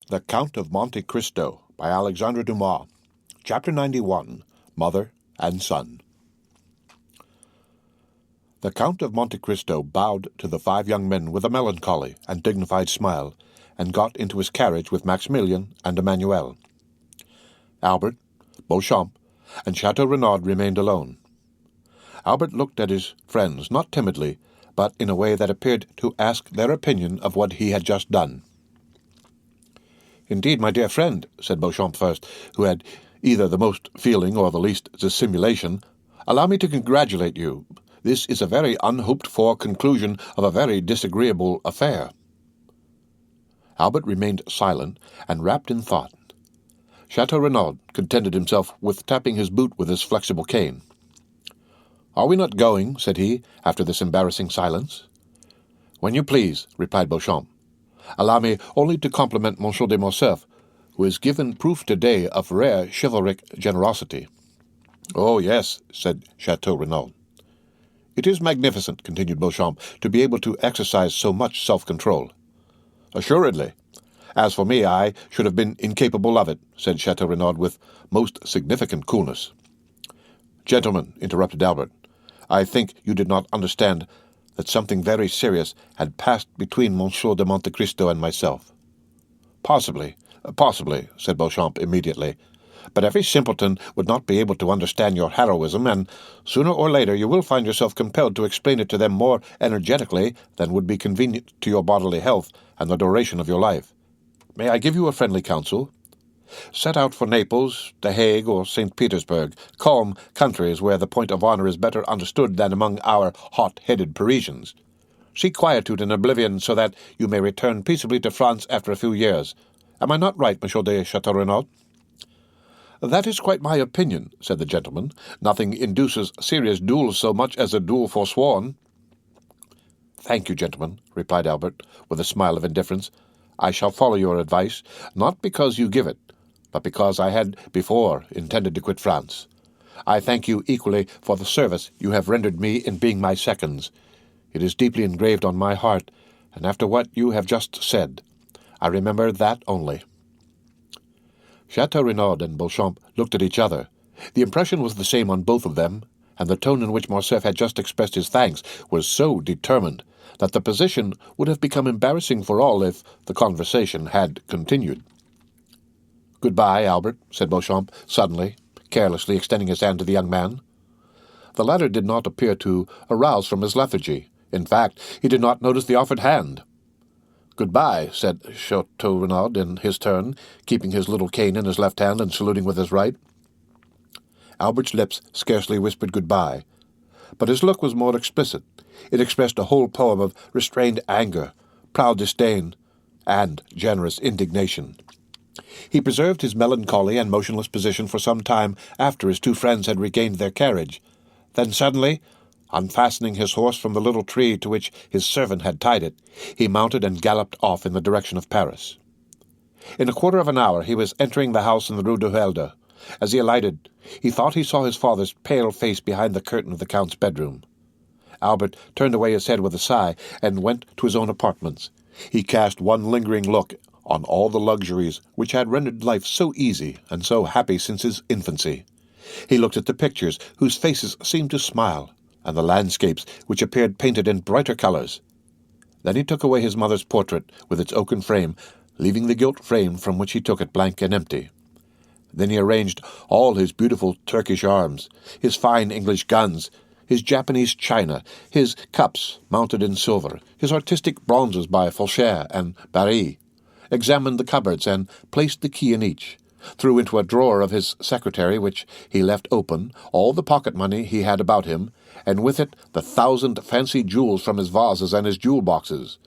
The Count of Monte Cristo by Alexandre Dumas. Chapter 91. Mother and Son. The Count of Monte Cristo bowed to the 5 young men with a melancholy and dignified smile, and got into his carriage with Maximilian and Emmanuel. Albert, Beauchamp, and Chateau Renaud remained alone. Albert looked at his friends, not timidly, but in a way that appeared to ask their opinion of what he had just done. "Indeed, my dear friend," said Beauchamp first, who had either the most feeling or the least dissimulation, "allow me to congratulate you. This is a very unhoped-for conclusion of a very disagreeable affair." Albert remained silent and wrapped in thought. Chateau Renaud contented himself with tapping his boot with his flexible cane. "Are we not going?" said he, after this embarrassing silence. "When you please," replied Beauchamp. "Allow me only to compliment Monsieur de Morcerf, who has given proof today of rare chivalric generosity." "Oh, yes," said Chateau Renaud. "It is magnificent," continued Beauchamp, "to be able to exercise so much self-control." "Assuredly. As for me, I should have been incapable of it," said Chateau Renaud with most significant coolness. "Gentlemen," interrupted Albert, "I think you did not understand that something very serious had passed between Monsieur de Monte Cristo and myself." Possibly, said Beauchamp immediately. "But every simpleton would not be able to understand your heroism, and sooner or later you will find yourself compelled to explain it to them more energetically than would be convenient to your bodily health and the duration of your life. May I give you a friendly counsel? Set out for Naples, The Hague, or St. Petersburg, calm countries where the point of honor is better understood than among our hot-headed Parisians. Seek quietude and oblivion so that you may return peaceably to France after a few years. Am I not right, Monsieur de Chateau Renaud?" "That is quite my opinion," said the gentleman. "Nothing induces serious duels so much as a duel forsworn." "Thank you, gentlemen," replied Albert, with a smile of indifference. "I shall follow your advice, not because you give it, but because I had before intended to quit France. I thank you equally for the service you have rendered me in being my seconds. It is deeply engraved on my heart, and after what you have just said, I remember that only." Chateau Renaud and Beauchamp looked at each other. The impression was the same on both of them, and the tone in which Morcerf had just expressed his thanks was so determined that the position would have become embarrassing for all if the conversation had continued. "Goodbye, Albert," said Beauchamp, suddenly, carelessly extending his hand to the young man. The latter did not appear to arouse from his lethargy. In fact, he did not notice the offered hand. "Goodbye," said Chateau Renaud in his turn, keeping his little cane in his left hand and saluting with his right. Albert's lips scarcely whispered goodbye, but his look was more explicit. It expressed a whole poem of restrained anger, proud disdain, and generous indignation. He preserved his melancholy and motionless position for some time after his 2 friends had regained their carriage. Then suddenly, unfastening his horse from the little tree to which his servant had tied it, he mounted and galloped off in the direction of Paris. In a quarter of an hour he was entering the house in the Rue du Helder. As he alighted, he thought he saw his father's pale face behind the curtain of the Count's bedroom. Albert turned away his head with a sigh and went to his own apartments. He cast one lingering look on all the luxuries which had rendered life so easy and so happy since his infancy. He looked at the pictures whose faces seemed to smile, and the landscapes which appeared painted in brighter colors. Then he took away his mother's portrait with its oaken frame, leaving the gilt frame from which he took it blank and empty. Then he arranged all his beautiful Turkish arms, his fine English guns, his Japanese china, his cups mounted in silver, his artistic bronzes by Faucher and Barye, examined the cupboards and placed the key in each, threw into a drawer of his secretary, which he left open, all the pocket-money he had about him, and with it the 1,000 fancy jewels from his vases and his jewel-boxes.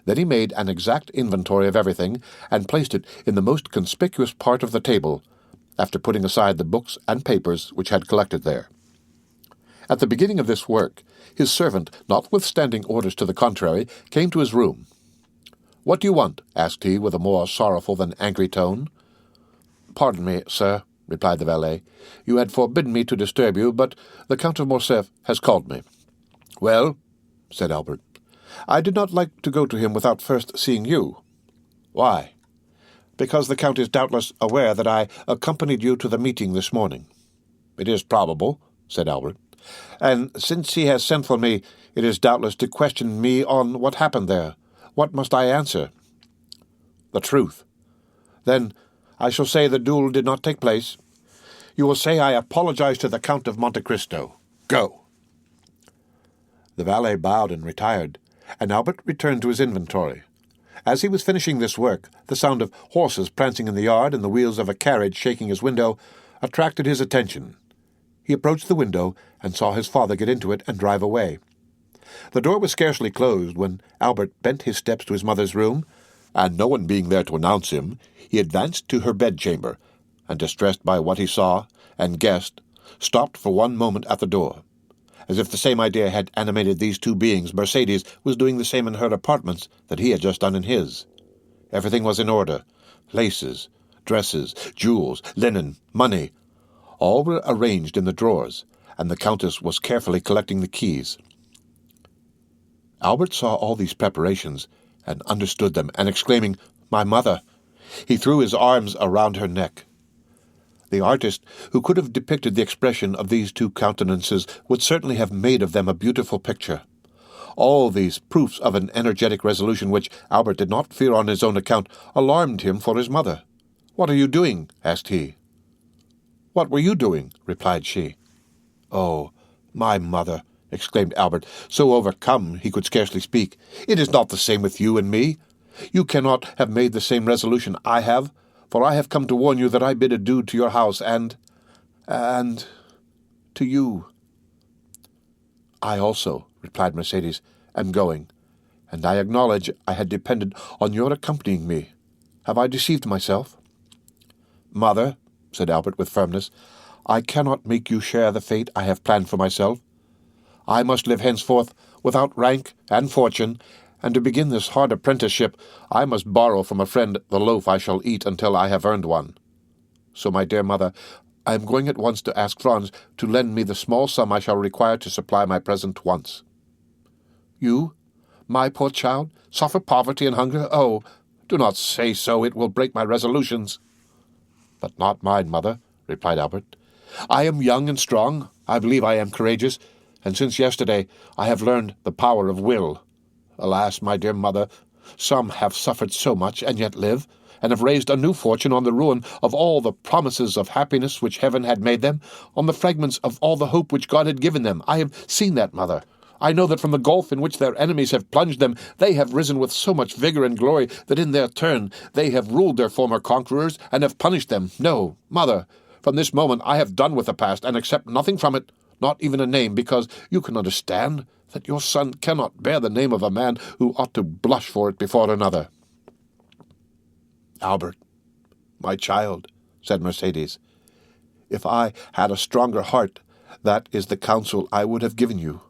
Then he made an exact inventory of everything, and placed it in the most conspicuous part of the table, after putting aside the books and papers which had collected there. At the beginning of this work, his servant, notwithstanding orders to the contrary, came to his room. "What do you want?" asked he, with a more sorrowful than angry tone. "Pardon me, sir," replied the valet. "You had forbidden me to disturb you, but the Count of Morcerf has called me." "Well?" said Albert. "I did not like to go to him without first seeing you." "Why?" because the Count is doubtless aware that I accompanied you to the meeting this morning." "It is probable," said Albert. "And since he has sent for me, it is doubtless to question me on what happened there. What must I answer?" "The truth." "Then I shall say the duel did not take place. You will say I apologize to the Count of Monte Cristo. Go." The valet bowed and retired, and Albert returned to his inventory. As he was finishing this work, the sound of horses prancing in the yard and the wheels of a carriage shaking his window attracted his attention. He approached the window and saw his father get into it and drive away. The door was scarcely closed when Albert bent his steps to his mother's room, and no one being there to announce him, he advanced to her bedchamber, and distressed by what he saw and guessed, stopped for one moment at the door. As if the same idea had animated these two beings, Mercedes was doing the same in her apartments that he had just done in his. Everything was in order. Laces, dresses, jewels, linen, money. All were arranged in the drawers, and the Countess was carefully collecting the keys. Albert saw all these preparations, and understood them, and exclaiming, "My mother!" he threw his arms around her neck. The artist who could have depicted the expression of these two countenances would certainly have made of them a beautiful picture. All these proofs of an energetic resolution which Albert did not fear on his own account alarmed him for his mother. "What are you doing?" asked he. "What were you doing?" replied she. "Oh, my mother!" exclaimed Albert, so overcome he could scarcely speak. "It is not the same with you and me. You cannot have made the same resolution I have, for I have come to warn you that I bid adieu to your house and to you." "I also," replied Mercedes, "am going, and I acknowledge I had depended on your accompanying me. Have I deceived myself?" "Mother," said Albert with firmness, "I cannot make you share the fate I have planned for myself. I must live henceforth without rank and fortune, and to begin this hard apprenticeship I must borrow from a friend the loaf I shall eat until I have earned one. So, my dear mother, I am going at once to ask Franz to lend me the small sum I shall require to supply my present wants." "You, my poor child, suffer poverty and hunger? Oh, do not say so, it will break my resolutions." "But not mine, mother," replied Albert. "I am young and strong, I believe I am courageous, and since yesterday I have learned the power of will. Alas, my dear mother, some have suffered so much and yet live, and have raised a new fortune on the ruin of all the promises of happiness which heaven had made them, on the fragments of all the hope which God had given them. I have seen that, mother. I know that from the gulf in which their enemies have plunged them, they have risen with so much vigor and glory that in their turn they have ruled their former conquerors and have punished them. No, mother, from this moment I have done with the past and accept nothing from it, not even a name, because you can understand that your son cannot bear the name of a man who ought to blush for it before another." "Albert, my child," said Mercedes, "if I had a stronger heart, that is the counsel I would have given you.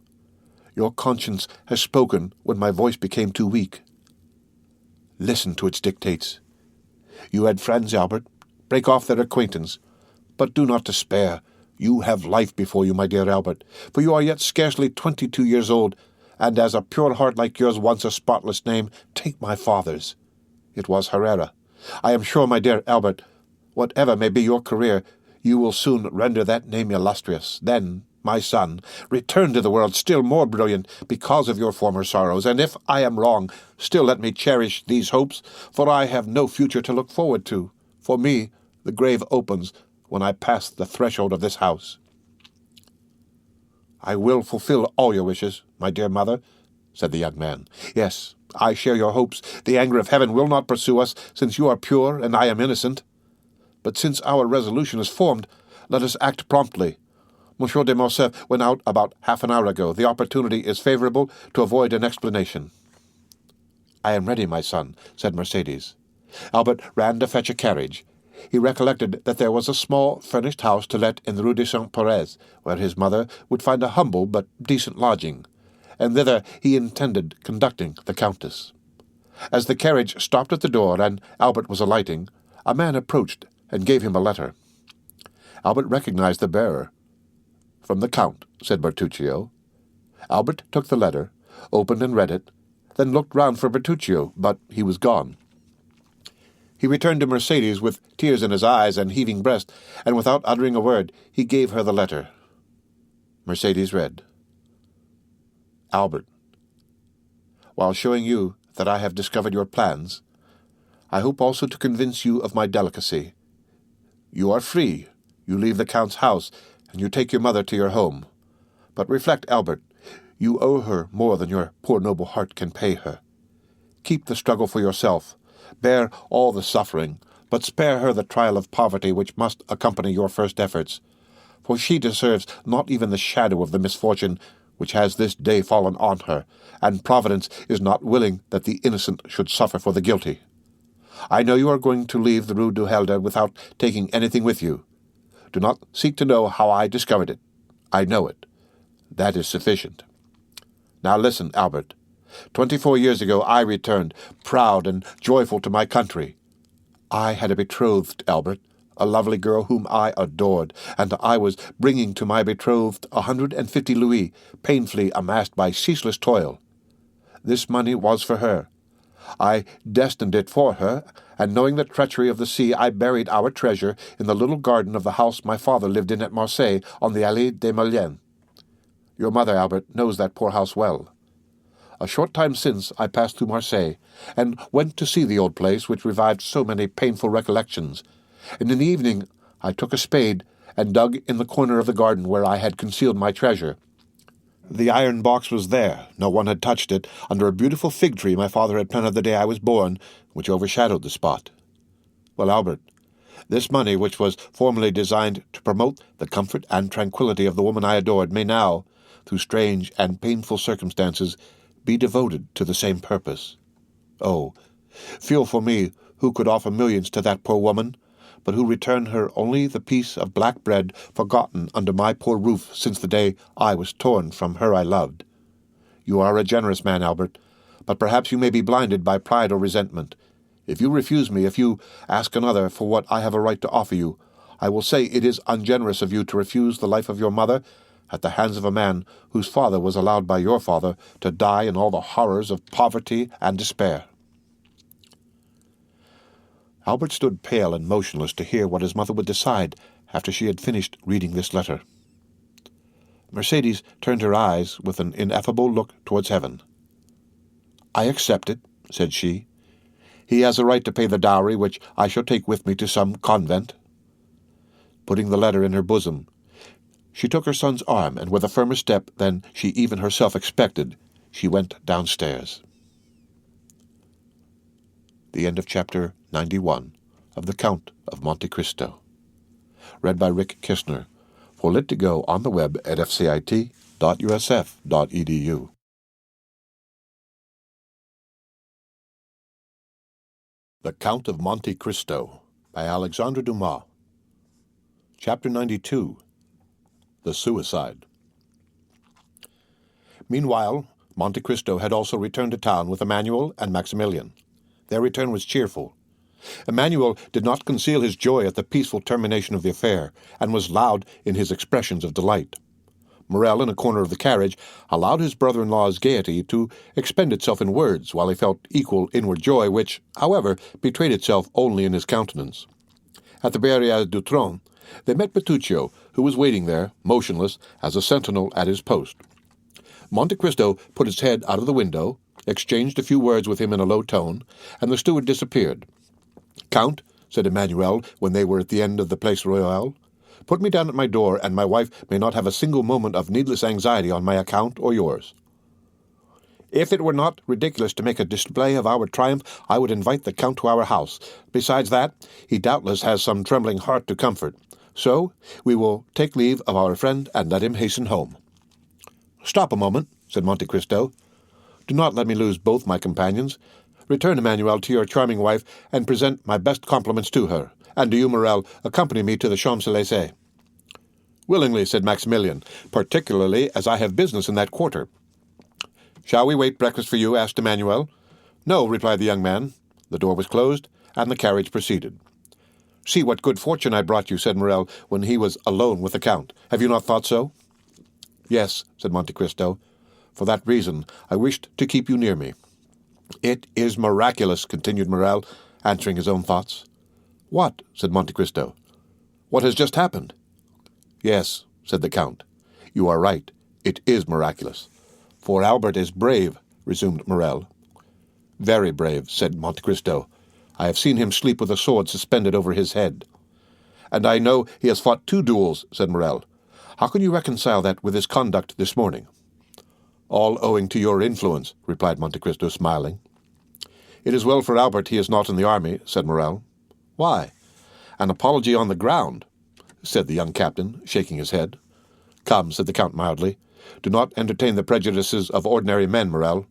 Your conscience has spoken when my voice became too weak. Listen to its dictates. You had friends, Albert. Break off their acquaintance. But do not despair. You have life before you, my dear Albert, for you are yet scarcely 22 years old, and as a pure heart like yours wants a spotless name, take my father's. It was Herrera. I am sure, my dear Albert, whatever may be your career, you will soon render that name illustrious. Then, my son, return to the world still more brilliant because of your former sorrows, and if I am wrong, still let me cherish these hopes, for I have no future to look forward to. For me, the grave opens when I pass the threshold of this house." "I will fulfill all your wishes, my dear mother," said the young man. "Yes, I share your hopes. The anger of heaven will not pursue us, since you are pure and I am innocent. But since our resolution is formed, let us act promptly. Monsieur de Morcerf went out about half an hour ago. The opportunity is favorable to avoid an explanation." "I am ready, my son," said Mercedes. Albert ran to fetch a carriage. He recollected that there was a small furnished house to let in the Rue de Saint-Perez, where his mother would find a humble but decent lodging, and thither he intended conducting the Countess. As the carriage stopped at the door and Albert was alighting, a man approached and gave him a letter. Albert recognized the bearer. "From the Count," said Bertuccio. Albert took the letter, opened and read it, then looked round for Bertuccio, but he was gone. He returned to Mercedes with tears in his eyes and heaving breast, and without uttering a word, he gave her the letter. Mercedes read, Albert, while showing you that I have discovered your plans, I hope also to convince you of my delicacy. You are free. You leave the Count's house, and you take your mother to your home. But reflect, Albert, you owe her more than your poor noble heart can pay her. Keep the struggle for yourself. Bear all the suffering, but spare her the trial of poverty which must accompany your first efforts. For she deserves not even the shadow of the misfortune which has this day fallen on her, and Providence is not willing that the innocent should suffer for the guilty. I know you are going to leave the Rue du Helder without taking anything with you. Do not seek to know how I discovered it. I know it. That is sufficient. Now listen, Albert. 24 years ago I returned, proud and joyful, to my country. I had a betrothed, Albert, a lovely girl whom I adored, and I was bringing to my betrothed 150 louis, painfully amassed by ceaseless toil. This money was for her. I destined it for her, and knowing the treachery of the sea, I buried our treasure in the little garden of the house my father lived in at Marseille on the Allée des Maliens. Your mother, Albert, knows that poor house well. A short time since I passed through Marseille, and went to see the old place which revived so many painful recollections, and in the evening I took a spade and dug in the corner of the garden where I had concealed my treasure. The iron box was there. No one had touched it, under a beautiful fig tree my father had planted the day I was born, which overshadowed the spot. Well, Albert, this money, which was formerly designed to promote the comfort and tranquillity of the woman I adored, may now, through strange and painful circumstances, be devoted to the same purpose. Oh, feel for me who could offer millions to that poor woman, but who return her only the piece of black bread forgotten under my poor roof since the day I was torn from her I loved. You are a generous man, Albert, but perhaps you may be blinded by pride or resentment. If you refuse me, if you ask another for what I have a right to offer you, I will say it is ungenerous of you to refuse the life of your mother at the hands of a man whose father was allowed by your father to die in all the horrors of poverty and despair. Albert stood pale and motionless to hear what his mother would decide after she had finished reading this letter. Mercedes turned her eyes with an ineffable look towards heaven. "I accept it," said she. "He has a right to pay the dowry which I shall take with me to some convent." Putting the letter in her bosom, she took her son's arm, and with a firmer step than she even herself expected, she went downstairs. The end of Chapter 91 of The Count of Monte Cristo. Read by Rick Kistner. For Lit to Go on the web at fcit.usf.edu. The Count of Monte Cristo by Alexandre Dumas. Chapter 92. The Suicide. Meanwhile, Monte Cristo had also returned to town with Emmanuel and Maximilian. Their return was cheerful. Emmanuel did not conceal his joy at the peaceful termination of the affair, and was loud in his expressions of delight. Morel, in a corner of the carriage, allowed his brother-in-law's gaiety to expend itself in words, while he felt equal inward joy, which, however, betrayed itself only in his countenance. At the Barrière du Trône, they met Bertuccio, who was waiting there, motionless, as a sentinel at his post. Monte Cristo put his head out of the window, exchanged a few words with him in a low tone, and the steward disappeared. "Count," said Emmanuel, when they were at the end of the Place Royale, "put me down at my door, and my wife may not have a single moment of needless anxiety on my account or yours." "If it were not ridiculous to make a display of our triumph, I would invite the Count to our house. Besides that, he doubtless has some trembling heart to comfort. So we will take leave of our friend and let him hasten home." "Stop a moment," said Monte Cristo. "Do not let me lose both my companions. Return, Emmanuel, to your charming wife, and present my best compliments to her. And do you, Morel, accompany me to the Champs-Élysées." "Willingly," said Maximilian, "particularly as I have business in that quarter." "Shall we wait breakfast for you?" asked Emmanuel. "No," replied the young man. The door was closed, and the carriage proceeded. "See what good fortune I brought you," said Morel, when he was alone with the Count. "Have you not thought so?" "Yes," said Monte Cristo. "For that reason I wished to keep you near me." "It is miraculous," continued Morel, answering his own thoughts. "What?" said Monte Cristo. "What has just happened?" "Yes," said the Count. "You are right. It is miraculous. For Albert is brave," resumed Morrel. "Very brave," said Monte Cristo. "I have seen him sleep with a sword suspended over his head." "And I know he has fought 2 duels," said Morrel. "How can you reconcile that with his conduct this morning?" "All owing to your influence," replied Monte Cristo, smiling. "It is well for Albert he is not in the army," said Morrel. "Why?" "An apology on the ground," said the young captain, shaking his head. "Come," said the Count mildly, "do not entertain the prejudices of ordinary men, Morrel.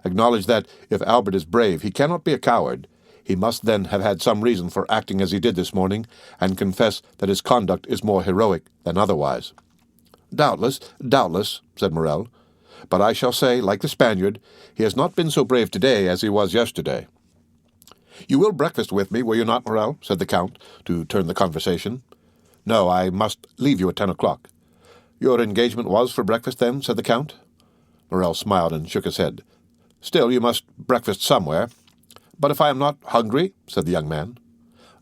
Acknowledge that, if Albert is brave, he cannot be a coward. He must then have had some reason for acting as he did this morning, and confess that his conduct is more heroic than otherwise." "Doubtless, doubtless," said Morrel. "But I shall say, like the Spaniard, he has not been so brave today as he was yesterday." "You will breakfast with me, will you not, Morrel?" said the Count, to turn the conversation. "No, I must leave you at 10 o'clock." "Your engagement was for breakfast, then?" said the Count. Morrel smiled and shook his head. "Still, you must breakfast somewhere." "But if I am not hungry?" said the young man.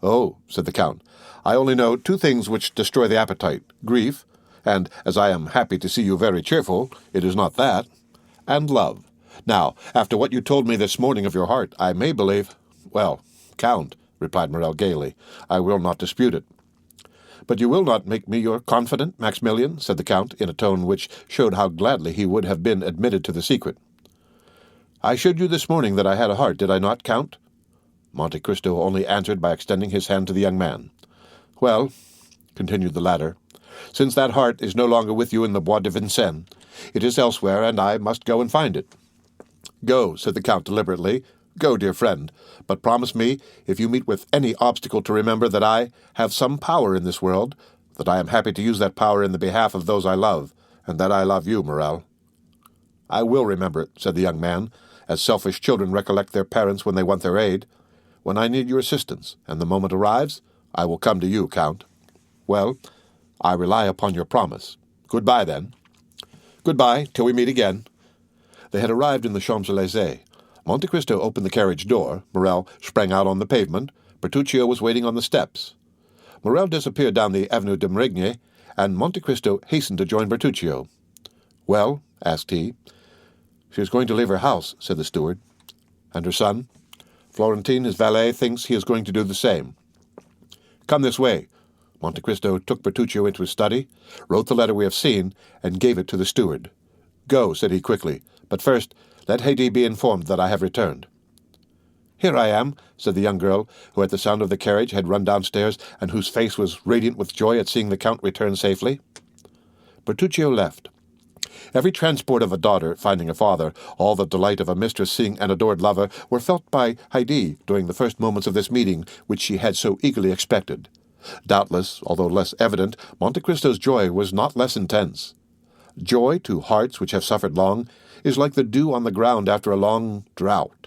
"Oh," said the Count, "I only know 2 things which destroy the appetite: grief, and, as I am happy to see you very cheerful, it is not that, and love. Now, after what you told me this morning of your heart, I may believe—" "Well, Count," replied Morrel gaily, "I will not dispute it." "But you will not make me your confidant, Maximilian?" said the Count, in a tone which showed how gladly he would have been admitted to the secret. "I showed you this morning that I had a heart, did I not, Count?" Monte Cristo only answered by extending his hand to the young man. "Well," continued the latter, "since that heart is no longer with you in the Bois de Vincennes, it is elsewhere, and I must go and find it." "Go," said the Count deliberately. "Go, dear friend, but promise me, if you meet with any obstacle, to remember that I have some power in this world, that I am happy to use that power in the behalf of those I love, and that I love you, Morrel." "I will remember it," said the young man, "as selfish children recollect their parents when they want their aid. When I need your assistance, and the moment arrives, I will come to you, Count." "Well, I rely upon your promise. Good-bye, then." "Good-bye, till we meet again." They had arrived in the Champs-Élysées. Monte Cristo opened the carriage door. Morrel sprang out on the pavement. Bertuccio was waiting on the steps. Morrel disappeared down the Avenue de Marigny, and Monte Cristo hastened to join Bertuccio. "Well?" asked he. "She is going to leave her house," said the steward. "And her son?" "Florentine, his valet, thinks he is going to do the same." "Come this way." Monte Cristo took Bertuccio into his study, wrote the letter we have seen, and gave it to the steward. "Go," said he quickly, "but first let Haydée be informed that I have returned." "Here I am," said the young girl, who at the sound of the carriage had run downstairs, and whose face was radiant with joy at seeing the Count return safely. Bertuccio left. Every transport of a daughter finding a father, all the delight of a mistress seeing an adored lover, were felt by Haydée during the first moments of this meeting, which she had so eagerly expected. Doubtless, although less evident, Monte Cristo's joy was not less intense. Joy, to hearts which have suffered long, is like the dew on the ground after a long drought.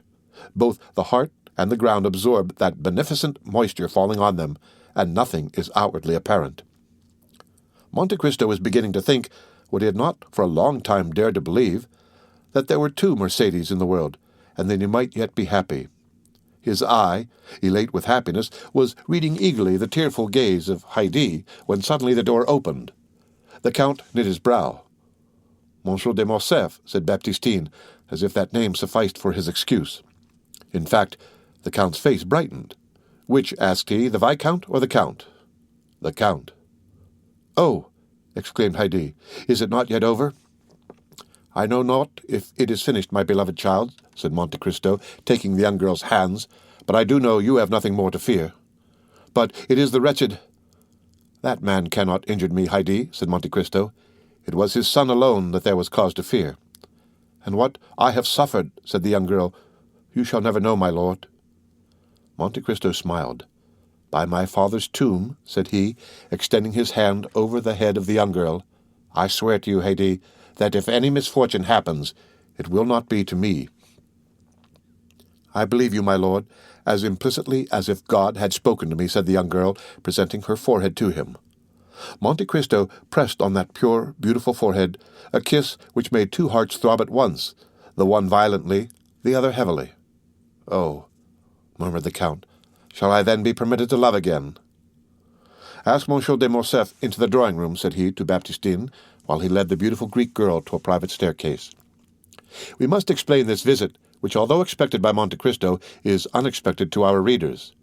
Both the heart and the ground absorb that beneficent moisture falling on them, and nothing is outwardly apparent. Monte Cristo was beginning to think, what he had not for a long time dared to believe, that there were 2 Mercedes in the world, and that he might yet be happy. His eye, elate with happiness, was reading eagerly the tearful gaze of Haydée, when suddenly the door opened. The Count knit his brow. "Monsieur de Morcerf," said Baptistine, as if that name sufficed for his excuse. In fact, the Count's face brightened. "Which?" asked he, "the Viscount or the Count?" "The Count." "Oh!" exclaimed Haydée, "is it not yet over?" "I know not if it is finished, my beloved child," said Monte Cristo, taking the young girl's hands, "but I do know you have nothing more to fear. But it is the wretched—" "That man cannot injure me, Haydée," said Monte Cristo. "It was his son alone that there was cause to fear." "And what I have suffered," said the young girl, "you shall never know, my lord." Monte Cristo smiled. "By my father's tomb," said he, extending his hand over the head of the young girl, "I swear to you, Haydée, that if any misfortune happens, it will not be to me." "I believe you, my lord, as implicitly as if God had spoken to me," said the young girl, presenting her forehead to him. Monte Cristo pressed on that pure, beautiful forehead a kiss which made 2 hearts throb at once, the one violently, the other heavily. "Oh," murmured the Count, Shall I then be permitted to love again? Ask Monsieur de Morcerf into the drawing-room, said he to Baptistine, while he led the beautiful Greek girl to a private staircase. We must explain this visit, which, although expected by Monte Cristo, is unexpected to our readers.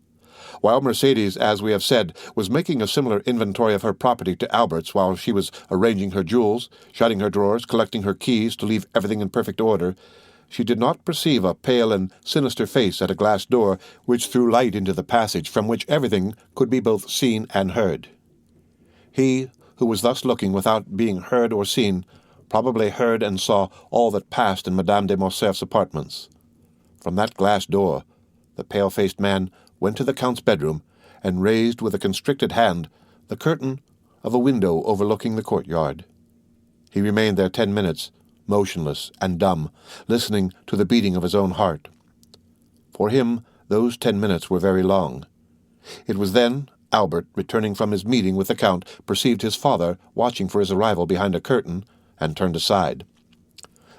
While Mercedes, as we have said, was making a similar inventory of her property to Albert's while she was arranging her jewels, shutting her drawers, collecting her keys to leave everything in perfect order, she did not perceive a pale and sinister face at a glass door which threw light into the passage from which everything could be both seen and heard. He, who was thus looking without being heard or seen, probably heard and saw all that passed in Madame de Morcerf's apartments. From that glass door, the pale-faced man went to the Count's bedroom and raised with a constricted hand the curtain of a window overlooking the courtyard. He remained there 10 minutes, motionless and dumb, listening to the beating of his own heart. For him, those 10 minutes were very long. It was then Albert, returning from his meeting with the Count, perceived his father watching for his arrival behind a curtain, and turned aside.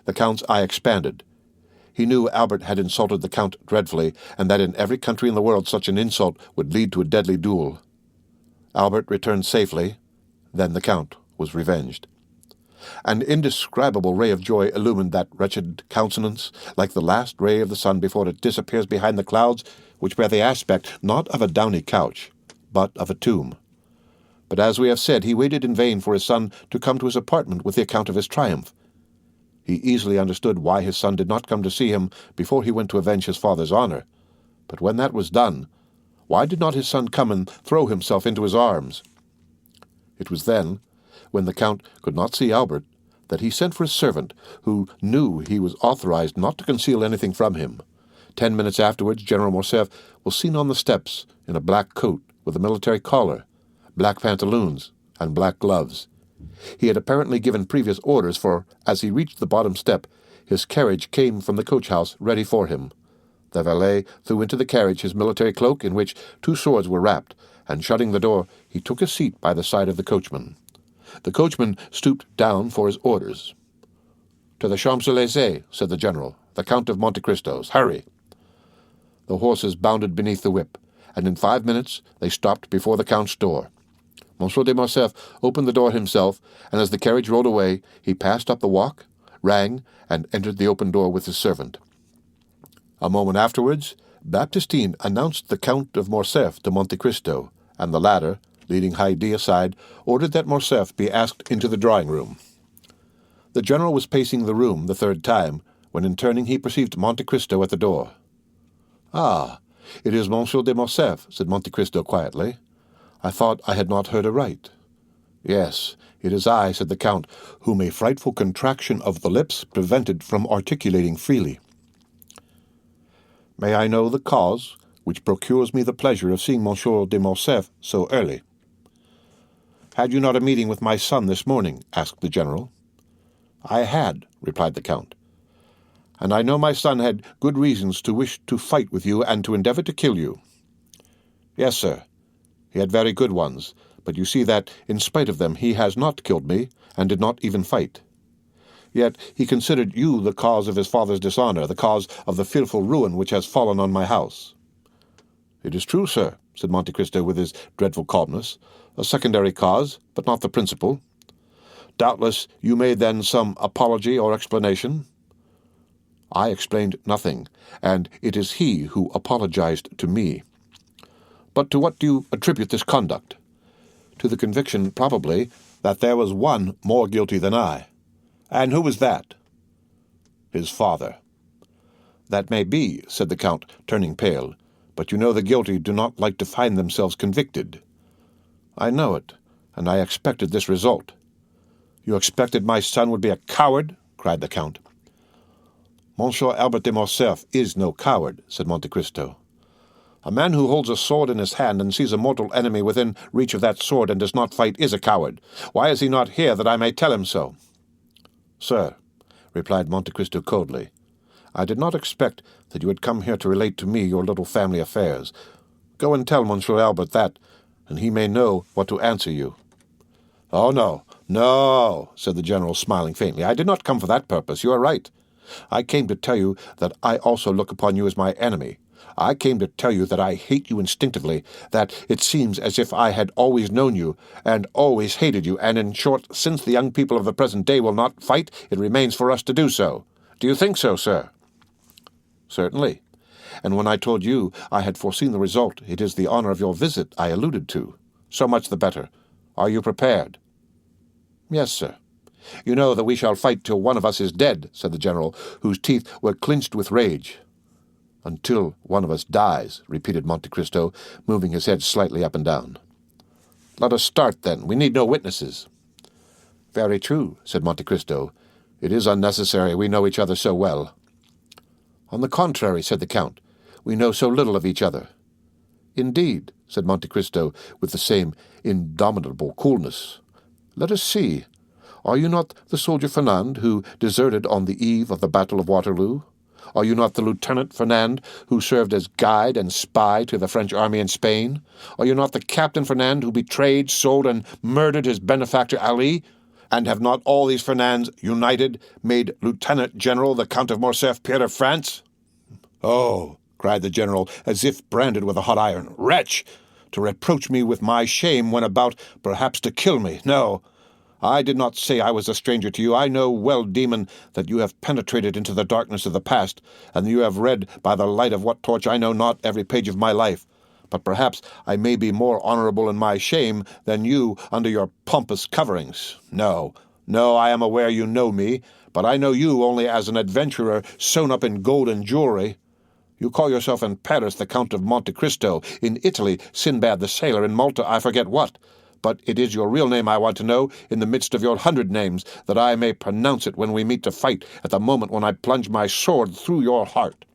The Count's eye expanded. He knew Albert had insulted the Count dreadfully, and that in every country in the world such an insult would lead to a deadly duel. Albert returned safely. Then the Count was revenged. An indescribable ray of joy illumined that wretched countenance, like the last ray of the sun before it disappears behind the clouds, which bear the aspect not of a downy couch, but of a tomb. But as we have said, he waited in vain for his son to come to his apartment with the account of his triumph. He easily understood why his son did not come to see him before he went to avenge his father's honor. But when that was done, why did not his son come and throw himself into his arms? It was then, when the Count could not see Albert, that he sent for his servant, who knew he was authorized not to conceal anything from him. 10 minutes afterwards, General Morcerf was seen on the steps in a black coat with a military collar, black pantaloons, and black gloves. He had apparently given previous orders, for, as he reached the bottom step, his carriage came from the coach-house ready for him. The valet threw into the carriage his military cloak, in which 2 swords were wrapped, and shutting the door, he took his seat by the side of the coachman. The coachman stooped down for his orders. "To the Champs-Élysées," said the general, "the Count of Monte Cristo's. Hurry!" The horses bounded beneath the whip, and in 5 minutes they stopped before the Count's door. Monsieur de Morcerf opened the door himself, and as the carriage rolled away, he passed up the walk, rang, and entered the open door with his servant. A moment afterwards, Baptistine announced the Count of Morcerf to Monte Cristo, and the latter, leading Haydée aside, ordered that Morcerf be asked into the drawing-room. The general was pacing the room the 3rd time, when in turning he perceived Monte Cristo at the door. "Ah, it is Monsieur de Morcerf," said Monte Cristo quietly. "I thought I had not heard aright." "Yes, it is I," said the Count, whom a frightful contraction of the lips prevented from articulating freely. "May I know the cause which procures me the pleasure of seeing Monsieur de Morcerf so early?" "Had you not a meeting with my son this morning?" asked the general. "I had," replied the Count. "And I know my son had good reasons to wish to fight with you and to endeavor to kill you." "Yes, sir. He had very good ones, but you see that, in spite of them, he has not killed me, and did not even fight. Yet he considered you the cause of his father's dishonor, the cause of the fearful ruin which has fallen on my house." "It is true, sir," said Monte Cristo with his dreadful calmness, "a secondary cause, but not the principal. Doubtless you made then some apology or explanation?" "I explained nothing, and it is he who apologized to me." "But to what do you attribute this conduct?" "To the conviction, probably, that there was one more guilty than I." "And who was that?" "His father." "That may be," said the Count, turning pale, "but you know the guilty do not like to find themselves convicted." "I know it, and I expected this result." "You expected my son would be a coward?" cried the Count. "Monsieur Albert de Morcerf is no coward," said Monte Cristo. "A man who holds a sword in his hand and sees a mortal enemy within reach of that sword and does not fight is a coward. Why is he not here that I may tell him so?" "Sir," replied Monte Cristo coldly, "I did not expect that you had come here to relate to me your little family affairs. Go and tell Monsieur Albert that, and he may know what to answer you." "Oh, no, no," said the general, smiling faintly. "I did not come for that purpose. You are right. I came to tell you that I also look upon you as my enemy. I came to tell you that I hate you instinctively, that it seems as if I had always known you, and always hated you, and in short, since the young people of the present day will not fight, it remains for us to do so. Do you think so, sir?" "Certainly. And when I told you I had foreseen the result, it is the honor of your visit I alluded to. So much the better. Are you prepared?" "Yes, sir." "You know that we shall fight till one of us is dead," said the general, whose teeth were clinched with rage. "Until one of us dies," repeated Monte Cristo, moving his head slightly up and down. "Let us start, then. We need no witnesses." "Very true," said Monte Cristo. "It is unnecessary. We know each other so well." "On the contrary," said the Count, "we know so little of each other." "Indeed," said Monte Cristo, with the same indomitable coolness. "Let us see. Are you not the soldier Fernand who deserted on the eve of the Battle of Waterloo? Are you not the Lieutenant Fernand who served as guide and spy to the French army in Spain? Are you not the Captain Fernand who betrayed, sold, and murdered his benefactor Ali? And have not all these Fernands united made Lieutenant General the Count of Morcerf, Peer of France?" "Oh," cried the general, as if branded with a hot iron, "wretch! To reproach me with my shame when about, perhaps, to kill me! No, I did not say I was a stranger to you. I know well, demon, that you have penetrated into the darkness of the past, and you have read by the light of what torch I know not every page of my life. But perhaps I may be more honorable in my shame than you under your pompous coverings. No, I am aware you know me, but I know you only as an adventurer sewn up in gold and jewelry. You call yourself in Paris the Count of Monte Cristo, in Italy Sinbad the Sailor, in Malta I forget what. But it is your real name I want to know, in the midst of your 100 names, that I may pronounce it when we meet to fight, at the moment when I plunge my sword through your heart."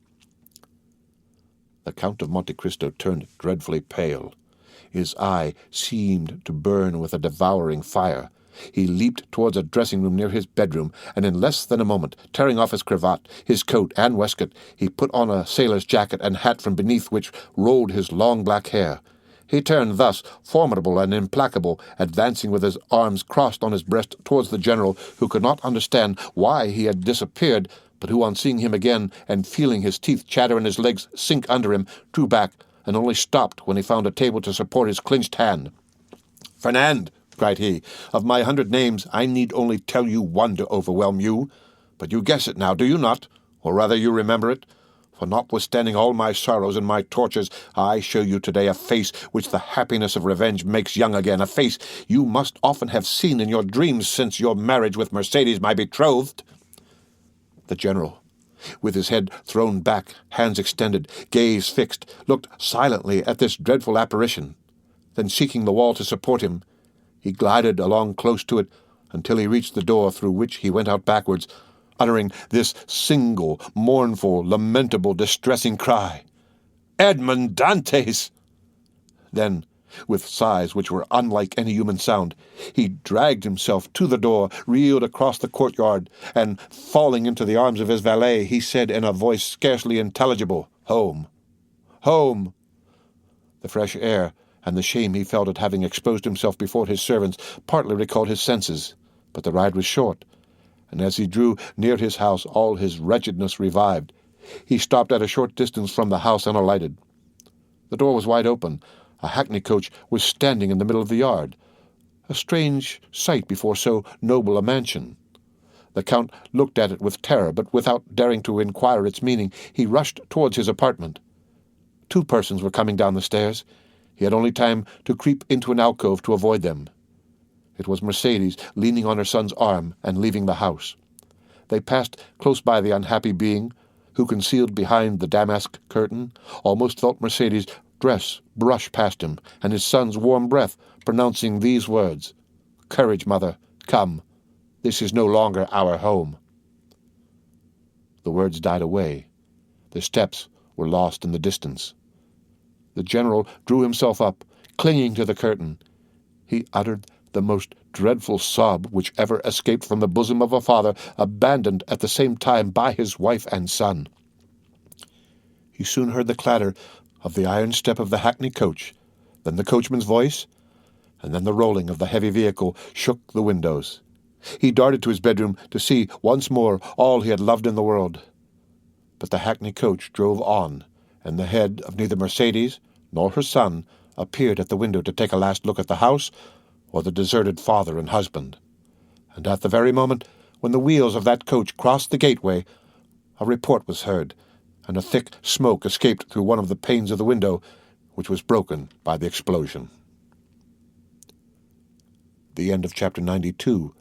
The Count of Monte Cristo turned dreadfully pale. His eye seemed to burn with a devouring fire. He leaped towards a dressing-room near his bedroom, and in less than a moment, tearing off his cravat, his coat, and waistcoat, he put on a sailor's jacket and hat from beneath which rolled his long black hair. He turned thus, formidable and implacable, advancing with his arms crossed on his breast towards the general, who could not understand why he had disappeared, but who, on seeing him again, and feeling his teeth chatter and his legs sink under him, drew back, and only stopped when he found a table to support his clinched hand. "Fernand," cried he, "of my 100 names I need only tell you one to overwhelm you. But you guess it now, do you not? Or rather you remember it? For notwithstanding all my sorrows and my tortures, I show you today a face which the happiness of revenge makes young again, a face you must often have seen in your dreams since your marriage with Mercedes, my betrothed." The general, with his head thrown back, hands extended, gaze fixed, looked silently at this dreadful apparition. Then, seeking the wall to support him, he glided along close to it until he reached the door, through which he went out backwards, uttering this single, mournful, lamentable, distressing cry, "Edmond Dantes!" Then, with sighs which were unlike any human sound, he dragged himself to the door, reeled across the courtyard, and, falling into the arms of his valet, he said in a voice scarcely intelligible, "Home! Home!" The fresh air and the shame he felt at having exposed himself before his servants partly recalled his senses, but the ride was short, and as he drew near his house all his wretchedness revived. He stopped at a short distance from the house and alighted. The door was wide open. A hackney coach was standing in the middle of the yard, a strange sight before so noble a mansion. The Count looked at it with terror, but without daring to inquire its meaning, he rushed towards his apartment. 2 persons were coming down the stairs. He had only time to creep into an alcove to avoid them. It was Mercedes, leaning on her son's arm and leaving the house. They passed close by the unhappy being, who, concealed behind the damask curtain, almost felt Mercedes' dress brush past him, and his son's warm breath pronouncing these words, "Courage, mother, come. This is no longer our home." The words died away. The steps were lost in the distance. The general drew himself up, clinging to the curtain. He uttered the most dreadful sob which ever escaped from the bosom of a father abandoned at the same time by his wife and son. He soon heard the clatter of the iron step of the hackney coach, then the coachman's voice, and then the rolling of the heavy vehicle shook the windows. He darted to his bedroom to see once more all he had loved in the world. But the hackney coach drove on, and the head of neither Mercedes nor her son appeared at the window to take a last look at the house or the deserted father and husband. And at the very moment when the wheels of that coach crossed the gateway, a report was heard, and a thick smoke escaped through one of the panes of the window, which was broken by the explosion. The end of Chapter 92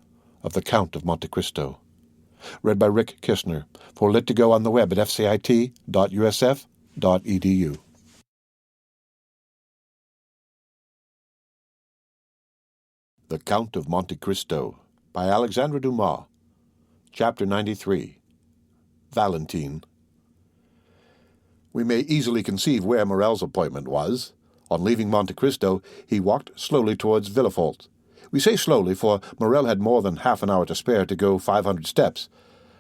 of The Count of Monte Cristo. Read by Rick Kistner for Lit to Go on the web at fcit.usf.edu. The Count of Monte Cristo by Alexandre Dumas. Chapter 93. Valentine. We may easily conceive where Morel's appointment was. On leaving Monte Cristo, he walked slowly towards Villefort. We say slowly, for Morel had more than half an hour to spare to go 500 steps,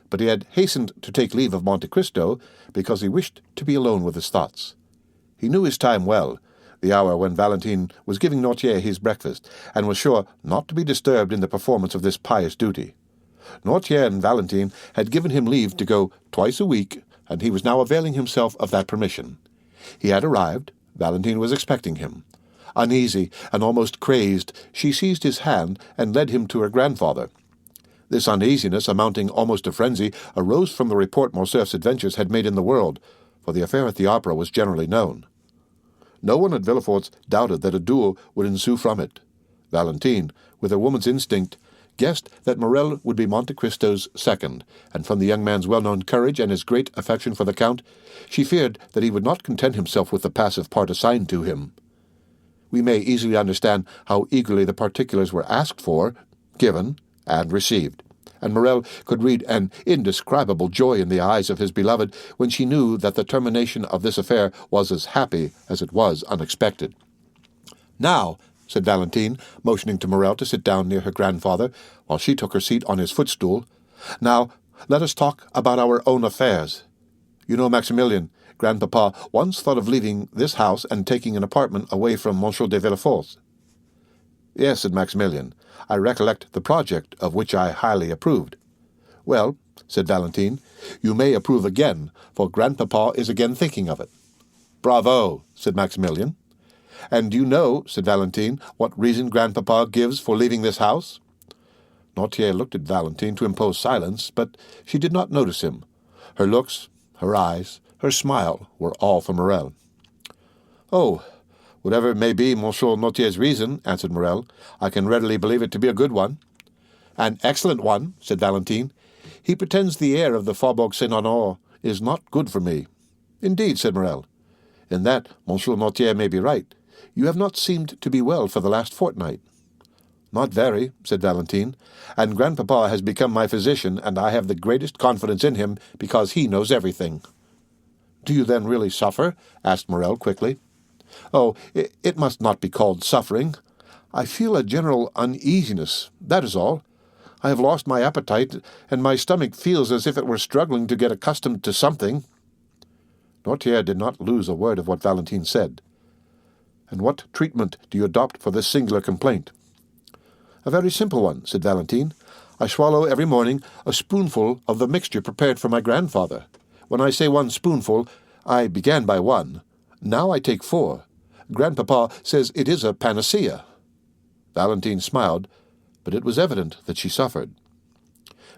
but he had hastened to take leave of Monte Cristo because he wished to be alone with his thoughts. He knew his time well, the hour when Valentine was giving Noirtier his breakfast, and was sure not to be disturbed in the performance of this pious duty. Noirtier and Valentine had given him leave to go twice a week, and he was now availing himself of that permission. He had arrived. Valentine was expecting him. Uneasy and almost crazed, she seized his hand and led him to her grandfather. This uneasiness, amounting almost to frenzy, arose from the report Morcerf's adventures had made in the world, for the affair at the opera was generally known. No one at Villefort's doubted that a duel would ensue from it. Valentine, with her woman's instinct, guessed that Morel would be Monte Cristo's second, and from the young man's well-known courage and his great affection for the Count, she feared that he would not content himself with the passive part assigned to him. We may easily understand how eagerly the particulars were asked for, given, and received, and Morel could read an indescribable joy in the eyes of his beloved when she knew that the termination of this affair was as happy as it was unexpected. "Now," said Valentine, motioning to Morel to sit down near her grandfather, while she took her seat on his footstool, "now let us talk about our own affairs. You know, Maximilian, Grandpapa once thought of leaving this house and taking an apartment away from Monsieur de Villefort's." "Yes," said Maximilian, "I recollect the project, of which I highly approved." "Well," said Valentine, "you may approve again, for Grandpapa is again thinking of it." "Bravo," said Maximilian. "And do you know," said Valentine, "what reason Grandpapa gives for leaving this house?" Noirtier looked at Valentine to impose silence, but she did not notice him. Her looks, her eyes, her smile were all for Morel. "Oh, whatever may be Monsieur Noirtier's reason," answered Morel, "I can readily believe it to be a good one." "An excellent one," said Valentine. "He pretends the air of the Faubourg Saint-Honore is not good for me." "Indeed," said Morel. "In that Monsieur Noirtier may be right. You have not seemed to be well for the last fortnight." "Not very," said Valentine, "and Grandpapa has become my physician, and I have the greatest confidence in him because he knows everything." "Do you then really suffer?" asked Morel quickly. "Oh, it must not be called suffering. I feel a general uneasiness, that is all. I have lost my appetite, and my stomach feels as if it were struggling to get accustomed to something." Noirtier did not lose a word of what Valentine said. "And what treatment do you adopt for this singular complaint?" "A very simple one," said Valentine. "I swallow every morning a spoonful of the mixture prepared for my grandfather. When I say 1 spoonful, I began by 1. Now I take 4. Grandpapa says it is a panacea." Valentine smiled, but it was evident that she suffered.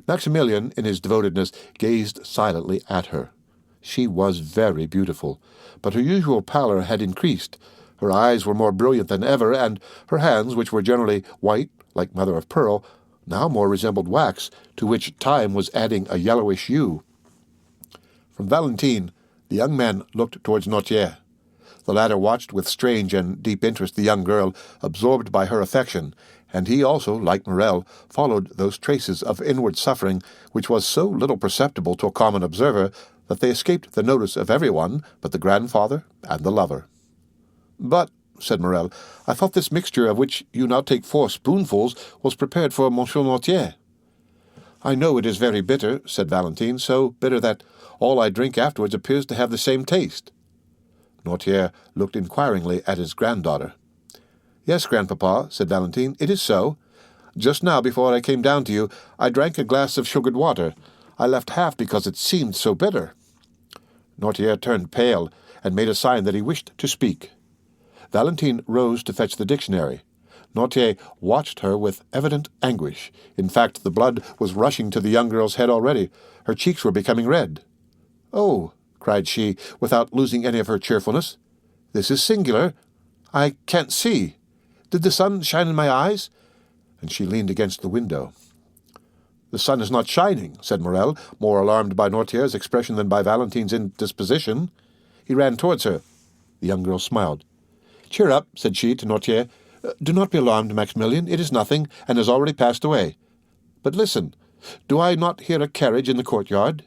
Maximilian, in his devotedness, gazed silently at her. She was very beautiful, but her usual pallor had increased. Her eyes were more brilliant than ever, and her hands, which were generally white, like mother of pearl, now more resembled wax, to which time was adding a yellowish hue. From Valentine, the young man looked towards Noirtier. The latter watched with strange and deep interest the young girl, absorbed by her affection, and he also, like Morel, followed those traces of inward suffering which was so little perceptible to a common observer that they escaped the notice of every one but the grandfather and the lover. "But," said Morel, "I thought this mixture, of which you now take 4 spoonfuls, was prepared for Monsieur Noirtier." "I know it is very bitter," said Valentine, "so bitter that all I drink afterwards appears to have the same taste." Noirtier looked inquiringly at his granddaughter. "Yes, Grandpapa," said Valentine, "it is so. Just now, before I came down to you, I drank a glass of sugared water. I left half because it seemed so bitter." Noirtier turned pale, and made a sign that he wished to speak. Valentine rose to fetch the dictionary. Noirtier watched her with evident anguish. In fact, the blood was rushing to the young girl's head already. Her cheeks were becoming red. "Oh," cried she, without losing any of her cheerfulness, "this is singular. I can't see. Did the sun shine in my eyes?" And she leaned against the window. "The sun is not shining," said Morel, more alarmed by Noirtier's expression than by Valentine's indisposition. He ran towards her. The young girl smiled. "Cheer up," said she to Noirtier. "Do not be alarmed, Maximilian. It is nothing, and has already passed away. But listen, do I not hear a carriage in the courtyard?"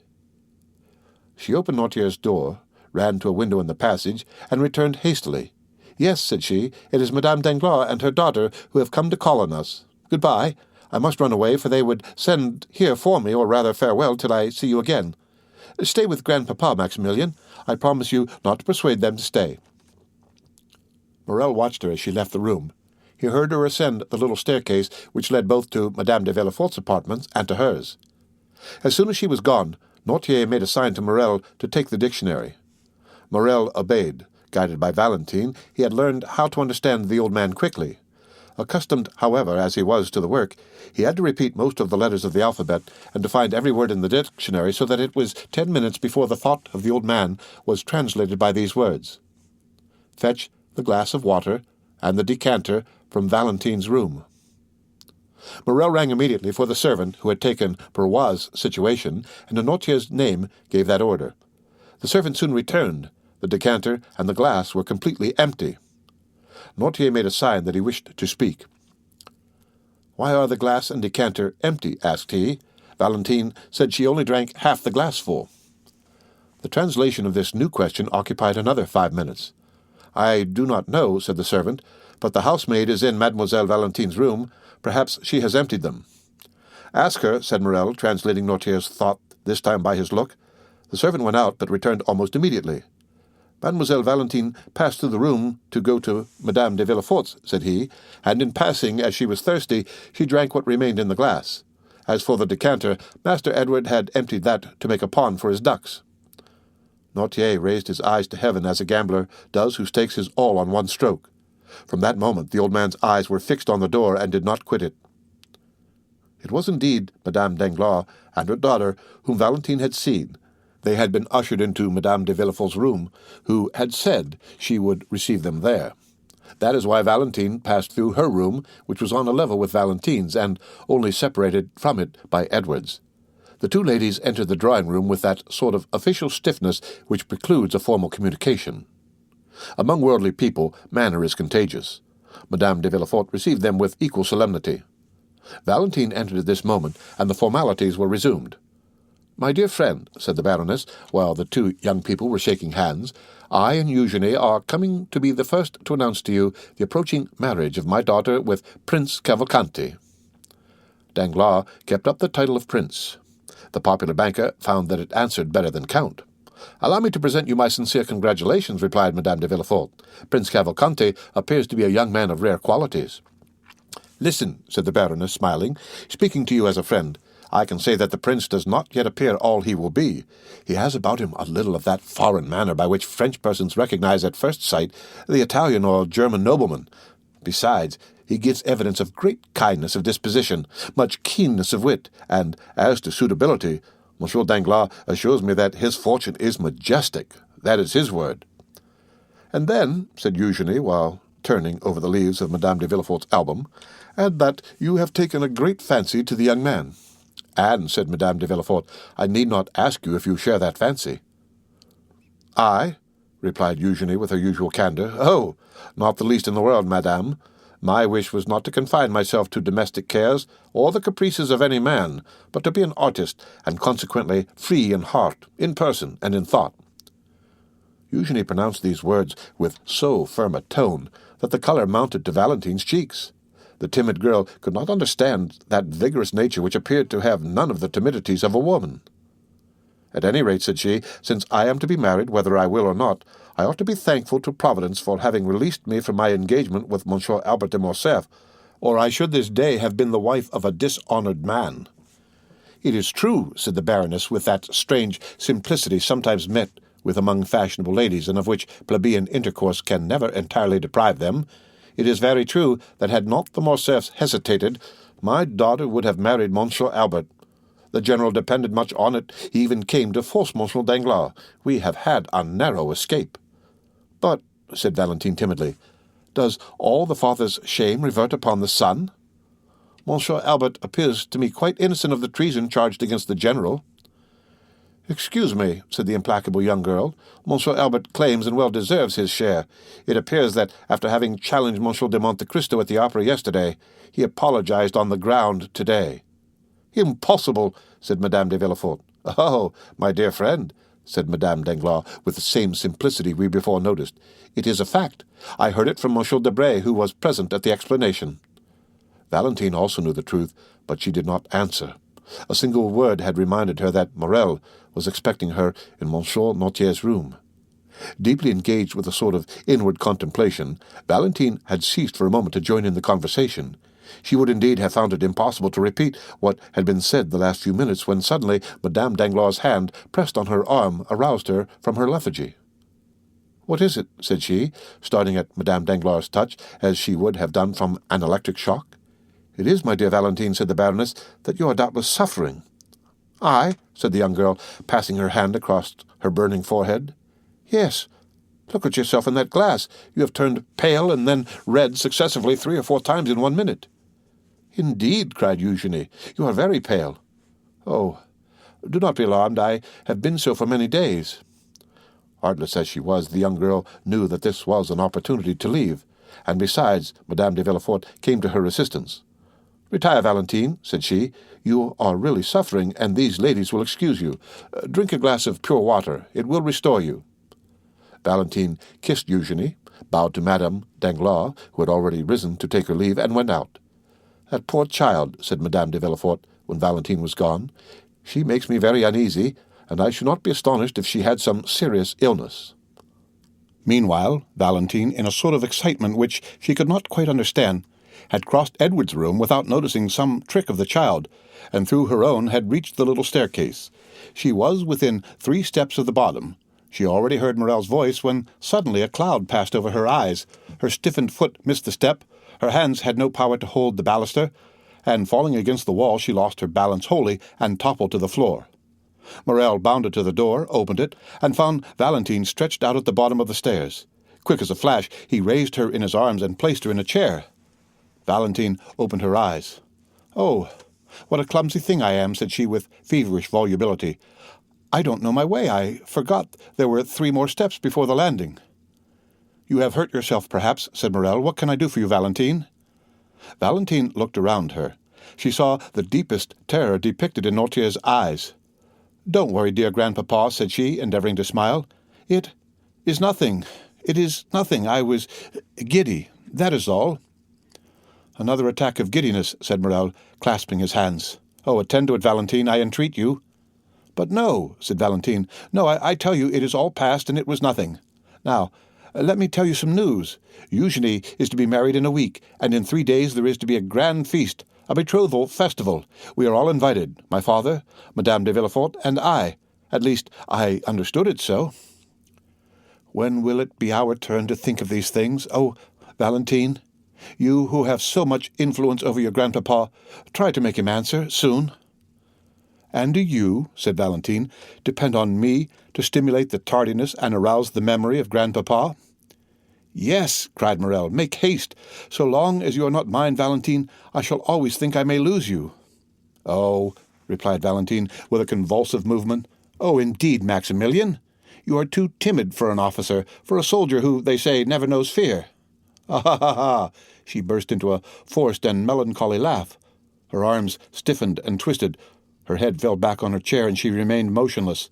She opened Noirtier's door, ran to a window in the passage, and returned hastily. "Yes," said she, "it is Madame Danglars and her daughter who have come to call on us. Good-bye. I must run away, for they would send here for me, or rather farewell till I see you again. Stay with grandpapa, Maximilian. I promise you not to persuade them to stay." Morel watched her as she left the room. He heard her ascend the little staircase which led both to Madame de Villefort's apartments and to hers. As soon as she was gone, Noirtier made a sign to Morel to take the dictionary. Morel obeyed. Guided by Valentine, he had learned how to understand the old man quickly. Accustomed, however, as he was to the work, he had to repeat most of the letters of the alphabet, and to find every word in the dictionary, so that it was 10 minutes before the thought of the old man was translated by these words: "Fetch the glass of water and the decanter from Valentine's room." Morel rang immediately for the servant who had taken Perrois' situation, and in Noirtier's name gave that order. The servant soon returned. The decanter and the glass were completely empty. Noirtier made a sign that he wished to speak. "Why are the glass and decanter empty?" asked he. "Valentine said she only drank half the glassful." The translation of this new question occupied another 5 minutes. "I do not know," said the servant, "but the housemaid is in Mademoiselle Valentine's room. Perhaps she has emptied them." "Ask her," said Morel, translating Noirtier's thought, this time by his look. The servant went out, but returned almost immediately. "Mademoiselle Valentine passed through the room to go to Madame de Villefort's," said he, "and in passing, as she was thirsty, she drank what remained in the glass. As for the decanter, Master Edward had emptied that to make a pond for his ducks." Noirtier raised his eyes to heaven as a gambler does who stakes his all on one stroke. From that moment the old man's eyes were fixed on the door and did not quit it. It was indeed Madame Danglars and her daughter whom Valentine had seen. They had been ushered into Madame de Villefort's room, who had said she would receive them there. That is why Valentine passed through her room, which was on a level with Valentine's, and only separated from it by Edward's. The two ladies entered the drawing-room with that sort of official stiffness which precludes a formal communication. Among worldly people, manner is contagious. Madame de Villefort received them with equal solemnity. Valentine entered at this moment, and the formalities were resumed. "My dear friend," said the Baroness, while the two young people were shaking hands, "I and Eugenie are coming to be the first to announce to you the approaching marriage of my daughter with Prince Cavalcanti." Danglars kept up the title of Prince. The popular banker found that it answered better than Count. "Allow me to present you my sincere congratulations," replied Madame de Villefort. "Prince Cavalcanti appears to be a young man of rare qualities." "Listen," said the Baroness, smiling, "speaking to you as a friend, I can say that the prince does not yet appear all he will be. He has about him a little of that foreign manner by which French persons recognize at first sight the Italian or German nobleman. Besides, he gives evidence of great kindness of disposition, much keenness of wit, and, as to suitability, Monsieur Danglars assures me that his fortune is majestic. That is his word." "And then," said Eugenie, while turning over the leaves of Madame de Villefort's album, "and that you have taken a great fancy to the young man." "And," said Madame de Villefort, "I need not ask you if you share that fancy." "I?" replied Eugenie with her usual candor. "Oh, not the least in the world, madame. My wish was not to confine myself to domestic cares or the caprices of any man, but to be an artist, and consequently free in heart, in person, and in thought." Eugenie pronounced these words with so firm a tone that the color mounted to Valentine's cheeks. The timid girl could not understand that vigorous nature which appeared to have none of the timidities of a woman. "At any rate," said she, "since I am to be married, whether I will or not, I ought to be thankful to Providence for having released me from my engagement with Monsieur Albert de Morcerf, or I should this day have been the wife of a dishonored man." "It is true," said the Baroness, with that strange simplicity sometimes met with among fashionable ladies, and of which plebeian intercourse can never entirely deprive them, it is very true that had not the Morcerfs hesitated, my daughter would have married Monsieur Albert. The General depended much on it. He even came to force Monsieur Danglars. We have had a narrow escape." "But," said Valentine timidly, "does all the father's shame revert upon the son? Monsieur Albert appears to me quite innocent of the treason charged against the General." "Excuse me," said the implacable young girl. "Monsieur Albert claims and well deserves his share. It appears that, after having challenged Monsieur de Monte Cristo at the opera yesterday, he apologized on the ground today." "Impossible," said Madame de Villefort. "Oh, my dear friend," said Madame Danglars, with the same simplicity we before noticed, "it is a fact. I heard it from Monsieur Debray, who was present at the explanation." Valentine also knew the truth, but she did not answer. A single word had reminded her that Morrel was expecting her in Monsieur Noirtier's room. Deeply engaged with a sort of inward contemplation, Valentine had ceased for a moment to join in the conversation. She would indeed have found it impossible to repeat what had been said the last few minutes, when suddenly Madame Danglars' hand, pressed on her arm, aroused her from her lethargy. "What is it?" said she, starting at Madame Danglars' touch, as she would have done from an electric shock. "It is, my dear Valentine," said the Baroness, "that you are doubtless suffering." "I?" said the young girl, passing her hand across her burning forehead. "Yes. Look at yourself in that glass. You have turned pale and then red successively 3 or 4 times in 1 minute." "Indeed," cried Eugenie, "you are very pale." "Oh, do not be alarmed. I have been so for many days." Artless as she was, the young girl knew that this was an opportunity to leave, and besides, Madame de Villefort came to her assistance. "Retire, Valentine," said she. "You are really suffering, and these ladies will excuse you. Drink a glass of pure water. It will restore you." Valentine kissed Eugenie, bowed to Madame Danglars, who had already risen to take her leave, and went out. "That poor child," said Madame de Villefort, when Valentine was gone. "She makes me very uneasy, and I should not be astonished if she had some serious illness." Meanwhile, Valentine, in a sort of excitement which she could not quite understand, had crossed Edward's room without noticing some trick of the child, and through her own had reached the little staircase. She was within 3 steps of the bottom. She already heard Morrel's voice when suddenly a cloud passed over her eyes. Her stiffened foot missed the step, her hands had no power to hold the baluster, and falling against the wall she lost her balance wholly and toppled to the floor. Morrel bounded to the door, opened it, and found Valentine stretched out at the bottom of the stairs. Quick as a flash, he raised her in his arms and placed her in a chair. Valentine opened her eyes. "Oh, what a clumsy thing I am," said she with feverish volubility. "I don't know my way. I forgot there were 3 more steps before the landing." "You have hurt yourself, perhaps," said Morrel. "What can I do for you, Valentine?" Valentine looked around her. She saw the deepest terror depicted in Noirtier's eyes. "Don't worry, dear grandpapa," said she, endeavoring to smile. It is nothing. I was giddy. That is all." "Another attack of giddiness," said Morrel, clasping his hands. "Oh, attend to it, Valentine, I entreat you." "But no," said Valentine. "No, I tell you it is all past, and it was nothing. Now, let me tell you some news. Eugenie is to be married in a week, and in 3 days there is to be a grand feast, a betrothal festival. We are all invited, my father, Madame de Villefort, and I. At least, I understood it so." "When will it be our turn to think of these things? Oh, Valentine, you who have so much influence over your grandpapa, try to make him answer, soon." "And do you," said Valentine, "depend on me to stimulate the tardiness and arouse the memory of grandpapa?" "Yes," cried Morrel, "make haste. So long as you are not mine, Valentine, I shall always think I may lose you." "Oh," replied Valentine, with a convulsive movement. "Oh, indeed, Maximilian, you are too timid for an officer, for a soldier who, they say, never knows fear." "Ah, ha, ha, ha!" She burst into a forced and melancholy laugh. Her arms stiffened and twisted. Her head fell back on her chair, and she remained motionless.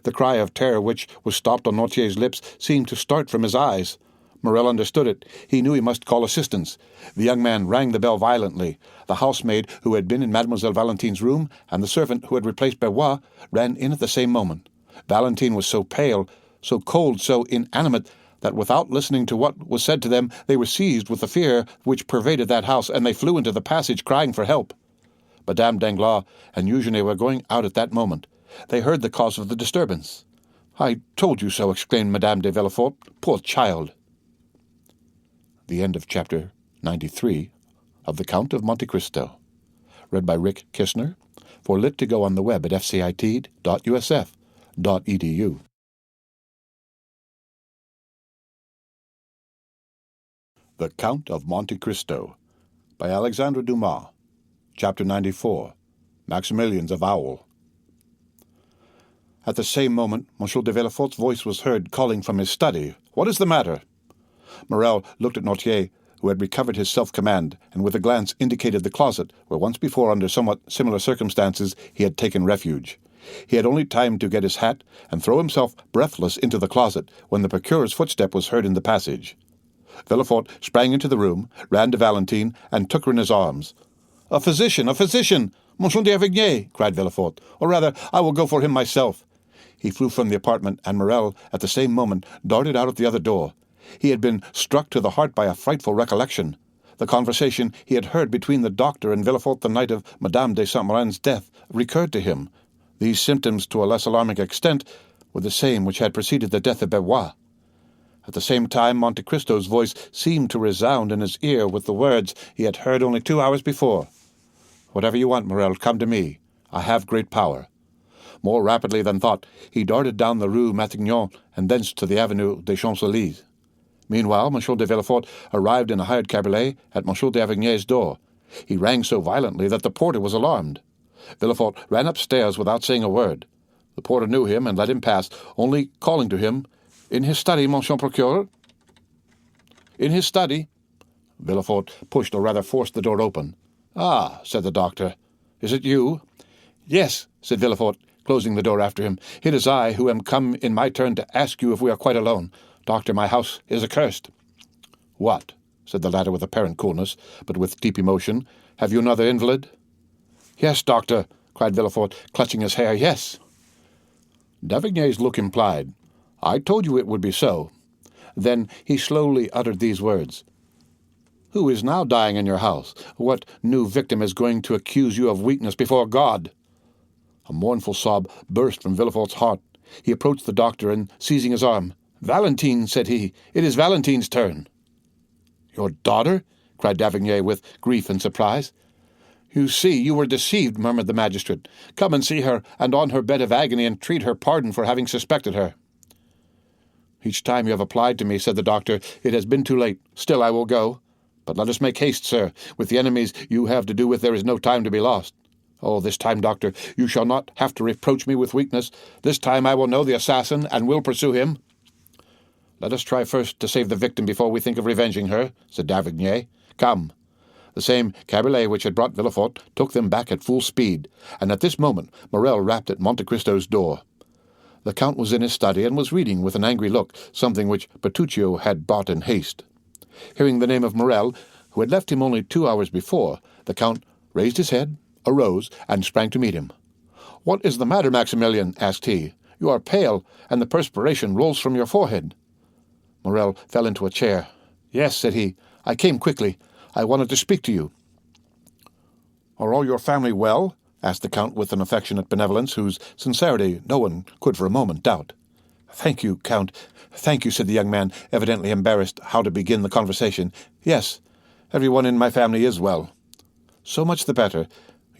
The cry of terror which was stopped on Noirtier's lips seemed to start from his eyes. Morrel understood it. He knew he must call assistance. The young man rang the bell violently. The housemaid who had been in Mademoiselle Valentine's room, and the servant who had replaced Berrois, ran in at the same moment. Valentine was so pale, so cold, so inanimate, that without listening to what was said to them, they were seized with the fear which pervaded that house, and they flew into the passage crying for help. Madame Danglars and Eugenie were going out at that moment. They heard the cause of the disturbance. "I told you so," exclaimed Madame de Villefort. "Poor child!" The end of Chapter 93 of The Count of Monte Cristo. Read by Rick Kistner. For Lit to go on the web at fcit.usf.edu. The Count of Monte Cristo by Alexandre Dumas. Chapter 94. Maximilian's Avowal. At the same moment, M. de Villefort's voice was heard calling from his study. "What is the matter?" Morrel looked at Noirtier, who had recovered his self-command, and with a glance indicated the closet, where once before, under somewhat similar circumstances, he had taken refuge. He had only time to get his hat and throw himself breathless into the closet when the procureur's footstep was heard in the passage. Villefort sprang into the room, ran to Valentine, and took her in his arms. "A physician! A physician! Monsieur d'Avrigny!" cried Villefort. "Or rather, I will go for him myself." He flew from the apartment, and Morrel, at the same moment, darted out at the other door. He had been struck to the heart by a frightful recollection. The conversation he had heard between the doctor and Villefort the night of Madame de Saint-Méran's death recurred to him. These symptoms, to a less alarming extent, were the same which had preceded the death of Avowal. At the same time, Monte Cristo's voice seemed to resound in his ear with the words he had heard only 2 hours before. "Whatever you want, Morrel, come to me. I have great power." More rapidly than thought, he darted down the Rue Matignon and thence to the Avenue des Champs-Élysées. Meanwhile, M. de Villefort arrived in a hired cabriolet at M. d'Avrigny's door. He rang so violently that the porter was alarmed. Villefort ran upstairs without saying a word. The porter knew him and let him pass, only calling to him, "In his study, Monsieur Procureur." "In his study." Villefort pushed, or rather forced, the door open. "Ah," said the doctor. "Is it you?" "Yes," said Villefort, closing the door after him. "It is I who am come in my turn to ask you if we are quite alone. Doctor, my house is accursed." "What?" said the latter with apparent coolness, but with deep emotion. "Have you another invalid?" "Yes, doctor," cried Villefort, clutching his hair. "Yes." D'Avrigny's look implied, "I told you it would be so." Then he slowly uttered these words. "Who is now dying in your house? What new victim is going to accuse you of weakness before God?" A mournful sob burst from Villefort's heart. He approached the doctor, and, seizing his arm, "Valentine," said he, "it is Valentine's turn." "Your daughter?" cried d'Avrigny with grief and surprise. "You see, you were deceived," murmured the magistrate. "Come and see her, and on her bed of agony entreat her pardon for having suspected her." "Each time you have applied to me," said the doctor, "it has been too late. Still, I will go. But let us make haste, sir. With the enemies you have to do with, there is no time to be lost. Oh, this time, doctor, you shall not have to reproach me with weakness. This time I will know the assassin, and will pursue him." "Let us try first to save the victim before we think of revenging her," said d'Avrigny. "Come." The same cabriolet which had brought Villefort took them back at full speed, and at this moment Morrel rapped at Monte Cristo's door. The Count was in his study and was reading with an angry look something which Bertuccio had bought in haste. Hearing the name of Morrel, who had left him only 2 hours before, the Count raised his head, arose, and sprang to meet him. "What is the matter, Maximilian?" asked he. "You are pale, and the perspiration rolls from your forehead." Morrel fell into a chair. "Yes," said he, "I came quickly. I wanted to speak to you." "Are all your family well?" asked the Count with an affectionate benevolence whose sincerity no one could for a moment doubt. "Thank you, Count. Thank you," said the young man, evidently embarrassed how to begin the conversation. "Yes, everyone in my family is well." "So much the better.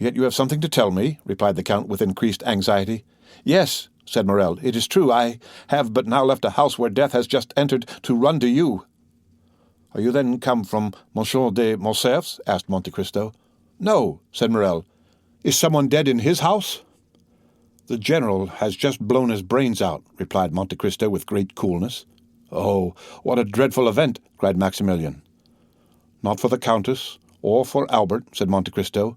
Yet you have something to tell me," replied the Count with increased anxiety. "Yes," said Morrel, "it is true. I have but now left a house where death has just entered to run to you." "Are you then come from Monsieur de Morcerf's?" asked Monte Cristo. "No," said Morrel. "Is someone dead in his house?" "The general has just blown his brains out," replied Monte Cristo with great coolness. "Oh, what a dreadful event!" cried Maximilian. "Not for the Countess, or for Albert," said Monte Cristo.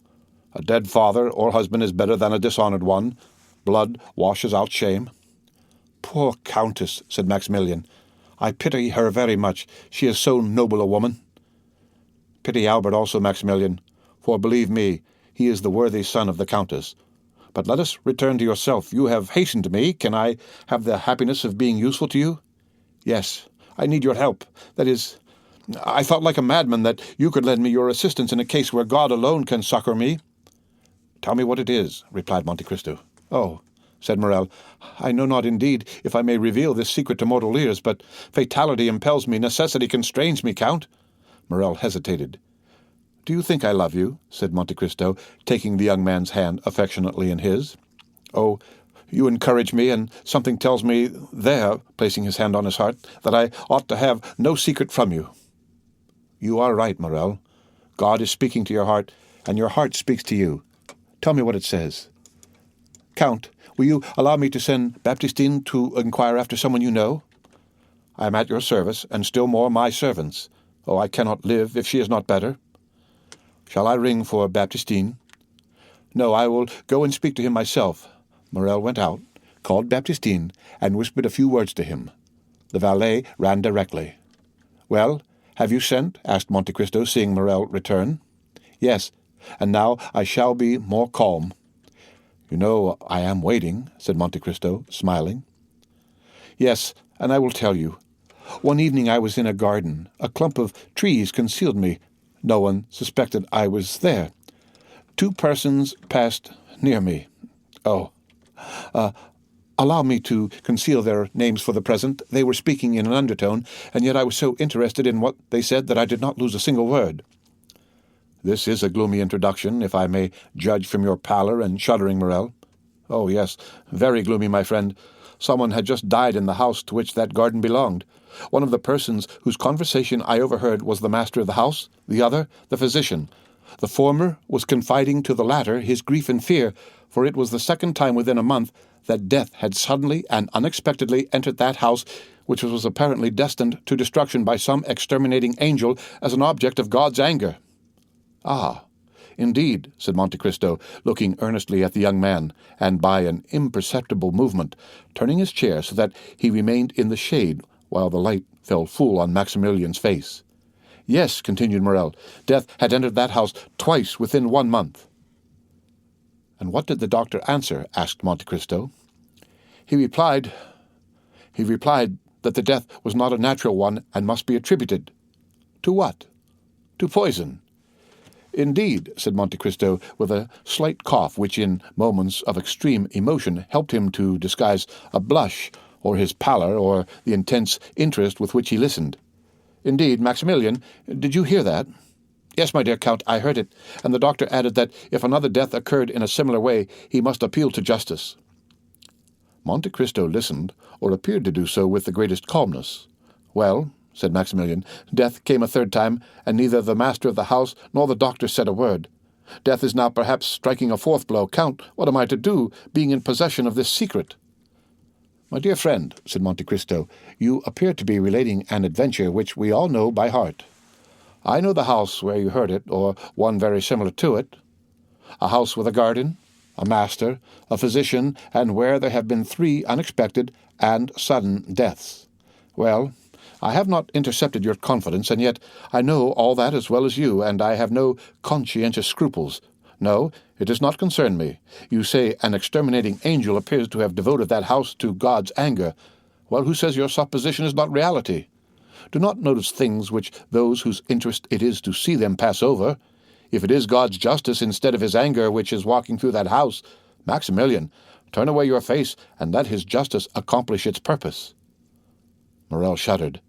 "A dead father or husband is better than a dishonoured one. Blood washes out shame." "Poor Countess," said Maximilian. "I pity her very much. She is so noble a woman." "Pity Albert also, Maximilian, for, believe me, he is the worthy son of the Countess. But let us return to yourself. You have hastened to me. Can I have the happiness of being useful to you?" "Yes, I need your help. That is, I thought like a madman that you could lend me your assistance in a case where God alone can succour me." "Tell me what it is," replied Monte Cristo. "Oh, said Morel. "I know not indeed if I may reveal this secret to mortal ears, but fatality impels me, necessity constrains me, Count." Morel hesitated. "Do you think I love you?" said Monte Cristo, taking the young man's hand affectionately in his. "Oh, you encourage me, and something tells me there," placing his hand on his heart, "that I ought to have no secret from you." "You are right, Morel. God is speaking to your heart, and your heart speaks to you. Tell me what it says." "Count, will you allow me to send Baptistine to inquire after someone you know?" "I am at your service, and still more my servant's. Oh, I cannot live if she is not better." "Shall I ring for Baptistine?" "No, I will go and speak to him myself." Morel went out, called Baptistine, and whispered a few words to him. The valet ran directly. "Well, have you sent?" asked Monte Cristo, seeing Morel return. "Yes, and now I shall be more calm." "You know I am waiting," said Monte Cristo, smiling. "Yes, and I will tell you. One evening I was in a garden. A clump of trees concealed me. No one suspected I was there. 2 persons passed near me. Allow me to conceal their names for the present. They were speaking in an undertone, and yet I was so interested in what they said that I did not lose a single word." "This is a gloomy introduction, if I may judge from your pallor and shuddering, Morel." "Oh, yes, very gloomy, my friend. Someone had just died in the house to which that garden belonged. One of the persons whose conversation I overheard was the master of the house, the other, the physician. The former was confiding to the latter his grief and fear, for it was the second time within a month that death had suddenly and unexpectedly entered that house, which was apparently destined to destruction by some exterminating angel as an object of God's anger." "Ah, indeed," said Monte Cristo, looking earnestly at the young man, and by an imperceptible movement turning his chair so that he remained in the shade while the light fell full on Maximilian's face. "Yes," continued Morel, "death had entered that house twice within 1 month." "And what did the doctor answer?" asked Monte Cristo. He replied that the death was not a natural one and must be attributed." "To what?" "To poison." "Indeed," said Monte Cristo, with a slight cough which in moments of extreme emotion helped him to disguise a blush, or his pallor, or the intense interest with which he listened. "Indeed, Maximilian, did you hear that?" "Yes, my dear Count, I heard it, and the doctor added that if another death occurred in a similar way, he must appeal to justice." Monte Cristo listened, or appeared to do so, with the greatest calmness. "Well," said Maximilian, "death came a 3rd time, and neither the master of the house nor the doctor said a word. Death is now perhaps striking a 4th blow. Count, what am I to do, being in possession of this secret?" "My dear friend," said Monte Cristo, "you appear to be relating an adventure which we all know by heart. I know the house where you heard it, or one very similar to it. A house with a garden, a master, a physician, and where there have been 3 unexpected and sudden deaths. Well, I have not intercepted your confidence, and yet I know all that as well as you, and I have no conscientious scruples. No, it does not concern me. You say an exterminating angel appears to have devoted that house to God's anger. Well, who says your supposition is not reality? Do not notice things which those whose interest it is to see them pass over. If it is God's justice instead of his anger which is walking through that house, Maximilian, turn away your face and let his justice accomplish its purpose." Morel shuddered.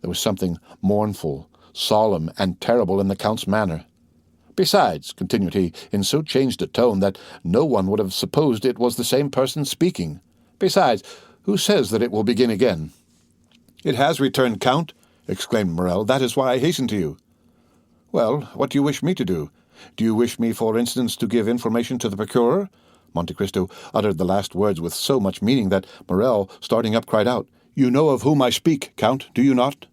There was something mournful, solemn, and terrible in the Count's manner. "Besides," continued he, in so changed a tone that no one would have supposed it was the same person speaking, "besides, who says that it will begin again?" "It has returned, Count," exclaimed Morel. "That is why I hasten to you." "Well, what do you wish me to do? Do you wish me, for instance, to give information to the procurer?" Monte Cristo uttered the last words with so much meaning that Morel, starting up, cried out, "You know of whom I speak, Count, do you not?"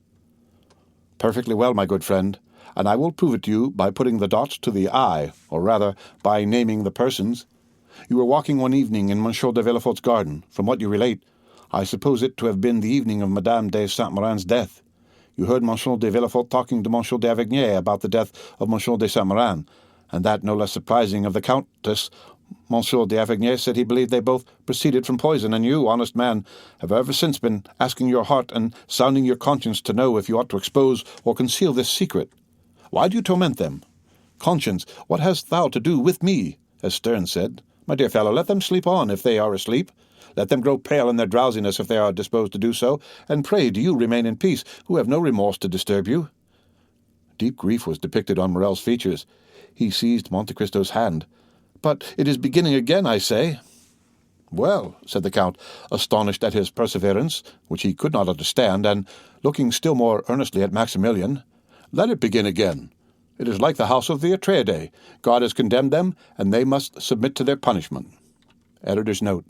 "Perfectly well, my good friend, and I will prove it to you by putting the dots to the I, or rather, by naming the persons. You were walking one evening in Monsieur de Villefort's garden. From what you relate, I suppose it to have been the evening of Madame de Saint-Méran's death. You heard Monsieur de Villefort talking to Monsieur d'Avignay about the death of Monsieur de Saint-Méran, and that no less surprising of the Countess. Monsieur d'Avignay said he believed they both proceeded from poison, and you, honest man, have ever since been asking your heart and sounding your conscience to know if you ought to expose or conceal this secret. Why do you torment them? Conscience, what hast thou to do with me? As Sterne said, My dear fellow, let them sleep on if they are asleep. Let them grow pale in their drowsiness if they are disposed to do so, and pray do you remain in peace, who have no remorse to disturb you." Deep grief was depicted on Morrel's features. He seized Monte Cristo's hand. "But it is beginning again, I say." "Well," said the Count, astonished at his perseverance, which he could not understand, and looking still more earnestly at Maximilian, "let it begin again. It is like the house of the Atreidae. God has condemned them, and they must submit to their punishment." Editor's note.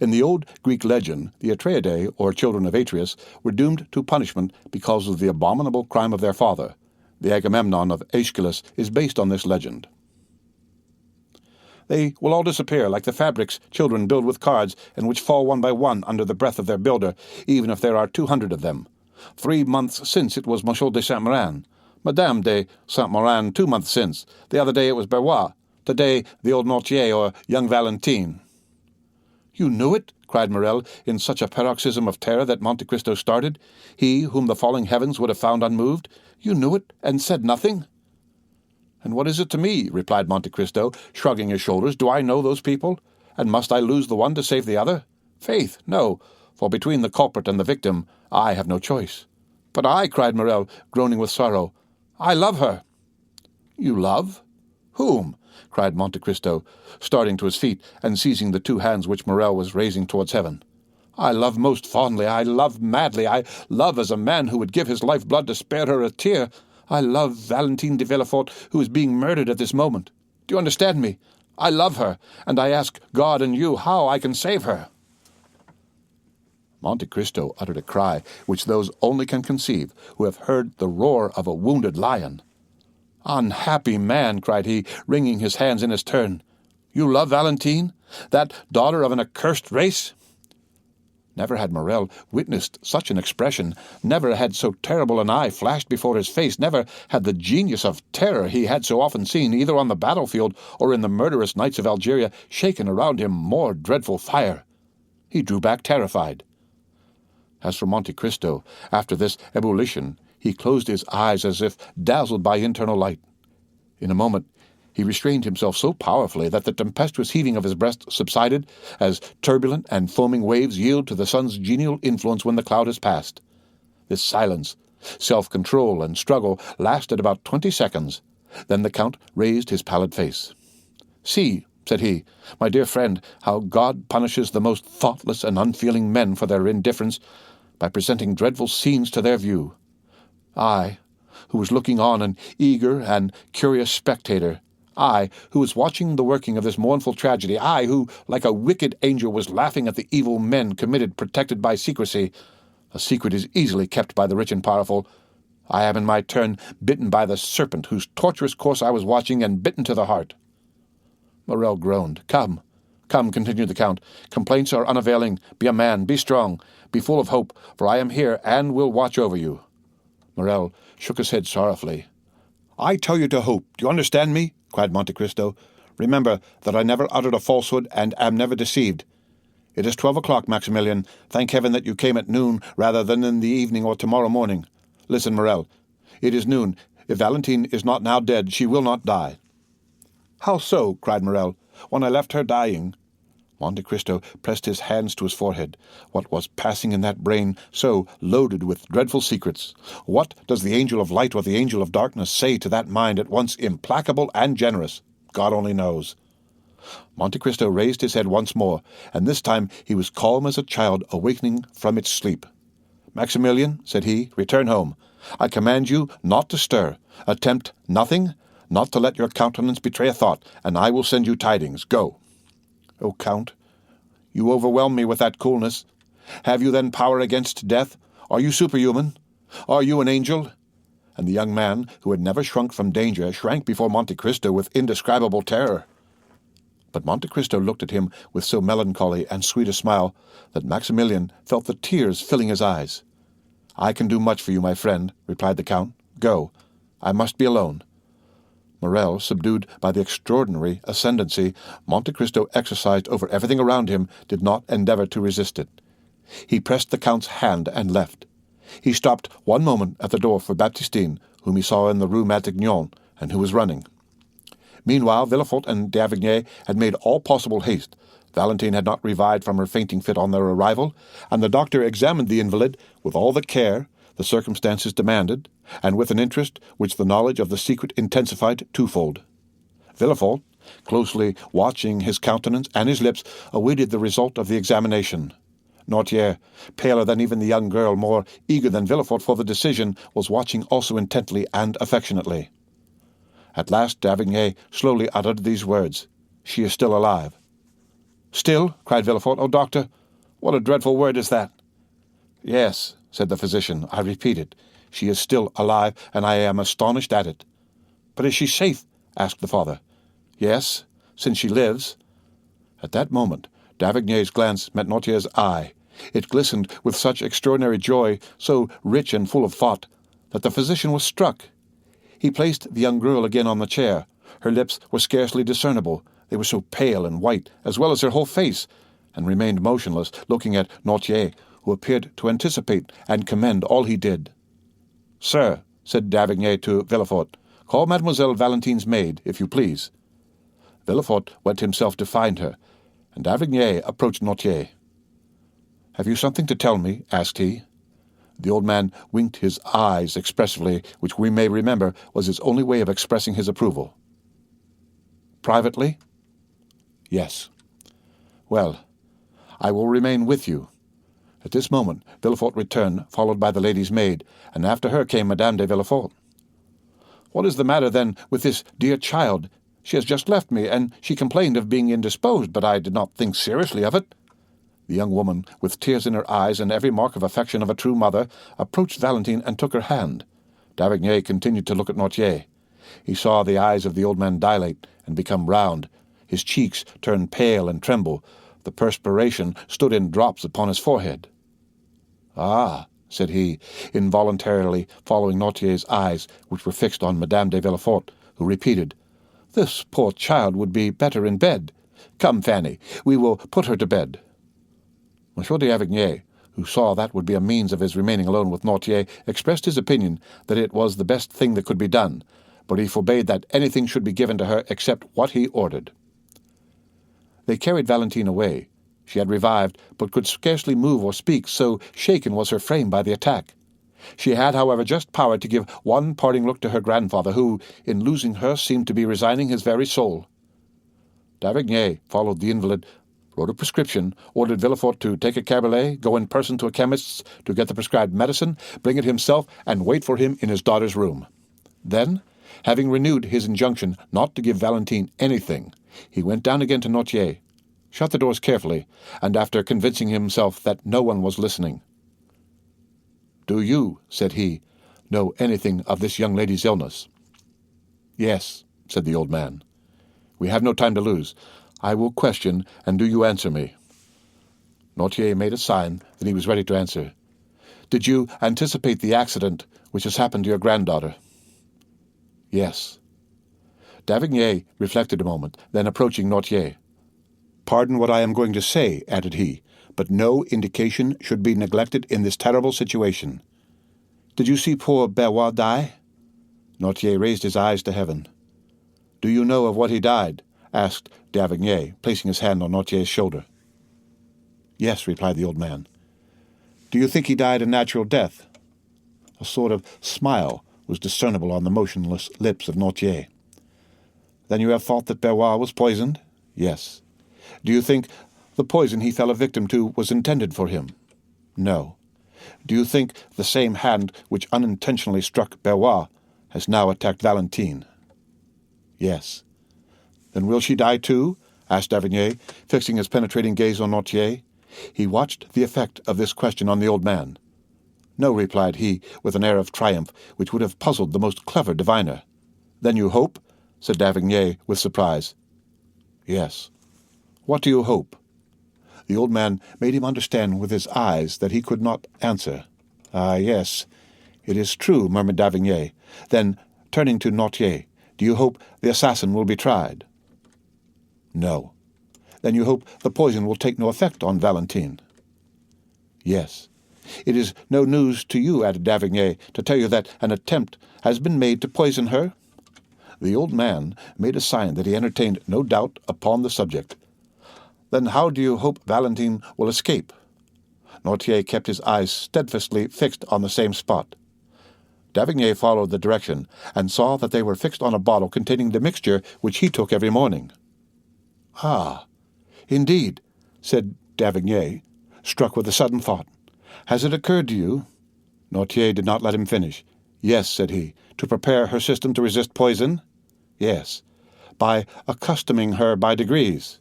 In the old Greek legend, the Atreidae, or children of Atreus, were doomed to punishment because of the abominable crime of their father. The Agamemnon of Aeschylus is based on this legend. "They will all disappear like the fabrics children build with cards, and which fall one by one under the breath of their builder, even if there are 200 of them. 3 months since it was Monsieur de Saint-Méran, Madame de Saint-Méran 2 months since, the other day it was Berrois, today the old Noirtier or young Valentine." "You knew it?" cried Morrel, in such a paroxysm of terror that Monte Cristo started. "He whom the falling heavens would have found unmoved? You knew it, and said nothing?" "And what is it to me?" replied Monte Cristo, shrugging his shoulders. "Do I know those people? And must I lose the one to save the other? Faith, no, for between the culprit and the victim I have no choice." "But I," cried Morrel, groaning with sorrow, "I love her." "You love? Whom?" cried Monte Cristo, starting to his feet and seizing the 2 hands which Morrel was raising towards heaven. "I love most fondly, I love madly, I love as a man who would give his life-blood to spare her a tear. I love Valentine de Villefort, who is being murdered at this moment. Do you understand me? I love her, and I ask God and you how I can save her." Monte Cristo uttered a cry which those only can conceive who have heard the roar of a wounded lion. "Unhappy man," cried he, wringing his hands in his turn. "You love Valentine, that daughter of an accursed race?" Never had Morrel witnessed such an expression, never had so terrible an eye flashed before his face, never had the genius of terror he had so often seen, either on the battlefield or in the murderous nights of Algeria, shaken around him more dreadful fire. He drew back terrified. As for Monte Cristo, after this ebullition, he closed his eyes as if dazzled by internal light. In a moment he restrained himself so powerfully that the tempestuous heaving of his breast subsided, as turbulent and foaming waves yield to the sun's genial influence when the cloud has passed. This silence, self-control, and struggle lasted about 20 seconds. Then the Count raised his pallid face. "See," said he, "my dear friend, how God punishes the most thoughtless and unfeeling men for their indifference by presenting dreadful scenes to their view. I, who was looking on an eager and curious spectator, I, who was watching the working of this mournful tragedy, I, who, like a wicked angel, was laughing at the evil men committed protected by secrecy. A secret is easily kept by the rich and powerful. I am in my turn bitten by the serpent whose tortuous course I was watching, and bitten to the heart." Morrel groaned. Come, continued the Count. "Complaints are unavailing. Be a man, be strong, be full of hope, for I am here and will watch over you." Morrel shook his head sorrowfully. "I tell you to hope. Do you understand me?" cried Monte Cristo. "Remember that I never uttered a falsehood and am never deceived. It is 12 o'clock, Maximilian. Thank heaven that you came at noon rather than in the evening or tomorrow morning. Listen, Morrel. It is noon. If Valentine is not now dead, she will not die." "How so?" cried Morrel. "When I left her dying—" Monte Cristo pressed his hands to his forehead. What was passing in that brain, so loaded with dreadful secrets? What does the angel of light or the angel of darkness say to that mind at once implacable and generous? God only knows. Monte Cristo raised his head once more, and this time he was calm as a child awakening from its sleep. "Maximilian," said he, "return home. I command you not to stir. Attempt nothing, not to let your countenance betray a thought, and I will send you tidings. Go." "O Count, you overwhelm me with that coolness. Have you then power against death? Are you superhuman? Are you an angel?" And the young man, who had never shrunk from danger, shrank before Monte Cristo with indescribable terror. But Monte Cristo looked at him with so melancholy and sweet a smile that Maximilian felt the tears filling his eyes. "I can do much for you, my friend," replied the Count. "Go. I must be alone." Morrel, subdued by the extraordinary ascendancy Monte Cristo exercised over everything around him, did not endeavor to resist it. He pressed the Count's hand and left. He stopped one moment at the door for Baptistine, whom he saw in the Rue Matignon, and who was running. Meanwhile, Villefort and d'Avrigny had made all possible haste. Valentine had not revived from her fainting fit on their arrival, and the doctor examined the invalid with all the care the circumstances demanded, and with an interest which the knowledge of the secret intensified twofold. Villefort, closely watching his countenance and his lips, awaited the result of the examination. Noirtier, paler than even the young girl, more eager than Villefort for the decision, was watching also intently and affectionately. At last d'Avrigny slowly uttered these words, "She is still alive." "Still?" cried Villefort. "Oh, doctor, what a dreadful word is that!" "Yes," said the physician, "I repeat it. She is still alive, and I am astonished at it." "But is she safe?" asked the father. "Yes, since she lives." At that moment, d'Avrigny's glance met Noirtier's eye. It glistened with such extraordinary joy, so rich and full of thought, that the physician was struck. He placed the young girl again on the chair. Her lips were scarcely discernible. They were so pale and white, as well as her whole face, and remained motionless, looking at Noirtier, who appeared to anticipate and commend all he did. "Sir," said d'Avrigny to Villefort, "call Mademoiselle Valentine's maid, if you please." Villefort went himself to find her, and d'Avrigny approached Noirtier. "Have you something to tell me?" asked he. The old man winked his eyes expressively, which we may remember was his only way of expressing his approval. "Privately?" "Yes." "Well, I will remain with you." At this moment Villefort returned, followed by the lady's maid, and after her came Madame de Villefort. "What is the matter, then, with this dear child? She has just left me, and she complained of being indisposed, but I did not think seriously of it." The young woman, with tears in her eyes and every mark of affection of a true mother, approached Valentine and took her hand. d'Avrigny continued to look at Noirtier. He saw the eyes of the old man dilate and become round. His cheeks turned pale and tremble. The perspiration stood in drops upon his forehead. "Ah," said he, involuntarily following Noirtier's eyes, which were fixed on Madame de Villefort, who repeated, "This poor child would be better in bed. Come, Fanny, we will put her to bed." Monsieur d'Avrigny, who saw that would be a means of his remaining alone with Noirtier, expressed his opinion that it was the best thing that could be done, but he forbade that anything should be given to her except what he ordered. They carried Valentine away. She had revived, but could scarcely move or speak, so shaken was her frame by the attack. She had, however, just power to give one parting look to her grandfather, who, in losing her, seemed to be resigning his very soul. d'Avrigny followed the invalid, wrote a prescription, ordered Villefort to take a cabriolet, go in person to a chemist's to get the prescribed medicine, bring it himself, and wait for him in his daughter's room. Then, having renewed his injunction not to give Valentine anything, he went down again to Noirtier, shut the doors carefully, and after convincing himself that no one was listening, "Do you," said he, "know anything of this young lady's illness?" "Yes," said the old man. "We have no time to lose. I will question, and do you answer me?" Noirtier made a sign that he was ready to answer. "Did you anticipate the accident which has happened to your granddaughter?" "Yes." d'Avrigny reflected a moment, then approaching Noirtier, "Pardon what I am going to say," added he, "but no indication should be neglected in this terrible situation. Did you see poor Berrois die?" Noirtier raised his eyes to heaven. "Do you know of what he died?" asked d'Avrigny, placing his hand on Noirtier's shoulder. "Yes," replied the old man. "Do you think he died a natural death?" A sort of smile was discernible on the motionless lips of Noirtier. "Then you have thought that Berrois was poisoned?" "Yes." "Do you think the poison he fell a victim to was intended for him?" "No." "Do you think the same hand which unintentionally struck Berrois has now attacked Valentine?" "Yes." "Then will she die too?" asked d'Avrigny, fixing his penetrating gaze on Noirtier. He watched the effect of this question on the old man. "No," replied he, with an air of triumph which would have puzzled the most clever diviner. "Then you hope?" said d'Avrigny with surprise. "Yes." "What do you hope?" The old man made him understand with his eyes that he could not answer. "Ah, yes, it is true," murmured d'Avrigny. Then, turning to Noirtier, "Do you hope the assassin will be tried?" "No." "Then you hope the poison will take no effect on Valentine?" "Yes." "It is no news to you," added d'Avrigny, "to tell you that an attempt has been made to poison her?" The old man made a sign that he entertained no doubt upon the subject. "Then how do you hope Valentine will escape?" Noirtier kept his eyes steadfastly fixed on the same spot. D'Avigney followed the direction, and saw that they were fixed on a bottle containing the mixture which he took every morning. "Ah, indeed," said D'Avigney, struck with a sudden thought. "Has it occurred to you—" Noirtier did not let him finish. "Yes," said he, "to prepare her system to resist poison?" "Yes." "By accustoming her by degrees?"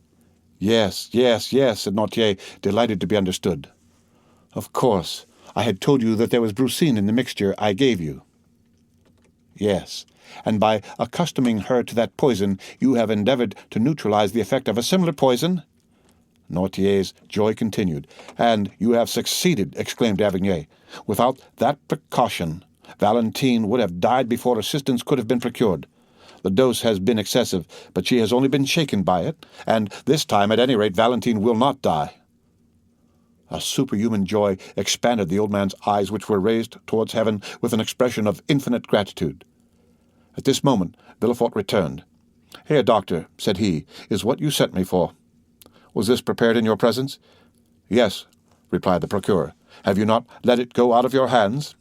"Yes, yes, yes," said Noirtier, delighted to be understood. "Of course. I had told you that there was brucine in the mixture I gave you." "Yes, and by accustoming her to that poison you have endeavored to neutralize the effect of a similar poison?" Noirtier's joy continued. "And you have succeeded," exclaimed D'Avigney. "Without that precaution, Valentine would have died before assistance could have been procured. The dose has been excessive, but she has only been shaken by it, and this time, at any rate, Valentine will not die." A superhuman joy expanded the old man's eyes, which were raised towards heaven with an expression of infinite gratitude. At this moment Villefort returned. "Here, doctor," said he, "is what you sent me for." "Was this prepared in your presence?" "Yes," replied the procureur. "Have you not let it go out of your hands?"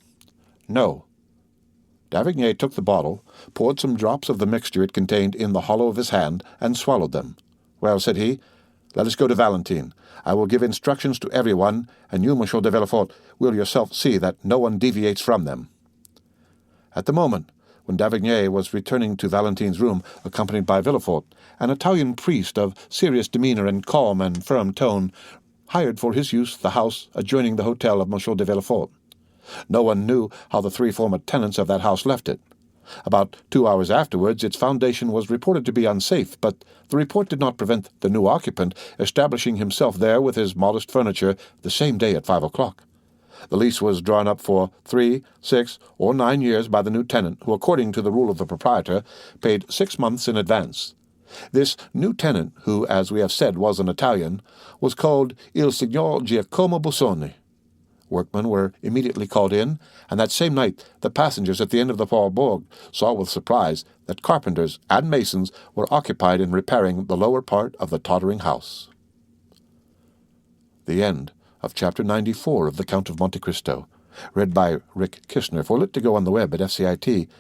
"No." D'Avigney took the bottle, poured some drops of the mixture it contained in the hollow of his hand, and swallowed them. "Well," said he, "let us go to Valentine. I will give instructions to everyone, and you, Monsieur de Villefort, will yourself see that no one deviates from them." At the moment when D'Avigney was returning to Valentine's room, accompanied by Villefort, an Italian priest of serious demeanour and calm and firm tone hired for his use the house adjoining the hotel of Monsieur de Villefort. No one knew how the three former tenants of that house left it. About 2 hours afterwards its foundation was reported to be unsafe, but the report did not prevent the new occupant establishing himself there with his modest furniture the same day at 5 o'clock. The lease was drawn up for 3, 6, or 9 years by the new tenant, who, according to the rule of the proprietor, paid 6 months in advance. This new tenant, who, as we have said, was an Italian, was called Il Signor Giacomo Busoni. Workmen were immediately called in, and that same night the passengers at the end of the Faubourg saw with surprise that carpenters and masons were occupied in repairing the lower part of the tottering house. The end of Chapter 94 of The Count of Monte Cristo, read by Rick Kishner for Lit to Go on the web at fcit.usf.edu.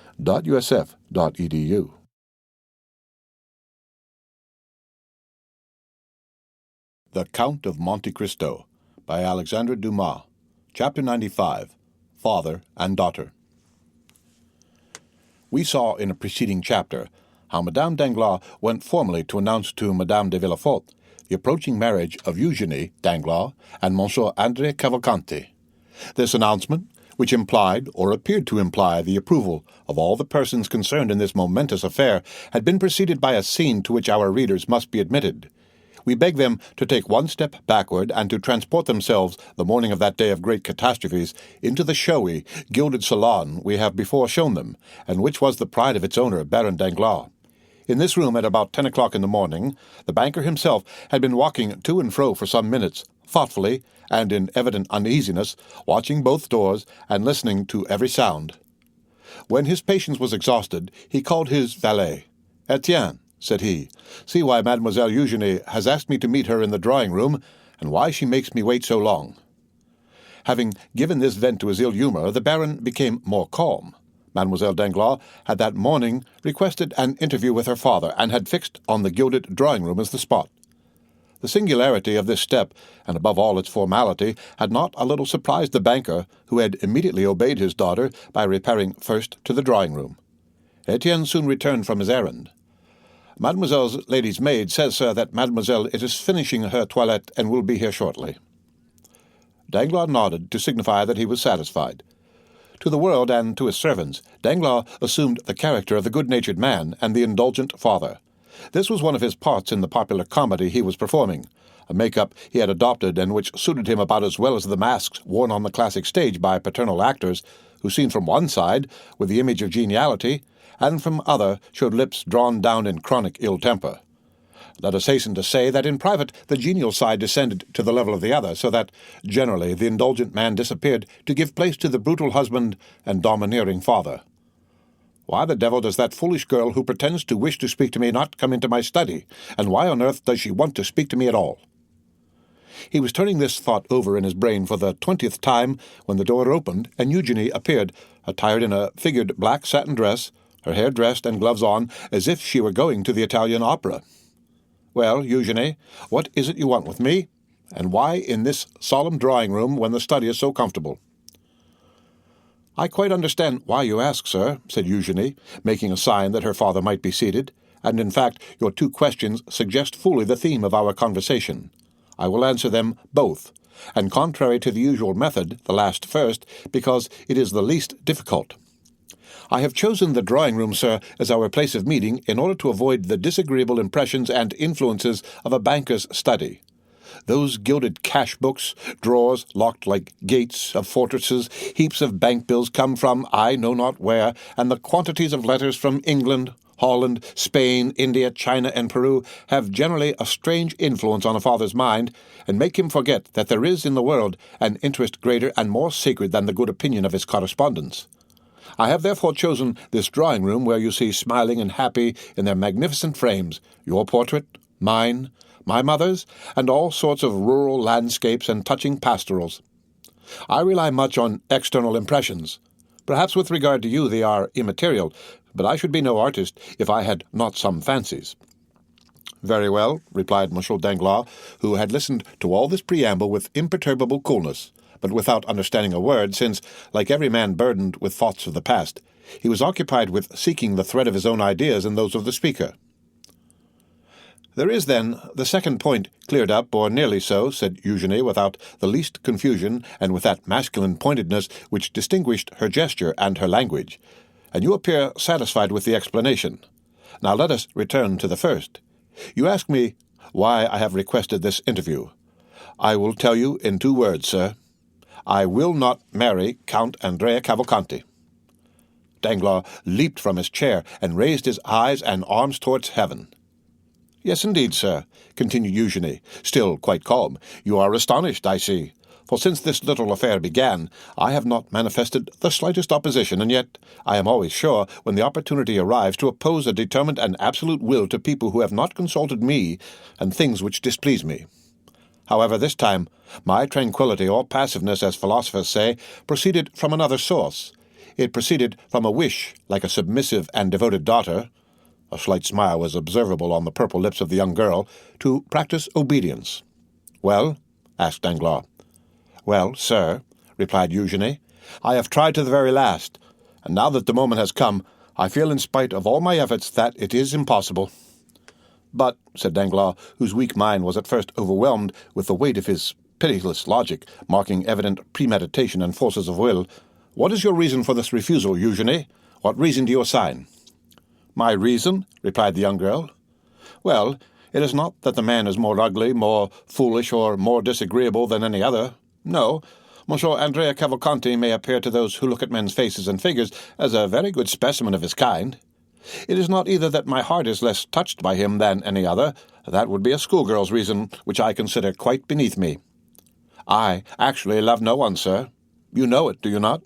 The Count of Monte Cristo by Alexandre Dumas. Chapter 95, Father and Daughter. We saw in a preceding chapter how Madame Danglars went formally to announce to Madame de Villefort the approaching marriage of Eugénie Danglars and Monsieur André Cavalcanti. This announcement, which implied or appeared to imply the approval of all the persons concerned in this momentous affair, had been preceded by a scene to which our readers must be admitted. We beg them to take one step backward and to transport themselves, the morning of that day of great catastrophes, into the showy, gilded salon we have before shown them, and which was the pride of its owner, Baron Danglars. In this room, at about 10 o'clock in the morning, the banker himself had been walking to and fro for some minutes, thoughtfully, and in evident uneasiness, watching both doors and listening to every sound. When his patience was exhausted, he called his valet. "Etienne," said he, "see why Mademoiselle Eugénie has asked me to meet her in the drawing-room, and why she makes me wait so long." Having given this vent to his ill-humour, the Baron became more calm. Mademoiselle Danglars had that morning requested an interview with her father, and had fixed on the gilded drawing-room as the spot. The singularity of this step, and above all its formality, had not a little surprised the banker, who had immediately obeyed his daughter by repairing first to the drawing-room. Etienne soon returned from his errand. "Mademoiselle's lady's maid says, sir, that Mademoiselle is finishing her toilette and will be here shortly." Danglars nodded to signify that he was satisfied. To the world and to his servants, Danglars assumed the character of the good-natured man and the indulgent father. This was one of his parts in the popular comedy he was performing, a make-up he had adopted and which suited him about as well as the masks worn on the classic stage by paternal actors, who, seen from one side, were the image of geniality, and from other showed lips drawn down in chronic ill-temper. Let us hasten to say that in private the genial side descended to the level of the other, so that, generally, the indulgent man disappeared to give place to the brutal husband and domineering father. Why the devil does that foolish girl who pretends to wish to speak to me not come into my study, and why on earth does she want to speak to me at all?" He was turning this thought over in his brain for the 20th time when the door opened and Eugenie appeared, attired in a figured black satin dress, her hair dressed and gloves on, as if she were going to the Italian opera. "Well, Eugenie, what is it you want with me? And why in this solemn drawing-room when the study is so comfortable?" "I quite understand why you ask, sir," said Eugenie, making a sign that her father might be seated, "and in fact your two questions suggest fully the theme of our conversation. I will answer them both, and contrary to the usual method, the last first, because it is the least difficult. I have chosen the drawing-room, sir, as our place of meeting in order to avoid the disagreeable impressions and influences of a banker's study. Those gilded cash books, drawers locked like gates of fortresses, heaps of bank bills come from I know not where, and the quantities of letters from England, Holland, Spain, India, China, and Peru have generally a strange influence on a father's mind, and make him forget that there is in the world an interest greater and more sacred than the good opinion of his correspondents. I have therefore chosen this drawing-room where you see smiling and happy in their magnificent frames your portrait, mine, my mother's, and all sorts of rural landscapes and touching pastorals. I rely much on external impressions. Perhaps with regard to you they are immaterial, but I should be no artist if I had not some fancies." "Very well," replied M. Danglars, who had listened to all this preamble with imperturbable coolness, but without understanding a word, since, like every man burdened with thoughts of the past, he was occupied with seeking the thread of his own ideas in those of the speaker. "There is, then, the second point cleared up, or nearly so," said Eugenie, without the least confusion, and with that masculine pointedness which distinguished her gesture and her language, "and you appear satisfied with the explanation. Now let us return to the first. You ask me why I have requested this interview. I will tell you in 2 words, sir. I will not marry Count Andrea Cavalcanti." Danglars leaped from his chair and raised his eyes and arms towards heaven. "Yes, indeed, sir," continued Eugenie, still quite calm. "You are astonished, I see. For since this little affair began, I have not manifested the slightest opposition, and yet I am always sure, when the opportunity arrives, to oppose a determined and absolute will to people who have not consulted me and things which displease me. However, this time, my tranquillity or passiveness, as philosophers say, proceeded from another source. It proceeded from a wish, like a submissive and devoted daughter— a slight smile was observable on the purple lips of the young girl— to practice obedience. "Well?" asked Danglars. "Well, sir," replied Eugenie, "I have tried to the very last, and now that the moment has come, I feel in spite of all my efforts that it is impossible." "But," said Danglars, whose weak mind was at first overwhelmed with the weight of his pitiless logic, marking evident premeditation and forces of will, "what is your reason for this refusal, Eugenie? What reason do you assign?" "My reason?" replied the young girl. "Well, it is not that the man is more ugly, more foolish, or more disagreeable than any other. No, Monsieur Andrea Cavalcanti may appear to those who look at men's faces and figures as a very good specimen of his kind. It is not either that my heart is less touched by him than any other. That would be a schoolgirl's reason, which I consider quite beneath me. I actually love no one, sir. You know it, do you not?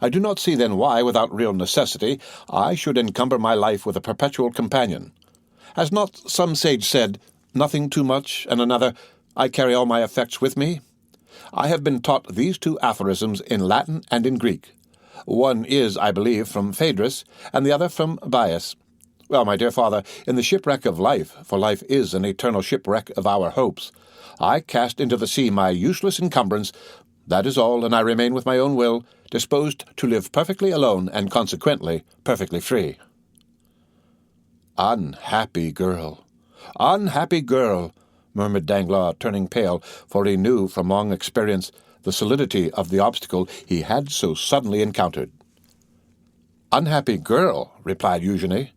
I do not see then why, without real necessity, I should encumber my life with a perpetual companion. Has not some sage said, 'Nothing too much,' and another, 'I carry all my effects with me'? I have been taught these 2 aphorisms in Latin and in Greek. One is, I believe, from Phaedrus, and the other from Bias. Well, my dear father, in the shipwreck of life, for life is an eternal shipwreck of our hopes, I cast into the sea my useless encumbrance. That is all, and I remain with my own will, disposed to live perfectly alone and consequently perfectly free." "Unhappy girl! Unhappy girl!" murmured Danglars, turning pale, for he knew from long experience the solidity of the obstacle he had so suddenly encountered. "Unhappy girl!" replied Eugenie.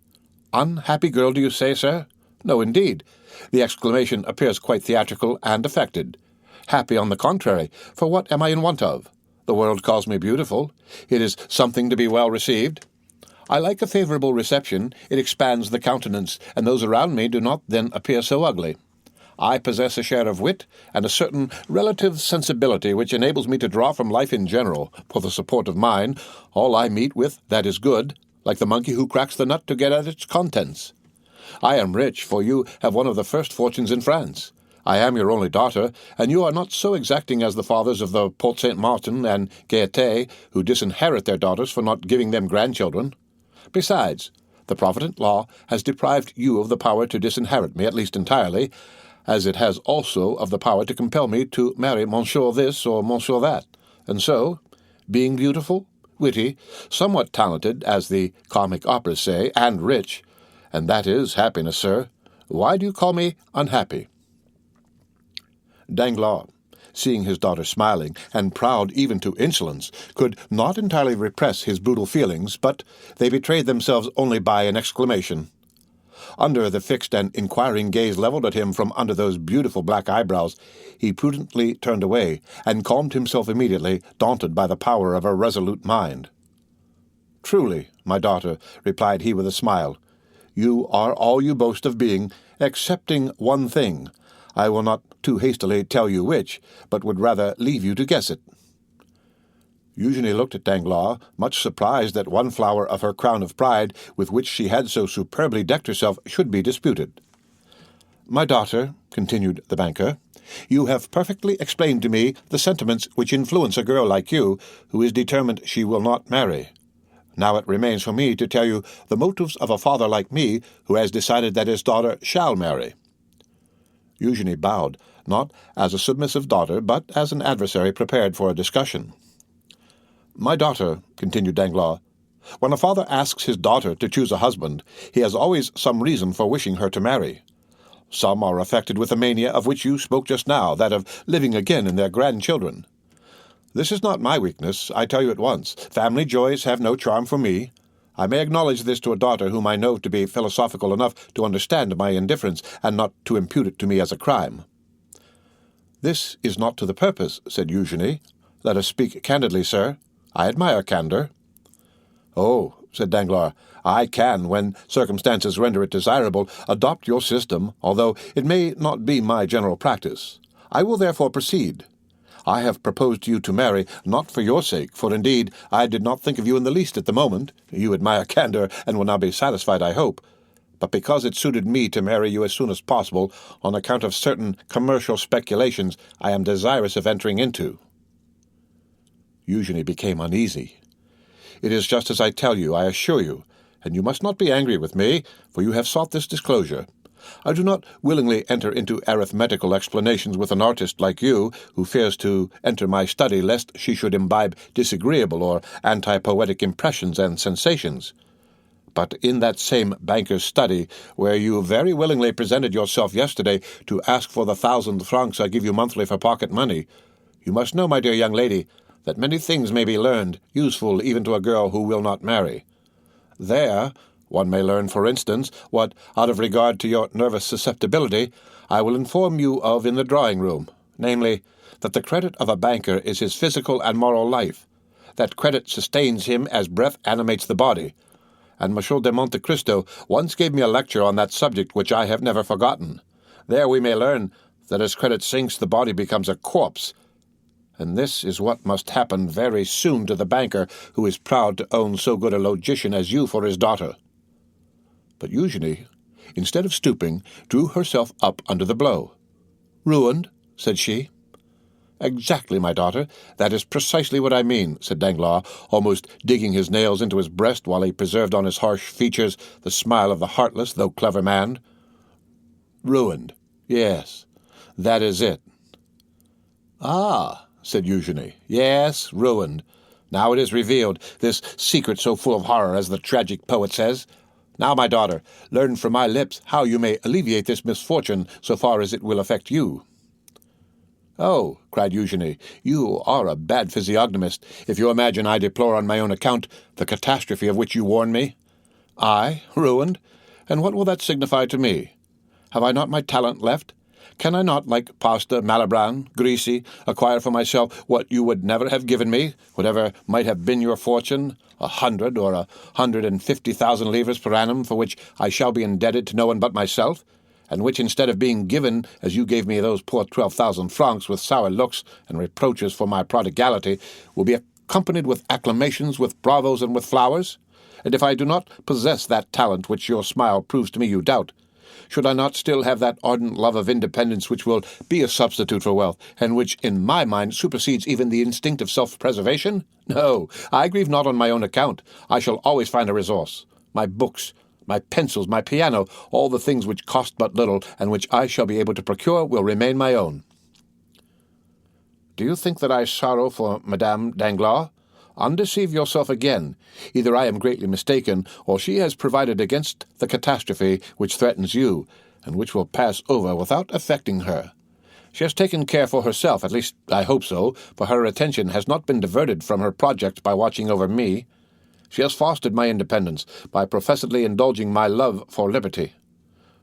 "Unhappy girl, do you say, sir? No, indeed. The exclamation appears quite theatrical and affected. Happy, on the contrary, for what am I in want of? The world calls me beautiful. It is something to be well received. I like a favourable reception. It expands the countenance, and those around me do not then appear so ugly. I possess a share of wit and a certain relative sensibility which enables me to draw from life in general, for the support of mine, all I meet with that is good, like the monkey who cracks the nut to get at its contents. I am rich, for you have one of the first fortunes in France. I am your only daughter, and you are not so exacting as the fathers of the Porte Saint-Martin and Gaieté, who disinherit their daughters for not giving them grandchildren. Besides, the provident law has deprived you of the power to disinherit me, at least entirely, as it has also of the power to compel me to marry monsieur this or monsieur that. And so, being beautiful, witty, somewhat talented, as the comic operas say, and rich, and that is happiness, sir, why do you call me unhappy?" Danglars, seeing his daughter smiling, and proud even to insolence, could not entirely repress his brutal feelings, but they betrayed themselves only by an exclamation. Under the fixed and inquiring gaze levelled at him from under those beautiful black eyebrows, he prudently turned away, and calmed himself immediately, daunted by the power of a resolute mind. "Truly, my daughter," replied he with a smile, "you are all you boast of being, excepting one thing. I will not too hastily tell you which, but would rather leave you to guess it." Eugenie looked at Danglars, much surprised that one flower of her crown of pride, with which she had so superbly decked herself, should be disputed. "My daughter," continued the banker, "you have perfectly explained to me the sentiments which influence a girl like you, who is determined she will not marry. Now it remains for me to tell you the motives of a father like me, who has decided that his daughter shall marry." Eugenie bowed, not as a submissive daughter, but as an adversary prepared for a discussion. "My daughter," continued Danglars, "when a father asks his daughter to choose a husband, he has always some reason for wishing her to marry. Some are affected with the mania of which you spoke just now, that of living again in their grandchildren. This is not my weakness, I tell you at once. Family joys have no charm for me. I may acknowledge this to a daughter whom I know to be philosophical enough to understand my indifference, and not to impute it to me as a crime." "This is not to the purpose," said Eugenie. "Let us speak candidly, sir. I admire candour." "Oh," said Danglars, "I can, when circumstances render it desirable, adopt your system, although it may not be my general practice. I will therefore proceed. I have proposed to you to marry, not for your sake, for indeed I did not think of you in the least at the moment. You admire candour, and will now be satisfied, I hope, but because it suited me to marry you as soon as possible, on account of certain commercial speculations I am desirous of entering into." Eugenie became uneasy. "It is just as I tell you, I assure you, and you must not be angry with me, for you have sought this disclosure. I do not willingly enter into arithmetical explanations with an artist like you, who fears to enter my study lest she should imbibe disagreeable or anti-poetic impressions and sensations. But in that same banker's study, where you very willingly presented yourself yesterday to ask for the 1,000 francs I give you monthly for pocket money, you must know, my dear young lady, that many things may be learned, useful even to a girl who will not marry. There one may learn, for instance, what, out of regard to your nervous susceptibility, I will inform you of in the drawing-room, namely, that the credit of a banker is his physical and moral life, that credit sustains him as breath animates the body, and M. de Monte Cristo once gave me a lecture on that subject which I have never forgotten. There we may learn that as credit sinks the body becomes a corpse, and this is what must happen very soon to the banker who is proud to own so good a logician as you for his daughter." But Eugenie, instead of stooping, drew herself up under the blow. "Ruined?" said she. "Exactly, my daughter. That is precisely what I mean," said Danglars, almost digging his nails into his breast while he preserved on his harsh features the smile of the heartless though clever man. "Ruined. Yes, that is it." "Ah," said Eugenie. "Yes, ruined. Now it is revealed, this secret so full of horror, as the tragic poet says. Now, my daughter, learn from my lips how you may alleviate this misfortune so far as it will affect you." "Oh," cried Eugenie, "you are a bad physiognomist, if you imagine I deplore on my own account the catastrophe of which you warn me. I, ruined? And what will that signify to me? Have I not my talent left? Can I not, like Pasta, Malibran, Grisi, acquire for myself what you would never have given me, whatever might have been your fortune, 100 or 150,000 livres per annum, for which I shall be indebted to no one but myself, and which, instead of being given, as you gave me those poor 12,000 francs, with sour looks and reproaches for my prodigality, will be accompanied with acclamations, with bravos, and with flowers? And if I do not possess that talent which your smile proves to me you doubt, should I not still have that ardent love of independence which will be a substitute for wealth, and which, in my mind, supersedes even the instinct of self-preservation? No, I grieve not on my own account. I shall always find a resource. My books, my pencils, my piano, all the things which cost but little, and which I shall be able to procure, will remain my own. Do you think that I sorrow for Madame Danglars? Undeceive yourself again. Either I am greatly mistaken, or she has provided against the catastrophe which threatens you, and which will pass over without affecting her. She has taken care for herself, at least I hope so, for her attention has not been diverted from her project by watching over me. She has fostered my independence by professedly indulging my love for liberty.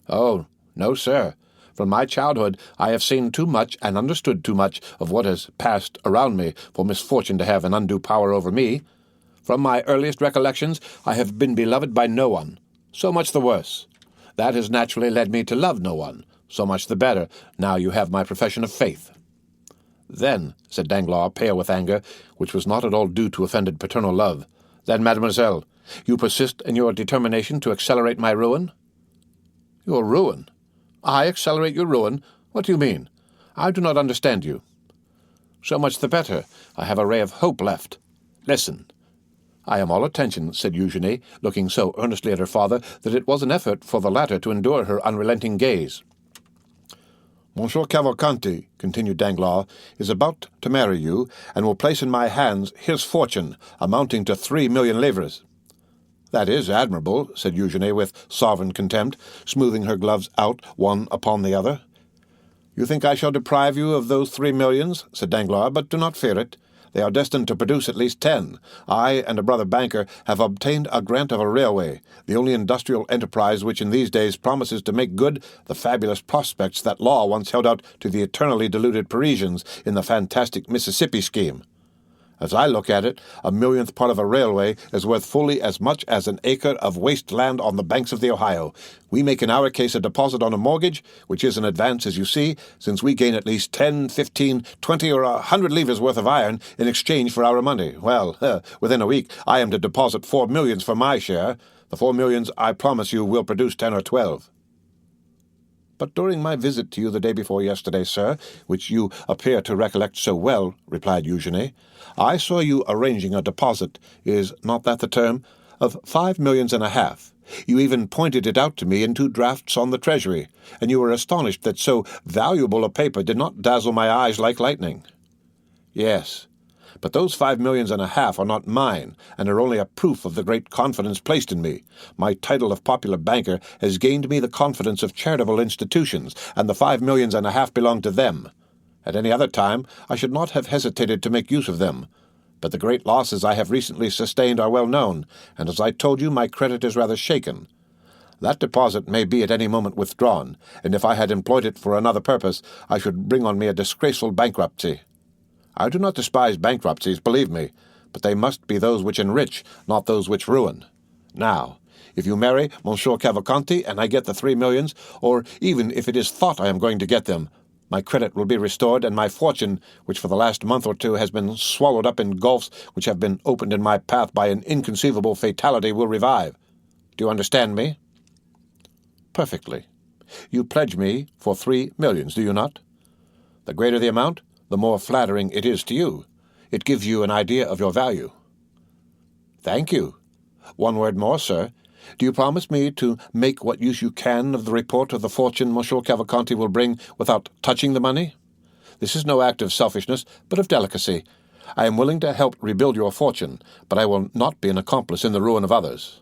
Oh, no, sir. From my childhood I have seen too much and understood too much of what has passed around me for misfortune to have an undue power over me. From my earliest recollections I have been beloved by no one. So much the worse. That has naturally led me to love no one. So much the better, now you have my profession of faith. Then, said Danglars, pale with anger, which was not at all due to offended paternal love, then, mademoiselle, you persist in your determination to accelerate my ruin? Your ruin? I accelerate your ruin? What do you mean? I do not understand you. So much the better. I have a ray of hope left. Listen. I am all attention, said Eugenie, looking so earnestly at her father that it was an effort for the latter to endure her unrelenting gaze. Monsieur Cavalcanti, continued Danglars, is about to marry you, and will place in my hands his fortune, amounting to 3,000,000 livres. That is admirable, said Eugenie with sovereign contempt, smoothing her gloves out one upon the other. You think I shall deprive you of those 3 millions, said Danglars, but do not fear it. They are destined to produce at least 10. I and a brother banker have obtained a grant of a railway, the only industrial enterprise which in these days promises to make good the fabulous prospects that law once held out to the eternally deluded Parisians in the fantastic Mississippi scheme. As I look at it, a millionth part of a railway is worth fully as much as an acre of waste land on the banks of the Ohio. We make in our case a deposit on a mortgage, which is an advance, as you see, since we gain at least 10, 15, 20, or 100 livres worth of iron in exchange for our money. Well, within a week I am to deposit 4 millions for my share. The 4 millions, I promise you, will produce 10 or 12. But during my visit to you the day before yesterday, sir, which you appear to recollect so well, replied Eugenie, I saw you arranging a deposit, is not that the term, of 5 millions and a half. You even pointed it out to me in 2 drafts on the Treasury, and you were astonished that so valuable a paper did not dazzle my eyes like lightning. Yes, but those 5 millions and a half are not mine, and are only a proof of the great confidence placed in me. My title of popular banker has gained me the confidence of charitable institutions, and the 5 millions and a half belong to them. At any other time I should not have hesitated to make use of them. But the great losses I have recently sustained are well known, and as I told you, my credit is rather shaken. That deposit may be at any moment withdrawn, and if I had employed it for another purpose, I should bring on me a disgraceful bankruptcy. I do not despise bankruptcies, believe me, but they must be those which enrich, not those which ruin. Now, if you marry Monsieur Cavalcanti and I get the 3 millions, or even if it is thought I am going to get them, my credit will be restored, and my fortune, which for the last month or 2 has been swallowed up in gulfs which have been opened in my path by an inconceivable fatality, will revive. Do you understand me? Perfectly. You pledge me for 3 millions, do you not? The greater the amount, the more flattering it is to you. It gives you an idea of your value. Thank you. One word more, sir. Do you promise me to make what use you can of the report of the fortune Monsieur Cavalcanti will bring without touching the money? This is no act of selfishness, but of delicacy. I am willing to help rebuild your fortune, but I will not be an accomplice in the ruin of others.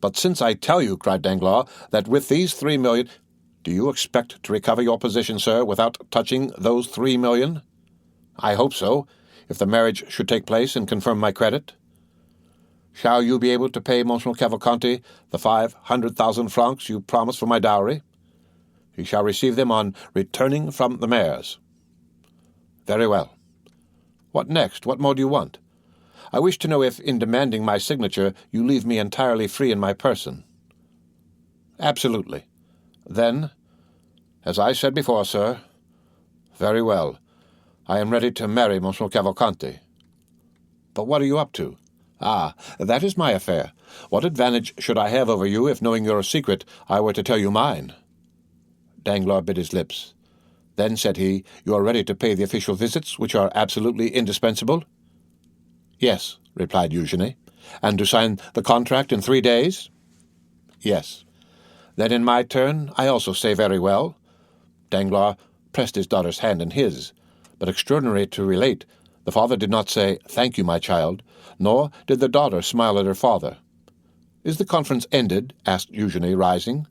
But since I tell you, cried Danglars, that with these 3 million... Do you expect to recover your position, sir, without touching those 3 million? I hope so, if the marriage should take place and confirm my credit. Shall you be able to pay Monsieur Cavalcanti the 500,000 francs you promised for my dowry? He shall receive them on returning from the mares. Very well. What next? What more do you want? I wish to know if, in demanding my signature, you leave me entirely free in my person. Absolutely. Then, as I said before, sir, very well. I am ready to marry Monsieur Cavalcanti. But what are you up to? Ah, that is my affair. What advantage should I have over you if, knowing your secret, I were to tell you mine?" Danglars bit his lips. "Then," said he, "you are ready to pay the official visits, which are absolutely indispensable?" "Yes," replied Eugenie. "And to sign the contract in 3 days?" "Yes." "Then in my turn I also say very well." Danglars pressed his daughter's hand in his, but extraordinary to relate, the father did not say, "Thank you, my child," nor did the daughter smile at her father. "Is the conference ended?" asked Eugenie, rising.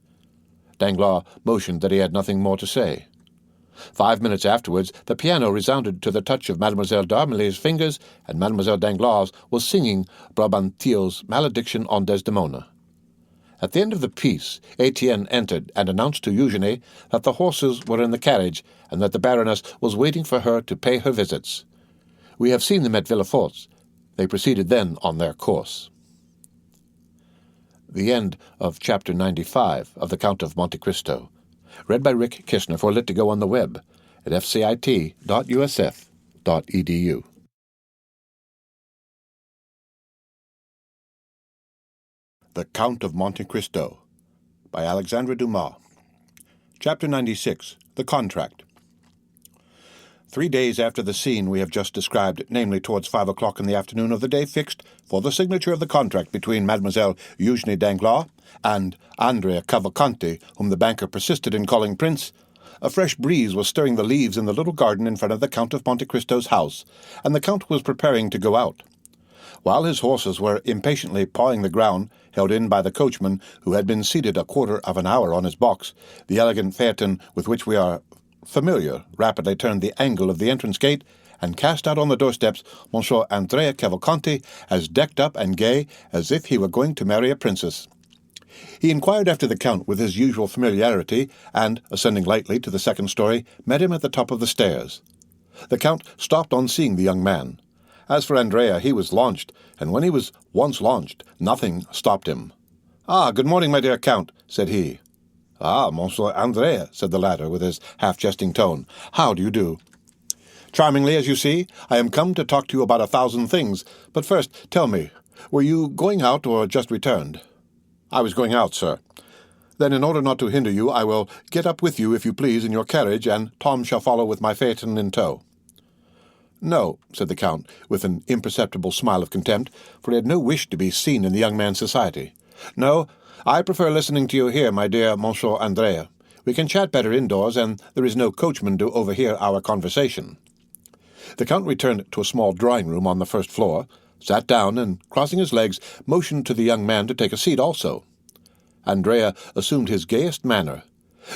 Danglars motioned that he had nothing more to say. 5 minutes afterwards, the piano resounded to the touch of Mademoiselle d'Armilly's fingers, and Mademoiselle Danglars was singing Brabantio's Malediction on Desdemona. At the end of the piece, Etienne entered and announced to Eugenie that the horses were in the carriage and that the Baroness was waiting for her to pay her visits. "We have seen them at Villafort's." They proceeded then on their course. The end of Chapter 95 of The Count of Monte Cristo. Read by Rick Kishner for Lit2Go on the web at fcit.usf.edu. The Count of Monte Cristo by Alexandre Dumas. Chapter 96. The Contract. 3 days after the scene we have just described, namely towards 5 o'clock in the afternoon of the day fixed for the signature of the contract between Mademoiselle Eugenie Danglars and Andrea Cavalcanti, whom the banker persisted in calling Prince, a fresh breeze was stirring the leaves in the little garden in front of the Count of Monte Cristo's house, and the Count was preparing to go out. While his horses were impatiently pawing the ground, held in by the coachman, who had been seated a quarter of an hour on his box, the elegant phaeton with which we are familiar rapidly turned the angle of the entrance gate, and cast out on the doorsteps Monsieur Andrea Cavalcanti, as decked up and gay as if he were going to marry a princess. He inquired after the Count with his usual familiarity, and, ascending lightly to the second story, met him at the top of the stairs. The Count stopped on seeing the young man. As for Andrea, he was launched, and when he was once launched, nothing stopped him. "Ah, good morning, my dear Count," said he. "Ah, Monsieur Andrea," said the latter, with his half-jesting tone. "How do you do?" "Charmingly, as you see. I am come to talk to you about 1,000 things. But first, tell me, were you going out or just returned?" "I was going out, sir." "Then, in order not to hinder you, I will get up with you, if you please, in your carriage, and Tom shall follow with my phaeton in tow." "No," said the Count, with an imperceptible smile of contempt, for he had no wish to be seen in the young man's society. "No, I prefer listening to you here, my dear Monsieur Andrea. We can chat better indoors, and there is no coachman to overhear our conversation." The Count returned to a small drawing-room on the first floor, sat down, and, crossing his legs, motioned to the young man to take a seat also. Andrea assumed his gayest manner.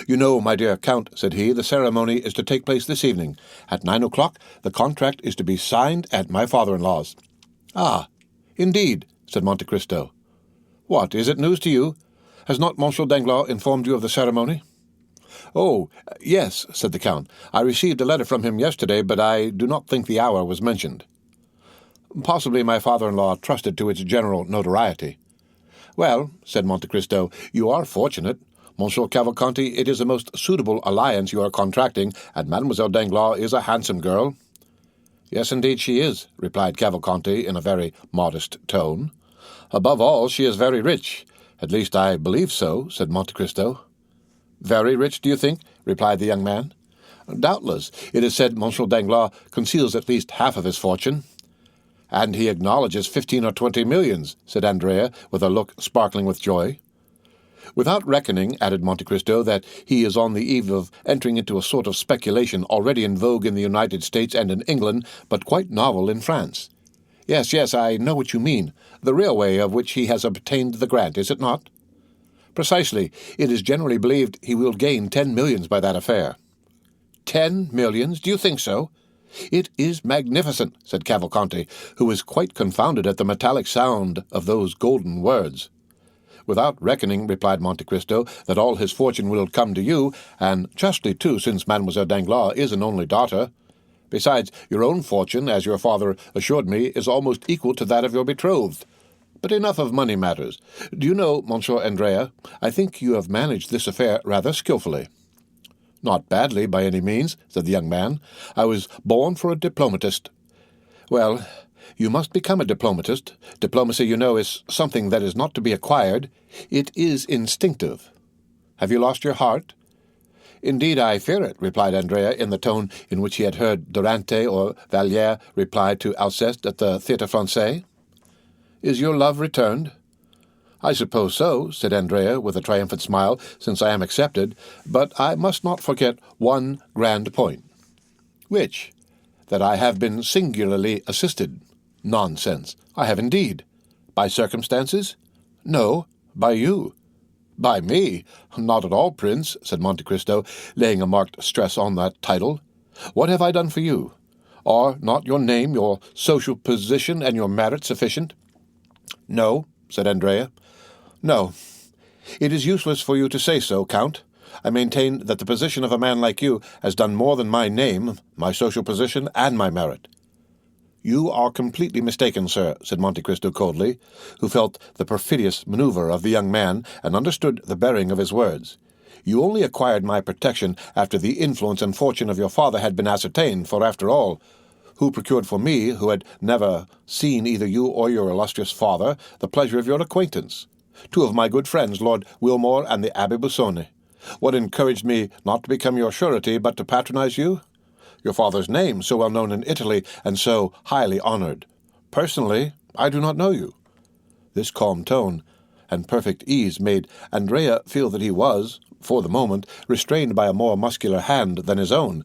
"You know, my dear Count," said he, "the ceremony is to take place this evening. At 9 o'clock the contract is to be signed at my father-in-law's." "Ah, indeed," said Monte Cristo. "What, is it news to you? Has not Monsieur Danglars informed you of the ceremony?" "Oh, yes," said the Count. "I received a letter from him yesterday, but I do not think the hour was mentioned." "Possibly my father-in-law trusted to its general notoriety." "Well," said Monte Cristo, "you are fortunate. Monsieur Cavalcanti, it is a most suitable alliance you are contracting, and Mademoiselle Danglars is a handsome girl." "Yes, indeed she is," replied Cavalcanti in a very modest tone. "Above all, she is very rich. At least I believe so," said Monte Cristo. "Very rich, do you think?" replied the young man. "Doubtless. It is said Monsieur Danglars conceals at least half of his fortune." "And he acknowledges 15 or 20 millions," said Andrea, with a look sparkling with joy. "Without reckoning," added Monte Cristo, "that he is on the eve of entering into a sort of speculation already in vogue in the United States and in England, but quite novel in France." Yes, I know what you mean. The railway of which he has obtained the grant, is it not?" "Precisely. It is generally believed he will gain 10 millions by that affair." 10 millions? Do you think so?" "It is magnificent," said Cavalcanti, who was quite confounded at the metallic sound of those golden words. "Without reckoning," replied Monte Cristo, "that all his fortune will come to you, and justly too, since Mademoiselle Danglars is an only daughter. Besides, your own fortune, as your father assured me, is almost equal to that of your betrothed. But enough of money matters. Do you know, Monsieur Andrea, I think you have managed this affair rather skilfully." "Not badly, by any means," said the young man. "I was born for a diplomatist. Well, You must become a diplomatist. Diplomacy, you know, is something that is not to be acquired. It is instinctive. Have you lost your heart?" "Indeed, I fear it," replied Andrea in the tone in which he had heard Durante or Valliere reply to Alceste at the Théâtre Français. "Is your love returned?" "I suppose so," said Andrea with a triumphant smile, "since I am accepted. But I must not forget one grand point." "Which?" "That I have been singularly assisted." "Nonsense." "I have indeed." "By circumstances?" "No, by you." "By me? Not at all, Prince," said Monte Cristo, laying a marked stress on that title. "What have I done for you? Are not your name, your social position, and your merit sufficient?" "No," said Andrea. "No. It is useless for you to say so, Count. I maintain that the position of a man like you has done more than my name, my social position, and my merit." "You are completely mistaken, sir," said Monte Cristo coldly, who felt the perfidious maneuver of the young man and understood the bearing of his words. "You only acquired my protection after the influence and fortune of your father had been ascertained, for after all, who procured for me, who had never seen either you or your illustrious father, the pleasure of your acquaintance? Two of my good friends, Lord Wilmore and the Abbé Busoni. What encouraged me not to become your surety, but to patronize you? Your father's name, so well known in Italy, and so highly honored. Personally, I do not know you." This calm tone and perfect ease made Andrea feel that he was, for the moment, restrained by a more muscular hand than his own,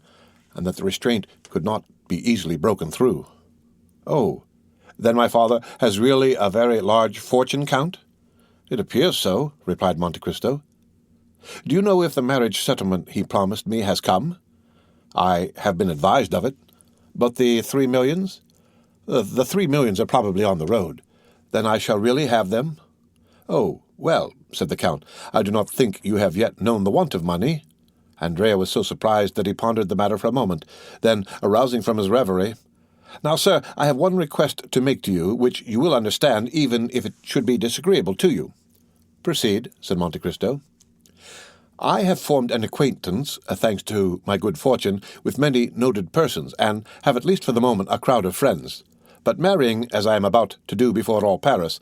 and that the restraint could not be easily broken through. "Oh, then my father has really a very large fortune, Count?" "It appears so," replied Monte Cristo. "Do you know if the marriage settlement he promised me has come?" "I have been advised of it." "But the 3 millions?" The 3 millions are probably on the road." "Then I shall really have them?" "Oh, well," said the Count, "I do not think you have yet known the want of money." Andrea was so surprised that he pondered the matter for a moment. Then, arousing from his reverie, "Now, sir, I have one request to make to you, which you will understand, even if it should be disagreeable to you." "Proceed," said Monte Cristo. "I have formed an acquaintance, thanks to my good fortune, with many noted persons, and have, at least for the moment, a crowd of friends. But marrying, as I am about to do before all Paris,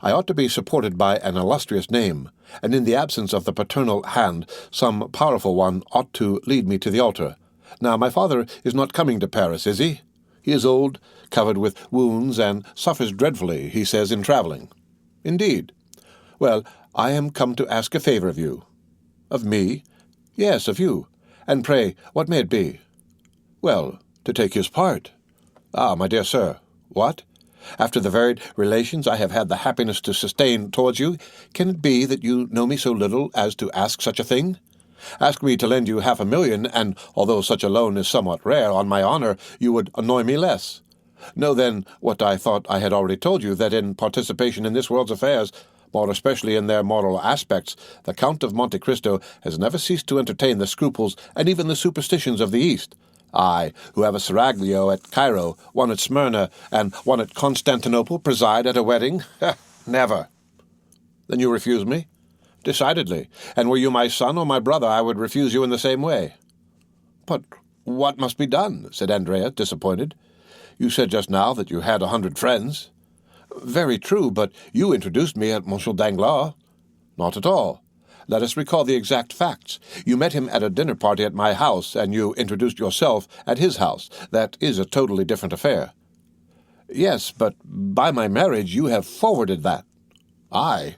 I ought to be supported by an illustrious name, and in the absence of the paternal hand, some powerful one ought to lead me to the altar. Now, my father is not coming to Paris, is he? He is old, covered with wounds, and suffers dreadfully, he says, in travelling." "Indeed." "Well, I am come to ask a favour of you." "Of me?" "Yes, of you. And pray, what may it be?" "Well, to take his part." "Ah, my dear sir, what? After the varied relations I have had the happiness to sustain towards you, can it be that you know me so little as to ask such a thing? Ask me to lend you 500,000, and although such a loan is somewhat rare, on my honour, you would annoy me less. Know, then, what I thought I had already told you, that in participation in this world's affairs, more especially in their moral aspects, the Count of Monte Cristo has never ceased to entertain the scruples and even the superstitions of the East. I, who have a seraglio at Cairo, one at Smyrna, and one at Constantinople, preside at a wedding? Never." "Then you refuse me?" "Decidedly. And were you my son or my brother, I would refuse you in the same way." "But what must be done?" said Andrea, disappointed. "You said just now that you had 100 friends." "Very true, but you introduced me at Monsieur Danglars." "Not at all. Let us recall the exact facts. You met him at a dinner party at my house, and you introduced yourself at his house. That is a totally different affair." "Yes, but by my marriage you have forwarded that." "I?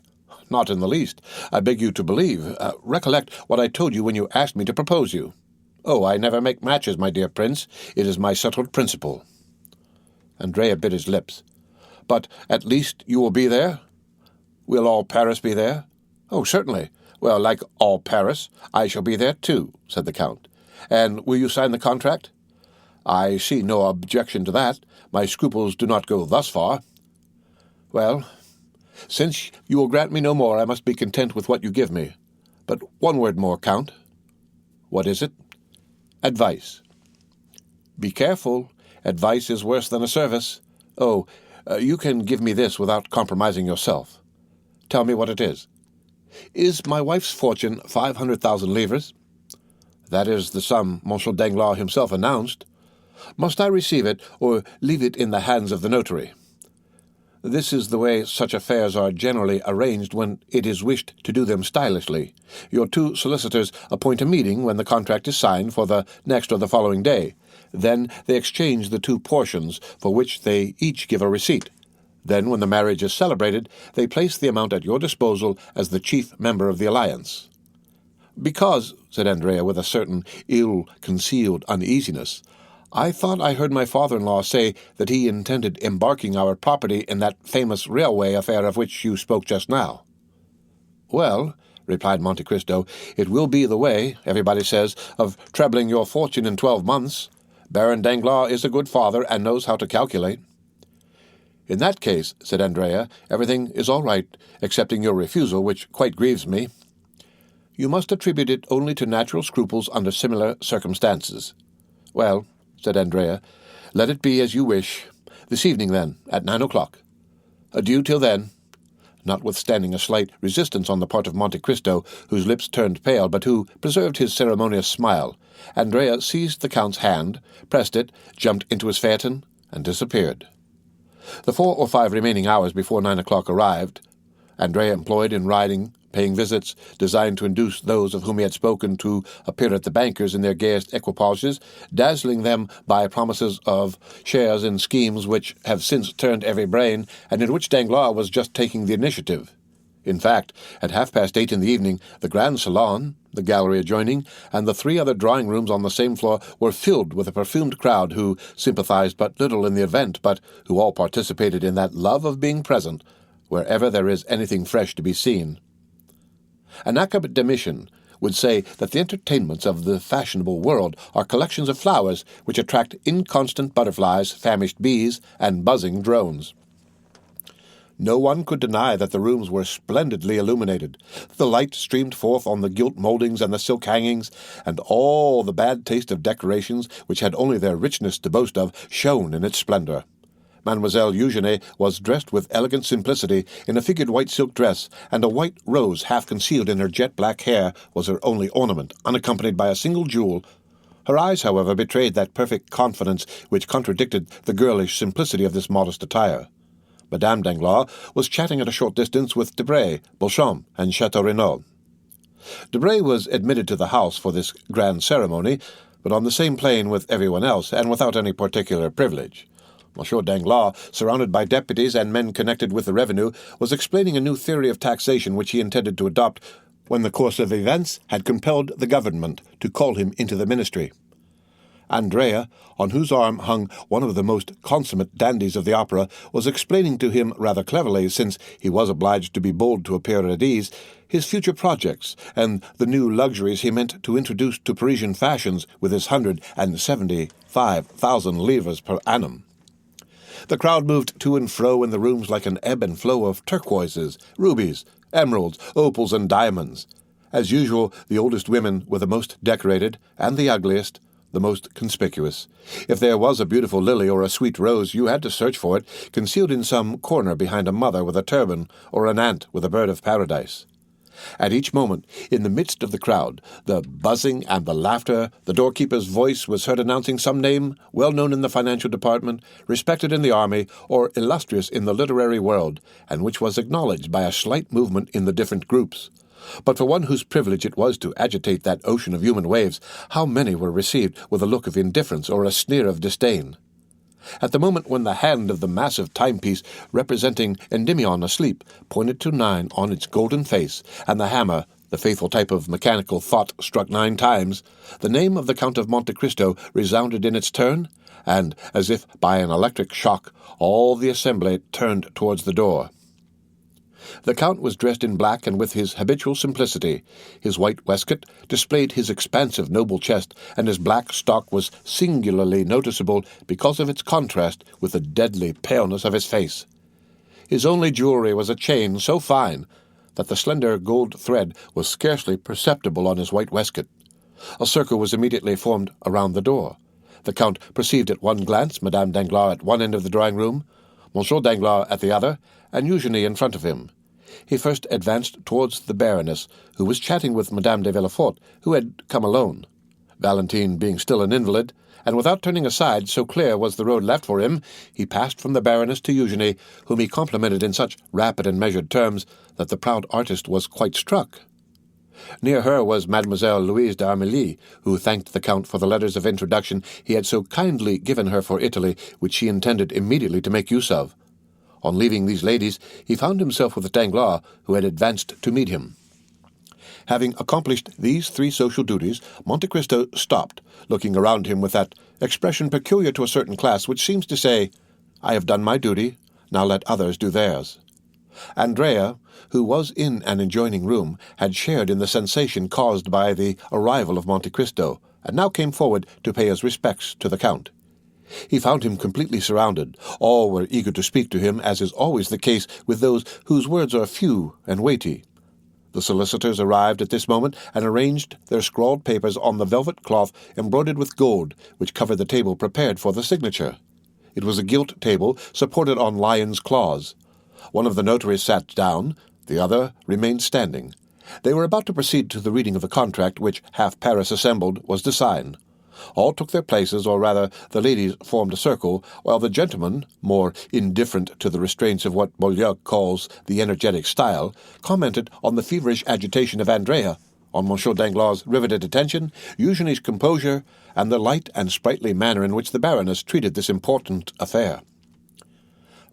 Not in the least. I beg you to believe. Recollect what I told you when you asked me to propose you." "Oh, I never make matches, my dear Prince. It is my settled principle." Andrea bit his lips. "But at least you will be there?" "Will all Paris be there?" "Oh, certainly." "Well, like all Paris, I shall be there too," said the Count. "And will you sign the contract?" "I see no objection to that. My scruples do not go thus far." "Well, since you will grant me no more, I must be content with what you give me. But one word more, Count." "What is it?" "Advice." "Be careful. Advice is worse than a service. Oh, you can give me this without compromising yourself." "Tell me what it is." "Is my wife's fortune 500,000 livres?" "That is the sum Monsieur Danglars himself announced." Must I receive it, or leave it in the hands of the notary?" "This is the way such affairs are generally arranged when it is wished to do them stylishly. Your two solicitors appoint a meeting when the contract is signed for the next or the following day. Then they exchange the two portions, for which they each give a receipt. Then, when the marriage is celebrated, they place the amount at your disposal as the chief member of the alliance." "Because," said Andrea with a certain ill-concealed uneasiness, "I thought I heard my father-in-law say that he intended embarking our property in that famous railway affair of which you spoke just now." "Well," replied Monte Cristo, "it will be the way, everybody says, of trebling your fortune in 12 months. Baron Danglars is a good father and knows how to calculate." "In that case," said Andrea, "everything is all right, excepting your refusal, which quite grieves me." "You must attribute it only to natural scruples under similar circumstances." "Well," said Andrea, "let it be as you wish. This evening, then, at 9 o'clock. Adieu till then." Notwithstanding a slight resistance on the part of Monte Cristo, whose lips turned pale, but who preserved his ceremonious smile, Andrea seized the Count's hand, pressed it, jumped into his phaeton, and disappeared. The 4 or 5 remaining hours before 9 o'clock arrived, Andrea employed in riding, paying visits, designed to induce those of whom he had spoken to appear at the bankers in their gayest equipages, dazzling them by promises of shares in schemes which have since turned every brain, and in which Danglars was just taking the initiative. In fact, at 8:30 in the evening, the grand salon, the gallery adjoining, and the 3 other drawing-rooms on the same floor were filled with a perfumed crowd who sympathized but little in the event, but who all participated in that love of being present wherever there is anything fresh to be seen. An academician would say that the entertainments of the fashionable world are collections of flowers which attract inconstant butterflies, famished bees, and buzzing drones. No one could deny that the rooms were splendidly illuminated. The light streamed forth on the gilt mouldings and the silk hangings, and all the bad taste of decorations, which had only their richness to boast of, shone in its splendor. Mademoiselle Eugenie was dressed with elegant simplicity in a figured white silk dress, and a white rose half concealed in her jet-black hair was her only ornament, unaccompanied by a single jewel. Her eyes, however, betrayed that perfect confidence which contradicted the girlish simplicity of this modest attire. Madame Danglars was chatting at a short distance with Debray, Beauchamp, and Château-Renaud. Debray was admitted to the house for this grand ceremony, but on the same plane with everyone else, and without any particular privilege. Monsieur Danglars, surrounded by deputies and men connected with the revenue, was explaining a new theory of taxation which he intended to adopt when the course of events had compelled the government to call him into the ministry. Andrea, on whose arm hung one of the most consummate dandies of the opera, was explaining to him rather cleverly, since he was obliged to be bold to appear at ease, his future projects and the new luxuries he meant to introduce to Parisian fashions with his 175,000 livres per annum. The crowd moved to and fro in the rooms like an ebb and flow of turquoises, rubies, emeralds, opals, and diamonds. As usual, the oldest women were the most decorated, and the ugliest, the most conspicuous. If there was a beautiful lily or a sweet rose, you had to search for it, concealed in some corner behind a mother with a turban, or an ant with a bird of paradise. At each moment, in the midst of the crowd, the buzzing and the laughter, the doorkeeper's voice was heard announcing some name well known in the financial department, respected in the army, or illustrious in the literary world, and which was acknowledged by a slight movement in the different groups. But for one whose privilege it was to agitate that ocean of human waves, how many were received with a look of indifference or a sneer of disdain? At the moment when the hand of the massive timepiece representing Endymion asleep pointed to 9 on its golden face, and the hammer, the faithful type of mechanical thought, struck 9 times, the name of the Count of Monte Cristo resounded in its turn, and, as if by an electric shock, all the assembly turned towards the door. The Count was dressed in black and with his habitual simplicity. His white waistcoat displayed his expansive noble chest, and his black stock was singularly noticeable because of its contrast with the deadly paleness of his face. His only jewelry was a chain so fine that the slender gold thread was scarcely perceptible on his white waistcoat. A circle was immediately formed around the door. The Count perceived at one glance Madame Danglars at one end of the drawing-room, Monsieur Danglars at the other, and Eugenie in front of him. He first advanced towards the Baroness, who was chatting with Madame de Villefort, who had come alone. Valentine being still an invalid, and without turning aside, so clear was the road left for him, he passed from the Baroness to Eugenie, whom he complimented in such rapid and measured terms that the proud artist was quite struck. Near her was Mademoiselle Louise d'Armilly, who thanked the Count for the letters of introduction he had so kindly given her for Italy, which she intended immediately to make use of. On leaving these ladies, he found himself with Danglars, who had advanced to meet him. Having accomplished these 3 social duties, Monte Cristo stopped, looking around him with that expression peculiar to a certain class, which seems to say, "I have done my duty, now let others do theirs." Andrea, who was in an adjoining room, had shared in the sensation caused by the arrival of Monte Cristo, and now came forward to pay his respects to the Count. He found him completely surrounded. All were eager to speak to him, as is always the case with those whose words are few and weighty. The solicitors arrived at this moment and arranged their scrawled papers on the velvet cloth embroidered with gold, which covered the table prepared for the signature. It was a gilt table supported on lion's claws. One of the notaries sat down, the other remained standing. They were about to proceed to the reading of the contract, which half Paris assembled was to sign. All took their places, or rather the ladies formed a circle, while the gentlemen, more indifferent to the restraints of what Boileau calls the energetic style, commented on the feverish agitation of Andrea, on Monsieur Danglars' riveted attention, Eugenie's composure, and the light and sprightly manner in which the Baroness treated this important affair.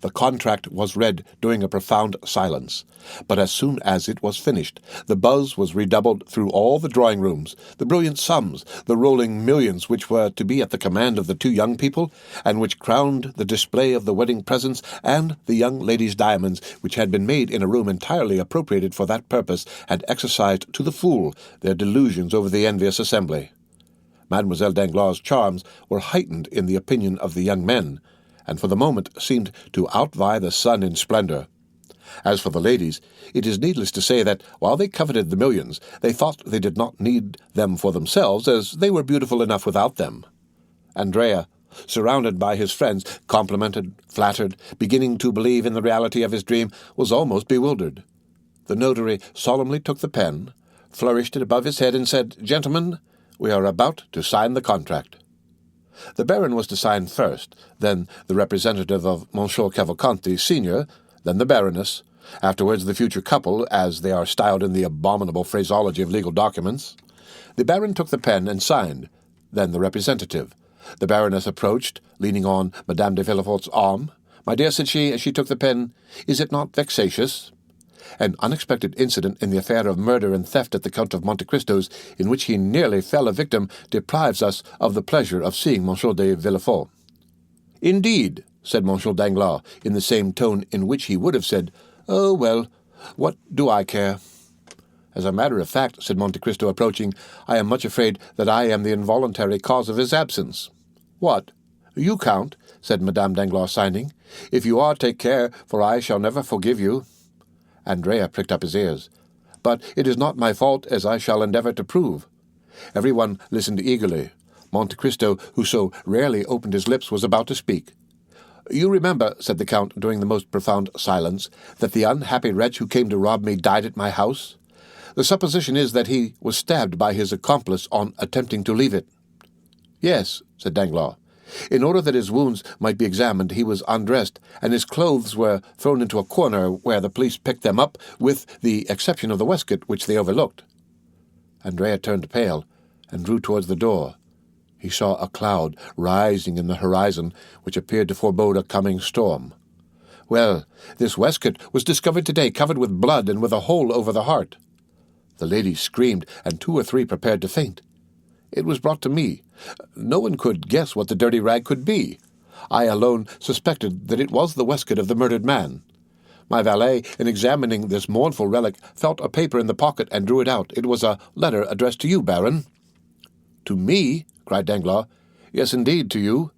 The contract was read during a profound silence, but as soon as it was finished, the buzz was redoubled through all the drawing-rooms, the brilliant sums, the rolling millions which were to be at the command of the 2 young people, and which crowned the display of the wedding presents and the young lady's diamonds, which had been made in a room entirely appropriated for that purpose, had exercised to the full their delusions over the envious assembly. Mademoiselle Danglars' charms were heightened in the opinion of the young men, and for the moment seemed to outvie the sun in splendor. As for the ladies, it is needless to say that, while they coveted the millions, they thought they did not need them for themselves, as they were beautiful enough without them. Andrea, surrounded by his friends, complimented, flattered, beginning to believe in the reality of his dream, was almost bewildered. The notary solemnly took the pen, flourished it above his head, and said, "Gentlemen, we are about to sign the contract." The Baron was to sign first, then the representative of Monsieur Cavalcanti, Senior, then the Baroness, afterwards the future couple, as they are styled in the abominable phraseology of legal documents. The Baron took the pen and signed, then the representative. The Baroness approached, leaning on Madame de Villefort's arm. "My dear," said she, as she took the pen, "is it not vexatious?" An unexpected incident in the affair of murder and theft at the Count of Monte Cristo's, in which he nearly fell a victim, deprives us of the pleasure of seeing Monsieur de Villefort. "Indeed," said Monsieur Danglars, in the same tone in which he would have said, "Oh, well, what do I care?" "As a matter of fact," said Monte Cristo, approaching, "I am much afraid that I am the involuntary cause of his absence." "What? You, Count?" said Madame Danglars, signing. "If you are, take care, for I shall never forgive you." Andrea pricked up his ears. "But it is not my fault, as I shall endeavor to prove." Every one listened eagerly. Monte Cristo, who so rarely opened his lips, was about to speak. "You remember," said the Count, during the most profound silence, "that the unhappy wretch who came to rob me died at my house? The supposition is that he was stabbed by his accomplice on attempting to leave it." "Yes," said Danglars. "In order that his wounds might be examined, he was undressed, and his clothes were thrown into a corner where the police picked them up, with the exception of the waistcoat, which they overlooked." Andrea turned pale and drew towards the door. He saw a cloud rising in the horizon, which appeared to forebode a coming storm. "Well, this waistcoat was discovered today, covered with blood and with a hole over the heart." The ladies screamed, and 2 or 3 prepared to faint. It was brought to me. No one could guess what the dirty rag could be. I alone suspected that it was the waistcoat of the murdered man. My valet, in examining this mournful relic, felt a paper in the pocket and drew it out. It was a letter addressed to you, Baron. "To me?" cried Danglars. "Yes, indeed, to you.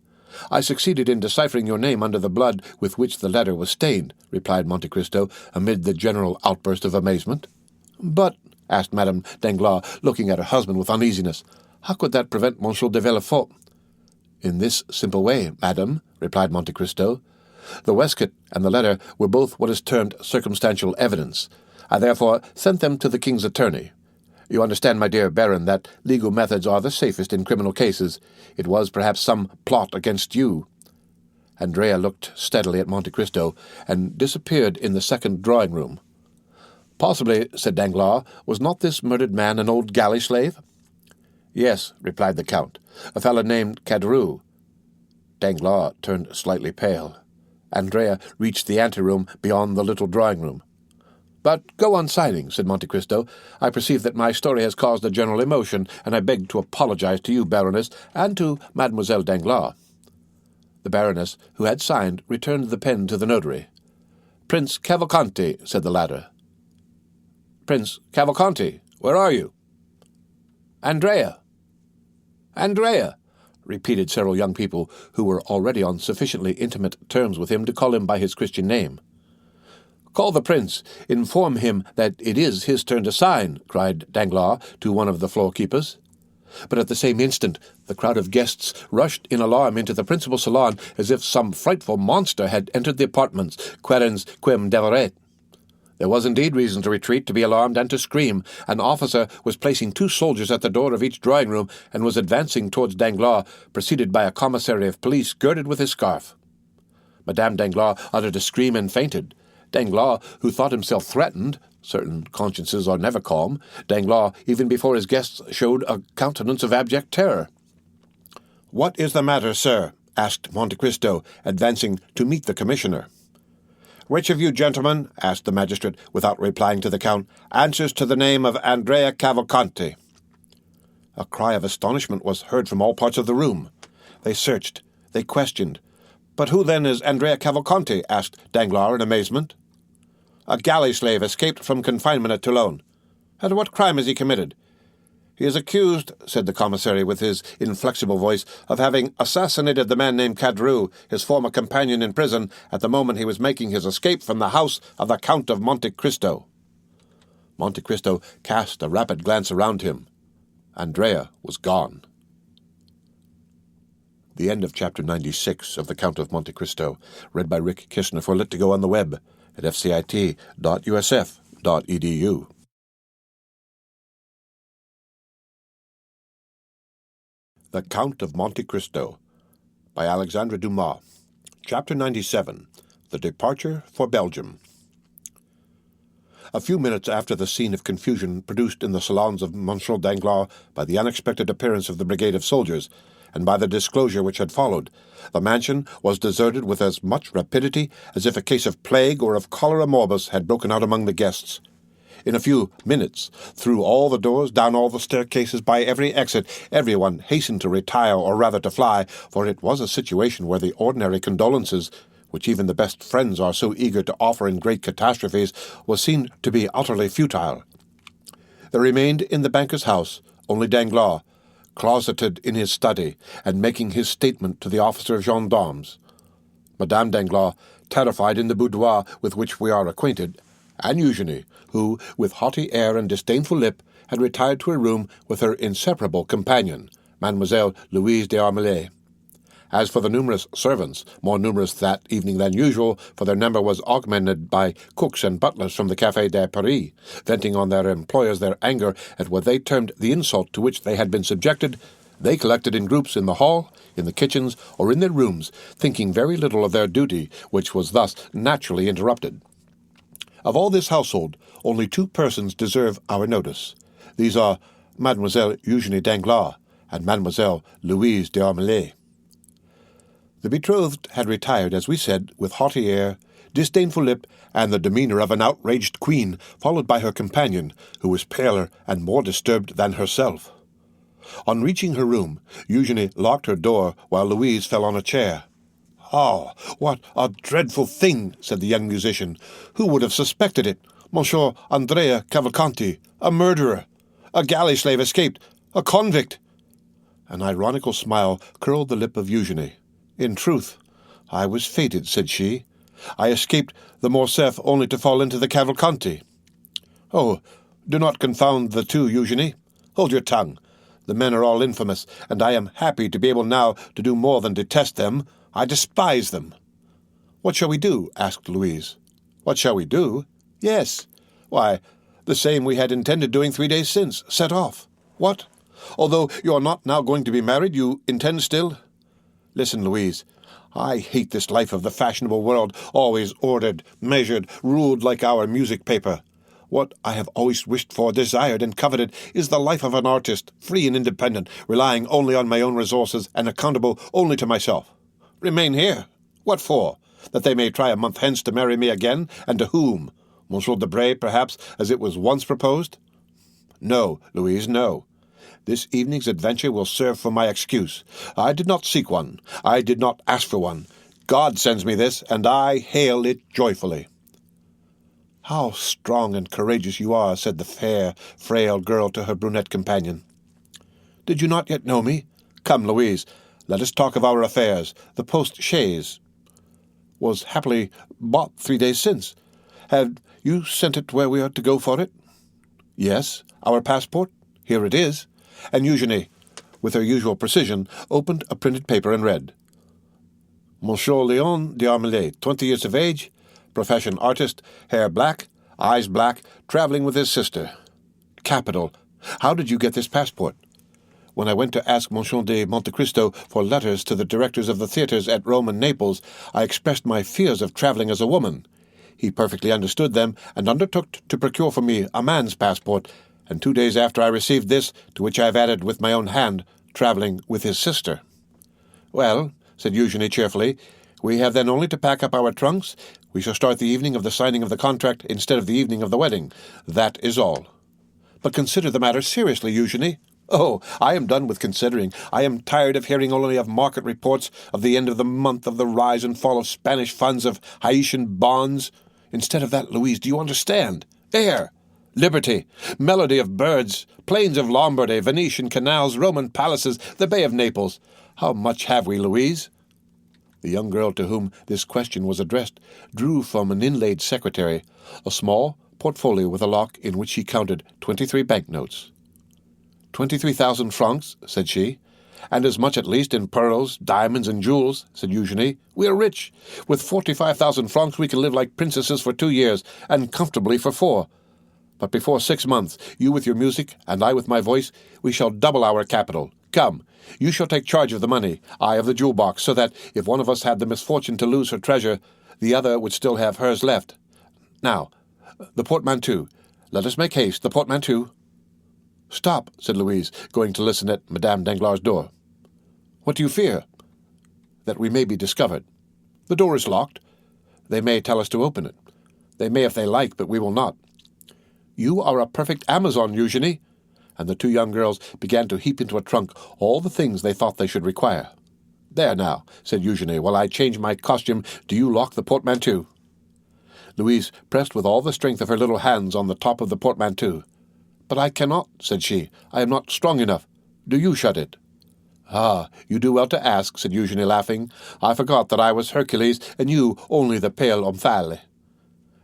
I succeeded in deciphering your name under the blood with which the letter was stained," replied Monte Cristo, amid the general outburst of amazement. "But," asked Madame Danglars, looking at her husband with uneasiness, "how could that prevent Monsieur de Villefort?" "In this simple way, madame," replied Monte Cristo. "The waistcoat and the letter were both what is termed circumstantial evidence. I therefore sent them to the king's attorney. You understand, my dear Baron, that legal methods are the safest in criminal cases. It was perhaps some plot against you." Andrea looked steadily at Monte Cristo and disappeared in the second drawing-room. "Possibly," said Danglars. "Was not this murdered man an old galley slave?" "Yes," replied the Count, "a fellow named Caderousse." Danglars turned slightly pale. Andrea reached the anteroom beyond the little drawing-room. "But go on signing," said Monte Cristo. "I perceive that my story has caused a general emotion, and I beg to apologize to you, Baroness, and to Mademoiselle Danglars." The Baroness, who had signed, returned the pen to the notary. "Prince Cavalcanti," said the latter. "Prince Cavalcanti, where are you?" "Andrea." "Andrea," repeated several young people who were already on sufficiently intimate terms with him to call him by his Christian name. "Call the prince. Inform him that it is his turn to sign," cried Danglars to one of the floor-keepers. But at the same instant the crowd of guests rushed in alarm into the principal salon as if some frightful monster had entered the apartments, querens quem devoret. There was indeed reason to retreat, to be alarmed, and to scream. An officer was placing 2 soldiers at the door of each drawing-room, and was advancing towards Danglars, preceded by a commissary of police girded with his scarf. Madame Danglars uttered a scream and fainted. Danglars, who thought himself threatened — certain consciences are never calm — Danglars, even before his guests, showed a countenance of abject terror. "What is the matter, sir?" asked Monte Cristo, advancing to meet the commissioner. "Which of you gentlemen," asked the magistrate, without replying to the Count, "answers to the name of Andrea Cavalcanti?" A cry of astonishment was heard from all parts of the room. They searched, they questioned. "But who then is Andrea Cavalcanti?" asked Danglars in amazement. "A galley slave escaped from confinement at Toulon." "And what crime has he committed?" "He is accused," said the commissary with his inflexible voice, "of having assassinated the man named Caderousse, his former companion in prison, at the moment he was making his escape from the house of the Count of Monte Cristo." Monte Cristo cast a rapid glance around him. Andrea was gone. The end of Chapter 96 of The Count of Monte Cristo, read by Rick Kishner for Lit to Go on the web at fcit.usf.edu. The Count of Monte Cristo, by Alexandre Dumas. Chapter 97. The Departure for Belgium. A few minutes after the scene of confusion produced in the salons of Monsieur Danglars by the unexpected appearance of the brigade of soldiers, and by the disclosure which had followed, the mansion was deserted with as much rapidity as if a case of plague or of cholera morbus had broken out among the guests. In a few minutes, through all the doors, down all the staircases, by every exit, everyone hastened to retire, or rather to fly, for it was a situation where the ordinary condolences, which even the best friends are so eager to offer in great catastrophes, was seen to be utterly futile. There remained in the banker's house only Danglars, closeted in his study, and making his statement to the officer of gendarmes. Madame Danglars, terrified in the boudoir with which we are acquainted, and Eugenie, who, with haughty air and disdainful lip, had retired to her room with her inseparable companion, Mademoiselle Louise d'Armilly. As for the numerous servants, more numerous that evening than usual, for their number was augmented by cooks and butlers from the Café de Paris, venting on their employers their anger at what they termed the insult to which they had been subjected, they collected in groups in the hall, in the kitchens, or in their rooms, thinking very little of their duty, which was thus naturally interrupted. Of all this household, only 2 persons deserve our notice. These are Mademoiselle Eugenie Danglars and Mademoiselle Louise d'Armilly. The betrothed had retired, as we said, with haughty air, disdainful lip, and the demeanour of an outraged queen, followed by her companion, who was paler and more disturbed than herself. On reaching her room, Eugenie locked her door, while Louise fell on a chair. "Ah, what a dreadful thing!" said the young musician. "Who would have suspected it? Monsieur Andrea Cavalcanti, a murderer, a galley slave escaped, a convict!" An ironical smile curled the lip of Eugenie. "In truth, I was fated," said she. "I escaped the Morcerf only to fall into the Cavalcanti." "Oh, do not confound the two, Eugenie. Hold your tongue. The men are all infamous, and I am happy to be able now to do more than detest them. I despise them." "What shall we do?" asked Louise. "What shall we do?" "Yes. Why, The same we had intended doing 3 days since. Set off. What? Although you are not now going to be married, you intend still? Listen, Louise. I hate this life of the fashionable world, always ordered, measured, ruled like our music paper. What I have always wished for, desired, and coveted is the life of an artist, free and independent, relying only on my own resources and accountable only to myself. Remain here. What for? That they may try a month hence to marry me again, and to whom? Monsieur Debray, perhaps, as it was once proposed? No, Louise, no. This evening's adventure will serve for my excuse. I did not seek one. I did not ask for one. God sends me this, and I hail it joyfully. How strong and courageous you are, said the fair, frail girl to her brunette companion. Did you not yet know me? Come, Louise, let us talk of our affairs. The post-chaise was happily bought 3 days since. Have you sent it where we are to go for it? Yes. Our passport? Here it is. And Eugenie, with her usual precision, opened a printed paper and read. Monsieur Léon d'Armelay, 20 years of age, profession artist, hair black, eyes black, traveling with his sister. Capital. How did you get this passport? When I went to ask Monsieur de Monte Cristo for letters to the directors of the theatres at Rome and Naples, I expressed my fears of traveling as a woman. He perfectly understood them, and undertook to procure for me a man's passport, and 2 days after I received this, to which I have added with my own hand, traveling with his sister. Well, said Eugenie cheerfully, we have then only to pack up our trunks. We shall start the evening of the signing of the contract instead of the evening of the wedding. That is all. But consider the matter seriously, Eugenie. Oh, I am done with considering. I am tired of hearing only of market reports, of the end of the month, of the rise and fall of Spanish funds, of Haitian bonds. Instead of that, Louise, do you understand? Air, liberty, melody of birds, plains of Lombardy, Venetian canals, Roman palaces, the Bay of Naples. How much have we, Louise? The young girl to whom this question was addressed drew from an inlaid secretary a small portfolio with a lock in which she counted 23 banknotes. 23,000 francs, said she. And as much at least in pearls, diamonds, and jewels, said Eugenie. We are rich. With 45,000 francs we can live like princesses for 2 years, and comfortably for 4. But before 6 months, you with your music, and I with my voice, we shall double our capital. Come, you shall take charge of the money, I of the jewel box, so that, if one of us had the misfortune to lose her treasure, the other would still have hers left. Now, the portmanteau. Let us make haste, the portmanteau. Stop, said Louise, going to listen at Madame Danglars' door. What do you fear? That we may be discovered. The door is locked. They may tell us to open it. They may if they like, but we will not. You are a perfect Amazon, Eugenie. And the 2 young girls began to heap into a trunk all the things they thought they should require. There now, said Eugenie, while I change my costume, do you lock the portmanteau. Louise pressed with all the strength of her little hands on the top of the portmanteau. But I cannot, said she. I am not strong enough. Do you shut it? Ah, you do well to ask, said Eugenie, laughing. I forgot that I was Hercules, and you only the pale Omphale.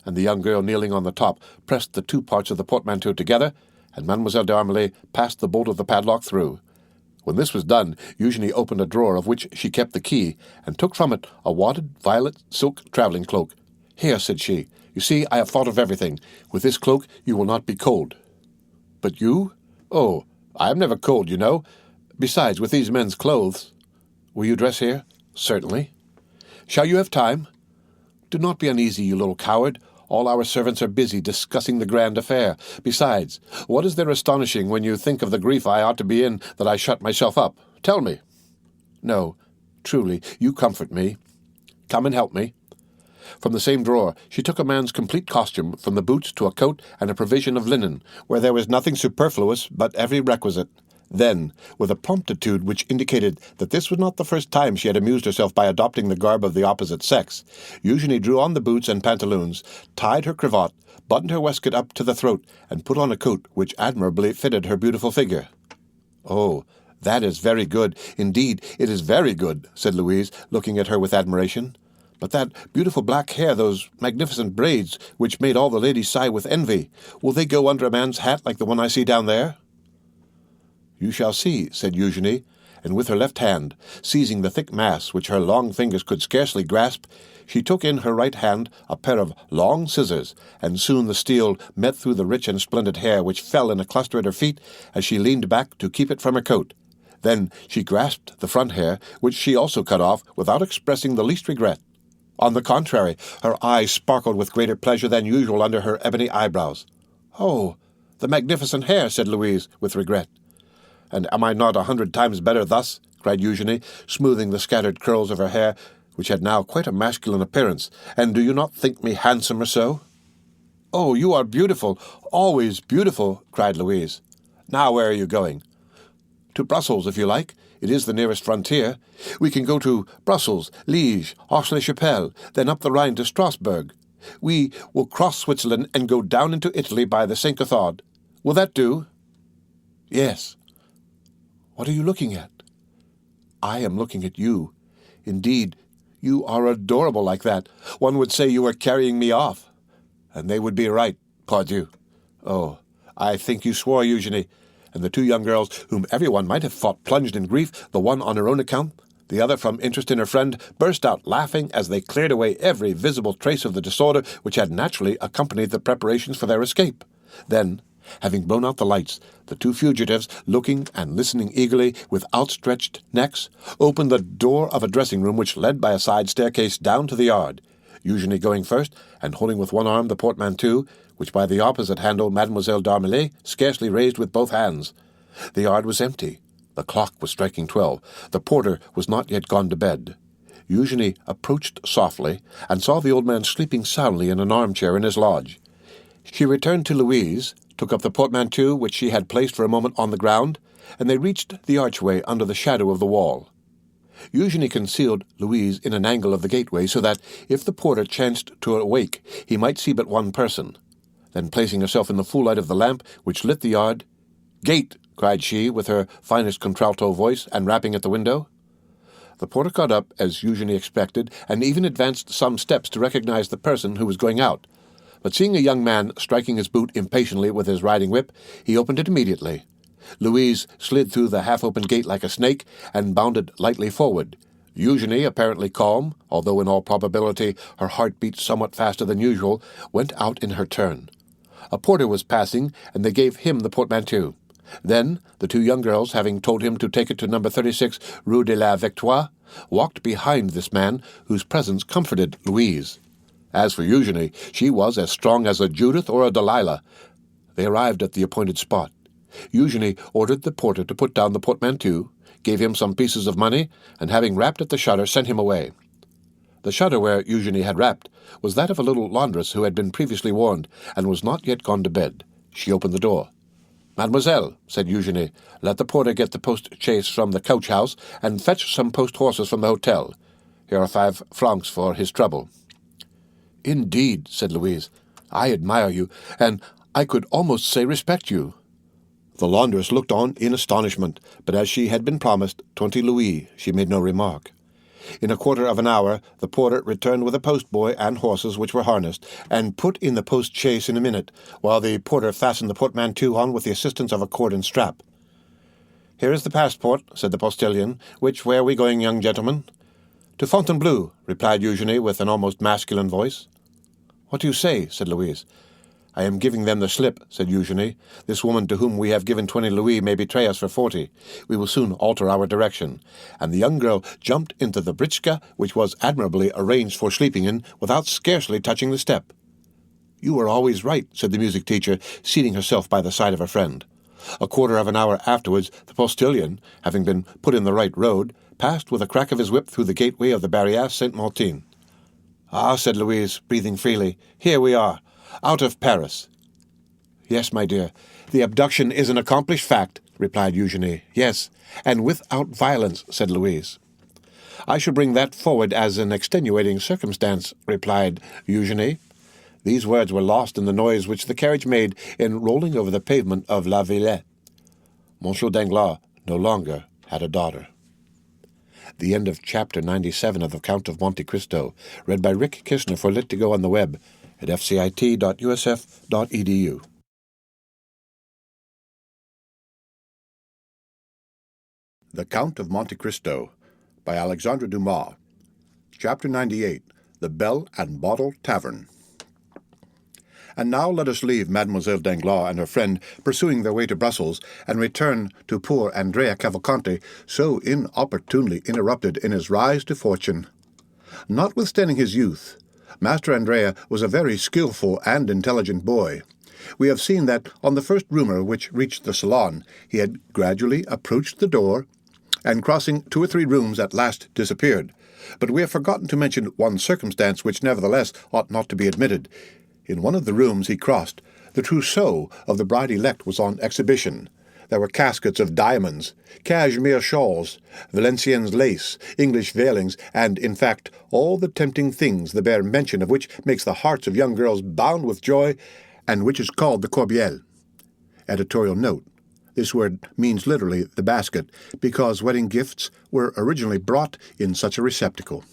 And the young girl, kneeling on the top, pressed the 2 parts of the portmanteau together, and Mademoiselle d'Armelay passed the bolt of the padlock through. When this was done, Eugenie opened a drawer of which she kept the key, and took from it a wadded violet silk travelling cloak. Here, said she, you see, I have thought of everything. With this cloak you will not be cold. But you? Oh, I am never cold, you know. Besides, with these men's clothes. Will you dress here? Certainly. Shall you have time? Do not be uneasy, you little coward. All our servants are busy discussing the grand affair. Besides, what is there astonishing when you think of the grief I ought to be in that I shut myself up? Tell me. No, truly, you comfort me. Come and help me. From the same drawer she took a man's complete costume, from the boots to a coat and a provision of linen, where there was nothing superfluous but every requisite. Then, with a promptitude which indicated that this was not the first time she had amused herself by adopting the garb of the opposite sex, Eugenie drew on the boots and pantaloons, tied her cravat, buttoned her waistcoat up to the throat, and put on a coat which admirably fitted her beautiful figure. Oh, that is very good. Indeed, it is very good, said Louise, looking at her with admiration. But that beautiful black hair, those magnificent braids, which made all the ladies sigh with envy, will they go under a man's hat like the one I see down there? You shall see, said Eugenie, and with her left hand, seizing the thick mass which her long fingers could scarcely grasp, she took in her right hand a pair of long scissors, and soon the steel met through the rich and splendid hair which fell in a cluster at her feet as she leaned back to keep it from her coat. Then she grasped the front hair, which she also cut off, without expressing the least regret. On the contrary, her eyes sparkled with greater pleasure than usual under her ebony eyebrows. "Oh, the magnificent hair," said Louise, with regret. "And am I not 100 times better thus?" cried Eugenie, smoothing the scattered curls of her hair, which had now quite a masculine appearance. "And do you not think me handsomer so?" "Oh, you are beautiful, always beautiful," cried Louise. "Now where are you going?" "To Brussels, if you like. It is the nearest frontier. We can go to Brussels, Liège, Aix-la-Chapelle, then up the Rhine to Strasbourg. We will cross Switzerland and go down into Italy by the St. Gothard. Will that do?" "Yes." "What are you looking at?" "I am looking at you. Indeed, you are adorable like that. One would say you were carrying me off." "And they would be right, pardieu." "Oh, I think you swore, Eugenie." And the two young girls, whom everyone might have thought plunged in grief, the one on her own account, the other from interest in her friend, burst out laughing as they cleared away every visible trace of the disorder which had naturally accompanied the preparations for their escape. Then, having blown out the lights, the two fugitives, looking and listening eagerly, with outstretched necks, opened the door of a dressing-room which led by a side staircase down to the yard, Eugenie going first, and holding with one arm the portmanteau, which by the opposite handle Mademoiselle d'Armilly scarcely raised with both hands. The yard was empty. The clock was striking 12. The porter was not yet gone to bed. Eugenie approached softly, and saw the old man sleeping soundly in an armchair in his lodge. She returned to Louise, took up the portmanteau which she had placed for a moment on the ground, and they reached the archway under the shadow of the wall. Eugenie concealed Louise in an angle of the gateway, so that, if the porter chanced to awake, he might see but one person. Then, placing herself in the full light of the lamp which lit the yard, "Gate!" cried she, with her finest contralto voice, and rapping at the window. The porter got up, as Eugenie expected, and even advanced some steps to recognize the person who was going out. But seeing a young man striking his boot impatiently with his riding-whip, he opened it immediately. Louise slid through the half-open gate like a snake, and bounded lightly forward. Eugenie, apparently calm, although in all probability her heart beat somewhat faster than usual, went out in her turn. A porter was passing, and they gave him the portmanteau. Then, the two young girls, having told him to take it to number 36 Rue de la Victoire, walked behind this man, whose presence comforted Louise. As for Eugenie, she was as strong as a Judith or a Delilah. They arrived at the appointed spot. Eugenie ordered the porter to put down the portmanteau, gave him some pieces of money, and having rapped at the shutter, sent him away. The shutter where Eugenie had rapped was that of a little laundress who had been previously warned, and was not yet gone to bed. She opened the door. "Mademoiselle," said Eugenie, "let the porter get the post-chaise from the coach-house, and fetch some post-horses from the hotel. Here are 5 francs for his trouble." "Indeed," said Louise, "I admire you, and I could almost say respect you." The laundress looked on in astonishment, but as she had been promised 20 louis, she made no remark. In a quarter of an hour the porter returned with a postboy and horses which were harnessed, and put in the post-chaise in a minute, while the porter fastened the portmanteau on with the assistance of a cord and strap. "Here is the passport," said the postilion. "Which way are we going, young gentleman?" "To Fontainebleau," replied Eugenie with an almost masculine voice. "What do you say?" said Louise. "I am giving them the slip," said Eugenie. "This woman to whom we have given 20 louis may betray us for 40. We will soon alter our direction." And the young girl jumped into the britchka, which was admirably arranged for sleeping in, without scarcely touching the step. "You were always right," said the music teacher, seating herself by the side of her friend. A quarter of an hour afterwards, the postilion, having been put in the right road, passed with a crack of his whip through the gateway of the Barrière Saint-Martin. "Ah," said Louise, breathing freely, "here we are. Out of Paris." "Yes, my dear, the abduction is an accomplished fact," replied Eugenie. "Yes, and without violence," said Louise. "I should bring that forward as an extenuating circumstance," replied Eugenie. These words were lost in the noise which the carriage made in rolling over the pavement of La Villette. Monsieur Danglars no longer had a daughter. The end of Chapter 97 of The Count of Monte Cristo, read by Rick Kishner for Lit2Go on the web at fcit.usf.edu. The Count of Monte Cristo, by Alexandre Dumas. Chapter 98, The Bell and Bottle Tavern. And now let us leave Mademoiselle Danglars and her friend pursuing their way to Brussels, and return to poor Andrea Cavalcanti, so inopportunely interrupted in his rise to fortune. Notwithstanding his youth, Master Andrea was a very skilful and intelligent boy. We have seen that on the first rumour which reached the salon, he had gradually approached the door, and crossing 2 or 3 rooms at last disappeared. But we have forgotten to mention one circumstance which nevertheless ought not to be omitted. In one of the rooms he crossed, the trousseau of the bride-elect was on exhibition. There were caskets of diamonds, cashmere shawls, Valenciennes lace, English veilings, and, in fact, all the tempting things the bare mention of which makes the hearts of young girls bound with joy, and which is called the corbeille. Editorial note. This word means literally the basket, because wedding gifts were originally brought in such a receptacle.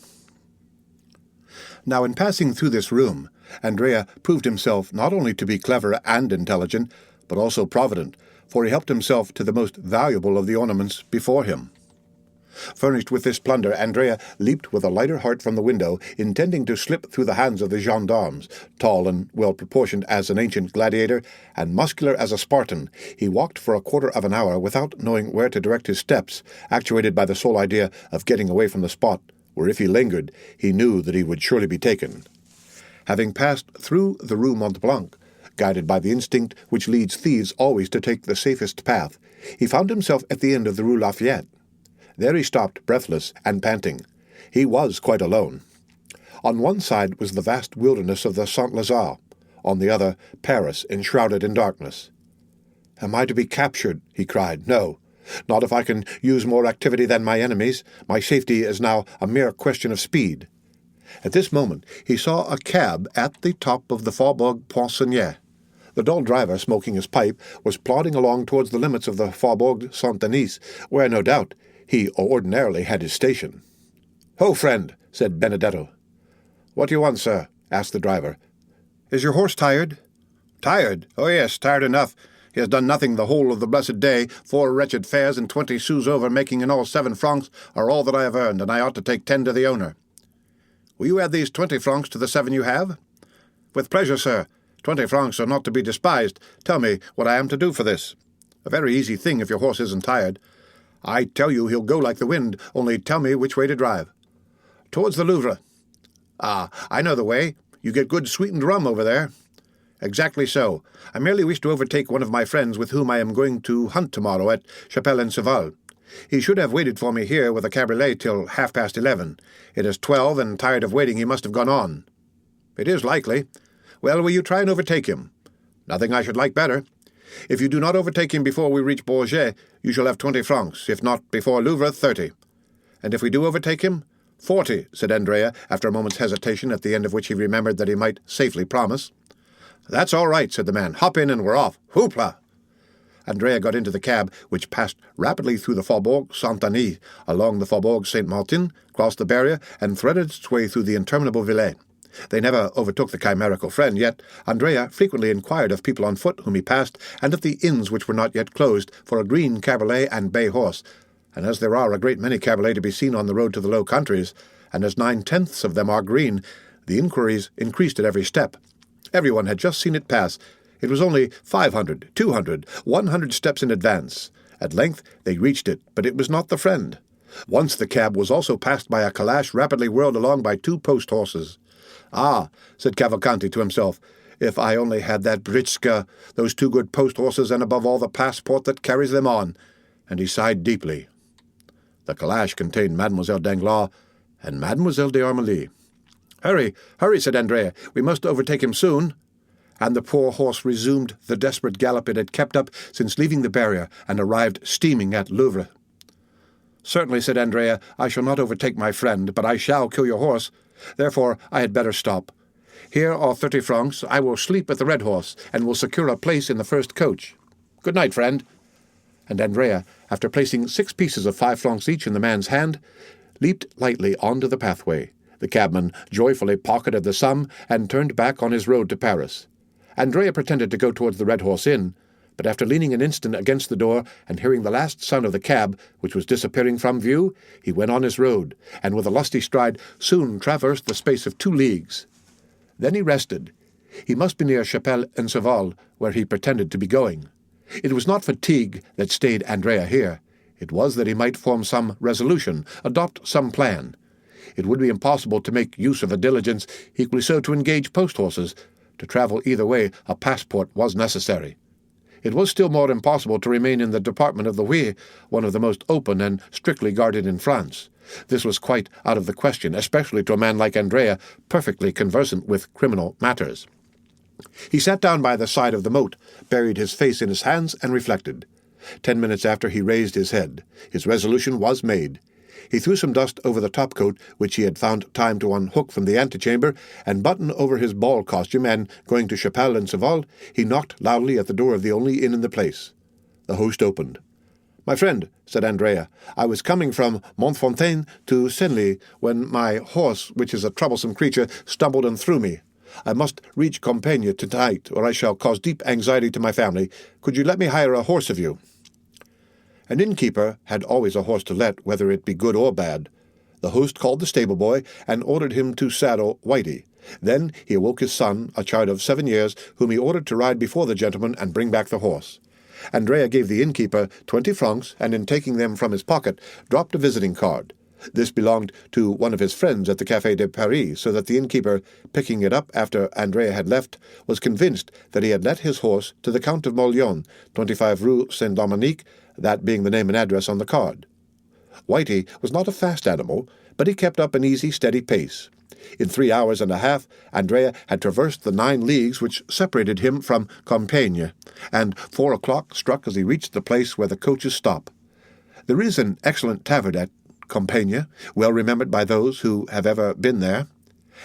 Now, in passing through this room, Andrea proved himself not only to be clever and intelligent, but also provident, for he helped himself to the most valuable of the ornaments before him. Furnished with this plunder, Andrea leaped with a lighter heart from the window, intending to slip through the hands of the gendarmes. Tall and well-proportioned as an ancient gladiator, and muscular as a Spartan, he walked for a quarter of an hour without knowing where to direct his steps, actuated by the sole idea of getting away from the spot, where if he lingered, he knew that he would surely be taken. Having passed through the Rue Mont Blanc, guided by the instinct which leads thieves always to take the safest path, he found himself at the end of the Rue Lafayette. There he stopped, breathless and panting. He was quite alone. On one side was the vast wilderness of the Saint-Lazare, on the other Paris enshrouded in darkness. "Am I to be captured?" he cried. "No, not if I can use more activity than my enemies. My safety is now a mere question of speed." At this moment he saw a cab at the top of the Faubourg Poissonnière. The dull driver, smoking his pipe, was plodding along towards the limits of the Faubourg Saint-Denis, where, no doubt, he ordinarily had his station. "Ho, friend," said Benedetto. "What do you want, sir?" asked the driver. "Is your horse tired?" "Tired? Oh, yes, tired enough. He has done nothing the whole of the blessed day. 4 wretched fares and 20 sous over, making in all 7 francs, are all that I have earned, and I ought to take 10 to the owner." "Will you add these 20 francs to the 7 you have?" "With pleasure, sir. 20 francs are not to be despised. Tell me what I am to do for this." "A very easy thing if your horse isn't tired." "I tell you he'll go like the wind, only tell me which way to drive." "Towards the Louvre." "Ah, I know the way. You get good sweetened rum over there." "Exactly so. I merely wish to overtake one of my friends with whom I am going to hunt tomorrow at Chapelle-en-Cheval. He should have waited for me here with a cabriolet till 11:30. It is 12, and tired of waiting he must have gone on." "It is likely. Well, will you try and overtake him?" "Nothing I should like better. If you do not overtake him before we reach Bourget, you shall have 20 francs, if not before Louvre, 30. "And if we do overtake him?" 40, said Andrea, after a moment's hesitation, at the end of which he remembered that he might safely promise. "That's all right," said the man. "Hop in and we're off. Hoopla!" Andrea got into the cab, which passed rapidly through the Faubourg Saint-Denis, along the Faubourg Saint-Martin, crossed the barrier, and threaded its way through the interminable Villette. They never overtook the chimerical friend, yet Andrea frequently inquired of people on foot whom he passed, and at the inns which were not yet closed, for a green cabriolet and bay horse, and as there are a great many cabriolets to be seen on the road to the Low Countries, and as 9/10 of them are green, the inquiries increased at every step. Everyone had just seen it pass. It was only 500, 200, 100 steps in advance. At length they reached it, but it was not the friend. Once the cab was also passed by a calash rapidly whirled along by 2 post-horses. "Ah," said Cavalcanti to himself, "if I only had that britschka, those 2 good post-horses, and above all the passport that carries them on," and he sighed deeply. The calash contained Mademoiselle Danglars and Mademoiselle d'Armilly. "Hurry, hurry," said Andrea. "We must overtake him soon." And the poor horse resumed the desperate gallop it had kept up since leaving the barrier, and arrived steaming at Louvre. "Certainly," said Andrea, "I shall not overtake my friend, but I shall kill your horse. Therefore I had better stop. Here are 30 francs. I will sleep at the Red Horse, and will secure a place in the first coach. Good night, friend." And Andrea, after placing 6 pieces of 5 francs each in the man's hand, leaped lightly onto the pathway. The cabman joyfully pocketed the sum, and turned back on his road to Paris. Andrea pretended to go towards the Red Horse Inn, but after leaning an instant against the door and hearing the last sound of the cab, which was disappearing from view, he went on his road, and with a lusty stride soon traversed the space of 2 leagues. Then he rested. He must be near Chapelle and Avowal, where he pretended to be going. It was not fatigue that stayed Andrea here. It was that he might form some resolution, adopt some plan. It would be impossible to make use of a diligence, equally so to engage post-horses. To travel either way, a passport was necessary. It was still more impossible to remain in the department of the Huy, one of the most open and strictly guarded in France. This was quite out of the question, especially to a man like Andrea, perfectly conversant with criminal matters. He sat down by the side of the moat, buried his face in his hands, and reflected. 10 minutes after he raised his head. His resolution was made. He threw some dust over the topcoat, which he had found time to unhook from the antechamber, and button over his ball costume, and, going to Chapelle and Avowal, he knocked loudly at the door of the only inn in the place. The host opened. "My friend," said Andrea, "I was coming from Montfontaine to Senlis when my horse, which is a troublesome creature, stumbled and threw me. I must reach Compiègne tonight, or I shall cause deep anxiety to my family. Could you let me hire a horse of you?" An innkeeper had always a horse to let, whether it be good or bad. The host called the stable-boy and ordered him to saddle Whitey. Then he awoke his son, a child of 7 years, whom he ordered to ride before the gentleman and bring back the horse. Andrea gave the innkeeper 20 francs, and in taking them from his pocket, dropped a visiting card. This belonged to one of his friends at the Café de Paris, so that the innkeeper, picking it up after Andrea had left, was convinced that he had let his horse to the Count of Monte 25 Rue Saint-Dominique, that being the name and address on the card. Whitey was not a fast animal, but he kept up an easy, steady pace. In 3 hours and a half, Andrea had traversed the 9 leagues which separated him from Compiègne, and 4 o'clock struck as he reached the place where the coaches stop. There is an excellent tavern at Compiègne, well remembered by those who have ever been there.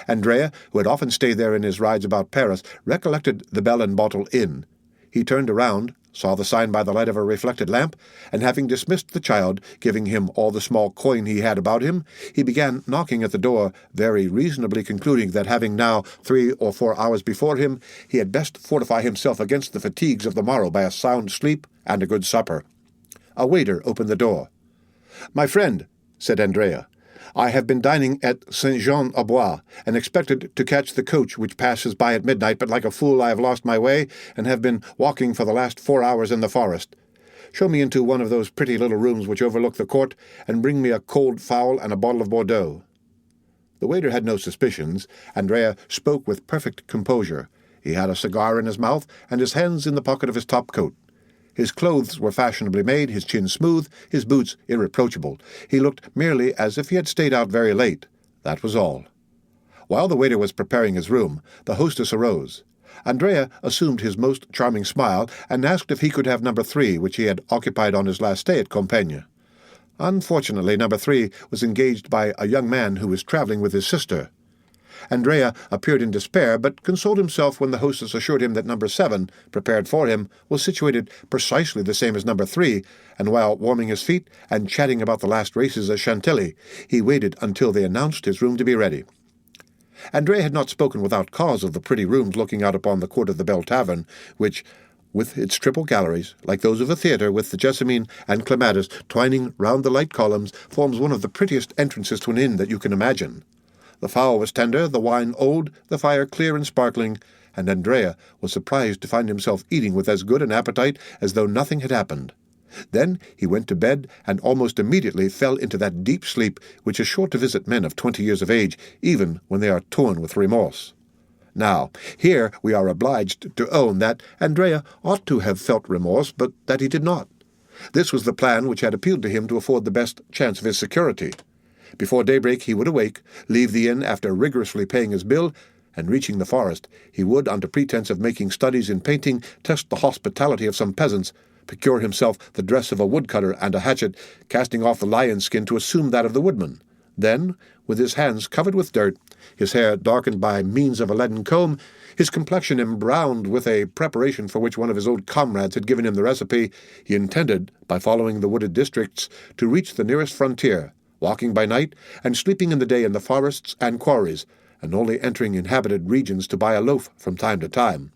Andrea, who had often stayed there in his rides about Paris, recollected the Bell and Bottle Inn. He turned around, saw the sign by the light of a reflected lamp, and having dismissed the child, giving him all the small coin he had about him, he began knocking at the door, very reasonably concluding that having now 3 or 4 hours before him, he had best fortify himself against the fatigues of the morrow by a sound sleep and a good supper. A waiter opened the door. "My friend," said Andrea, "I have been dining at Saint-Jean-au-Bois, and expected to catch the coach which passes by at midnight, but like a fool I have lost my way, and have been walking for the last 4 hours in the forest. Show me into one of those pretty little rooms which overlook the court, and bring me a cold fowl and a bottle of Bordeaux." The waiter had no suspicions. Andrea spoke with perfect composure. He had a cigar in his mouth, and his hands in the pocket of his top coat. His clothes were fashionably made, his chin smooth, his boots irreproachable. He looked merely as if he had stayed out very late. That was all. While the waiter was preparing his room, the hostess arose. Andrea assumed his most charming smile, and asked if he could have number 3, which he had occupied on his last stay at Compiègne. Unfortunately, number 3 was engaged by a young man who was travelling with his sister. Andrea appeared in despair, but consoled himself when the hostess assured him that number 7, prepared for him, was situated precisely the same as number 3, and while warming his feet and chatting about the last races at Chantilly, he waited until they announced his room to be ready. Andrea had not spoken without cause of the pretty rooms looking out upon the court of the Bell Tavern, which, with its triple galleries, like those of a theatre, with the jessamine and clematis twining round the light columns, forms one of the prettiest entrances to an inn that you can imagine. The fowl was tender, the wine old, the fire clear and sparkling, and Andrea was surprised to find himself eating with as good an appetite as though nothing had happened. Then he went to bed, and almost immediately fell into that deep sleep which is sure to visit men of 20 years of age, even when they are torn with remorse. Now, here we are obliged to own that Andrea ought to have felt remorse, but that he did not. This was the plan which had appealed to him to afford the best chance of his security. Before daybreak he would awake, leave the inn after rigorously paying his bill, and reaching the forest, he would, under pretence of making studies in painting, test the hospitality of some peasants, procure himself the dress of a woodcutter and a hatchet, casting off the lion's skin to assume that of the woodman. Then, with his hands covered with dirt, his hair darkened by means of a leaden comb, his complexion embrowned with a preparation for which one of his old comrades had given him the recipe, he intended, by following the wooded districts, to reach the nearest frontier, walking by night and sleeping in the day in the forests and quarries, and only entering inhabited regions to buy a loaf from time to time.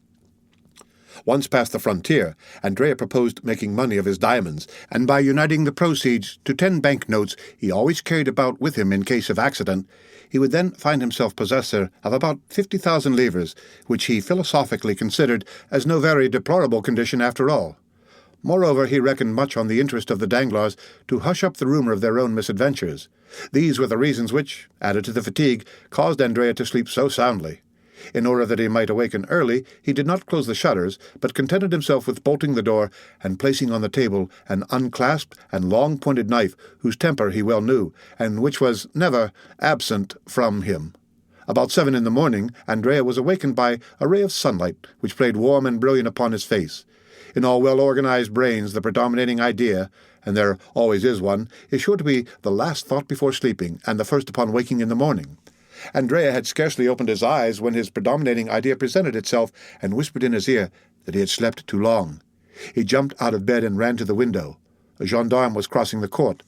Once past the frontier, Andrea proposed making money of his diamonds, and by uniting the proceeds to 10 banknotes he always carried about with him in case of accident, he would then find himself possessor of about 50,000 livres, which he philosophically considered as no very deplorable condition after all. Moreover, he reckoned much on the interest of the Danglars to hush up the rumour of their own misadventures. These were the reasons which, added to the fatigue, caused Andrea to sleep so soundly. In order that he might awaken early, he did not close the shutters, but contented himself with bolting the door and placing on the table an unclasped and long-pointed knife whose temper he well knew, and which was never absent from him. About 7 in the morning, Andrea was awakened by a ray of sunlight which played warm and brilliant upon his face. In all well-organized brains, the predominating idea, and there always is one, is sure to be the last thought before sleeping and the first upon waking in the morning. Andrea had scarcely opened his eyes when his predominating idea presented itself and whispered in his ear that he had slept too long. He jumped out of bed and ran to the window. A gendarme was crossing the court.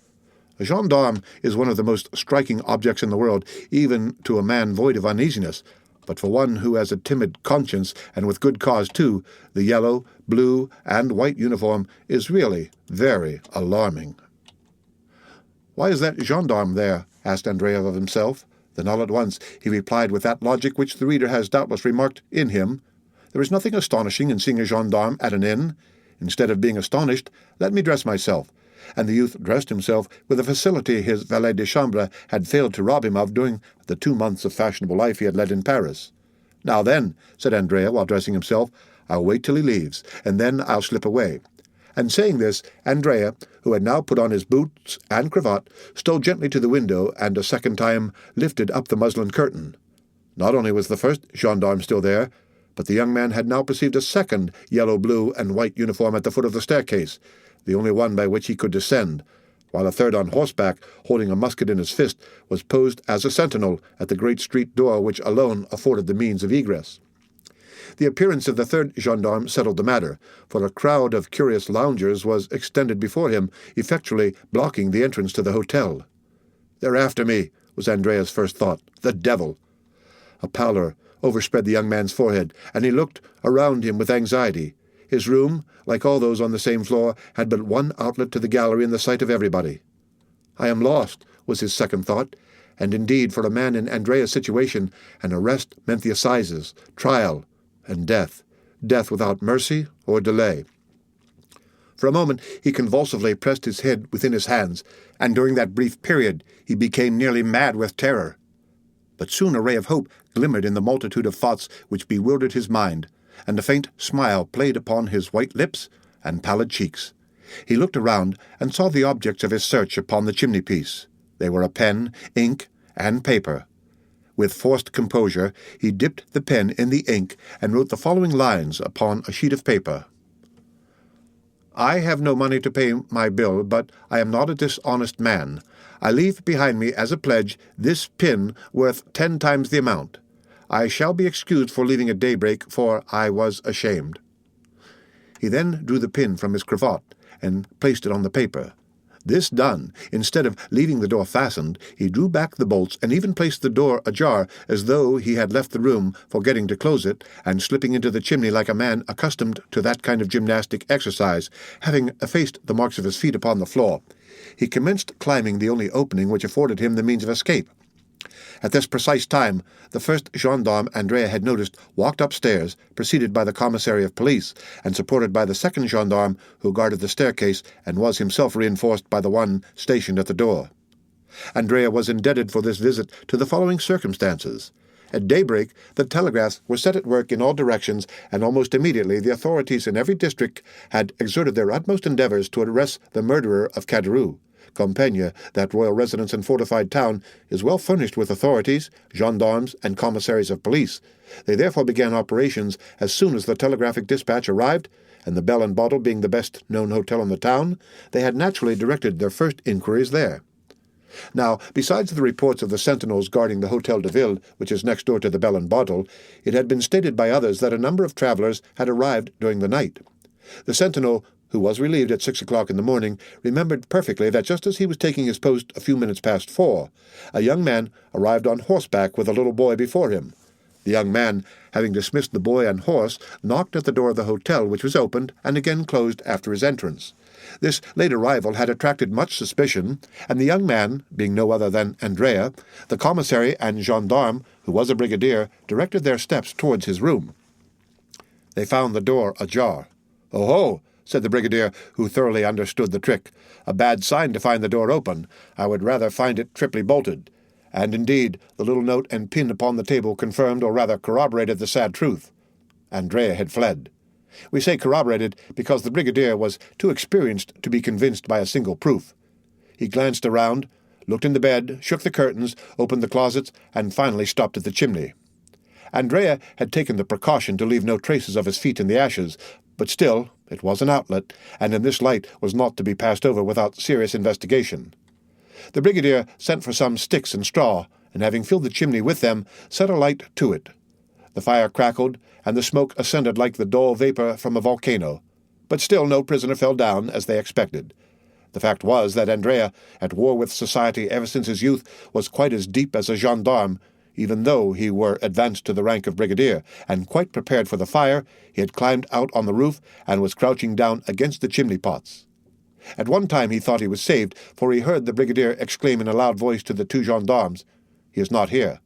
A gendarme is one of the most striking objects in the world, even to a man void of uneasiness, but for one who has a timid conscience, and with good cause too, the yellow, blue, and white uniform is really very alarming. "Why is that gendarme there?" asked Andrea of himself. Then all at once he replied with that logic which the reader has doubtless remarked in him. "There is nothing astonishing in seeing a gendarme at an inn. Instead of being astonished, let me dress myself." And the youth dressed himself with a facility his valet de chambre had failed to rob him of during the 2 months of fashionable life he had led in Paris. "Now then," said Andrea while dressing himself, "I'll wait till he leaves, and then I'll slip away." And saying this, Andrea, who had now put on his boots and cravat, stole gently to the window and a second time lifted up the muslin curtain. Not only was the first gendarme still there, but the young man had now perceived a second yellow, blue, and white uniform at the foot of the staircase, the only one by which he could descend, while a third on horseback, holding a musket in his fist, was posed as a sentinel at the great street door which alone afforded the means of egress. The appearance of the third gendarme settled the matter, for a crowd of curious loungers was extended before him, effectually blocking the entrance to the hotel. "They're after me," was Andrea's first thought. "The devil!" A pallor overspread the young man's forehead, and he looked around him with anxiety. His room, like all those on the same floor, had but one outlet to the gallery in the sight of everybody. "I am lost," was his second thought, and indeed for a man in Andrea's situation an arrest meant the assizes, trial, and death without mercy or delay. For a moment he convulsively pressed his head within his hands, and during that brief period he became nearly mad with terror. But soon a ray of hope glimmered in the multitude of thoughts which bewildered his mind, and a faint smile played upon his white lips and pallid cheeks. He looked around and saw the objects of his search upon the chimney-piece. They were a pen, ink, and paper. With forced composure, he dipped the pen in the ink and wrote the following lines upon a sheet of paper. "I have no money to pay my bill, but I am not a dishonest man. I leave behind me as a pledge this pin worth 10 times the amount. I shall be excused for leaving at daybreak, for I was ashamed." He then drew the pin from his cravat and placed it on the paper. This done, instead of leaving the door fastened, he drew back the bolts and even placed the door ajar as though he had left the room, forgetting to close it, and slipping into the chimney like a man accustomed to that kind of gymnastic exercise, having effaced the marks of his feet upon the floor. He commenced climbing the only opening which afforded him the means of escape. At this precise time, the first gendarme Andrea had noticed walked upstairs, preceded by the commissary of police, and supported by the second gendarme who guarded the staircase and was himself reinforced by the one stationed at the door. Andrea was indebted for this visit to the following circumstances. At daybreak, the telegraphs were set at work in all directions, and almost immediately the authorities in every district had exerted their utmost endeavours to arrest the murderer of Caderousse. Compiègne, that royal residence and fortified town, is well furnished with authorities, gendarmes, and commissaries of police. They therefore began operations as soon as the telegraphic dispatch arrived, and the Bell and Bottle being the best-known hotel in the town, they had naturally directed their first inquiries there. Now, besides the reports of the sentinels guarding the Hôtel de Ville, which is next door to the Bell and Bottle, it had been stated by others that a number of travellers had arrived during the night. The sentinel, who was relieved at 6 o'clock in the morning, remembered perfectly that just as he was taking his post a few minutes past 4, a young man arrived on horseback with a little boy before him. The young man, having dismissed the boy and horse, knocked at the door of the hotel, which was opened and again closed after his entrance. This late arrival had attracted much suspicion, and the young man, being no other than Andrea, the commissary and gendarme, who was a brigadier, directed their steps towards his room. They found the door ajar. "Oh-ho!" said the brigadier, who thoroughly understood the trick. "A bad sign to find the door open. I would rather find it triply bolted." And indeed, the little note and pin upon the table confirmed, or rather corroborated, the sad truth. Andrea had fled. We say corroborated because the brigadier was too experienced to be convinced by a single proof. He glanced around, looked in the bed, shook the curtains, opened the closets, and finally stopped at the chimney. Andrea had taken the precaution to leave no traces of his feet in the ashes, but still, it was an outlet, and in this light was not to be passed over without serious investigation. The brigadier sent for some sticks and straw, and having filled the chimney with them, set a light to it. The fire crackled, and the smoke ascended like the dull vapour from a volcano. But still no prisoner fell down, as they expected. The fact was that Andrea, at war with society ever since his youth, was quite as deep as a gendarme. Even though he were advanced to the rank of brigadier, and quite prepared for the fire, he had climbed out on the roof, and was crouching down against the chimney-pots. At one time he thought he was saved, for he heard the brigadier exclaim in a loud voice to the two gendarmes, "He is not here."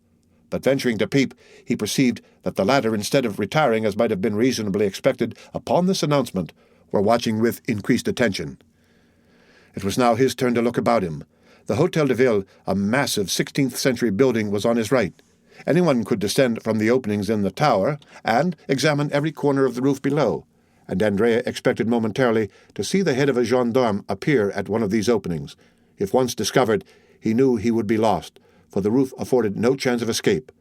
But venturing to peep, he perceived that the latter, instead of retiring as might have been reasonably expected upon this announcement, were watching with increased attention. It was now his turn to look about him. The Hôtel de Ville, a massive 16th-century building, was on his right. Anyone could descend from the openings in the tower and examine every corner of the roof below, and Andrea expected momentarily to see the head of a gendarme appear at one of these openings. If once discovered, he knew he would be lost, for the roof afforded no chance of escape.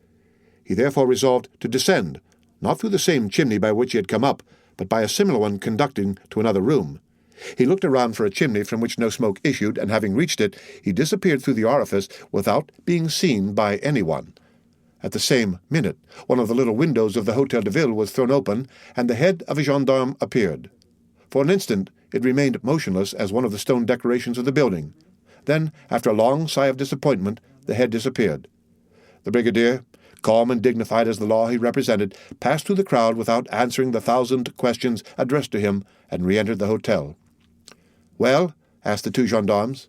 He therefore resolved to descend, not through the same chimney by which he had come up, but by a similar one conducting to another room. He looked around for a chimney from which no smoke issued, and having reached it, he disappeared through the orifice without being seen by anyone. At the same minute, one of the little windows of the Hôtel de Ville was thrown open, and the head of a gendarme appeared. For an instant it remained motionless as one of the stone decorations of the building. Then, after a long sigh of disappointment, the head disappeared. The brigadier, calm and dignified as the law he represented, passed through the crowd without answering the 1,000 questions addressed to him, and re-entered the hotel. "Well?" asked the two gendarmes.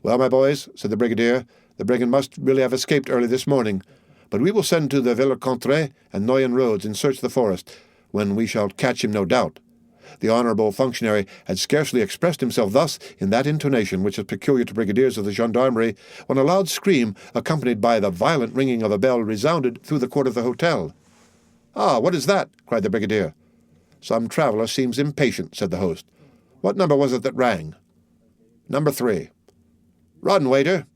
"Well, my boys," said the brigadier, "the brigand must really have escaped early this morning. But we will send to the Villecontre and Noyen roads and search the forest, when we shall catch him, no doubt." The honourable functionary had scarcely expressed himself thus in that intonation which is peculiar to brigadiers of the gendarmerie, when a loud scream, accompanied by the violent ringing of a bell, resounded through the court of the hotel. "Ah, what is that?" cried the brigadier. "Some traveller seems impatient," said the host. "What number was it that rang?" "Number 3. "Run, waiter."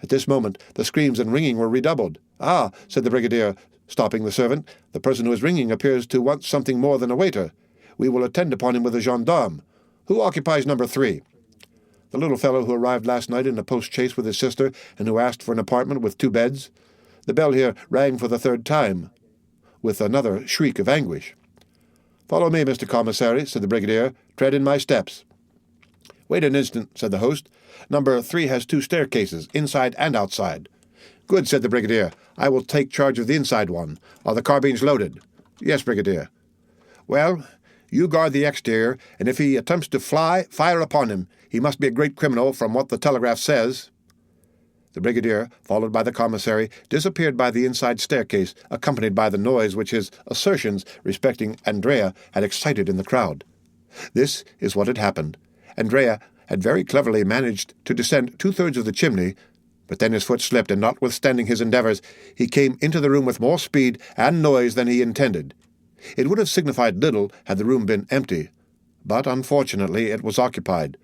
At this moment the screams and ringing were redoubled. "Ah," said the brigadier, stopping the servant, "the person who is ringing appears to want something more than a waiter. We will attend upon him with a gendarme. Who occupies number 3? "The little fellow who arrived last night in a post-chaise with his sister, and who asked for an apartment with 2 beds. The bell here rang for the 3rd time," with another shriek of anguish. "Follow me, Mr. Commissary," said the brigadier. "Tread in my steps." "Wait an instant," said the host. "Number 3 has 2 staircases, inside and outside." "Good," said the brigadier. "I will take charge of the inside one. Are the carbines loaded?" "Yes, brigadier." "Well, you guard the exterior, and if he attempts to fly, fire upon him. He must be a great criminal, from what the telegraph says." The brigadier, followed by the commissary, disappeared by the inside staircase, accompanied by the noise which his assertions respecting Andrea had excited in the crowd. This is what had happened. Andrea had very cleverly managed to descend 2/3 of the chimney, but then his foot slipped, and notwithstanding his endeavours, he came into the room with more speed and noise than he intended. It would have signified little had the room been empty, but unfortunately it was occupied.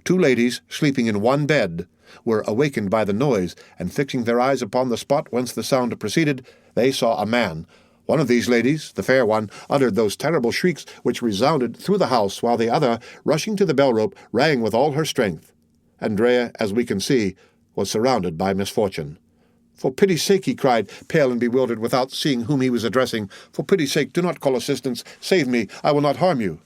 2 ladies, sleeping in one bed, were awakened by the noise, and fixing their eyes upon the spot whence the sound proceeded, they saw a man. One of these ladies, the fair one, uttered those terrible shrieks which resounded through the house, while the other, rushing to the bell-rope, rang with all her strength. Andrea, as we can see, was surrounded by misfortune. "For pity's sake," he cried, pale and bewildered, without seeing whom he was addressing, "for pity's sake, do not call assistance. Save me. I will not harm you."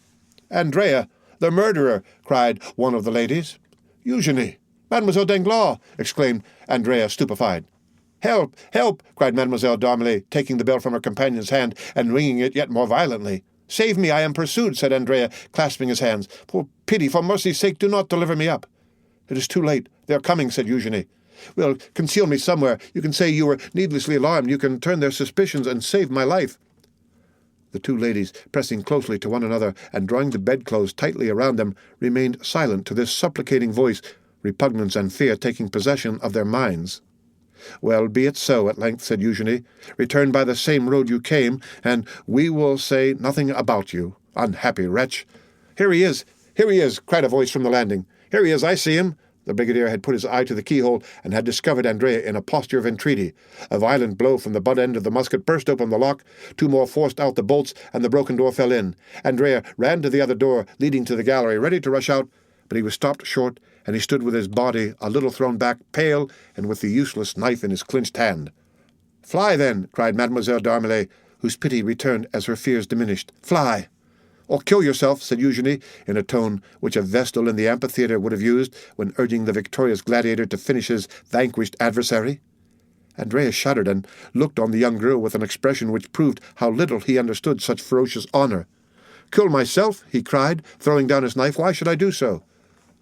"Andrea, the murderer!" cried one of the ladies. "Eugenie! Mademoiselle Danglars!" exclaimed Andrea, stupefied. "Help! Help!" cried Mademoiselle d'Armilly, taking the bell from her companion's hand and ringing it yet more violently. "Save me, I am pursued," said Andrea, clasping his hands. "For pity, for mercy's sake, do not deliver me up." "It is too late. They are coming," said Eugenie. "Well, conceal me somewhere. You can say you were needlessly alarmed. You can turn their suspicions and save my life." The two ladies, pressing closely to one another and drawing the bedclothes tightly around them, remained silent to this supplicating voice, repugnance and fear taking possession of their minds. "Well, be it so," at length said Eugenie. "Return by the same road you came, and we will say nothing about you. Unhappy wretch!" "Here he is! Here he is!" cried a voice from the landing. "Here he is! I see him!" The brigadier had put his eye to the keyhole and had discovered Andrea in a posture of entreaty. A violent blow from the butt end of the musket burst open the lock, two more forced out the bolts, and the broken door fell in. Andrea ran to the other door, leading to the gallery, ready to rush out, but he was stopped short, and he stood with his body a little thrown back, pale, and with the useless knife in his clenched hand. "Fly, then!" cried Mademoiselle d'Armilly, whose pity returned as her fears diminished. "Fly!" "Or kill yourself," said Eugenie, in a tone which a Vestal in the amphitheatre would have used when urging the victorious gladiator to finish his vanquished adversary. Andrea shuddered and looked on the young girl with an expression which proved how little he understood such ferocious honour. "Kill myself?" he cried, throwing down his knife. "Why should I do so?"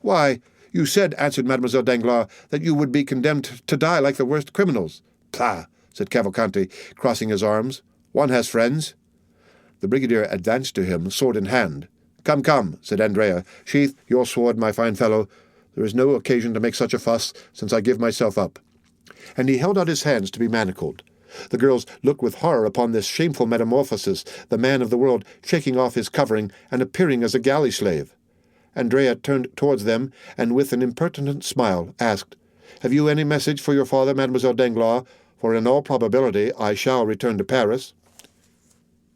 "Why, you said," answered Mademoiselle Danglars, "that you would be condemned to die like the worst criminals." "Pah!" said Cavalcanti, crossing his arms. "One has friends." The brigadier advanced to him, sword in hand. "Come, come," said Andrea. "Sheath your sword, my fine fellow. There is no occasion to make such a fuss, since I give myself up." And he held out his hands to be manacled. The girls looked with horror upon this shameful metamorphosis, the man of the world shaking off his covering and appearing as a galley slave. Andrea turned towards them, and with an impertinent smile asked, "Have you any message for your father, Mademoiselle Danglars? For in all probability I shall return to Paris."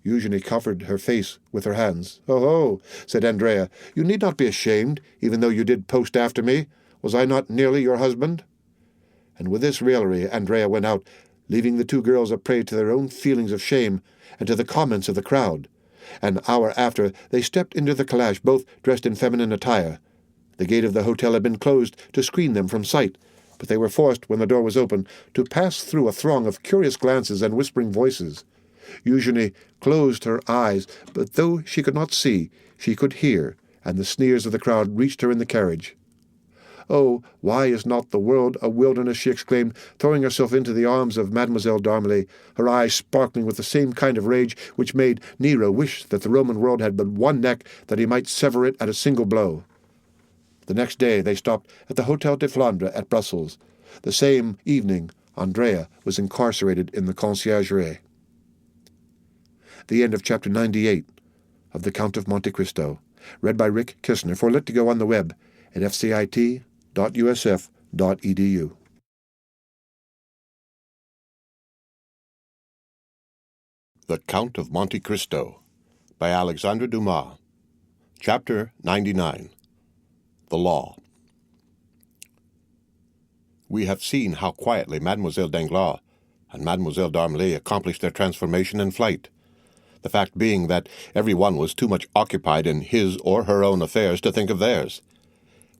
Eugenie covered her face with her hands. "Oh, ho," said Andrea, "you need not be ashamed, even though you did post after me. Was I not nearly your husband?" And with this raillery Andrea went out, leaving the two girls a prey to their own feelings of shame and to the comments of the crowd. An hour after, they stepped into the calash, both dressed in feminine attire. The gate of the hotel had been closed to screen them from sight, but they were forced, when the door was open, to pass through a throng of curious glances and whispering voices. Eugenie closed her eyes, but though she could not see, she could hear, and the sneers of the crowd reached her in the carriage. "Oh, why is not the world a wilderness?" she exclaimed, throwing herself into the arms of Mademoiselle d'Armilly, her eyes sparkling with the same kind of rage which made Nero wish that the Roman world had but one neck, that he might sever it at a single blow. The next day they stopped at the Hôtel de Flandre at Brussels. The same evening Andrea was incarcerated in the Conciergerie. The end of Chapter 98 of The Count of Monte Cristo, read by Rick Kistner for Lit to Go on the web at fcit.usf.edu. The Count of Monte Cristo by Alexandre Dumas. Chapter 99. The Law. We have seen how quietly Mademoiselle Danglars and Mademoiselle d'Armilly accomplished their transformation in flight, the fact being that every one was too much occupied in his or her own affairs to think of theirs.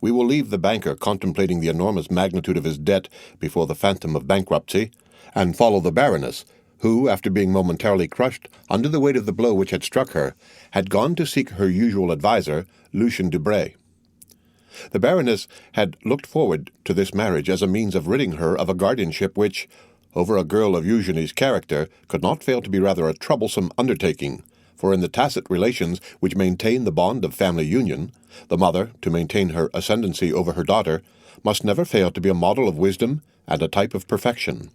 We will leave the banker contemplating the enormous magnitude of his debt before the phantom of bankruptcy, and follow the Baroness, who, after being momentarily crushed under the weight of the blow which had struck her, had gone to seek her usual adviser, Lucien Debray. The Baroness had looked forward to this marriage as a means of ridding her of a guardianship which, over a girl of Eugenie's character, could not fail to be rather a troublesome undertaking, for in the tacit relations which maintain the bond of family union, the mother, to maintain her ascendancy over her daughter, must never fail to be a model of wisdom and a type of perfection.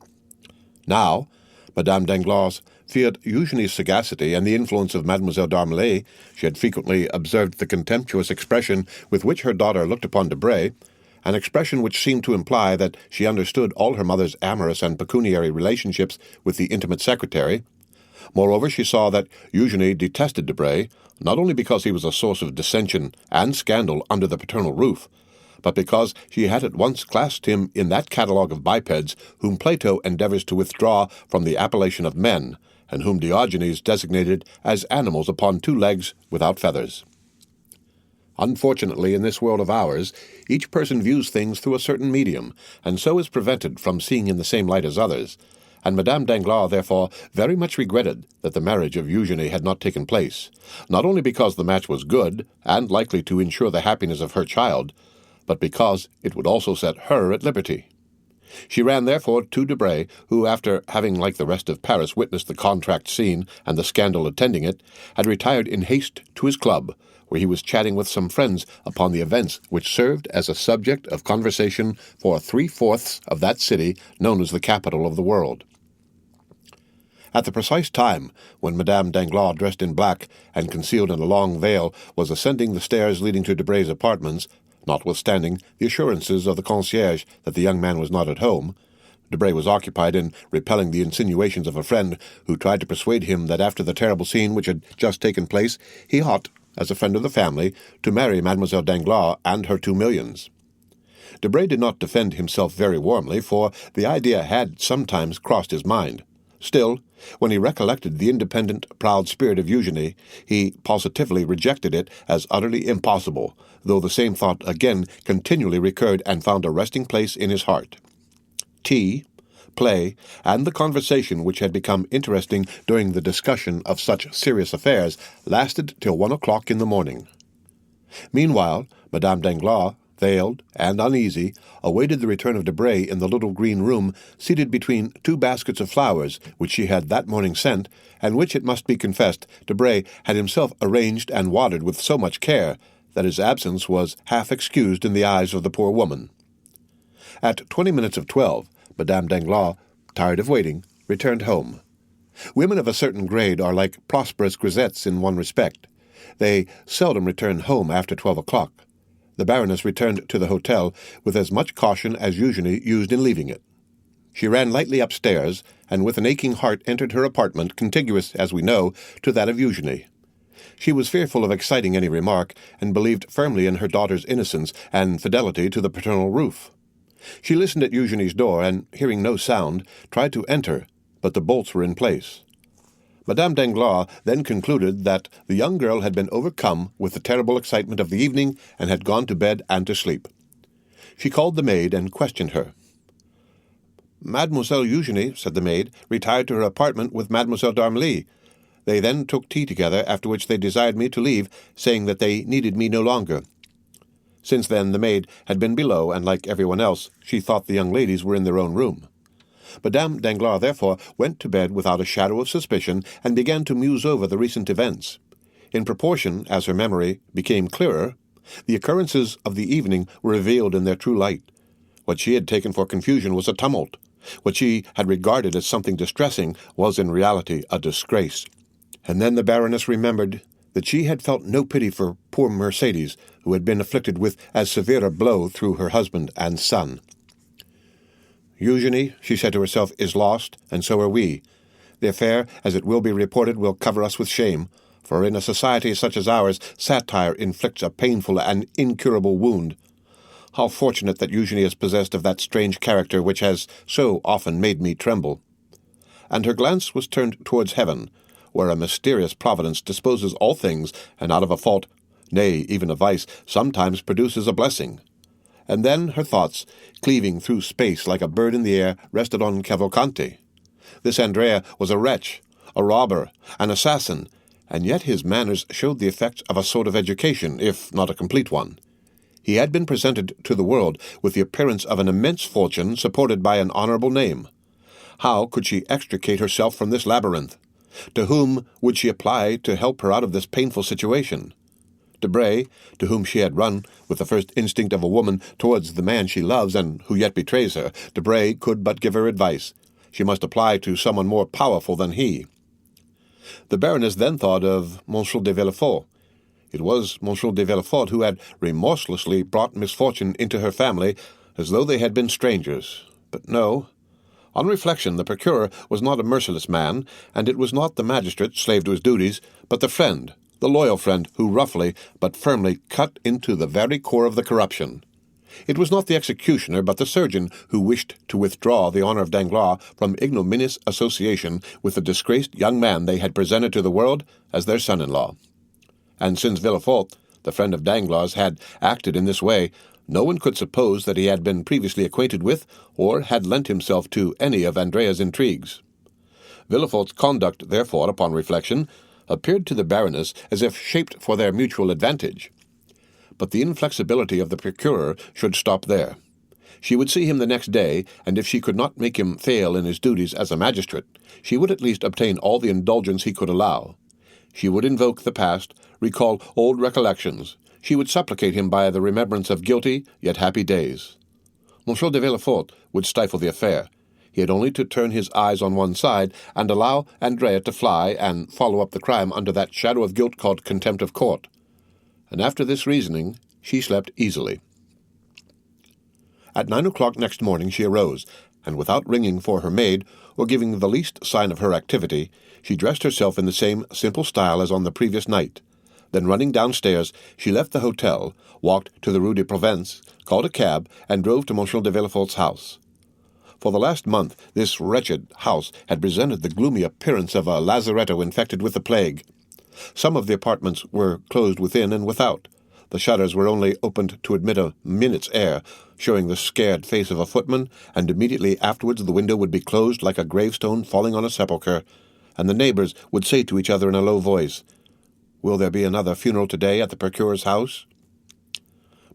Now, Madame Danglars feared Eugenie's sagacity and the influence of Mademoiselle d'Armilly. She had frequently observed the contemptuous expression with which her daughter looked upon Debray, an expression which seemed to imply that she understood all her mother's amorous and pecuniary relationships with the intimate secretary. Moreover, she saw that Eugenie detested Debray, not only because he was a source of dissension and scandal under the paternal roof, but because she had at once classed him in that catalogue of bipeds whom Plato endeavours to withdraw from the appellation of men, and whom Diogenes designated as animals upon two legs without feathers. Unfortunately, in this world of ours, each person views things through a certain medium, and so is prevented from seeing in the same light as others, and Madame Danglars therefore very much regretted that the marriage of Eugenie had not taken place, not only because the match was good, and likely to ensure the happiness of her child, but because it would also set her at liberty. She ran therefore to Debray, who, after having, like the rest of Paris, witnessed the contract scene and the scandal attending it, had retired in haste to his club, where he was chatting with some friends upon the events which served as a subject of conversation for 3/4 of that city known as the capital of the world. At the precise time when Madame Danglars, dressed in black and concealed in a long veil, was ascending the stairs leading to Debray's apartments, notwithstanding the assurances of the concierge that the young man was not at home, Debray was occupied in repelling the insinuations of a friend who tried to persuade him that after the terrible scene which had just taken place, he ought, as a friend of the family, to marry Mademoiselle Danglars and her 2 millions. Debray did not defend himself very warmly, for the idea had sometimes crossed his mind. Still, when he recollected the independent, proud spirit of Eugenie, he positively rejected it as utterly impossible, though the same thought again continually recurred and found a resting place in his heart. Tea, play, and the conversation which had become interesting during the discussion of such serious affairs lasted till 1 o'clock in the morning. Meanwhile, Madame Danglars, veiled and uneasy, awaited the return of Debray in the little green room, seated between 2 baskets of flowers, which she had that morning sent, and which, it must be confessed, Debray had himself arranged and watered with so much care that his absence was half excused in the eyes of the poor woman. At 20 minutes of 12, Madame Danglars, tired of waiting, returned home. Women of a certain grade are like prosperous grisettes in one respect. They seldom return home after 12 o'clock. The Baroness returned to the hotel with as much caution as Eugenie used in leaving it. She ran lightly upstairs, and with an aching heart entered her apartment, contiguous, as we know, to that of Eugenie. She was fearful of exciting any remark, and believed firmly in her daughter's innocence and fidelity to the paternal roof. She listened at Eugenie's door, and, hearing no sound, tried to enter, but the bolts were in place. Madame Danglars then concluded that the young girl had been overcome with the terrible excitement of the evening and had gone to bed and to sleep. She called the maid and questioned her. "Mademoiselle Eugenie," said the maid, "retired to her apartment with Mademoiselle d'Armilly. They then took tea together, after which they desired me to leave, saying that they needed me no longer." Since then the maid had been below, and like everyone else, she thought the young ladies were in their own room. Madame Danglars therefore went to bed without a shadow of suspicion, and began to muse over the recent events. In proportion as her memory became clearer, the occurrences of the evening were revealed in their true light. What she had taken for confusion was a tumult. What she had regarded as something distressing was in reality a disgrace. And then the Baroness remembered that she had felt no pity for poor Mercedes, who had been afflicted with as severe a blow through her husband and son. "Eugenie," she said to herself, "is lost, and so are we. The affair, as it will be reported, will cover us with shame, for in a society such as ours, satire inflicts a painful and incurable wound. How fortunate that Eugenie is possessed of that strange character which has so often made me tremble." And her glance was turned towards heaven, where a mysterious providence disposes all things, and out of a fault, nay, even a vice, sometimes produces a blessing. And then her thoughts, cleaving through space like a bird in the air, rested on Cavalcanti. This Andrea was a wretch, a robber, an assassin, and yet his manners showed the effects of a sort of education, if not a complete one. He had been presented to the world with the appearance of an immense fortune supported by an honorable name. How could she extricate herself from this labyrinth? To whom would she apply to help her out of this painful situation? Debray, to whom she had run with the first instinct of a woman towards the man she loves and who yet betrays her, Debray could but give her advice. She must apply to someone more powerful than he. The Baroness then thought of M. de Villefort. It was M. de Villefort who had remorselessly brought misfortune into her family, as though they had been strangers. But no. On reflection, the procurer was not a merciless man, and it was not the magistrate, slave to his duties, but the friend, the loyal friend, who roughly but firmly cut into the very core of the corruption. It was not the executioner, but the surgeon, who wished to withdraw the honor of Danglars from ignominious association with the disgraced young man they had presented to the world as their son-in-law. And since Villefort, the friend of Danglars had acted in this way, no one could suppose that he had been previously acquainted with, or had lent himself to, any of Andrea's intrigues. Villefort's conduct, therefore, upon reflection, appeared to the Baroness as if shaped for their mutual advantage. But the inflexibility of the procurer should stop there. She would see him the next day, and if she could not make him fail in his duties as a magistrate, she would at least obtain all the indulgence he could allow. She would invoke the past, recall old recollections. She would supplicate him by the remembrance of guilty, yet happy days. M. de Villefort would stifle the affair. He had only to turn his eyes on one side, and allow Andrea to fly and follow up the crime under that shadow of guilt called contempt of court. And after this reasoning, she slept easily. At 9 o'clock next morning she arose, and without ringing for her maid, or giving the least sign of her activity, she dressed herself in the same simple style as on the previous night. Then running downstairs, she left the hotel, walked to the Rue de Provence, called a cab, and drove to M. de Villefort's house. For the last month this wretched house had presented the gloomy appearance of a lazaretto infected with the plague. Some of the apartments were closed within and without. The shutters were only opened to admit a minute's air, showing the scared face of a footman, and immediately afterwards the window would be closed like a gravestone falling on a sepulchre, and the neighbors would say to each other in a low voice, "Will there be another funeral today at the procurer's house?"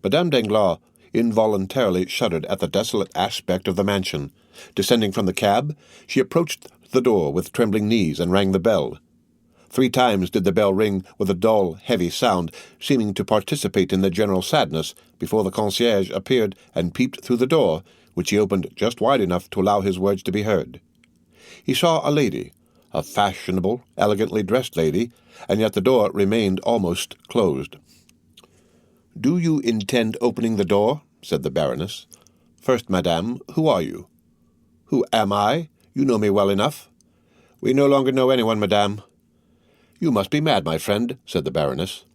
Madame Danglars involuntarily shuddered at the desolate aspect of the mansion. Descending from the cab, she approached the door with trembling knees and rang the bell. 3 times did the bell ring with a dull, heavy sound, seeming to participate in the general sadness, before the concierge appeared and peeped through the door, which he opened just wide enough to allow his words to be heard. He saw a lady, a fashionable, elegantly dressed lady, and yet the door remained almost closed. "Do you intend opening the door?" said the Baroness. "First, madame, who are you?" "Who am I? You know me well enough." "We no longer know anyone, madame." "You must be mad, my friend," said the Baroness.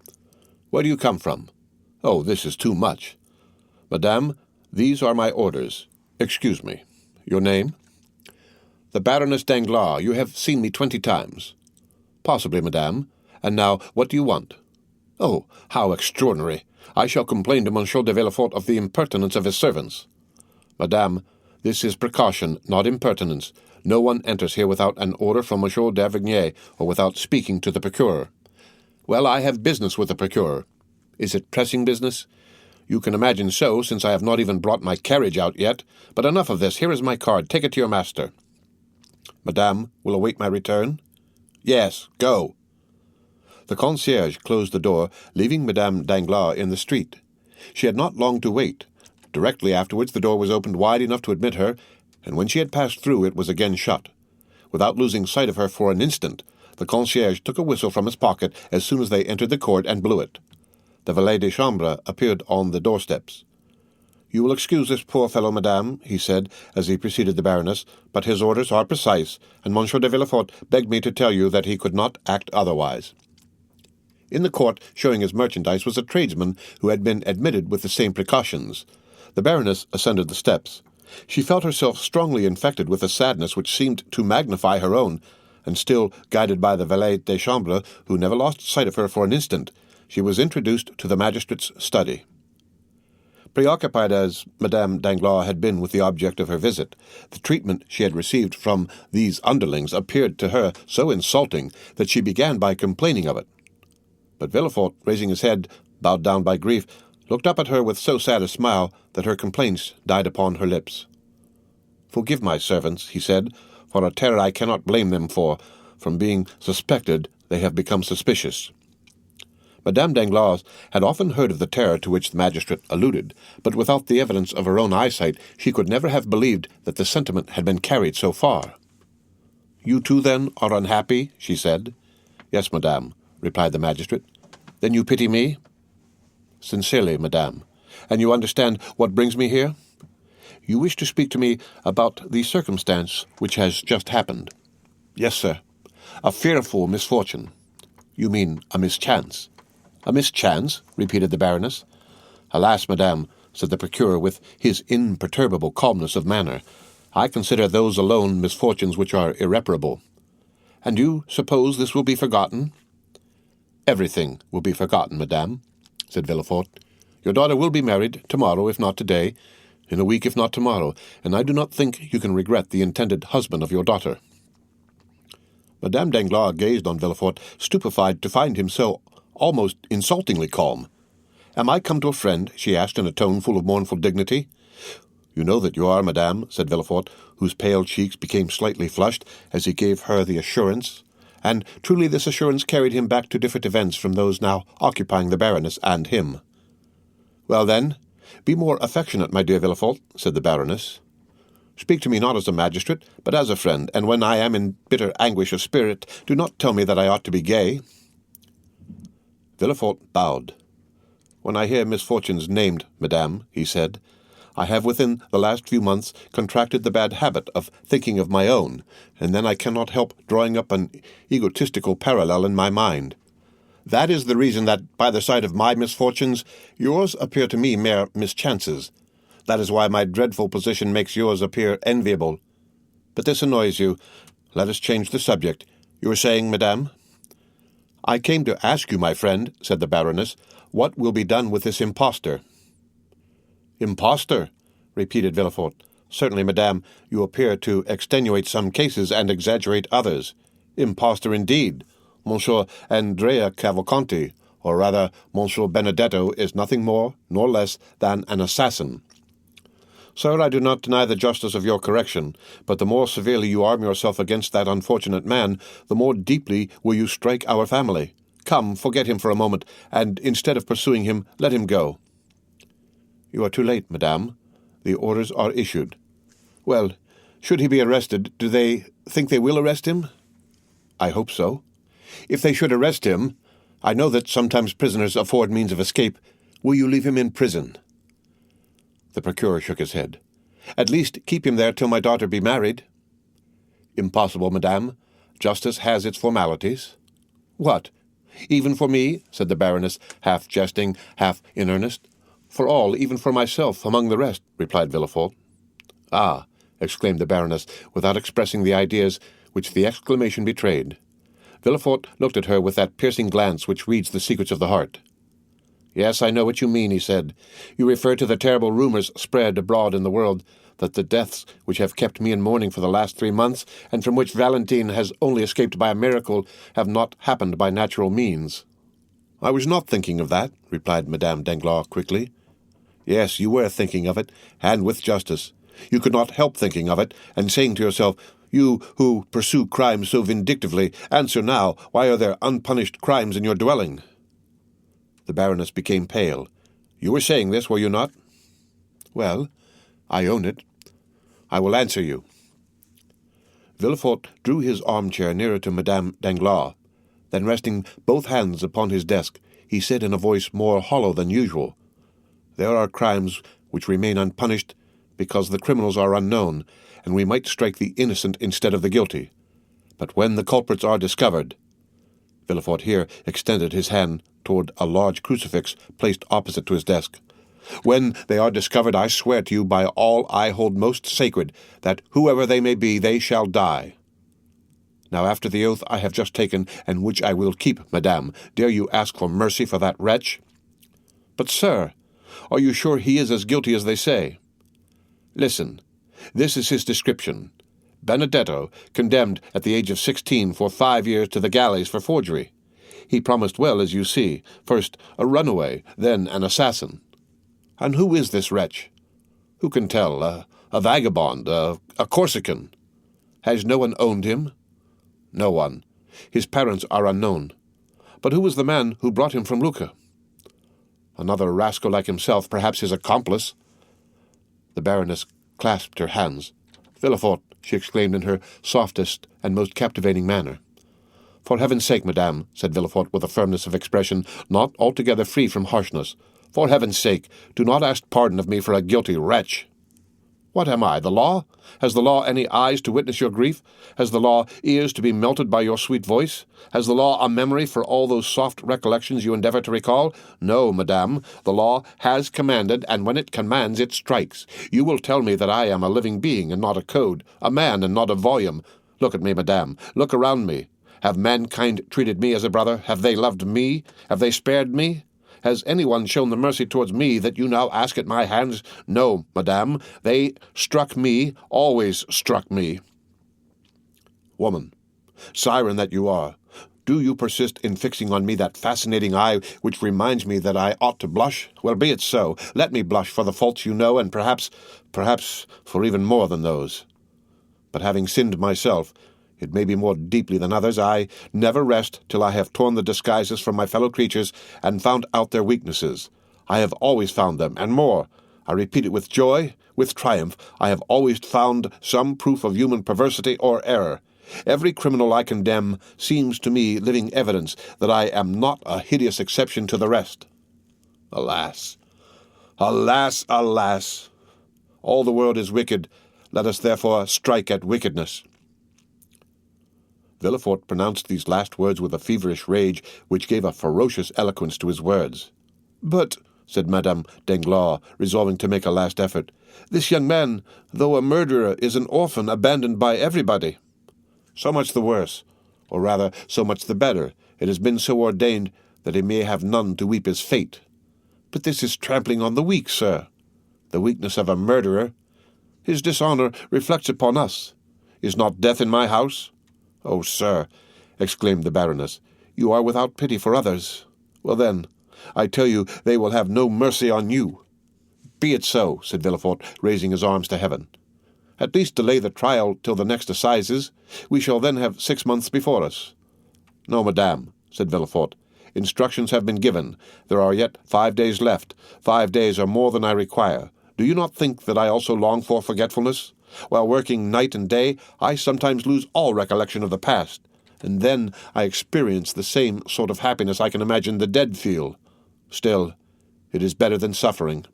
"Where do you come from?" "Oh, this is too much." "Madame, these are my orders. Excuse me. Your name?" "The Baroness Danglars. You have seen me 20 times." "Possibly, madame. And now, what do you want?" "Oh, how extraordinary! I shall complain to M. de Villefort of the impertinence of his servants." "Madame, this is precaution, not impertinence. No one enters here without an order from M. d'Avrigny, or without speaking to the procurer." "Well, I have business with the procurer." "Is it pressing business?" "You can imagine so, since I have not even brought my carriage out yet. But enough of this. Here is my card. Take it to your master." "Madame will await my return?" "Yes, go." The concierge closed the door, leaving Madame Danglars in the street. She had not long to wait. Directly afterwards the door was opened wide enough to admit her, and when she had passed through it was again shut. Without losing sight of her for an instant, the concierge took a whistle from his pocket as soon as they entered the court and blew it. The valet de chambre appeared on the doorsteps. "You will excuse this poor fellow, madame," he said, as he preceded the Baroness, "but his orders are precise, and M. de Villefort begged me to tell you that he could not act otherwise." In the court, showing his merchandise, was a tradesman who had been admitted with the same precautions. The Baroness ascended the steps. She felt herself strongly infected with a sadness which seemed to magnify her own, and still guided by the valet de chambre, who never lost sight of her for an instant, she was introduced to the magistrate's study. Preoccupied as Madame Danglars had been with the object of her visit, the treatment she had received from these underlings appeared to her so insulting that she began by complaining of it. But Villefort, raising his head, bowed down by grief, looked up at her with so sad a smile that her complaints died upon her lips. "Forgive my servants," he said, "for a terror I cannot blame them for. From being suspected, they have become suspicious." Madame Danglars had often heard of the terror to which the magistrate alluded, but without the evidence of her own eyesight she could never have believed that the sentiment had been carried so far. "You too, then, are unhappy?" she said. "Yes, madame," replied the magistrate. "Then you pity me?" "Sincerely, madame. And you understand what brings me here?" "You wish to speak to me about the circumstance which has just happened?" "Yes, sir. A fearful misfortune." "You mean a mischance?" "A mischance?" repeated the Baroness. "Alas, madame," said the procureur with his imperturbable calmness of manner, "I consider those alone misfortunes which are irreparable." "And you suppose this will be forgotten?" "Everything will be forgotten, madame," said Villefort. "Your daughter will be married tomorrow, if not today, in a week, if not tomorrow, and I do not think you can regret the intended husband of your daughter." Madame Danglars gazed on Villefort, stupefied to find him so almost insultingly calm. "Am I come to a friend?" she asked in a tone full of mournful dignity. "You know that you are, madame," said Villefort, whose pale cheeks became slightly flushed as he gave her the assurance, and truly this assurance carried him back to different events from those now occupying the Baroness and him. "Well, then, be more affectionate, my dear Villefort," said the Baroness. "Speak to me not as a magistrate, but as a friend, and when I am in bitter anguish of spirit, do not tell me that I ought to be gay." Villefort bowed. "When I hear misfortunes named, madame," he said, "I have within the last few months contracted the bad habit of thinking of my own, and then I cannot help drawing up an egotistical parallel in my mind. That is the reason that, by the side of my misfortunes, yours appear to me mere mischances. That is why my dreadful position makes yours appear enviable. But this annoys you. Let us change the subject. You were saying, madame?" "I came to ask you, my friend," said the Baroness, "what will be done with this impostor?" "Impostor?" repeated Villefort. "Certainly, madame, you appear to extenuate some cases and exaggerate others. Impostor indeed. Monsieur Andrea Cavalcanti, or rather Monsieur Benedetto, is nothing more nor less than an assassin. Sir, I do not deny the justice of your correction, but the more severely you arm yourself against that unfortunate man, the more deeply will you strike our family. Come, forget him for a moment, and instead of pursuing him, let him go." "You are too late, madame. The orders are issued." "Well, should he be arrested, do they think they will arrest him?" "I hope so." "If they should arrest him, I know that sometimes prisoners afford means of escape. Will you leave him in prison?" The procureur shook his head. "At least keep him there till my daughter be married." "Impossible, madame. Justice has its formalities." "What? Even for me?" said the Baroness, half jesting, half in earnest. "For all, even for myself, among the rest," replied Villefort. "Ah!" exclaimed the Baroness, without expressing the ideas which the exclamation betrayed. Villefort looked at her with that piercing glance which reads the secrets of the heart. "Yes, I know what you mean," he said. "You refer to the terrible rumors spread abroad in the world, that the deaths which have kept me in mourning for the last 3 months, and from which Valentine has only escaped by a miracle, have not happened by natural means." "I was not thinking of that," replied Madame Danglars quickly. "Yes, you were thinking of it, and with justice. You could not help thinking of it, and saying to yourself, 'You who pursue crimes so vindictively, answer now, why are there unpunished crimes in your dwelling?'" The Baroness became pale. "You were saying this, were you not?" "Well, I own it. I will answer you." Villefort drew his armchair nearer to Madame Danglars. Then, resting both hands upon his desk, he said in a voice more hollow than usual, "There are crimes which remain unpunished because the criminals are unknown, and we might strike the innocent instead of the guilty. But when the culprits are discovered—" Villefort here extended his hand toward a large crucifix placed opposite to his desk. "When they are discovered, I swear to you by all I hold most sacred, that whoever they may be, they shall die. Now, after the oath I have just taken, and which I will keep, madame, dare you ask for mercy for that wretch?" "But, sir, are you sure he is as guilty as they say?" "Listen. This is his description. Benedetto, condemned at the age of 16 for 5 years to the galleys for forgery. He promised well, as you see, first a runaway, then an assassin. And who is this wretch? Who can tell? A vagabond, a Corsican. Has no one owned him? No one. His parents are unknown. But who was the man who brought him from Lucca? Another rascal like himself, perhaps his accomplice." The Baroness clasped her hands. "Villefort," she exclaimed in her softest and most captivating manner. "For heaven's sake, madame," said Villefort with a firmness of expression not altogether free from harshness, "for heaven's sake, do not ask pardon of me for a guilty wretch. What am I, the law? Has the law any eyes to witness your grief? Has the law ears to be melted by your sweet voice? Has the law a memory for all those soft recollections you endeavor to recall? No, madame, the law has commanded, and when it commands, it strikes. You will tell me that I am a living being and not a code, a man and not a volume. Look at me, madame. Look around me. Have mankind treated me as a brother? Have they loved me? Have they spared me? Has anyone shown the mercy towards me that you now ask at my hands? No, madame. They struck me, always struck me. Woman, siren that you are, do you persist in fixing on me that fascinating eye which reminds me that I ought to blush? Well, be it so. Let me blush for the faults you know, and perhaps for even more than those. But having sinned myself, it may be more deeply than others, I never rest till I have torn the disguises from my fellow creatures and found out their weaknesses. I have always found them, and more. I repeat it with joy, with triumph. I have always found some proof of human perversity or error. Every criminal I condemn seems to me living evidence that I am not a hideous exception to the rest. Alas! Alas! Alas! All the world is wicked. Let us therefore strike at wickedness. Villefort pronounced these last words with a feverish rage which gave a ferocious eloquence to his words. "But," said Madame Danglars, resolving to make a last effort, "this young man, though a murderer, is an orphan abandoned by everybody." "So much the worse, or rather, so much the better. It has been so ordained that he may have none to weep his fate." "But this is trampling on the weak, sir." "The weakness of a murderer. His dishonor reflects upon us. Is not death in my house?" "Oh, sir," exclaimed the Baroness, "you are without pity for others. Well, then, I tell you they will have no mercy on you." "Be it so," said Villefort, raising his arms to heaven. "At least delay the trial till the next assizes. We shall then have 6 months before us." "No, madame," said Villefort. "Instructions have been given. There are yet 5 days left. 5 days are more than I require. Do you not think that I also long for forgetfulness? While working night and day, I sometimes lose all recollection of the past, and then I experience the same sort of happiness I can imagine the dead feel. Still, it is better than suffering."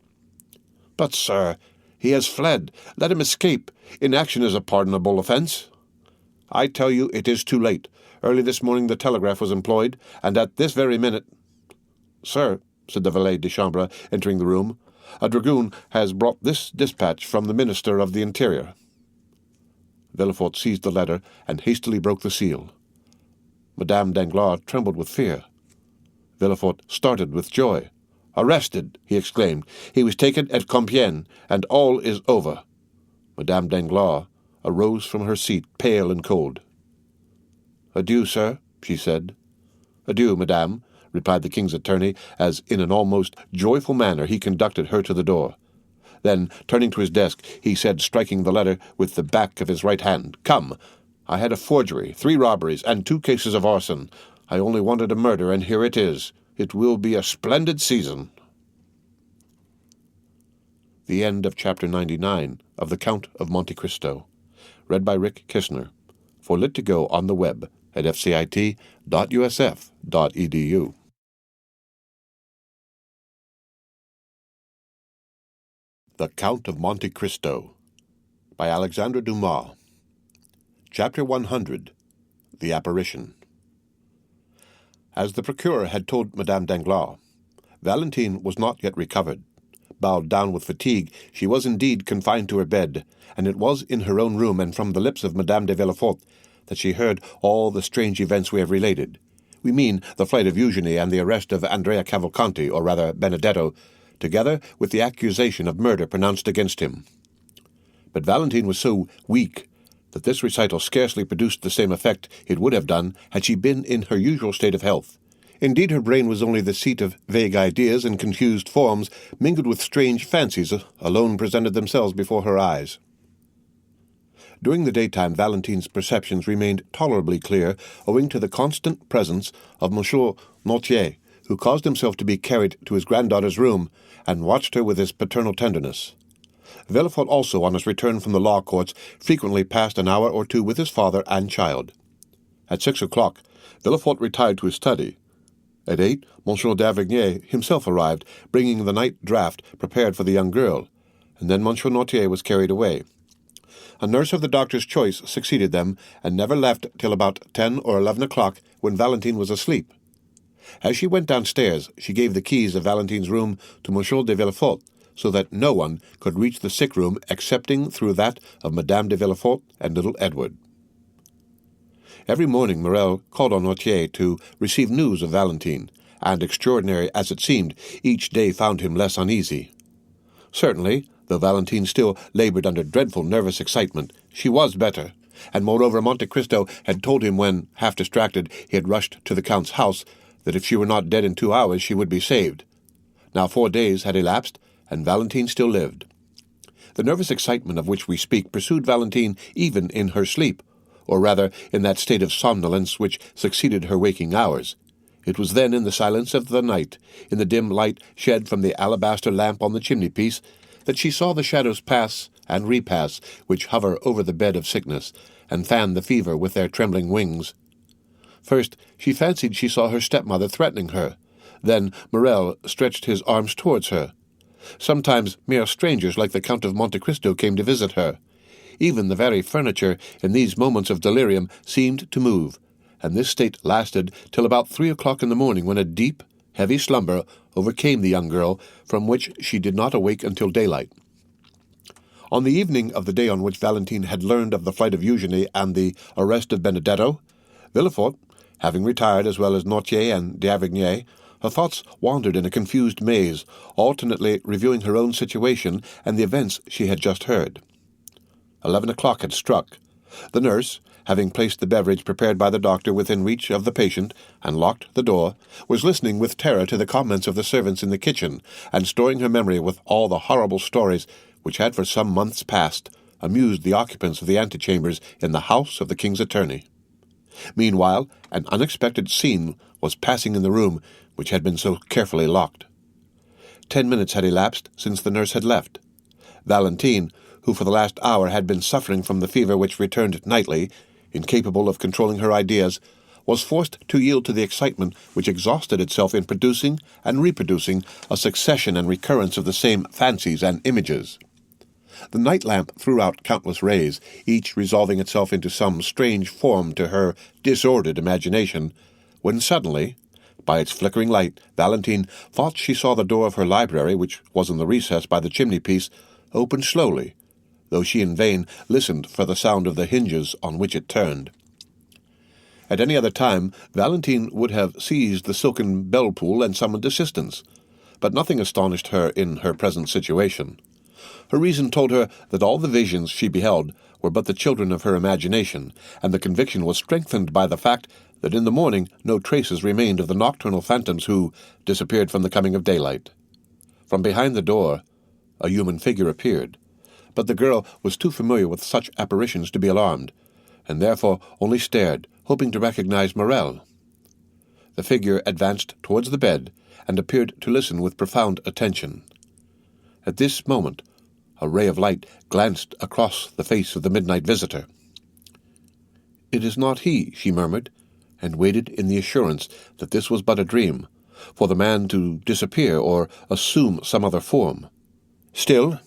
"But, sir, he has fled. Let him escape. Inaction is a pardonable offense." "I tell you it is too late. Early this morning the telegraph was employed, and at this very minute—" "Sir," said the valet de chambre, entering the room, "a dragoon has brought this dispatch from the Minister of the Interior." Villefort seized the letter and hastily broke the seal. Madame Danglars trembled with fear. Villefort started with joy. "Arrested!" he exclaimed. "He was taken at Compiègne, and all is over." Madame Danglars arose from her seat, pale and cold. "Adieu, sir," she said. "Adieu, madame," replied the king's attorney, as in an almost joyful manner he conducted her to the door. Then, turning to his desk, he said, striking the letter with the back of his right hand, "Come, I had a forgery, 3 robberies, and 2 cases of arson. I only wanted a murder, and here it is. It will be a splendid season." The end of Chapter 99 of The Count of Monte Cristo. Read by Rick Kishner. For Lit to Go on the web at fcit.usf.edu. The Count of Monte Cristo by Alexandre Dumas. Chapter 100. The Apparition. As the procureur had told Madame Danglars, Valentine was not yet recovered. Bowed down with fatigue, she was indeed confined to her bed, and it was in her own room and from the lips of Madame de Villefort that she heard all the strange events we have related. We mean the flight of Eugenie and the arrest of Andrea Cavalcanti, or rather Benedetto, together with the accusation of murder pronounced against him. But Valentine was so weak that this recital scarcely produced the same effect it would have done had she been in her usual state of health. Indeed, her brain was only the seat of vague ideas and confused forms, mingled with strange fancies, alone presented themselves before her eyes. During the daytime, Valentine's perceptions remained tolerably clear, owing to the constant presence of Monsieur Noirtier, who caused himself to be carried to his granddaughter's room, and watched her with his paternal tenderness. Villefort also, on his return from the law courts, frequently passed an hour or 2 with his father and child. At 6 o'clock, Villefort retired to his study. At 8, Monsieur d'Avrigny himself arrived, bringing the night draught prepared for the young girl, and then Monsieur Noirtier was carried away. A nurse of the doctor's choice succeeded them, and never left till about 10 or 11 o'clock, when Valentine was asleep. As she went downstairs, she gave the keys of Valentine's room to Monsieur de Villefort, so that no one could reach the sick room excepting through that of Madame de Villefort and little Edward. Every morning Morel called on Noirtier to receive news of Valentine, and extraordinary as it seemed, each day found him less uneasy. Certainly, though Valentine still labored under dreadful nervous excitement, she was better, and moreover Monte Cristo had told him when, half distracted, he had rushed to the Count's house, that if she were not dead in 2 hours she would be saved. Now 4 days had elapsed, and Valentine still lived. The nervous excitement of which we speak pursued Valentine even in her sleep, or rather in that state of somnolence which succeeded her waking hours. It was then in the silence of the night, in the dim light shed from the alabaster lamp on the chimney-piece, that she saw the shadows pass and repass which hover over the bed of sickness, and fan the fever with their trembling wings. First, she fancied she saw her stepmother threatening her. Then Morel stretched his arms towards her. Sometimes mere strangers like the Count of Monte Cristo came to visit her. Even the very furniture, in these moments of delirium, seemed to move, and this state lasted till about 3 o'clock in the morning, when a deep, heavy slumber overcame the young girl, from which she did not awake until daylight. On the evening of the day on which Valentine had learned of the flight of Eugenie and the arrest of Benedetto, Villefort, having retired as well as Noirtier and d'Avrigny, her thoughts wandered in a confused maze, alternately reviewing her own situation and the events she had just heard. 11 o'clock had struck. The nurse, having placed the beverage prepared by the doctor within reach of the patient and locked the door, was listening with terror to the comments of the servants in the kitchen, and storing her memory with all the horrible stories which had for some months past amused the occupants of the antechambers in the house of the king's attorney. Meanwhile, an unexpected scene was passing in the room which had been so carefully locked. 10 minutes had elapsed since the nurse had left. Valentine, who for the last hour had been suffering from the fever which returned nightly, incapable of controlling her ideas, was forced to yield to the excitement which exhausted itself in producing and reproducing a succession and recurrence of the same fancies and images. The night lamp threw out countless rays, each resolving itself into some strange form to her disordered imagination, when suddenly, by its flickering light, Valentine thought she saw the door of her library, which was in the recess by the chimney-piece, open slowly, though she in vain listened for the sound of the hinges on which it turned. At any other time, Valentine would have seized the silken bell-pull and summoned assistance, but nothing astonished her in her present situation. Her reason told her that all the visions she beheld were but the children of her imagination, and the conviction was strengthened by the fact that in the morning no traces remained of the nocturnal phantoms who disappeared from the coming of daylight. From behind the door, a human figure appeared, but the girl was too familiar with such apparitions to be alarmed, and therefore only stared, hoping to recognize Morel. The figure advanced towards the bed, and appeared to listen with profound attention. At this moment, a ray of light glanced across the face of the midnight visitor. "It is not he," she murmured, and waited in the assurance that this was but a dream, for the man to disappear or assume some other form. Still,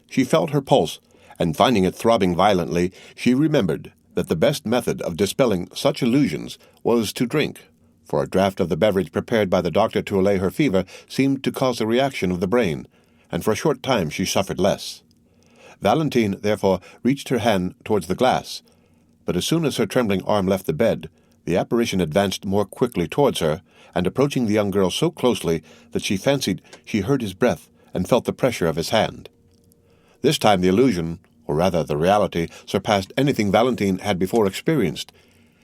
she felt her pulse, and finding it throbbing violently, she remembered that the best method of dispelling such illusions was to drink, for a draught of the beverage prepared by the doctor to allay her fever seemed to cause a reaction of the brain, and for a short time she suffered less. Valentine, therefore, reached her hand towards the glass, but as soon as her trembling arm left the bed, the apparition advanced more quickly towards her, and approaching the young girl so closely that she fancied she heard his breath and felt the pressure of his hand. This time the illusion, or rather the reality, surpassed anything Valentine had before experienced.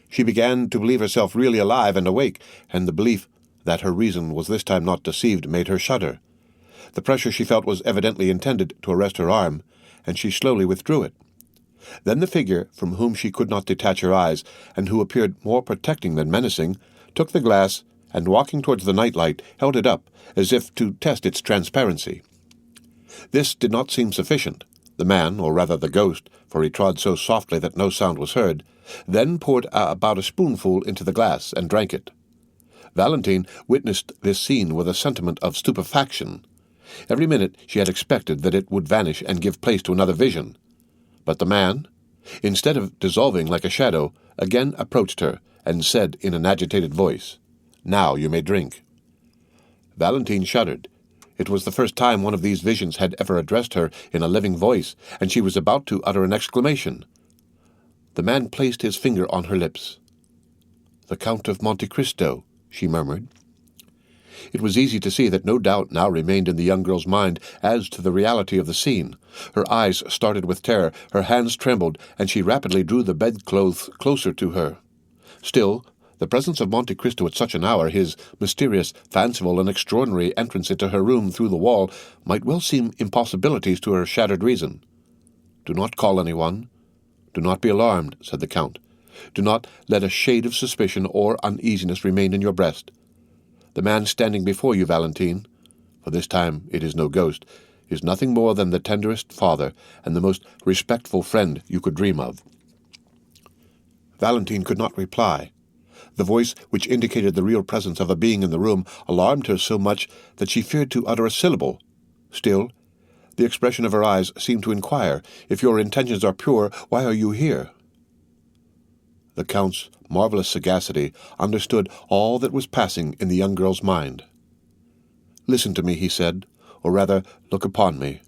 She began to believe herself really alive and awake, and the belief that her reason was this time not deceived made her shudder. The pressure she felt was evidently intended to arrest her arm, and she slowly withdrew it. Then the figure, from whom she could not detach her eyes, and who appeared more protecting than menacing, took the glass, and walking towards the night-light, held it up, as if to test its transparency. This did not seem sufficient. The man, or rather the ghost, for he trod so softly that no sound was heard, then poured about a spoonful into the glass, and drank it. Valentine witnessed this scene with a sentiment of stupefaction. Every minute she had expected that it would vanish and give place to another vision. But the man, instead of dissolving like a shadow, again approached her, and said in an agitated voice, "Now you may drink." Valentine shuddered. It was the first time one of these visions had ever addressed her in a living voice, and she was about to utter an exclamation. The man placed his finger on her lips. "The Count of Monte Cristo," she murmured. It was easy to see that no doubt now remained in the young girl's mind as to the reality of the scene. Her eyes started with terror, her hands trembled, and she rapidly drew the bedclothes closer to her. Still, the presence of Monte Cristo at such an hour, his mysterious, fanciful, and extraordinary entrance into her room through the wall, might well seem impossibilities to her shattered reason. "Do not call anyone. Do not be alarmed," said the Count. "Do not let a shade of suspicion or uneasiness remain in your breast. The man standing before you, Valentine, for this time it is no ghost, is nothing more than the tenderest father and the most respectful friend you could dream of." Valentine could not reply. The voice which indicated the real presence of a being in the room alarmed her so much that she feared to utter a syllable. Still, the expression of her eyes seemed to inquire, "If your intentions are pure, why are you here?" The Count's marvelous sagacity understood all that was passing in the young girl's mind. "Listen to me," he said, "or rather, look upon me.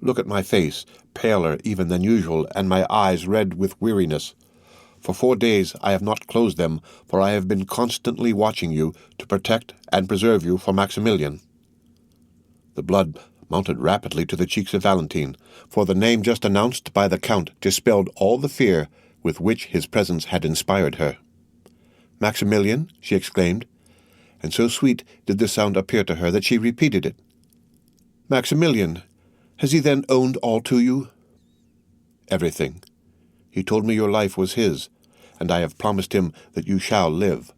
Look at my face, paler even than usual, and my eyes red with weariness. For 4 days I have not closed them, for I have been constantly watching you to protect and preserve you for Maximilian." The blood mounted rapidly to the cheeks of Valentine, for the name just announced by the Count dispelled all the fear with which his presence had inspired her. "Maximilian?" she exclaimed, and so sweet did the sound appear to her that she repeated it. "Maximilian, has he then owned all to you?" "Everything. He told me your life was his, and I have promised him that you shall live."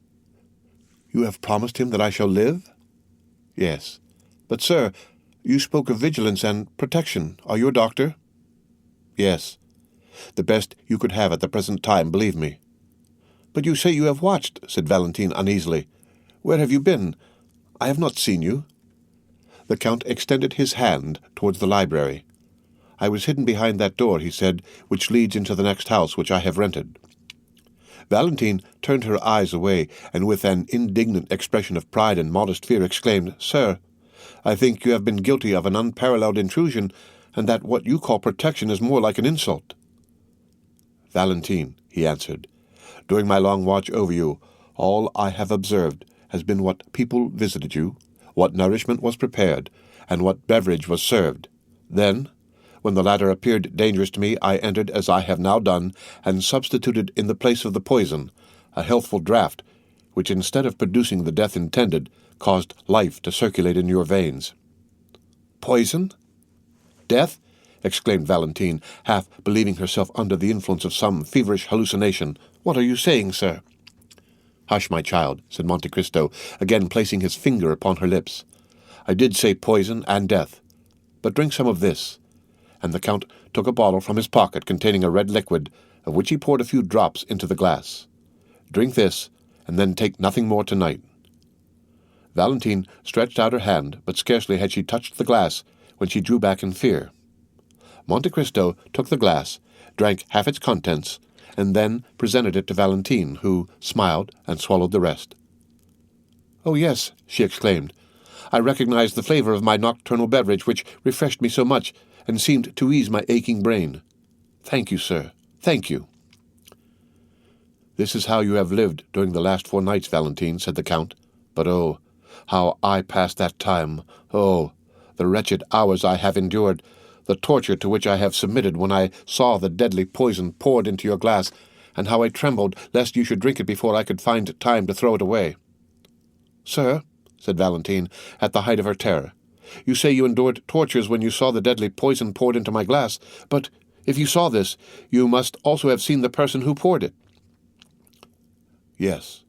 "You have promised him that I shall live?" "Yes. But, sir, you spoke of vigilance and protection. Are you a doctor?" "Yes. The best you could have at the present time, believe me." "But you say you have watched," said Valentine uneasily. "Where have you been? I have not seen you." The Count extended his hand towards the library. "I was hidden behind that door," he said, "which leads into the next house which I have rented." Valentine turned her eyes away, and with an indignant expression of pride and modest fear exclaimed, "Sir, I think you have been guilty of an unparalleled intrusion, and that what you call protection is more like an insult." "Valentine," he answered, "during my long watch over you, all I have observed has been what people visited you, what nourishment was prepared, and what beverage was served. Then, when the latter appeared dangerous to me, I entered as I have now done, and substituted in the place of the poison a healthful draught, which instead of producing the death intended, caused life to circulate in your veins." "Poison? Death?" exclaimed Valentine, half believing herself under the influence of some feverish hallucination. "What are you saying, sir?" "Hush, my child," said Monte Cristo, again placing his finger upon her lips. "I did say poison and death. But drink some of this." And the Count took a bottle from his pocket containing a red liquid, of which he poured a few drops into the glass. "Drink this, and then take nothing more tonight." Valentine stretched out her hand, but scarcely had she touched the glass when she drew back in fear. Monte Cristo took the glass, drank half its contents, and then presented it to Valentine, who smiled and swallowed the rest. "Oh, yes," she exclaimed, "I recognized the flavor of my nocturnal beverage, which refreshed me so much, and seemed to ease my aching brain. Thank you, sir, thank you." "This is how you have lived during the last 4 nights, Valentine," said the Count. "But oh, how I passed that time! Oh, the wretched hours I have endured! The torture to which I have submitted when I saw the deadly poison poured into your glass, and how I trembled lest you should drink it before I could find time to throw it away." "Sir," said Valentine, at the height of her terror, "you say you endured tortures when you saw the deadly poison poured into my glass, but if you saw this, you must also have seen the person who poured it." "Yes."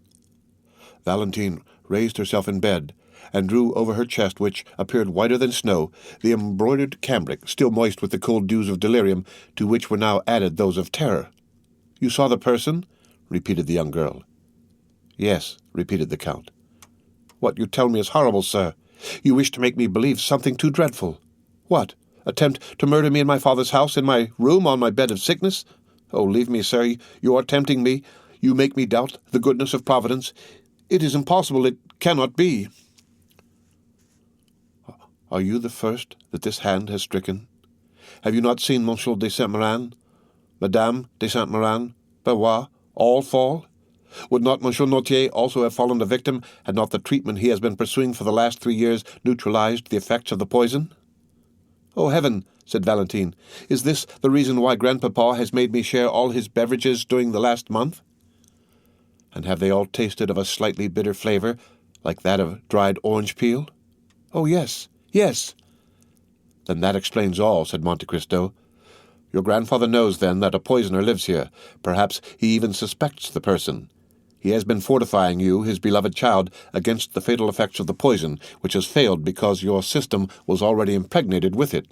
Valentine raised herself in bed, and drew over her chest, which appeared whiter than snow, the embroidered cambric, still moist with the cold dews of delirium, to which were now added those of terror. "You saw the person?" repeated the young girl. "Yes," repeated the Count. "What you tell me is horrible, sir. You wish to make me believe something too dreadful. What? Attempt to murder me in my father's house, in my room, on my bed of sickness? Oh, leave me, sir. You are tempting me. You make me doubt the goodness of Providence. It is impossible. It cannot be." "Are you the first that this hand has stricken? Have you not seen Monsieur de Saint-Méran, Madame de Saint-Méran, Barrois, all fall? Would not Monsieur Noirtier also have fallen a victim had not the treatment he has been pursuing for the last 3 years neutralized the effects of the poison?" "Oh, heaven!" said Valentine. "Is this the reason why Grandpapa has made me share all his beverages during the last month?" "And have they all tasted of a slightly bitter flavor, like that of dried orange peel?" "Oh, yes, yes." "Then that explains all," said Monte Cristo. "Your grandfather knows, then, that a poisoner lives here. Perhaps he even suspects the person. He has been fortifying you, his beloved child, against the fatal effects of the poison, which has failed because your system was already impregnated with it.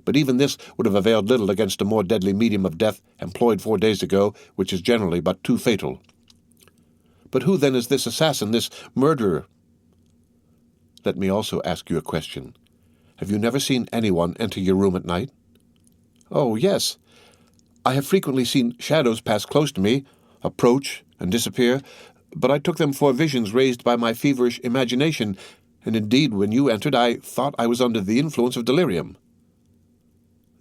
But even this would have availed little against a more deadly medium of death employed 4 days ago, which is generally but too fatal. But who then is this assassin, this murderer?" "Let me also ask you a question. Have you never seen anyone enter your room at night?" "Oh, yes. I have frequently seen shadows pass close to me, approach and disappear, but I took them for visions raised by my feverish imagination, and indeed when you entered I thought I was under the influence of delirium."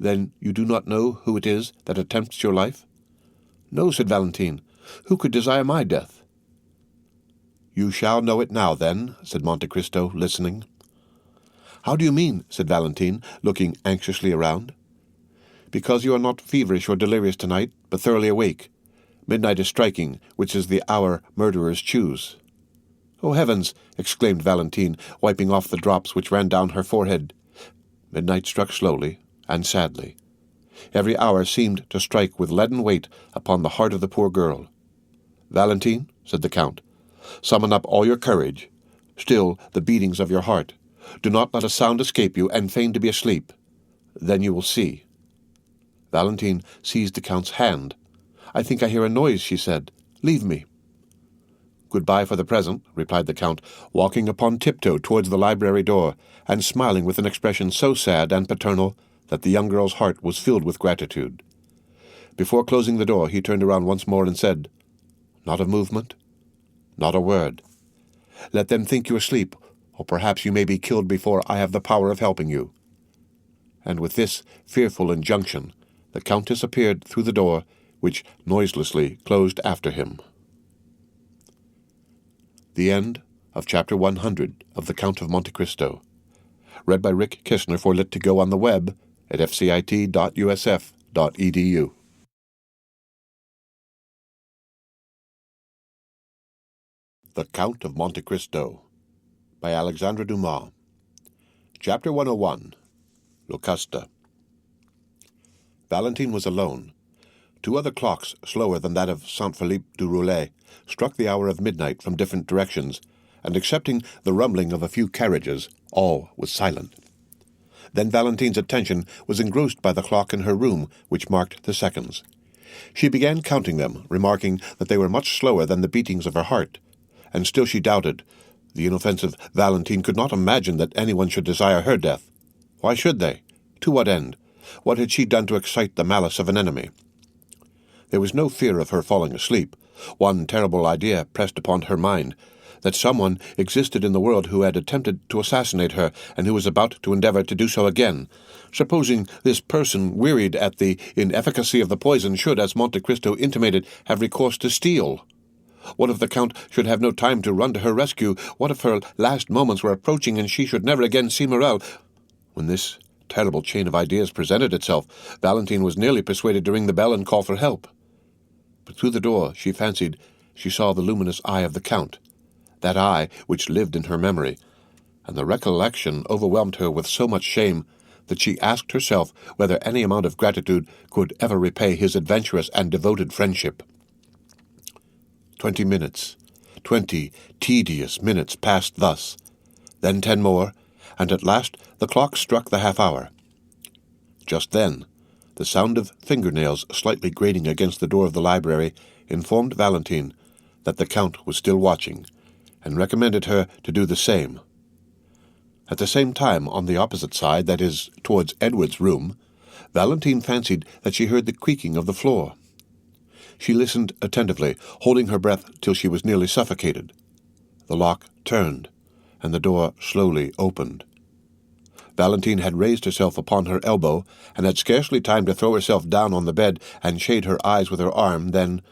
"Then you do not know who it is that attempts your life?" "No," said Valentine. "Who could desire my death?" "You shall know it now, then," said Monte Cristo, listening. "How do you mean?" said Valentine, looking anxiously around. "Because you are not feverish or delirious tonight, but thoroughly awake. Midnight is striking, which is the hour murderers choose." "Oh, heavens!" exclaimed Valentine, wiping off the drops which ran down her forehead. Midnight struck slowly and sadly. Every hour seemed to strike with leaden weight upon the heart of the poor girl. "Valentine," said the Count, "summon up all your courage. Still the beatings of your heart. Do not let a sound escape you, and feign to be asleep. Then you will see." Valentine seized the Count's hand. "I think I hear a noise," she said. "Leave me." "Goodbye for the present," replied the Count, walking upon tiptoe towards the library door, and smiling with an expression so sad and paternal that the young girl's heart was filled with gratitude. Before closing the door, he turned around once more and said, "Not a movement, not a word. Let them think you asleep, or perhaps you may be killed before I have the power of helping you." And with this fearful injunction, the Count disappeared through the door, which noiselessly closed after him. The end of Chapter 100 of The Count of Monte Cristo. Read by Rick Kistner for Lit2Go on the web at fcit.usf.edu. The Count of Monte Cristo by Alexandre Dumas. Chapter 101. Locusta. Valentine was alone. 2 other clocks, slower than that of Saint-Philippe du Roulet, struck the hour of midnight from different directions, and excepting the rumbling of a few carriages, all was silent. Then Valentine's attention was engrossed by the clock in her room, which marked the seconds. She began counting them, remarking that they were much slower than the beatings of her heart, and still she doubted. The inoffensive Valentine could not imagine that anyone should desire her death. Why should they? To what end? What had she done to excite the malice of an enemy? There was no fear of her falling asleep. One terrible idea pressed upon her mind, that someone existed in the world who had attempted to assassinate her, and who was about to endeavor to do so again. Supposing this person, wearied at the inefficacy of the poison, should, as Monte Cristo intimated, have recourse to steel? What if the Count should have no time to run to her rescue? What if her last moments were approaching, and she should never again see Morrel? When this terrible chain of ideas presented itself, Valentine was nearly persuaded to ring the bell and call for help. But through the door she fancied she saw the luminous eye of the Count, that eye which lived in her memory, and the recollection overwhelmed her with so much shame that she asked herself whether any amount of gratitude could ever repay his adventurous and devoted friendship. 20 minutes, 20 tedious minutes passed thus, then 10 more, and at last the clock struck the half-hour. Just then, the sound of fingernails slightly grating against the door of the library informed Valentine that the Count was still watching, and recommended her to do the same. At the same time, on the opposite side, that is, towards Edward's room, Valentine fancied that she heard the creaking of the floor. She listened attentively, holding her breath till she was nearly suffocated. The lock turned, and the door slowly opened. Valentine had raised herself upon her elbow, and had scarcely time to throw herself down on the bed and shade her eyes with her arm, then,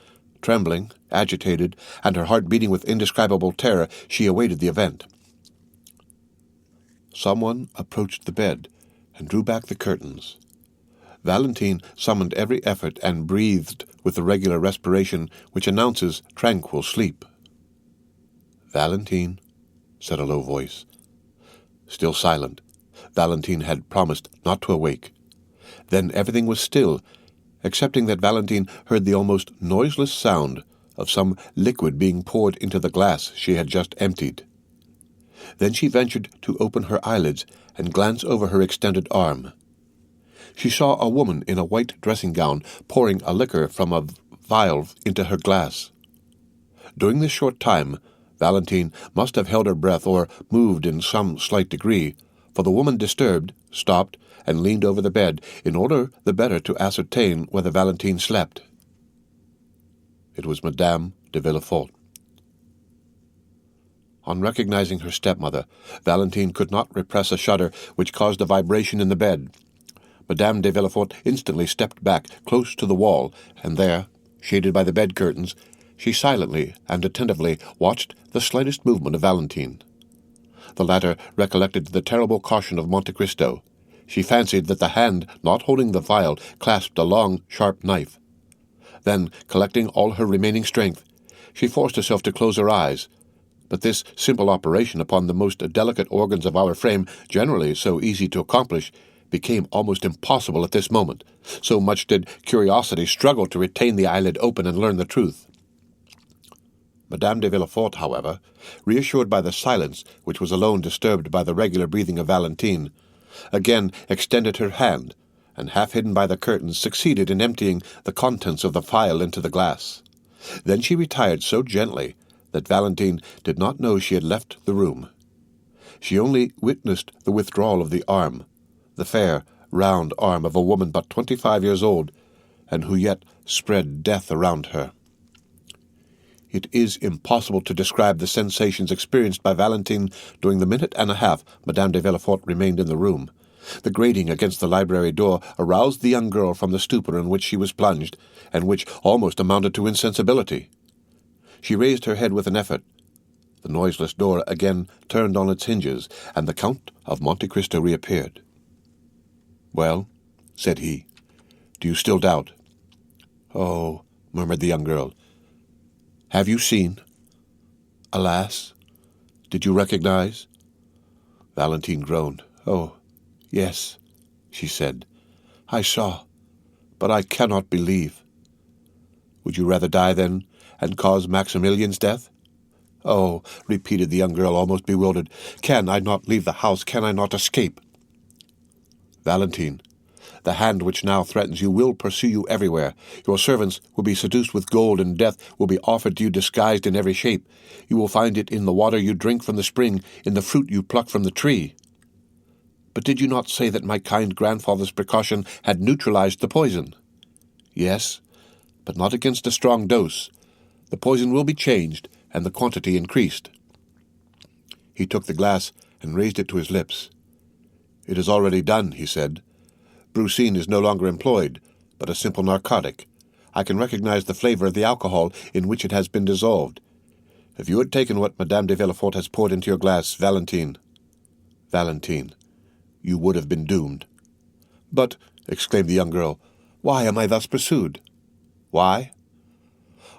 Trembling, agitated, and her heart beating with indescribable terror, she awaited the event. Someone approached the bed and drew back the curtains. Valentine summoned every effort and breathed with the regular respiration which announces tranquil sleep. "Valentine," said a low voice. Still silent, Valentine had promised not to awake. Then everything was still, excepting that Valentine heard the almost noiseless sound of some liquid being poured into the glass she had just emptied. Then she ventured to open her eyelids and glance over her extended arm. She saw a woman in a white dressing gown pouring a liquor from a vial into her glass. During this short time, Valentine must have held her breath or moved in some slight degree, for the woman, disturbed, stopped and leaned over the bed in order the better to ascertain whether Valentine slept. It was Madame de Villefort. On recognizing her stepmother, Valentine could not repress a shudder which caused a vibration in the bed. Madame de Villefort instantly stepped back close to the wall, and there, shaded by the bed curtains, she silently and attentively watched the slightest movement of Valentine. The latter recollected the terrible caution of Monte Cristo. She fancied that the hand not holding the vial clasped a long, sharp knife. Then, collecting all her remaining strength, she forced herself to close her eyes. But this simple operation upon the most delicate organs of our frame, generally so easy to accomplish, became almost impossible at this moment. So much did curiosity struggle to retain the eyelid open and learn the truth. Madame de Villefort, however, reassured by the silence which was alone disturbed by the regular breathing of Valentine, again extended her hand, and, half hidden by the curtains, succeeded in emptying the contents of the phial into the glass. Then she retired so gently that Valentine did not know she had left the room. She only witnessed the withdrawal of the arm, the fair, round arm of a woman but 25 years old, and who yet spread death around her. It is impossible to describe the sensations experienced by Valentine during the minute and a half Madame de Villefort remained in the room. The grating against the library door aroused the young girl from the stupor in which she was plunged, and which almost amounted to insensibility. She raised her head with an effort. The noiseless door again turned on its hinges, and the Count of Monte Cristo reappeared. "Well," said he, "do you still doubt?" "Oh," murmured the young girl. "Have you seen?" "Alas." "Did you recognize?" Valentine groaned. "Oh, yes," she said. "I saw, but I cannot believe." "Would you rather die, then, and cause Maximilian's death?" "Oh," repeated the young girl, almost bewildered, "can I not leave the house? Can I not escape?" "Valentine, the hand which now threatens you will pursue you everywhere. Your servants will be seduced with gold, and death will be offered to you disguised in every shape. You will find it in the water you drink from the spring, in the fruit you pluck from the tree." "But did you not say that my kind grandfather's precaution had neutralized the poison?" "Yes, but not against a strong dose. The poison will be changed, and the quantity increased." He took the glass and raised it to his lips. "It is already done," he said. "Brucine is no longer employed, but a simple narcotic. I can recognize the flavor of the alcohol in which it has been dissolved. If you had taken what Madame de Villefort has poured into your glass, Valentine, you would have been doomed." "But," exclaimed the young girl, "why am I thus pursued?" "Why?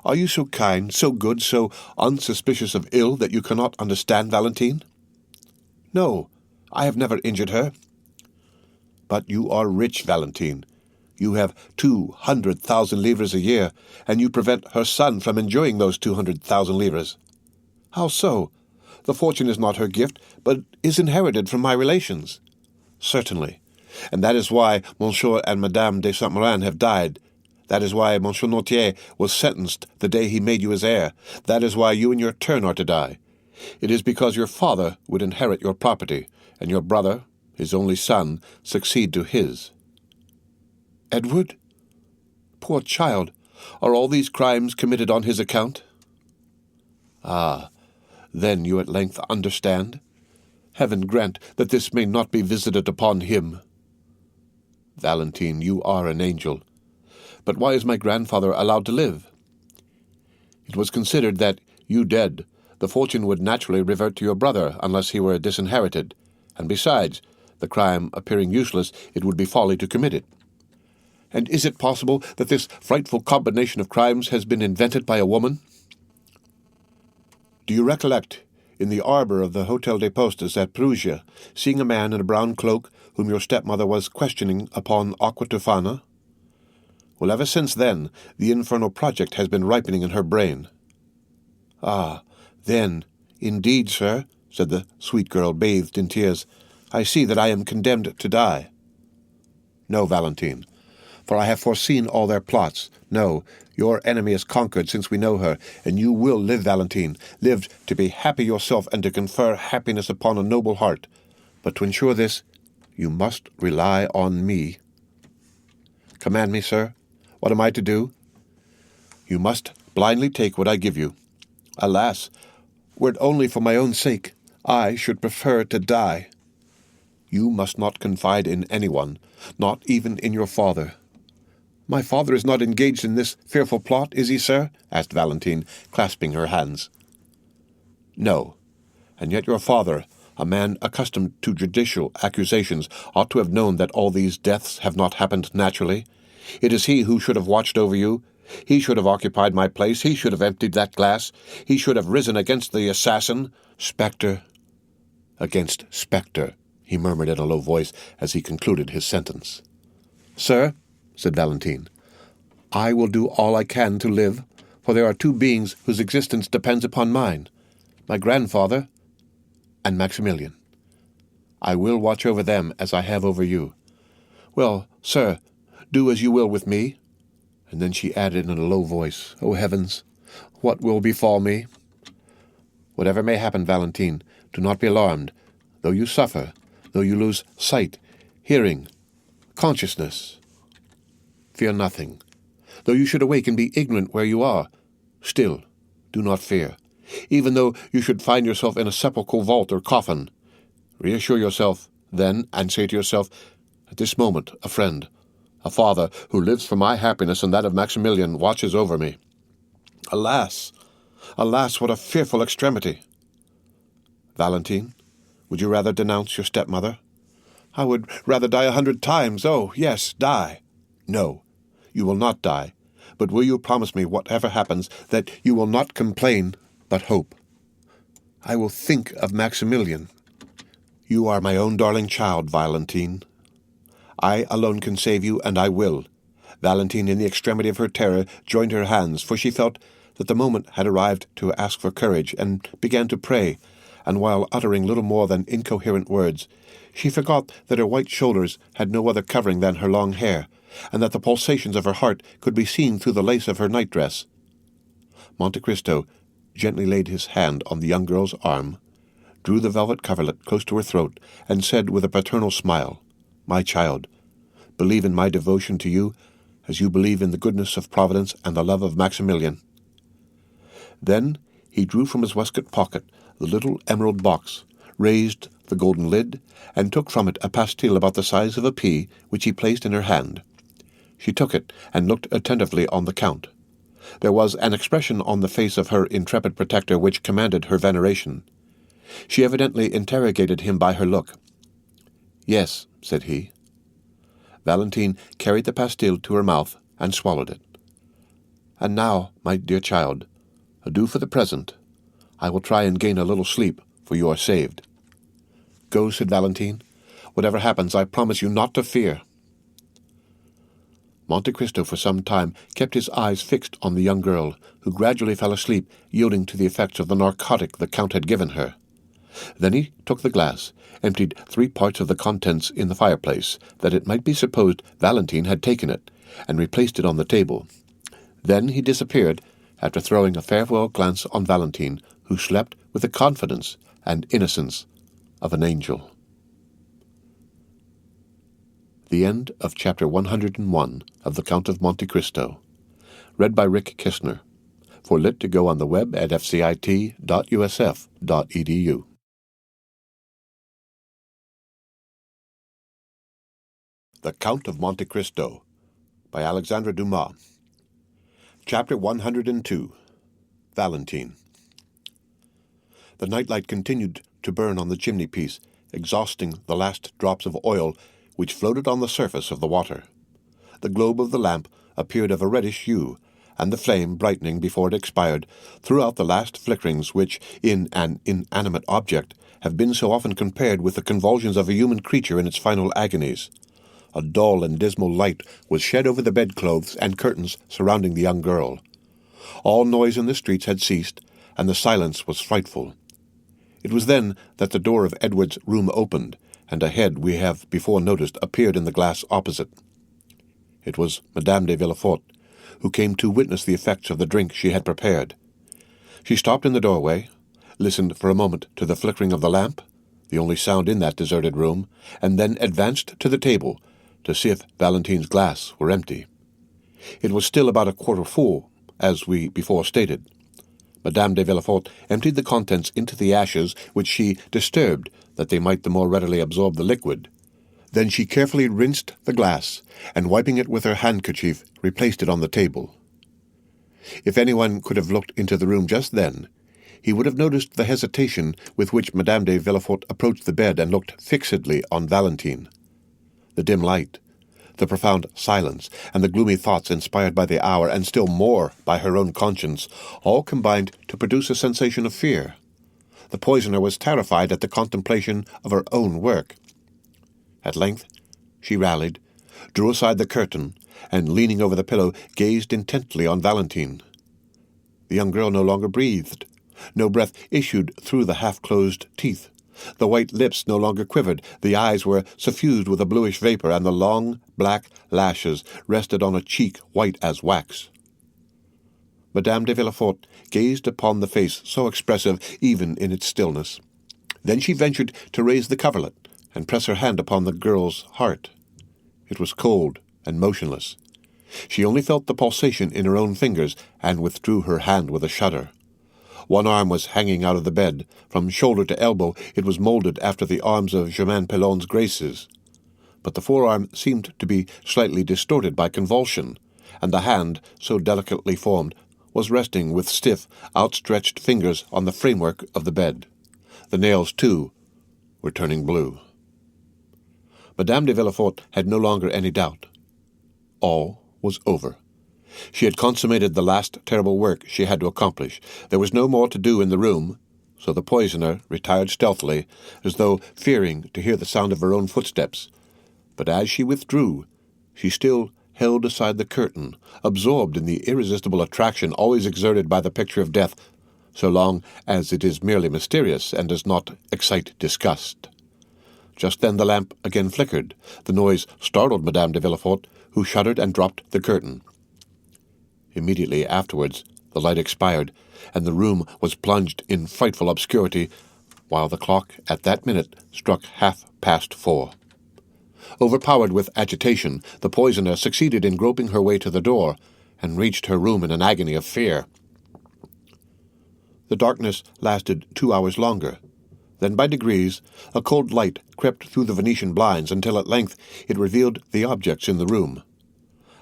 Are you so kind, so good, so unsuspicious of ill that you cannot understand Valentine?" "No, I have never injured her." "But you are rich, Valentine. You have 200,000 livres a year, and you prevent her son from enjoying those 200,000 livres." "How so? The fortune is not her gift, but is inherited from my relations." "Certainly. And that is why Monsieur and Madame de Saint-Méran have died. That is why Monsieur Noirtier was sentenced the day he made you his heir. That is why you in your turn are to die. It is because your father would inherit your property, and your brother, his only son, succeed to his." "Edward? Poor child! Are all these crimes committed on his account?" "Ah, then you at length understand? Heaven grant that this may not be visited upon him." "Valentine, you are an angel. But why is my grandfather allowed to live?" It was considered that, you dead, the fortune would naturally revert to your brother unless he were disinherited, and besides, the crime appearing useless, it would be folly to commit it. And is it possible that this frightful combination of crimes has been invented by a woman? Do you recollect, in the arbor of the Hotel des Postes at Perugia, seeing a man in a brown cloak whom your stepmother was questioning upon Aqua Tofana? Well, ever since then, the infernal project has been ripening in her brain. Ah, then, indeed, sir, said the sweet girl, bathed in tears, I see that I am condemned to die. No, Valentine, for I have foreseen all their plots. No, your enemy is conquered since we know her, and you will live, Valentine, live to be happy yourself and to confer happiness upon a noble heart. But to ensure this, you must rely on me. Command me, sir. What am I to do? You must blindly take what I give you. Alas, were it only for my own sake, I should prefer to die. You must not confide in anyone, not even in your father. My father is not engaged in this fearful plot, is he, sir? Asked Valentine, clasping her hands. No, and yet your father, a man accustomed to judicial accusations, ought to have known that all these deaths have not happened naturally. It is he who should have watched over you. He should have occupied my place. He should have emptied that glass. He should have risen against the assassin. Spectre against spectre, he murmured in a low voice as he concluded his sentence. Sir, said Valentine, I will do all I can to live, for there are two beings whose existence depends upon mine, my grandfather and Maximilian. I will watch over them as I have over you. Well, sir, do as you will with me. And then she added in a low voice, O heavens, what will befall me? Whatever may happen, Valentine, do not be alarmed, though you suffer, though you lose sight, hearing, consciousness. Fear nothing. Though you should awake and be ignorant where you are, still, do not fear. Even though you should find yourself in a sepulchral vault or coffin, reassure yourself then and say to yourself, at this moment, a friend, a father who lives for my happiness and that of Maximilian watches over me. Alas! Alas, what a fearful extremity! Valentine, would you rather denounce your stepmother? I would rather die 100 times. Oh, yes, die. No, you will not die. But will you promise me, whatever happens, that you will not complain, but hope? I will think of Maximilian. You are my own darling child, Valentine. I alone can save you, and I will. Valentine, in the extremity of her terror, joined her hands, for she felt that the moment had arrived to ask for courage, and began to pray, and while uttering little more than incoherent words, she forgot that her white shoulders had no other covering than her long hair, and that the pulsations of her heart could be seen through the lace of her nightdress. Monte Cristo gently laid his hand on the young girl's arm, drew the velvet coverlet close to her throat, and said with a paternal smile, My child, believe in my devotion to you as you believe in the goodness of Providence and the love of Maximilian. Then he drew from his waistcoat pocket the little emerald box, raised the golden lid, and took from it a pastille about the size of a pea, which he placed in her hand. She took it and looked attentively on the Count. There was an expression on the face of her intrepid protector which commanded her veneration. She evidently interrogated him by her look. Yes, said he. Valentine carried the pastille to her mouth and swallowed it. And now, my dear child, adieu for the present. I will try and gain a little sleep, for you are saved. Go, said Valentine. Whatever happens, I promise you not to fear. Monte Cristo for some time kept his eyes fixed on the young girl, who gradually fell asleep, yielding to the effects of the narcotic the Count had given her. Then he took the glass, emptied 3 parts of the contents in the fireplace, that it might be supposed Valentine had taken it, and replaced it on the table. Then he disappeared, after throwing a farewell glance on Valentine, who slept with the confidence and innocence of an angel. The end of Chapter 101 of The Count of Monte Cristo. Read by Rick Kistner. For Lit to go on the web at fcit.usf.edu. The Count of Monte Cristo by Alexandre Dumas. Chapter 102. Valentine. The nightlight continued to burn on the chimney-piece, exhausting the last drops of oil which floated on the surface of the water. The globe of the lamp appeared of a reddish hue, and the flame, brightening before it expired, threw out the last flickerings which, in an inanimate object, have been so often compared with the convulsions of a human creature in its final agonies. A dull and dismal light was shed over the bedclothes and curtains surrounding the young girl. All noise in the streets had ceased, and the silence was frightful. It was then that the door of Edward's room opened, and a head we have before noticed appeared in the glass opposite. It was Madame de Villefort, who came to witness the effects of the drink she had prepared. She stopped in the doorway, listened for a moment to the flickering of the lamp, the only sound in that deserted room, and then advanced to the table to see if Valentine's glass were empty. It was still about a quarter full, as we before stated. Madame de Villefort emptied the contents into the ashes, which she disturbed that they might the more readily absorb the liquid. Then she carefully rinsed the glass, and wiping it with her handkerchief, replaced it on the table. If anyone could have looked into the room just then, he would have noticed the hesitation with which Madame de Villefort approached the bed and looked fixedly on Valentine. The dim light, the profound silence, and the gloomy thoughts inspired by the hour, and still more by her own conscience, all combined to produce a sensation of fear. The poisoner was terrified at the contemplation of her own work. At length she rallied, drew aside the curtain, and, leaning over the pillow, gazed intently on Valentine. The young girl no longer breathed. No breath issued through the half-closed teeth. The white lips no longer quivered, the eyes were suffused with a bluish vapor, and the long, black lashes rested on a cheek white as wax. Madame de Villefort gazed upon the face so expressive even in its stillness. Then she ventured to raise the coverlet and press her hand upon the girl's heart. It was cold and motionless. She only felt the pulsation in her own fingers, and withdrew her hand with a shudder. One arm was hanging out of the bed. From shoulder to elbow it was molded after the arms of Germain Pellon's Graces. But the forearm seemed to be slightly distorted by convulsion, and the hand, so delicately formed, was resting with stiff, outstretched fingers on the framework of the bed. The nails, too, were turning blue. Madame de Villefort had no longer any doubt. All was over. She had consummated the last terrible work she had to accomplish. There was no more to do in the room, so the poisoner retired stealthily, as though fearing to hear the sound of her own footsteps. But as she withdrew, she still held aside the curtain, absorbed in the irresistible attraction always exerted by the picture of death, so long as it is merely mysterious and does not excite disgust. Just then the lamp again flickered. The noise startled Madame de Villefort, who shuddered and dropped the curtain. Immediately afterwards the light expired, and the room was plunged in frightful obscurity, while the clock at that minute struck 4:30. Overpowered with agitation, the poisoner succeeded in groping her way to the door, and reached her room in an agony of fear. The darkness lasted 2 hours longer. Then by degrees a cold light crept through the Venetian blinds, until at length it revealed the objects in the room.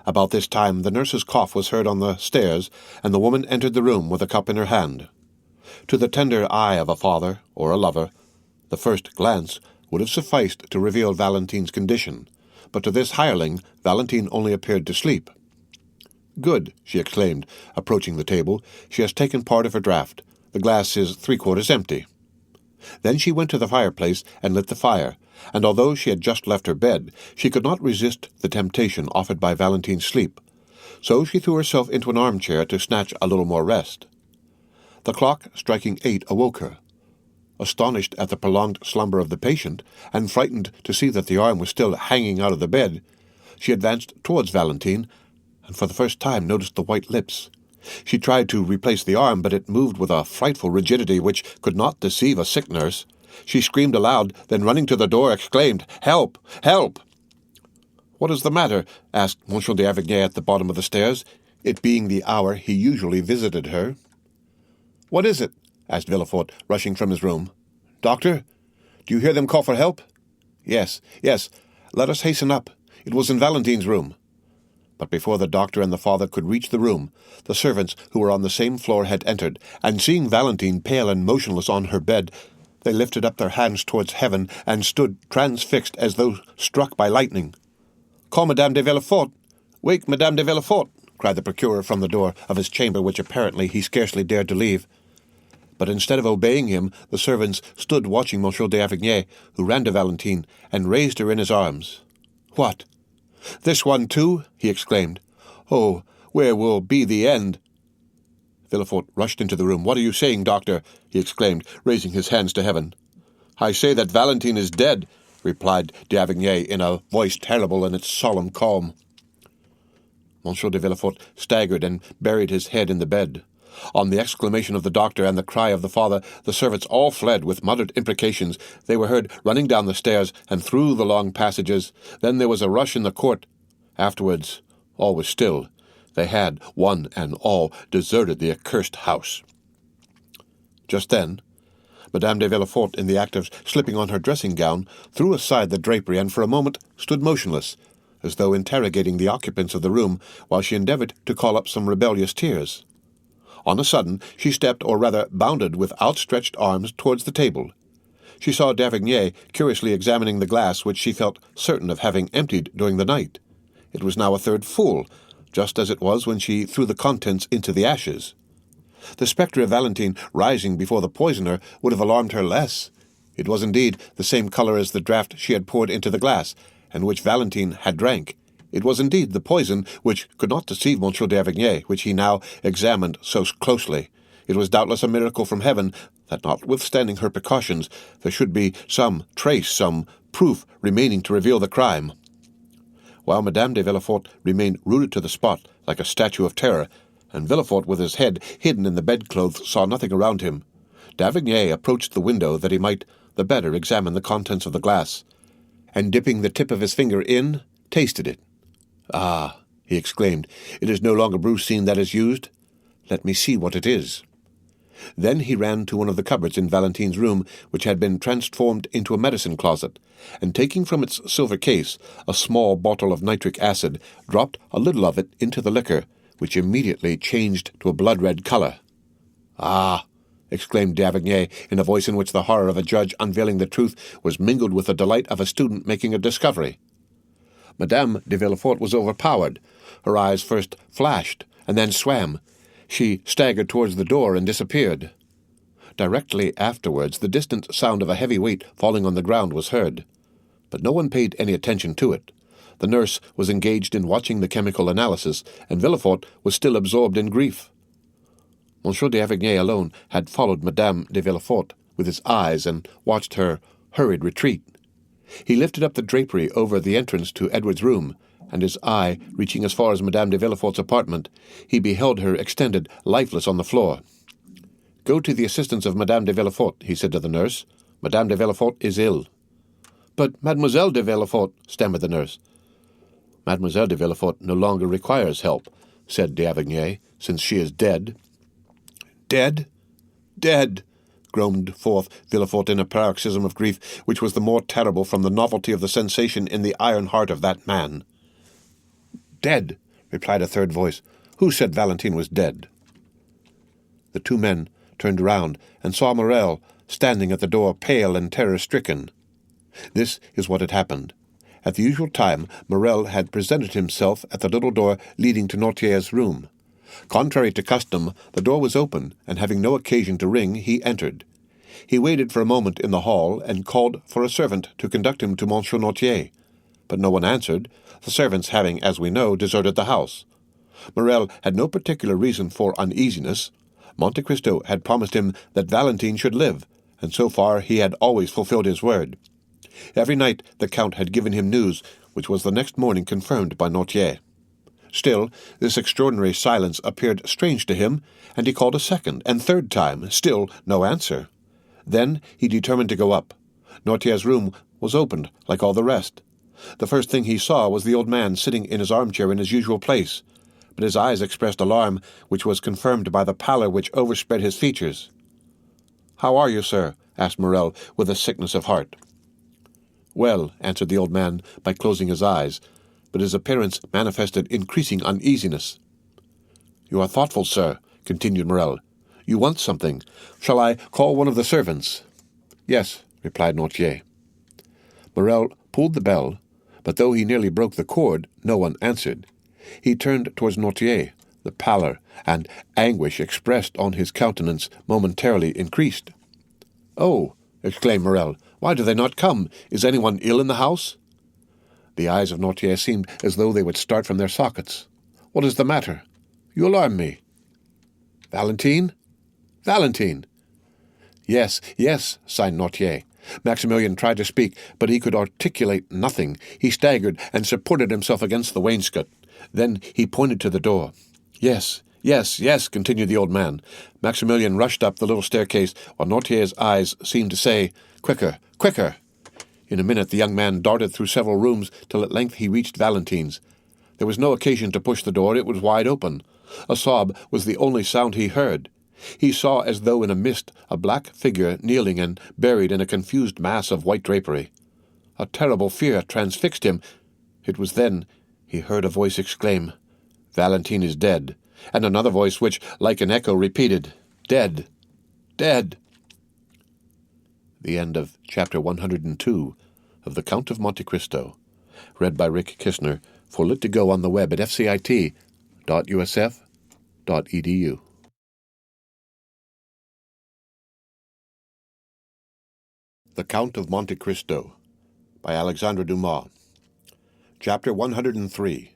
About this time the nurse's cough was heard on the stairs, and the woman entered the room with a cup in her hand. To the tender eye of a father or a lover, the first glance would have sufficed to reveal Valentine's condition, but to this hireling Valentine only appeared to sleep. "Good," she exclaimed, approaching the table. "She has taken part of her draught. The glass is 3/4 empty." Then she went to the fireplace and lit the fire, and although she had just left her bed, she could not resist the temptation offered by Valentine's sleep, so she threw herself into an armchair to snatch a little more rest. The clock striking 8 awoke her. Astonished at the prolonged slumber of the patient, and frightened to see that the arm was still hanging out of the bed, she advanced towards Valentine, and for the first time noticed the white lips. She tried to replace the arm, but it moved with a frightful rigidity which could not deceive a sick nurse. She screamed aloud, then running to the door, exclaimed, "Help! Help!" "What is the matter?" asked M. d'Avrigny at the bottom of the stairs, it being the hour he usually visited her. "What is it?" asked Villefort, rushing from his room. "Doctor, do you hear them call for help?" Yes. Let us hasten up. It was in Valentine's room." But before the doctor and the father could reach the room, the servants who were on the same floor had entered, and seeing Valentine pale and motionless on her bed, they lifted up their hands towards heaven and stood transfixed as though struck by lightning. "Call Madame de Villefort! Wake Madame de Villefort!" cried the procureur from the door of his chamber, which apparently he scarcely dared to leave. But instead of obeying him, the servants stood watching Monsieur d'Avrigny, who ran to Valentine and raised her in his arms. "What? This one too?" he exclaimed. "Oh, where will be the end?" Villefort rushed into the room. "What are you saying, doctor?" he exclaimed, raising his hands to heaven. "I say that Valentine is dead," replied d'Avrigny in a voice terrible in its solemn calm. Monsieur de Villefort staggered and buried his head in the bed. On the exclamation of the doctor and the cry of the father, the servants all fled with muttered imprecations. They were heard running down the stairs and through the long passages. Then there was a rush in the court. Afterwards, all was still. They had, one and all, deserted the accursed house. Just then, Madame de Villefort, in the act of slipping on her dressing gown, threw aside the drapery and for a moment stood motionless, as though interrogating the occupants of the room while she endeavored to call up some rebellious tears. On a sudden, she stepped, or rather bounded, with outstretched arms towards the table. She saw d'Avrigny curiously examining the glass which she felt certain of having emptied during the night. It was now a third full, just as it was when she threw the contents into the ashes. The spectre of Valentine rising before the poisoner would have alarmed her less. It was indeed the same color as the draught she had poured into the glass, and which Valentine had drank. It was indeed the poison which could not deceive Monsieur d'Avrigny, which he now examined so closely. It was doubtless a miracle from heaven that, notwithstanding her precautions, there should be some trace, some proof remaining to reveal the crime. While Madame de Villefort remained rooted to the spot like a statue of terror, and Villefort, with his head hidden in the bedclothes, saw nothing around him, d'Avrigny approached the window that he might the better examine the contents of the glass, and dipping the tip of his finger in, tasted it. "Ah," he exclaimed, "it is no longer brucine that is used. Let me see what it is." Then he ran to one of the cupboards in Valentine's room, which had been transformed into a medicine closet, and taking from its silver case a small bottle of nitric acid, dropped a little of it into the liquor, which immediately changed to a blood-red color. "Ah!" exclaimed d'Avrigny, in a voice in which the horror of a judge unveiling the truth was mingled with the delight of a student making a discovery. Madame de Villefort was overpowered. Her eyes first flashed, and then swam. She staggered towards the door and disappeared. Directly afterwards, the distant sound of a heavy weight falling on the ground was heard. But no one paid any attention to it. The nurse was engaged in watching the chemical analysis, and Villefort was still absorbed in grief. Monsieur d'Avrigny alone had followed Madame de Villefort with his eyes and watched her hurried retreat. He lifted up the drapery over the entrance to Edward's room, and his eye reaching as far as Madame de Villefort's apartment, he beheld her extended, lifeless, on the floor. "Go to the assistance of Madame de Villefort," he said to the nurse. "Madame de Villefort is ill." "But Mademoiselle de Villefort," stammered the nurse. "Mademoiselle de Villefort no longer requires help," said d'Avrigny, "since she is dead." "Dead? Dead!" groaned forth Villefort in a paroxysm of grief, which was the more terrible from the novelty of the sensation in the iron heart of that man. "Dead," replied a third voice. "Who said Valentine was dead?" The two men turned round and saw Morel standing at the door, pale and terror-stricken. This is what had happened. At the usual time, Morel had presented himself at the little door leading to Noirtier's room. Contrary to custom, the door was open, and having no occasion to ring, he entered. He waited for a moment in the hall, and called for a servant to conduct him to Monsieur Noirtier. But no one answered, the servants having, as we know, deserted the house. Morel had no particular reason for uneasiness. Monte Cristo had promised him that Valentine should live, and so far he had always fulfilled his word. Every night the Count had given him news, which was the next morning confirmed by Noirtier. Still, this extraordinary silence appeared strange to him, and he called a second and third time, still no answer. Then he determined to go up. Noirtier's room was opened, like all the rest. The first thing he saw was the old man sitting in his armchair in his usual place, but his eyes expressed alarm, which was confirmed by the pallor which overspread his features. "How are you, sir?" asked Morel, with a sickness of heart. "Well," answered the old man by closing his eyes, but his appearance manifested increasing uneasiness. "You are thoughtful, sir," continued Morel. "You want something. Shall I call one of the servants?" "Yes," replied Noirtier. Morel pulled the bell, but though he nearly broke the cord, no one answered. He turned towards Noirtier. The pallor and anguish expressed on his countenance momentarily increased. "Oh!" exclaimed Morel. "Why do they not come? Is anyone ill in the house?" The eyes of Noirtier seemed as though they would start from their sockets. "What is the matter? You alarm me." "Valentine? Valentine!" Yes, sighed Noirtier. Maximilian tried to speak, but he could articulate nothing. He staggered and supported himself against the wainscot. Then he pointed to the door. Yes, continued the old man. Maximilian rushed up the little staircase, while Noirtier's eyes seemed to say, "Quicker, quicker!" In a minute the young man darted through several rooms, till at length he reached Valentine's. There was no occasion to push the door, it was wide open. A sob was the only sound he heard. He saw, as though in a mist, a black figure kneeling and buried in a confused mass of white drapery. A terrible fear transfixed him. It was then he heard a voice exclaim, "Valentine is dead," and another voice which, like an echo, repeated, "Dead! Dead!" The end of Chapter 102 of The Count of Monte Cristo, read by Rick Kistner, for Lit to Go on the web at fcit.usf.edu. The Count of Monte Cristo, by Alexandre Dumas. Chapter 103.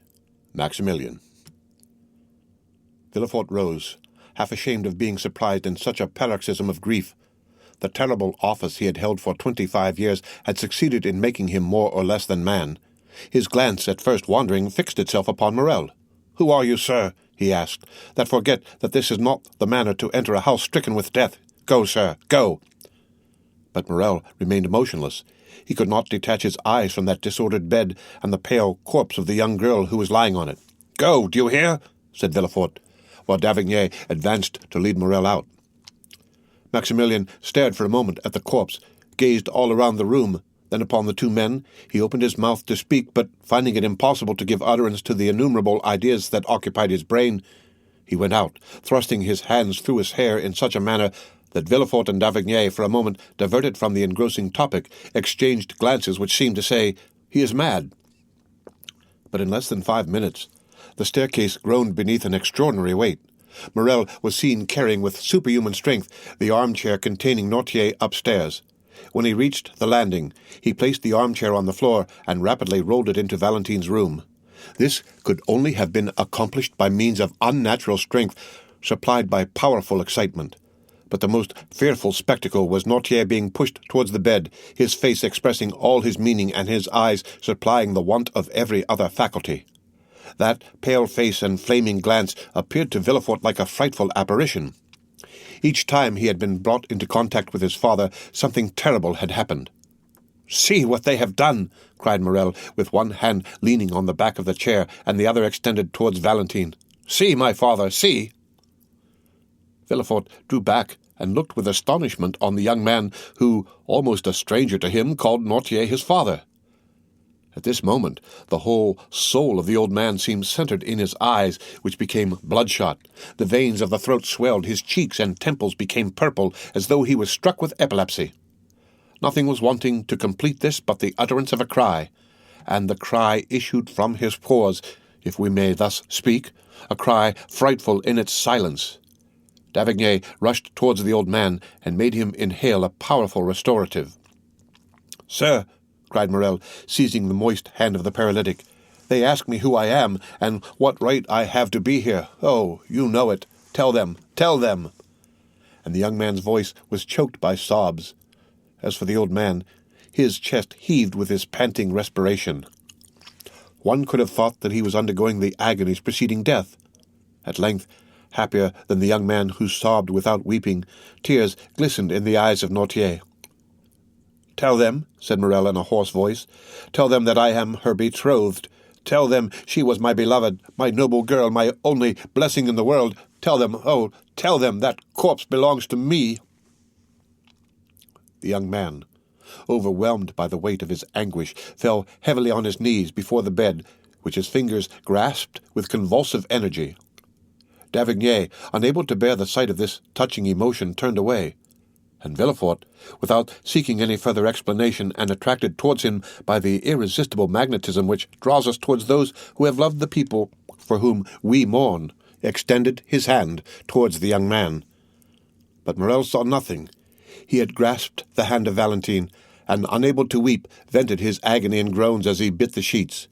Maximilian. Villefort rose, half ashamed of being surprised in such a paroxysm of grief. The terrible office he had held for 25 years had succeeded in making him more or less than man. His glance, at first wandering, fixed itself upon Morel. "Who are you, sir?" he asked, "that forget that this is not the manner to enter a house stricken with death? Go, sir, go!" But Morel remained motionless. He could not detach his eyes from that disordered bed and the pale corpse of the young girl who was lying on it. "Go, do you hear?" said Villefort, while d'Avigny advanced to lead Morel out. Maximilian stared for a moment at the corpse, gazed all around the room, then upon the two men. He opened his mouth to speak, but finding it impossible to give utterance to the innumerable ideas that occupied his brain, he went out, thrusting his hands through his hair in such a manner that Villefort and d'Avigny, for a moment diverted from the engrossing topic, exchanged glances which seemed to say, "He is mad." But in less than 5 minutes, the staircase groaned beneath an extraordinary weight. Morel was seen carrying with superhuman strength the armchair containing Noirtier upstairs. When he reached the landing, he placed the armchair on the floor and rapidly rolled it into Valentine's room. This could only have been accomplished by means of unnatural strength supplied by powerful excitement. But the most fearful spectacle was Noirtier being pushed towards the bed, his face expressing all his meaning and his eyes supplying the want of every other faculty. That pale face and flaming glance appeared to Villefort like a frightful apparition. Each time he had been brought into contact with his father, something terrible had happened. "See what they have done!" cried Morel, with one hand leaning on the back of the chair and the other extended towards Valentine. "See, my father, see!" Villefort drew back and looked with astonishment on the young man who, almost a stranger to him, called Noirtier his father. At this moment, the whole soul of the old man seemed centered in his eyes, which became bloodshot. The veins of the throat swelled, his cheeks and temples became purple, as though he was struck with epilepsy. Nothing was wanting to complete this but the utterance of a cry, and the cry issued from his pores, if we may thus speak, a cry frightful in its silence. d'Avigny rushed towards the old man and made him inhale a powerful restorative. "Sir," cried Morel, seizing the moist hand of the paralytic, "they ask me who I am, and what right I have to be here. Oh, you know it. Tell them, tell them!" And the young man's voice was choked by sobs. As for the old man, his chest heaved with his panting respiration. One could have thought that he was undergoing the agonies preceding death. At length, happier than the young man who sobbed without weeping, tears glistened in the eyes of Noirtier. "Tell them," said Morel in a hoarse voice, "tell them that I am her betrothed. Tell them she was my beloved, my noble girl, my only blessing in the world. Tell them, oh, tell them that corpse belongs to me." The young man, overwhelmed by the weight of his anguish, fell heavily on his knees before the bed, which his fingers grasped with convulsive energy. D'Avrigny, unable to bear the sight of this touching emotion, turned away, and Villefort, without seeking any further explanation and attracted towards him by the irresistible magnetism which draws us towards those who have loved the people for whom we mourn, extended his hand towards the young man. But Morrel saw nothing. He had grasped the hand of Valentine, and, unable to weep, vented his agony in groans as he bit the sheets.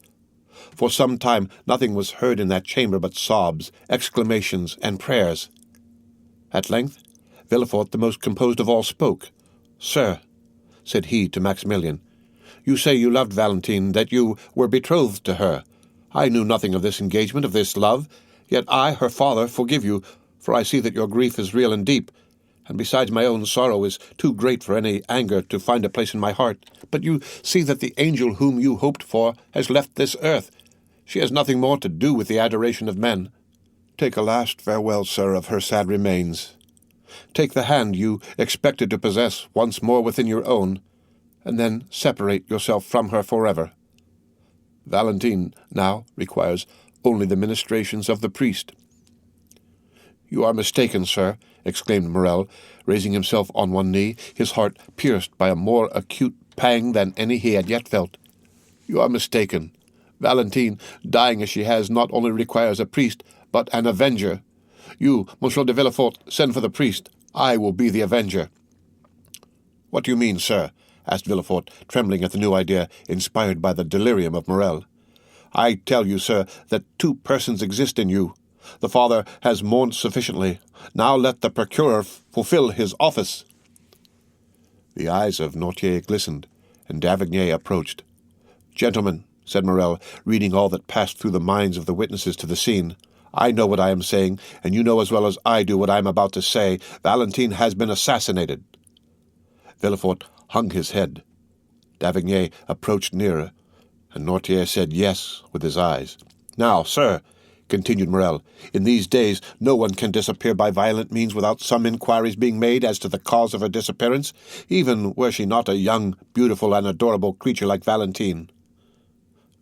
For some time nothing was heard in that chamber but sobs, exclamations, and prayers. At length Villefort, the most composed of all, spoke. "Sir," said he to Maximilian, "you say you loved Valentine, that you were betrothed to her. I knew nothing of this engagement, of this love, yet I, her father, forgive you, for I see that your grief is real and deep, and besides my own sorrow is too great for any anger to find a place in my heart. But you see that the angel whom you hoped for has left this earth. She has nothing more to do with the adoration of men. Take a last farewell, sir, of her sad remains. Take the hand you expected to possess once more within your own, and then separate yourself from her forever. Valentine now requires only the ministrations of the priest." "You are mistaken, sir," exclaimed Morrel, raising himself on one knee, his heart pierced by a more acute pang than any he had yet felt. "You are mistaken. Valentine, dying as she has, not only requires a priest, but an avenger. You, Monsieur de Villefort, send for the priest. I will be the avenger." "What do you mean, sir?" asked Villefort, trembling at the new idea, inspired by the delirium of Morrel. "I tell you, sir, that two persons exist in you. The father has mourned sufficiently. Now let the procureur fulfill his office." The eyes of Noirtier glistened, and d'Avrigny approached. "Gentlemen," said Morrel, reading all that passed through the minds of the witnesses to the scene, "I know what I am saying, and you know as well as I do what I am about to say. Valentine has been assassinated." Villefort hung his head. D'Avrigny approached nearer, and Noirtier said yes with his eyes. "Now, sir," continued Morrel, "in these days no one can disappear by violent means without some inquiries being made as to the cause of her disappearance, even were she not a young, beautiful, and adorable creature like Valentine."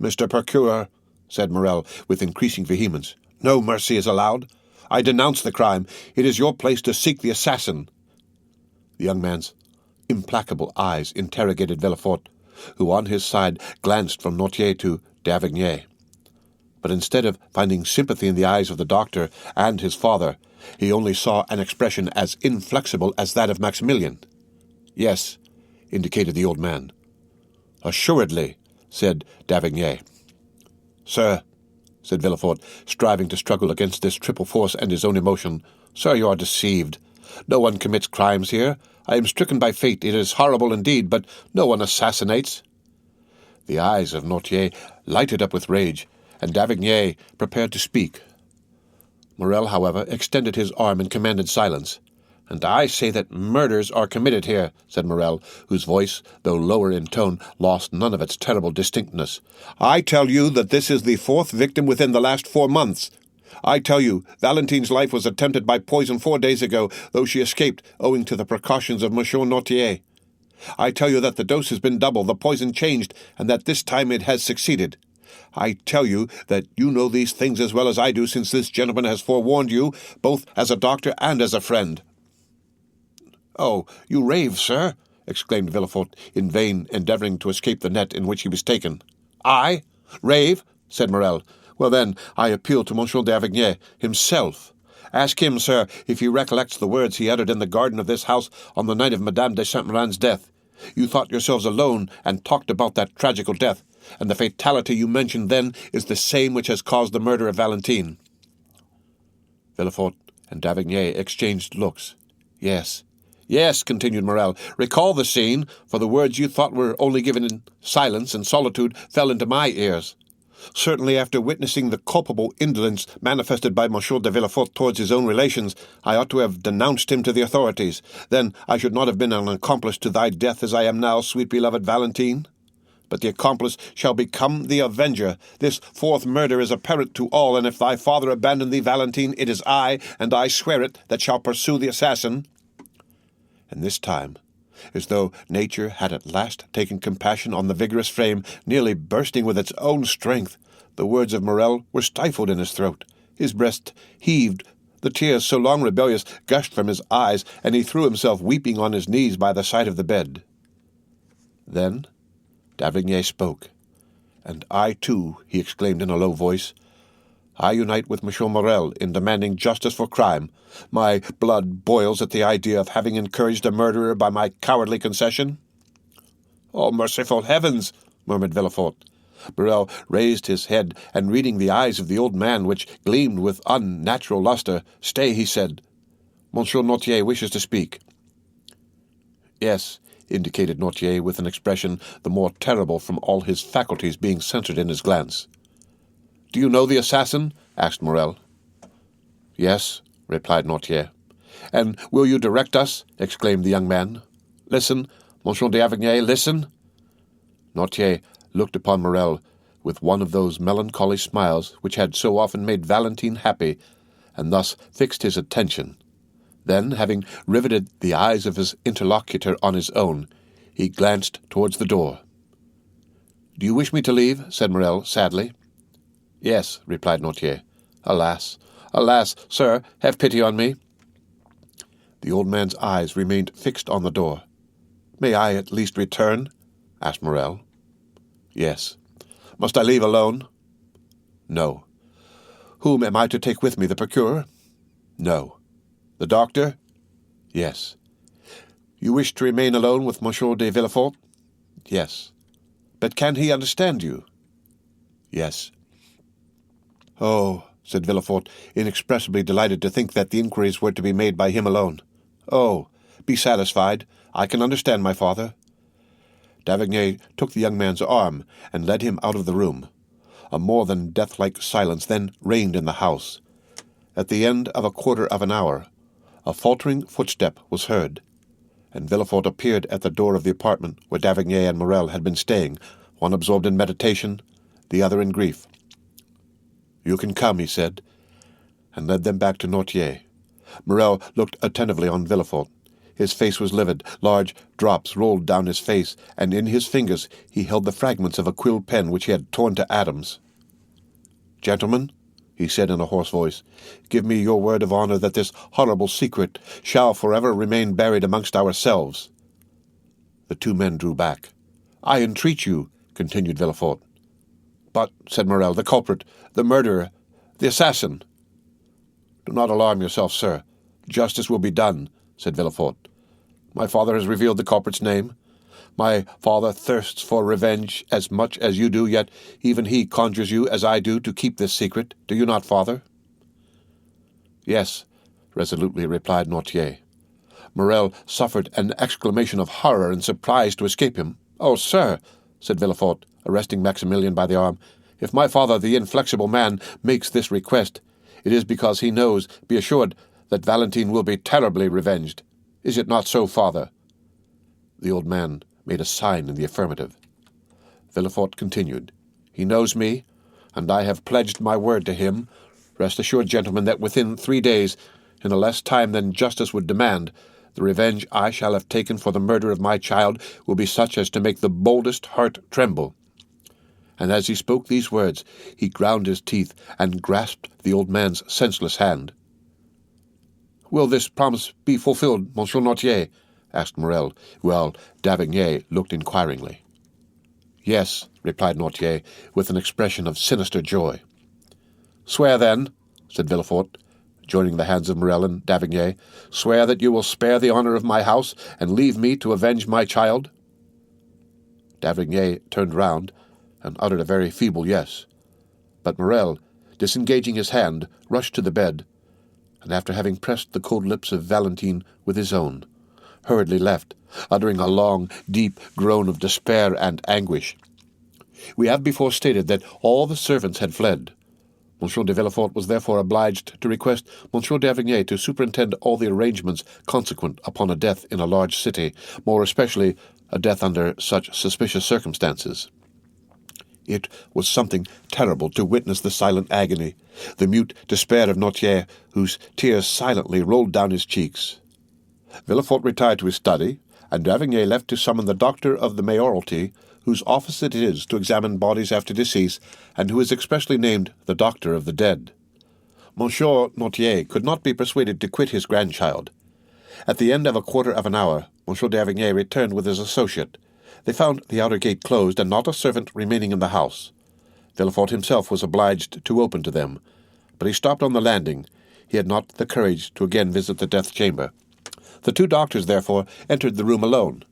"Mr. Procureur," said Morrel with increasing vehemence, "no mercy is allowed. I denounce the crime. It is your place to seek the assassin." The young man's implacable eyes interrogated Villefort, who on his side glanced from Noirtier to d'Avrigny. But instead of finding sympathy in the eyes of the doctor and his father, he only saw an expression as inflexible as that of Maximilian. "Yes," indicated the old man. "Assuredly," said d'Avrigny. "Sir," said Villefort, striving to struggle against this triple force and his own emotion, "sir, you are deceived. No one commits crimes here. I am stricken by fate. It is horrible indeed, but no one assassinates." The eyes of Noirtier lighted up with rage, and d'Avrigny prepared to speak. Morrel, however, extended his arm and commanded silence. "And I say that murders are committed here," said Morrel, whose voice, though lower in tone, lost none of its terrible distinctness. "I tell you that this is the fourth victim within the last 4 months. I tell you, Valentine's life was attempted by poison 4 days ago, though she escaped owing to the precautions of Monsieur Noirtier. I tell you that the dose has been double, the poison changed, and that this time it has succeeded. I tell you that you know these things as well as I do, since this gentleman has forewarned you, both as a doctor and as a friend." "Oh, you rave, sir!" exclaimed Villefort, in vain endeavouring to escape the net in which he was taken. "I? Rave?" said Morrel. "Well, then, I appeal to Monsieur d'Avrigny himself. Ask him, sir, if he recollects the words he uttered in the garden of this house on the night of Madame de Saint-Méran's death. You thought yourselves alone and talked about that tragical death, and the fatality you mentioned then is the same which has caused the murder of Valentine." Villefort and d'Avrigny exchanged looks. "Yes, yes," continued Morrel, "recall the scene, for the words you thought were only given in silence and solitude fell into my ears. Certainly, after witnessing the culpable indolence manifested by Monsieur de Villefort towards his own relations, I ought to have denounced him to the authorities. Then I should not have been an accomplice to thy death as I am now, sweet beloved Valentine. But the accomplice shall become the avenger. This fourth murder is apparent to all, and if thy father abandoned thee, Valentine, it is I, and I swear it, that shall pursue the assassin." And this time, as though nature had at last taken compassion on the vigorous frame, nearly bursting with its own strength, The words of Morel were stifled in his throat. His breast heaved. The tears, so long rebellious, gushed from his eyes, and he threw himself weeping on his knees by the side of the bed. Then d'Avrigny spoke. "And I, too," he exclaimed in a low voice, "I unite with Monsieur Morel in demanding justice for crime. My blood boils at the idea of having encouraged a murderer by my cowardly concession." "Oh, merciful heavens!" murmured Villefort. Morel raised his head, and reading the eyes of the old man, which gleamed with unnatural lustre, "Stay," he said. "Monsieur Noirtier wishes to speak." "Yes," indicated Noirtier with an expression the more terrible from all his faculties being centered in his glance. "Do you know the assassin?" asked Morel. "Yes," replied Noirtier. "And will you direct us?" exclaimed the young man. "Listen, Monsieur d'Avrigny, listen." Noirtier looked upon Morel with one of those melancholy smiles which had so often made Valentine happy, and thus fixed his attention. Then, having riveted the eyes of his interlocutor on his own, he glanced towards the door. "Do you wish me to leave?" said Morel sadly. "Yes," replied Noirtier. "Alas, alas, sir, have pity on me." The old man's eyes remained fixed on the door. "May I at least return?" asked Morel. "Yes." "Must I leave alone?" "No." "Whom am I to take with me, the procureur?" "No." "The doctor?" "Yes." "You wish to remain alone with Monsieur de Villefort?" "Yes." "But can he understand you?" "Yes." "Oh," said Villefort, inexpressibly delighted to think that the inquiries were to be made by him alone. "Oh, be satisfied. I can understand my father." D'Avrigny took the young man's arm and led him out of the room. A more than death-like silence then reigned in the house. At the end of a quarter of an hour, a faltering footstep was heard, and Villefort appeared at the door of the apartment where d'Avrigny and Morel had been staying, one absorbed in meditation, the other in grief. "You can come," he said, and led them back to Noirtier. Morel looked attentively on Villefort. His face was livid, large drops rolled down his face, and in his fingers he held the fragments of a quill pen which he had torn to atoms. "Gentlemen," he said in a hoarse voice, "give me your word of honor that this horrible secret shall forever remain buried amongst ourselves." The two men drew back. "I entreat you," continued Villefort. "But," said Morel, "the culprit, the murderer, the assassin—" "Do not alarm yourself, sir. Justice will be done," said Villefort. "My father has revealed the culprit's name. My father thirsts for revenge as much as you do, yet even he conjures you, as I do, to keep this secret. Do you not, father?" "Yes," resolutely replied Noirtier. Morel suffered an exclamation of horror and surprise to escape him. "Oh, sir," said Villefort, arresting Maximilian by the arm, "if my father, the inflexible man, makes this request, it is because he knows, be assured, that Valentine will be terribly revenged. Is it not so, father?" The old man made a sign in the affirmative. Villefort continued, "He knows me, and I have pledged my word to him. Rest assured, gentlemen, that within 3 days, in a less time than justice would demand, the revenge I shall have taken for the murder of my child will be such as to make the boldest heart tremble." And as he spoke these words, he ground his teeth and grasped the old man's senseless hand. "Will this promise be fulfilled, Monsieur Noirtier?" asked Morel, while d'Avrigny looked inquiringly. "Yes," replied Noirtier, with an expression of sinister joy. "Swear, then," said Villefort, joining the hands of Morel and d'Avrigny, "swear that you will spare the honor of my house and leave me to avenge my child." D'Avrigny turned round and uttered a very feeble yes, but Morel, disengaging his hand, rushed to the bed, and after having pressed the cold lips of Valentine with his own, hurriedly left, uttering a long, deep groan of despair and anguish. We have before stated that all the servants had fled. Monsieur de Villefort was therefore obliged to request Monsieur d'Avrigny to superintend all the arrangements consequent upon a death in a large city, more especially a death under such suspicious circumstances. It was something terrible to witness the silent agony, the mute despair of Noirtier, whose tears silently rolled down his cheeks. Villefort retired to his study, and d'Avrigny left to summon the doctor of the mayoralty, whose office it is to examine bodies after decease, and who is expressly named the Doctor of the Dead. Monsieur Noirtier could not be persuaded to quit his grandchild. At the end of a quarter of an hour, Monsieur d'Avrigny returned with his associate. They found the outer gate closed and not a servant remaining in the house. Villefort himself was obliged to open to them, but he stopped on the landing. He had not the courage to again visit the death chamber. The two doctors, therefore, entered the room alone.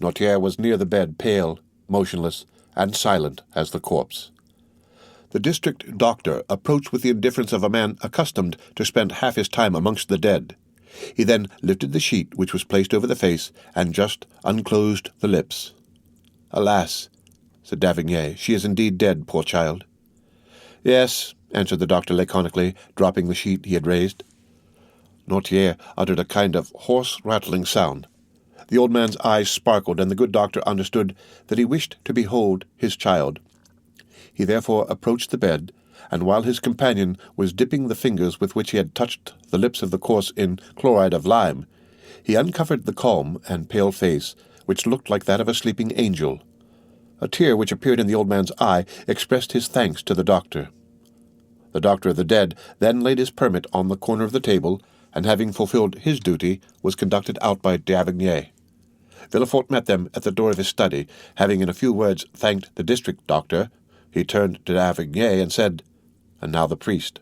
Noirtier was near the bed, pale, motionless, and silent as the corpse. The district doctor approached with the indifference of a man accustomed to spend half his time amongst the dead. He then lifted the sheet which was placed over the face, and just unclosed the lips. "Alas," said d'Avrigny, "she is indeed dead, poor child." "Yes," answered the doctor laconically, dropping the sheet he had raised. Noirtier uttered a kind of hoarse, rattling sound. The old man's eyes sparkled, and the good doctor understood that he wished to behold his child. He therefore approached the bed, and while his companion was dipping the fingers with which he had touched the lips of the corpse in chloride of lime, he uncovered the calm and pale face, which looked like that of a sleeping angel. A tear which appeared in the old man's eye expressed his thanks to the doctor. The doctor of the dead then laid his permit on the corner of the table, and having fulfilled his duty, was conducted out by d'Avrigny. Villefort met them at the door of his study. Having in a few words thanked the district doctor, he turned to d'Avrigny and said, "And now the priest."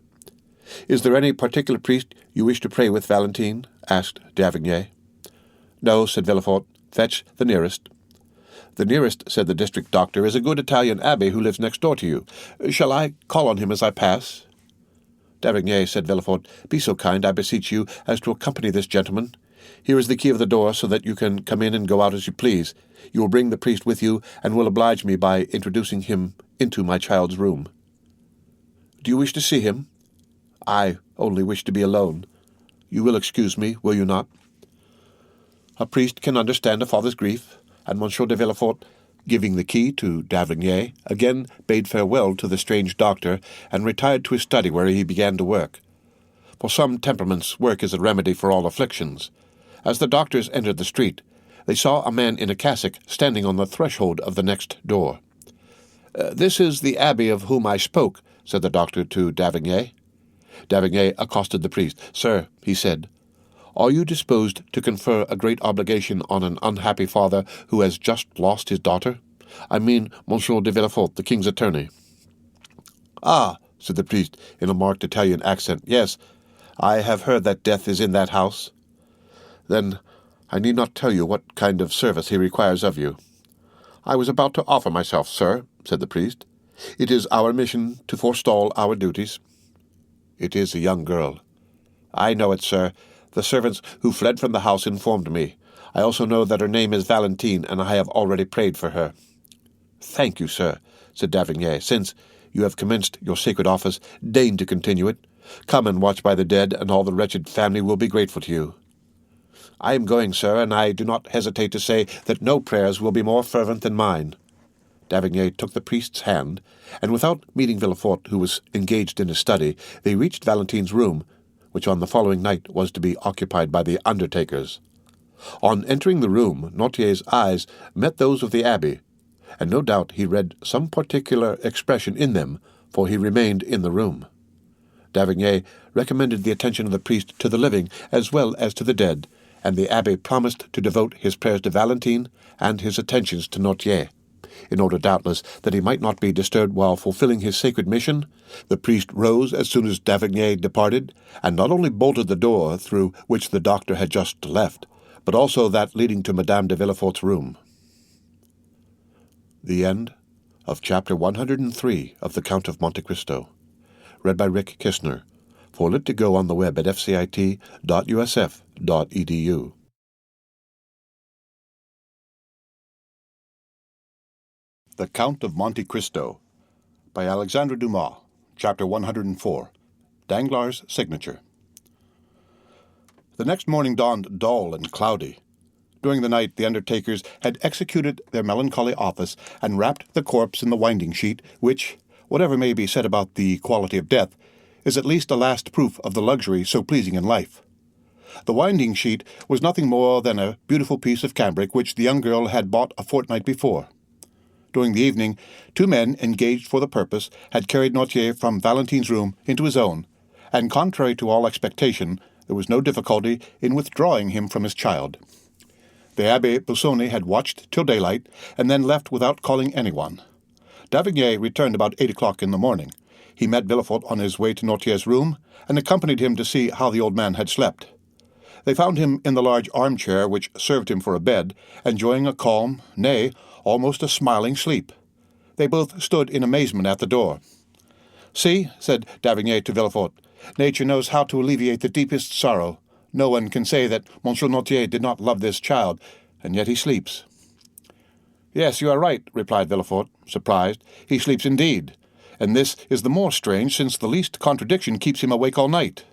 "Is there any particular priest you wish to pray with, Valentine?" asked d'Avrigny. "No," said Villefort. "Fetch the nearest." "The nearest," said the district doctor, "is a good Italian abbé who lives next door to you. Shall I call on him as I pass?" "D'Avrigny," said Villefort, "be so kind, I beseech you, as to accompany this gentleman. Here is the key of the door, so that you can come in and go out as you please. You will bring the priest with you, and will oblige me by introducing him into my child's room." "Do you wish to see him?" "I only wish to be alone. You will excuse me, will you not?" A priest can understand a father's grief, and Monsieur de Villefort, giving the key to d'Avrigny, again bade farewell to the strange doctor, and retired to his study, where he began to work. For some temperaments, work is a remedy for all afflictions. As the doctors entered the street, they saw a man in a cassock standing on the threshold of the next door. "This is the abbé of whom I spoke," said the doctor to d'Avrigny. D'Avrigny accosted the priest. "Sir," he said, "are you disposed to confer a great obligation on an unhappy father who has just lost his daughter? I mean Monsieur de Villefort, the king's attorney." "Ah," said the priest, in a marked Italian accent, "yes, I have heard that death is in that house." "Then I need not tell you what kind of service he requires of you." "I was about to offer myself, sir," said the priest. "It is our mission to forestall our duties." "It is a young girl." "I know it, sir. The servants who fled from the house informed me. I also know that her name is Valentine, and I have already prayed for her." "Thank you, sir," said d'Avrigny. "Since you have commenced your sacred office, deign to continue it. Come and watch by the dead, and all the wretched family will be grateful to you." "I am going, sir, and I do not hesitate to say that no prayers will be more fervent than mine." D'Avrigny took the priest's hand, and without meeting Villefort, who was engaged in his study, they reached Valentine's room, which on the following night was to be occupied by the undertakers. On entering the room, Noirtier's eyes met those of the abbé, and no doubt he read some particular expression in them, for he remained in the room. D'Avrigny recommended the attention of the priest to the living as well as to the dead, and the abbé promised to devote his prayers to Valentine and his attentions to Noirtier. In order, doubtless, that he might not be disturbed while fulfilling his sacred mission, the priest rose as soon as d'Avrigny departed, and not only bolted the door through which the doctor had just left, but also that leading to Madame de Villefort's room. The end of Chapter 103 of The Count of Monte Cristo. Read by Rick Kistner. For Lit to Go on the web at fcit.usf.edu. The Count of Monte Cristo by Alexandre Dumas. Chapter 104. Danglars' Signature. The next morning dawned dull and cloudy. During the night the undertakers had executed their melancholy office and wrapped the corpse in the winding sheet, which, whatever may be said about the quality of death, is at least a last proof of the luxury so pleasing in life. The winding sheet was nothing more than a beautiful piece of cambric which the young girl had bought a fortnight before. During the evening, 2 men engaged for the purpose had carried Noirtier from Valentine's room into his own, and contrary to all expectation, there was no difficulty in withdrawing him from his child. The Abbé Busoni had watched till daylight, and then left without calling anyone. D'Avrigny returned about 8 o'clock in the morning. He met Villefort on his way to Noirtier's room, and accompanied him to see how the old man had slept. They found him in the large armchair which served him for a bed, enjoying a calm, nay, almost a smiling sleep. They both stood in amazement at the door. "See," said d'Avrigny to Villefort, "nature knows how to alleviate the deepest sorrow. No one can say that Monsieur Noirtier did not love this child, and yet he sleeps." "Yes, you are right," replied Villefort, surprised. "He sleeps indeed, and this is the more strange since the least contradiction keeps him awake all night."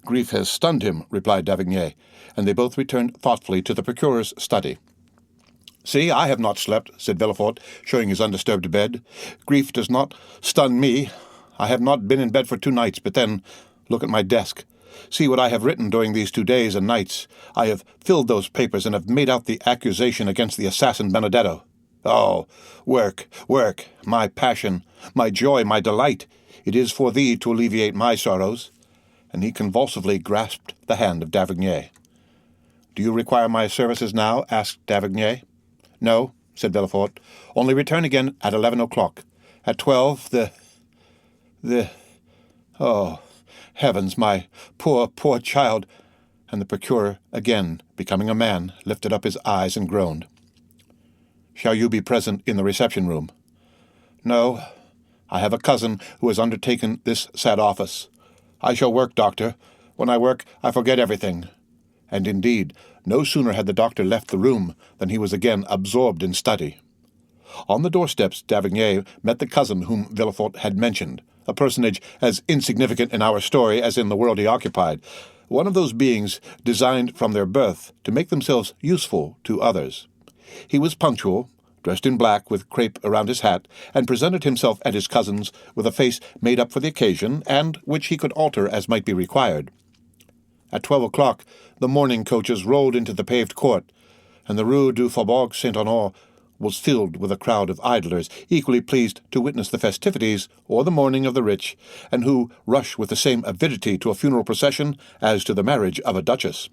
"Grief has stunned him," replied d'Avrigny, and they both returned thoughtfully to the procuror's study. "See, I have not slept," said Villefort, showing his undisturbed bed. "Grief does not stun me. I have not been in bed for 2 nights, but then, look at my desk. See what I have written during these 2 days and nights. I have filled those papers and have made out the accusation against the assassin Benedetto. Oh, work, work, my passion, my joy, my delight. It is for thee to alleviate my sorrows." And he convulsively grasped the hand of d'Avrigny. "Do you require my services now?" asked d'Avrigny. "No," said Villefort. "Only return again at 11 o'clock. At 12, Oh, heavens, my poor, poor child!" And the procureur, again becoming a man, lifted up his eyes and groaned. "Shall you be present in the reception-room?" "No. I have a cousin who has undertaken this sad office. I shall work, doctor. When I work, I forget everything." And indeed, no sooner had the doctor left the room than he was again absorbed in study. On the doorsteps d'Avrigny met the cousin whom Villefort had mentioned, a personage as insignificant in our story as in the world he occupied, one of those beings designed from their birth to make themselves useful to others. He was punctual, dressed in black with crape around his hat, and presented himself at his cousin's with a face made up for the occasion, and which he could alter as might be required. At 12 o'clock the mourning coaches rolled into the paved court, and the Rue du Faubourg Saint-Honore was filled with a crowd of idlers, equally pleased to witness the festivities or the mourning of the rich, and who rush with the same avidity to a funeral procession as to the marriage of a duchess.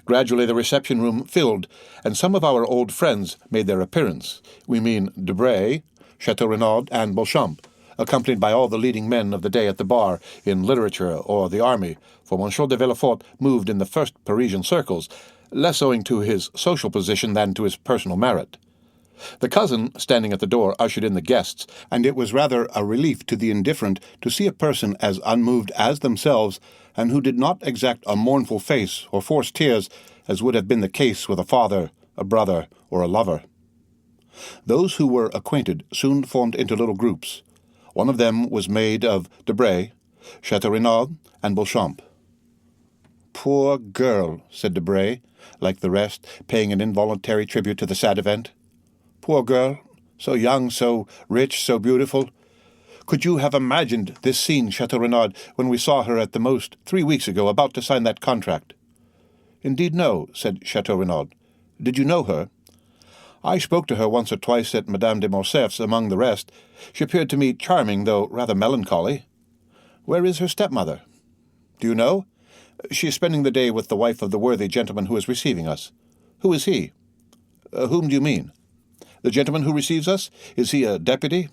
Gradually the reception-room filled, and some of our old friends made their appearance. We mean Debray, Chateau-Renaud, and Beauchamp, accompanied by all the leading men of the day at the bar, in literature or the army, for Monsieur de Villefort moved in the first Parisian circles, less owing to his social position than to his personal merit. The cousin, standing at the door, ushered in the guests, and it was rather a relief to the indifferent to see a person as unmoved as themselves, and who did not exact a mournful face or force tears, as would have been the case with a father, a brother, or a lover. Those who were acquainted soon formed into little groups. One of them was made of Debray, Chateau-Renaud, and Beauchamp. "Poor girl," said Debray, like the rest, paying an involuntary tribute to the sad event. "Poor girl, so young, so rich, so beautiful. Could you have imagined this scene, Chateau-Renaud, when we saw her at the most 3 weeks ago about to sign that contract?" "Indeed, no," said Chateau-Renaud. "Did you know her?" "I spoke to her once or twice at Madame de Morcerf's among the rest. She appeared to me charming, though rather melancholy." "Where is her stepmother?" "Do you know? She is spending the day with the wife of the worthy gentleman who is receiving us." "Who is he?" "Whom do you mean?" "The gentleman who receives us? Is he a deputy?"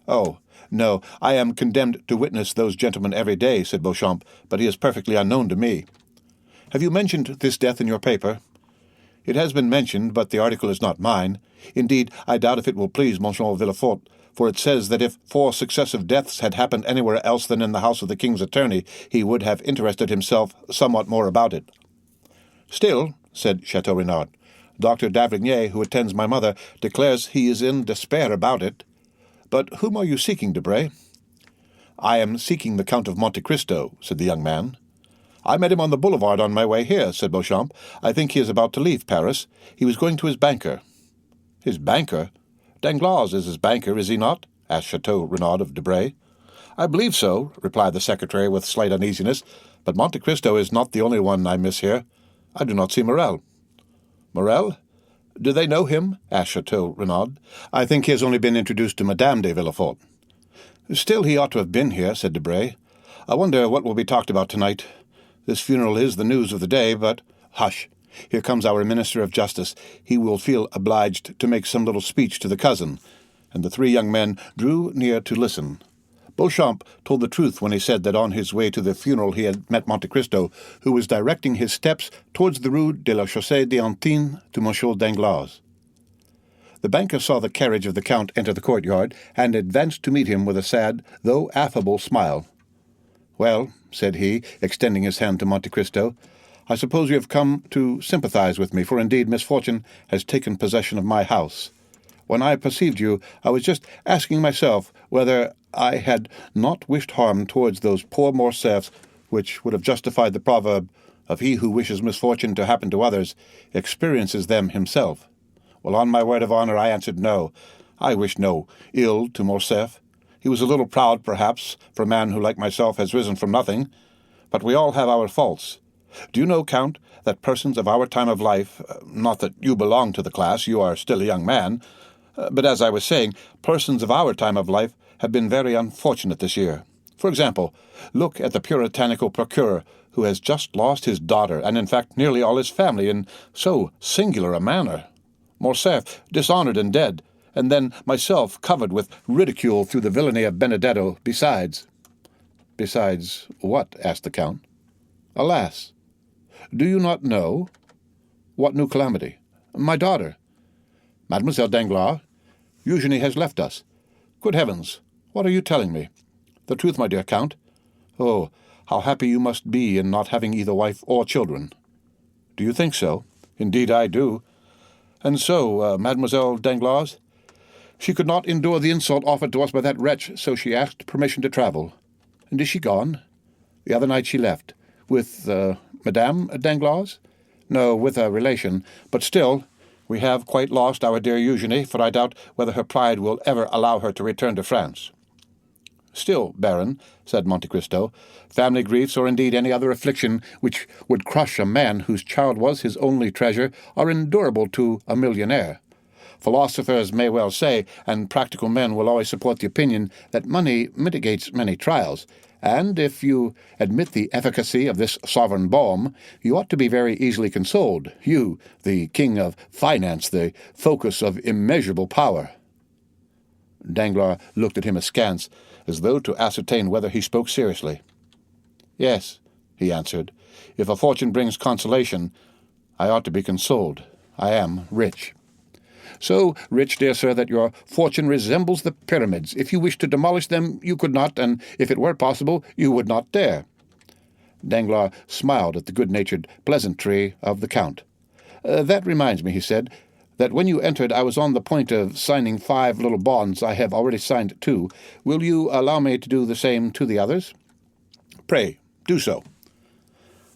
"Oh, no, I am condemned to witness those gentlemen every day," said Beauchamp, "but he is perfectly unknown to me." "Have you mentioned this death in your paper?" "It has been mentioned, but the article is not mine. Indeed, I doubt if it will please Monsieur Villefort, for it says that if 4 successive deaths had happened anywhere else than in the house of the king's attorney, he would have interested himself somewhat more about it." "Still," said Chateau-Renaud, "Dr. d'Avrigny, who attends my mother, declares he is in despair about it. But whom are you seeking, Debray?" "I am seeking the Count of Monte Cristo," said the young man. "I met him on the boulevard on my way here," said Beauchamp. "I think he is about to leave Paris. He was going to his banker." "His banker? Danglars is his banker, is he not?" asked Chateau-Renaud of Debray. "I believe so," replied the secretary with slight uneasiness, "but Monte Cristo is not the only one I miss here. I do not see Morrel." "Morrel? Do they know him? Asked Chateau Renaud. I think he has only been introduced to Madame de Villefort. Still, he ought to have been here, said Debray. I wonder what will be talked about tonight. This funeral is the news of the day, but— Hush! Here comes our Minister of Justice. He will feel obliged to make some little speech to the cousin. And the three young men drew near to listen. Beauchamp told the truth when he said that on his way to the funeral he had met Monte Cristo, who was directing his steps towards the Rue de la Chaussée-d'Antin to Monsieur Danglars. The banker saw the carriage of the Count enter the courtyard, and advanced to meet him with a sad, though affable smile. "Well," said he, extending his hand to Monte Cristo, "I suppose you have come to sympathize with me, for indeed misfortune has taken possession of my house. When I perceived you, I was just asking myself whether I had not wished harm towards those poor Morcerfs, which would have justified the proverb of he who wishes misfortune to happen to others experiences them himself. Well, on my word of honor, I answered no. I wished no ill to Morcerf. He was a little proud, perhaps, for a man who, like myself, has risen from nothing. But we all have our faults. Do you know, Count, that persons of our time of life— not that you belong to the class, you are still a young man— but as I was saying, persons of our time of life have been very unfortunate this year. For example, look at the puritanical procureur, who has just lost his daughter, and in fact nearly all his family, in so singular a manner. Morcerf dishonoured and dead, and then myself covered with ridicule through the villainy of Benedetto, besides— "Besides what?" asked the Count. "Alas! Do you not know?" "What new calamity?" "My daughter." "Mademoiselle Danglars? Eugenie has left us. Good heavens, what are you telling me?" "The truth, my dear Count." "Oh, how happy you must be in not having either wife or children." "Do you think so?" "Indeed I do." "And so, Mademoiselle Danglars?" "She could not endure the insult offered to us by that wretch, so she asked permission to travel." "And is she gone?" "The other night she left." "With, Madame Danglars?" "No, with a relation. But still, we have quite lost our dear Eugenie, for I doubt whether her pride will ever allow her to return to France." "Still, Baron," said Monte Cristo, "family griefs, or indeed any other affliction which would crush a man whose child was his only treasure, are endurable to a millionaire. Philosophers may well say, and practical men will always support the opinion, that money mitigates many trials, and if you admit the efficacy of this sovereign balm, you ought to be very easily consoled, you, the king of finance, the focus of immeasurable power." Danglars looked at him askance, as though to ascertain whether he spoke seriously. "Yes," he answered, "if a fortune brings consolation, I ought to be consoled. I am rich." "So rich, dear sir, that your fortune resembles the pyramids. If you wished to demolish them, you could not, and if it were possible, you would not dare." Danglars smiled at the good-natured pleasantry of the Count. "That reminds me," he said, "that when you entered I was on the point of signing 5 little bonds. I have already signed 2. Will you allow me to do the same to the others?" "Pray, do so."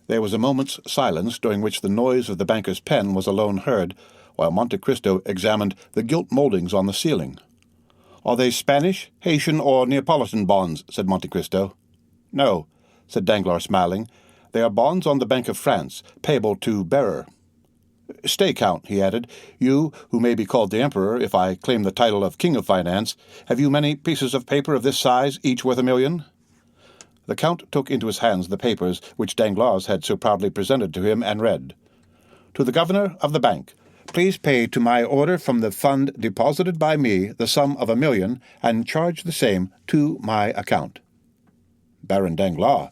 There was a moment's silence, during which the noise of the banker's pen was alone heard, while Monte Cristo examined the gilt mouldings on the ceiling. "Are they Spanish, Haitian, or Neapolitan bonds?" said Monte Cristo. "No," said Danglars, smiling. "They are bonds on the Bank of France, payable to bearer. Stay, Count," he added, "you, who may be called the Emperor if I claim the title of King of Finance, have you many pieces of paper of this size, each worth 1,000,000? The Count took into his hands the papers which Danglars had so proudly presented to him, and read, "To the Governor of the Bank, please pay to my order from the fund deposited by me the sum of 1,000,000, and charge the same to my account." Baron Danglars.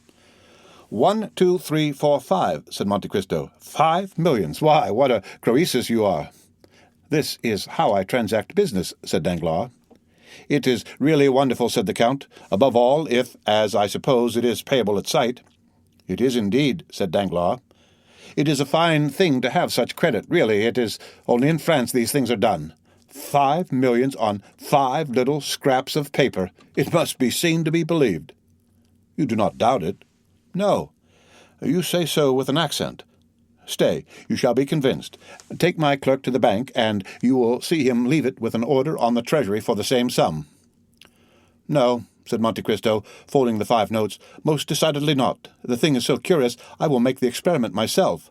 "1, 2, 3, 4, 5, said Monte Cristo. 5 millions! Why, what a Croesus you are!" "This is how I transact business," said Danglars. "It is really wonderful," said the Count, "above all, if, as I suppose, it is payable at sight." "It is indeed," said Danglars. "It is a fine thing to have such credit, really. It is only in France these things are done. 5 millions on 5 little scraps of paper. It must be seen to be believed." "You do not doubt it?" "No." "You say so with an accent. Stay, you shall be convinced. Take my clerk to the bank, and you will see him leave it with an order on the treasury for the same sum." "No," said Monte Cristo, folding the 5 notes, "most decidedly not. The thing is so curious, I will make the experiment myself.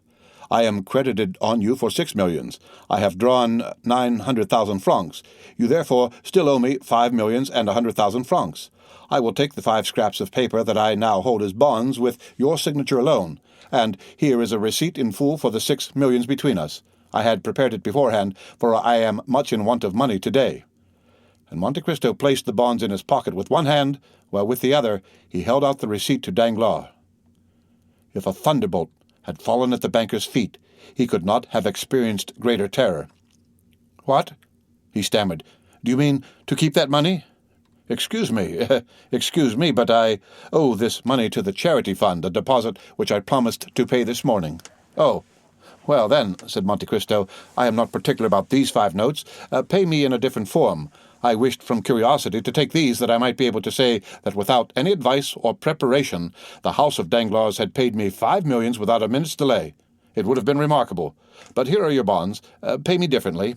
I am credited on you for 6 millions. I have drawn 900,000 francs. You therefore still owe me 5 millions and 100,000 francs. I will take the 5 scraps of paper that I now hold as bonds with your signature alone, and here is a receipt in full for the 6 millions between us. I had prepared it beforehand, for I am much in want of money today." And Monte Cristo placed the bonds in his pocket with one hand, while with the other he held out the receipt to Danglars. If a thunderbolt had fallen at the banker's feet, he could not have experienced greater terror. "What?" he stammered. "Do you mean to keep that money?" Excuse me, but I owe this money to the charity fund, a deposit which I promised to pay this morning." "Oh, well then," said Monte Cristo, "I am not particular about these 5 notes. Pay me in a different form. I wished from curiosity to take these that I might be able to say that without any advice or preparation the house of Danglars had paid me 5 millions without a minute's delay. It would have been remarkable. But here are your bonds. Pay me differently."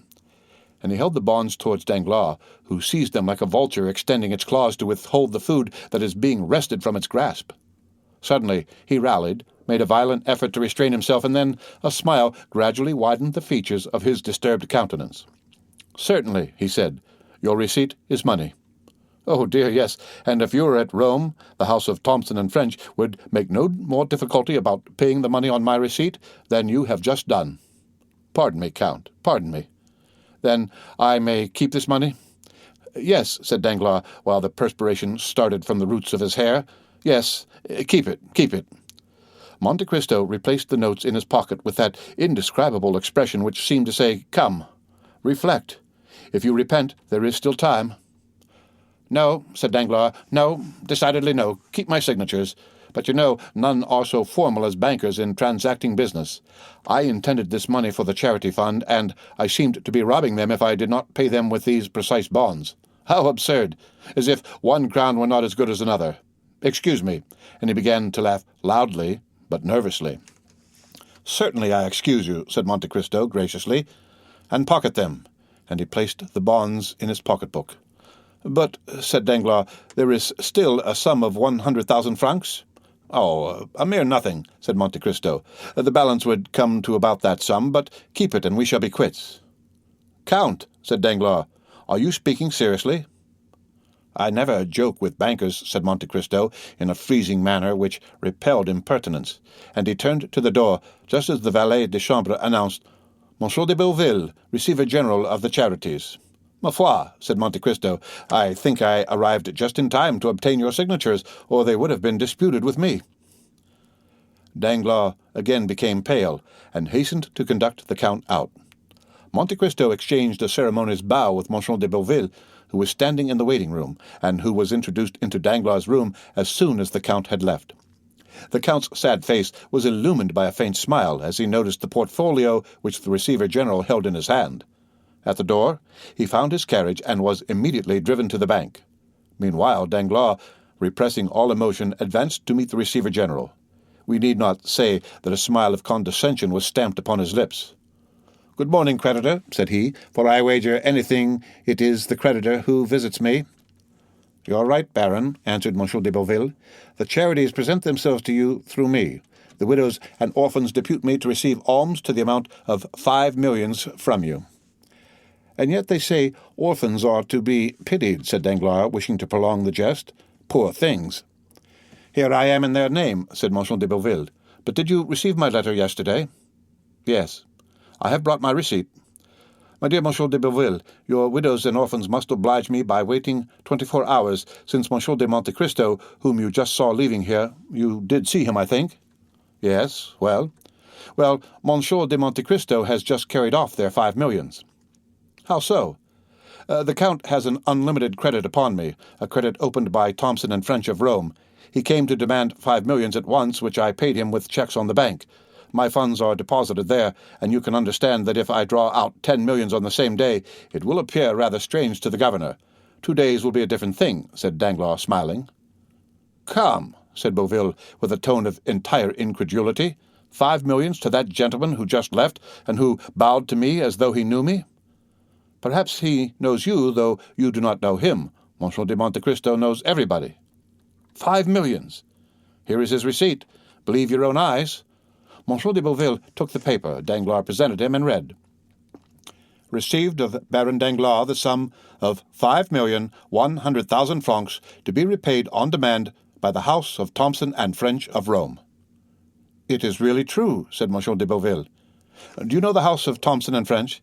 And he held the bonds towards Danglars, who seized them like a vulture extending its claws to withhold the food that is being wrested from its grasp. Suddenly he rallied, made a violent effort to restrain himself, and then a smile gradually widened the features of his disturbed countenance. "Certainly," he said, "your receipt is money." "Oh dear, yes, and if you were at Rome, the house of Thomson and French would make no more difficulty about paying the money on my receipt than you have just done." "Pardon me, Count, pardon me." "Then I may keep this money?" "Yes," said Danglars, while the perspiration started from the roots of his hair. "Yes, keep it, keep it." Monte Cristo replaced the notes in his pocket with that indescribable expression which seemed to say, "Come, reflect. If you repent, there is still time." "No," said Danglars. "No, decidedly no. Keep my signatures. But you know, none are so formal as bankers in transacting business. I intended this money for the charity fund, and I seemed to be robbing them if I did not pay them with these precise bonds. How absurd! As if one crown were not as good as another. Excuse me." And he began to laugh loudly, but nervously. "Certainly I excuse you," said Monte Cristo graciously. "And pocket them." And he placed the bonds in his pocketbook. "But," said Danglars, "there is still a sum of 100,000 francs?" "Oh, a mere nothing," said Monte Cristo. "The balance would come to about that sum, but keep it and we shall be quits." "Count," said Danglars, "are you speaking seriously?" "I never joke with bankers," said Monte Cristo, in a freezing manner which repelled impertinence, and he turned to the door just as the valet de chambre announced, "Monsieur de Belleville, Receiver-General of the Charities." "Ma foi," said Monte Cristo, "I think I arrived just in time to obtain your signatures, or they would have been disputed with me." Danglars again became pale, and hastened to conduct the Count out. Monte Cristo exchanged a ceremonious bow with Monsieur de Belleville, who was standing in the waiting-room, and who was introduced into Danglars' room as soon as the Count had left. The Count's sad face was illumined by a faint smile as he noticed the portfolio which the Receiver-General held in his hand. At the door, he found his carriage and was immediately driven to the bank. Meanwhile, Danglars, repressing all emotion, advanced to meet the Receiver-General. We need not say that a smile of condescension was stamped upon his lips. "Good morning, creditor," said he, "for I wager anything it is the creditor who visits me." "You are right, Baron," answered Monsieur de Belleville. "The charities present themselves to you through me. The widows and orphans depute me to receive alms to the amount of 5 millions from you." "And yet they say orphans are to be pitied," said Danglars, wishing to prolong the jest. "Poor things!" "Here I am in their name," said Monsieur de Belleville. "But did you receive my letter yesterday?" "Yes. I have brought my receipt." "My dear Monsieur de Belleville, your widows and orphans must oblige me by waiting 24 hours, since Monsieur de Monte Cristo, whom you just saw leaving here, you did see him, I think?" "Yes, well?" "Well, Monsieur de Monte Cristo has just carried off their 5 millions. "How so?" The Count has an unlimited credit upon me, a credit opened by Thomson and French of Rome. He came to demand 5 millions at once, which I paid him with checks on the bank. My funds are deposited there, and you can understand that if I draw out 10 millions on the same day, it will appear rather strange to the governor. 2 days will be a different thing," said Danglars, smiling. "Come," said Belleville, with a tone of entire incredulity. 5 millions to that gentleman who just left, and who bowed to me as though he knew me? Perhaps he knows you, though you do not know him. Monsieur de Monte Cristo knows everybody." 5 millions! Here is his receipt. Believe your own eyes. Monsieur de Beauville took the paper Danglars presented him and read. Received of Baron Danglars the sum of 5,100,000 francs to be repaid on demand by the house of Thomson and French of Rome. It is really true, said Monsieur de Beauville. Do you know the house of Thomson and French?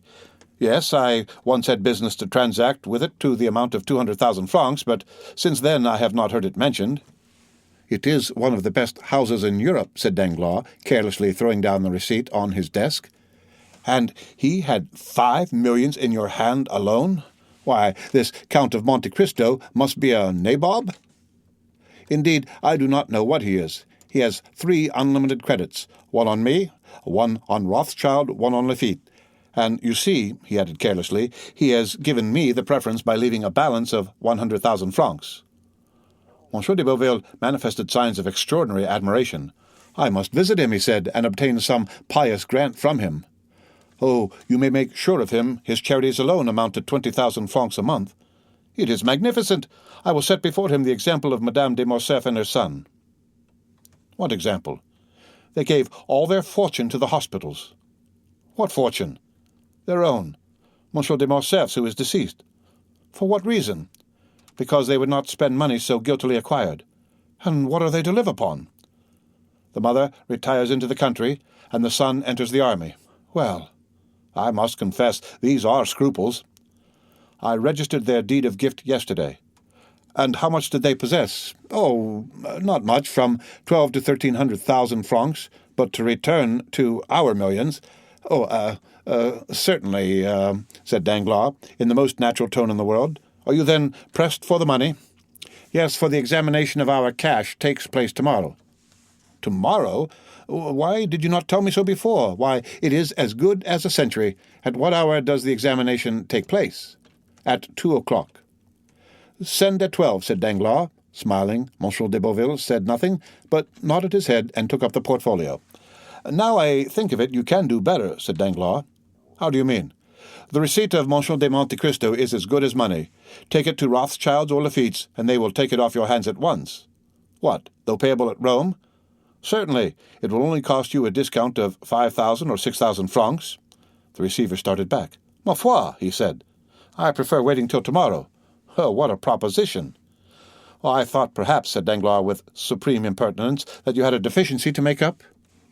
Yes, I once had business to transact with it to the amount of 200,000 francs, but since then I have not heard it mentioned. It is one of the best houses in Europe, said Danglars, carelessly throwing down the receipt on his desk. And he had 5 millions in your hand alone? Why, this Count of Monte Cristo must be a nabob? Indeed, I do not know what he is. He has 3 unlimited credits, one on me, one on Rothschild, one on Lafitte. And you see, he added carelessly, he has given me the preference by leaving a balance of 100,000 francs. Monsieur de Beauville manifested signs of extraordinary admiration. I must visit him, he said, and obtain some pious grant from him. Oh, you may make sure of him. His charities alone amount to 20,000 francs a month. It is magnificent. I will set before him the example of Madame de Morcerf and her son. What example? They gave all their fortune to the hospitals. What fortune? Their own. Monsieur de Morcerf's, who is deceased. For what reason? Because they would not spend money so guiltily acquired. And what are they to live upon? The mother retires into the country, and the son enters the army. Well, I must confess, these are scruples. I registered their deed of gift yesterday. And how much did they possess? Oh, not much, from 12 to 1,300,000 francs, but to return to our millions. Certainly, said Danglars, in the most natural tone in the world. Are you then pressed for the money? Yes, for the examination of our cash takes place tomorrow. Tomorrow? Why did you not tell me so before? Why, it is as good as a century. At what hour does the examination take place? At 2 o'clock. Send at 12, said Danglars. Smiling, Monsieur de Beauville said nothing, but nodded his head and took up the portfolio. Now I think of it, you can do better, said Danglars. How do you mean? The receipt of Monsieur de Monte Cristo is as good as money. Take it to Rothschild's or Lafitte's, and they will take it off your hands at once. What, though payable at Rome? Certainly. It will only cost you a discount of 5,000 or 6,000 francs. The receiver started back. Ma foi, he said. I prefer waiting till tomorrow. Oh, what a proposition! Well, I thought perhaps, said Danglars with supreme impertinence, that you had a deficiency to make up.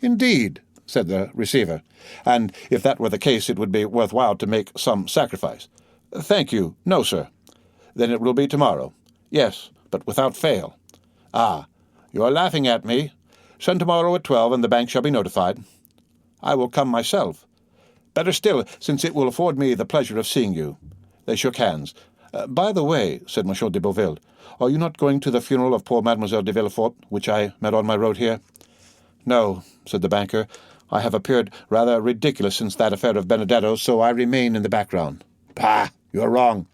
Indeed, said the receiver, and if that were the case it would be worthwhile to make some sacrifice. Thank you. No, sir. Then it will be tomorrow. Yes, but without fail. Ah, you are laughing at me. Send tomorrow at 12, and the bank shall be notified. I will come myself. Better still, since it will afford me the pleasure of seeing you. They shook hands. By the way, said Monsieur de Beauville, are you not going to the funeral of poor Mademoiselle de Villefort, which I met on my road here? No, said the banker. I have appeared rather ridiculous since that affair of Benedetto's, so I remain in the background. Pah! You are wrong.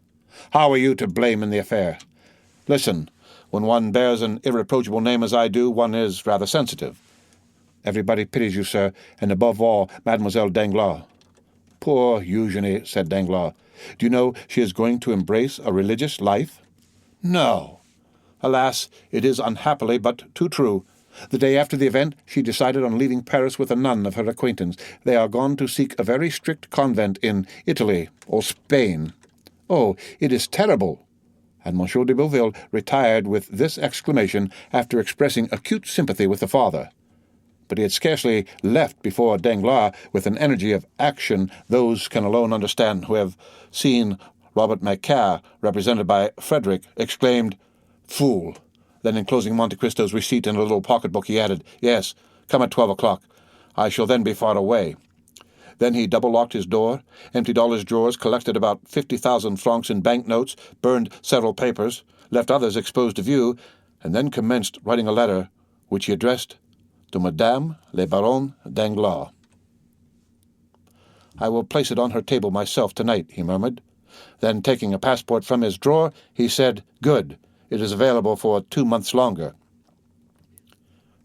How are you to blame in the affair? Listen, when one bears an irreproachable name as I do, one is rather sensitive. Everybody pities you, sir, and above all, Mademoiselle Danglars. Poor Eugenie, said Danglars. Do you know she is going to embrace a religious life? No. Alas, it is unhappily but too true. The day after the event, she decided on leaving Paris with a nun of her acquaintance. They are gone to seek a very strict convent in Italy or Spain. Oh, it is terrible! And Monsieur de Beauville retired with this exclamation after expressing acute sympathy with the father. But he had scarcely left before Danglars, with an energy of action those can alone understand who have seen Robert Macaire, represented by Frederick, exclaimed, "Fool!" Then, enclosing Monte Cristo's receipt in a little pocket-book, he added, "Yes, come at 12 o'clock. I shall then be far away." Then he double-locked his door, emptied all his drawers, collected about 50,000 francs in bank-notes, burned several papers, left others exposed to view, and then commenced writing a letter, which he addressed to Madame la Baronne Danglars. "I will place it on her table myself tonight," he murmured. Then, taking a passport from his drawer, he said, "Good. It is available for 2 months longer."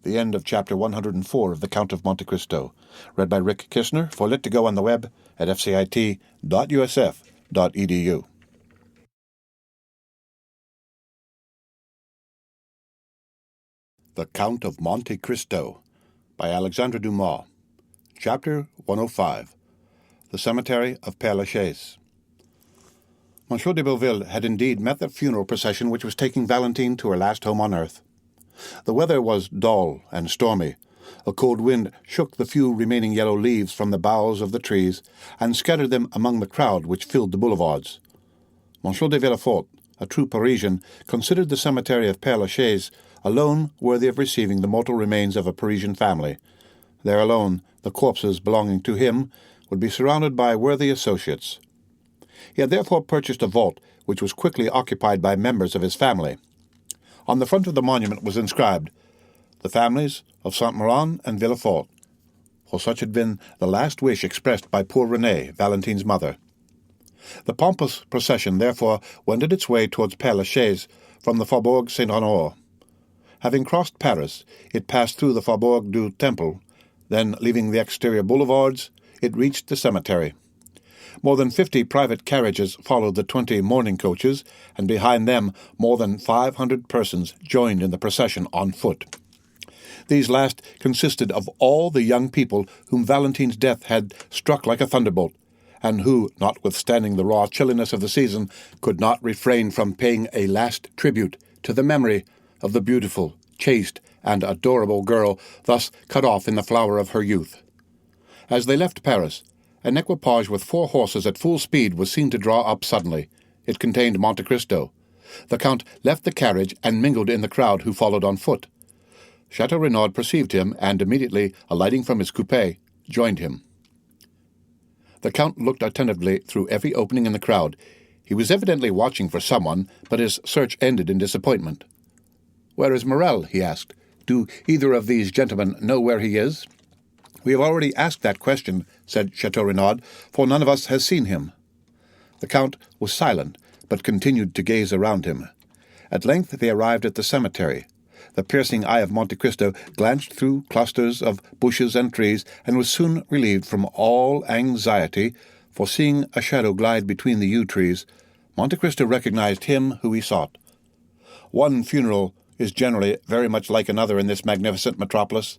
The end of Chapter 104 of The Count of Monte Cristo, read by Rick Kishner for Lit2Go on the web at fcit.usf.edu. The Count of Monte Cristo by Alexandre Dumas. Chapter 105. The Cemetery of Père-Lachaise. Monsieur de Beauville had indeed met the funeral procession which was taking Valentine to her last home on earth. The weather was dull and stormy. A cold wind shook the few remaining yellow leaves from the boughs of the trees and scattered them among the crowd which filled the boulevards. Monsieur de Villefort, a true Parisian, considered the cemetery of Père-Lachaise alone worthy of receiving the mortal remains of a Parisian family. There alone the corpses belonging to him would be surrounded by worthy associates. He had therefore purchased a vault which was quickly occupied by members of his family. On the front of the monument was inscribed, "The families of Saint-Méran and Villefort," for such had been the last wish expressed by poor Renée, Valentine's mother. The pompous procession therefore wended its way towards Père-Lachaise from the Faubourg Saint-Honoré. Having crossed Paris, it passed through the Faubourg du Temple. Then, leaving the exterior boulevards, it reached the cemetery. More than 50 private carriages followed the 20 mourning coaches, and behind them more than 500 persons joined in the procession on foot. These last consisted of all the young people whom Valentine's death had struck like a thunderbolt, and who, notwithstanding the raw chilliness of the season, could not refrain from paying a last tribute to the memory of the beautiful, chaste, and adorable girl thus cut off in the flower of her youth. As they left Paris, an equipage with 4 horses at full speed was seen to draw up suddenly. It contained Monte Cristo. The Count left the carriage and mingled in the crowd who followed on foot. Chateau Renaud perceived him, and immediately, alighting from his coupé, joined him. The Count looked attentively through every opening in the crowd. He was evidently watching for someone, but his search ended in disappointment. "Where is Morel?" he asked. "Do either of these gentlemen know where he is?" "We have already asked that question," said Chateau Renaud, "for none of us has seen him." The Count was silent, but continued to gaze around him. At length they arrived at the cemetery. The piercing eye of Monte Cristo glanced through clusters of bushes and trees, and was soon relieved from all anxiety, for seeing a shadow glide between the yew trees, Monte Cristo recognized him who he sought. One funeral is generally very much like another in this magnificent metropolis.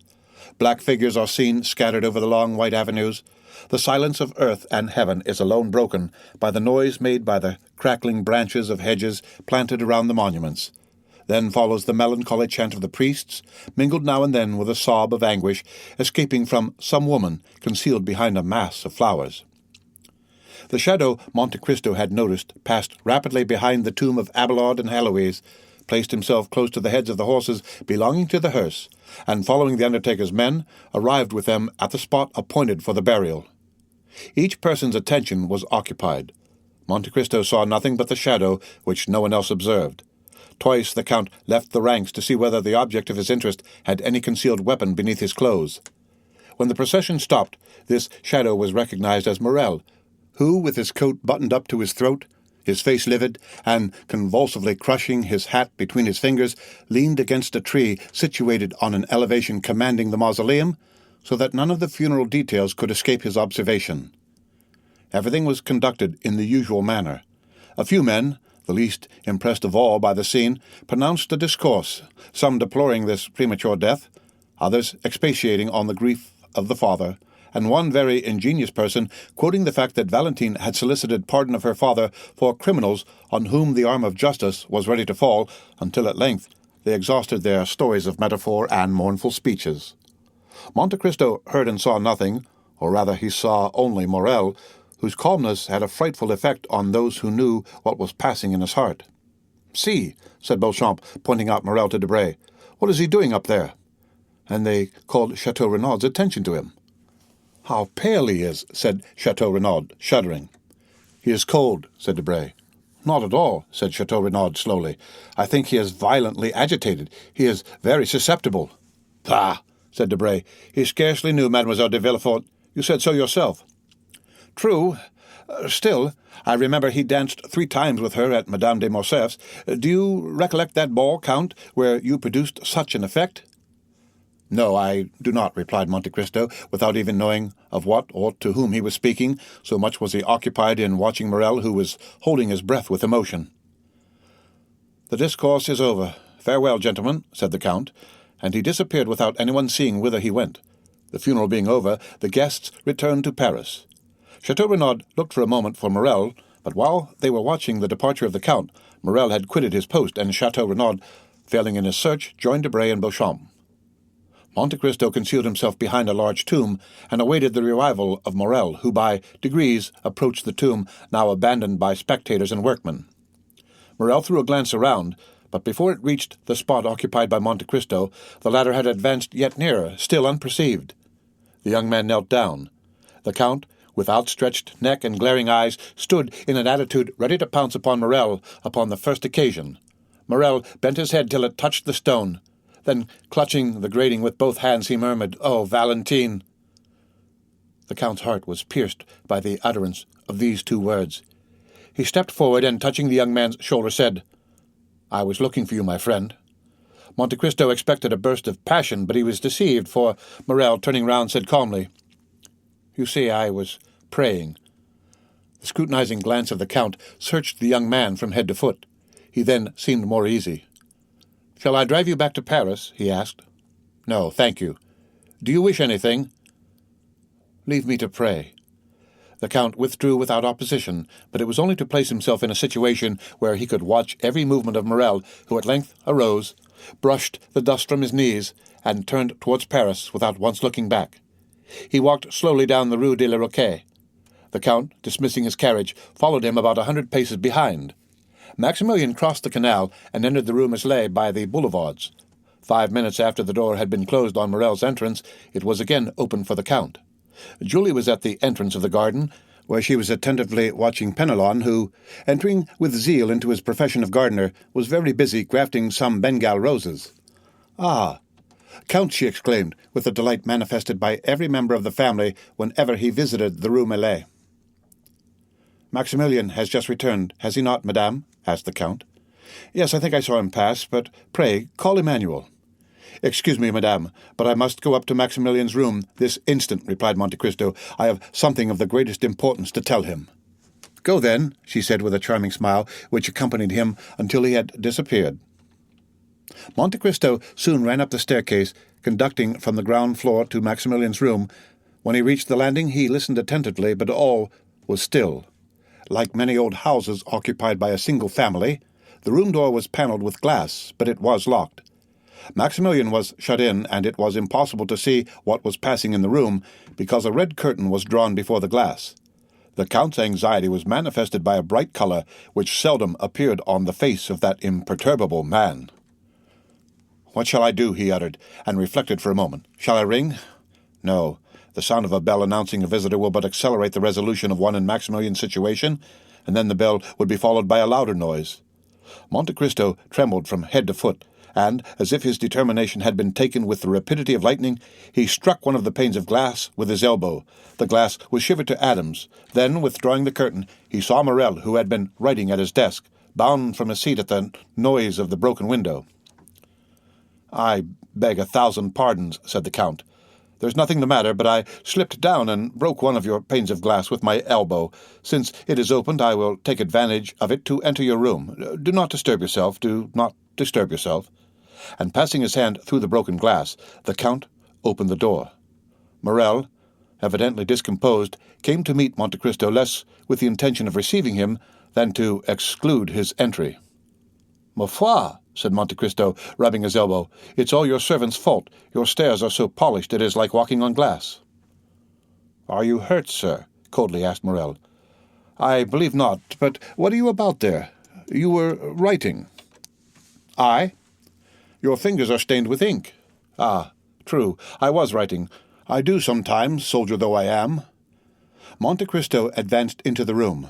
Black figures are seen scattered over the long white avenues. The silence of earth and heaven is alone broken by the noise made by the crackling branches of hedges planted around the monuments. Then follows the melancholy chant of the priests, mingled now and then with a sob of anguish escaping from some woman concealed behind a mass of flowers. The shadow Monte Cristo had noticed passed rapidly behind the tomb of Abelard and Heloise, placed himself close to the heads of the horses belonging to the hearse, and following the undertaker's men, arrived with them at the spot appointed for the burial. Each person's attention was occupied. Monte Cristo saw nothing but the shadow, which no one else observed. Twice the Count left the ranks to see whether the object of his interest had any concealed weapon beneath his clothes. When the procession stopped, this shadow was recognized as Morel, who, with his coat buttoned up to his throat, his face livid, and convulsively crushing his hat between his fingers, leaned against a tree situated on an elevation commanding the mausoleum, so that none of the funeral details could escape his observation. Everything was conducted in the usual manner. A few men, the least impressed of all by the scene, pronounced a discourse, some deploring this premature death, others expatiating on the grief of the father, and one very ingenious person quoting the fact that Valentine had solicited pardon of her father for criminals on whom the arm of justice was ready to fall, until at length they exhausted their stories of metaphor and mournful speeches. Monte Cristo heard and saw nothing, or rather he saw only Morel, whose calmness had a frightful effect on those who knew what was passing in his heart. "See," said Beauchamp, pointing out Morel to Debray, "what is he doing up there?" And they called Chateau Renaud's attention to him. "How pale he is," said Chateau Renaud, shuddering. "He is cold," said Debray. "Not at all," said Chateau Renaud slowly. "I think he is violently agitated. He is very susceptible." "Bah!" said Debray. "He scarcely knew Mademoiselle de Villefort. You said so yourself." "True. Still, I remember he danced 3 times with her at Madame de Morcerf's. Do you recollect that ball, Count, where you produced such an effect?" "No, I do not," replied Monte Cristo, without even knowing of what or to whom he was speaking, so much was he occupied in watching Morel, who was holding his breath with emotion. "The discourse is over. Farewell, gentlemen," said the Count, and he disappeared without anyone seeing whither he went. The funeral being over, the guests returned to Paris. Chateau Renaud looked for a moment for Morel, but while they were watching the departure of the Count, Morel had quitted his post, and Chateau Renaud, failing in his search, joined Debray and Beauchamp. Monte Cristo concealed himself behind a large tomb and awaited the arrival of Morel, who by degrees approached the tomb, now abandoned by spectators and workmen. Morel threw a glance around, but before it reached the spot occupied by Monte Cristo, the latter had advanced yet nearer, still unperceived. The young man knelt down. The Count, with outstretched neck and glaring eyes, stood in an attitude ready to pounce upon Morel upon the first occasion. Morel bent his head till it touched the stone. Then, clutching the grating with both hands, he murmured, "Oh, Valentine!" The Count's heart was pierced by the utterance of these two words. He stepped forward and, touching the young man's shoulder, said, "I was looking for you, my friend." Monte Cristo expected a burst of passion, but he was deceived, for Morel, turning round, said calmly, "You see, I was praying." The scrutinizing glance of the Count searched the young man from head to foot. He then seemed more easy. "Shall I drive you back to Paris?" he asked. "No, thank you. Do you wish anything?" "Leave me to pray." The Count withdrew without opposition, but it was only to place himself in a situation where he could watch every movement of Morel, who at length arose, brushed the dust from his knees, and turned towards Paris without once looking back. He walked slowly down the Rue de la Roquette. The Count, dismissing his carriage, followed him about 100 paces behind. Maximilian crossed the canal and entered the Rue Meslay by the boulevards. 5 minutes after the door had been closed on Morel's entrance, it was again opened for the Count. Julie was at the entrance of the garden, where she was attentively watching Penelon, who, entering with zeal into his profession of gardener, was very busy grafting some Bengal roses. "Ah, Count," she exclaimed, with the delight manifested by every member of the family whenever he visited the Rue Meslay. "Maximilian has just returned, has he not, madame?" asked the Count. "Yes, I think I saw him pass, but pray call Emmanuel." "Excuse me, madame, but I must go up to Maximilian's room this instant," replied Monte Cristo. "I have something of the greatest importance to tell him." "Go, then," she said with a charming smile, which accompanied him until he had disappeared. Monte Cristo soon ran up the staircase, conducting from the ground floor to Maximilian's room. When he reached the landing, he listened attentively, but all was still. Like many old houses occupied by a single family, the room door was panelled with glass, but it was locked. Maximilian was shut in, and it was impossible to see what was passing in the room, because a red curtain was drawn before the glass. The Count's anxiety was manifested by a bright colour which seldom appeared on the face of that imperturbable man. "What shall I do?" he uttered, and reflected for a moment. "Shall I ring? No. The sound of a bell announcing a visitor will but accelerate the resolution of one in Maximilian's situation, and then the bell would be followed by a louder noise." Monte Cristo trembled from head to foot, and, as if his determination had been taken with the rapidity of lightning, he struck one of the panes of glass with his elbow. The glass was shivered to atoms. Then, withdrawing the curtain, he saw Morel, who had been writing at his desk, bound from his seat at the noise of the broken window. "I beg 1,000 pardons," said the Count. "There's nothing the matter, but I slipped down and broke one of your panes of glass with my elbow. Since it is opened, I will take advantage of it to enter your room. Do not disturb yourself, do not disturb yourself." And passing his hand through the broken glass, the Count opened the door. Morel, evidently discomposed, came to meet Monte Cristo less with the intention of receiving him than to exclude his entry. "Ma foi," said Monte Cristo, rubbing his elbow, "it's all your servant's fault. Your stairs are so polished it is like walking on glass." "Are you hurt, sir?" coldly asked Morel. "I believe not, but what are you about there? You were writing." "I? Your fingers are stained with ink." "Ah, true, I was writing. I do sometimes, soldier though I am." Monte Cristo advanced into the room.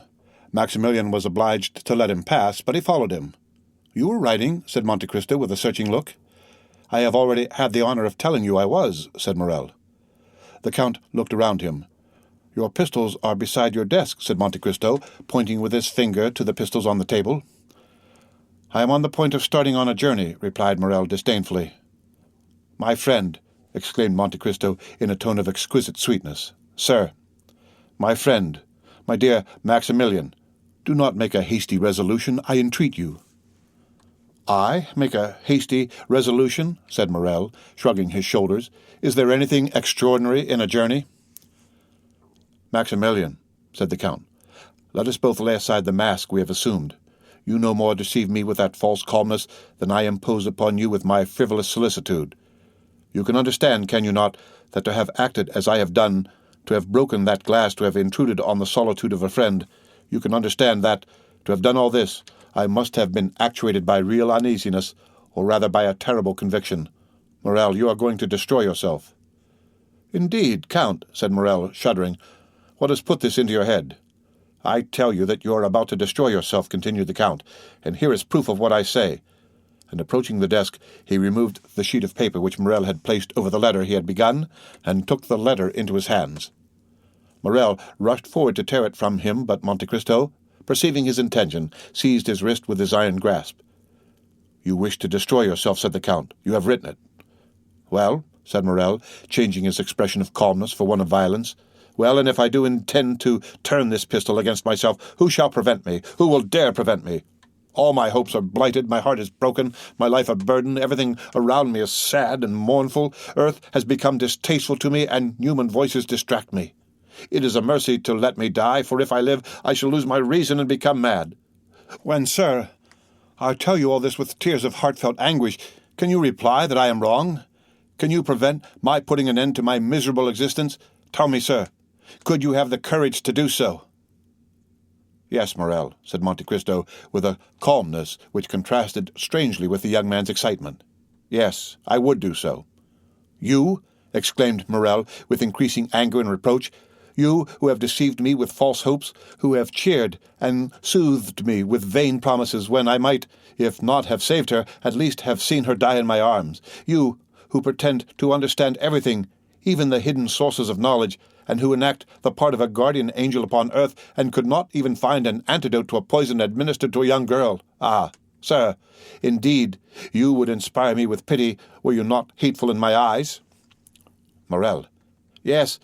Maximilian was obliged to let him pass, but he followed him. "You were writing?" said Monte Cristo with a searching look. "I have already had the honour of telling you I was," said Morel. The Count looked around him. "Your pistols are beside your desk," said Monte Cristo, pointing with his finger to the pistols on the table. "I am on the point of starting on a journey," replied Morel disdainfully. "My friend," exclaimed Monte Cristo in a tone of exquisite sweetness. "Sir, my friend, my dear Maximilian, do not make a hasty resolution, I entreat you." I make a hasty resolution, said Morel, shrugging his shoulders. Is there anything extraordinary in a journey? Maximilian, said the Count, let us both lay aside the mask we have assumed. You no more deceive me with that false calmness than I impose upon you with my frivolous solicitude. You can understand, can you not, that to have acted as I have done, to have broken that glass, to have intruded on the solitude of a friend, you can understand that, to have done all this, I must have been actuated by real uneasiness, or rather by a terrible conviction. Morel, you are going to destroy yourself. Indeed, Count, said Morel, shuddering, what has put this into your head? I tell you that you are about to destroy yourself, continued the Count, and here is proof of what I say. And approaching the desk, he removed the sheet of paper which Morel had placed over the letter he had begun, and took the letter into his hands. Morel rushed forward to tear it from him, but Monte Cristo, perceiving his intention, seized his wrist with his iron grasp. You wish to destroy yourself, said the Count. You have written it. Well, said Morel, changing his expression of calmness for one of violence. Well, and if I do intend to turn this pistol against myself, who shall prevent me? Who will dare prevent me? All my hopes are blighted, my heart is broken, my life a burden, everything around me is sad and mournful, earth has become distasteful to me, and human voices distract me. It is a mercy to let me die, for if I live, I shall lose my reason and become mad. When, sir, I tell you all this with tears of heartfelt anguish, can you reply that I am wrong? Can you prevent my putting an end to my miserable existence? Tell me, sir, could you have the courage to do so? Yes, Morel, said Monte Cristo, with a calmness which contrasted strangely with the young man's excitement. Yes, I would do so. You? Exclaimed Morel, with increasing anger and reproach. You, who have deceived me with false hopes, who have cheered and soothed me with vain promises when I might, if not have saved her, at least have seen her die in my arms. You, who pretend to understand everything, even the hidden sources of knowledge, and who enact the part of a guardian angel upon earth, and could not even find an antidote to a poison administered to a young girl. Ah, sir, indeed, you would inspire me with pity were you not hateful in my eyes. Morel. Yes,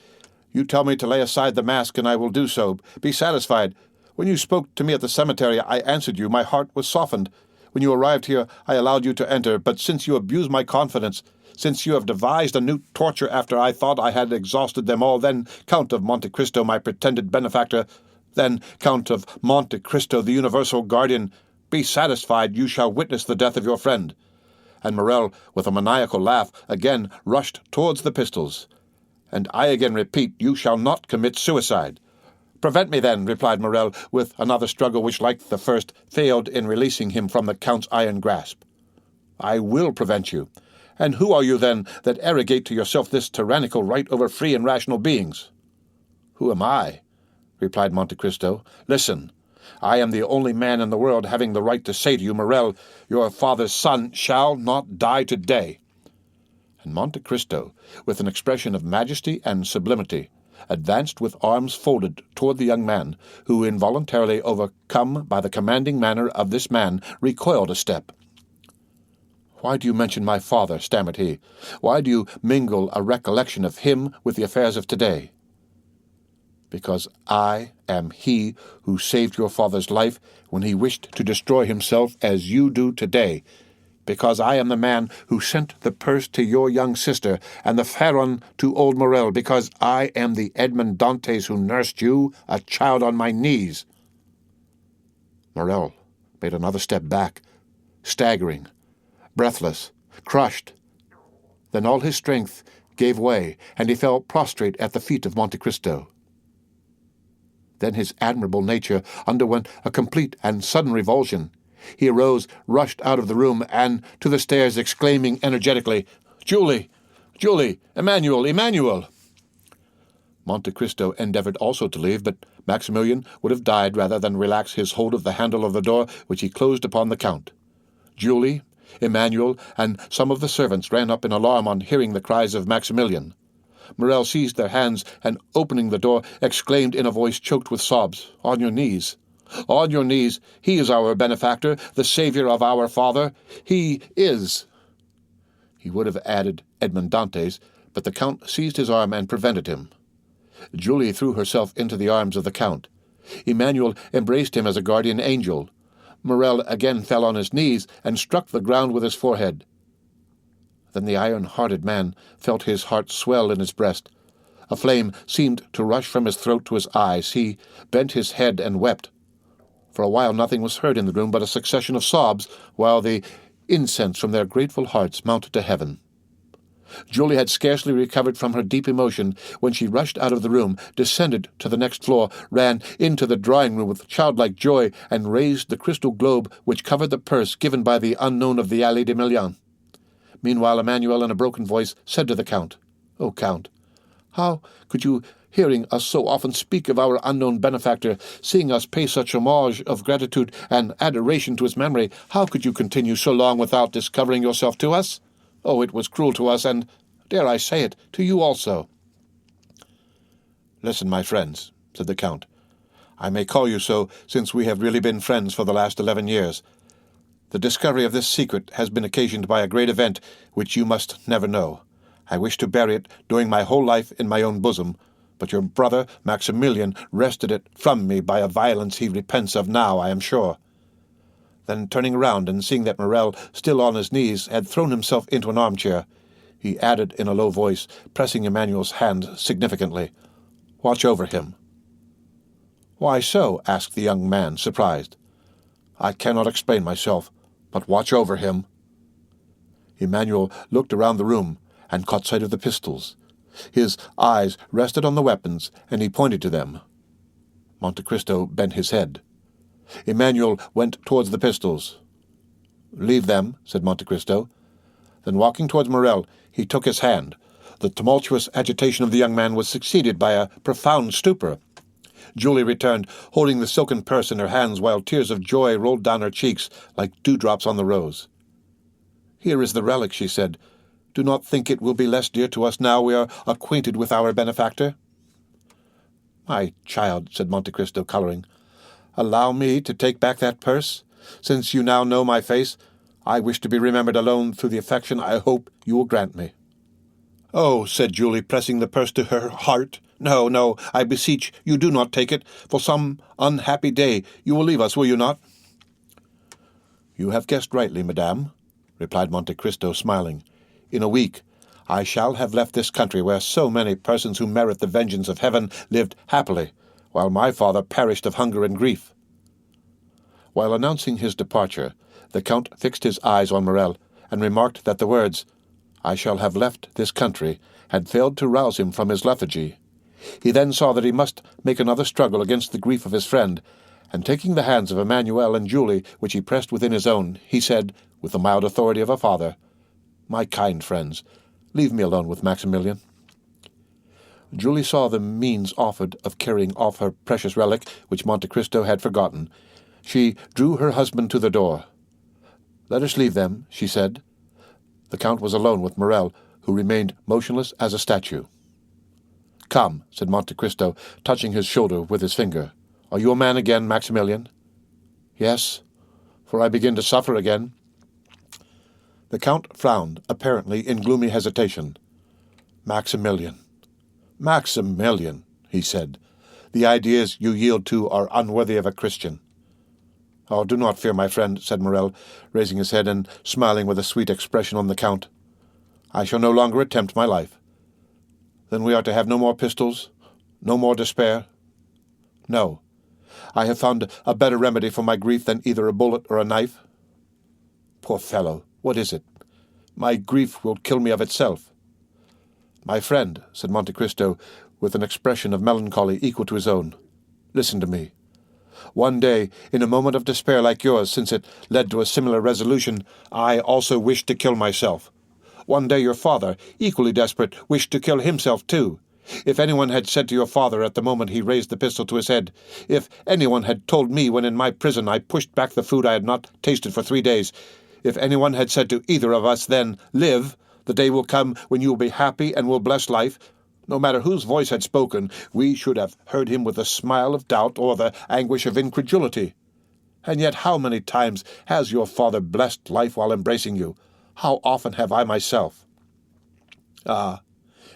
you tell me to lay aside the mask, and I will do so. Be satisfied. When you spoke to me at the cemetery, I answered you. My heart was softened. When you arrived here, I allowed you to enter, but since you abuse my confidence, since you have devised a new torture after I thought I had exhausted them all, then, Count of Monte Cristo, my pretended benefactor, then, Count of Monte Cristo, the universal guardian, be satisfied, you shall witness the death of your friend. And Morel, with a maniacal laugh, again rushed towards the pistols. And I again repeat, you shall not commit suicide. Prevent me, then, replied Morel, with another struggle which, like the first, failed in releasing him from the Count's iron grasp. I will prevent you. And who are you, then, that arrogate to yourself this tyrannical right over free and rational beings? Who am I? Replied Monte Cristo. Listen, I am the only man in the world having the right to say to you, Morel, your father's son shall not die today. And Monte Cristo, with an expression of majesty and sublimity, advanced with arms folded toward the young man, who, involuntarily overcome by the commanding manner of this man, recoiled a step. Why do you mention my father? Stammered he. Why do you mingle a recollection of him with the affairs of today? Because I am he who saved your father's life when he wished to destroy himself as you do today. Because I am the man who sent the purse to your young sister and the Pharaon to old Morel. Because I am the Edmond Dantes who nursed you, a child on my knees. Morel made another step back, staggering, breathless, crushed. Then all his strength gave way, and he fell prostrate at the feet of Monte Cristo. Then his admirable nature underwent a complete and sudden revulsion. He arose, rushed out of the room, and to the stairs, exclaiming energetically, Julie! Julie! Emmanuel! Emmanuel! Monte Cristo endeavored also to leave, but Maximilian would have died rather than relax his hold of the handle of the door, which he closed upon the Count. Julie, Emmanuel, and some of the servants ran up in alarm on hearing the cries of Maximilian. Morel seized their hands, and, opening the door, exclaimed in a voice choked with sobs, On your knees! On your knees! He is our benefactor, the saviour of our father! He is! He would have added Edmond Dantes, but the Count seized his arm and prevented him. Julie threw herself into the arms of the Count. Emmanuel embraced him as a guardian angel. Morel again fell on his knees and struck the ground with his forehead. Then the iron-hearted man felt his heart swell in his breast. A flame seemed to rush from his throat to his eyes. He bent his head and wept. For a while nothing was heard in the room but a succession of sobs, while the incense from their grateful hearts mounted to heaven. Julie had scarcely recovered from her deep emotion when she rushed out of the room, descended to the next floor, ran into the drawing-room with childlike joy, and raised the crystal globe which covered the purse given by the unknown of the Allée des Millions. Meanwhile Emmanuel, in a broken voice, said to the Count, "O Count, how could you, hearing us so often speak of our unknown benefactor, seeing us pay such homage of gratitude and adoration to his memory, how could you continue so long without discovering yourself to us? Oh, it was cruel to us, and, dare I say it, to you also." "Listen, my friends," said the Count. "I may call you so, since we have really been friends for the last 11 years. The discovery of this secret has been occasioned by a great event which you must never know. I wish to bury it during my whole life in my own bosom, but your brother Maximilian wrested it from me by a violence he repents of now, I am sure." Then, turning round and seeing that Morel, still on his knees, had thrown himself into an armchair, he added in a low voice, pressing Emmanuel's hand significantly, "Watch over him." "Why so?" asked the young man, surprised. "I cannot explain myself, but watch over him." Emmanuel looked around the room and caught sight of the pistols. His eyes rested on the weapons, and he pointed to them. Monte Cristo bent his head. Emmanuel went towards the pistols. "Leave them," said Monte Cristo. Then, walking towards Morel, he took his hand. The tumultuous agitation of the young man was succeeded by a profound stupor. Julie returned, holding the silken purse in her hands, while tears of joy rolled down her cheeks like dewdrops on the rose. "Here is the relic," she said. "Do not think it will be less dear to us now we are acquainted with our benefactor." "My child," said Monte Cristo, colouring, "allow me to take back that purse. Since you now know my face, I wish to be remembered alone through the affection I hope you will grant me." "Oh," said Julie, pressing the purse to her heart, "no, no, I beseech you, do not take it. For some unhappy day you will leave us, will you not?" "You have guessed rightly, madame," replied Monte Cristo, smiling. "In a week I shall have left this country where so many persons who merit the vengeance of heaven lived happily, while my father perished of hunger and grief." While announcing his departure, the Count fixed his eyes on Morel, and remarked that the words, "I shall have left this country," had failed to rouse him from his lethargy. He then saw that he must make another struggle against the grief of his friend, and taking the hands of Emmanuel and Julie, which he pressed within his own, he said, with the mild authority of a father, "My kind friends, leave me alone with Maximilian." Julie saw the means offered of carrying off her precious relic, which Monte Cristo had forgotten. She drew her husband to the door. "Let us leave them," she said. The Count was alone with Morel, who remained motionless as a statue. "Come," said Monte Cristo, touching his shoulder with his finger. "Are you a man again, Maximilian?" "Yes, for I begin to suffer again." The Count frowned, apparently in gloomy hesitation. "Maximilian, Maximilian," he said, "the ideas you yield to are unworthy of a Christian." "Oh, do not fear, my friend," said Morel, raising his head and smiling with a sweet expression on the Count. "I shall no longer attempt my life." "Then we are to have no more pistols? No more despair?" "No. I have found a better remedy for my grief than either a bullet or a knife." "Poor fellow, what is it?" "My grief will kill me of itself." "My friend," said Monte Cristo, with an expression of melancholy equal to his own, "listen to me. One day, in a moment of despair like yours, since it led to a similar resolution, I also wished to kill myself. One day your father, equally desperate, wished to kill himself too. If anyone had said to your father at the moment he raised the pistol to his head, if anyone had told me when in my prison I pushed back the food I had not tasted for 3 days, if anyone had said to either of us then, 'Live, the day will come when you will be happy and will bless life,' no matter whose voice had spoken, we should have heard him with a smile of doubt or the anguish of incredulity. And yet how many times has your father blessed life while embracing you? How often have I myself?" "Ah,"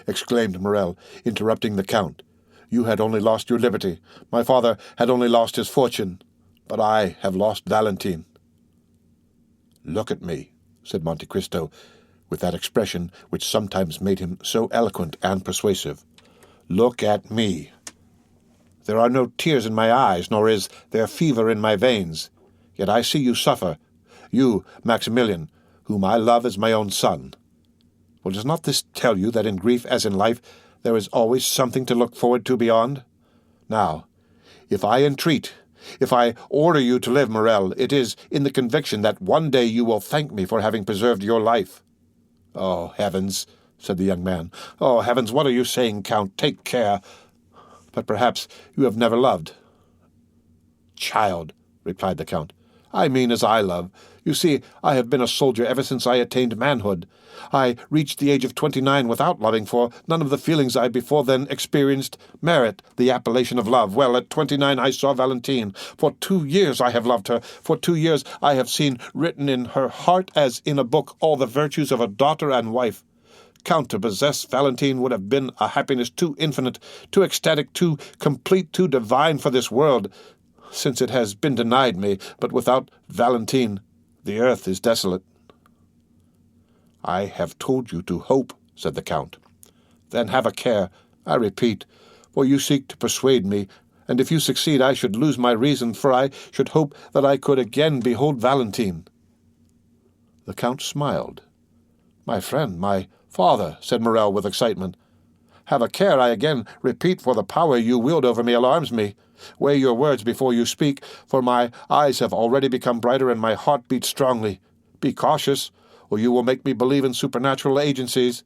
exclaimed Morel, interrupting the Count, "you had only lost your liberty. My father had only lost his fortune. But I have lost Valentine." "Look at me," said Monte Cristo, with that expression which sometimes made him so eloquent and persuasive. "Look at me. There are no tears in my eyes, nor is there fever in my veins. Yet I see you suffer, you, Maximilian, whom I love as my own son. Well, does not this tell you that in grief as in life there is always something to look forward to beyond? Now, if I entreat, if I order you to live, Morrel, it is in the conviction that one day you will thank me for having preserved your life." "Oh, heavens," said the young man. "Oh, heavens, what are you saying, Count? Take care. But perhaps you have never loved." "Child," replied the Count, "I mean as I love. You see, I have been a soldier ever since I attained manhood. I reached the age of 29 without loving, for none of the feelings I before then experienced merit the appellation of love. Well, at 29 I saw Valentine. For 2 years I have loved her. For 2 years I have seen written in her heart as in a book all the virtues of a daughter and wife. Count, to possess Valentine would have been a happiness too infinite, too ecstatic, too complete, too divine for this world, since it has been denied me. But without Valentine the earth is desolate." "I have told you to hope," said the Count. "Then have a care, I repeat, for you seek to persuade me, and if you succeed I should lose my reason, for I should hope that I could again behold Valentine." The Count smiled. "My friend, my father," said Morrel with excitement. "Have a care, I again repeat, for the power you wield over me alarms me. Weigh your words before you speak, for my eyes have already become brighter and my heart beats strongly. Be cautious, or you will make me believe in supernatural agencies.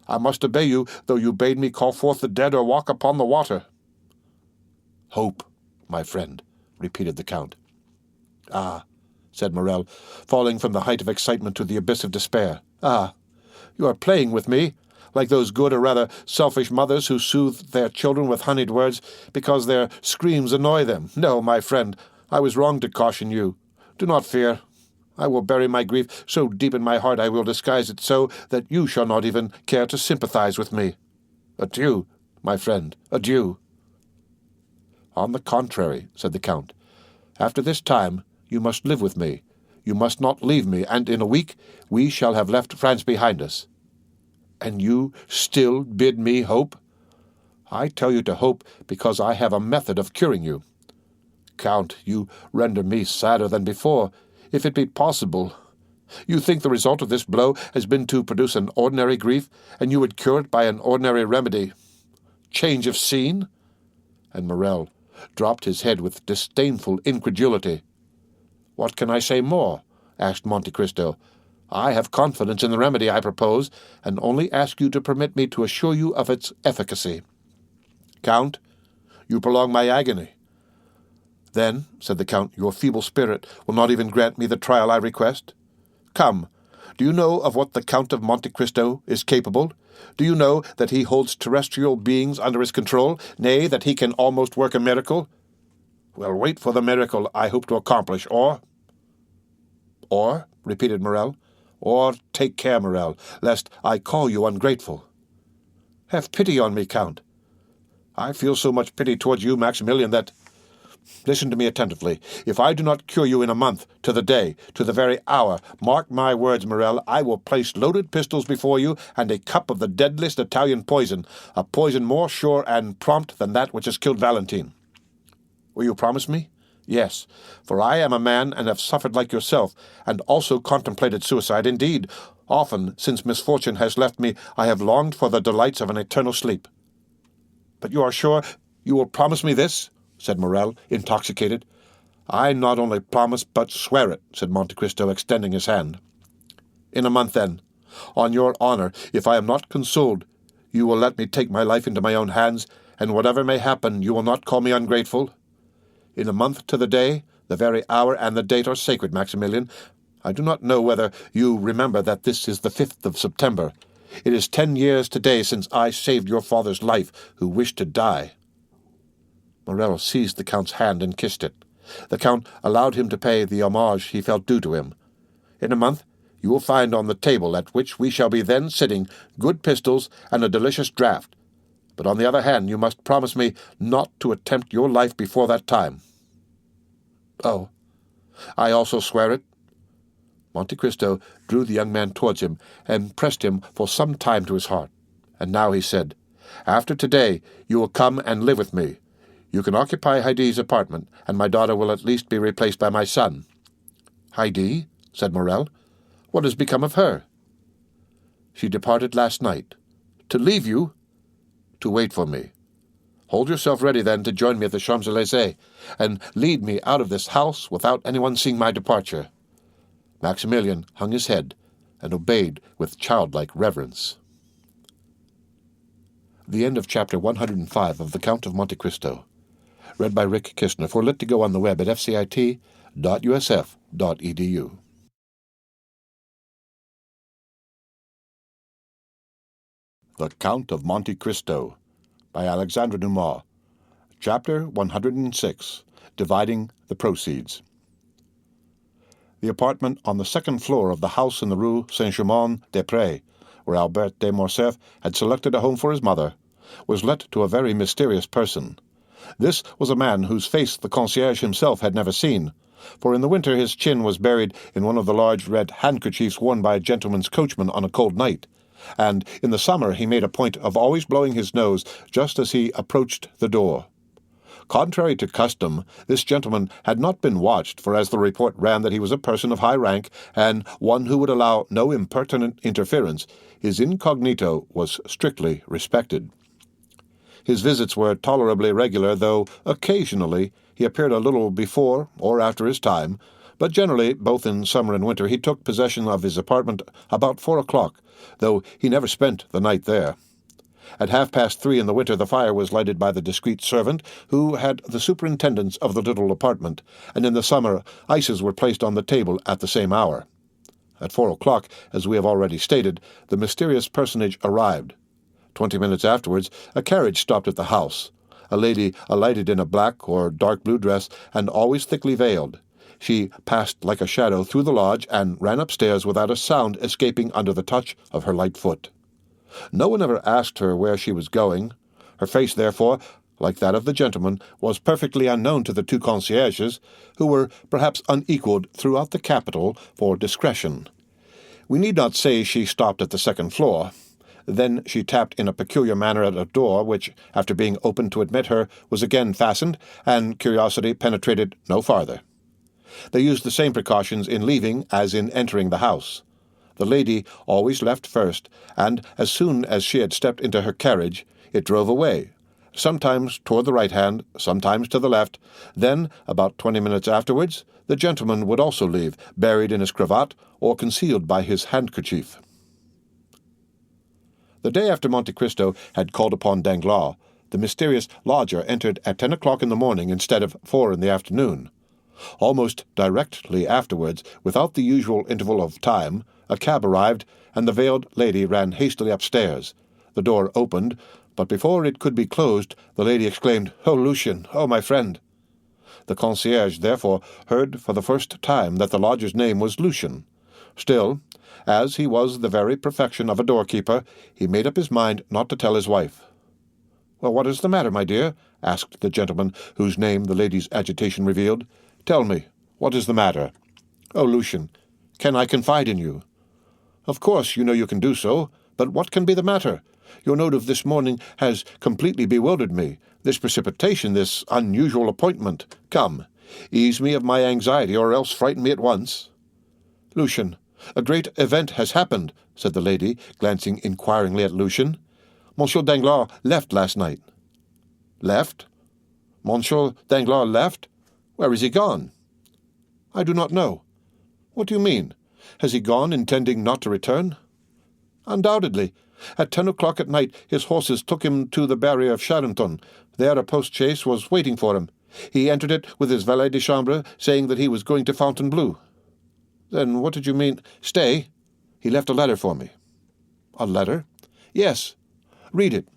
I must obey you, though you bade me call forth the dead or walk upon the water." "Hope, my friend," repeated the Count. "Ah," said Morrel, falling from the height of excitement to the abyss of despair. "Ah, you are playing with me, like those good or rather selfish mothers who soothe their children with honeyed words because their screams annoy them. No, my friend, I was wrong to caution you. Do not fear. I will bury my grief so deep in my heart I will disguise it so that you shall not even care to sympathize with me. Adieu, my friend, adieu." "On the contrary," said the Count, "after this time you must live with me. You must not leave me, and in a week we shall have left France behind us." "And you still bid me hope?" "I tell you to hope because I have a method of curing you." "Count, you render me sadder than before. If it be possible, you think the result of this blow has been to produce an ordinary grief, and you would cure it by an ordinary remedy. Change of scene?" And Morrel dropped his head with disdainful incredulity. "What can I say more?" asked Monte Cristo. "I have confidence in the remedy I propose, and only ask you to permit me to assure you of its efficacy." "Count, you prolong my agony." "Then," said the Count, "your feeble spirit will not even grant me the trial I request? Come, do you know of what the Count of Monte Cristo is capable? Do you know that he holds terrestrial beings under his control, nay, that he can almost work a miracle? Well, wait for the miracle I hope to accomplish, or—" "Or?" repeated Morrel. "Or take care, Morrel, lest I call you ungrateful. Have pity on me, Count. I feel so much pity towards you, Maximilian, that— Listen to me attentively. If I do not cure you in a month, to the day, to the very hour, mark my words, Morrel, I will place loaded pistols before you and a cup of the deadliest Italian poison, a poison more sure and prompt than that which has killed Valentine. Will you promise me? Yes, for I am a man and have suffered like yourself, and also contemplated suicide. Indeed, often, since misfortune has left me, I have longed for the delights of an eternal sleep. But you are sure you will promise me this?" said Morrel, intoxicated. "I not only promise, but swear it," said Monte Cristo, extending his hand. "In a month, then. On your honor, if I am not consoled, you will let me take my life into my own hands, and whatever may happen, you will not call me ungrateful? In a month to the day, the very hour and the date are sacred, Maximilian. I do not know whether you remember that this is the 5th of September. It is 10 years today since I saved your father's life, who wished to die." Morrel seized the Count's hand and kissed it. The Count allowed him to pay the homage he felt due to him. "In a month you will find on the table at which we shall be then sitting good pistols and a delicious draught. But on the other hand, you must promise me not to attempt your life before that time." Oh, I also swear it." Monte Cristo drew the young man towards him and pressed him for some time to his heart. And now he said, "After today you will come and live with me. You can occupy Heidi's apartment, and my daughter will at least be replaced by my son." "Heidi?" said Morrel. "What has become of her?" "She departed last night." "To leave you?" "To wait for me. Hold yourself ready, then, to join me at the Champs-Élysées, and lead me out of this house without anyone seeing my departure." Maximilian hung his head and obeyed with childlike reverence. The end of Chapter 105 of The Count of Monte Cristo. Read by Rick Kistner for Lit to Go on the web at fcit.usf.edu. The Count of Monte Cristo by Alexandre Dumas. Chapter 106. Dividing the Proceeds. The apartment on the second floor of the house in the Rue Saint-Germain-des-Prés, where Albert de Morcerf had selected a home for his mother, was let to a very mysterious person. This was a man whose face the concierge himself had never seen, for in the winter his chin was buried in one of the large red handkerchiefs worn by a gentleman's coachman on a cold night, and in the summer he made a point of always blowing his nose just as he approached the door. Contrary to custom, this gentleman had not been watched, for as the report ran that he was a person of high rank, and one who would allow no impertinent interference, his incognito was strictly respected. His visits were tolerably regular, though occasionally he appeared a little before or after his time, but generally, both in summer and winter, he took possession of his apartment about 4 o'clock, though he never spent the night there. At 3:30 in the winter the fire was lighted by the discreet servant, who had the superintendence of the little apartment, and in the summer ices were placed on the table at the same hour. At 4 o'clock, as we have already stated, the mysterious personage arrived. 20 minutes afterwards, a carriage stopped at the house. A lady alighted in a black or dark blue dress, and always thickly veiled. She passed like a shadow through the lodge and ran upstairs without a sound escaping under the touch of her light foot. No one ever asked her where she was going. Her face, therefore, like that of the gentleman, was perfectly unknown to the two concierges, who were perhaps unequalled throughout the capital for discretion. We need not say she stopped at the second floor. Then she tapped in a peculiar manner at a door which, after being opened to admit her, was again fastened, and curiosity penetrated no farther. They used the same precautions in leaving as in entering the house. The lady always left first, and as soon as she had stepped into her carriage, it drove away, sometimes toward the right hand, sometimes to the left. Then, about 20 minutes afterwards, the gentleman would also leave, buried in his cravat or concealed by his handkerchief. The day after Monte Cristo had called upon Danglars, the mysterious lodger entered at 10 o'clock in the morning instead of 4 in the afternoon. Almost directly afterwards, without the usual interval of time, a cab arrived, and the veiled lady ran hastily upstairs. The door opened, but before it could be closed, the lady exclaimed, "Oh, Lucien! Oh, my friend!" The concierge, therefore, heard for the first time that the lodger's name was Lucien. Still, as he was the very perfection of a doorkeeper, he made up his mind not to tell his wife. "Well, what is the matter, my dear?" asked the gentleman, whose name the lady's agitation revealed. "Tell me, what is the matter?" "Oh, Lucien, can I confide in you?" "Of course, you know you can do so, but what can be the matter? Your note of this morning has completely bewildered me. This precipitation, this unusual appointment. Come, ease me of my anxiety, or else frighten me at once." "Lucien, a great event has happened," said the lady, glancing inquiringly at Lucien. "Monsieur Danglars left last night." "Left? Monsieur Danglars left? Where is he gone?" "I do not know." "What do you mean? Has he gone intending not to return?" "Undoubtedly. At 10 o'clock at night his horses took him to the barrier of Charenton. There a post-chaise was waiting for him. He entered it with his valet de chambre, saying that he was going to Fontainebleau." "Then what did you mean—" "Stay. He left a letter for me." "A letter?" "Yes. Read it."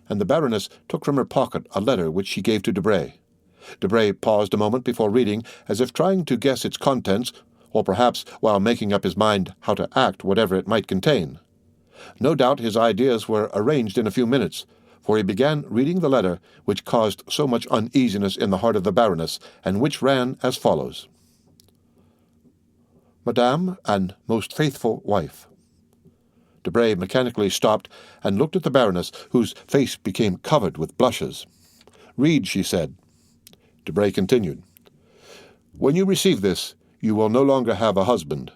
And the Baroness took from her pocket a letter which she gave to Debray. Debray paused a moment before reading, as if trying to guess its contents, or perhaps while making up his mind how to act whatever it might contain. No doubt his ideas were arranged in a few minutes, for he began reading the letter which caused so much uneasiness in the heart of the Baroness, and which ran as follows. Madame and most faithful wife. Debray mechanically stopped and looked at the Baroness, whose face became covered with blushes. "Read," she said. Debray continued. "When you receive this, you will no longer have a husband.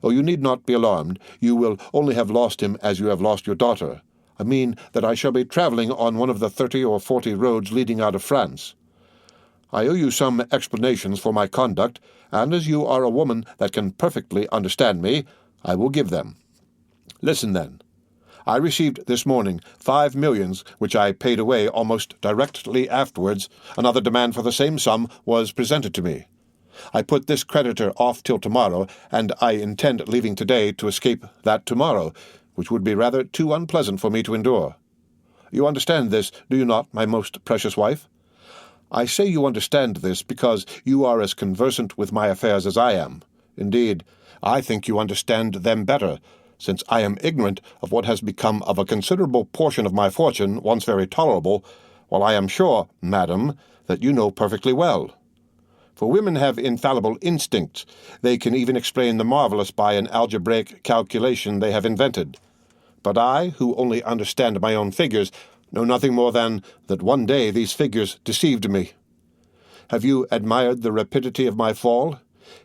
Oh, you need not be alarmed. You will only have lost him as you have lost your daughter. I mean that I shall be travelling on one of the 30 or 40 roads leading out of France. I owe you some explanations for my conduct, and as you are a woman that can perfectly understand me, I will give them. Listen, then. I received this morning 5 millions, which I paid away almost directly afterwards. Another demand for the same sum was presented to me. I put this creditor off till tomorrow, and I intend leaving today to escape that tomorrow, which would be rather too unpleasant for me to endure. You understand this, do you not, my most precious wife? I say you understand this because you are as conversant with my affairs as I am. Indeed, I think you understand them better, since I am ignorant of what has become of a considerable portion of my fortune, once very tolerable, while I am sure, madam, that you know perfectly well. For women have infallible instincts. They can even explain the marvelous by an algebraic calculation they have invented. But I, who only understand my own figures, know nothing more than that one day these figures deceived me. Have you admired the rapidity of my fall?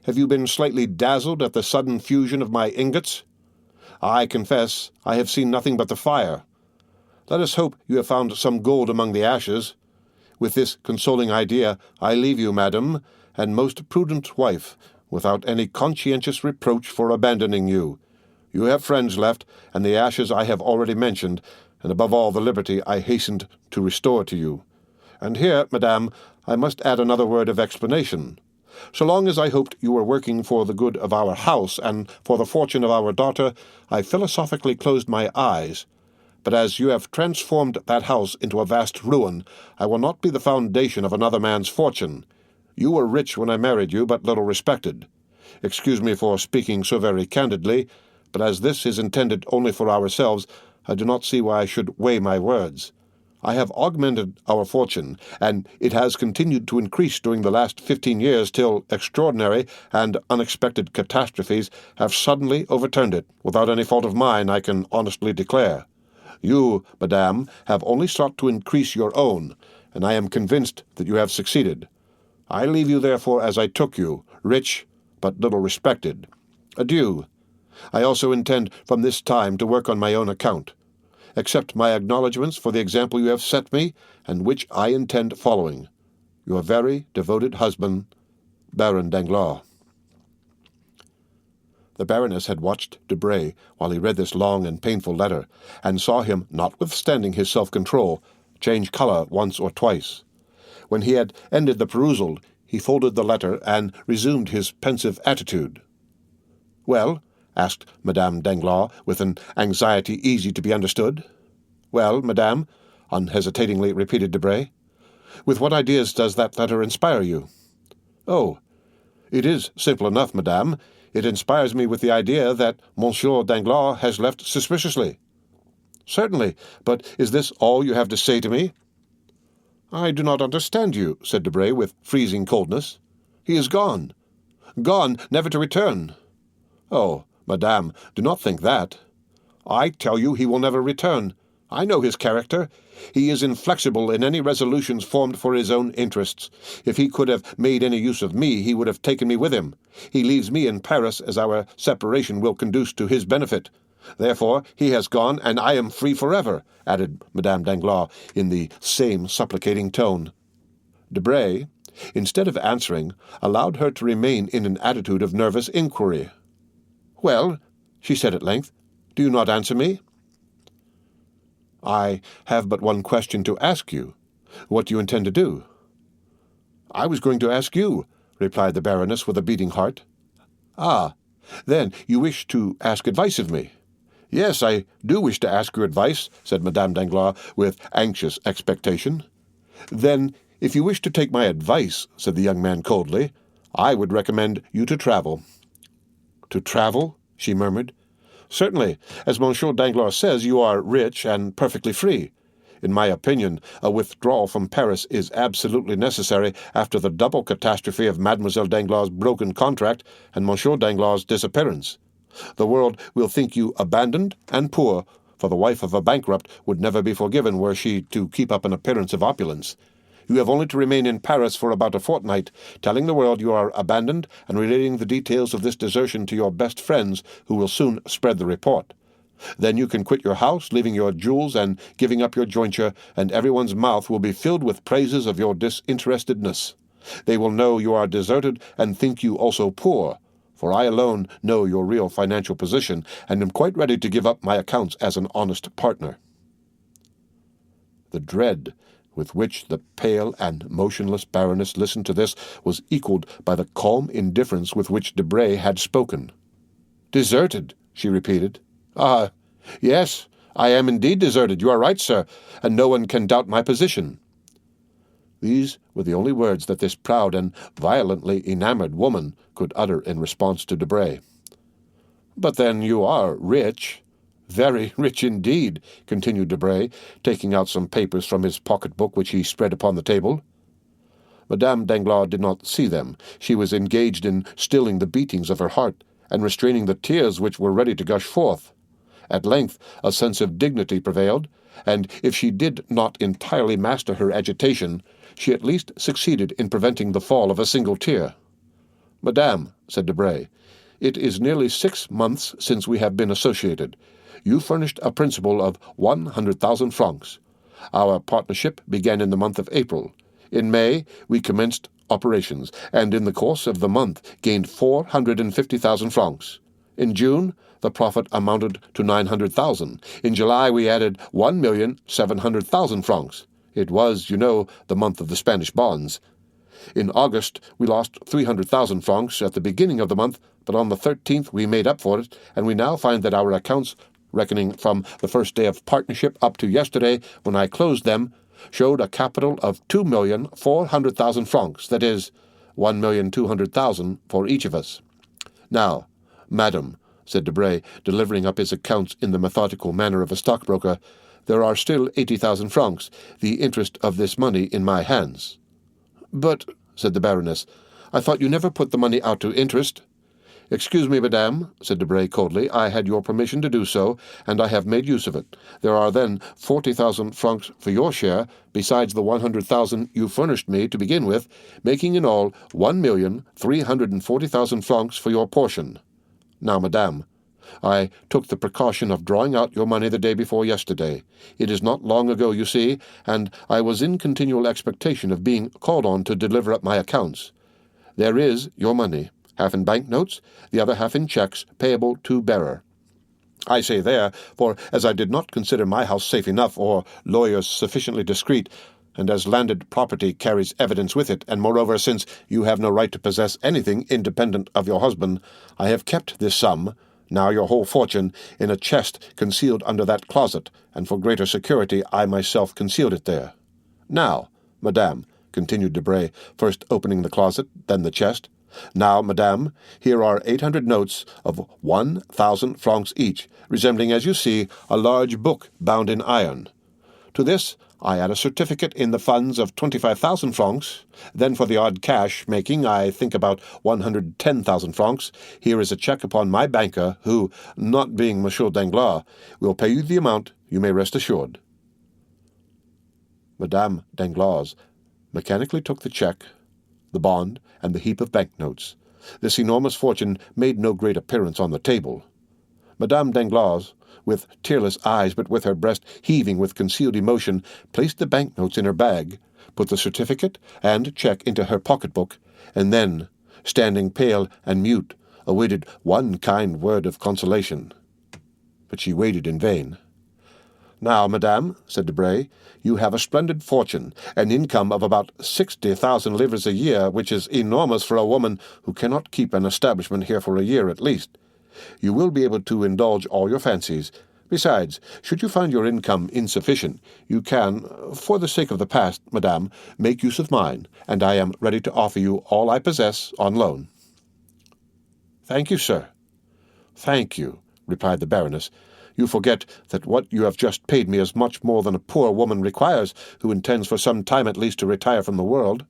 Have you been slightly dazzled at the sudden fusion of my ingots? I confess I have seen nothing but the fire. Let us hope you have found some gold among the ashes. With this consoling idea I leave you, madam, and most prudent wife, without any conscientious reproach for abandoning you. You have friends left, and the ashes I have already mentioned, and above all the liberty I hastened to restore to you. And here, madame, I must add another word of explanation. So long as I hoped you were working for the good of our house and for the fortune of our daughter, I philosophically closed my eyes. But as you have transformed that house into a vast ruin, I will not be the foundation of another man's fortune. You were rich when I married you, but little respected. Excuse me for speaking so very candidly, but as this is intended only for ourselves, I do not see why I should weigh my words. I have augmented our fortune, and it has continued to increase during the last 15 years till extraordinary and unexpected catastrophes have suddenly overturned it, without any fault of mine, I can honestly declare. You, madame, have only sought to increase your own, and I am convinced that you have succeeded. I leave you, therefore, as I took you, rich, but little respected. Adieu. I also intend from this time to work on my own account. Accept my acknowledgments for the example you have set me, and which I intend following. Your very devoted husband, Baron Danglars. The Baroness had watched Debray while he read this long and painful letter, and saw him, notwithstanding his self-control, change colour once or twice. When he had ended the perusal, he folded the letter and resumed his pensive attitude. "Well?" asked Madame Danglars, with an anxiety easy to be understood. "Well, madame," unhesitatingly repeated Debray. "With what ideas does that letter inspire you?" "Oh, it is simple enough, madame. It inspires me with the idea that Monsieur Danglars has left suspiciously." "Certainly, but is this all you have to say to me?" "I do not understand you," said Debray with freezing coldness. "He is gone. Gone, never to return." "Oh, madame, do not think that." "I tell you he will never return. I know his character. He is inflexible in any resolutions formed for his own interests. If he could have made any use of me, he would have taken me with him. He leaves me in Paris as our separation will conduce to his benefit. Therefore he has gone, and I am free forever," added Madame Danglars in the same supplicating tone. Debray, instead of answering, allowed her to remain in an attitude of nervous inquiry. "Well," she said at length, "do you not answer me?" "I have but one question to ask you. What do you intend to do?" "I was going to ask you," replied the Baroness with a beating heart. "Ah, then you wish to ask advice of me?" "Yes, I do wish to ask your advice," said Madame Danglars with anxious expectation. "Then, if you wish to take my advice," said the young man coldly, "I would recommend you to travel." "To travel?" she murmured. "Certainly. As Monsieur Danglars says, you are rich and perfectly free. In my opinion, a withdrawal from Paris is absolutely necessary after the double catastrophe of Mademoiselle Danglars' broken contract and Monsieur Danglars' disappearance. The world will think you abandoned and poor, for the wife of a bankrupt would never be forgiven were she to keep up an appearance of opulence. You have only to remain in Paris for about a fortnight, telling the world you are abandoned and relating the details of this desertion to your best friends, who will soon spread the report. Then you can quit your house, leaving your jewels and giving up your jointure, and everyone's mouth will be filled with praises of your disinterestedness. They will know you are deserted and think you also poor, for I alone know your real financial position, and am quite ready to give up my accounts as an honest partner." The dread with which the pale and motionless Baroness listened to this was equalled by the calm indifference with which Debray had spoken. "Deserted," she repeated. "Ah, yes, I am indeed deserted. You are right, sir, and no one can doubt my position." These were the only words that this proud and violently enamored woman could utter in response to Debray. "But then you are rich." "Very rich indeed," continued Debray, taking out some papers from his pocket-book which he spread upon the table. Madame Danglars did not see them. She was engaged in stilling the beatings of her heart, and restraining the tears which were ready to gush forth. At length a sense of dignity prevailed, and if she did not entirely master her agitation, she at least succeeded in preventing the fall of a single tear. "Madame," said Debray, "it is nearly 6 months since we have been associated. You furnished a principal of 100,000 francs. Our partnership began in the month of April. In May we commenced operations, and in the course of the month gained 450,000 francs. In June the profit amounted to 900,000. In July we added 1,700,000 francs. It was, you know, the month of the Spanish bonds. In August we lost 300,000 francs at the beginning of the month, but on the 13th we made up for it, and we now find that our accounts, reckoning from the first day of partnership up to yesterday, when I closed them, showed a capital of 2,400,000 francs, that is, 1,200,000 for each of us. Now, madam," said Debray, delivering up his accounts in the methodical manner of a stockbroker, "there are still 80,000 francs, the interest of this money in my hands." "But," said the Baroness, "I thought you never put the money out to interest." "Excuse me, madame," said Debray coldly, "I had your permission to do so, and I have made use of it. There are then 40,000 francs for your share, besides the 100,000 you furnished me to begin with, making in all 1,340,000 francs for your portion. Now, madame, I took the precaution of drawing out your money the day before yesterday. It is not long ago, you see, and I was in continual expectation of being called on to deliver up my accounts. There is your money, half in banknotes, the other half in checks, payable to bearer. I say there, for as I did not consider my house safe enough, or lawyers sufficiently discreet, and as landed property carries evidence with it, and moreover, since you have no right to possess anything independent of your husband, I have kept this sum, now your whole fortune, in a chest concealed under that closet, and for greater security I myself concealed it there. Now, madame," continued Debray, first opening the closet, then the chest, "now, madame, here are 800 notes of 1,000 francs each, resembling, as you see, a large book bound in iron. To this I add a certificate in the funds of 25,000 francs. Then for the odd cash, making, I think, about 110,000 francs, here is a check upon my banker, who, not being Monsieur Danglars, will pay you the amount, you may rest assured." Madame Danglars mechanically took the check, the bond, and the heap of banknotes. This enormous fortune made no great appearance on the table. Madame Danglars, with tearless eyes but with her breast heaving with concealed emotion, placed the banknotes in her bag, put the certificate and check into her pocket-book, and then, standing pale and mute, awaited one kind word of consolation. But she waited in vain. "Now, madame," said Debray, "you have a splendid fortune, an income of about 60,000 livres a year, which is enormous for a woman who cannot keep an establishment here for a year at least. You will be able to indulge all your fancies. Besides, should you find your income insufficient, you can, for the sake of the past, madame, make use of mine, and I am ready to offer you all I possess on loan." "Thank you, sir." "Thank you," replied the Baroness. You forget that what you have just paid me is much more than a poor woman requires, who intends for some time at least to retire from the world."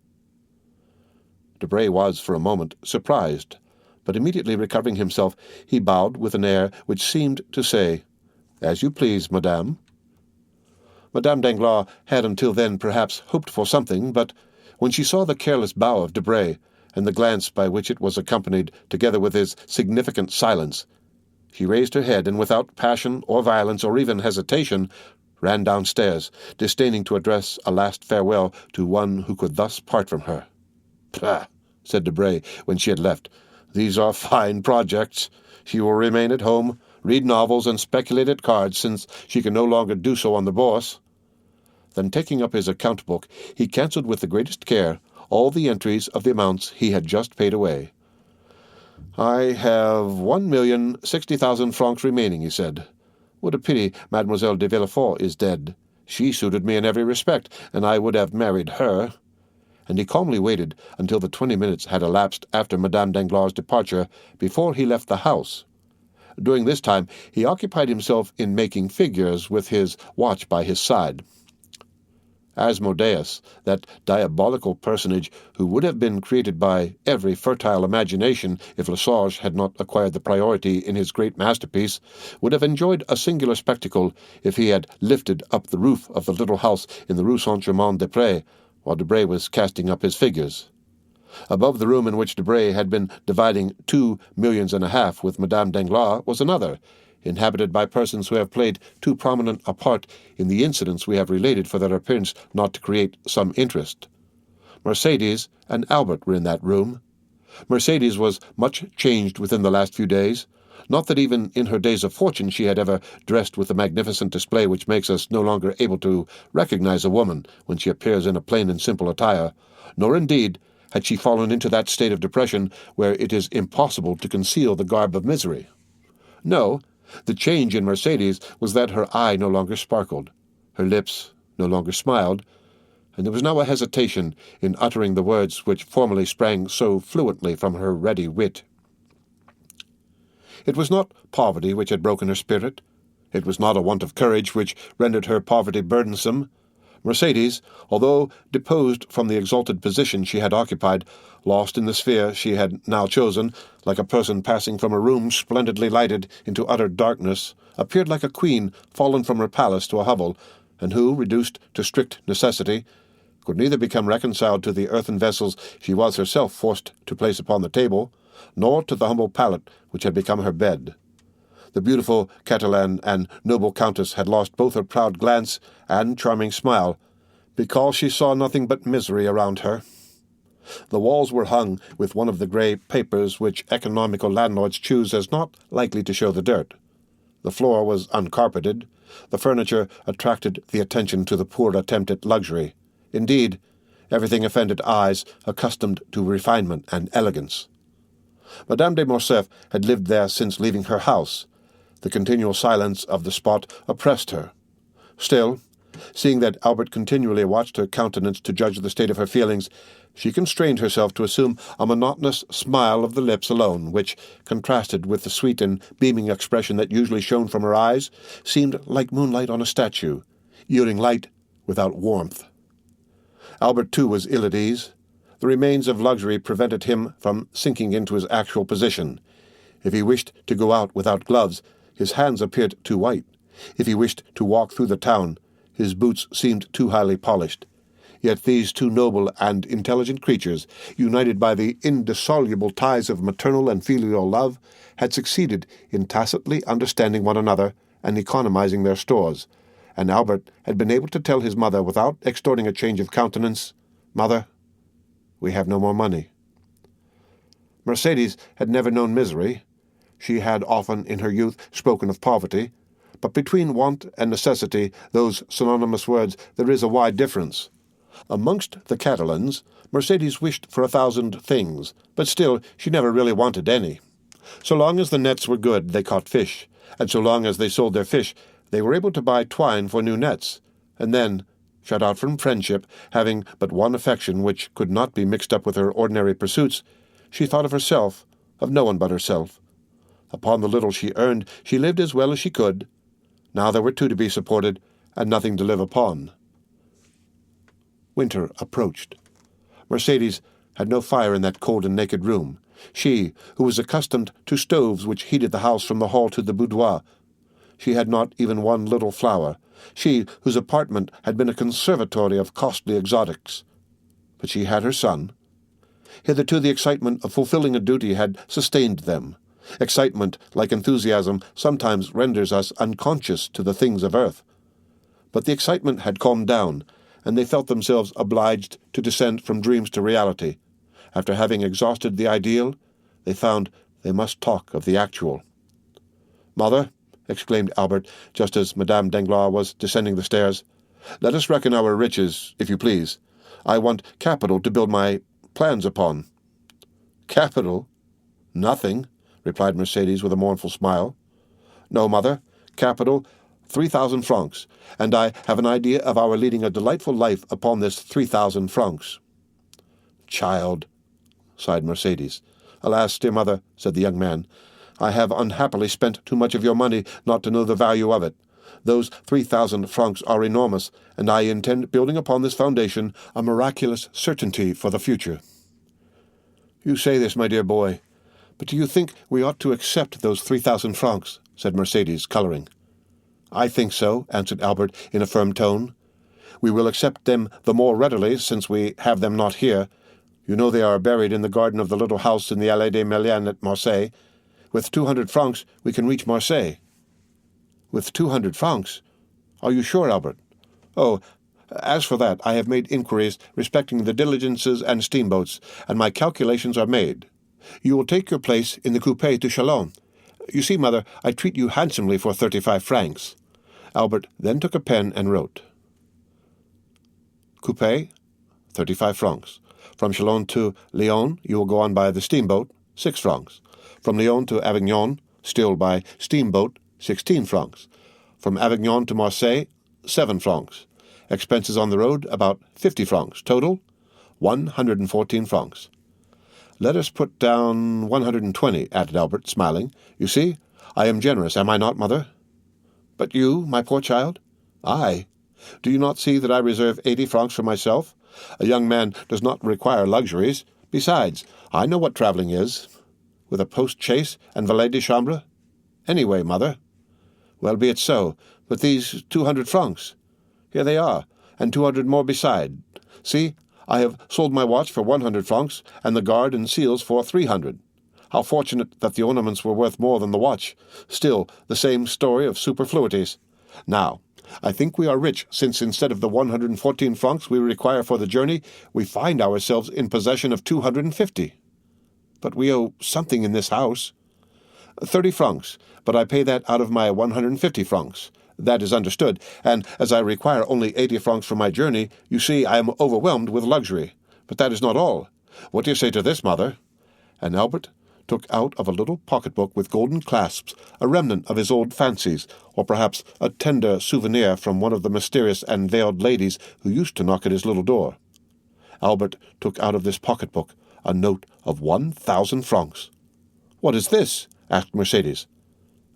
Debray was, for a moment, surprised, but immediately recovering himself, he bowed with an air which seemed to say, "As you please, madame." Madame Danglars had until then perhaps hoped for something, but when she saw the careless bow of Debray, and the glance by which it was accompanied, together with his significant silence, she raised her head, and without passion or violence or even hesitation, ran downstairs, disdaining to address a last farewell to one who could thus part from her. "Pah!" said Debray, when she had left. "These are fine projects. She will remain at home, read novels, and speculate at cards, since she can no longer do so on the Bourse." Then, taking up his account-book, he cancelled with the greatest care all the entries of the amounts he had just paid away. "I have 1,060,000 francs remaining," he said. "What a pity Mademoiselle de Villefort is dead. She suited me in every respect, and I would have married her." And he calmly waited until the 20 minutes had elapsed after Madame Danglars' departure before he left the house. During this time he occupied himself in making figures, with his watch by his side. Asmodeus, that diabolical personage who would have been created by every fertile imagination if Lesage had not acquired the priority in his great masterpiece, would have enjoyed a singular spectacle if he had lifted up the roof of the little house in the Rue Saint-Germain-des-Prés while Debray was casting up his figures. Above the room in which Debray had been dividing 2,5 millions with Madame Danglars was another, inhabited by persons who have played too prominent a part in the incidents we have related for their appearance not to create some interest. Mercédès and Albert were in that room. Mercédès was much changed within the last few days. Not that even in her days of fortune she had ever dressed with the magnificent display which makes us no longer able to recognize a woman when she appears in a plain and simple attire, nor indeed had she fallen into that state of depression where it is impossible to conceal the garb of misery. No, the change in Mercédès was that her eye no longer sparkled, her lips no longer smiled, and there was now a hesitation in uttering the words which formerly sprang so fluently from her ready wit. It was not poverty which had broken her spirit. It was not a want of courage which rendered her poverty burdensome. Mercédès, although deposed from the exalted position she had occupied, lost in the sphere she had now chosen, like a person passing from a room splendidly lighted into utter darkness, appeared like a queen fallen from her palace to a hovel, and who, reduced to strict necessity, could neither become reconciled to the earthen vessels she was herself forced to place upon the table, nor to the humble pallet which had become her bed. The beautiful Catalan and noble countess had lost both her proud glance and charming smile, because she saw nothing but misery around her. The walls were hung with one of the grey papers which economical landlords choose as not likely to show the dirt. The floor was uncarpeted. The furniture attracted the attention to the poor attempt at luxury. Indeed, everything offended eyes accustomed to refinement and elegance. Madame de Morcerf had lived there since leaving her house. The continual silence of the spot oppressed her. Still, seeing that Albert continually watched her countenance to judge the state of her feelings, she constrained herself to assume a monotonous smile of the lips alone, which, contrasted with the sweet and beaming expression that usually shone from her eyes, seemed like moonlight on a statue, yielding light without warmth. Albert, too, was ill at ease. The remains of luxury prevented him from sinking into his actual position. If he wished to go out without gloves, his hands appeared too white. If he wished to walk through the town, his boots seemed too highly polished. Yet these two noble and intelligent creatures, united by the indissoluble ties of maternal and filial love, had succeeded in tacitly understanding one another and economizing their stores, and Albert had been able to tell his mother without extorting a change of countenance, "Mother, we have no more money." Mercédès had never known misery. She had often in her youth spoken of poverty, but between want and necessity, those synonymous words, there is a wide difference. Amongst the Catalans, Mercédès wished for 1,000 things, but still she never really wanted any. So long as the nets were good, they caught fish, and so long as they sold their fish, they were able to buy twine for new nets, and then, shut out from friendship, having but one affection which could not be mixed up with her ordinary pursuits, she thought of herself, of no one but herself. Upon the little she earned, she lived as well as she could, Now there were two to be supported, and nothing to live upon. Winter approached. Mercedes had no fire in that cold and naked room. She, who was accustomed to stoves which heated the house from the hall to the boudoir. She had not even one little flower. She, whose apartment had been a conservatory of costly exotics. But she had her son. Hitherto the excitement of fulfilling a duty had sustained them. Excitement, like enthusiasm, sometimes renders us unconscious to the things of earth. But the excitement had calmed down, and they felt themselves obliged to descend from dreams to reality. After having exhausted the ideal, they found they must talk of the actual. "Mother," exclaimed Albert, just as Madame Danglars was descending the stairs, "let us reckon our riches, if you please. I want capital to build my plans upon." "Capital? Nothing," replied Mercedes with a mournful smile. "No, mother, capital 3,000 francs, and I have an idea of our leading a delightful life upon this 3,000 francs. "Child," sighed Mercedes. "Alas, dear mother," said the young man, "I have unhappily spent too much of your money not to know the value of it. Those 3,000 francs are enormous, and I intend building upon this foundation a miraculous certainty for the future." "You say this, my dear boy, but do you think we ought to accept those 3,000 francs?" said Mercedes, colouring. "I think so," answered Albert in a firm tone. "We will accept them the more readily since we have them not here. You know they are buried in the garden of the little house in the Allée des Melians at Marseille. With 200 francs we can reach Marseille." "With 200 francs? Are you sure, Albert?" "Oh, as for that, I have made inquiries respecting the diligences and steamboats, and my calculations are made. You will take your place in the coupé to Chalons. You see, mother, I treat you handsomely for 35 francs. Albert then took a pen and wrote. "Coupé, 35 francs. From Chalons to Lyon, you will go on by the steamboat, 6 francs. From Lyon to Avignon, still by steamboat, 16 francs. From Avignon to Marseille, 7 francs. Expenses on the road, about 50 francs. Total, 114 francs. "Let us put down 120, added Albert, smiling. "You see, I am generous, am I not, mother?" "But you, my poor child?" "I? Do you not see that I reserve 80 francs for myself? A young man does not require luxuries. Besides, I know what travelling is. With a post-chaise and valet de chambre? Anyway, mother." "Well, be it so, but these 200 francs?" "Here they are, and 200 more beside. See, I have sold my watch for 100 francs, and the guard and seals for 300. How fortunate that the ornaments were worth more than the watch. Still, the same story of superfluities. Now, I think we are rich, since instead of the 114 francs we require for the journey, we find ourselves in possession of 250. "But we owe something in this house." 30 francs, but I pay that out of my 150 francs. That is understood, and as I require only 80 francs for my journey, you see I am overwhelmed with luxury. But that is not all. What do you say to this, mother?" And Albert took out of a little pocket-book with golden clasps a remnant of his old fancies, or perhaps a tender souvenir from one of the mysterious and veiled ladies who used to knock at his little door. Albert took out of this pocket-book a note of 1,000 francs. "What is this?" asked Mercedes.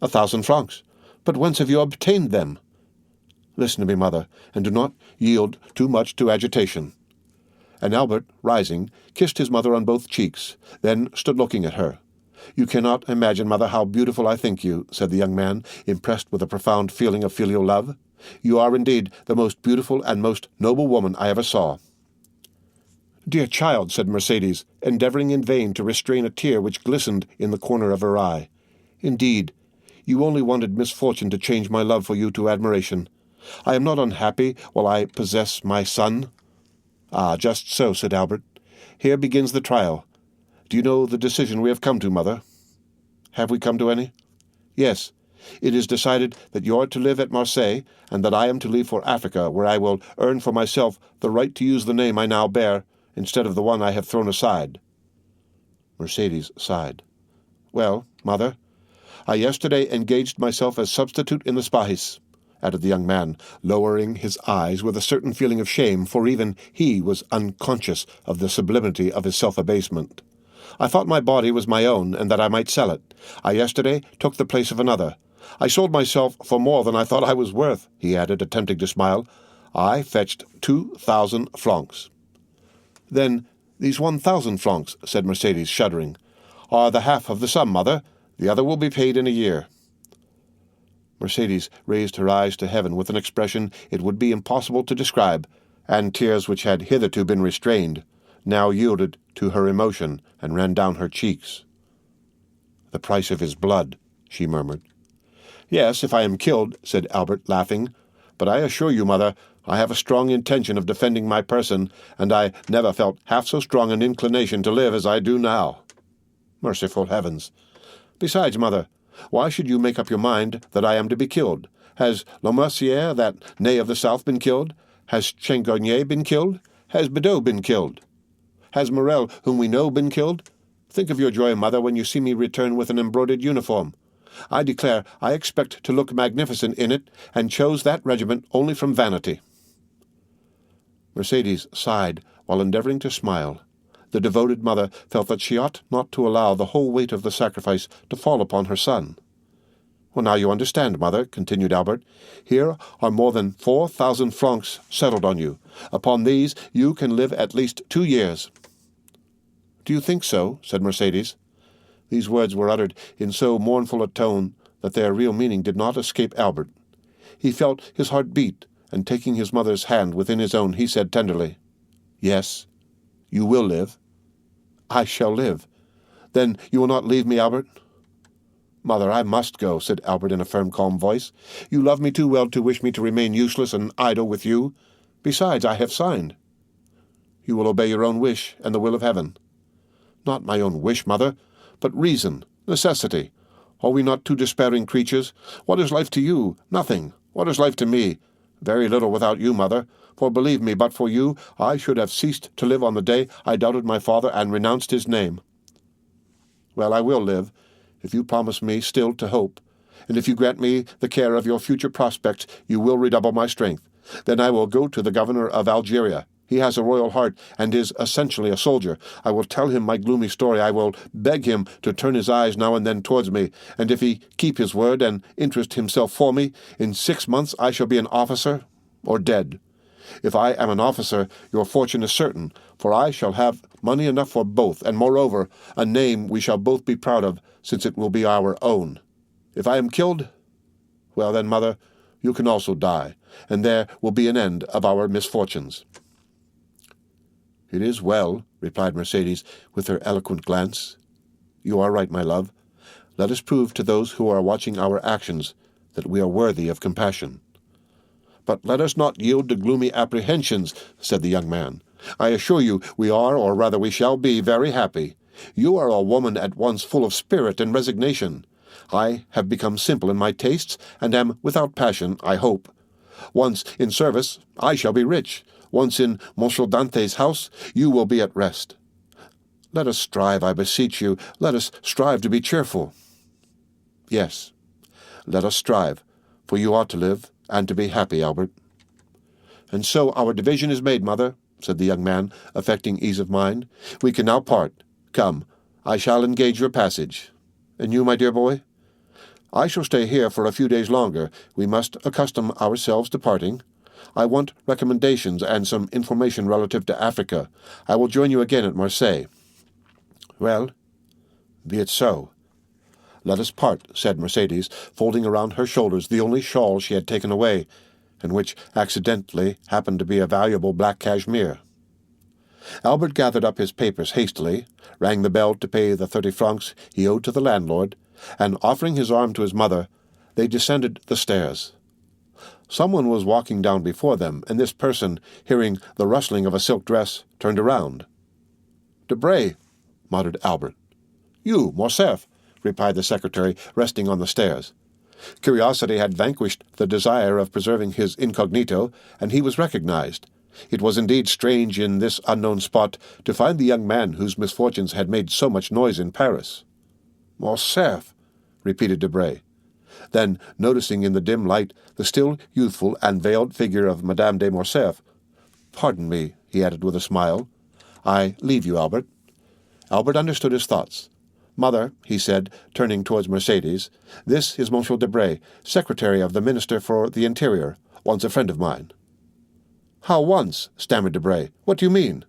1,000 francs. But whence have you obtained them?" "Listen to me, mother, and do not yield too much to agitation." And Albert, rising, kissed his mother on both cheeks, then stood looking at her. "You cannot imagine, mother, how beautiful I think you," said the young man, impressed with a profound feeling of filial love. "You are indeed the most beautiful and most noble woman I ever saw." "Dear child," said Mercedes, endeavouring in vain to restrain a tear which glistened in the corner of her eye. "Indeed, you only wanted misfortune to change my love for you to admiration. I am not unhappy while I possess my son." "Ah, just so," said Albert. "Here begins the trial. Do you know the decision we have come to, mother?" "Have we come to any?" "Yes. It is decided that you are to live at Marseille, and that I am to leave for Africa, where I will earn for myself the right to use the name I now bear, instead of the one I have thrown aside." Mercedes sighed. "Well, mother, I yesterday engaged myself as substitute in the Spahis," added the young man, lowering his eyes with a certain feeling of shame, for even he was unconscious of the sublimity of his self-abasement. "I thought my body was my own, and that I might sell it. I yesterday took the place of another. I sold myself for more than I thought I was worth," he added, attempting to smile. "I fetched 2,000 francs." "Then these 1,000 francs," said Mercedes, shuddering, "are the half of the sum, mother. The other will be paid in a year." Mercedes raised her eyes to heaven with an expression it would be impossible to describe, and tears which had hitherto been restrained now yielded to her emotion and ran down her cheeks. "The price of his blood," she murmured. "Yes, if I am killed," said Albert, laughing. "But I assure you, mother, I have a strong intention of defending my person, and I never felt half so strong an inclination to live as I do now." "Merciful heavens! Besides, mother, why should you make up your mind that I am to be killed? Has Lemercier, that Ney of the South, been killed? Has Chengarnier been killed? Has Bedeau been killed? Has Morel, whom we know, been killed? Think of your joy, mother, when you see me return with an embroidered uniform. I declare I expect to look magnificent in it, and chose that regiment only from vanity." Mercedes sighed while endeavoring to smile. The devoted mother felt that she ought not to allow the whole weight of the sacrifice to fall upon her son. "Well, now you understand, mother," continued Albert. "Here are more than 4,000 francs settled on you. Upon these you can live at least 2 years." "Do you think so?" said Mercedes. These words were uttered in so mournful a tone that their real meaning did not escape Albert. He felt his heart beat, and taking his mother's hand within his own, he said tenderly, "Yes, you will live." "I shall live. Then you will not leave me, Albert?" "Mother, I must go," said Albert in a firm, calm voice. "You love me too well to wish me to remain useless and idle with you. Besides, I have signed." "You will obey your own wish and the will of heaven." "Not my own wish, mother, but reason, necessity. Are we not two despairing creatures? What is life to you? Nothing. What is life to me? Very little without you, mother. For believe me, but for you, I should have ceased to live on the day I doubted my father and renounced his name." "Well, I will live, if you promise me still to hope, and if you grant me the care of your future prospects, you will redouble my strength. Then I will go to the governor of Algeria. He has a royal heart, and is essentially a soldier. I will tell him my gloomy story. I will beg him to turn his eyes now and then towards me, and if he keep his word and interest himself for me, in 6 months I shall be an officer or dead. If I am an officer, your fortune is certain, for I shall have money enough for both, and moreover, a name we shall both be proud of, since it will be our own. If I am killed, well then, mother, you can also die, and there will be an end of our misfortunes." "It is well," replied Mercedes, with her eloquent glance. "You are right, my love. Let us prove to those who are watching our actions that we are worthy of compassion." "But let us not yield to gloomy apprehensions," said the young man. "I assure you we are, or rather we shall be, very happy. You are a woman at once full of spirit and resignation. I have become simple in my tastes, and am without passion, I hope. Once in service, I shall be rich. Once in Monsieur Dante's house, you will be at rest. Let us strive, I beseech you. Let us strive to be cheerful." "Yes, let us strive, for you ought to live, and to be happy, Albert." "And so our division is made, mother," said the young man, affecting ease of mind. "We can now part. Come, I shall engage your passage. And you, my dear boy?" "I shall stay here for a few days longer. We must accustom ourselves to parting. I want recommendations and some information relative to Africa. I will join you again at Marseille." "Well, be it so. Let us part," said Mercedes, folding around her shoulders the only shawl she had taken away, and which accidentally happened to be a valuable black cashmere. Albert gathered up his papers hastily, rang the bell to pay the 30 francs he owed to the landlord, and, offering his arm to his mother, they descended the stairs. Someone was walking down before them, and this person, hearing the rustling of a silk dress, turned around. "Debray," muttered Albert. "You, Morcerf," replied the secretary, resting on the stairs. Curiosity had vanquished the desire of preserving his incognito, and he was recognized. It was indeed strange in this unknown spot to find the young man whose misfortunes had made so much noise in Paris. "Morcerf," repeated Debray. Then, noticing in the dim light the still youthful and veiled figure of Madame de Morcerf, "Pardon me," he added with a smile. "I leave you, Albert." Albert understood his thoughts. "Mother," he said, turning towards Mercedes, "this is Monsieur Debray, secretary of the Minister for the Interior, once a friend of mine." "How once?" stammered Debray. "What do you mean?"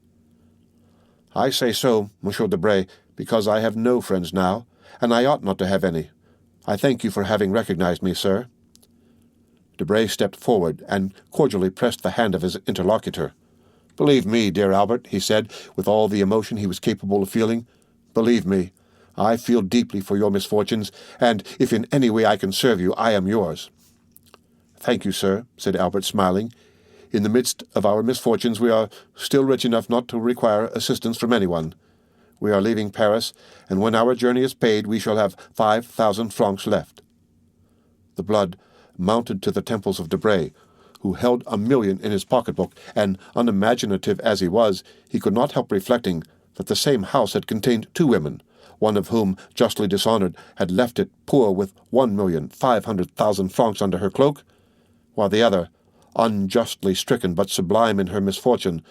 "I say so, Monsieur Debray, because I have no friends now, and I ought not to have any. I thank you for having recognized me, sir." Debray stepped forward and cordially pressed the hand of his interlocutor. "Believe me, dear Albert," he said, with all the emotion he was capable of feeling, "believe me, I feel deeply for your misfortunes, and if in any way I can serve you, I am yours." "Thank you, sir," said Albert, smiling. "In the midst of our misfortunes we are still rich enough not to require assistance from anyone. We are leaving Paris, and when our journey is paid we shall have 5,000 francs left." The blood mounted to the temples of Debray, who held 1,000,000 in his pocketbook, and, unimaginative as he was, he could not help reflecting that the same house had contained 2 women, one of whom, justly dishonored, had left it poor with 1,500,000 francs under her cloak, while the other, unjustly stricken but sublime in her misfortune,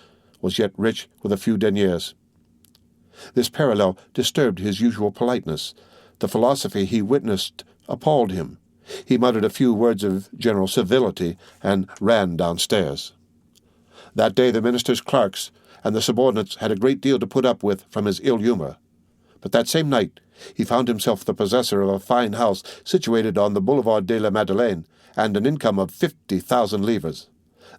was yet rich with a few deniers. This parallel disturbed his usual politeness. The philosophy he witnessed appalled him. He muttered a few words of general civility and ran downstairs. That day the minister's clerks and the subordinates had a great deal to put up with from his ill humor. But that same night he found himself the possessor of a fine house situated on the Boulevard de la Madeleine, and an income of 50,000 livres.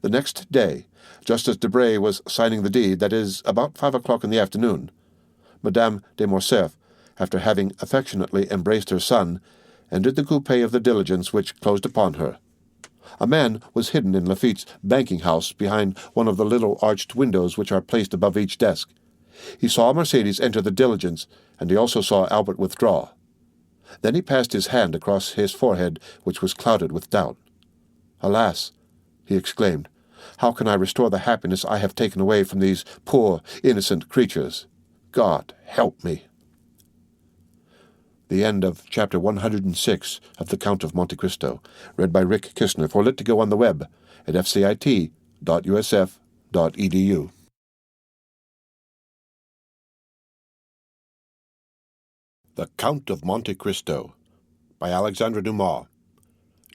The next day, just as Debray was signing the deed, that is, about 5 o'clock in the afternoon, Madame de Morcerf, after having affectionately embraced her son, entered the coupé of the diligence which closed upon her. A man was hidden in Laffitte's banking-house behind one of the little arched windows which are placed above each desk. He saw Mercedes enter the diligence, and he also saw Albert withdraw. Then he passed his hand across his forehead, which was clouded with doubt. "Alas," he exclaimed, "how can I restore the happiness I have taken away from these poor, innocent creatures? God help me!" The end of Chapter 106 of The Count of Monte Cristo, read by Rick Kistner for Lit2Go on the web at fcit.usf.edu. The Count of Monte Cristo by Alexandre Dumas.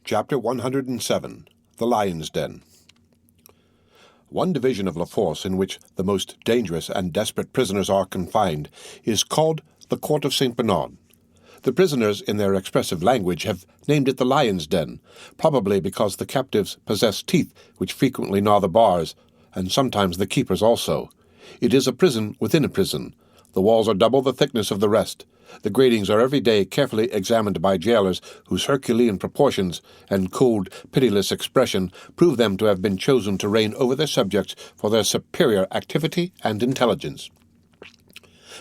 Chapter 107, The Lion's Den. One division of La Force in which the most dangerous and desperate prisoners are confined is called the Court of St. Bernard. The prisoners, in their expressive language, have named it the Lion's Den, probably because the captives possess teeth which frequently gnaw the bars, and sometimes the keepers also. It is a prison within a prison. The walls are double the thickness of the rest. The gratings are every day carefully examined by jailers whose Herculean proportions and cold, pitiless expression prove them to have been chosen to reign over their subjects for their superior activity and intelligence.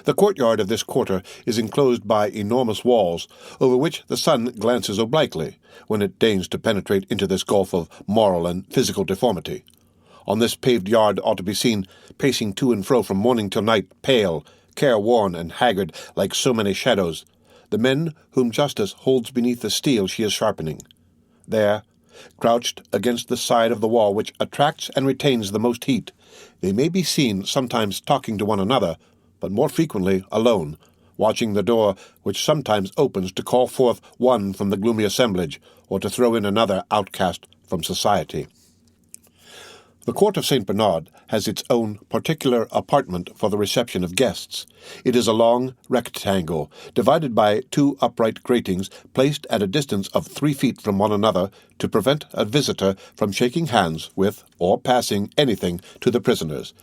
The courtyard of this quarter is enclosed by enormous walls, over which the sun glances obliquely, when it deigns to penetrate into this gulf of moral and physical deformity. On this paved yard ought to be seen, pacing to and fro from morning till night, pale, careworn, and haggard like so many shadows, the men whom justice holds beneath the steel she is sharpening. There, crouched against the side of the wall which attracts and retains the most heat, they may be seen sometimes talking to one another, but more frequently alone, watching the door which sometimes opens to call forth one from the gloomy assemblage, or to throw in another outcast from society. The Court of St. Bernard has its own particular apartment for the reception of guests. It is a long rectangle, divided by 2 upright gratings placed at a distance of 3 feet from one another to prevent a visitor from shaking hands with or passing anything to the prisoners.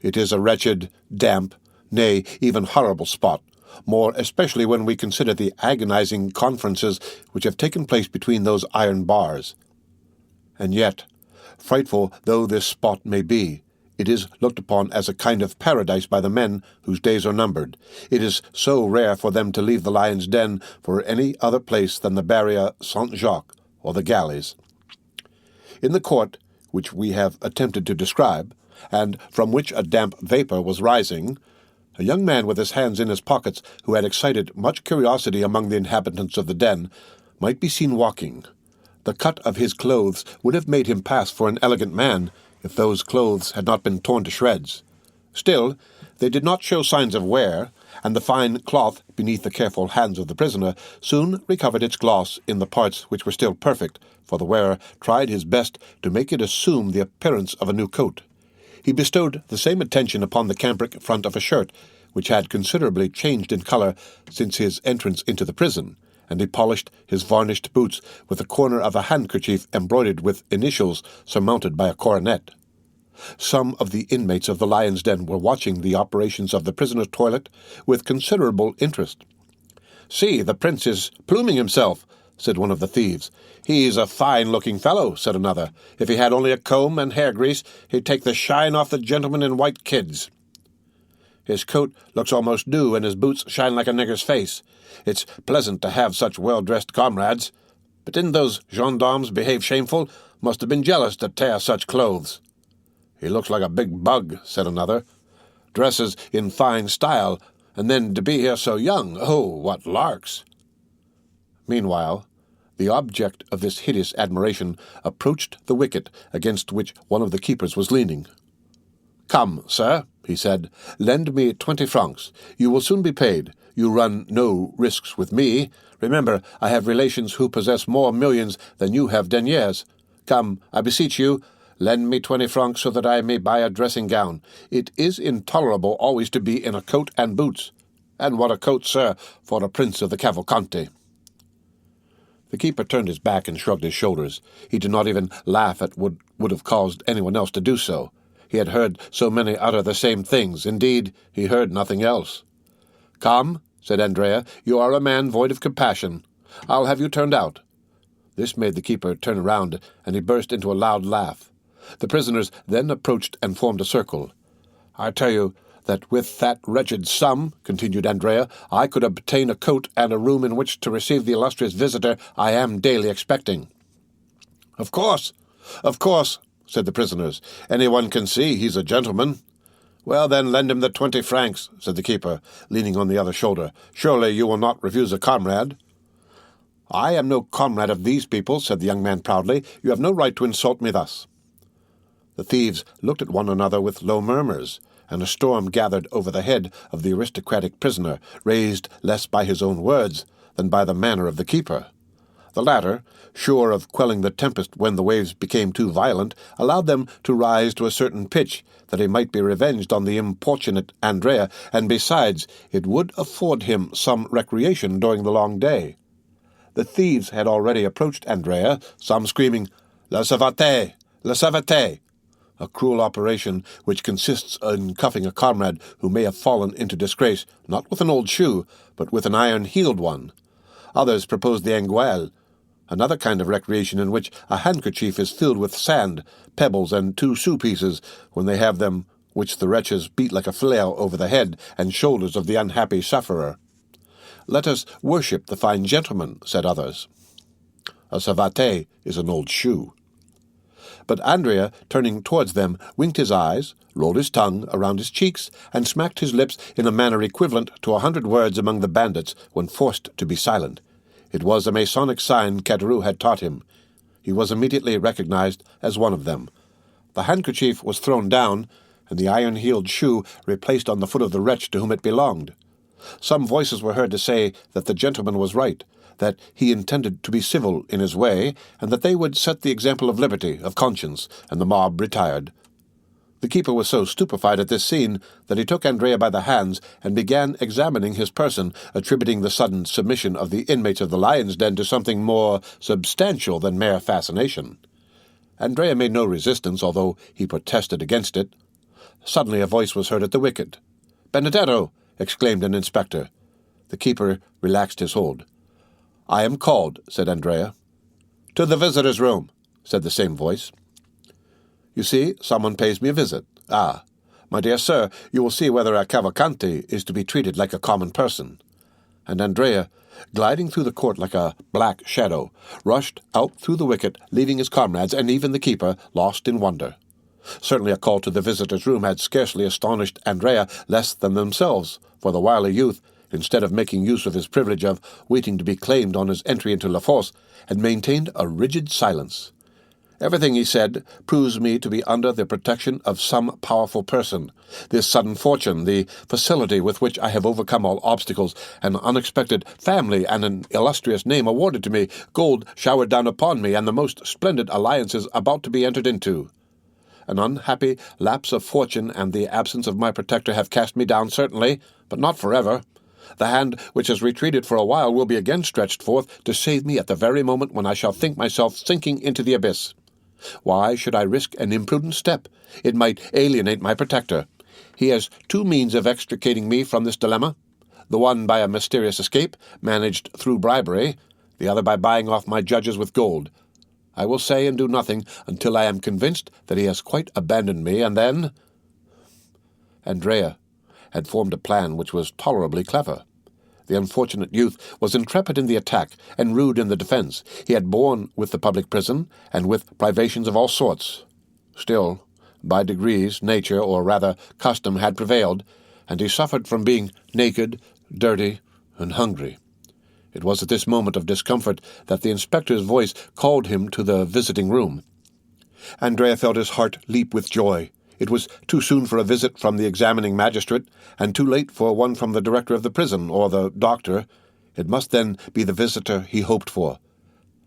It is a wretched, damp, nay, even horrible spot, more especially when we consider the agonizing conferences which have taken place between those iron bars. And yet, frightful though this spot may be, it is looked upon as a kind of paradise by the men whose days are numbered. It is so rare for them to leave the Lion's Den for any other place than the Barrier Saint-Jacques or the galleys. In the court, which we have attempted to describe, and from which a damp vapor was rising, a young man with his hands in his pockets, who had excited much curiosity among the inhabitants of the den, might be seen walking. The cut of his clothes would have made him pass for an elegant man if those clothes had not been torn to shreds. Still, they did not show signs of wear, and the fine cloth beneath the careful hands of the prisoner soon recovered its gloss in the parts which were still perfect, for the wearer tried his best to make it assume the appearance of a new coat. He bestowed the same attention upon the cambric front of a shirt, which had considerably changed in colour since his entrance into the prison, and he polished his varnished boots with the corner of a handkerchief embroidered with initials surmounted by a coronet. Some of the inmates of the Lion's Den were watching the operations of the prisoner's toilet with considerable interest. "See, the prince is pluming himself," said one of the thieves. "He's a fine-looking fellow," said another. "If he had only a comb and hair-grease, he'd take the shine off the gentleman in white kids. His coat looks almost new, and his boots shine like a nigger's face. It's pleasant to have such well-dressed comrades. But didn't those gendarmes behave shameful? Must have been jealous to tear such clothes." "He looks like a big bug," said another. "Dresses in fine style, and then to be here so young. Oh, what larks!" Meanwhile, the object of this hideous admiration approached the wicket against which one of the keepers was leaning. "Come, sir," he said, "lend me 20 francs. You will soon be paid. You run no risks with me. Remember, I have relations who possess more millions than you have deniers. Come, I beseech you, lend me 20 francs so that I may buy a dressing-gown. It is intolerable always to be in a coat and boots. And what a coat, sir, for a prince of the Cavalcanti." The keeper turned his back and shrugged his shoulders. He did not even laugh at what would have caused anyone else to do so. He had heard so many utter the same things. Indeed, he heard nothing else. "Come," said Andrea, "you are a man void of compassion. I'll have you turned out." This made the keeper turn around, and he burst into a loud laugh. The prisoners then approached and formed a circle. "I tell you that with that wretched sum," continued Andrea, "I could obtain a coat and a room in which to receive the illustrious visitor I am daily expecting." Of course," said the prisoners. "Anyone can see he's a gentleman." "Well, then, lend him the 20 francs, said the keeper, leaning on the other shoulder. "Surely you will not refuse a comrade." "I am no comrade of these people," said the young man proudly. "You have no right to insult me thus." The thieves looked at one another with low murmurs, and a storm gathered over the head of the aristocratic prisoner, raised less by his own words than by the manner of the keeper. The latter, sure of quelling the tempest when the waves became too violent, allowed them to rise to a certain pitch, that he might be revenged on the importunate Andrea, and besides, it would afford him some recreation during the long day. The thieves had already approached Andrea, some screaming, "La savate! La savate!" a cruel operation which consists in cuffing a comrade who may have fallen into disgrace, not with an old shoe, but with an iron-heeled one. Others proposed the anguille, another kind of recreation in which a handkerchief is filled with sand, pebbles, and 2 sou pieces, when they have them, which the wretches beat like a flail over the head and shoulders of the unhappy sufferer. "Let us worship the fine gentleman," said others. A savate is an old shoe. But Andrea, turning towards them, winked his eyes, rolled his tongue around his cheeks, and smacked his lips in a manner equivalent to 100 words among the bandits when forced to be silent. It was a Masonic sign Caderousse had taught him. He was immediately recognized as one of them. The handkerchief was thrown down, and the iron-heeled shoe replaced on the foot of the wretch to whom it belonged. Some voices were heard to say that the gentleman was right, that he intended to be civil in his way, and that they would set the example of liberty, of conscience, and the mob retired. The keeper was so stupefied at this scene that he took Andrea by the hands and began examining his person, attributing the sudden submission of the inmates of the Lion's Den to something more substantial than mere fascination. Andrea made no resistance, although he protested against it. Suddenly a voice was heard at the wicket. "Benedetto!" exclaimed an inspector. The keeper relaxed his hold. "I am called," said Andrea. "To the visitor's room," said the same voice. "You see, someone pays me a visit. Ah, my dear sir, you will see whether a Cavalcanti is to be treated like a common person." And Andrea, gliding through the court like a black shadow, rushed out through the wicket, leaving his comrades, and even the keeper, lost in wonder. Certainly a call to the visitor's room had scarcely astonished Andrea less than themselves, for the wily youth, instead of making use of his privilege of waiting to be claimed on his entry into La Fosse, had maintained a rigid silence. Everything he said proves me to be under the protection of some powerful person. This sudden fortune, the facility with which I have overcome all obstacles, an unexpected family and an illustrious name awarded to me, gold showered down upon me, and the most splendid alliances about to be entered into. An unhappy lapse of fortune and the absence of my protector have cast me down, certainly, but not forever. The hand which has retreated for a while will be again stretched forth to save me at the very moment when I shall think myself sinking into the abyss. Why should I risk an imprudent step? It might alienate my protector. He has two means of extricating me from this dilemma, the one by a mysterious escape, managed through bribery, the other by buying off my judges with gold. I will say and do nothing until I am convinced that he has quite abandoned me, and then— Andrea had formed a plan which was tolerably clever. The unfortunate youth was intrepid in the attack and rude in the defence. He had borne with the public prison and with privations of all sorts. Still, by degrees, nature, or rather custom, had prevailed, and he suffered from being naked, dirty, and hungry. It was at this moment of discomfort that the inspector's voice called him to the visiting room. Andrea felt his heart leap with joy. It was too soon for a visit from the examining magistrate, and too late for one from the director of the prison, or the doctor. It must then be the visitor he hoped for.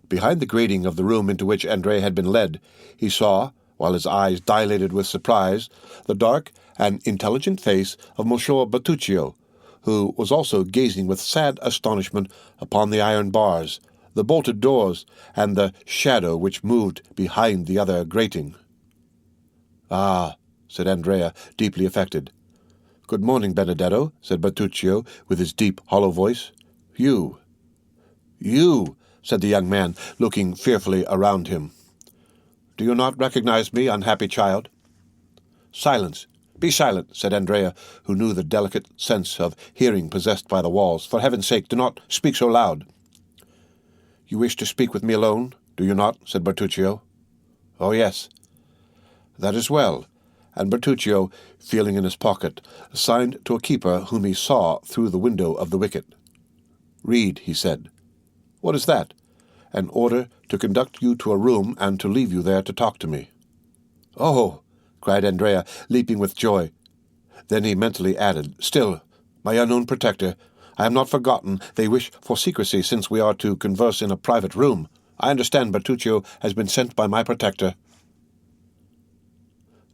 Behind the grating of the room into which Andrea had been led, he saw, while his eyes dilated with surprise, the dark and intelligent face of Monsieur Bertuccio, who was also gazing with sad astonishment upon the iron bars, the bolted doors, and the shadow which moved behind the other grating. "Ah," said Andrea, deeply affected. "Good morning, Benedetto," said Bertuccio, with his deep, hollow voice. "You," said the young man, looking fearfully around him. "Do you not recognize me, unhappy child?" "Silence! Be silent," said Andrea, who knew the delicate sense of hearing possessed by the walls. "For heaven's sake, do not speak so loud." "You wish to speak with me alone, do you not?" said Bertuccio. "Oh, yes." "That is well." And Bertuccio, feeling in his pocket, signed to a keeper whom he saw through the window of the wicket. "Read," he said. "What is that?" "An order to conduct you to a room and to leave you there to talk to me." "Oh!" cried Andrea, leaping with joy. Then he mentally added, "Still, my unknown protector, I am not forgotten. They wish for secrecy, since we are to converse in a private room. I understand Bertuccio has been sent by my protector."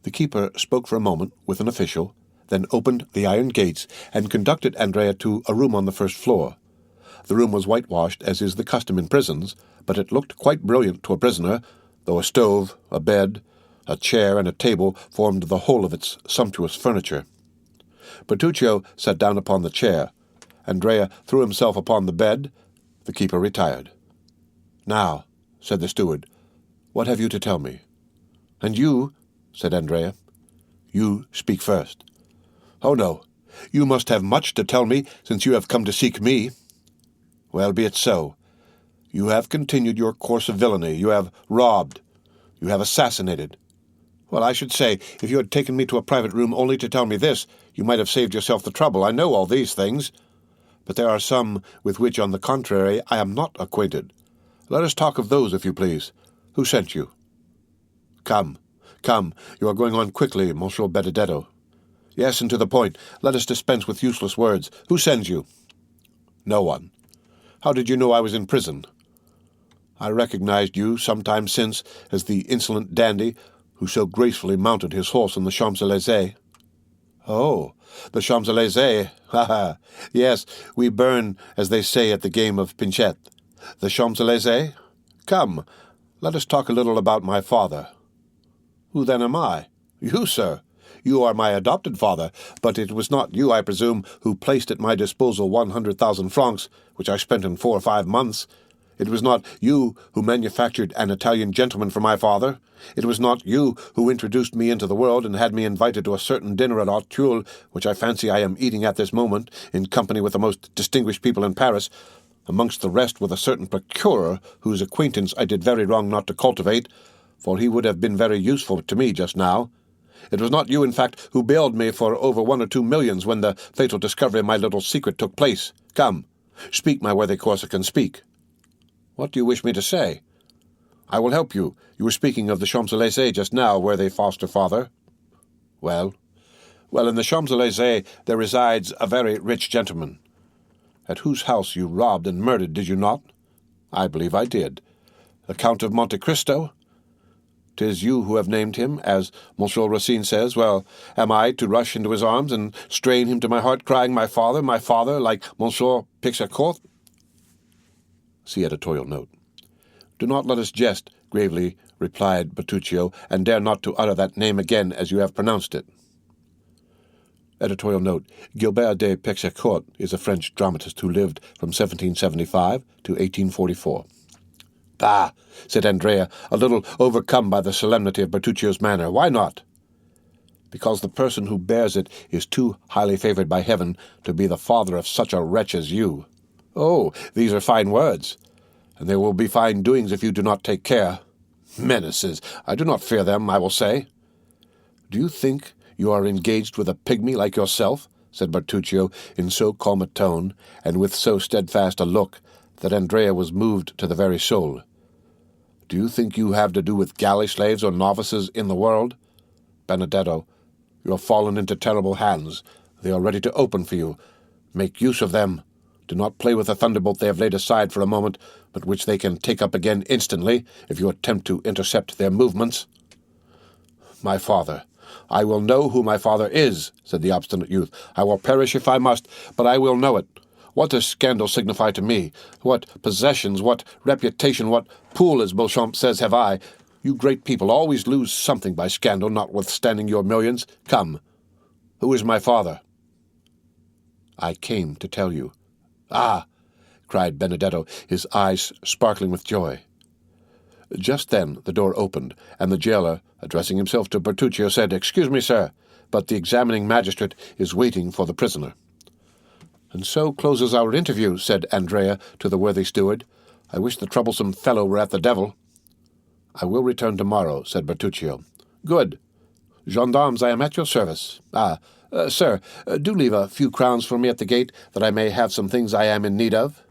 The keeper spoke for a moment with an official, then opened the iron gates and conducted Andrea to a room on the first floor. The room was whitewashed, as is the custom in prisons, but it looked quite brilliant to a prisoner, though a stove, a bed, a chair, and a table formed the whole of its sumptuous furniture. Bertuccio sat down upon the chair. Andrea threw himself upon the bed. The keeper retired. "Now," said the steward, "what have you to tell me?" "And you," said Andrea. "You speak first." "Oh, no. You must have much to tell me, since you have come to seek me." "Well, be it so. You have continued your course of villainy. You have robbed. You have assassinated. Well, I should say, if you had taken me to a private room only to tell me this, you might have saved yourself the trouble. I know all these things. But there are some with which, on the contrary, I am not acquainted. Let us talk of those, if you please. Who sent you?" Come, you are going on quickly, Monsieur Benedetto. Yes, and to the point. Let us dispense with useless words. Who sends you?" "No one." "How did you know I was in prison?" "I recognized you some time since as the insolent dandy who so gracefully mounted his horse on the Champs-Élysées." "Oh, the Champs-Élysées! Ha! Yes, we burn, as they say at the game of Pincette. The Champs-Élysées? Come, let us talk a little about my father." "Who then am I?" "You, sir. You are my adopted father, but it was not you, I presume, who placed at my disposal 100,000 francs, which I spent in 4 or 5 months. It was not you who manufactured an Italian gentleman for my father. It was not you who introduced me into the world and had me invited to a certain dinner at Auteuil, which I fancy I am eating at this moment, in company with the most distinguished people in Paris, amongst the rest with a certain procurer whose acquaintance I did very wrong not to cultivate, for he would have been very useful to me just now. It was not you, in fact, who bailed me for over 1 or 2 millions when the fatal discovery of my little secret took place. Come, speak, my worthy Corsican, speak." "What do you wish me to say?" I will help you. You were speaking of the Champs-Élysées just now, worthy foster-father. Well, in the Champs-Élysées there resides a very rich gentleman, at whose house you robbed and murdered, did you not? I believe I did. The Count of Monte Cristo? 'Tis you who have named him, as Monsieur Racine says. Well, am I to rush into his arms and strain him to my heart, crying, my father, like Monsieur Pixacourt? See editorial note. Do not let us jest, gravely replied Bertuccio, and dare not to utter that name again as you have pronounced it. Editorial note. Gilbert de Pixacourt is a French dramatist who lived from 1775 to 1844. Bah, said Andrea, a little overcome by the solemnity of Bertuccio's manner. Why not? Because the person who bears it is too highly favored by heaven to be the father of such a wretch as you. Oh, these are fine words, and there will be fine doings if you do not take care. Menaces! I do not fear them, I will say. Do you think you are engaged with a pygmy like yourself? Said Bertuccio in so calm a tone, and with so steadfast a look, that Andrea was moved to the very soul. Do you think you have to do with galley slaves or novices in the world? Benedetto, you have fallen into terrible hands. They are ready to open for you. Make use of them. Do not play with the thunderbolt they have laid aside for a moment, but which they can take up again instantly if you attempt to intercept their movements. My father. I will know who my father is, said the obstinate youth. I will perish if I must, but I will know it. What does scandal signify to me? What possessions, what reputation, what pool, as Beauchamp says, have I? You great people always lose something by scandal, notwithstanding your millions. Come, who is my father? I came to tell you. Ah, cried Benedetto, his eyes sparkling with joy. Just then the door opened, and the jailer, addressing himself to Bertuccio, said, Excuse me, sir, but the examining magistrate is waiting for the prisoner. And so closes our interview, said Andrea to the worthy steward. I wish the troublesome fellow were at the devil. I will return tomorrow, said Bertuccio. Good. Gendarmes, I am at your service. Sir, do leave a few crowns for me at the gate, that I may have some things I am in need of.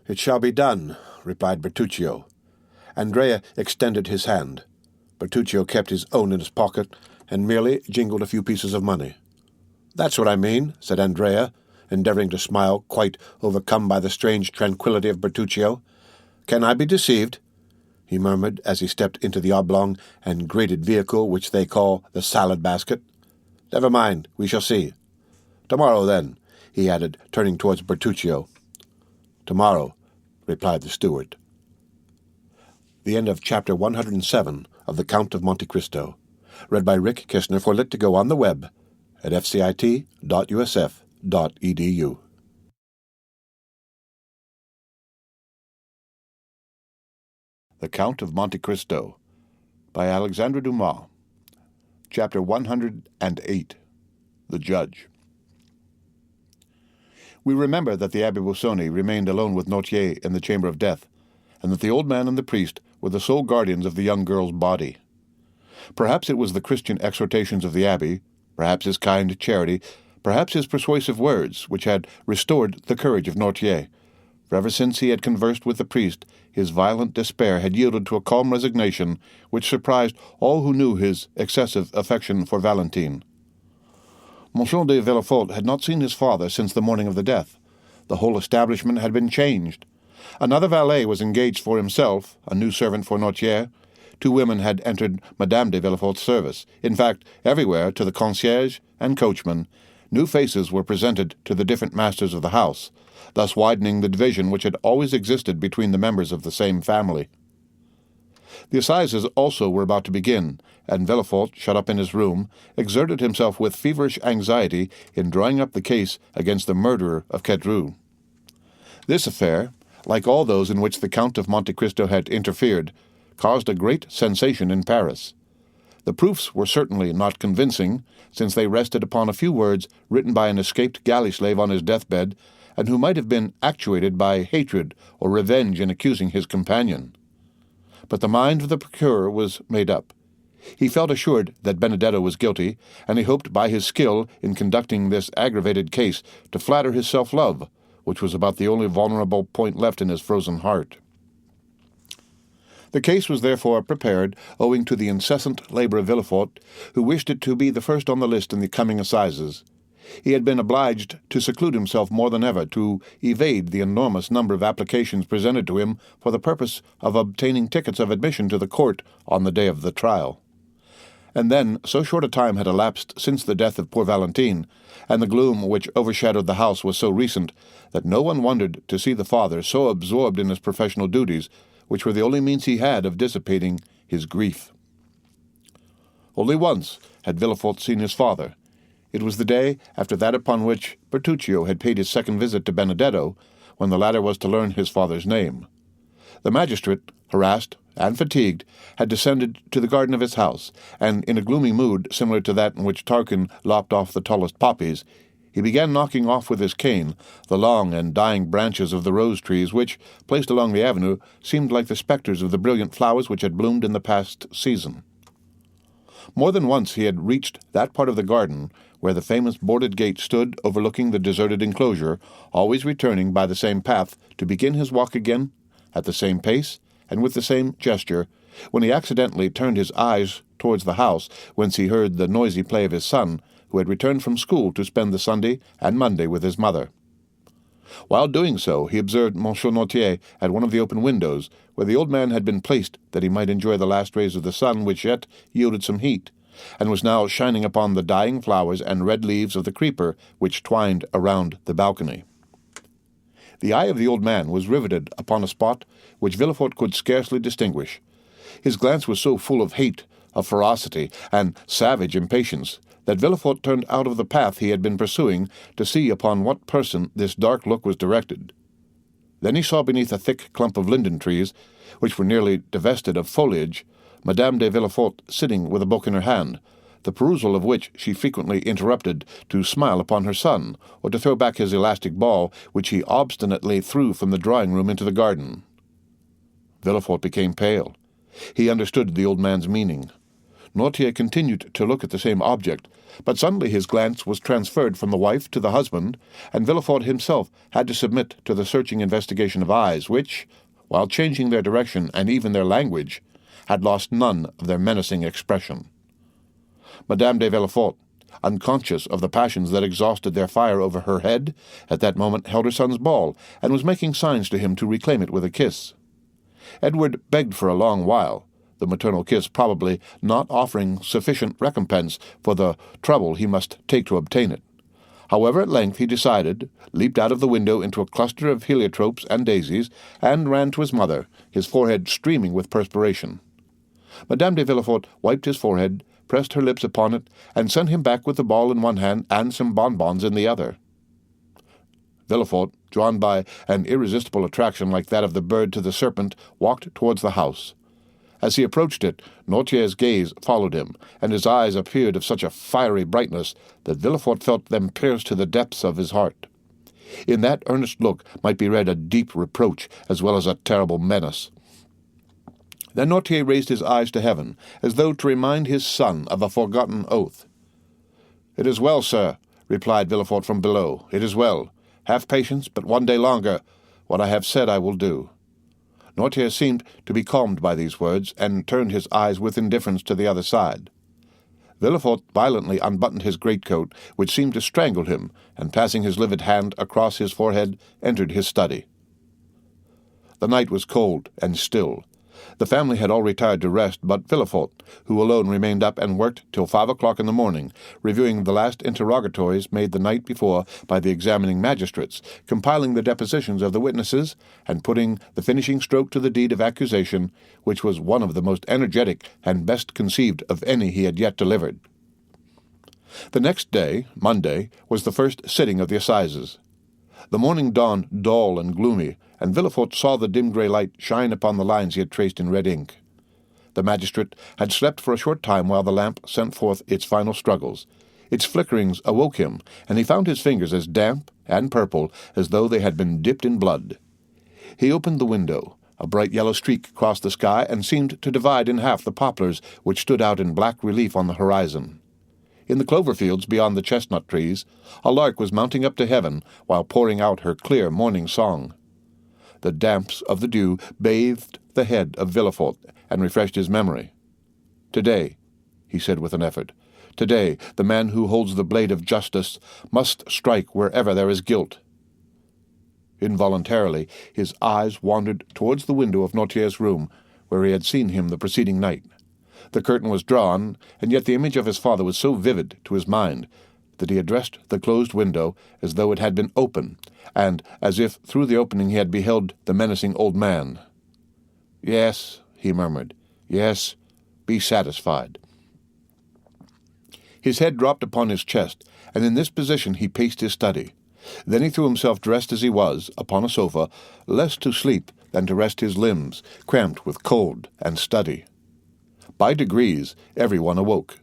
It shall be done, replied Bertuccio. Andrea extended his hand. Bertuccio kept his own in his pocket, and merely jingled a few pieces of money. That's what I mean, said Andrea, endeavoring to smile, quite overcome by the strange tranquillity of Bertuccio. Can I be deceived? He murmured as he stepped into the oblong and grated vehicle which they call the salad-basket. Never mind, we shall see. Tomorrow, then, he added, turning towards Bertuccio. Tomorrow, replied the steward. The end of Chapter 107 of The Count of Monte Cristo. Read by Rick Kistner for Lit to Go on the web at fcit.usf.edu. The Count of Monte Cristo by Alexandre Dumas. Chapter 108. The Judge. We remember that the Abbé Busoni remained alone with Noirtier in the chamber of death, and that the old man and the priest were the sole guardians of the young girl's body. Perhaps it was the Christian exhortations of the abbé, perhaps his kind charity, perhaps his persuasive words, which had restored the courage of Noirtier, for ever since he had conversed with the priest, his violent despair had yielded to a calm resignation which surprised all who knew his excessive affection for Valentine. Monsieur de Villefort had not seen his father since the morning of the death. The whole establishment had been changed. Another valet was engaged for himself, a new servant for Noirtier. 2 women had entered Madame de Villefort's service. In fact, everywhere, to the concierge and coachman, new faces were presented to the different masters of the house, thus widening the division which had always existed between the members of the same family. The assizes also were about to begin, and Villefort, shut up in his room, exerted himself with feverish anxiety in drawing up the case against the murderer of Quedru. This affair, like all those in which the Count of Monte Cristo had interfered, caused a great sensation in Paris. The proofs were certainly not convincing, since they rested upon a few words written by an escaped galley slave on his deathbed, and who might have been actuated by hatred or revenge in accusing his companion. But the mind of the procurer was made up. He felt assured that Benedetto was guilty, and he hoped by his skill in conducting this aggravated case to flatter his self-love, which was about the only vulnerable point left in his frozen heart. The case was therefore prepared owing to the incessant labour of Villefort, who wished it to be the first on the list in the coming assizes. He had been obliged to seclude himself more than ever to evade the enormous number of applications presented to him for the purpose of obtaining tickets of admission to the court on the day of the trial. And then so short a time had elapsed since the death of poor Valentine, and the gloom which overshadowed the house was so recent, that no one wondered to see the father so absorbed in his professional duties, which were the only means he had of dissipating his grief. Only once had Villefort seen his father. It was the day after that upon which Bertuccio had paid his second visit to Benedetto, when the latter was to learn his father's name. The magistrate, harassed and fatigued, had descended to the garden of his house, and in a gloomy mood similar to that in which Tarquin lopped off the tallest poppies, he began knocking off with his cane the long and dying branches of the rose-trees which, placed along the avenue, seemed like the spectres of the brilliant flowers which had bloomed in the past season. More than once he had reached that part of the garden where the famous boarded gate stood overlooking the deserted enclosure, always returning by the same path to begin his walk again, at the same pace and with the same gesture, when he accidentally turned his eyes towards the house, whence he heard the noisy play of his son, who had returned from school to spend the Sunday and Monday with his mother. While doing so, he observed Monsieur Noirtier at one of the open windows, where the old man had been placed that he might enjoy the last rays of the sun, which yet yielded some heat, and was now shining upon the dying flowers and red leaves of the creeper which twined around the balcony. The eye of the old man was riveted upon a spot which Villefort could scarcely distinguish. His glance was so full of hate, of ferocity, and savage impatience, that Villefort turned out of the path he had been pursuing to see upon what person this dark look was directed. Then he saw beneath a thick clump of linden trees, which were nearly divested of foliage, Madame de Villefort sitting with a book in her hand, the perusal of which she frequently interrupted to smile upon her son, or to throw back his elastic ball, which he obstinately threw from the drawing-room into the garden. Villefort became pale. He understood the old man's meaning. Noirtier continued to look at the same object, but suddenly his glance was transferred from the wife to the husband, and Villefort himself had to submit to the searching investigation of eyes which, while changing their direction and even their language, had lost none of their menacing expression. Madame de Villefort, unconscious of the passions that exhausted their fire over her head, at that moment held her son's ball, and was making signs to him to reclaim it with a kiss. Edward begged for a long while, the maternal kiss probably not offering sufficient recompense for the trouble he must take to obtain it. However, at length he decided, leaped out of the window into a cluster of heliotropes and daisies, and ran to his mother, his forehead streaming with perspiration. Madame de Villefort wiped his forehead, pressed her lips upon it, and sent him back with the ball in one hand and some bonbons in the other. Villefort, drawn by an irresistible attraction like that of the bird to the serpent, walked towards the house. As he approached it, Noirtier's gaze followed him, and his eyes appeared of such a fiery brightness that Villefort felt them pierce to the depths of his heart. In that earnest look might be read a deep reproach as well as a terrible menace. Then Noirtier raised his eyes to heaven, as though to remind his son of a forgotten oath. "It is well, sir," replied Villefort from below. "It is well. Have patience, but one day longer. What I have said I will do." Noirtier seemed to be calmed by these words, and turned his eyes with indifference to the other side. Villefort violently unbuttoned his greatcoat, which seemed to strangle him, and passing his livid hand across his forehead, entered his study. The night was cold and still. The family had all retired to rest, but Villefort, who alone remained up and worked till 5 o'clock in the morning, reviewing the last interrogatories made the night before by the examining magistrates, compiling the depositions of the witnesses, and putting the finishing stroke to the deed of accusation, which was one of the most energetic and best conceived of any he had yet delivered. The next day, Monday, was the first sitting of the assizes. The morning dawned dull and gloomy, and Villefort saw the dim grey light shine upon the lines he had traced in red ink. The magistrate had slept for a short time while the lamp sent forth its final struggles. Its flickerings awoke him, and he found his fingers as damp and purple as though they had been dipped in blood. He opened the window. A bright yellow streak crossed the sky and seemed to divide in half the poplars which stood out in black relief on the horizon. In the clover fields beyond the chestnut trees, a lark was mounting up to heaven while pouring out her clear morning song. The damps of the dew bathed the head of Villefort and refreshed his memory. "Today," he said with an effort, "today the man who holds the blade of justice must strike wherever there is guilt." Involuntarily, his eyes wandered towards the window of Noirtier's room, where he had seen him the preceding night. The curtain was drawn, and yet the image of his father was so vivid to his mind that he addressed the closed window as though it had been open, and as if through the opening he had beheld the menacing old man. "Yes," he murmured, "yes, be satisfied." His head dropped upon his chest, and in this position he paced his study. Then he threw himself, dressed as he was, upon a sofa, less to sleep than to rest his limbs, cramped with cold and study. By degrees every one awoke.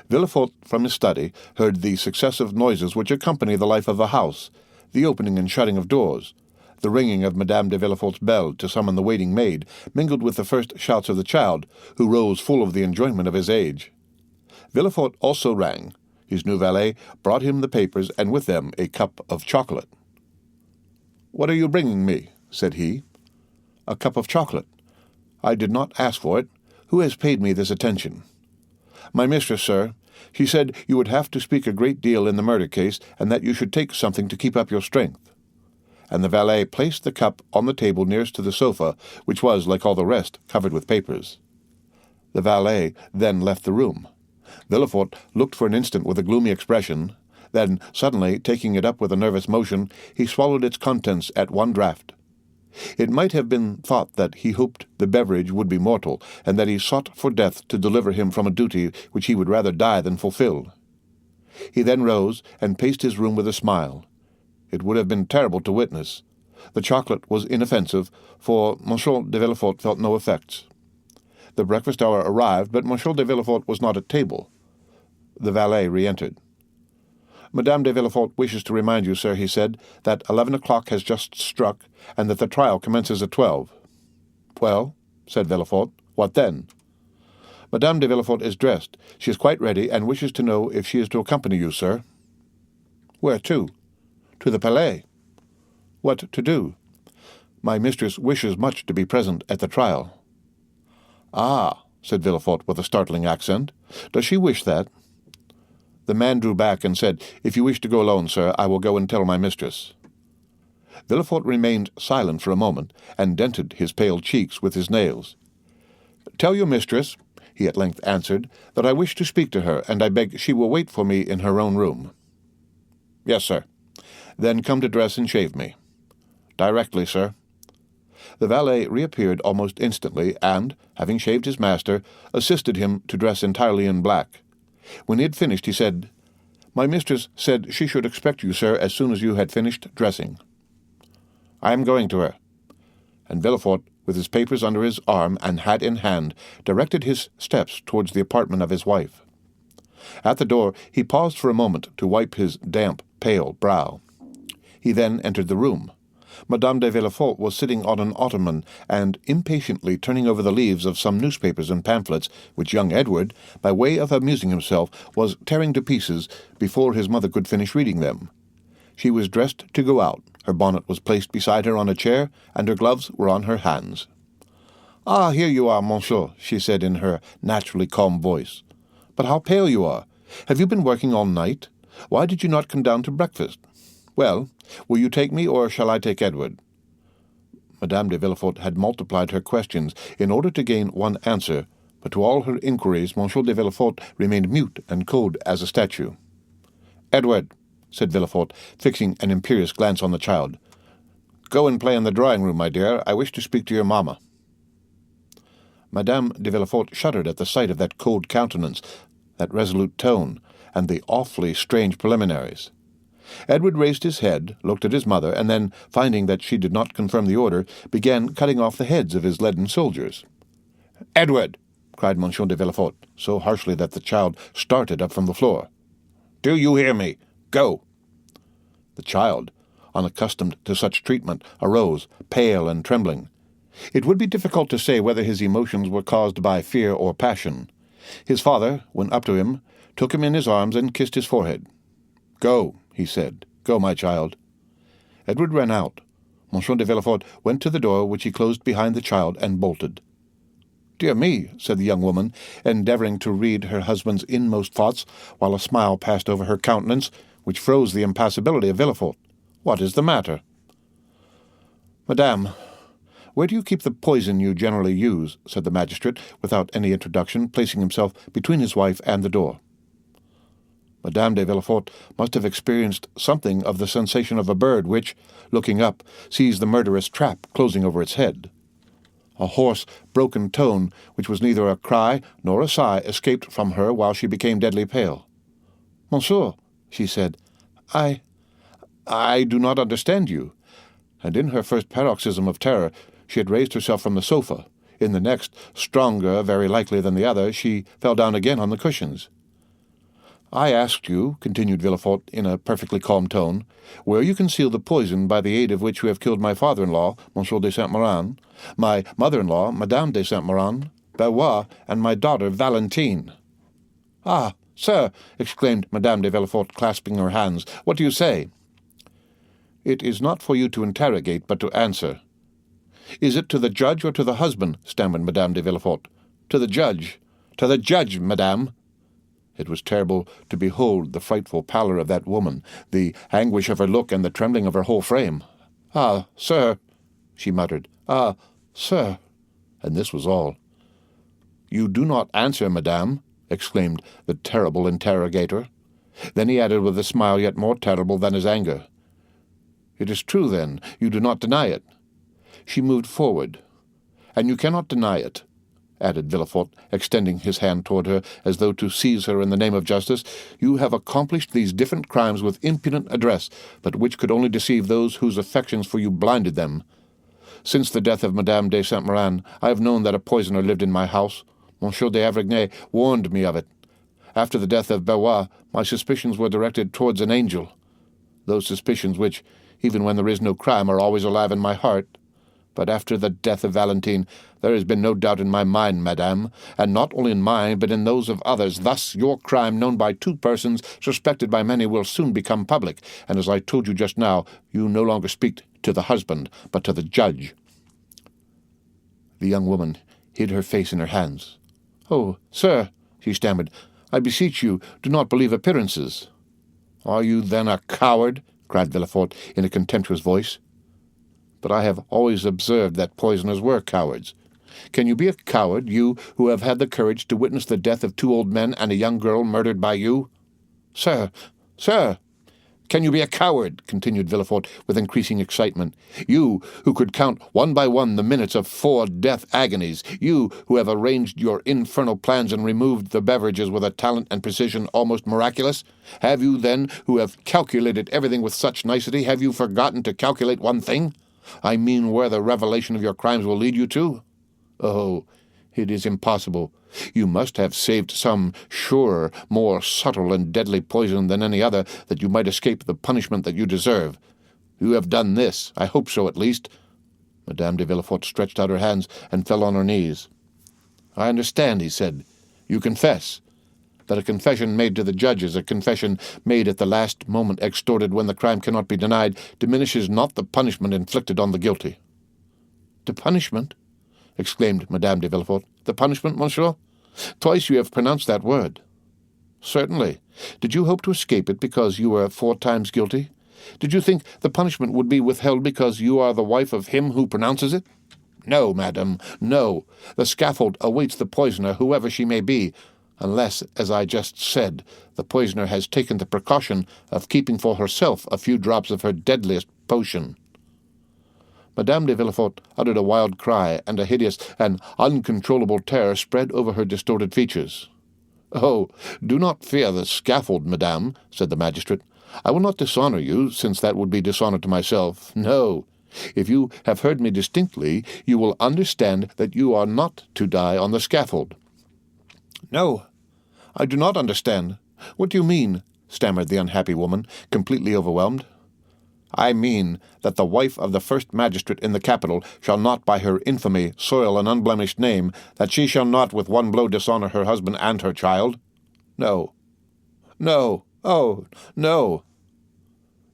Villefort, from his study, heard the successive noises which accompany the life of a house, the opening and shutting of doors, the ringing of Madame de Villefort's bell to summon the waiting maid, mingled with the first shouts of the child, who rose full of the enjoyment of his age. Villefort also rang. His new valet brought him the papers, and with them a cup of chocolate. "What are you bringing me?" said he. "A cup of chocolate. I did not ask for it. Who has paid me this attention?" "My mistress, sir. She said you would have to speak a great deal in the murder case, and that you should take something to keep up your strength." And the valet placed the cup on the table nearest to the sofa, which was, like all the rest, covered with papers. The valet then left the room. Villefort looked for an instant with a gloomy expression. Then, suddenly, taking it up with a nervous motion, he swallowed its contents at one draught. It might have been thought that he hoped the beverage would be mortal, and that he sought for death to deliver him from a duty which he would rather die than fulfill. He then rose and paced his room with a smile. It would have been terrible to witness. The chocolate was inoffensive, for M. de Villefort felt no effects. The breakfast hour arrived, but M. de Villefort was not at table. The valet re-entered. "Madame de Villefort wishes to remind you, sir," he said, "that 11 o'clock has just struck, and that the trial commences at 12. "Well," said Villefort, "what then?" "Madame de Villefort is dressed. She is quite ready, and wishes to know if she is to accompany you, sir." "Where to?" "To the Palais." "What to do?" "My mistress wishes much to be present at the trial." "Ah," said Villefort with a startling accent. "Does she wish that?" The man drew back and said, "If you wish to go alone, sir, I will go and tell my mistress." Villefort remained silent for a moment, and dented his pale cheeks with his nails. "Tell your mistress," he at length answered, "that I wish to speak to her, and I beg she will wait for me in her own room." "Yes, sir." "Then come to dress and shave me." "Directly, sir." The valet reappeared almost instantly, and, having shaved his master, assisted him to dress entirely in black. When he had finished, he said, "My mistress said she should expect you, sir, as soon as you had finished dressing." "I am going to her." And Villefort, with his papers under his arm and hat in hand, directed his steps towards the apartment of his wife. At the door he paused for a moment to wipe his damp, pale brow. He then entered the room. Madame de Villefort was sitting on an ottoman and impatiently turning over the leaves of some newspapers and pamphlets which young Edward, by way of amusing himself, was tearing to pieces before his mother could finish reading them. She was dressed to go out. Her bonnet was placed beside her on a chair, and her gloves were on her hands. "Ah, here you are, monsieur," she said in her naturally calm voice. "But how pale you are! Have you been working all night? Why did you not come down to breakfast? Well, will you take me, or shall I take Edward?" Madame de Villefort had multiplied her questions in order to gain one answer, but to all her inquiries M. de Villefort remained mute and cold as a statue. "Edward," said Villefort, fixing an imperious glance on the child, "go and play in the drawing-room, my dear. I wish to speak to your mamma." Madame de Villefort shuddered at the sight of that cold countenance, that resolute tone, and the awfully strange preliminaries. Edward raised his head, looked at his mother, and then, finding that she did not confirm the order, began cutting off the heads of his leaden soldiers. "Edward!" cried M. de Villefort, so harshly that the child started up from the floor. "Do you hear me? Go!" The child, unaccustomed to such treatment, arose, pale and trembling. It would be difficult to say whether his emotions were caused by fear or passion. His father went up to him, took him in his arms, and kissed his forehead. "Go," he said. "Go, my child." Edward ran out. Monsieur de Villefort went to the door, which he closed behind the child, and bolted. "Dear me," said the young woman, endeavoring to read her husband's inmost thoughts, while a smile passed over her countenance, which froze the impassibility of Villefort. "What is the matter?" "Madame, where do you keep the poison you generally use?" said the magistrate, without any introduction, placing himself between his wife and the door. Madame de Villefort must have experienced something of the sensation of a bird which, looking up, sees the murderous trap closing over its head. A hoarse, broken tone, which was neither a cry nor a sigh, escaped from her while she became deadly pale. "Monsieur," she said, I do not understand you." And in her first paroxysm of terror, she had raised herself from the sofa. In the next, stronger, very likely than the other, she fell down again on the cushions. "I asked you," continued Villefort in a perfectly calm tone, "where you concealed the poison by the aid of which you have killed my father-in-law, Monsieur de Saint-Méran, my mother-in-law, Madame de Saint-Méran, Benoit, and my daughter Valentine." "Ah, sir," exclaimed Madame de Villefort, clasping her hands, "what do you say?" "It is not for you to interrogate, but to answer." "Is it to the judge or to the husband?" stammered Madame de Villefort. "To the judge. To the judge, madame." It was terrible to behold the frightful pallor of that woman, the anguish of her look, and the trembling of her whole frame. "Ah, sir," she muttered. "Ah, sir." And this was all. "You do not answer, madame," exclaimed the terrible interrogator. Then he added with a smile yet more terrible than his anger, "It is true, then. You do not deny it." She moved forward. "And you cannot deny it," added Villefort, extending his hand toward her, as though to seize her in the name of justice. "You have accomplished these different crimes with impudent address, but which could only deceive those whose affections for you blinded them. Since the death of Madame de Saint-Méran, I have known that a poisoner lived in my house. Monsieur d'Avrigny warned me of it. After the death of Benoit, my suspicions were directed towards an angel. Those suspicions which, even when there is no crime, are always alive in my heart. But after the death of Valentine, there has been no doubt in my mind, madame, and not only in mine, but in those of others. Thus your crime, known by two persons, suspected by many, will soon become public, and as I told you just now, you no longer speak to the husband, but to the judge." The young woman hid her face in her hands. "Oh, sir," she stammered, "I beseech you, do not believe appearances." "Are you then a coward?" cried Villefort in a contemptuous voice. "But I have always observed that poisoners were cowards. Can you be a coward, you who have had the courage to witness the death of two old men and a young girl murdered by you? Sir, sir, can you be a coward?" continued Villefort with increasing excitement. "You who could count one by one the minutes of 4 death agonies, you who have arranged your infernal plans and removed the beverages with a talent and precision almost miraculous? Have you, then, who have calculated everything with such nicety, have you forgotten to calculate one thing? I mean where the revelation of your crimes will lead you to? Oh, it is impossible. You must have saved some surer, more subtle and deadly poison than any other, that you might escape the punishment that you deserve. You have done this, I hope so at least." Madame de Villefort stretched out her hands and fell on her knees. "I understand," he said. "You confess. That a confession made to the judges, a confession made at the last moment, extorted when the crime cannot be denied, diminishes not the punishment inflicted on the guilty." "The punishment?" exclaimed Madame de Villefort. "The punishment, monsieur? Twice you have pronounced that word." "Certainly. Did you hope to escape it because you were 4 times guilty? Did you think the punishment would be withheld because you are the wife of him who pronounces it? No, madam, no. The scaffold awaits the poisoner, whoever she may be, unless, as I just said, the poisoner has taken the precaution of keeping for herself a few drops of her deadliest potion." Madame de Villefort uttered a wild cry, and a hideous and uncontrollable terror spread over her distorted features. "Oh, do not fear the scaffold, madame," said the magistrate. "I will not dishonor you, since that would be dishonor to myself. No. If you have heard me distinctly, you will understand that you are not to die on the scaffold." "No, I do not understand. What do you mean?" stammered the unhappy woman, completely overwhelmed. "I mean that the wife of the first magistrate in the capital shall not by her infamy soil an unblemished name, that she shall not with one blow dishonor her husband and her child. No. No. Oh, no."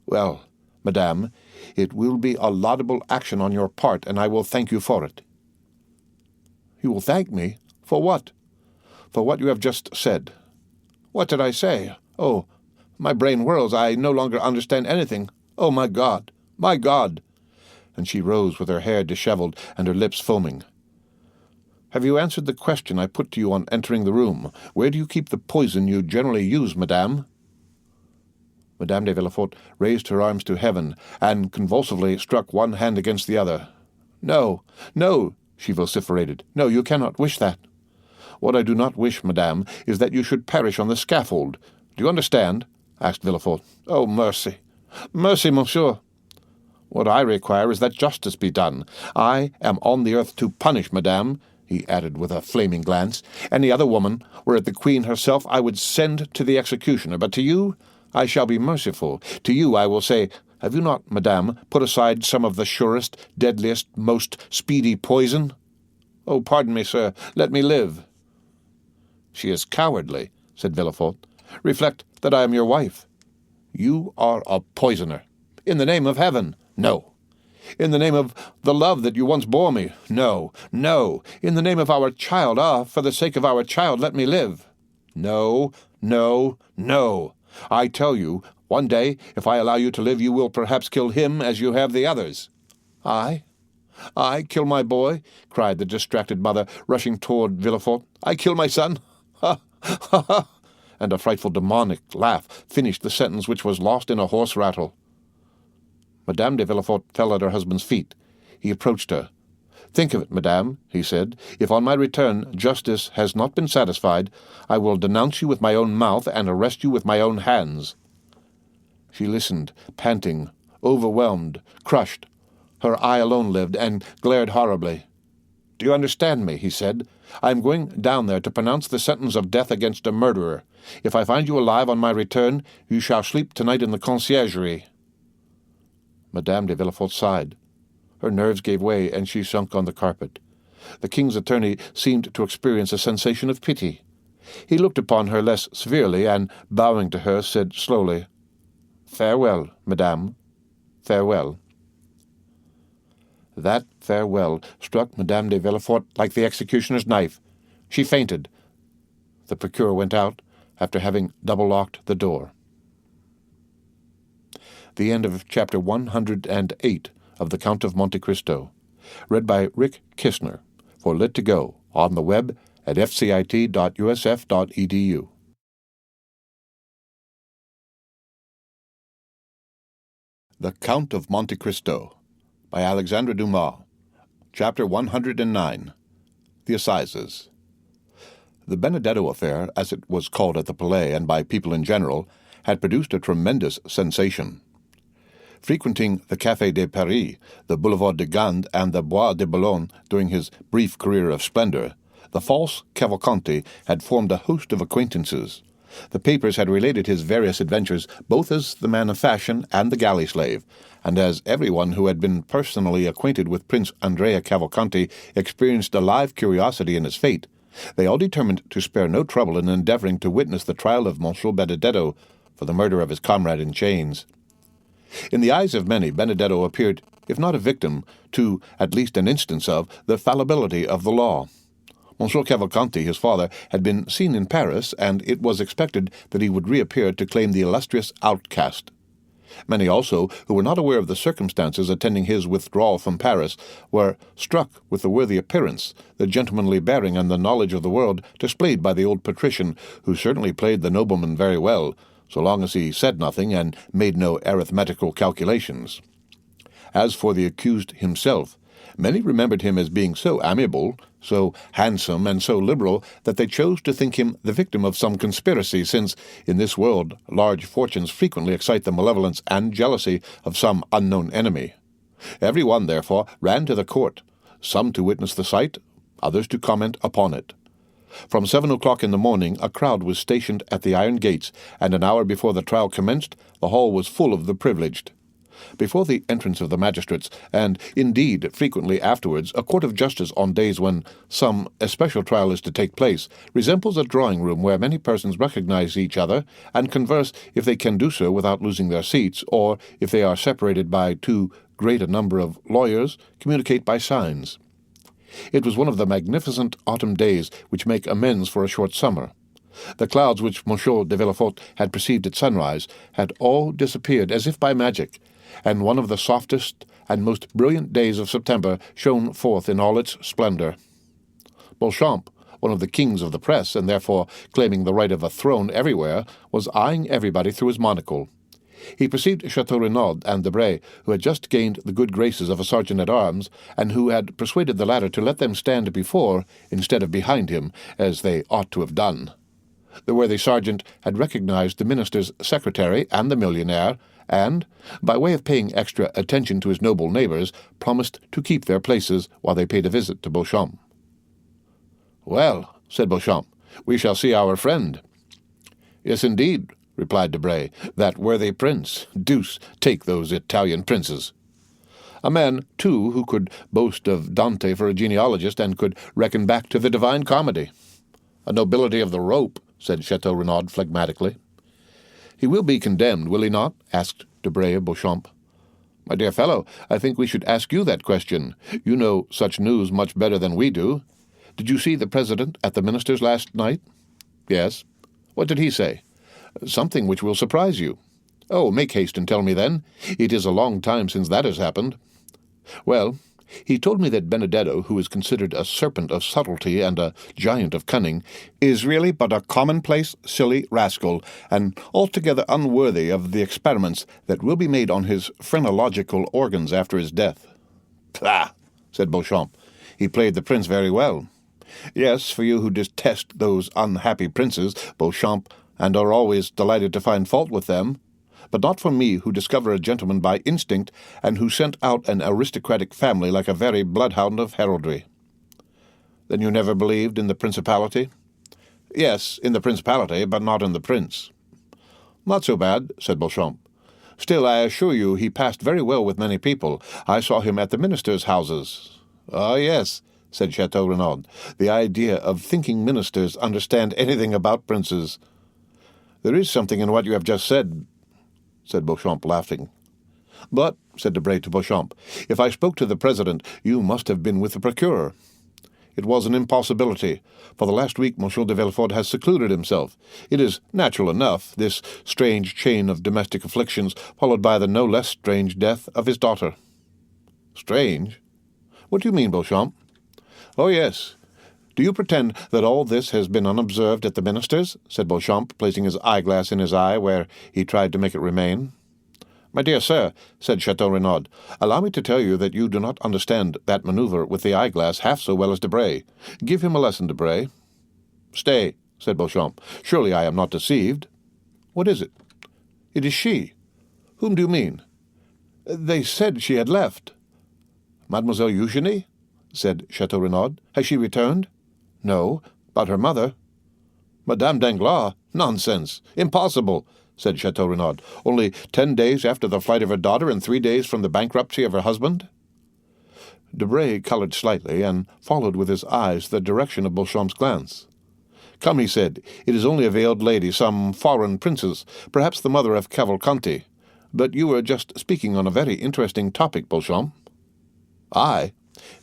"Well, madame. It will be a laudable action on your part, and I will thank you for it." "You will thank me? For what?" "For what you have just said." "What did I say? Oh, my brain whirls. I no longer understand anything. Oh, my God! My God!" And she rose with her hair disheveled and her lips foaming. "Have you answered the question I put to you on entering the room? Where do you keep the poison you generally use, madame?" Madame de Villefort raised her arms to heaven and convulsively struck one hand against the other. "No, no," she vociferated. "No, you cannot wish that." "What I do not wish, madame, is that you should perish on the scaffold. Do you understand?" asked Villefort. "Oh, mercy! Mercy, monsieur!" "What I require is that justice be done. I am on the earth to punish, madame," he added with a flaming glance. "Any other woman, were it the queen herself, I would send to the executioner. But to you I shall be merciful. To you I will say, have you not, madame, put aside some of the surest, deadliest, most speedy poison? Oh, pardon me, sir. Let me live." "She is cowardly," said Villefort. "Reflect that I am your wife." "You are a poisoner. In the name of heaven, no. In the name of the love that you once bore me, no, no. In the name of our child, for the sake of our child, let me live. No, no, no. I tell you, one day, if I allow you to live, you will perhaps kill him as you have the others." "I kill my boy?" cried the distracted mother, rushing toward Villefort. "I kill my son? Ha, ha, ha!" And a frightful demonic laugh finished the sentence, which was lost in a hoarse rattle. Madame de Villefort fell at her husband's feet. He approached her. "Think of it, madame," he said. "If on my return justice has not been satisfied, I will denounce you with my own mouth and arrest you with my own hands." She listened, panting, overwhelmed, crushed. Her eye alone lived, and glared horribly. "Do you understand me?" he said. "I am going down there to pronounce the sentence of death against a murderer. If I find you alive on my return, you shall sleep tonight in the conciergerie." Madame de Villefort sighed. Her nerves gave way, and she sunk on the carpet. The king's attorney seemed to experience a sensation of pity. He looked upon her less severely, and, bowing to her, said slowly, "Farewell, madame, farewell." That farewell struck Madame de Villefort like the executioner's knife. She fainted. The procureur went out, after having double-locked the door. The end of Chapter 108 of The Count of Monte Cristo, read by Rick Kistner, for Lit2Go, on the web at fcit.usf.edu. The Count of Monte Cristo, by Alexandre Dumas, Chapter 109, The Assizes. The Benedetto affair, as it was called at the Palais and by people in general, had produced a tremendous sensation. Frequenting the Café de Paris, the Boulevard de Gand, and the Bois de Boulogne during his brief career of splendor, the false Cavalcanti had formed a host of acquaintances. The papers had related his various adventures both as the man of fashion and the galley slave, and as everyone who had been personally acquainted with Prince Andrea Cavalcanti experienced a live curiosity in his fate, they all determined to spare no trouble in endeavoring to witness the trial of Monsieur Benedetto for the murder of his comrade in chains. In the eyes of many, Benedetto appeared, if not a victim, to at least an instance of the fallibility of the law. Monsieur Cavalcanti, his father, had been seen in Paris, and it was expected that he would reappear to claim the illustrious outcast. Many also, who were not aware of the circumstances attending his withdrawal from Paris, were struck with the worthy appearance, the gentlemanly bearing, and the knowledge of the world displayed by the old patrician, who certainly played the nobleman very well, so long as he said nothing and made no arithmetical calculations. As for the accused himself, many remembered him as being so amiable, so handsome, and so liberal that they chose to think him the victim of some conspiracy, since, in this world, large fortunes frequently excite the malevolence and jealousy of some unknown enemy. Every one, therefore, ran to the court, some to witness the sight, others to comment upon it. From 7 o'clock in the morning a crowd was stationed at the iron gates, and an hour before the trial commenced the hall was full of the privileged. Before the entrance of the magistrates, and indeed frequently afterwards, a court of justice on days when some especial trial is to take place resembles a drawing-room where many persons recognize each other and converse if they can do so without losing their seats, or, if they are separated by too great a number of lawyers, communicate by signs. It was one of the magnificent autumn days which make amends for a short summer. The clouds which Monsieur de Villefort had perceived at sunrise had all disappeared as if by magic, and one of the softest and most brilliant days of September shone forth in all its splendor. Beauchamp, one of the kings of the press, and therefore claiming the right of a throne everywhere, was eyeing everybody through his monocle. He perceived Chateau Renaud and Debray, who had just gained the good graces of a sergeant-at-arms, and who had persuaded the latter to let them stand before instead of behind him, as they ought to have done. The worthy sergeant had recognized the minister's secretary and the millionaire, and, by way of paying extra attention to his noble neighbors, promised to keep their places while they paid a visit to Beauchamp. "Well," said Beauchamp, "we shall see our friend." "Yes, indeed," replied Debray, "that worthy prince. Deuce take those Italian princes." A man, too, who could boast of Dante for a genealogist and could reckon back to the Divine Comedy. "A nobility of the rope," said Chateau Renaud phlegmatically. "He will be condemned, will he not?" asked Debray of Beauchamp. "My dear fellow, I think we should ask you that question. You know such news much better than we do. Did you see the president at the minister's last night?" "Yes." "What did he say?" "Something which will surprise you." "Oh, make haste and tell me then. It is a long time since that has happened." "Well, he told me that Benedetto, who is considered a serpent of subtlety and a giant of cunning, is really but a commonplace, silly rascal, and altogether unworthy of the experiments that will be made on his phrenological organs after his death." "Pah!" said Beauchamp. "He played the prince very well." "Yes, for you who detest those unhappy princes, Beauchamp, and are always delighted to find fault with them, but not for me, who discover a gentleman by instinct, and who sent out an aristocratic family like a very bloodhound of heraldry." "Then you never believed in the principality?" "Yes, in the principality, but not in the prince." "Not so bad," said Beauchamp. "Still, I assure you he passed very well with many people. I saw him at the ministers' houses." "Ah, yes," said Chateau Renaud. "The idea of thinking ministers understand anything about princes." "There is something in what you have just said," said Beauchamp, laughing. "But," said Debray to Beauchamp, "if I spoke to the president, you must have been with the procureur." "It was an impossibility. For the last week Monsieur de Villefort has secluded himself. It is natural enough, this strange chain of domestic afflictions, followed by the no less strange death of his daughter." "Strange? What do you mean, Beauchamp?" "Oh, yes. Do you pretend that all this has been unobserved at the minister's?" said Beauchamp, placing his eyeglass in his eye where he tried to make it remain. "My dear sir," said Chateau Renaud, "allow me to tell you that you do not understand that maneuver with the eyeglass half so well as Debray. Give him a lesson, Debray." "Stay," said Beauchamp. "Surely I am not deceived." "What is it?" "It is she." "Whom do you mean?" "They said she had left." "Mademoiselle Eugénie?" said Chateau Renaud. "Has she returned?" "No, but her mother." "Madame Danglars? Nonsense! Impossible!" said Chateau Renaud. "Only 10 days after the flight of her daughter and 3 days from the bankruptcy of her husband?" Debray colored slightly, and followed with his eyes the direction of Beauchamp's glance. "Come," he said, "it is only a veiled lady, some foreign princess, perhaps the mother of Cavalcanti. But you were just speaking on a very interesting topic, Beauchamp." "I?"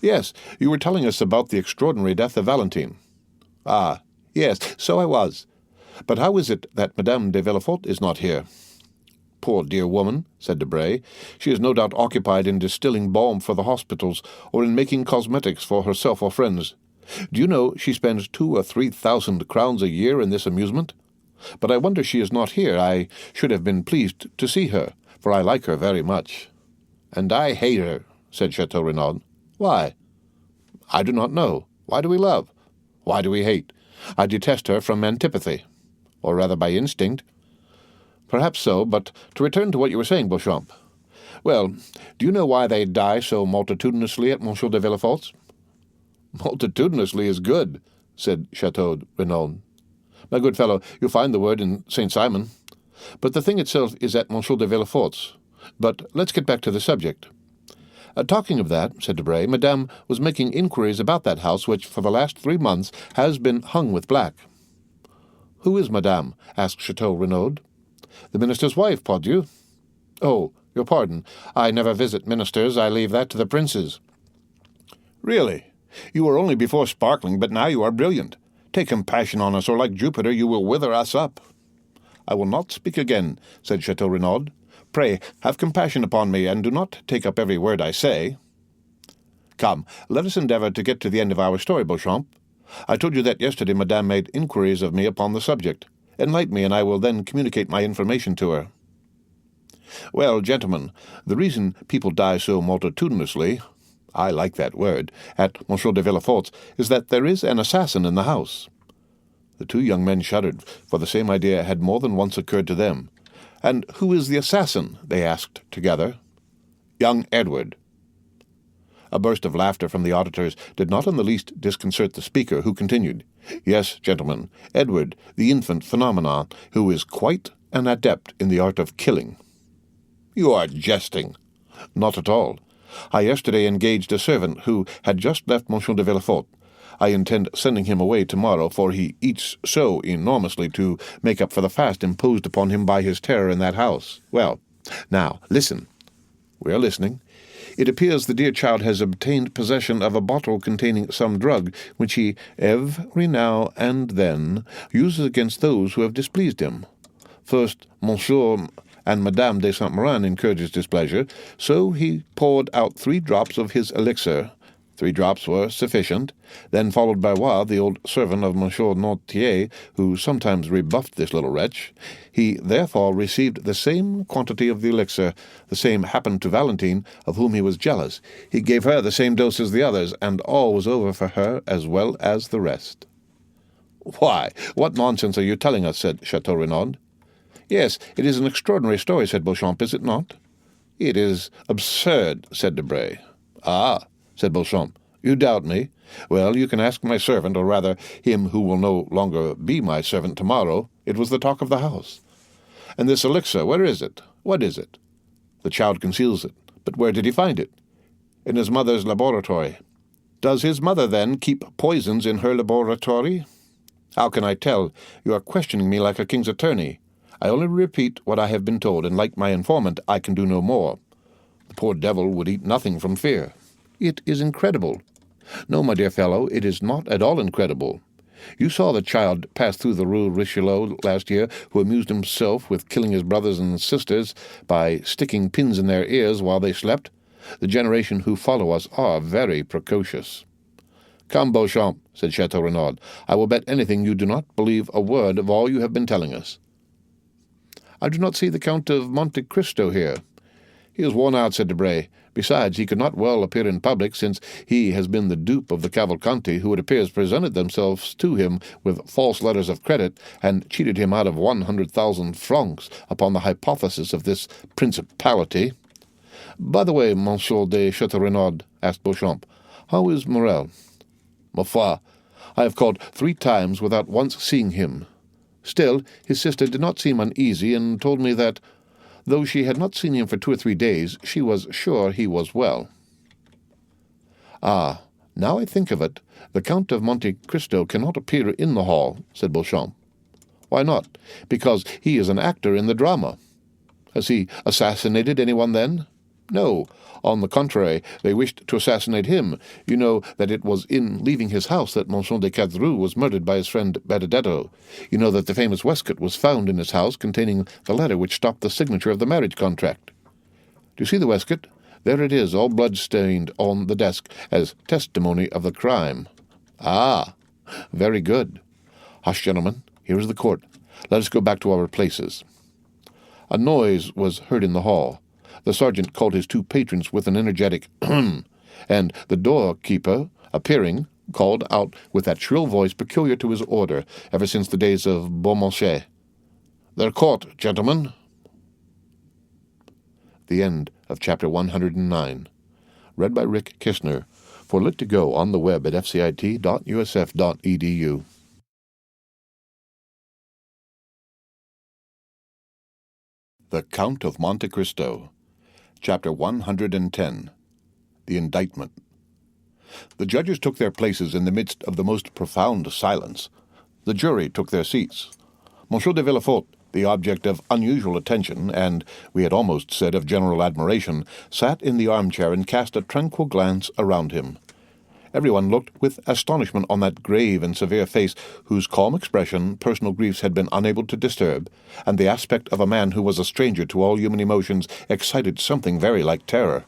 "Yes, you were telling us about the extraordinary death of Valentine." "Ah, yes, so I was. But how is it that Madame de Villefort is not here?" "Poor dear woman," said Debray. "She is no doubt occupied in distilling balm for the hospitals, or in making cosmetics for herself or friends. Do you know she spends 2,000 or 3,000 crowns a year in this amusement? But I wonder she is not here. I should have been pleased to see her, for I like her very much." "And I hate her," said Chateau Renaud. "Why?" "I do not know. Why do we love? Why do we hate? I detest her from antipathy, or rather by instinct." "Perhaps so, but to return to what you were saying, Beauchamp. Well, do you know why they die so multitudinously at Monsieur de Villefort's?" "Multitudinously is good," said Chateau Renaud. "My good fellow, you find the word in St. Simon. But the thing itself is at Monsieur de Villefort's. But let's get back to the subject. Talking of that, said Debray, Madame was making inquiries about that house which, for the last 3 months, has been hung with black. Who is Madame? Asked Chateau Renaud. The minister's wife, pardieu. Oh, your pardon. I never visit ministers. I leave that to the princes. Really? You were only before sparkling, but now you are brilliant. Take compassion on us, or like Jupiter you will wither us up. I will not speak again, said Chateau Renaud. Pray, have compassion upon me, and do not take up every word I say. Come, let us endeavour to get to the end of our story, Beauchamp. I told you that yesterday Madame made inquiries of me upon the subject. Enlighten me, and I will then communicate my information to her. Well, gentlemen, the reason people die so multitudinously, I like that word, at M. de Villefort's, is that there is an assassin in the house. The two young men shuddered, for the same idea had more than once occurred to them. And who is the assassin? They asked together. Young Edward. A burst of laughter from the auditors did not in the least disconcert the speaker, who continued, Yes, gentlemen, Edward, the infant phenomenon, who is quite an adept in the art of killing. You are jesting. Not at all. I yesterday engaged a servant who had just left M. de Villefort. I intend sending him away tomorrow, for he eats so enormously to make up for the fast imposed upon him by his terror in that house. Well, now, listen. We are listening. It appears the dear child has obtained possession of a bottle containing some drug, which he every now and then uses against those who have displeased him. First, Monsieur and Madame de Saint-Méran incurred his displeasure, so he poured out 3 drops of his elixir. 3 drops were sufficient, then followed Barrois, the old servant of Monsieur Noirtier, who sometimes rebuffed this little wretch. He therefore received the same quantity of the elixir. The same happened to Valentine, of whom he was jealous. He gave her the same dose as the others, and all was over for her as well as the rest. Why, what nonsense are you telling us? Said Chateau Renaud. Yes, it is an extraordinary story, said Beauchamp, is it not? It is absurd, said Debray. Ah, said Beauchamp, you doubt me? Well, you can ask my servant, or rather him who will no longer be my servant tomorrow. It was the talk of the house. And this elixir, where is it? What is it? The child conceals it. But where did he find it? In his mother's laboratory. Does his mother, then, keep poisons in her laboratory? How can I tell? You are questioning me like a king's attorney. I only repeat what I have been told, and like my informant, I can do no more. The poor devil would eat nothing from fear. It is incredible. No, my dear fellow, it is not at all incredible. You saw the child pass through the Rue Richelieu last year, who amused himself with killing his brothers and sisters by sticking pins in their ears while they slept. The generation who follow us are very precocious. Come, Beauchamp, said Chateau Renaud, I will bet anything you do not believe a word of all you have been telling us. I do not see the Count of Monte Cristo here. He is worn out, said Debray. Besides, he could not well appear in public, since he has been the dupe of the Cavalcanti, who it appears presented themselves to him with false letters of credit, and cheated him out of 100,000 francs upon the hypothesis of this principality. By the way, Monsieur de Chateau Renaud, asked Beauchamp, how is Morel? Ma foi, I have called 3 times without once seeing him. Still, his sister did not seem uneasy, and told me that, though she had not seen him for 2 or 3 days, she was sure he was well. Ah, now I think of it, the Count of Monte Cristo cannot appear in the hall, said Beauchamp. Why not? Because he is an actor in the drama. Has he assassinated anyone, then? No. On the contrary, they wished to assassinate him. You know that it was in leaving his house that Monsieur de Cadreux was murdered by his friend Benedetto. You know that the famous waistcoat was found in his house, containing the letter which stopped the signature of the marriage contract. Do you see the waistcoat? There it is, all blood-stained, on the desk, as testimony of the crime. Ah, very good. Hush, gentlemen, here is the court. Let us go back to our places. A noise was heard in the hall. The sergeant called his 2 patrons with an energetic ahem, and the doorkeeper, appearing, called out with that shrill voice peculiar to his order ever since the days of Beaumarchais. "Their court, gentlemen." The end of chapter 109. Read by Rick Kishner. For Lit to Go on the web at fcit.usf.edu. The Count of Monte Cristo, Chapter 110. The Indictment. The judges took their places in the midst of the most profound silence. The jury took their seats. Monsieur de Villefort, the object of unusual attention, and, we had almost said, of general admiration, sat in the armchair and cast a tranquil glance around him. Everyone looked with astonishment on that grave and severe face whose calm expression personal griefs had been unable to disturb, and the aspect of a man who was a stranger to all human emotions excited something very like terror.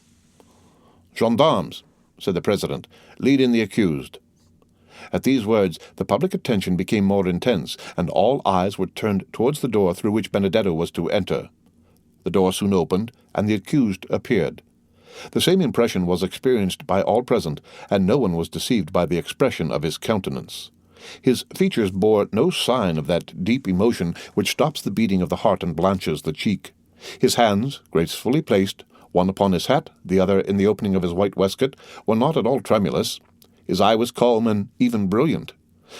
"Gendarmes," said the president, "lead in the accused." At these words the public attention became more intense, and all eyes were turned towards the door through which Benedetto was to enter. The door soon opened, and the accused appeared. The same impression was experienced by all present, and no one was deceived by the expression of his countenance. His features bore no sign of that deep emotion which stops the beating of the heart and blanches the cheek. His hands, gracefully placed, one upon his hat, the other in the opening of his white waistcoat, were not at all tremulous. His eye was calm and even brilliant.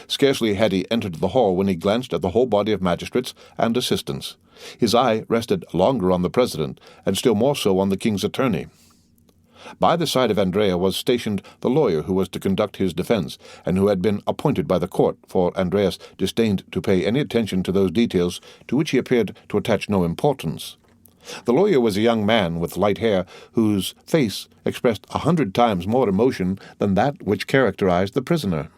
Scarcely had he entered the hall when he glanced at the whole body of magistrates and assistants. His eye rested longer on the president, and still more so on the king's attorney. By the side of Andrea was stationed the lawyer who was to conduct his defense, and who had been appointed by the court, for Andreas disdained to pay any attention to those details to which he appeared to attach no importance. The lawyer was a young man with light hair, whose face expressed 100 times more emotion than that which characterized the prisoner.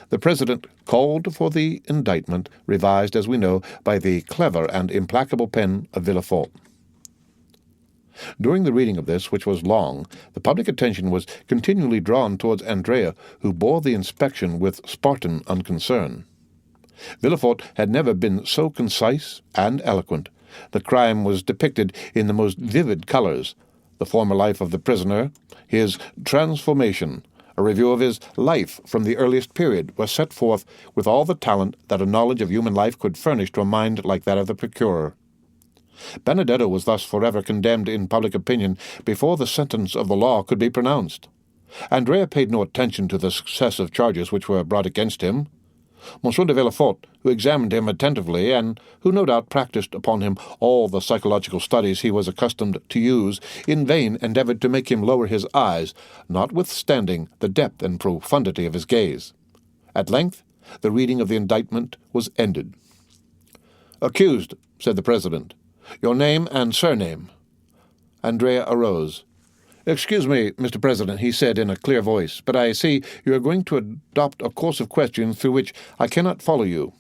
The president called for the indictment, revised, as we know, by the clever and implacable pen of Villefort. During the reading of this, which was long, the public attention was continually drawn towards Andrea, who bore the inspection with Spartan unconcern. Villefort had never been so concise and eloquent. The crime was depicted in the most vivid colors. The former life of the prisoner, his transformation, a review of his life from the earliest period, was set forth with all the talent that a knowledge of human life could furnish to a mind like that of the procurer. Benedetto was thus forever condemned in public opinion before the sentence of the law could be pronounced. Andrea paid no attention to the successive charges which were brought against him. Monsieur de Villefort, who examined him attentively, and who no doubt practised upon him all the psychological studies he was accustomed to use, in vain endeavored to make him lower his eyes, notwithstanding the depth and profundity of his gaze. At length the reading of the indictment was ended. "Accused," said the president, "your name and surname." Andrea arose. "Excuse me, Mr. President," he said in a clear voice, "but I see you are going to adopt a course of questions through which I cannot follow you.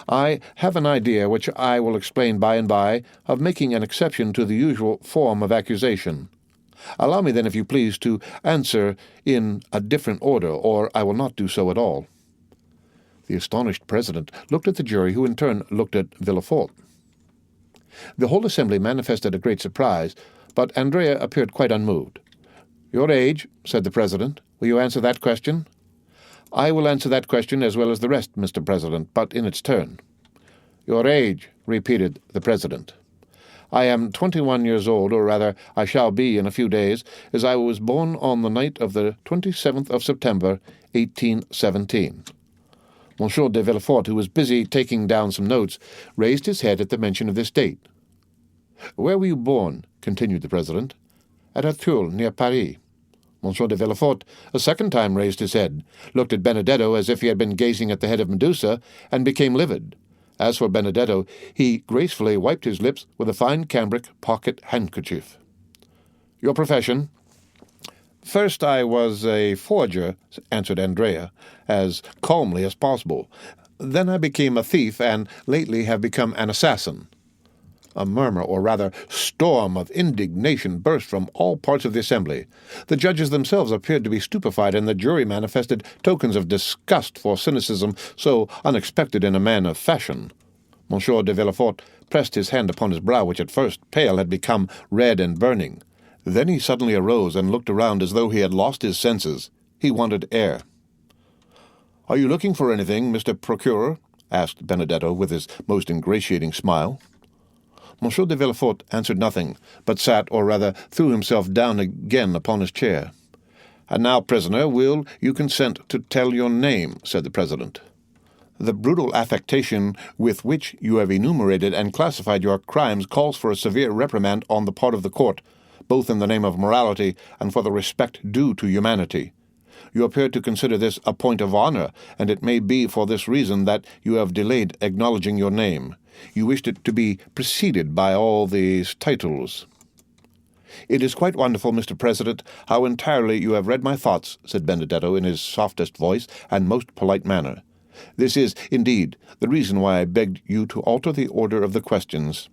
I have an idea, which I will explain by and by, of making an exception to the usual form of accusation. Allow me then, if you please, to answer in a different order, or I will not do so at all." The astonished president looked at the jury, who in turn looked at Villefort. The whole assembly manifested a great surprise, but Andrea appeared quite unmoved. "Your age," said the president. "Will you answer that question?" "I will answer that question as well as the rest, Mr. President, but in its turn." "Your age," repeated the president. "I am 21 years old, or rather I shall be in a few days, as I was born on the night of the 27th of September, 1817. Monsieur de Villefort, who was busy taking down some notes, raised his head at the mention of this date. "Where were you born?" continued the president. "At Auteuil, near Paris." Monsieur de Villefort a second time raised his head, looked at Benedetto as if he had been gazing at the head of Medusa, and became livid. As for Benedetto, he gracefully wiped his lips with a fine cambric pocket handkerchief. "Your profession?" "First I was a forger," answered Andrea, as calmly as possible. "Then I became a thief, and lately have become an assassin." A murmur, or rather storm, of indignation burst from all parts of the assembly. The judges themselves appeared to be stupefied, and the jury manifested tokens of disgust for cynicism so unexpected in a man of fashion. Monsieur de Villefort pressed his hand upon his brow, which at first, pale, had become red and burning. Then he suddenly arose and looked around as though he had lost his senses. He wanted air. "Are you looking for anything, Mr. Procurer?" asked Benedetto with his most ingratiating smile. Monsieur de Villefort answered nothing, but sat, or rather threw himself down again upon his chair. "And now, prisoner, will you consent to tell your name?" said the president. "The brutal affectation with which you have enumerated and classified your crimes calls for a severe reprimand on the part of the court, both in the name of morality and for the respect due to humanity. You appear to consider this a point of honor, and it may be for this reason that you have delayed acknowledging your name. You wished it to be preceded by all these titles." "It is quite wonderful, Mr. President, how entirely you have read my thoughts," said Benedetto in his softest voice and most polite manner. "This is, indeed, the reason why I begged you to alter the order of the questions."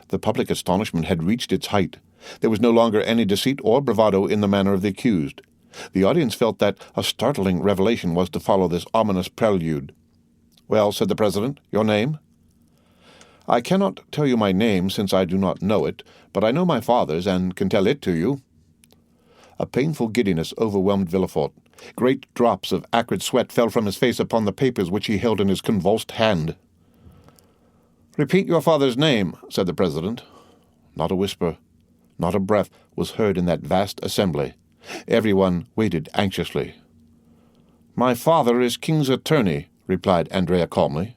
The public astonishment had reached its height. There was no longer any deceit or bravado in the manner of the accused. The audience felt that a startling revelation was to follow this ominous prelude. "Well," said the President, "your name?" "I cannot tell you my name, since I do not know it, but I know my father's, and can tell it to you." A painful giddiness overwhelmed Villefort. Great drops of acrid sweat fell from his face upon the papers which he held in his convulsed hand. "Repeat your father's name," said the President. Not a whisper, not a breath was heard in that vast assembly. Everyone waited anxiously. "My father is King's attorney," replied Andrea calmly.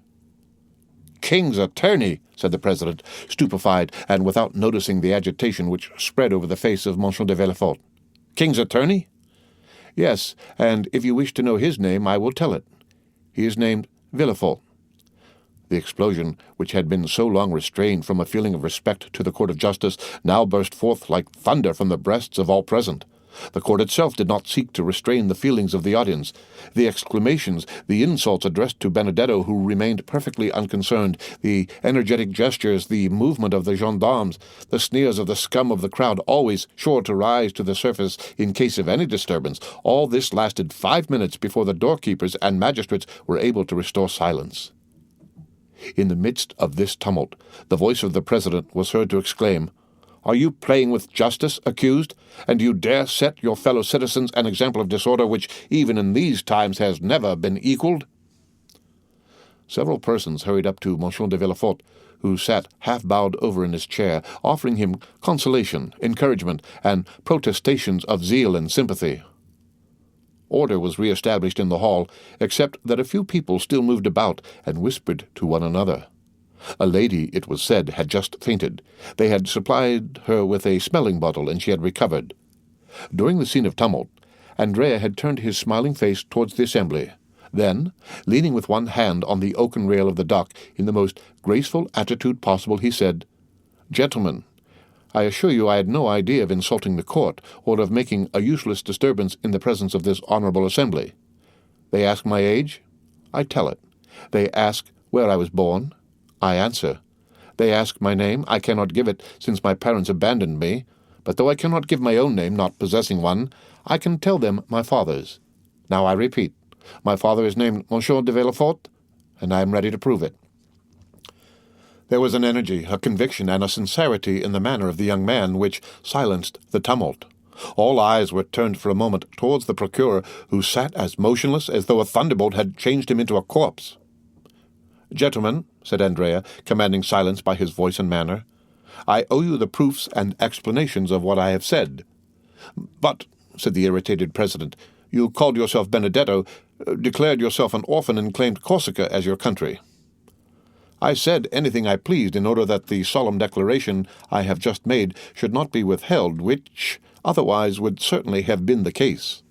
"King's attorney!" said the President, stupefied and without noticing the agitation which spread over the face of M. de Villefort. "King's attorney?" "Yes, and if you wish to know his name, I will tell it. He is named Villefort." The explosion, which had been so long restrained from a feeling of respect to the court of justice, now burst forth like thunder from the breasts of all present. The court itself did not seek to restrain the feelings of the audience. The exclamations, the insults addressed to Benedetto, who remained perfectly unconcerned, the energetic gestures, the movement of the gendarmes, the sneers of the scum of the crowd, always sure to rise to the surface in case of any disturbance, all this lasted 5 minutes before the doorkeepers and magistrates were able to restore silence. In the midst of this tumult, the voice of the President was heard to exclaim, "Are you playing with justice, accused? And do you dare set your fellow citizens an example of disorder which, even in these times, has never been equaled?" Several persons hurried up to M. de Villefort, who sat half-bowed over in his chair, offering him consolation, encouragement, and protestations of zeal and sympathy. Order was re-established in the hall, except that a few people still moved about and whispered to one another. A lady, it was said, had just fainted. They had supplied her with a smelling bottle, and she had recovered. During the scene of tumult, Andrea had turned his smiling face towards the assembly. Then, leaning with one hand on the oaken rail of the dock in the most graceful attitude possible, he said, "Gentlemen, I assure you I had no idea of insulting the court, or of making a useless disturbance in the presence of this honorable assembly. They ask my age? I tell it. They ask where I was born? I answer. They ask my name? I cannot give it, since my parents abandoned me, but though I cannot give my own name, not possessing one, I can tell them my father's. Now I repeat, my father is named M. de Villefort, and I am ready to prove it." There was an energy, a conviction, and a sincerity in the manner of the young man which silenced the tumult. All eyes were turned for a moment towards the procureur, who sat as motionless as though a thunderbolt had changed him into a corpse. "Gentlemen," said Andrea, commanding silence by his voice and manner, "I owe you the proofs and explanations of what I have said." "But," said the irritated President, "you called yourself Benedetto, declared yourself an orphan, and claimed Corsica as your country." "I said anything I pleased in order that the solemn declaration I have just made should not be withheld, which otherwise would certainly have been the case.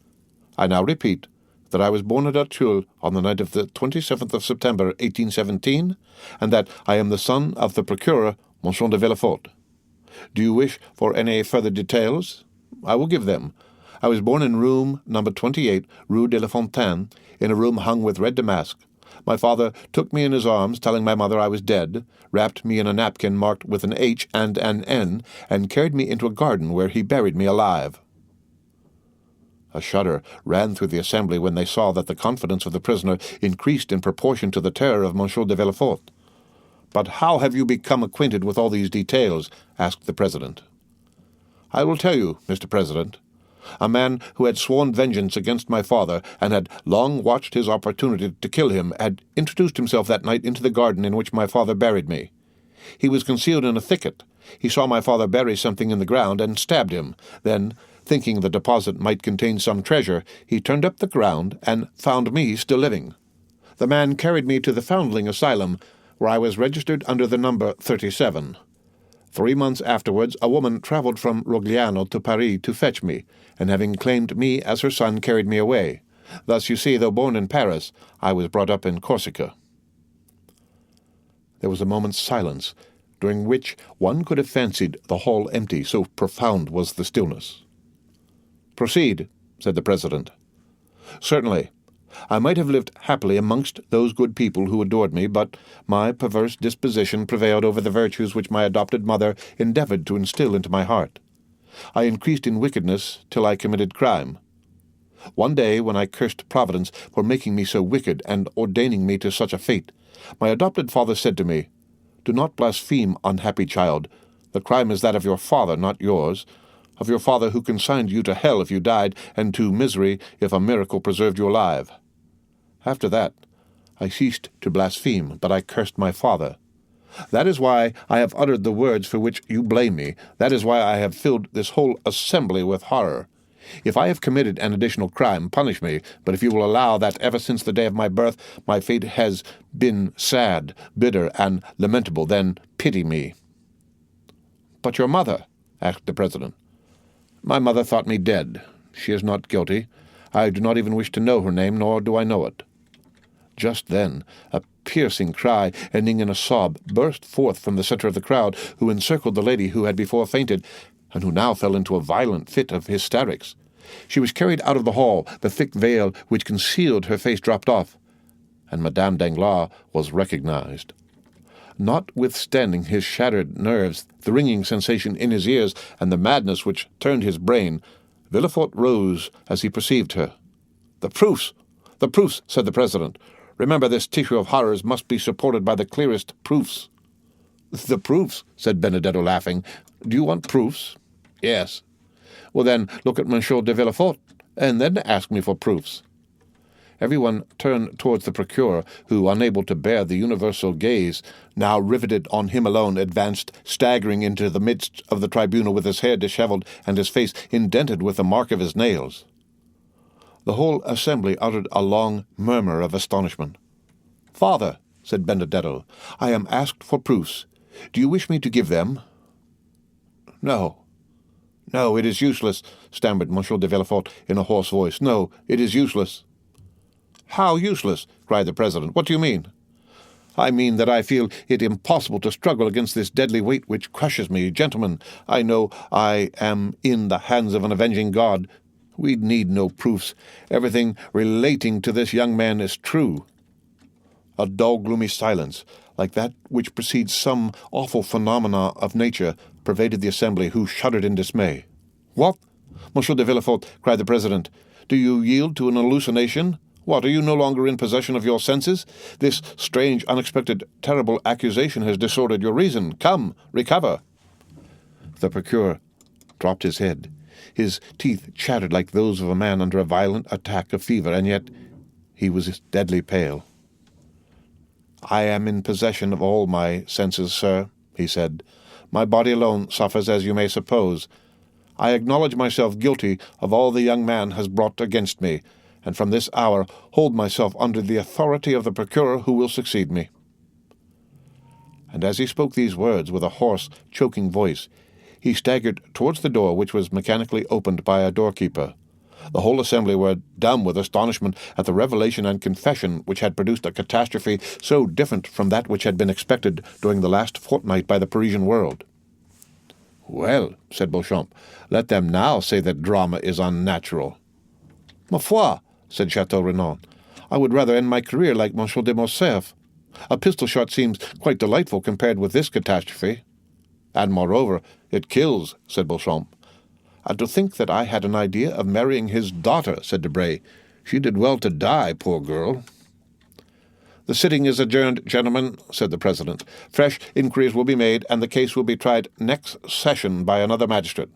I now repeat that I was born at Tulle on the night of the 27th of September, 1817, and that I am the son of the procureur, M. de Villefort. Do you wish for any further details? I will give them. I was born in room number 28, Rue de la Fontaine, in a room hung with red damask. My father took me in his arms, telling my mother I was dead, wrapped me in a napkin marked with an H and an N, and carried me into a garden where he buried me alive." A shudder ran through the assembly when they saw that the confidence of the prisoner increased in proportion to the terror of M. de Villefort. "But how have you become acquainted with all these details?" asked the President. "I will tell you, Mr. President. A man who had sworn vengeance against my father, and had long watched his opportunity to kill him, had introduced himself that night into the garden in which my father buried me. He was concealed in a thicket. He saw my father bury something in the ground, and stabbed him. Then, thinking the deposit might contain some treasure, he turned up the ground, and found me still living. The man carried me to the Foundling Asylum, where I was registered under the number 37. 3 months afterwards, a woman travelled from Rogliano to Paris to fetch me, and having claimed me as her son, carried me away. Thus, you see, though born in Paris, I was brought up in Corsica." There was a moment's silence, during which one could have fancied the hall empty, so profound was the stillness. "Proceed," said the President. "Certainly. I might have lived happily amongst those good people who adored me, but my perverse disposition prevailed over the virtues which my adopted mother endeavoured to instill into my heart. I increased in wickedness till I committed crime. One day, when I cursed Providence for making me so wicked and ordaining me to such a fate, my adopted father said to me, 'Do not blaspheme, unhappy child. The crime is that of your father, not yours, of your father who consigned you to hell if you died, and to misery if a miracle preserved you alive.' After that, I ceased to blaspheme, but I cursed my father. That is why I have uttered the words for which you blame me. That is why I have filled this whole assembly with horror. If I have committed an additional crime, punish me, but if you will allow that ever since the day of my birth my fate has been sad, bitter, and lamentable, then pity me." "But your mother?" asked the President. "My mother thought me dead. She is not guilty. I do not even wish to know her name, nor do I know it." Just then a piercing cry, ending in a sob, burst forth from the centre of the crowd, who encircled the lady who had before fainted, and who now fell into a violent fit of hysterics. She was carried out of the hall, the thick veil which concealed her face dropped off, and Madame Danglars was recognized. Notwithstanding his shattered nerves, the ringing sensation in his ears, and the madness which turned his brain, Villefort rose as he perceived her. "The proofs! The proofs!" said the President. "Remember, this tissue of horrors must be supported by the clearest proofs." "The proofs?" said Benedetto, laughing. "Do you want proofs?" "Yes." "Well, then, look at Monsieur de Villefort, and then ask me for proofs." Everyone turned towards the Procureur, who, unable to bear the universal gaze, now riveted on him alone, advanced staggering into the midst of the tribunal with his hair dishevelled and his face indented with the mark of his nails. The whole assembly uttered a long murmur of astonishment. "Father," said Benedetto, "I am asked for proofs. Do you wish me to give them?" "No. No, it is useless," stammered Monsieur de Villefort in a hoarse voice. "No, it is useless." "How useless?" cried the President. "What do you mean?" "I mean that I feel it impossible to struggle against this deadly weight which crushes me. Gentlemen, I know I am in the hands of an avenging God. We need no proofs. Everything relating to this young man is true." A dull, gloomy silence, like that which precedes some awful phenomena of nature, pervaded the assembly, who shuddered in dismay. "What? Monsieur de Villefort," cried the President, "do you yield to an hallucination? What, are you no longer in possession of your senses? This strange, unexpected, terrible accusation has disordered your reason. Come, recover." The Procureur dropped his head. His teeth chattered like those of a man under a violent attack of fever, and yet he was deadly pale. "I am in possession of all my senses, sir," he said. "My body alone suffers, as you may suppose. I acknowledge myself guilty of all the young man has brought against me, and from this hour hold myself under the authority of the Procureur who will succeed me." And as he spoke these words with a hoarse, choking voice, he staggered towards the door, which was mechanically opened by a doorkeeper. The whole assembly were dumb with astonishment at the revelation and confession which had produced a catastrophe so different from that which had been expected during the last fortnight by the Parisian world. "Well," said Beauchamp, "let them now say that drama is unnatural." "Ma foi," said Chateau Renaud, "I would rather end my career like Monsieur de Morcerf. A pistol-shot seems quite delightful compared with this catastrophe." "And, moreover, it kills," said Beauchamp. "And to think that I had an idea of marrying his daughter," said Debray. "She did well to die, poor girl." "The sitting is adjourned, gentlemen," said the President. "Fresh inquiries will be made, and the case will be tried next session by another magistrate."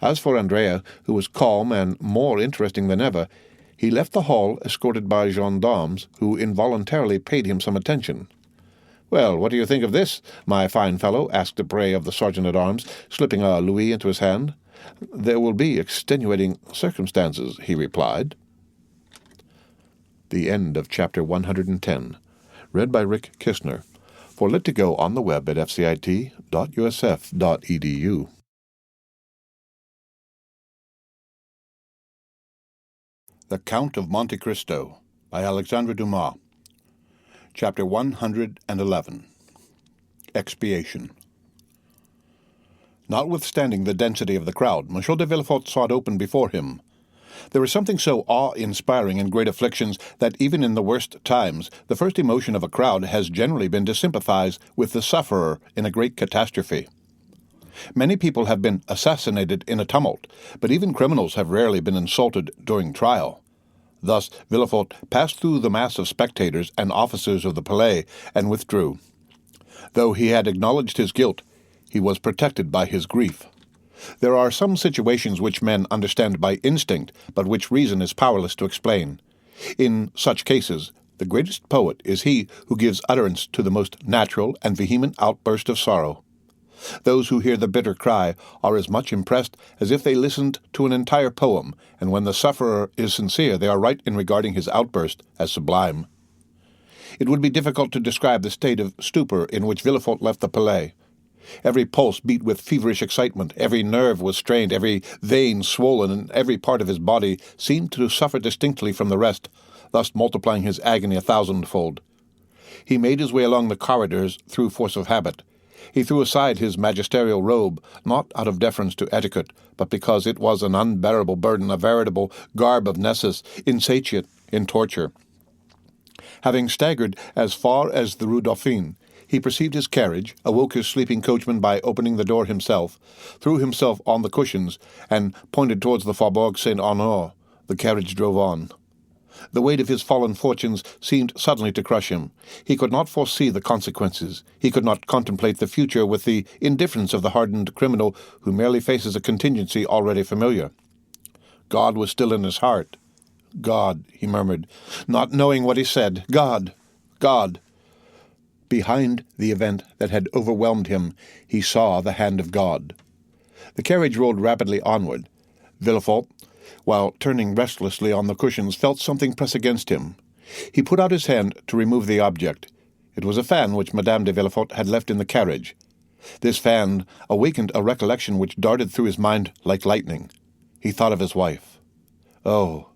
As for Andrea, who was calm and more interesting than ever, he left the hall escorted by gendarmes, who involuntarily paid him some attention. "Well, what do you think of this, my fine fellow?" asked Debray of the sergeant-at-arms, slipping a louis into his hand. "There will be extenuating circumstances," he replied. The end of chapter 110. Read by Rick Kistner. for Lit to Go on the web at fcit.usf.edu. The Count of Monte Cristo by Alexandre Dumas. Chapter 111. Expiation. Notwithstanding the density of the crowd, M. de Villefort saw it open before him. There is something so awe-inspiring in great afflictions that even in the worst times the first emotion of a crowd has generally been to sympathize with the sufferer in a great catastrophe. Many people have been assassinated in a tumult, but even criminals have rarely been insulted during trial. Thus Villefort passed through the mass of spectators and officers of the Palais and withdrew. Though he had acknowledged his guilt, he was protected by his grief. There are some situations which men understand by instinct, but which reason is powerless to explain. In such cases, the greatest poet is he who gives utterance to the most natural and vehement outburst of sorrow. Those who hear the bitter cry are as much impressed as if they listened to an entire poem, and when the sufferer is sincere, they are right in regarding his outburst as sublime. It would be difficult to describe the state of stupor in which Villefort left the Palais. Every pulse beat with feverish excitement, every nerve was strained, every vein swollen, and every part of his body seemed to suffer distinctly from the rest, thus multiplying his agony 1,000-fold. He made his way along the corridors through force of habit. He threw aside his magisterial robe, not out of deference to etiquette, but because it was an unbearable burden, a veritable garb of Nessus, insatiate in torture. Having staggered as far as the Rue Dauphine, he perceived his carriage, awoke his sleeping coachman by opening the door himself, threw himself on the cushions, and pointed towards the Faubourg Saint-Honore. The carriage drove on. The weight of his fallen fortunes seemed suddenly to crush him. He could not foresee the consequences. He could not contemplate the future with the indifference of the hardened criminal who merely faces a contingency already familiar. God was still in his heart. God, he murmured, not knowing what he said. God, God. Behind the event that had overwhelmed him, he saw the hand of God. The carriage rolled rapidly onward. Villefort, while turning restlessly on the cushions, felt something press against him. He put out his hand to remove the object. It was a fan which Madame de Villefort had left in the carriage. This fan awakened a recollection which darted through his mind like lightning. He thought of his wife. "Oh,"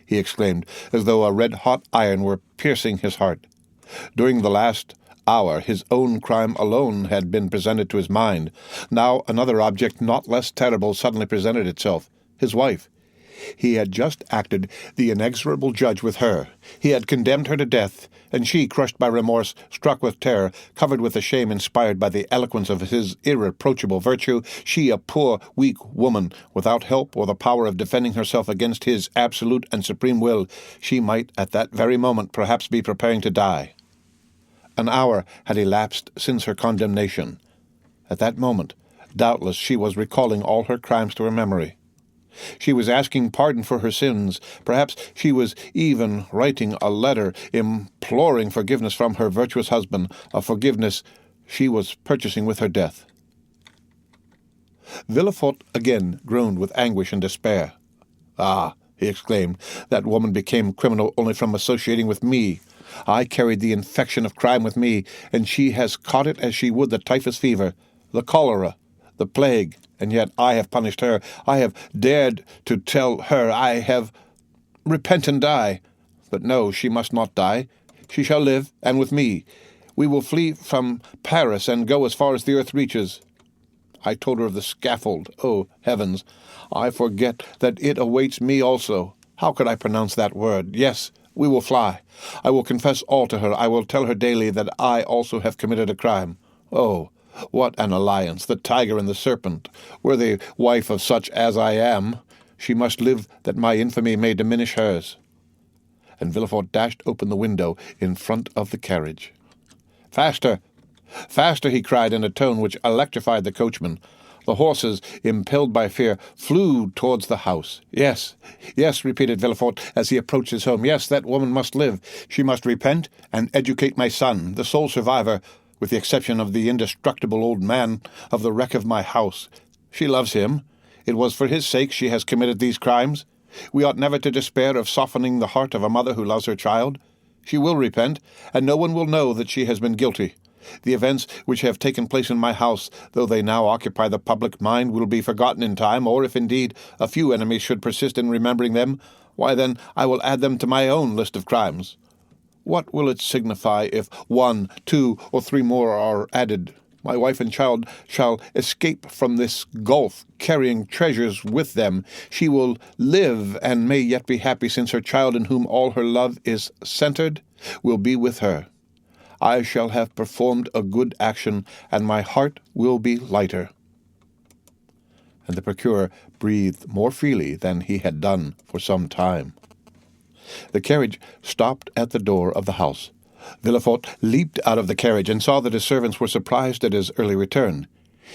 he exclaimed, as though a red-hot iron were piercing his heart. During the last hour his own crime alone had been presented to his mind. Now another object not less terrible suddenly presented itself. His wife. He had just acted the inexorable judge with her. He had condemned her to death, and she, crushed by remorse, struck with terror, covered with the shame inspired by the eloquence of his irreproachable virtue, she, a poor, weak woman, without help or the power of defending herself against his absolute and supreme will, she might at that very moment perhaps be preparing to die. An hour had elapsed since her condemnation. At that moment, doubtless, she was recalling all her crimes to her memory. She was asking pardon for her sins. Perhaps she was even writing a letter imploring forgiveness from her virtuous husband, a forgiveness she was purchasing with her death. Villefort again groaned with anguish and despair. "Ah," he exclaimed, "that woman became criminal only from associating with me. I carried the infection of crime with me, and she has caught it as she would the typhus fever, the cholera, the plague, and yet I have punished her. I have dared to tell her. I have repent and die. But no, she must not die. She shall live, and with me. We will flee from Paris and go as far as the earth reaches. I told her of the scaffold. Oh, heavens, I forget that it awaits me also. How could I pronounce that word? Yes, we will fly. I will confess all to her. I will tell her daily that I also have committed a crime. Oh, what an alliance, the tiger and the serpent. Were the wife of such as I am, she must live that my infamy may diminish hers." And Villefort dashed open the window in front of the carriage. "Faster! Faster!" he cried in a tone which electrified the coachman. The horses, impelled by fear, flew towards the house. "Yes, yes," repeated Villefort as he approached his home. "Yes, that woman must live. She must repent and educate my son, the sole survivor, with the exception of the indestructible old man, of the wreck of my house. She loves him. It was for his sake she has committed these crimes. We ought never to despair of softening the heart of a mother who loves her child. She will repent, and no one will know that she has been guilty. The events which have taken place in my house, though they now occupy the public mind, will be forgotten in time, or if indeed a few enemies should persist in remembering them, why then I will add them to my own list of crimes. What will it signify if 1, 2, or 3 more are added? My wife and child shall escape from this gulf, carrying treasures with them. She will live, and may yet be happy, since her child, in whom all her love is centered, will be with her. I shall have performed a good action, and my heart will be lighter." And the procureur breathed more freely than he had done for some time. The carriage stopped at the door of the house. Villefort leaped out of the carriage and saw that his servants were surprised at his early return.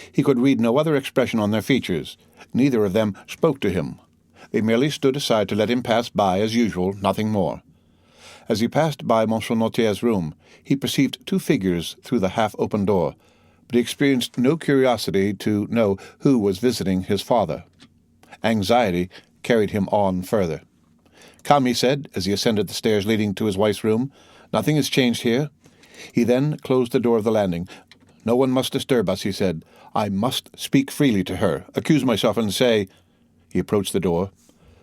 He could read no other expression on their features. Neither of them spoke to him. They merely stood aside to let him pass by as usual, nothing more. As he passed by Monsieur Noirtier's room, he perceived 2 figures through the half-open door, but he experienced no curiosity to know who was visiting his father. Anxiety carried him on further. "Come," he said, as he ascended the stairs leading to his wife's room. "Nothing has changed here." He then closed the door of the landing. "No one must disturb us," he said. "I must speak freely to her, accuse myself, and say—" He approached the door,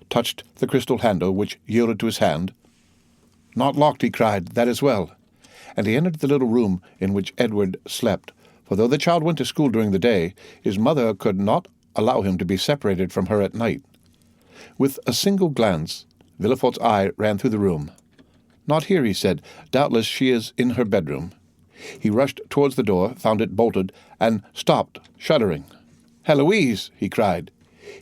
touched the crystal handle, which yielded to his hand. "Not locked," he cried. "That is well." And he entered the little room in which Edward slept, for though the child went to school during the day, his mother could not allow him to be separated from her at night. With a single glance, Villefort's eye ran through the room. "Not here," he said. "Doubtless she is in her bedroom." He rushed towards the door, found it bolted, and stopped, shuddering. "Heloise!" he cried.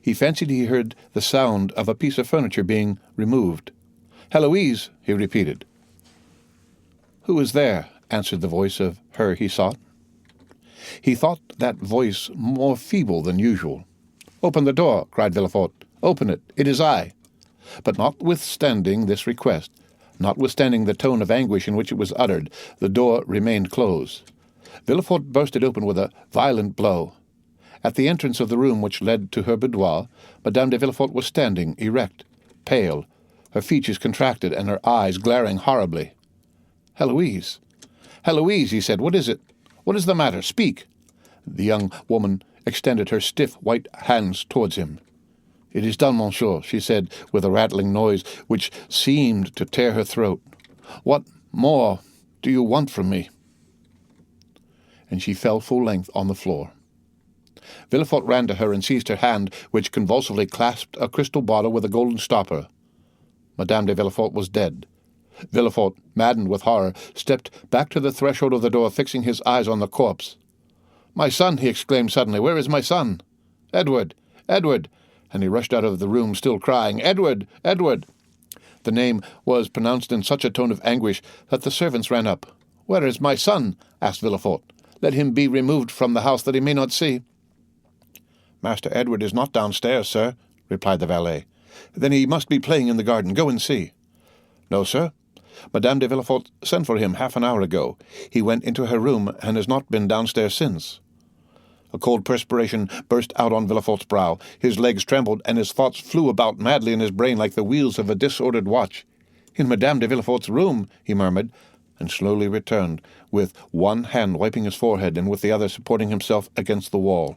He fancied he heard the sound of a piece of furniture being removed. "Heloise!" he repeated. "Who is there?" answered the voice of her he sought. He thought that voice more feeble than usual. "Open the door!" cried Villefort. "Open it! It is I!" But notwithstanding this request, notwithstanding the tone of anguish in which it was uttered, the door remained closed. Villefort burst it open with a violent blow. At the entrance of the room which led to her boudoir, Madame de Villefort was standing erect, pale, her features contracted, and her eyes glaring horribly. "Heloise! Heloise!" he said. "What is it? What is the matter? Speak!" The young woman extended her stiff white hands towards him. "It is done, monsieur," she said, with a rattling noise which seemed to tear her throat. "What more do you want from me?" And she fell full length on the floor. Villefort ran to her and seized her hand, which convulsively clasped a crystal bottle with a golden stopper. Madame de Villefort was dead. Villefort, maddened with horror, stepped back to the threshold of the door, fixing his eyes on the corpse. "My son!" he exclaimed suddenly. "Where is my son? Edward! Edward!" And he rushed out of the room, still crying, "Edward! Edward!" The name was pronounced in such a tone of anguish that the servants ran up. "Where is my son?" asked Villefort. "Let him be removed from the house, that he may not see." "Master Edward is not downstairs, sir," replied the valet. "Then he must be playing in the garden. Go and see." "No, sir. Madame de Villefort sent for him half an hour ago. He went into her room and has not been downstairs since." A cold perspiration burst out on Villefort's brow. His legs trembled, and his thoughts flew about madly in his brain like the wheels of a disordered watch. "In Madame de Villefort's room," he murmured, and slowly returned, with one hand wiping his forehead and with the other supporting himself against the wall.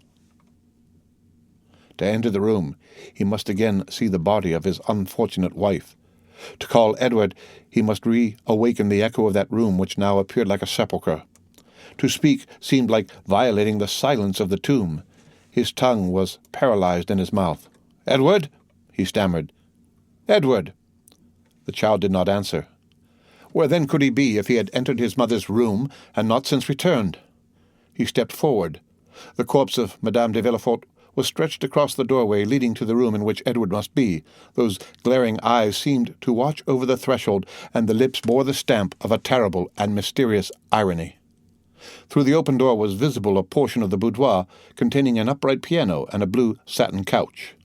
To enter the room, he must again see the body of his unfortunate wife. To call Edward, he must reawaken the echo of that room which now appeared like a sepulchre. To speak seemed like violating the silence of the tomb. His tongue was paralyzed in his mouth. "Edward!" he stammered. "Edward!" The child did not answer. Where then could he be if he had entered his mother's room and not since returned? He stepped forward. The corpse of Madame de Villefort was stretched across the doorway leading to the room in which Edward must be. Those glaring eyes seemed to watch over the threshold, and the lips bore the stamp of a terrible and mysterious irony. Through the open door was visible a portion of the boudoir containing an upright piano and a blue satin couch.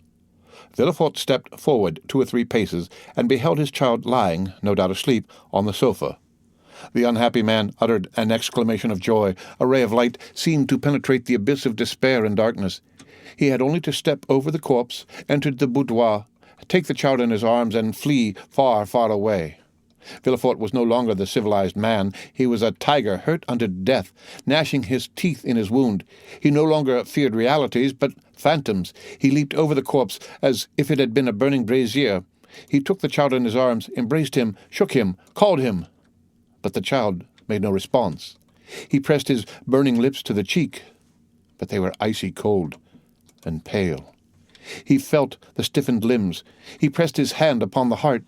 Villefort stepped forward 2 or 3 paces and beheld his child lying, no doubt asleep, on the sofa. The unhappy man uttered an exclamation of joy. A ray of light seemed to penetrate the abyss of despair and darkness. He had only to step over the corpse, enter the boudoir, take the child in his arms, and flee far, far away. Villefort was no longer the civilized man. He was a tiger hurt unto death, gnashing his teeth in his wound. He no longer feared realities, but phantoms. He leaped over the corpse as if it had been a burning brazier. He took the child in his arms, embraced him, shook him, called him. But the child made no response. He pressed his burning lips to the cheek, but they were icy cold and pale. He felt the stiffened limbs. He pressed his hand upon the heart,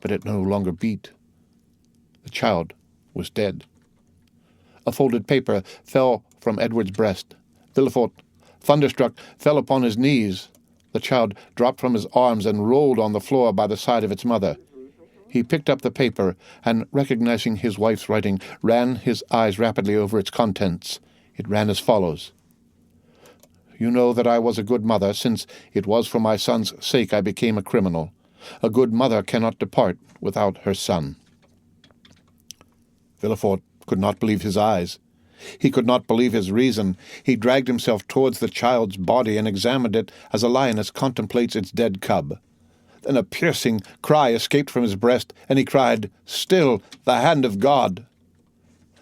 but it no longer beat. The child was dead. A folded paper fell from Edward's breast. Villefort, thunderstruck, fell upon his knees. The child dropped from his arms and rolled on the floor by the side of its mother. He picked up the paper and, recognizing his wife's writing, ran his eyes rapidly over its contents. It ran as follows. You know that I was a good mother, since it was for my son's sake I became a criminal. A good mother cannot depart without her son. Villefort could not believe his eyes. He could not believe his reason. He dragged himself towards the child's body and examined it as a lioness contemplates its dead cub. Then a piercing cry escaped from his breast, and he cried, "Still, the hand of God!"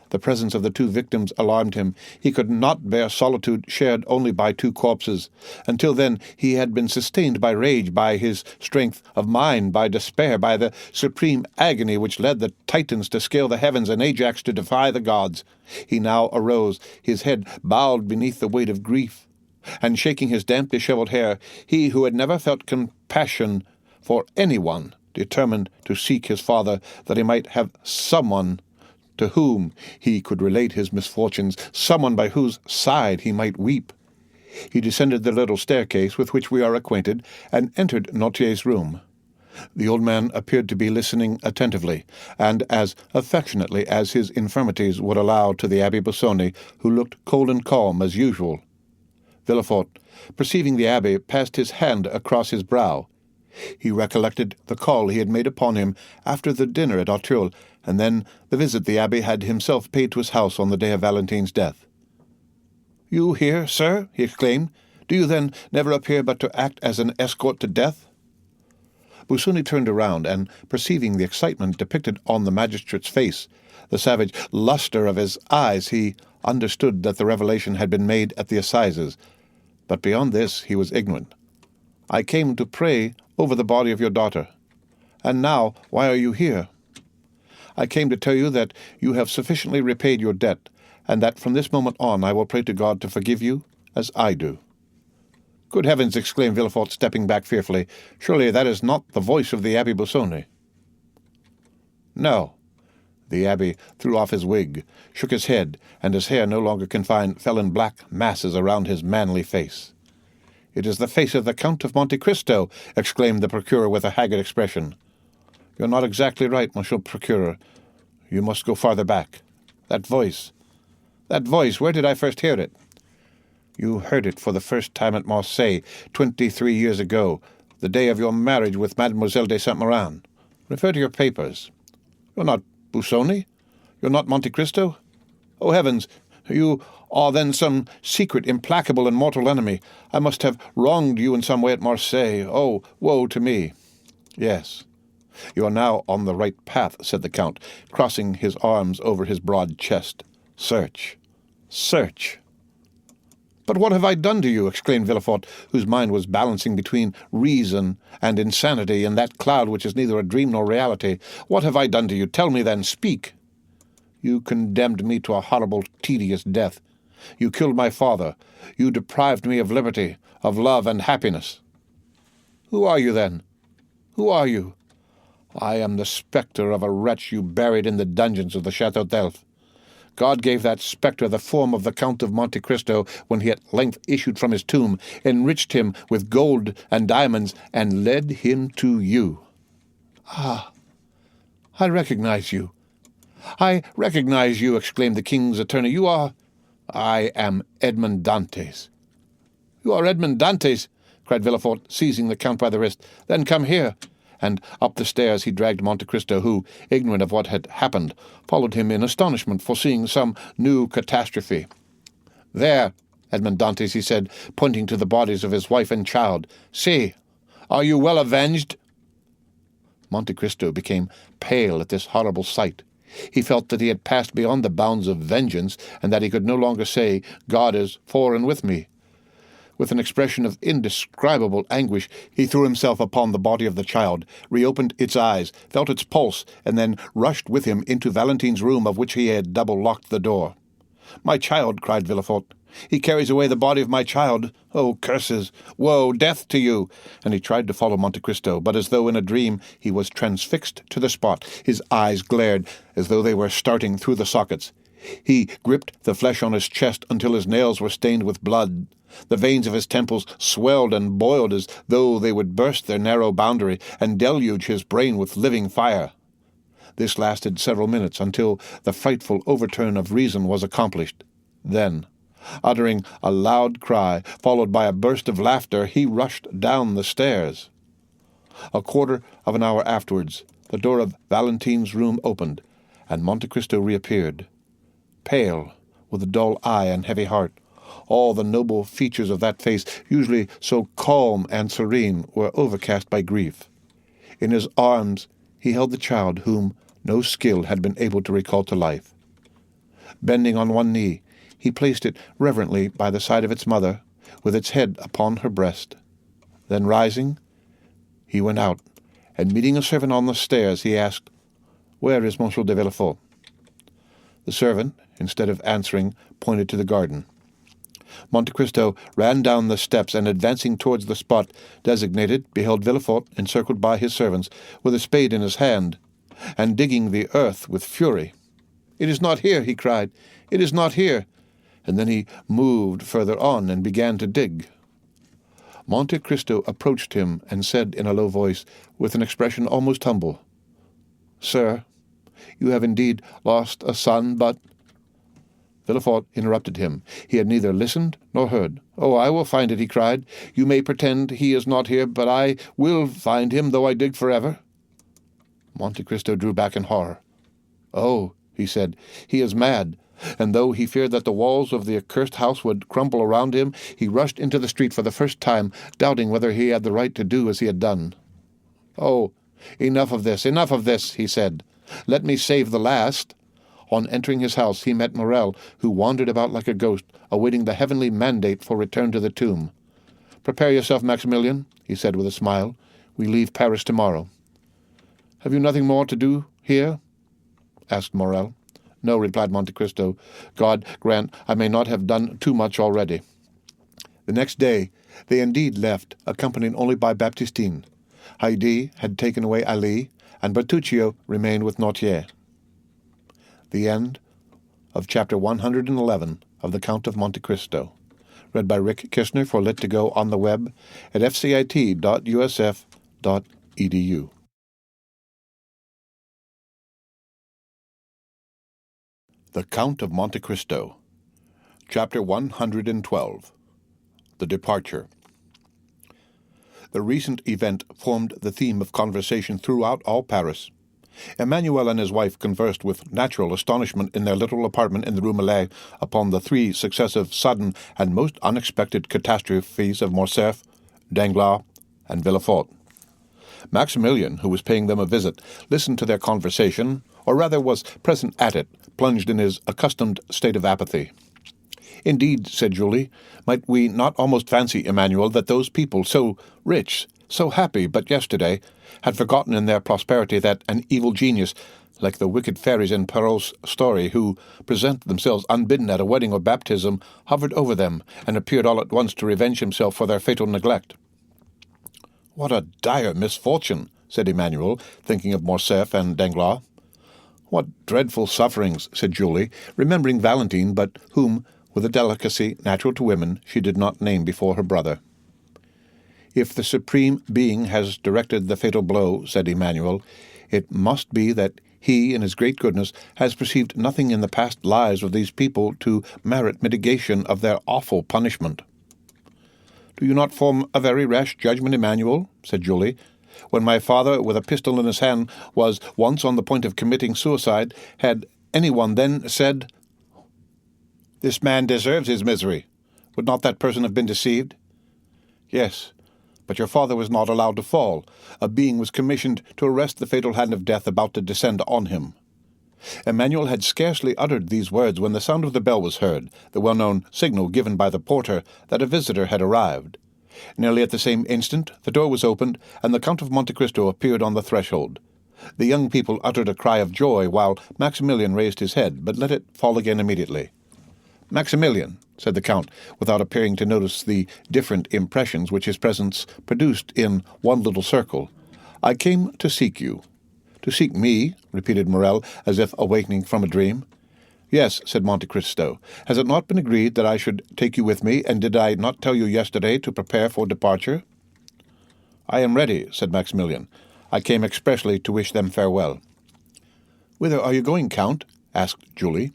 The presence of the two victims alarmed him. He could not bear solitude shared only by two corpses. Until then he had been sustained by rage, by his strength of mind, by despair, by the supreme agony which led the Titans to scale the heavens and Ajax to defy the gods. He now arose, his head bowed beneath the weight of grief, and shaking his damp, dishevelled hair, he who had never felt compassion for anyone determined to seek his father, that he might have someone to whom he could relate his misfortunes, someone by whose side he might weep. He descended the little staircase with which we are acquainted, and entered Noirtier's room. The old man appeared to be listening attentively, and as affectionately as his infirmities would allow to the Abbé Busoni, who looked cold and calm as usual. Villefort, perceiving the abbé, passed his hand across his brow. He recollected the call he had made upon him after the dinner at Auteuil, and then the visit the abbé had himself paid to his house on the day of Valentine's death. "You here, sir?" he exclaimed. "Do you then never appear but to act as an escort to death?" Busoni turned around, and perceiving the excitement depicted on the magistrate's face, the savage lustre of his eyes, he understood that the revelation had been made at the assizes, but beyond this he was ignorant. "I came to pray over the body of your daughter. And now, why are you here?" "I came to tell you that you have sufficiently repaid your debt, and that from this moment on I will pray to God to forgive you as I do." "Good heavens!" exclaimed Villefort, stepping back fearfully. "Surely that is not the voice of the Abbé Busoni." "No." The abbé threw off his wig, shook his head, and his hair, no longer confined, fell in black masses around his manly face. "It is the face of the Count of Monte Cristo!" exclaimed the procureur with a haggard expression. "You're not exactly right, monsieur procureur. You must go farther back. That voice, where did I first hear it?" "You heard it for the first time at Marseille, 23 years ago, the day of your marriage with Mademoiselle de Saint-Méran. Refer to your papers. You're not Busoni? You're not Monte Cristo? Oh, heavens! You are then some secret, implacable, and mortal enemy. I must have wronged you in some way at Marseille. Oh, woe to me!" "Yes, you are now on the right path," said the Count, crossing his arms over his broad chest. "Search. Search." "But what have I done to you?" exclaimed Villefort, whose mind was balancing between reason and insanity in that cloud which is neither a dream nor reality. "What have I done to you? Tell me then. Speak." "You condemned me to a horrible, tedious death. You killed my father. You deprived me of liberty, of love and happiness." "Who are you, then? Who are you?" "I am the spectre of a wretch you buried in the dungeons of the Château d'Elf. God gave that spectre the form of the Count of Monte Cristo when he at length issued from his tomb, enriched him with gold and diamonds, and led him to you." "Ah, I recognize you. I recognize you," exclaimed the king's attorney. "You are—" "I am Edmond Dantès." "You are Edmond Dantès!" cried Villefort, seizing the Count by the wrist. "Then come here." And up the stairs he dragged Monte Cristo, who, ignorant of what had happened, followed him in astonishment, foreseeing some new catastrophe. "There, Edmond Dantès," he said, pointing to the bodies of his wife and child. "See, are you well avenged?" Monte Cristo became pale at this horrible sight. He felt that he had passed beyond the bounds of vengeance, and that he could no longer say, "God is for and with me." With an expression of indescribable anguish, he threw himself upon the body of the child, reopened its eyes, felt its pulse, and then rushed with him into Valentine's room, of which he had double-locked the door. "My child!" cried Villefort. "He carries away the body of my child! Oh, curses! Woe! Death to you!" And he tried to follow Monte Cristo, but as though in a dream he was transfixed to the spot. His eyes glared as though they were starting through the sockets. He gripped the flesh on his chest until his nails were stained with blood. The veins of his temples swelled and boiled as though they would burst their narrow boundary and deluge his brain with living fire. This lasted several minutes, until the frightful overturn of reason was accomplished. Then, uttering a loud cry, followed by a burst of laughter, he rushed down the stairs. A quarter of an hour afterwards, the door of Valentine's room opened, and Monte Cristo reappeared, pale, with a dull eye and heavy heart. All the noble features of that face, usually so calm and serene, were overcast by grief. In his arms he held the child whom no skill had been able to recall to life. Bending on one knee, he placed it reverently by the side of its mother, with its head upon her breast. Then rising, he went out, and meeting a servant on the stairs, he asked, "Where is Monsieur de Villefort?" The servant, instead of answering, pointed to the garden. Monte Cristo ran down the steps, and advancing towards the spot designated, beheld Villefort encircled by his servants, with a spade in his hand, and digging the earth with fury. "It is not here," he cried. "It is not here." And then he moved further on and began to dig. Monte Cristo approached him and said in a low voice, with an expression almost humble, "Sir, you have indeed lost a son, but—" Villefort interrupted him. He had neither listened nor heard. "Oh, I will find it," he cried. "You may pretend he is not here, but I will find him, though I dig forever." Monte Cristo drew back in horror. "Oh," he said, "he is mad." And though he feared that the walls of the accursed house would crumble around him, he rushed into the street for the first time, doubting whether he had the right to do as he had done. "Oh, enough of this," he said. "Let me save the last." On entering his house, he met Morrel, who wandered about like a ghost, awaiting the heavenly mandate for return to the tomb. "Prepare yourself, Maximilian," he said with a smile. "We leave Paris tomorrow." "Have you nothing more to do here?" asked Morrel. "No," replied Monte Cristo. "God grant I may not have done too much already." The next day they indeed left, accompanied only by Baptistine. Haydée had taken away Ali, and Bertuccio remained with Noirtier. The end of Chapter 111 of The Count of Monte Cristo. Read by Rick Kishner for Lit2Go on the web at fcit.usf.edu. The Count of Monte Cristo. Chapter 112. The Departure. The recent event formed the theme of conversation throughout all Paris. Emmanuel and his wife conversed with natural astonishment in their little apartment in the Rue Millet upon the three successive sudden and most unexpected catastrophes of Morcerf, Danglars, and Villefort. Maximilian, who was paying them a visit, listened to their conversation, or rather was present at it, plunged in his accustomed state of apathy. "Indeed," said Julie, "might we not almost fancy, Emmanuel, that those people, so rich, so happy but yesterday, had forgotten in their prosperity that an evil genius, like the wicked fairies in Perrault's story, who present themselves unbidden at a wedding or baptism, hovered over them, and appeared all at once to revenge himself for their fatal neglect?" "What a dire misfortune," said Emmanuel, thinking of Morcerf and Danglars. "What dreadful sufferings," said Julie, remembering Valentine, but whom, with a delicacy natural to women, she did not name before her brother. "If the Supreme Being has directed the fatal blow," said Emmanuel, "it must be that he, in his great goodness, has perceived nothing in the past lives of these people to merit mitigation of their awful punishment." "Do you not form a very rash judgment, Emmanuel?" said Julie. "When my father, with a pistol in his hand, was once on the point of committing suicide, had anyone then said, 'This man deserves his misery,' would not that person have been deceived?" "Yes, but your father was not allowed to fall. A being was commissioned to arrest the fatal hand of death about to descend on him." Emmanuel had scarcely uttered these words when the sound of the bell was heard, the well-known signal given by the porter that a visitor had arrived. Nearly at the same instant the door was opened, and the Count of Monte Cristo appeared on the threshold. The young people uttered a cry of joy, while Maximilian raised his head, but let it fall again immediately. "Maximilian," said the Count, without appearing to notice the different impressions which his presence produced in one little circle, "I came to seek you." "To seek me?" repeated Morrel, as if awakening from a dream. "Yes," said Monte Cristo. "Has it not been agreed that I should take you with me, and did I not tell you yesterday to prepare for departure?" "I am ready," said Maximilian. "I came expressly to wish them farewell." "Whither are you going, Count?" asked Julie.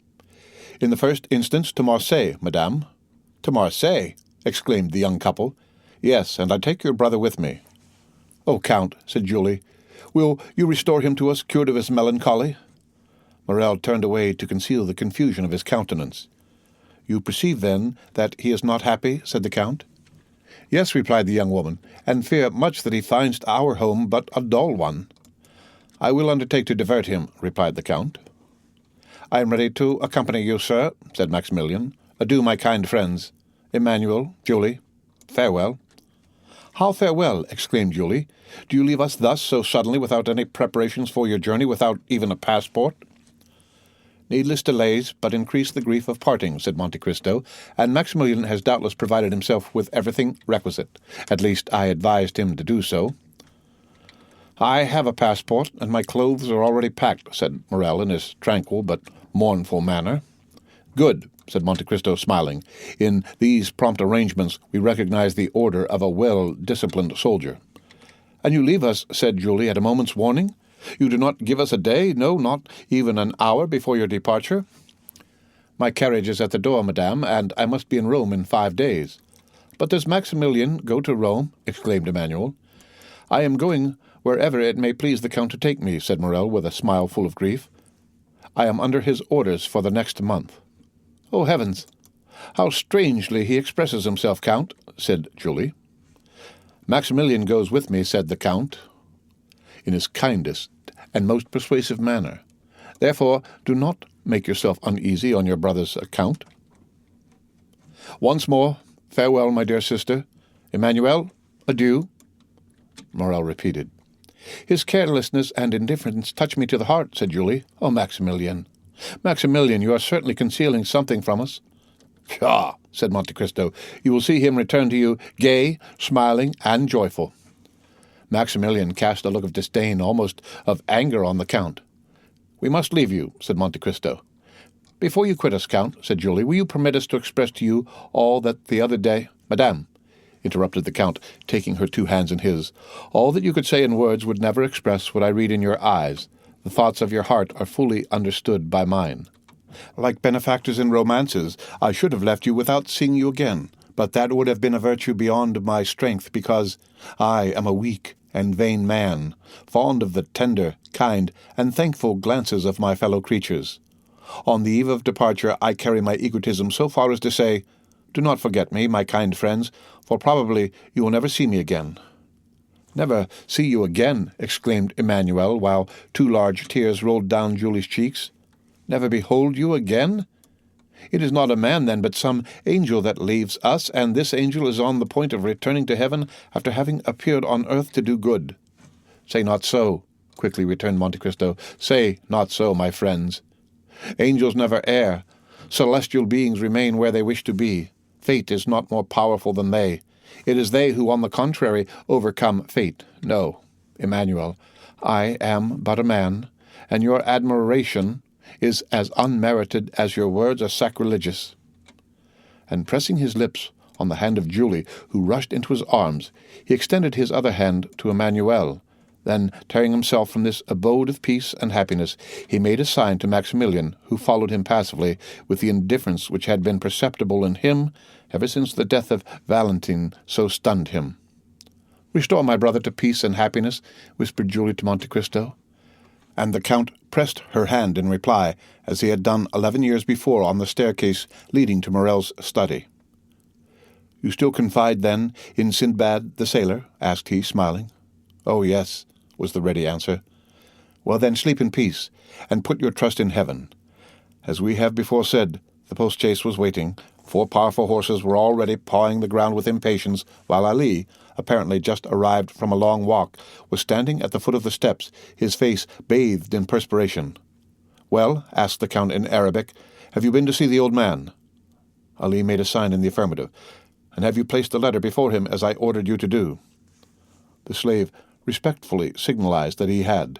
"In the first instance to Marseille, madame." "To Marseille?" exclaimed the young couple. "Yes, and I take your brother with me." "Oh, Count," said Julie, "will you restore him to us, cured of his melancholy?" Morrel turned away to conceal the confusion of his countenance. "You perceive, then, that he is not happy?" said the Count. "Yes," replied the young woman, "and fear much that he finds our home but a dull one." "I will undertake to divert him," replied the Count. "I am ready to accompany you, sir," said Maximilian. "Adieu, my kind friends. Emmanuel, Julie, farewell." "How farewell?" exclaimed Julie. "Do you leave us thus so suddenly, without any preparations for your journey, without even a passport?" "Needless delays but increase the grief of parting," said Monte Cristo, "and Maximilian has doubtless provided himself with everything requisite. At least I advised him to do so." "I have a passport, and my clothes are already packed," said Morrel in his tranquil but mournful manner. "Good," said Monte Cristo, smiling. "In these prompt arrangements we recognize the order of a well-disciplined soldier." "And you leave us," said Julie, "at a moment's warning? You do not give us a day, no, not even an hour before your departure?" "My carriage is at the door, madame, and I must be in Rome in 5 days." "But does Maximilian go to Rome?" exclaimed Emmanuel. "I am going wherever it may please the Count to take me," said Morrel, with a smile full of grief. "I am under his orders for the next month." "Oh, heavens! How strangely he expresses himself, Count," said Julie. "Maximilian goes with me," said the Count, in his kindest and most persuasive manner. "Therefore do not make yourself uneasy on your brother's account. Once more, farewell, my dear sister. Emmanuel, adieu." Morrel repeated. "His carelessness and indifference touch me to the heart," said Julie. "Oh, Maximilian! Maximilian, you are certainly concealing something from us." "Pshaw!" said Monte Cristo. "You will see him return to you gay, smiling, and joyful." Maximilian cast a look of disdain, almost of anger, on the Count. "We must leave you," said Monte Cristo. "Before you quit us, Count," said Julie, "will you permit us to express to you all that the other day—" "Madame," interrupted the Count, taking her 2 hands in his, "all that you could say in words would never express what I read in your eyes. The thoughts of your heart are fully understood by mine. Like benefactors in romances, I should have left you without seeing you again, but that would have been a virtue beyond my strength, because I am a weak and vain man, fond of the tender, kind, and thankful glances of my fellow creatures. On the eve of departure I carry my egotism so far as to say, 'Do not forget me, my kind friends, for probably you will never see me again.'" "Never see you again!" exclaimed Emmanuel, while 2 large tears rolled down Julie's cheeks. "Never behold you again? It is not a man, then, but some angel that leaves us, and this angel is on the point of returning to heaven after having appeared on earth to do good." "Say not so," quickly returned Monte Cristo. "Say not so, my friends. Angels never err. Celestial beings remain where they wish to be. Fate is not more powerful than they. It is they who, on the contrary, overcome fate. No, Emmanuel, I am but a man, and your admiration is as unmerited as your words are sacrilegious." And pressing his lips on the hand of Julie, who rushed into his arms, he extended his other hand to Emmanuel. Then, tearing himself from this abode of peace and happiness, he made a sign to Maximilian, who followed him passively, with the indifference which had been perceptible in him ever since the death of Valentine so stunned him. "Restore my brother to peace and happiness," whispered Julie to Monte Cristo. And the Count pressed her hand in reply, as he had done 11 years before on the staircase leading to Morrel's study. "You still confide, then, in Sindbad the sailor?" asked he, smiling. "Oh, yes," was the ready answer. "Well, then, sleep in peace, and put your trust in heaven. As we have before said, the post-chaise was waiting. 4 powerful horses were already pawing the ground with impatience, while Ali, apparently just arrived from a long walk, was standing at the foot of the steps, his face bathed in perspiration. "Well," asked the Count in Arabic, "have you been to see the old man?" Ali made a sign in the affirmative. "And have you placed the letter before him as I ordered you to do?" The slave respectfully signalized that he had.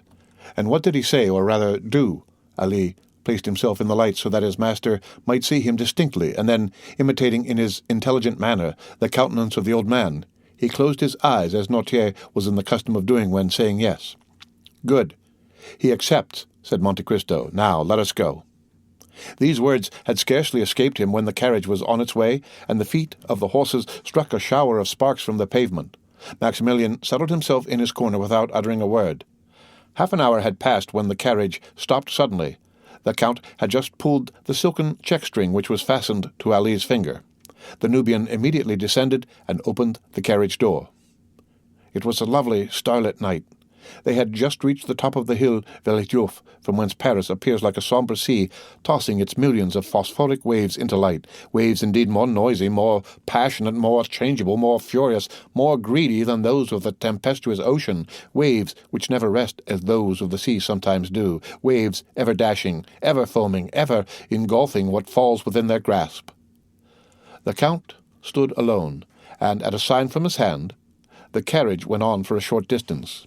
"And what did he say, or rather do?" Ali placed himself in the light so that his master might see him distinctly, and then, imitating in his intelligent manner the countenance of the old man, he closed his eyes as Noirtier was in the custom of doing when saying yes. "Good. He accepts," said Monte Cristo. "Now let us go." These words had scarcely escaped him when the carriage was on its way, and the feet of the horses struck a shower of sparks from the pavement. Maximilian settled himself in his corner without uttering a word. Half an hour had passed when the carriage stopped suddenly. The Count had just pulled the silken check-string which was fastened to Ali's finger. The Nubian immediately descended and opened the carriage door. It was a lovely starlit night. They had just reached the top of the hill Villejuif, from whence Paris appears like a sombre sea, tossing its millions of phosphoric waves into light, waves indeed more noisy, more passionate, more changeable, more furious, more greedy than those of the tempestuous ocean, waves which never rest as those of the sea sometimes do, waves ever dashing, ever foaming, ever engulfing what falls within their grasp. The Count stood alone, and at a sign from his hand, the carriage went on for a short distance.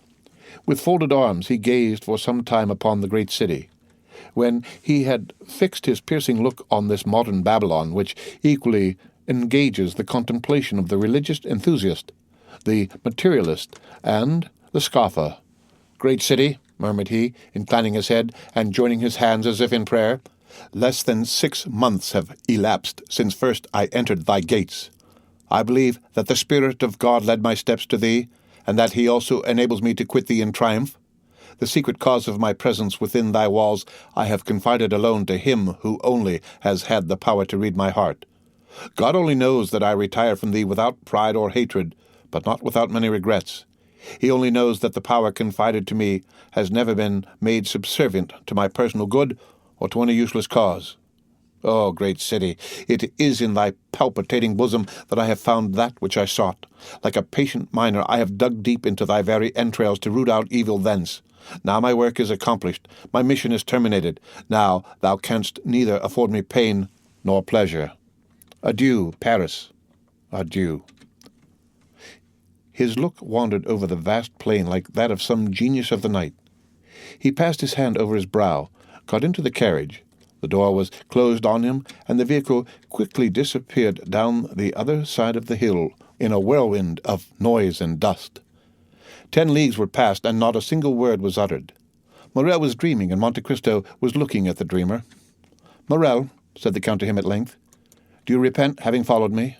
With folded arms he gazed for some time upon the great city. When he had fixed his piercing look on this modern Babylon, which equally engages the contemplation of the religious enthusiast, the materialist, and the scoffer. "Great city," murmured he, inclining his head and joining his hands as if in prayer, "less than 6 months have elapsed since first I entered thy gates. I believe that the Spirit of God led my steps to thee, and that he also enables me to quit thee in triumph. The secret cause of my presence within thy walls I have confided alone to him who only has had the power to read my heart. God only knows that I retire from thee without pride or hatred, but not without many regrets. He only knows that the power confided to me has never been made subservient to my personal good or to any useless cause. Oh, great city, it is in thy palpitating bosom that I have found that which I sought. Like a patient miner, I have dug deep into thy very entrails to root out evil thence. Now my work is accomplished, my mission is terminated. Now thou canst neither afford me pain nor pleasure. Adieu, Paris, adieu." His look wandered over the vast plain like that of some genius of the night. He passed his hand over his brow, got into the carriage. The door was closed on him, and the vehicle quickly disappeared down the other side of the hill in a whirlwind of noise and dust. 10 leagues were passed, and not a single word was uttered. Morrel was dreaming, and Monte Cristo was looking at the dreamer. "Morrel," said the Count to him at length, "do you repent having followed me?"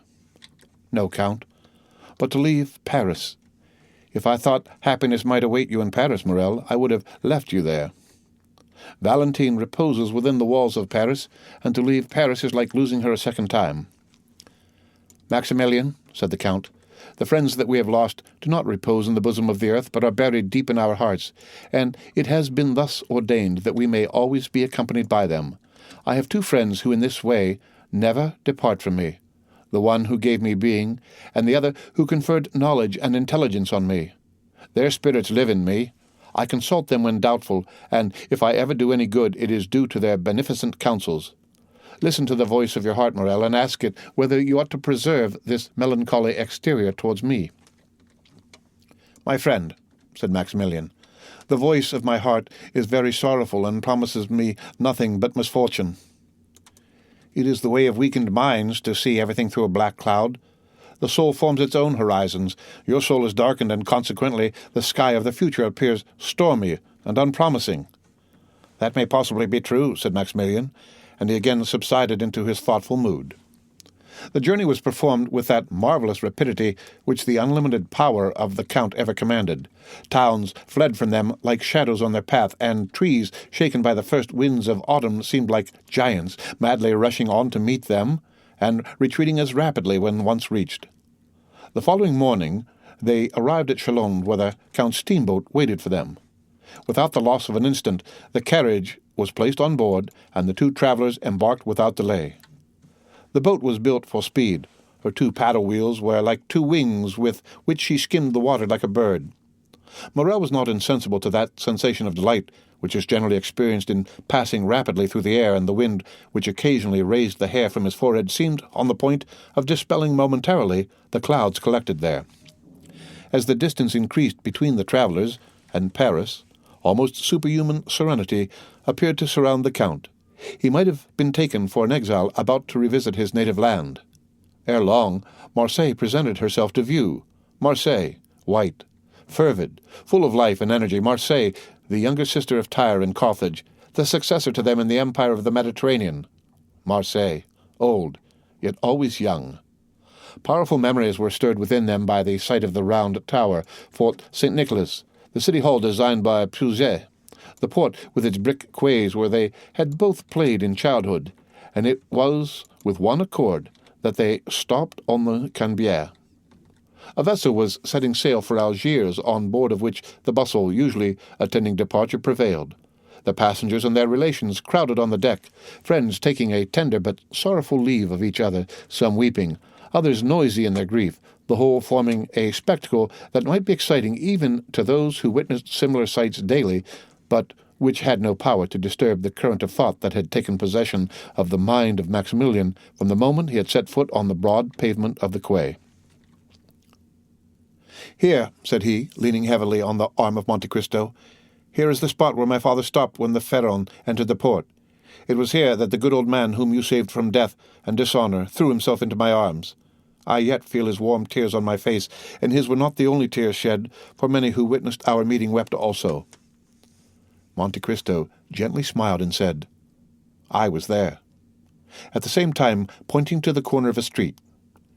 "No, Count. But to leave Paris. If I thought happiness might await you in Paris, Morrel, I would have left you there. Valentine reposes within the walls of Paris, and to leave Paris is like losing her a second time." "Maximilian," said the Count, "the friends that we have lost do not repose in the bosom of the earth, but are buried deep in our hearts, and it has been thus ordained that we may always be accompanied by them. I have 2 friends who in this way never depart from me, the one who gave me being, and the other who conferred knowledge and intelligence on me. Their spirits live in me. I consult them when doubtful, and if I ever do any good, it is due to their beneficent counsels. Listen to the voice of your heart, Morrel, and ask it whether you ought to preserve this melancholy exterior towards me." "My friend," said Maximilian, "the voice of my heart is very sorrowful and promises me nothing but misfortune." "It is the way of weakened minds to see everything through a black cloud. The soul forms its own horizons. Your soul is darkened, and consequently the sky of the future appears stormy and unpromising." "That may possibly be true," said Maximilian, and he again subsided into his thoughtful mood. The journey was performed with that marvelous rapidity which the unlimited power of the Count ever commanded. Towns fled from them like shadows on their path, and trees, shaken by the first winds of autumn, seemed like giants, madly rushing on to meet them, and retreating as rapidly when once reached. The following morning they arrived at Chalons, where the Count's steamboat waited for them. Without the loss of an instant, the carriage was placed on board, and the two travellers embarked without delay. The boat was built for speed. Her two paddle wheels were like two wings with which she skimmed the water like a bird. Morrel was not insensible to that sensation of delight which is generally experienced in passing rapidly through the air, and the wind, which occasionally raised the hair from his forehead, seemed on the point of dispelling momentarily the clouds collected there. As the distance increased between the travellers and Paris, almost superhuman serenity appeared to surround the Count. He might have been taken for an exile about to revisit his native land. Ere long, Marseille presented herself to view. Marseille, white, fervid, full of life and energy. Marseille, the younger sister of Tyre and Carthage, the successor to them in the empire of the Mediterranean. Marseille, old, yet always young. Powerful memories were stirred within them by the sight of the round tower, Fort St. Nicholas, the city hall designed by Puget, the port with its brick quays where they had both played in childhood, and it was with one accord that they stopped on the Canebière. A vessel was setting sail for Algiers, on board of which the bustle usually attending departure prevailed. The passengers and their relations crowded on the deck, friends taking a tender but sorrowful leave of each other, some weeping, others noisy in their grief, the whole forming a spectacle that might be exciting even to those who witnessed similar sights daily, but which had no power to disturb the current of thought that had taken possession of the mind of Maximilian from the moment he had set foot on the broad pavement of the quay. "Here," said he, leaning heavily on the arm of Monte Cristo, "here is the spot where my father stopped when the Pharaon entered the port. It was here that the good old man whom you saved from death and dishonor threw himself into my arms. I yet feel his warm tears on my face, and his were not the only tears shed, for many who witnessed our meeting wept also." Monte Cristo gently smiled and said, "I was there," at the same time pointing to the corner of a street.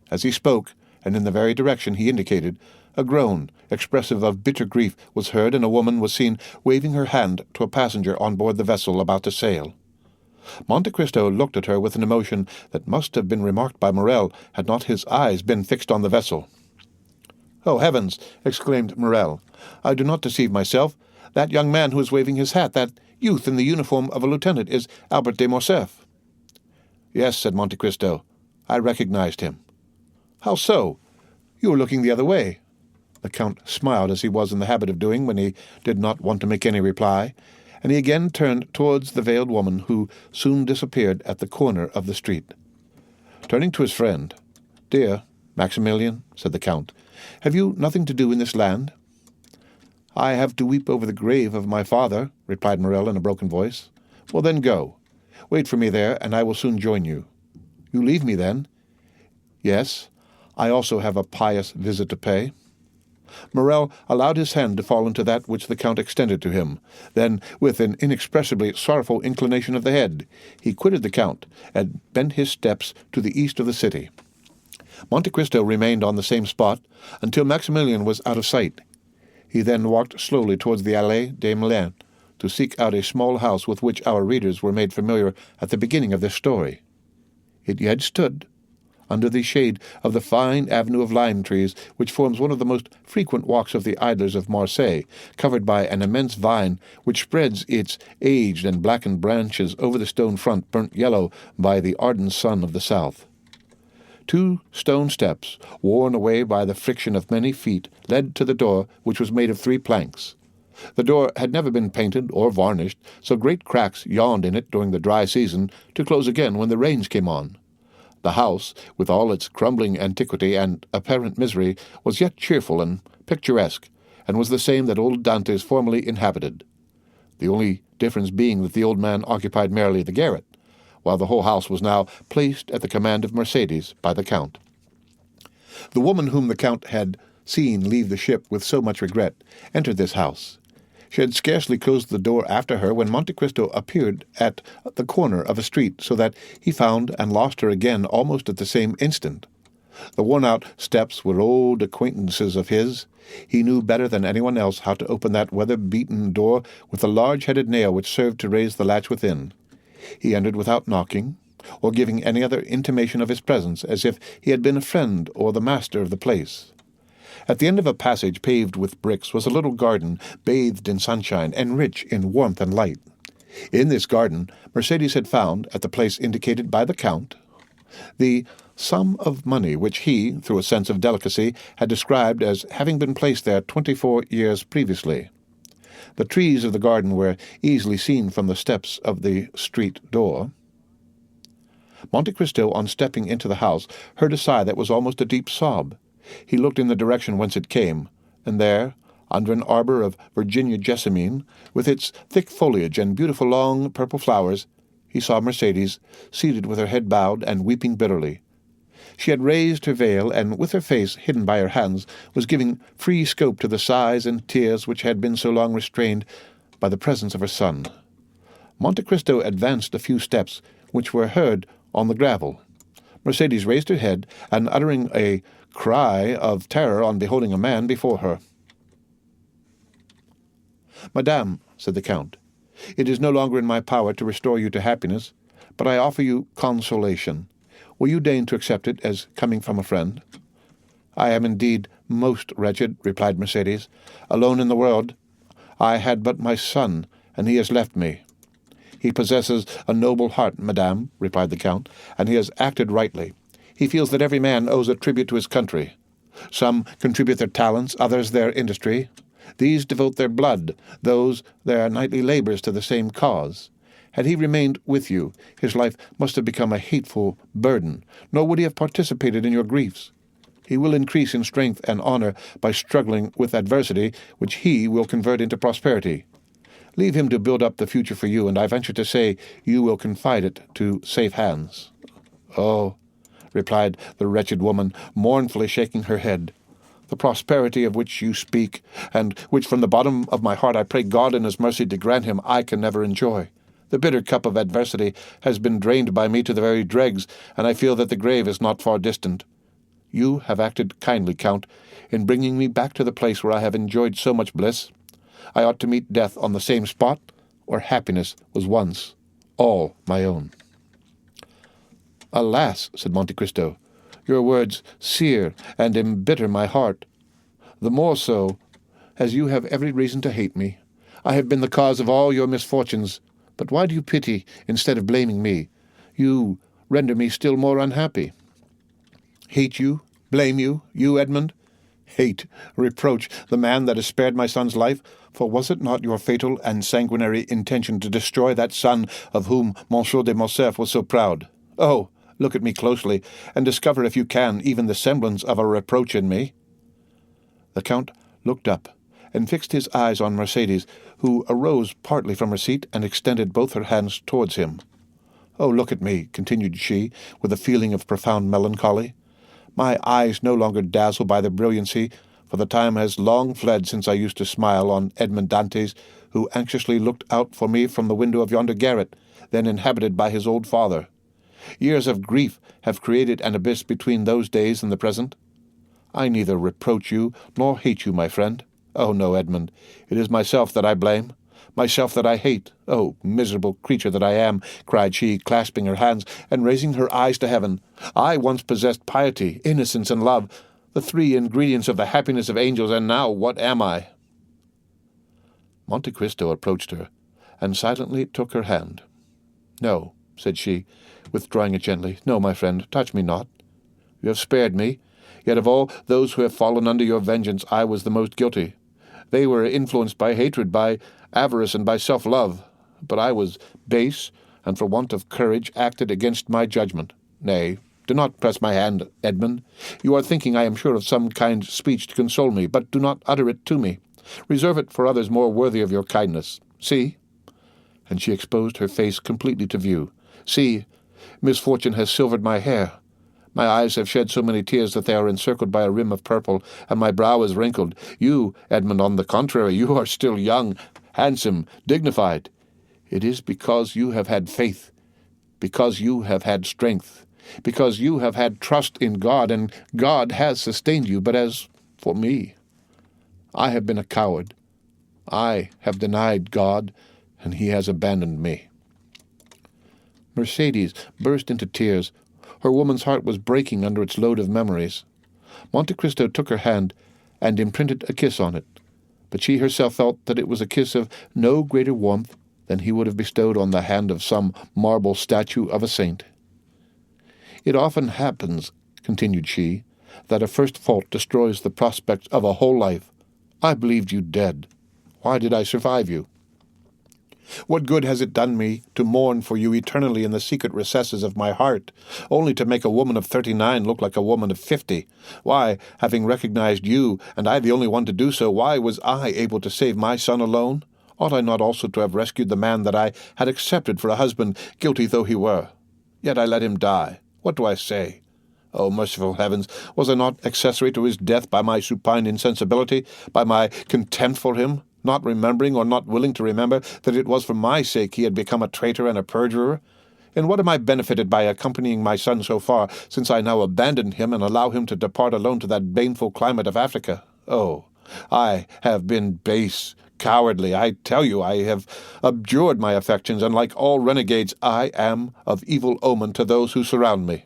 As he spoke, and in the very direction he indicated, a groan, expressive of bitter grief, was heard, and a woman was seen waving her hand to a passenger on board the vessel about to sail. Monte Cristo looked at her with an emotion that must have been remarked by Morrel had not his eyes been fixed on the vessel. "Oh, heavens!" exclaimed Morrel. "I do not deceive myself. That young man who is waving his hat, that youth in the uniform of a lieutenant, is Albert de Morcerf." "Yes," said Monte Cristo. "I recognized him." "How so? You were looking the other way." The Count smiled, as he was in the habit of doing when he did not want to make any reply, and he again turned towards the veiled woman, who soon disappeared at the corner of the street. Turning to his friend, "Dear Maximilian," said the Count, "have you nothing to do in this land?" "I have to weep over the grave of my father," replied Morrel in a broken voice. "Well, then go. Wait for me there, and I will soon join you." "You leave me, then?" "Yes. I also have a pious visit to pay." Morrel allowed his hand to fall into that which the Count extended to him. Then, with an inexpressibly sorrowful inclination of the head, he quitted the Count, and bent his steps to the east of the city. Monte Cristo remained on the same spot until Maximilian was out of sight. He then walked slowly towards the Allée des Moulins to seek out a small house with which our readers were made familiar at the beginning of this story. It yet stood, under the shade of the fine avenue of lime trees, which forms one of the most frequent walks of the idlers of Marseille, covered by an immense vine which spreads its aged and blackened branches over the stone front burnt yellow by the ardent sun of the south. 2 stone steps, worn away by the friction of many feet, led to the door, which was made of 3 planks. The door had never been painted or varnished, so great cracks yawned in it during the dry season, to close again when the rains came on. The house, with all its crumbling antiquity and apparent misery, was yet cheerful and picturesque, and was the same that old Dantes formerly inhabited, the only difference being that the old man occupied merely the garret, while the whole house was now placed at the command of Mercédès by the Count. The woman whom the Count had seen leave the ship with so much regret entered this house. She had scarcely closed the door after her when Monte Cristo appeared at the corner of a street, so that he found and lost her again almost at the same instant. The worn-out steps were old acquaintances of his. He knew better than anyone else how to open that weather-beaten door with a large-headed nail which served to raise the latch within. He entered without knocking, or giving any other intimation of his presence, as if he had been a friend or the master of the place. At the end of a passage paved with bricks was a little garden, bathed in sunshine and rich in warmth and light. In this garden, Mercedes had found, at the place indicated by the Count, the sum of money which he, through a sense of delicacy, had described as having been placed there 24 years previously. The trees of the garden were easily seen from the steps of the street door. Monte Cristo, on stepping into the house, heard a sigh that was almost a deep sob. He looked in the direction whence it came, and there, under an arbor of Virginia jessamine, with its thick foliage and beautiful long purple flowers, he saw Mercedes, seated with her head bowed and weeping bitterly. She had raised her veil, and with her face hidden by her hands, was giving free scope to the sighs and tears which had been so long restrained by the presence of her son. Monte Cristo advanced a few steps, which were heard on the gravel. Mercedes raised her head, and uttering a cry of terror on beholding a man before her. "Madame," said the Count, "it is no longer in my power to restore you to happiness, but I offer you consolation. Will you deign to accept it as coming from a friend?" "I am indeed most wretched," replied Mercedes. "Alone in the world. I had but my son, and he has left me." "He possesses a noble heart, madame," replied the Count, "and he has acted rightly. He feels that every man owes a tribute to his country. Some contribute their talents, others their industry. These devote their blood, those their nightly labors to the same cause. Had he remained with you, his life must have become a hateful burden, nor would he have participated in your griefs. He will increase in strength and honor by struggling with adversity, which he will convert into prosperity. Leave him to build up the future for you, and I venture to say you will confide it to safe hands." "Oh," replied the wretched woman, mournfully shaking her head, "the prosperity of which you speak, and which from the bottom of my heart I pray God in his mercy to grant him, I can never enjoy. The bitter cup of adversity has been drained by me to the very dregs, and I feel that the grave is not far distant. You have acted kindly, Count, in bringing me back to the place where I have enjoyed so much bliss. I ought to meet death on the same spot where happiness was once all my own." "Alas," said Monte Cristo, "your words sear and embitter my heart. The more so, as you have every reason to hate me. I have been the cause of all your misfortunes, but why do you pity instead of blaming me? You render me still more unhappy." "Hate you? Blame you? You, Edmund? Hate, reproach the man that has spared my son's life? For was it not your fatal and sanguinary intention to destroy that son of whom Monsieur de Morcerf was so proud? Oh, look at me closely, and discover, if you can, even the semblance of a reproach in me." The Count looked up, and fixed his eyes on Mercedes, who arose partly from her seat and extended both her hands towards him. "Oh, look at me," continued she, with a feeling of profound melancholy. "My eyes no longer dazzle by their brilliancy, for the time has long fled since I used to smile on Edmond Dantes, who anxiously looked out for me from the window of yonder garret, then inhabited by his old father. Years of grief have created an abyss between those days and the present. I neither reproach you nor hate you, my friend. Oh, no, Edmund, it is myself that I blame, myself that I hate. Oh, miserable creature that I am," cried she, clasping her hands and raising her eyes to heaven. "I once possessed piety, innocence, and love, the three ingredients of the happiness of angels, and now what am I?" Monte Cristo approached her, and silently took her hand. "No," said she, withdrawing it gently. "No, my friend, touch me not. You have spared me, yet of all those who have fallen under your vengeance I was the most guilty. They were influenced by hatred, by avarice, and by self-love, but I was base, and for want of courage acted against my judgment. Nay, do not press my hand, Edmund. You are thinking, I am sure, of some kind speech to console me, but do not utter it to me. Reserve it for others more worthy of your kindness. See," and she exposed her face completely to view, "see, misfortune has silvered my hair. My eyes have shed so many tears that they are encircled by a rim of purple, and my brow is wrinkled. You, Edmund, on the contrary, you are still young, handsome, dignified. It is because you have had faith, because you have had strength, because you have had trust in God, and God has sustained you. But as for me, I have been a coward. I have denied God, and he has abandoned me." Mercedes burst into tears. Her woman's heart was breaking under its load of memories. Monte Cristo took her hand and imprinted a kiss on it, but she herself felt that it was a kiss of no greater warmth than he would have bestowed on the hand of some marble statue of a saint. "It often happens," continued she, "that a first fault destroys the prospects of a whole life. I believed you dead. Why did I survive you? What good has it done me to mourn for you eternally in the secret recesses of my heart, only to make a woman of 39 look like a woman of 50? Why, having recognized you, and I the only one to do so, why was I able to save my son alone? Ought I not also to have rescued the man that I had accepted for a husband, guilty though he were? Yet I let him die. What do I say? Oh, merciful heavens, was I not accessory to his death by my supine insensibility, by my contempt for him, not remembering or not willing to remember that it was for my sake he had become a traitor and a perjurer? And what am I benefited by accompanying my son so far, since I now abandon him and allow him to depart alone to that baneful climate of Africa? Oh, I have been base, cowardly. I tell you, I have abjured my affections, and like all renegades, I am of evil omen to those who surround me."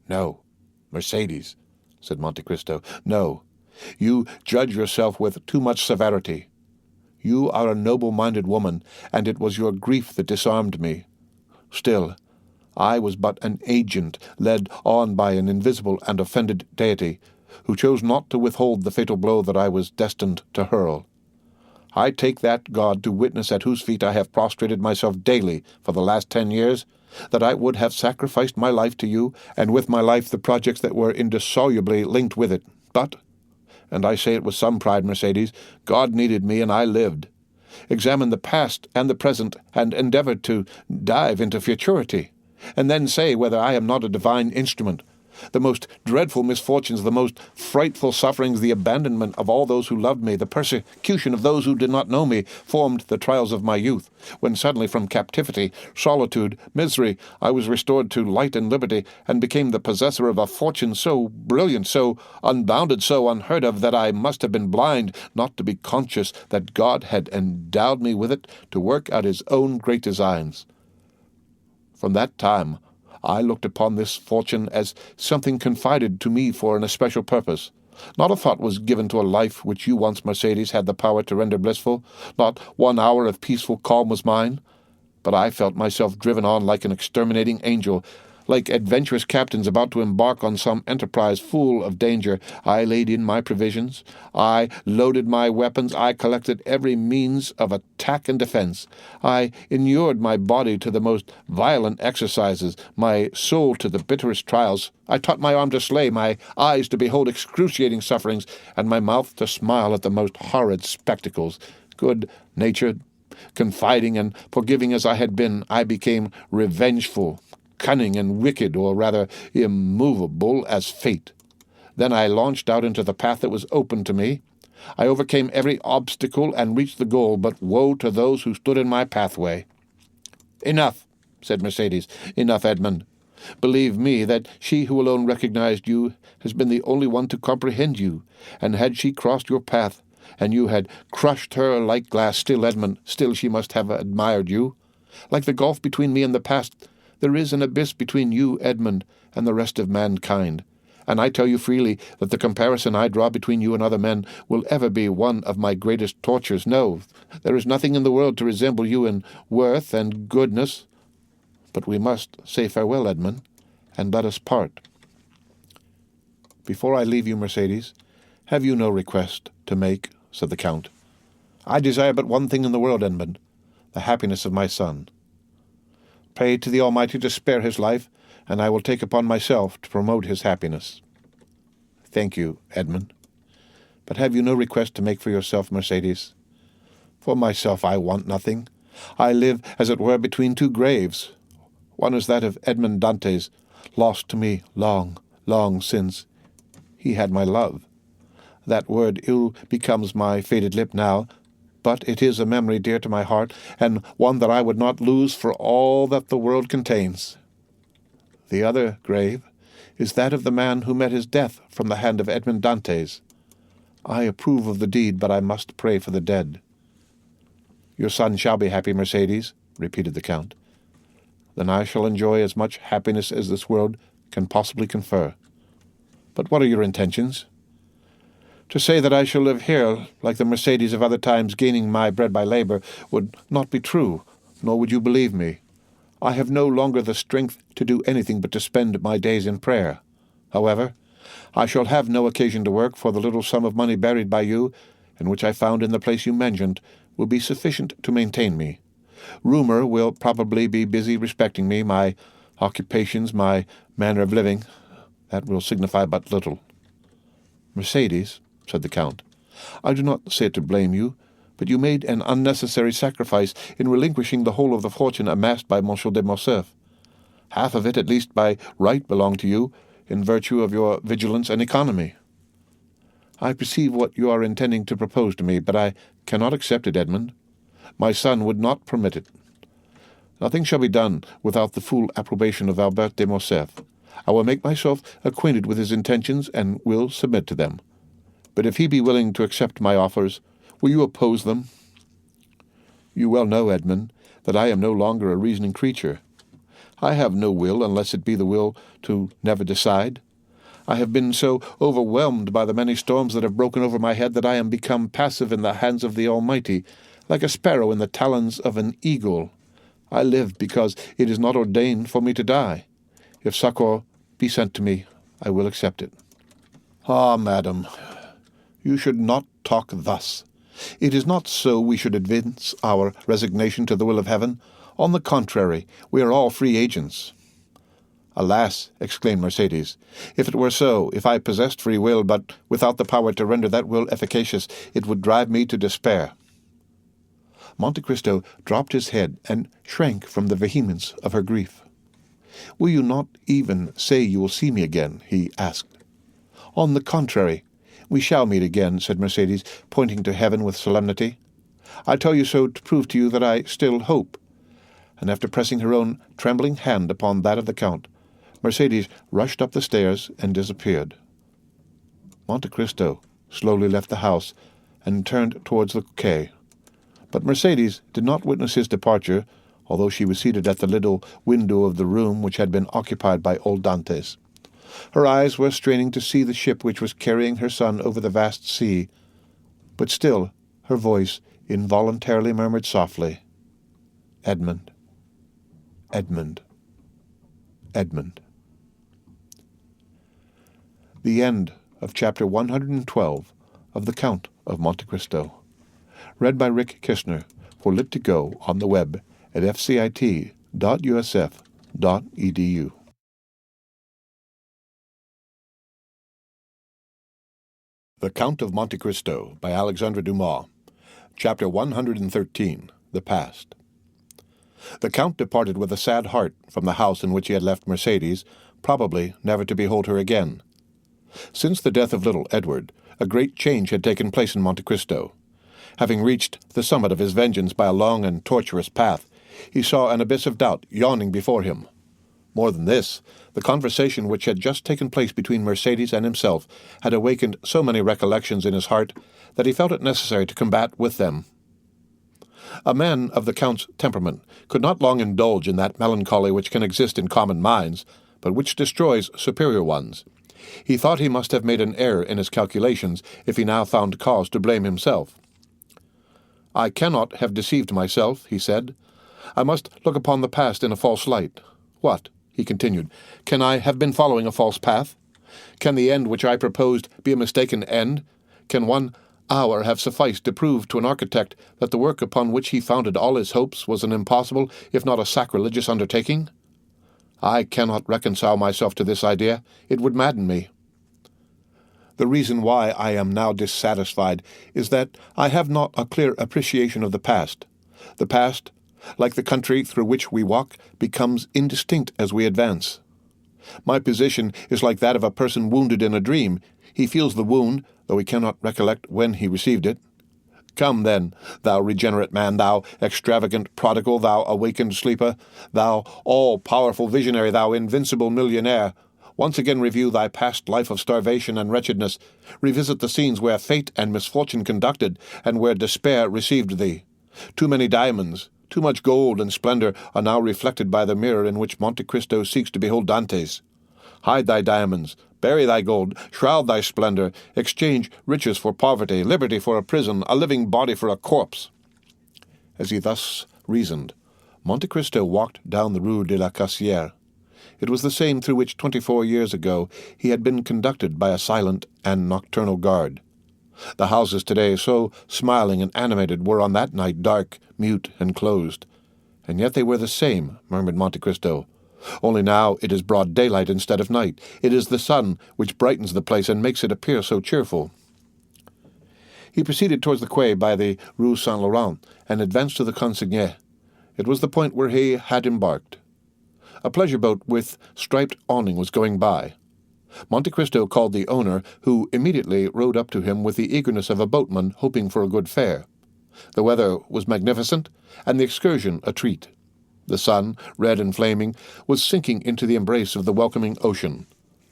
"No, Mercedes," said Monte Cristo, "no. You judge yourself with too much severity. You are a noble-minded woman, and it was your grief that disarmed me. Still, I was but an agent led on by an invisible and offended deity, who chose not to withhold the fatal blow that I was destined to hurl. I take that God to witness at whose feet I have prostrated myself daily for the last 10 years, that I would have sacrificed my life to you, and with my life the projects that were indissolubly linked with it. But, and I say it with some pride, Mercedes, God needed me and I lived. Examine the past and the present, and endeavor to dive into futurity, and then say whether I am not a divine instrument. The most dreadful misfortunes, the most frightful sufferings, the abandonment of all those who loved me, the persecution of those who did not know me, formed the trials of my youth, when suddenly from captivity, solitude, misery, I was restored to light and liberty, and became the possessor of a fortune so brilliant, so unbounded, so unheard of, that I must have been blind not to be conscious that God had endowed me with it to work out his own great designs. From that time I looked upon this fortune as something confided to me for an especial purpose. Not a thought was given to a life which you once, Mercedes, had the power to render blissful. Not 1 hour of peaceful calm was mine. But I felt myself driven on like an exterminating angel. Like adventurous captains about to embark on some enterprise full of danger, I laid in my provisions, I loaded my weapons, I collected every means of attack and defense. I inured my body to the most violent exercises, my soul to the bitterest trials. I taught my arm to slay, my eyes to behold excruciating sufferings, and my mouth to smile at the most horrid spectacles. Good-natured, confiding, and forgiving as I had been, I became revengeful, cunning and wicked, or rather immovable as fate. Then I launched out into the path that was open to me. I overcame every obstacle and reached the goal, but woe to those who stood in my pathway. "Enough," said Mercedes. "Enough, Edmund. Believe me that she who alone recognized you has been the only one to comprehend you, and had she crossed your path, and you had crushed her like glass, still, Edmund, still she must have admired you. Like the gulf between me and the past, there is an abyss between you, Edmund, and the rest of mankind, and I tell you freely that the comparison I draw between you and other men will ever be one of my greatest tortures. No, there is nothing in the world to resemble you in worth and goodness. But we must say farewell, Edmund, and let us part. Before I leave you, Mercedes, have you no request to make?" said the Count. "I desire but one thing in the world, Edmund, the happiness of my son. Pray to the Almighty to spare his life, and I will take upon myself to promote his happiness." "Thank you, Edmund. But have you no request to make for yourself, Mercedes?" "For myself I want nothing. I live, as it were, between two graves. One is that of Edmond Dantes, lost to me long, long since. He had my love. That word ill becomes my faded lip now, but it is a memory dear to my heart, and one that I would not lose for all that the world contains. The other grave is that of the man who met his death from the hand of Edmond Dantes. I approve of the deed, but I must pray for the dead." "Your son shall be happy, Mercedes," repeated the Count. then I shall enjoy as much happiness as this world can possibly confer. But what are your intentions? To say that I shall live here, like the Mercedes of other times, gaining my bread by labor, would not be true, nor would you believe me. I have no longer the strength to do anything but to spend my days in prayer. However, I shall have no occasion to work, for the little sum of money buried by you, and which I found in the place you mentioned, will be sufficient to maintain me. Rumor will probably be busy respecting me, my occupations, my manner of living. That will signify but little. Mercedes, said the Count, I do not say it to blame you, but you made an unnecessary sacrifice in relinquishing the whole of the fortune amassed by Monsieur de Morcerf. Half of it, at least by right, belonged to you, in virtue of your vigilance and economy. I perceive what you are intending to propose to me, but I cannot accept it, Edmund. My son would not permit it. Nothing shall be done without the full approbation of Albert de Morcerf. I will make myself acquainted with his intentions, and will submit to them. But if he be willing to accept my offers, will you oppose them? You well know, Edmund, that I am no longer a reasoning creature. I have no will, unless it be the will to never decide. I have been so overwhelmed by the many storms that have broken over my head that I am become passive in the hands of the Almighty, like a sparrow in the talons of an eagle. I live because it is not ordained for me to die. If succor be sent to me, I will accept it. Ah, madam, you should not talk thus. It is not so we should evince our resignation to the will of heaven. On the contrary, we are all free agents. Alas, exclaimed Mercedes, if it were so, if I possessed free will, but without the power to render that will efficacious, it would drive me to despair. Monte Cristo dropped his head and shrank from the vehemence of her grief. Will you not even say you will see me again? He asked. On the contrary, we shall meet again, said Mercedes, pointing to heaven with solemnity. I tell you so to prove to you that I still hope. And after pressing her own trembling hand upon that of the Count, Mercedes rushed up the stairs and disappeared. Monte Cristo slowly left the house and turned towards the quay. But Mercedes did not witness his departure, although she was seated at the little window of the room which had been occupied by old Dantès. Her eyes were straining to see the ship which was carrying her son over the vast sea, but still her voice involuntarily murmured softly, Edmund, Edmund, Edmund. The end of Chapter 112 of The Count of Monte Cristo. Read by Rick Kishner for Lit2Go on the web at fcit.usf.edu. The Count of Monte Cristo by Alexandre Dumas. Chapter 113. The Past. The Count departed with a sad heart from the house in which he had left Mercedes, probably never to behold her again. Since the death of little Edward, a great change had taken place in Monte Cristo. Having reached the summit of his vengeance by a long and tortuous path, he saw an abyss of doubt yawning before him. More than this, the conversation which had just taken place between Mercedes and himself had awakened so many recollections in his heart that he felt it necessary to combat with them. A man of the Count's temperament could not long indulge in that melancholy which can exist in common minds, but which destroys superior ones. He thought he must have made an error in his calculations if he now found cause to blame himself. I cannot have deceived myself, he said. I must look upon the past in a false light. What, he continued, can I have been following a false path? Can the end which I proposed be a mistaken end? Can 1 hour have sufficed to prove to an architect that the work upon which he founded all his hopes was an impossible, if not a sacrilegious undertaking? I cannot reconcile myself to this idea. It would madden me. The reason why I am now dissatisfied is that I have not a clear appreciation of the past. The past, like the country through which we walk, becomes indistinct as we advance. My position is like that of a person wounded in a dream. He feels the wound, though he cannot recollect when he received it. Come, then, thou regenerate man, thou extravagant prodigal, thou awakened sleeper, thou all-powerful visionary, thou invincible millionaire, once again review thy past life of starvation and wretchedness. Revisit the scenes where fate and misfortune conducted, and where despair received thee. Too many diamonds, Too much gold and splendor are now reflected by the mirror in which Monte Cristo seeks to behold Dante's. Hide thy diamonds, bury thy gold, shroud thy splendor, exchange riches for poverty, liberty for a prison, a living body for a corpse. As he thus reasoned, Monte Cristo walked down the Rue de la Cassière. It was the same through which 24 years ago he had been conducted by a silent and nocturnal guard. The houses today, so smiling and animated, were on that night dark, mute, and closed. And yet they were the same, murmured Monte Cristo. Only now it is broad daylight instead of night. It is the sun which brightens the place and makes it appear so cheerful. He proceeded towards the quay by the Rue Saint-Laurent and advanced to the consigne. It was the point where he had embarked. A pleasure boat with striped awning was going by. Monte Cristo called the owner, who immediately rode up to him with the eagerness of a boatman hoping for a good fare. The weather was magnificent, and the excursion a treat. The sun, red and flaming, was sinking into the embrace of the welcoming ocean.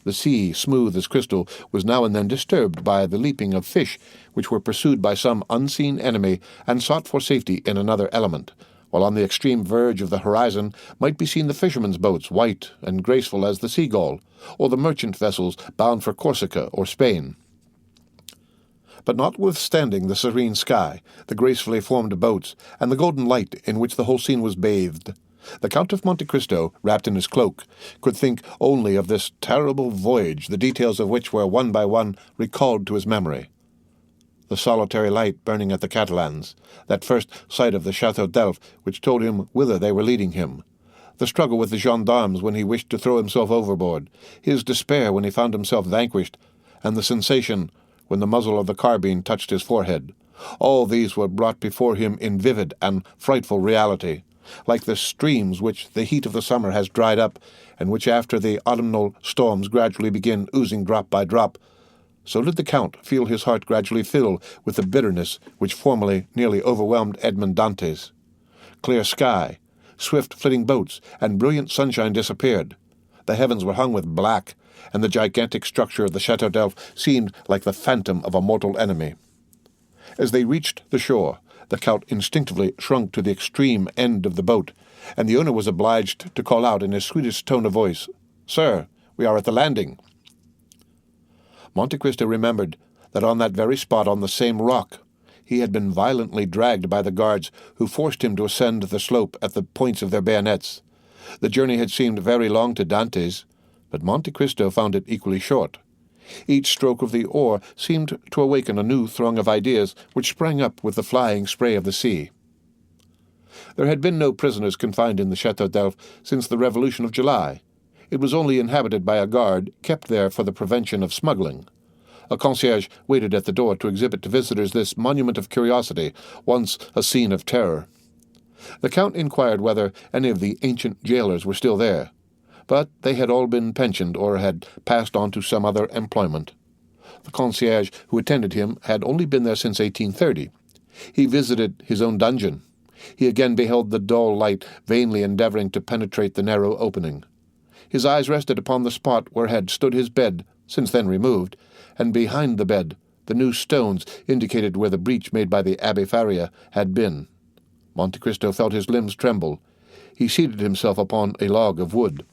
The sea, smooth as crystal, was now and then disturbed by the leaping of fish, which were pursued by some unseen enemy and sought for safety in another element, while on the extreme verge of the horizon might be seen the fishermen's boats, white and graceful as the seagull, or the merchant vessels bound for Corsica or Spain. But notwithstanding the serene sky, the gracefully formed boats, and the golden light in which the whole scene was bathed, the Count of Monte Cristo, wrapped in his cloak, could think only of this terrible voyage, the details of which were one by one recalled to his memory. The solitary light burning at the Catalans, that first sight of the Château d'Elf which told him whither they were leading him, the struggle with the gendarmes when he wished to throw himself overboard, his despair when he found himself vanquished, and the sensation when the muzzle of the carbine touched his forehead. All these were brought before him in vivid and frightful reality, like the streams which the heat of the summer has dried up, and which after the autumnal storms gradually begin oozing drop by drop. So did the Count feel his heart gradually fill with the bitterness which formerly nearly overwhelmed Edmond Dantes. Clear sky, swift flitting boats, and brilliant sunshine disappeared. The heavens were hung with black, and the gigantic structure of the Château d'Elf seemed like the phantom of a mortal enemy. As they reached the shore, the Count instinctively shrunk to the extreme end of the boat, and the owner was obliged to call out in his sweetest tone of voice, "Sir, we are at the landing." Monte Cristo remembered that on that very spot, on the same rock, he had been violently dragged by the guards, who forced him to ascend the slope at the points of their bayonets. The journey had seemed very long to Dantes, but Monte Cristo found it equally short. Each stroke of the oar seemed to awaken a new throng of ideas which sprang up with the flying spray of the sea. There had been no prisoners confined in the Château d'Elf since the Revolution of July. It was only inhabited by a guard kept there for the prevention of smuggling. A concierge waited at the door to exhibit to visitors this monument of curiosity, once a scene of terror. The Count inquired whether any of the ancient jailers were still there, but they had all been pensioned or had passed on to some other employment. The concierge who attended him had only been there since 1830. He visited his own dungeon. He again beheld the dull light vainly endeavoring to penetrate the narrow opening. His eyes rested upon the spot where had stood his bed, since then removed, and behind the bed the new stones indicated where the breach made by the Abbé Faria had been. Monte Cristo felt his limbs tremble. He seated himself upon a log of wood.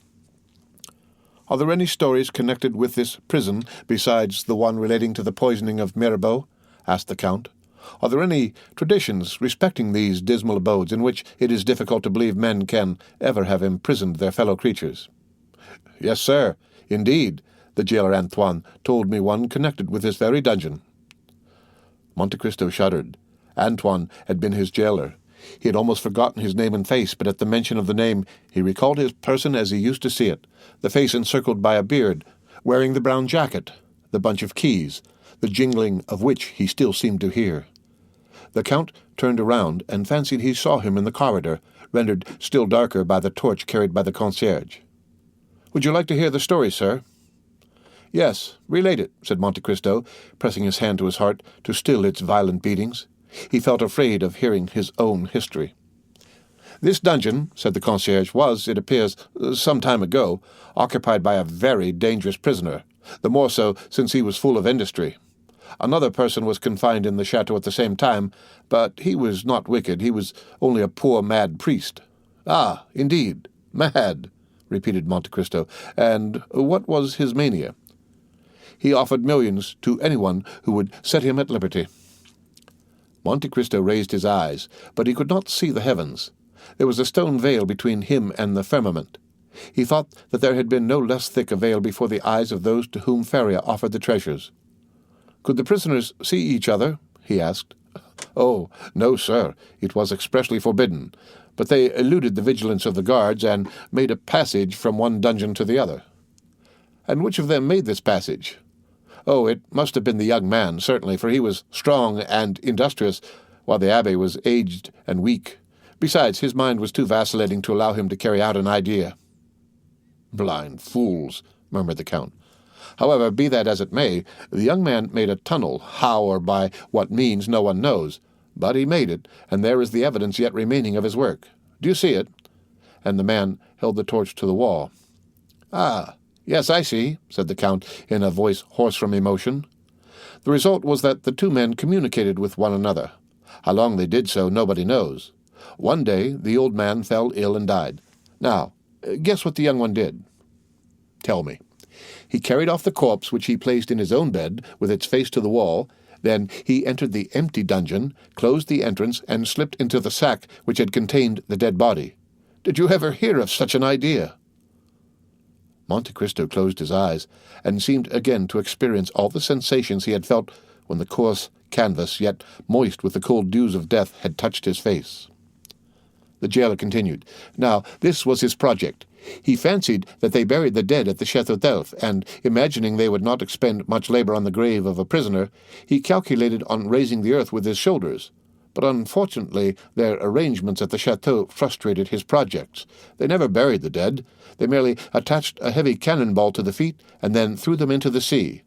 "Are there any stories connected with this prison besides the one relating to the poisoning of Mirabeau?" asked the Count. "Are there any traditions respecting these dismal abodes in which it is difficult to believe men can ever have imprisoned their fellow creatures?" "Yes, sir, indeed. The jailer Antoine told me one connected with this very dungeon." Monte Cristo shuddered. Antoine had been his jailer. He had almost forgotten his name and face, but at the mention of the name he recalled his person as he used to see it, the face encircled by a beard, wearing the brown jacket, the bunch of keys, the jingling of which he still seemed to hear. The Count turned around and fancied he saw him in the corridor, rendered still darker by the torch carried by the concierge. "Would you like to hear the story, sir?" "Yes, relate it," said Monte Cristo, pressing his hand to his heart to still its violent beatings. He felt afraid of hearing his own history. "This dungeon," said the concierge, "was, it appears, some time ago, occupied by a very dangerous prisoner, the more so since he was full of industry. Another person was confined in the chateau at the same time, but he was not wicked. He was only a poor mad priest." "Ah, indeed, mad," repeated Monte Cristo. "And what was his mania?" "He offered millions to anyone who would set him at liberty." Monte Cristo raised his eyes, but he could not see the heavens. There was a stone veil between him and the firmament. He thought that there had been no less thick a veil before the eyes of those to whom Faria offered the treasures. "Could the prisoners see each other?" he asked. "Oh, no, sir. It was expressly forbidden. But they eluded the vigilance of the guards and made a passage from one dungeon to the other." "And which of them made this passage?" "Oh, it must have been the young man, certainly, for he was strong and industrious, while the abbé was aged and weak. Besides, his mind was too vacillating to allow him to carry out an idea." "Blind fools," murmured the Count. "However, be that as it may, the young man made a tunnel, how or by what means no one knows, but he made it, and there is the evidence yet remaining of his work. Do you see it?" And the man held the torch to the wall. "Ah, yes, I see," said the Count, in a voice hoarse from emotion. "The result was that the two men communicated with one another. How long they did so, nobody knows. One day the old man fell ill and died. Now, guess what the young one did." "Tell me." "He carried off the corpse, which he placed in his own bed, with its face to the wall. Then he entered the empty dungeon, closed the entrance, and slipped into the sack which had contained the dead body. Did you ever hear of such an idea?" Monte Cristo closed his eyes, and seemed again to experience all the sensations he had felt when the coarse canvas, yet moist with the cold dews of death, had touched his face. The jailer continued. "Now, this was his project. He fancied that they buried the dead at the Château d'Elf, and, imagining they would not expend much labor on the grave of a prisoner, he calculated on raising the earth with his shoulders. But unfortunately their arrangements at the château frustrated his projects. They never buried the dead. They merely attached a heavy cannon-ball to the feet and then threw them into the sea.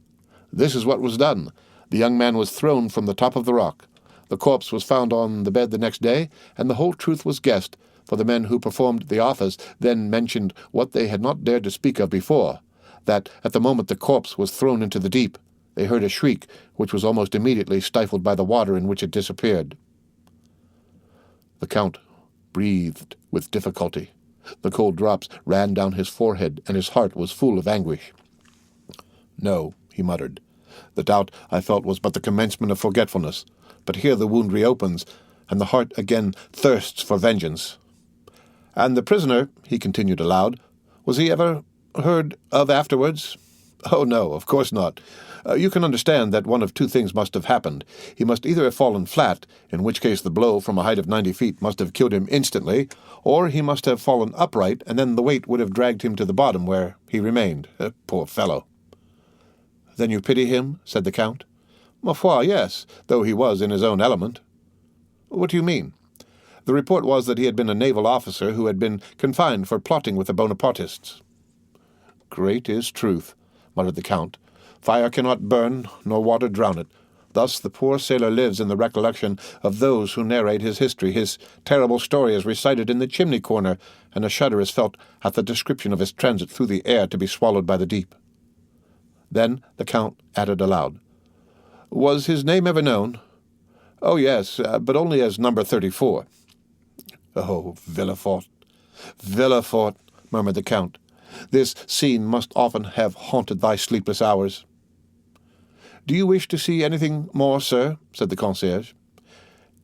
This is what was done. The young man was thrown from the top of the rock. The corpse was found on the bed the next day, and the whole truth was guessed, for the men who performed the office then mentioned what they had not dared to speak of before, that at the moment the corpse was thrown into the deep, they heard a shriek which was almost immediately stifled by the water in which it disappeared." The Count breathed with difficulty. The cold drops ran down his forehead, and his heart was full of anguish. "No," he muttered. "The doubt I felt was but the commencement of forgetfulness, but here the wound reopens, and the heart again thirsts for vengeance. And the prisoner," he continued aloud, "was he ever heard of afterwards?" "Oh, no, of course not. You can understand that one of two things must have happened. He must either have fallen flat, in which case the blow from a height of 90 feet must have killed him instantly, or he must have fallen upright, and then the weight would have dragged him to the bottom, where he remained. Poor fellow." "Then you pity him?" said the Count. "Ma foi, yes, though he was in his own element." "What do you mean?" "The report was that he had been a naval officer who had been confined for plotting with the Bonapartists." "Great is truth," muttered the Count. "Fire cannot burn, nor water drown it. Thus the poor sailor lives in the recollection of those who narrate his history. His terrible story is recited in the chimney-corner, and a shudder is felt at the description of his transit through the air to be swallowed by the deep." Then the Count added aloud, "Was his name ever known?" "Oh, yes, but only as number 34. "Oh, Villefort, Villefort," murmured the Count. "This scene must often have haunted thy sleepless hours." "Do you wish to see anything more, sir?" said the concierge.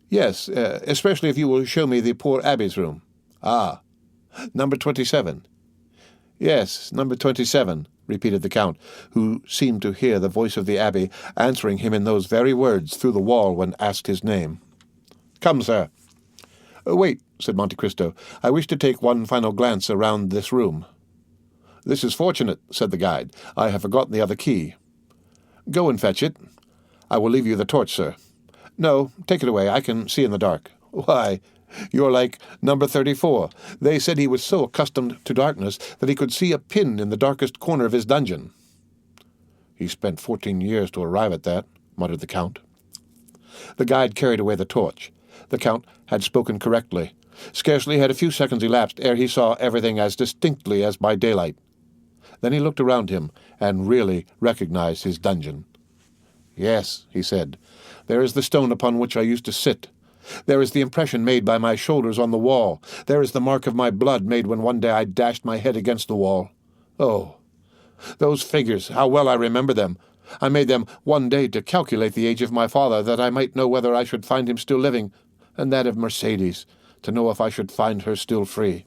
"Yes, especially if you will show me the poor abbé's room." "Ah, number 27. "Yes, number 27, repeated the Count, who seemed to hear the voice of the abbé answering him in those very words through the wall when asked his name. "Come, sir." "Wait," said Monte Cristo. "I wish to take one final glance around this room." "This is fortunate," said the guide. "I have forgotten the other key." "Go and fetch it." "I will leave you the torch, sir." "No, take it away. I can see in the dark." "Why, you're like number 34. They said he was so accustomed to darkness that he could see a pin in the darkest corner of his dungeon." "He spent 14 years to arrive at that," muttered the Count. The guide carried away the torch. The Count had spoken correctly. Scarcely had a few seconds elapsed ere he saw everything as distinctly as by daylight. Then he looked around him and really recognized his dungeon. Yes, he said. There is the stone upon which I used to sit. There is the impression made by my shoulders on the wall. There is the mark of my blood made when one day I dashed my head against the wall. Oh, those figures, how well I remember them. I made them one day to calculate the age of my father, that I might know whether I should find him still living, and that of Mercedes, to know if I should find her still free.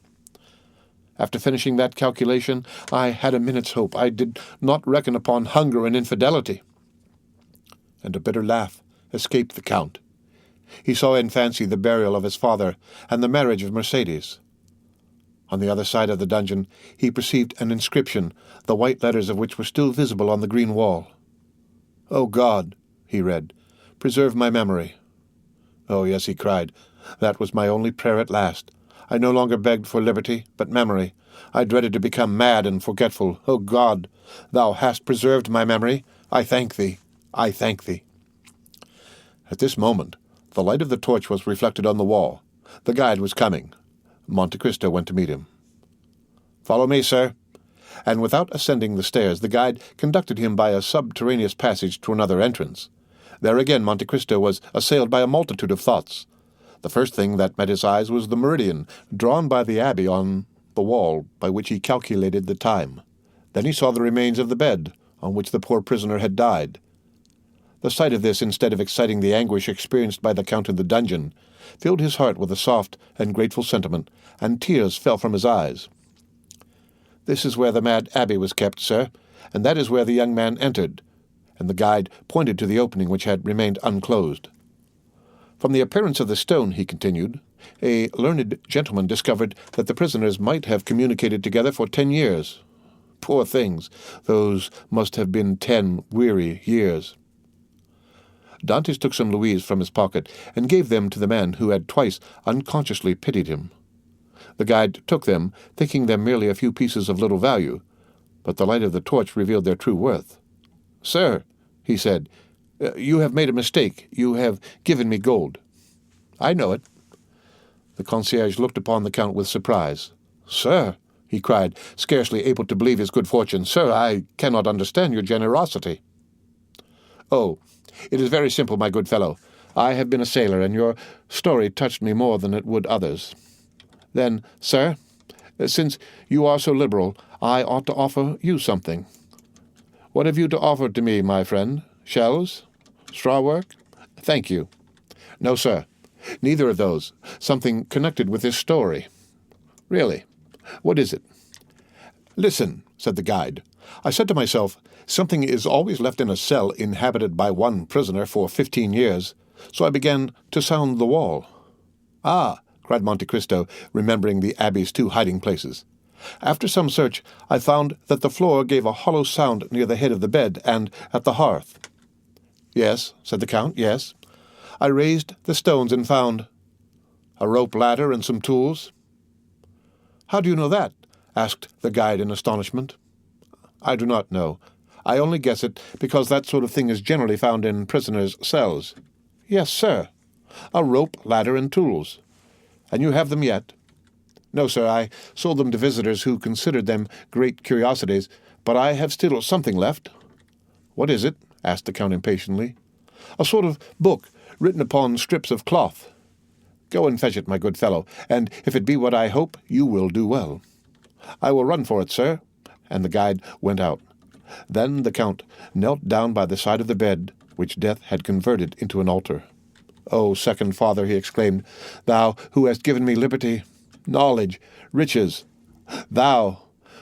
After finishing that calculation, I had a minute's hope. I did not reckon upon hunger and infidelity. And a bitter laugh escaped the Count. He saw in fancy the burial of his father and the marriage of Mercedes. On the other side of the dungeon he perceived an inscription, the white letters of which were still visible on the green wall. "O God," he read, "preserve my memory." Oh, yes, he cried, that was my only prayer at last. I no longer begged for liberty, but memory. I dreaded to become mad and forgetful. O God, thou hast preserved my memory. I thank thee. I thank thee. At this moment, the light of the torch was reflected on the wall. The guide was coming. Monte Cristo went to meet him. "Follow me, sir." And without ascending the stairs, the guide conducted him by a subterraneous passage to another entrance. There again Monte Cristo was assailed by a multitude of thoughts. The first thing that met his eyes was the meridian, drawn by the abbé on the wall, by which he calculated the time. Then he saw the remains of the bed, on which the poor prisoner had died. The sight of this, instead of exciting the anguish experienced by the Count in the dungeon, filled his heart with a soft and grateful sentiment, and tears fell from his eyes. "This is where the mad abbé was kept, sir, and that is where the young man entered," and the guide pointed to the opening which had remained unclosed. "From the appearance of the stone," he continued, "a learned gentleman discovered that the prisoners might have communicated together for 10 years. Poor things, those must have been 10 weary years." Dantes took some louis from his pocket and gave them to the man who had twice unconsciously pitied him. The guide took them, thinking them merely a few pieces of little value, but the light of the torch revealed their true worth. "Sir," he said, "you have made a mistake. You have given me gold." "I know it." The concierge looked upon the Count with surprise. "Sir," he cried, scarcely able to believe his good fortune, "sir, I cannot understand your generosity." "Oh, it is very simple, my good fellow. I have been a sailor, and your story touched me more than it would others. Then, sir, since you are so liberal, I ought to offer you something. What have you to offer to me, my friend? Shells? Straw work? Thank you. No, sir, neither of those. Something connected with this story." "Really? What is it?" "Listen," said the guide. "I said to myself, something is always left in a cell inhabited by one prisoner for 15 years, so I began to sound the wall." "Ah," cried Monte Cristo, remembering the abbey's 2 hiding-places. "After some search, I found that the floor gave a hollow sound near the head of the bed and at the hearth." "Yes," said the Count, "yes. I raised the stones and found a rope ladder and some tools." "How do you know that?" asked the guide in astonishment. "I do not know. I only guess it because that sort of thing is generally found in prisoners' cells." "Yes, sir. A rope, ladder, and tools. And you have them yet?" "No, sir, I sold them to visitors who considered them great curiosities, but I have still something left." "What is it?" asked the Count impatiently. "A sort of book written upon strips of cloth." "Go and fetch it, my good fellow, and if it be what I hope, you will do well." "I will run for it, sir," and the guide went out. Then the Count knelt down by the side of the bed, which death had converted into an altar. "O second father," he exclaimed, "thou who hast given me liberty, knowledge, riches, thou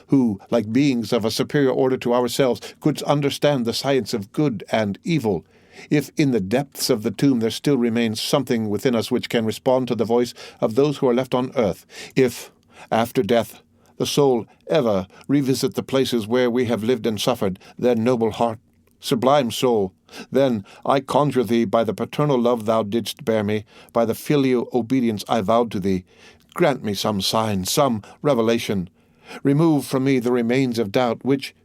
who, like beings of a superior order to ourselves, couldst understand the science of good and evil, if in the depths of the tomb there still remains something within us which can respond to the voice of those who are left on earth, if, after death, the soul ever revisit the places where we have lived and suffered, then, noble heart, sublime soul, then I conjure thee, by the paternal love thou didst bear me, by the filial obedience I vowed to thee, grant me some sign, some revelation. Remove from me the remains of doubt, which,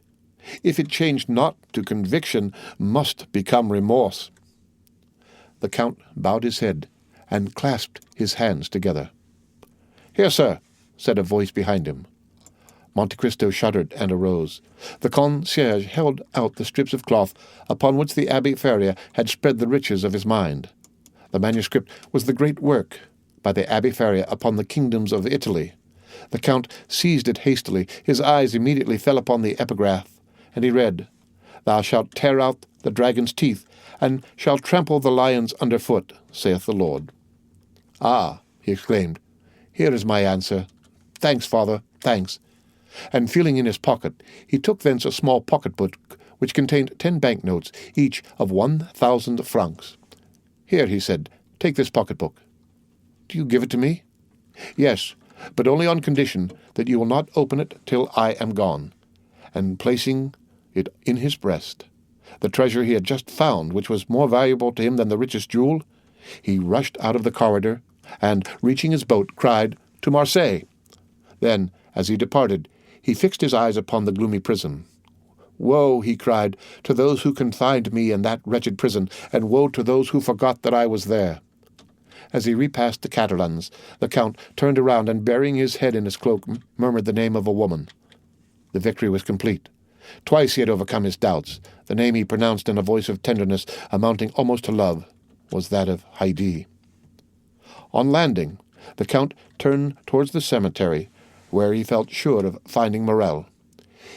if it change not to conviction, must become remorse." The Count bowed his head and clasped his hands together. "Here, sir," said a voice behind him. Monte Cristo shuddered and arose. The concierge held out the strips of cloth upon which the Abbé Faria had spread the riches of his mind. The manuscript was the great work by the Abbé Faria upon the kingdoms of Italy. The Count seized it hastily. His eyes immediately fell upon the epigraph, and he read, "Thou shalt tear out the dragon's teeth, and shalt trample the lions under foot, saith the Lord." "Ah," he exclaimed, "here is my answer. Thanks, father, thanks." And feeling in his pocket, he took thence a small pocket-book which contained 10 banknotes, each of 1,000 francs. "Here," he said, "take this pocket-book." "Do you give it to me?" "Yes, but only on condition that you will not open it till I am gone." And placing it in his breast, the treasure he had just found, which was more valuable to him than the richest jewel, he rushed out of the corridor, and, reaching his boat, cried, "To Marseille!" Then, as he departed, he fixed his eyes upon the gloomy prison. "Woe," he cried, "to those who confined me in that wretched prison, and woe to those who forgot that I was there." As he repassed the Catalans, the Count turned around and, burying his head in his cloak, murmured the name of a woman. The victory was complete. Twice he had overcome his doubts. The name he pronounced in a voice of tenderness, amounting almost to love, was that of Haydée. On landing, the Count turned towards the cemetery, where he felt sure of finding Morrel.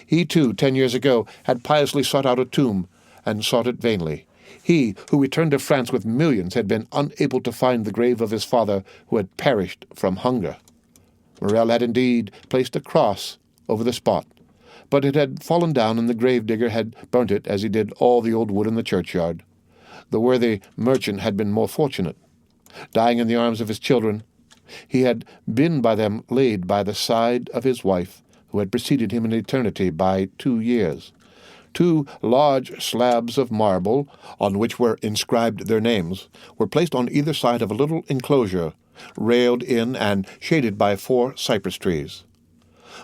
He, too, 10 years ago, had piously sought out a tomb, and sought it vainly. He, who returned to France with millions, had been unable to find the grave of his father, who had perished from hunger. Morrel had indeed placed a cross over the spot, but it had fallen down, and the grave-digger had burnt it, as he did all the old wood in the churchyard. The worthy merchant had been more fortunate. Dying in the arms of his children, he had been by them laid by the side of his wife, who had preceded him in eternity by 2 years. 2 large slabs of marble, on which were inscribed their names, were placed on either side of a little enclosure, railed in and shaded by 4 cypress trees.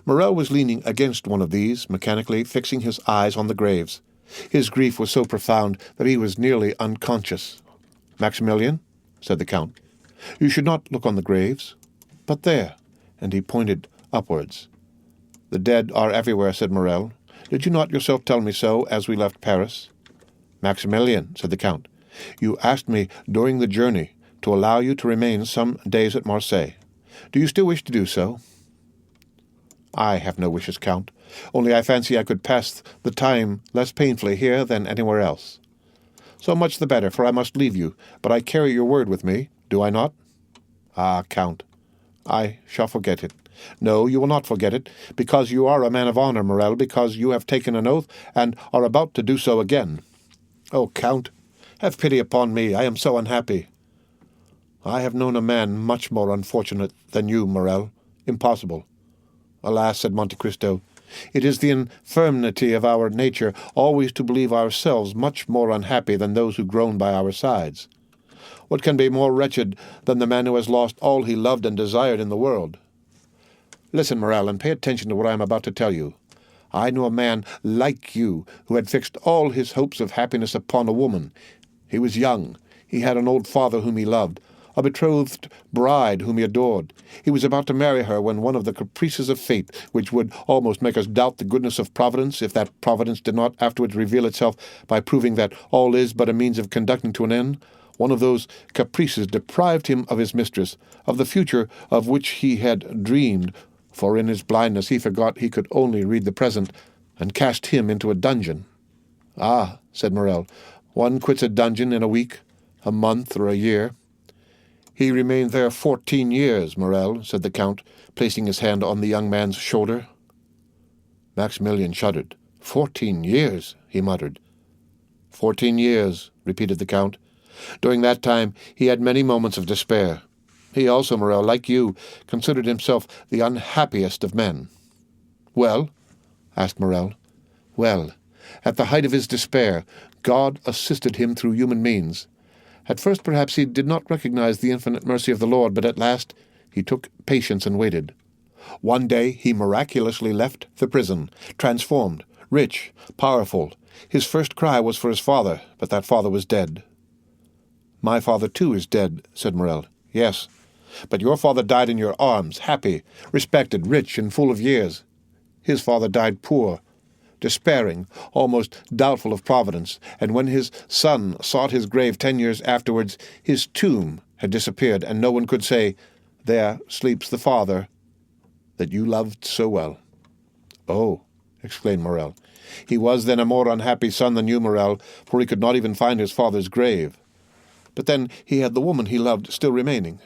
Morrel was leaning against one of these, mechanically fixing his eyes on the graves. His grief was so profound that he was nearly unconscious. "Maximilian," said the Count, "you should not look on the graves, but there," and he pointed upwards. "The dead are everywhere," said Morrel. "Did you not yourself tell me so as we left Paris?" "Maximilian," said the Count, "you asked me during the journey to allow you to remain some days at Marseille. Do you still wish to do so?" "I have no wishes, Count. Only I fancy I could pass the time less painfully here than anywhere else." "So much the better, for I must leave you, but I carry your word with me, do I not?" "Ah, Count, I shall forget it." "No, you will not forget it, because you are a man of honor, Morrel, because you have taken an oath, and are about to do so again." "Oh, Count, have pity upon me, I am so unhappy." "I have known a man much more unfortunate than you, Morrel. Impossible." "Alas," said Monte Cristo, "it is the infirmity of our nature always to believe ourselves much more unhappy than those who groan by our sides. What can be more wretched than the man who has lost all he loved and desired in the world? Listen, Morrel, and pay attention to what I am about to tell you. I knew a man like you who had fixed all his hopes of happiness upon a woman. He was young. He had an old father whom he loved, a betrothed bride whom he adored. He was about to marry her when one of the caprices of fate, which would almost make us doubt the goodness of Providence, if that Providence did not afterwards reveal itself by proving that all is but a means of conducting to an end, one of those caprices deprived him of his mistress, of the future of which he had dreamed, for in his blindness he forgot he could only read the present, and cast him into a dungeon." "Ah," said Morrel, "one quits a dungeon in a week, a month, or a year." "He remained there 14 years, Morrel," said the Count, placing his hand on the young man's shoulder. Maximilian shuddered. 14 years, he muttered. 14 years, repeated the Count. During that time he had many moments of despair. He also, Morrel, like you, considered himself the unhappiest of men. "Well?" asked Morrel. "Well, at the height of his despair, God assisted him through human means. At first, perhaps, he did not recognize the infinite mercy of the Lord, but at last he took patience and waited. One day he miraculously left the prison, transformed, rich, powerful. His first cry was for his father, but that father was dead." "My father, too, is dead," said Morrel. "Yes, but your father died in your arms, happy, respected, rich, and full of years. His father died poor, despairing, almost doubtful of providence, and when his son sought his grave 10 years afterwards, his tomb had disappeared, and no one could say, 'There sleeps the father that you loved so well.'" "Oh," exclaimed Morel. "He was then a more unhappy son than you, Morel, for he could not even find his father's grave. But then he had the woman he loved still remaining."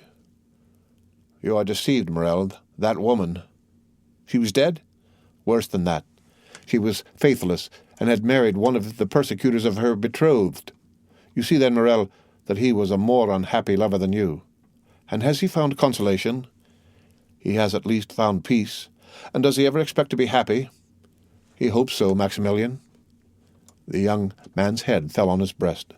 "You are deceived, Morel. That woman—" "She was dead?" "Worse than that. She was faithless, and had married one of the persecutors of her betrothed. You see then, Morel, that he was a more unhappy lover than you. And has he found consolation?" "He has at least found peace. And does he ever expect to be happy?" "He hopes so, Maximilian." The young man's head fell on his breast.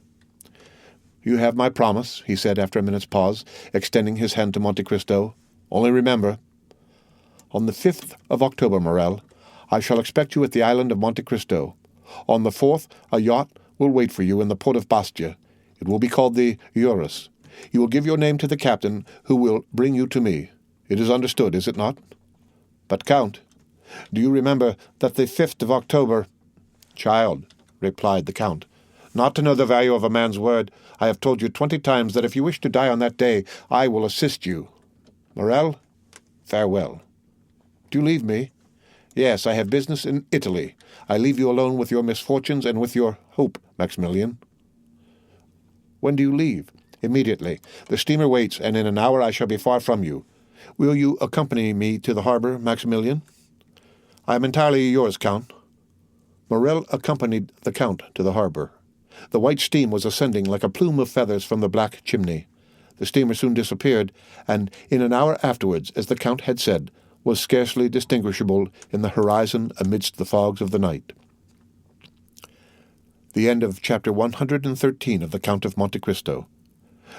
"You have my promise," he said after a minute's pause, extending his hand to Monte Cristo. "Only remember, on the 5th of October, Morel, I shall expect you at the island of Monte Cristo. On the 4th, a yacht will wait for you in the port of Bastia. It will be called the Eurus. You will give your name to the captain, who will bring you to me. It is understood, is it not?" "But, Count, do you remember that the 5th of October—" "Child," replied the Count, "not to know the value of a man's word, I have told you 20 times that if you wish to die on that day, I will assist you. Morel, farewell." "Do you leave me?" "Yes, I have business in Italy. I leave you alone with your misfortunes and with your hope, Maximilian." "When do you leave?" "Immediately. The steamer waits, and in an hour I shall be far from you. Will you accompany me to the harbor, Maximilian?" "I am entirely yours, Count." Morel accompanied the Count to the harbor. The white steam was ascending like a plume of feathers from the black chimney. The steamer soon disappeared, and in an hour afterwards, as the Count had said, was scarcely distinguishable in the horizon amidst the fogs of the night. The end of chapter 113 of The Count of Monte Cristo.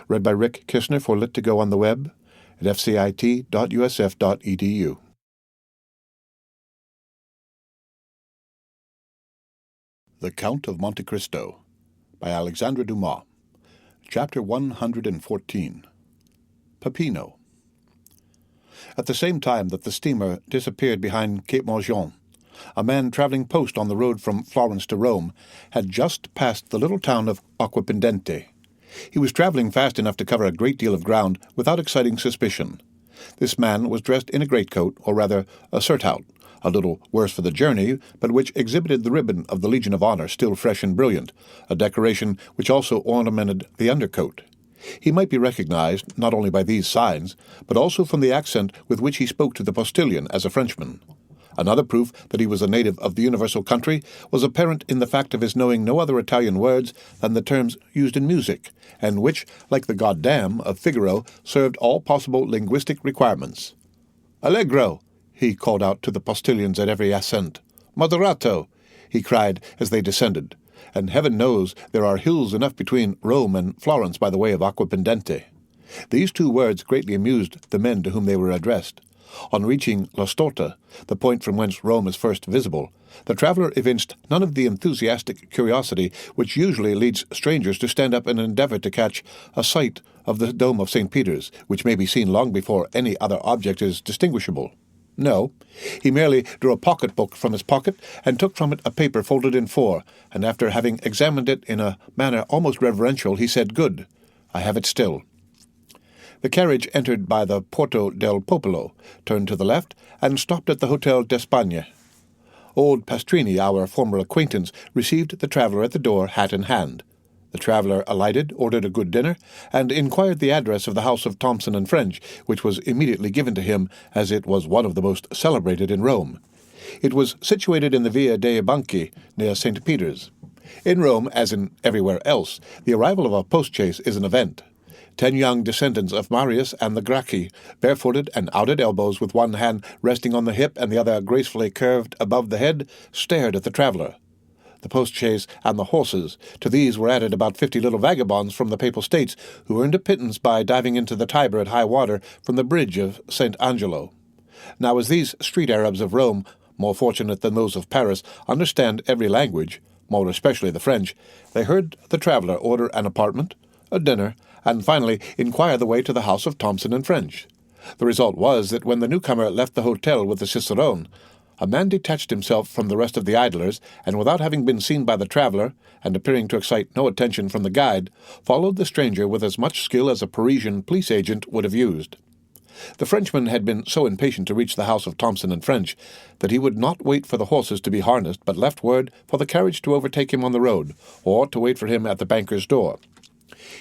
Read by Rick Kishner for Lit2Go on the web at fcit.usf.edu. The Count of Monte Cristo by Alexandre Dumas. Chapter 114. Peppino. At the same time that the steamer disappeared behind Cape Morgion, a man traveling post on the road from Florence to Rome had just passed the little town of Acquapendente. He was traveling fast enough to cover a great deal of ground without exciting suspicion. This man was dressed in a greatcoat, or rather a surtout, a little worse for the journey, but which exhibited the ribbon of the Legion of Honor still fresh and brilliant, a decoration which also ornamented the undercoat. He might be recognized not only by these signs, but also from the accent with which he spoke to the postilion as a Frenchman. Another proof that he was a native of the universal country was apparent in the fact of his knowing no other Italian words than the terms used in music, and which, like the goddamn of Figaro, served all possible linguistic requirements. "Allegro!" he called out to the postilions at every ascent. "Moderato!" he cried as they descended. And heaven knows there are hills enough between Rome and Florence by the way of Acquapendente. These two words greatly amused the men to whom they were addressed. On reaching La Storta, the point from whence Rome is first visible, the traveller evinced none of the enthusiastic curiosity which usually leads strangers to stand up and endeavour to catch a sight of the dome of St. Peter's, which may be seen long before any other object is distinguishable. No, he merely drew a pocket-book from his pocket and took from it a paper folded in 4, and after having examined it in a manner almost reverential, he said, "Good, I have it still." The carriage entered by the Porto del Popolo, turned to the left, and stopped at the Hotel d'Espagne. Old Pastrini, our former acquaintance, received the traveller at the door, hat in hand. The traveller alighted, ordered a good dinner, and inquired the address of the house of Thomson and French, which was immediately given to him, as it was one of the most celebrated in Rome. It was situated in the Via dei Banchi, near St. Peter's. In Rome, as in everywhere else, the arrival of a postchaise is an event. 10 young descendants of Marius and the Gracchi, barefooted and out at elbows, with one hand resting on the hip and the other gracefully curved above the head, stared at the traveller. The postchaise and the horses, to these were added about 50 little vagabonds from the Papal States, who earned a pittance by diving into the Tiber at high water from the bridge of St. Angelo. Now, as these street Arabs of Rome, more fortunate than those of Paris, understand every language, more especially the French, they heard the traveller order an apartment, a dinner, and finally inquire the way to the house of Thomson and French. The result was that when the newcomer left the hotel with the cicerone, A man detached himself from the rest of the idlers, and without having been seen by the traveller, and appearing to excite no attention from the guide, followed the stranger with as much skill as a Parisian police agent would have used. The Frenchman had been so impatient to reach the house of Thompson and French that he would not wait for the horses to be harnessed, but left word for the carriage to overtake him on the road, or to wait for him at the banker's door.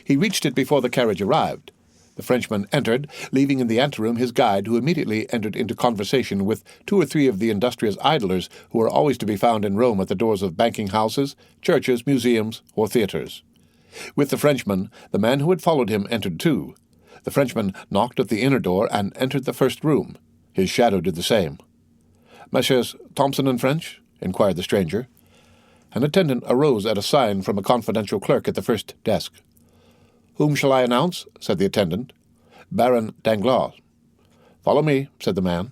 He reached it before the carriage arrived. The Frenchman entered, leaving in the anteroom his guide, who immediately entered into conversation with 2 or 3 of the industrious idlers who were always to be found in Rome at the doors of banking houses, churches, museums, or theatres. With the Frenchman, the man who had followed him entered too. The Frenchman knocked at the inner door and entered the first room. His shadow did the same. "Messieurs Thompson and French?" inquired the stranger. An attendant arose at a sign from a confidential clerk at the first desk. "Whom shall I announce?" said the attendant. "Baron Danglars." "Follow me," said the man.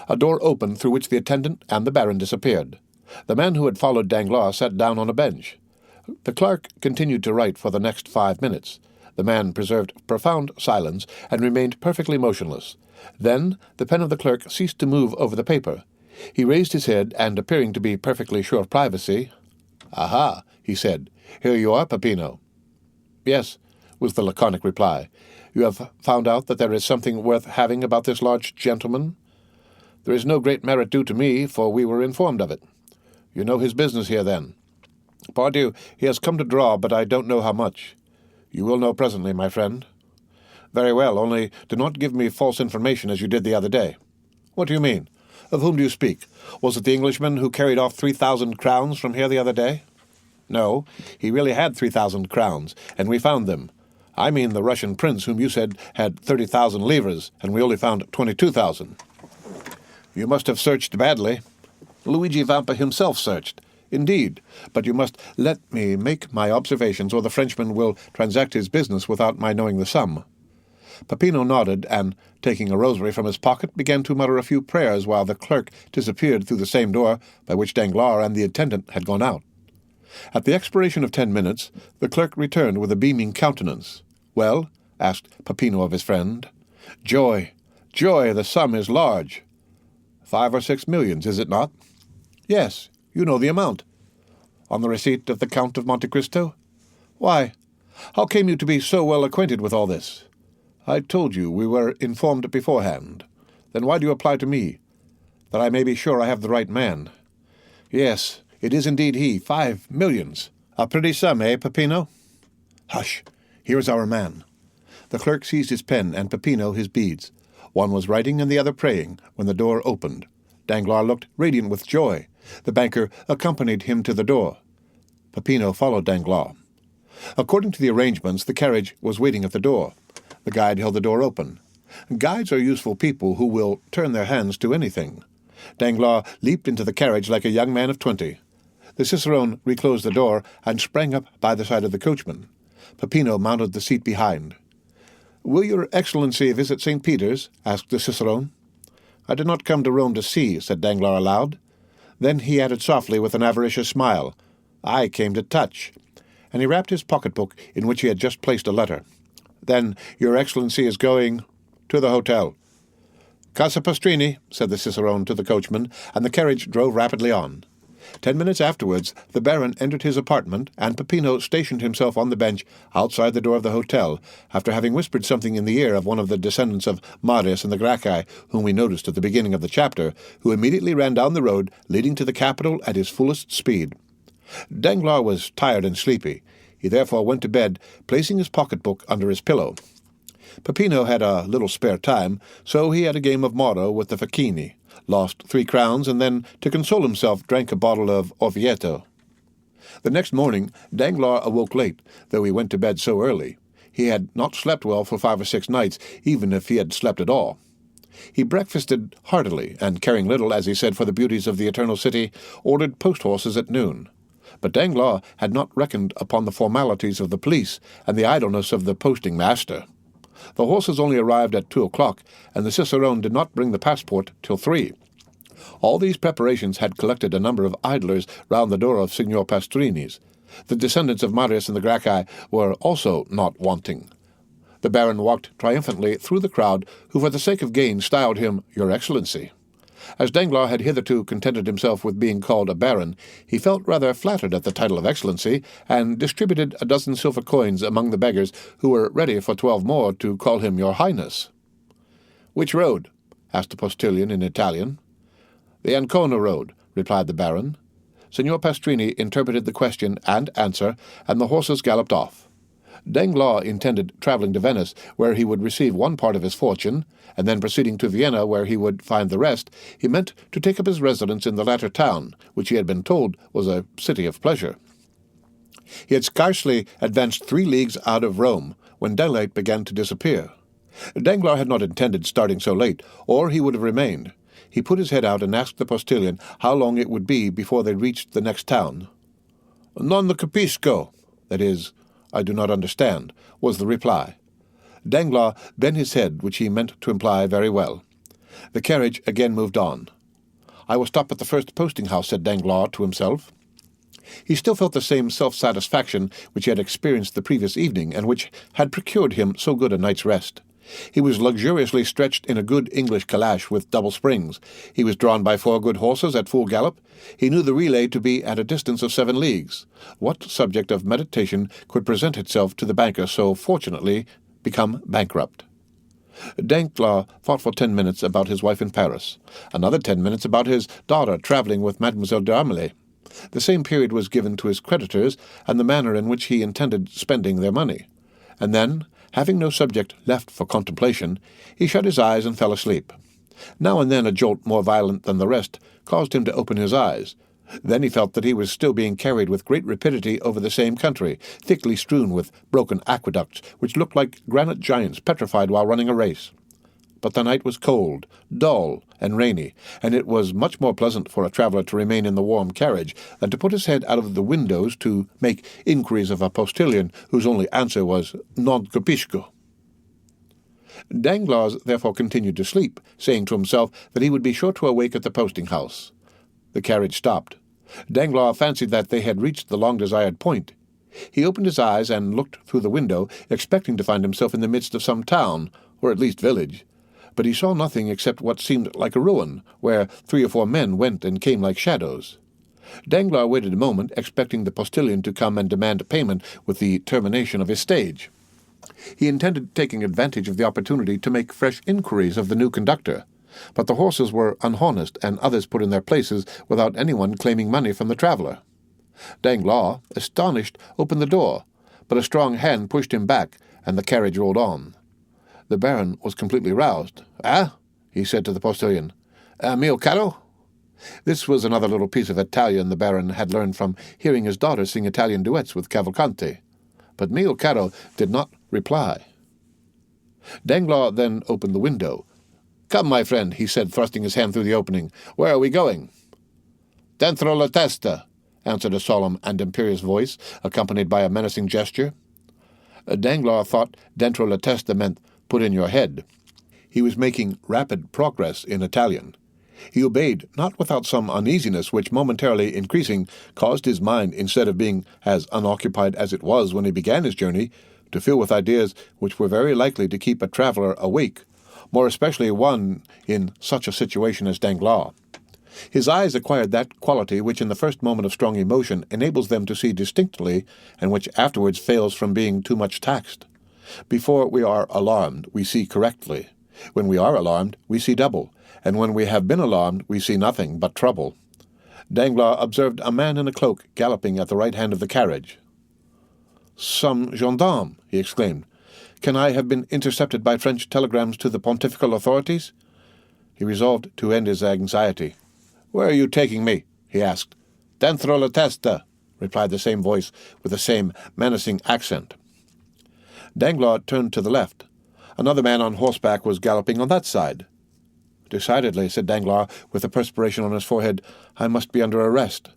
A door opened through which the attendant and the baron disappeared. The man who had followed Danglars sat down on a bench. The clerk continued to write for the next 5 minutes. The man preserved profound silence and remained perfectly motionless. Then the pen of the clerk ceased to move over the paper. He raised his head, and, appearing to be perfectly sure of privacy, "Aha," he said. "Here you are, Peppino." "Yes," was the laconic reply. "You have found out that there is something worth having about this large gentleman?" "There is no great merit due to me, for we were informed of it." "You know his business here, then?" "Pardieu, he has come to draw, but I don't know how much." "You will know presently, my friend." "Very well, only do not give me false information as you did the other day." "What do you mean? Of whom do you speak? Was it the Englishman who carried off 3,000 crowns from here the other day?" "No, he really had 3,000 crowns, and we found them. I mean the Russian prince whom you said had 30,000 livres, and we only found 22,000. "You must have searched badly." "Luigi Vampa himself searched." "Indeed, but you must let me make my observations, or the Frenchman will transact his business without my knowing the sum." Peppino nodded, and, taking a rosary from his pocket, began to mutter a few prayers while the clerk disappeared through the same door by which Danglars and the attendant had gone out. At the expiration of 10 minutes, the clerk returned with a beaming countenance. "Well?" asked Peppino of his friend. "Joy! Joy! The sum is large." 5 or 6 millions, is it not?" "Yes, you know the amount." "On the receipt of the Count of Monte Cristo?" "Why, how came you to be so well acquainted with all this?" "I told you we were informed beforehand." "Then why do you apply to me?" "That I may be sure I have the right man." "Yes, it is indeed he. 5 millions. A pretty sum, eh, Peppino?" "Hush! Here is our man." The clerk seized his pen and Peppino his beads. One was writing and the other praying when the door opened. Danglars looked radiant with joy. The banker accompanied him to the door. Peppino followed Danglars. According to the arrangements, the carriage was waiting at the door. The guide held the door open. Guides are useful people who will turn their hands to anything. Danglars leaped into the carriage like a young man of 20. The cicerone reclosed the door and sprang up by the side of the coachman. Peppino mounted the seat behind. "Will your Excellency visit St. Peter's?" asked the cicerone. "I did not come to Rome to see," said Danglars aloud. Then he added softly with an avaricious smile, "I came to touch," and he rapped his pocketbook in which he had just placed a letter. "Then your Excellency is going—" "To the hotel." "Casa Pastrini," said the cicerone to the coachman, and the carriage drove rapidly on. 10 minutes afterwards, the baron entered his apartment, and Peppino stationed himself on the bench outside the door of the hotel, after having whispered something in the ear of one of the descendants of Marius and the Gracchi, whom we noticed at the beginning of the chapter, who immediately ran down the road leading to the capital at his fullest speed. Danglars was tired and sleepy. He therefore went to bed, placing his pocketbook under his pillow. Peppino had a little spare time, so he had a game of Moro with the facchini, lost 3 crowns, and then, to console himself, drank a bottle of Orvieto. The next morning Danglars awoke late, though he went to bed so early. He had not slept well for 5 or 6 nights, even if he had slept at all. He breakfasted heartily, and caring little, as he said, for the beauties of the Eternal City, ordered post-horses at noon. But Danglars had not reckoned upon the formalities of the police and the idleness of the posting-master. The horses only arrived at 2 o'clock, and the cicerone did not bring the passport till 3. All these preparations had collected a number of idlers round the door of Signor Pastrini's. The descendants of Marius and the Gracchi were also not wanting. The baron walked triumphantly through the crowd, who for the sake of gain styled him Your Excellency. As Danglars had hitherto contented himself with being called a baron, he felt rather flattered at the title of excellency, and distributed a dozen silver coins among the beggars, who were ready for 12 more to call him your highness. "Which road?" asked the postilion in Italian. "The Ancona road," replied the baron. Signor Pastrini interpreted the question and answer, and the horses galloped off. Danglars intended travelling to Venice, where he would receive one part of his fortune, and then proceeding to Vienna, where he would find the rest. He meant to take up his residence in the latter town, which he had been told was a city of pleasure. He had scarcely advanced 3 leagues out of Rome, when daylight began to disappear. Danglars had not intended starting so late, or he would have remained. He put his head out and asked the postilion how long it would be before they reached the next town. "Non capisco," that is, "I do not understand," was the reply. Danglars bent his head, which he meant to imply very well. The carriage again moved on. "I will stop at the first posting-house," said Danglars to himself. He still felt the same self-satisfaction which he had experienced the previous evening, and which had procured him so good a night's rest. He was luxuriously stretched in a good English calash with double springs. He was drawn by 4 good horses at full gallop. He knew the relay to be at a distance of 7 leagues. What subject of meditation could present itself to the banker so fortunately become bankrupt? Danglars thought for 10 minutes about his wife in Paris, another 10 minutes about his daughter travelling with Mademoiselle d'Armilly. The same period was given to his creditors, and the manner in which he intended spending their money. And then, having no subject left for contemplation, he shut his eyes and fell asleep. Now and then a jolt more violent than the rest caused him to open his eyes. Then he felt that he was still being carried with great rapidity over the same country, thickly strewn with broken aqueducts, which looked like granite giants petrified while running a race. But the night was cold, dull, and rainy, and it was much more pleasant for a traveller to remain in the warm carriage than to put his head out of the windows to make inquiries of a postilion whose only answer was "Non capisco." Danglars therefore continued to sleep, saying to himself that he would be sure to awake at the posting-house. The carriage stopped. Danglars fancied that they had reached the long-desired point. He opened his eyes and looked through the window, expecting to find himself in the midst of some town, or at least village. But he saw nothing except what seemed like a ruin, where 3 or 4 men went and came like shadows. Danglars waited a moment, expecting the postilion to come and demand payment with the termination of his stage. He intended taking advantage of the opportunity to make fresh inquiries of the new conductor, but the horses were unharnessed and others put in their places without anyone claiming money from the traveller. Danglars, astonished, opened the door, but a strong hand pushed him back, and the carriage rolled on. The baron was completely roused. "Ah?" he said to the postilion. "Mio caro?" This was another little piece of Italian the baron had learned from hearing his daughter sing Italian duets with Cavalcanti. But Mio caro did not reply. Danglars then opened the window. "Come, my friend," he said, thrusting his hand through the opening. "Where are we going?" "Dentro la testa," answered a solemn and imperious voice, accompanied by a menacing gesture. Danglars thought dentro la testa meant "put in your head." He was making rapid progress in Italian. He obeyed, not without some uneasiness which, momentarily increasing, caused his mind, instead of being as unoccupied as it was when he began his journey, to fill with ideas which were very likely to keep a traveller awake, more especially one in such a situation as Danglars. His eyes acquired that quality which in the first moment of strong emotion enables them to see distinctly, and which afterwards fails from being too much taxed. Before we are alarmed, we see correctly. When we are alarmed, we see double, and when we have been alarmed, we see nothing but trouble. Danglars observed a man in a cloak galloping at the right hand of the carriage. "Some gendarme!" he exclaimed. "Can I have been intercepted by French telegrams to the pontifical authorities?" He resolved to end his anxiety. "Where are you taking me?" he asked. "Dentro la testa," replied the same voice with the same menacing accent. Danglars turned to the left. Another man on horseback was galloping on that side. "Decidedly," said Danglars, with the perspiration on his forehead, "I must be under arrest."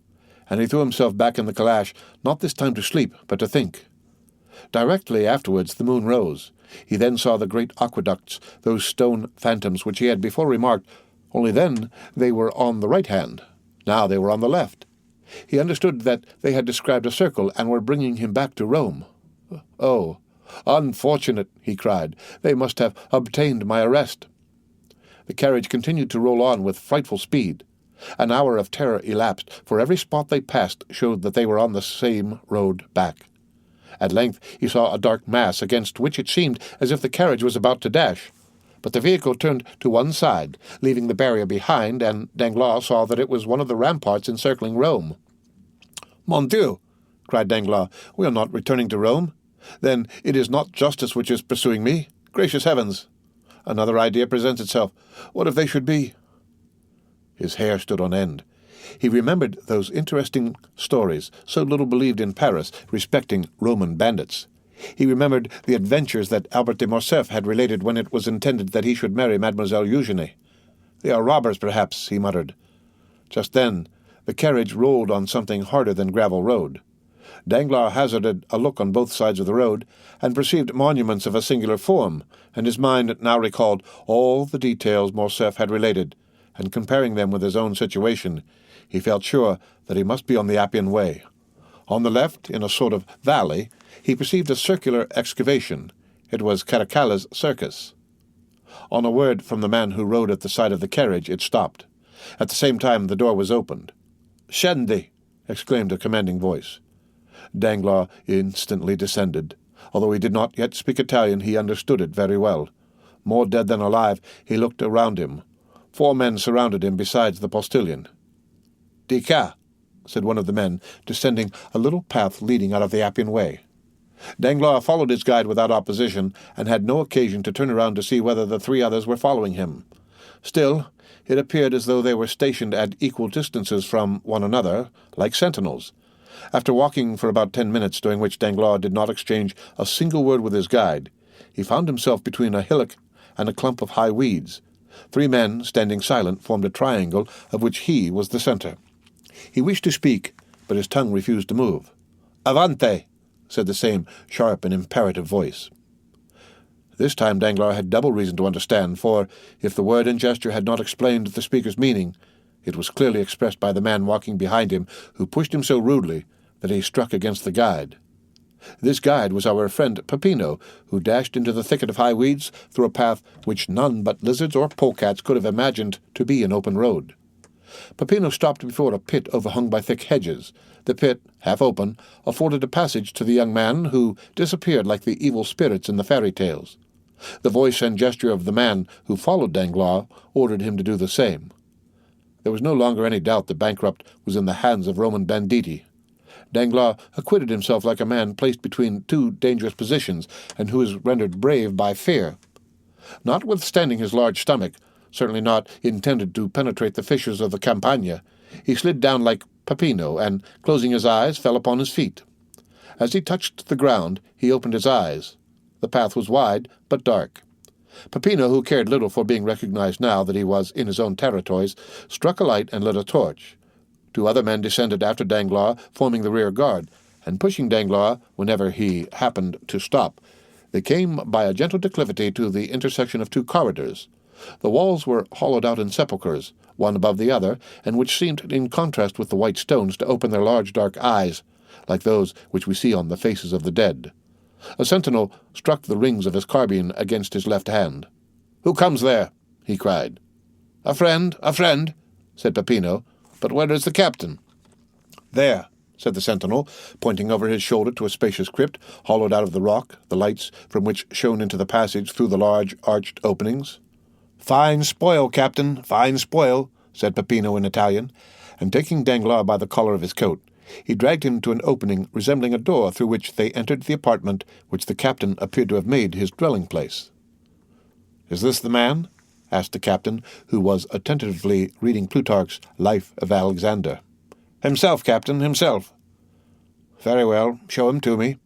And he threw himself back in the calash, not this time to sleep, but to think. Directly afterwards the moon rose. He then saw the great aqueducts, those stone phantoms which he had before remarked, only then they were on the right hand. Now they were on the left. He understood that they had described a circle and were bringing him back to Rome. "Oh, unfortunate!" he cried. "They must have obtained my arrest." The carriage continued to roll on with frightful speed. An hour of terror elapsed, for every spot they passed showed that they were on the same road back. At length he saw a dark mass against which it seemed as if the carriage was about to dash. But the vehicle turned to one side, leaving the barrier behind, and Danglars saw that it was one of the ramparts encircling Rome. "Mon Dieu!" cried Danglars, "we are not returning to Rome? Then it is not justice which is pursuing me? Gracious heavens! Another idea presents itself. What if they should be—" His hair stood on end. He remembered those interesting stories, so little believed in Paris, respecting Roman bandits. He remembered the adventures that Albert de Morcerf had related when it was intended that he should marry Mademoiselle Eugénie. "They are robbers, perhaps," he muttered. Just then the carriage rolled on something harder than gravel road. Danglars hazarded a look on both sides of the road, and perceived monuments of a singular form, and his mind now recalled all the details Morcerf had related, and comparing them with his own situation, he felt sure that he must be on the Appian Way. On the left, in a sort of valley, he perceived a circular excavation. It was Caracalla's circus. On a word from the man who rode at the side of the carriage, it stopped. At the same time the door was opened. "Scendi!" exclaimed a commanding voice. Danglars instantly descended. Although he did not yet speak Italian, he understood it very well. More dead than alive, he looked around him. 4 men surrounded him besides the postilion. "Dica," said one of the men, descending a little path leading out of the Appian Way. Danglars followed his guide without opposition, and had no occasion to turn around to see whether the 3 others were following him. Still, it appeared as though they were stationed at equal distances from one another, like sentinels. After walking for about 10 minutes, during which Danglars did not exchange a single word with his guide, he found himself between a hillock and a clump of high weeds. 3 men, standing silent, formed a triangle, of which he was the center. He wished to speak, but his tongue refused to move. "Avante!" said the same sharp and imperative voice. This time Danglars had double reason to understand, for, if the word and gesture had not explained the speaker's meaning, it was clearly expressed by the man walking behind him, who pushed him so rudely that he struck against the guide. This guide was our friend Peppino, who dashed into the thicket of high weeds through a path which none but lizards or polecats could have imagined to be an open road. Peppino stopped before a pit overhung by thick hedges. The pit, half open, afforded a passage to the young man, who disappeared like the evil spirits in the fairy tales. The voice and gesture of the man who followed Danglars ordered him to do the same. There was no longer any doubt the bankrupt was in the hands of Roman banditti. Danglars acquitted himself like a man placed between 2 dangerous positions, and who is rendered brave by fear. Notwithstanding his large stomach, certainly not intended to penetrate the fissures of the Campagna, he slid down like Peppino, and, closing his eyes, fell upon his feet. As he touched the ground, he opened his eyes. The path was wide, but dark. Peppino, who cared little for being recognized now that he was in his own territories, struck a light and lit a torch. 2 other men descended after Danglars, forming the rear guard, and pushing Danglars whenever he happened to stop. They came by a gentle declivity to the intersection of 2 corridors. The walls were hollowed out in sepulchres, one above the other, and which seemed in contrast with the white stones to open their large dark eyes, like those which we see on the faces of the dead. A sentinel struck the rings of his carbine against his left hand. "Who comes there?" he cried. A friend, said Peppino. "But where is the captain?" "There," said the sentinel, pointing over his shoulder to a spacious crypt, hollowed out of the rock, the lights from which shone into the passage through the large arched openings. "Fine spoil, Captain, fine spoil," said Peppino in Italian, and taking Danglars by the collar of his coat, he dragged him to an opening resembling a door through which they entered the apartment which the captain appeared to have made his dwelling-place. "Is this the man?" asked the captain, who was attentively reading Plutarch's Life of Alexander. "Himself, Captain, himself." "Very well, show him to me."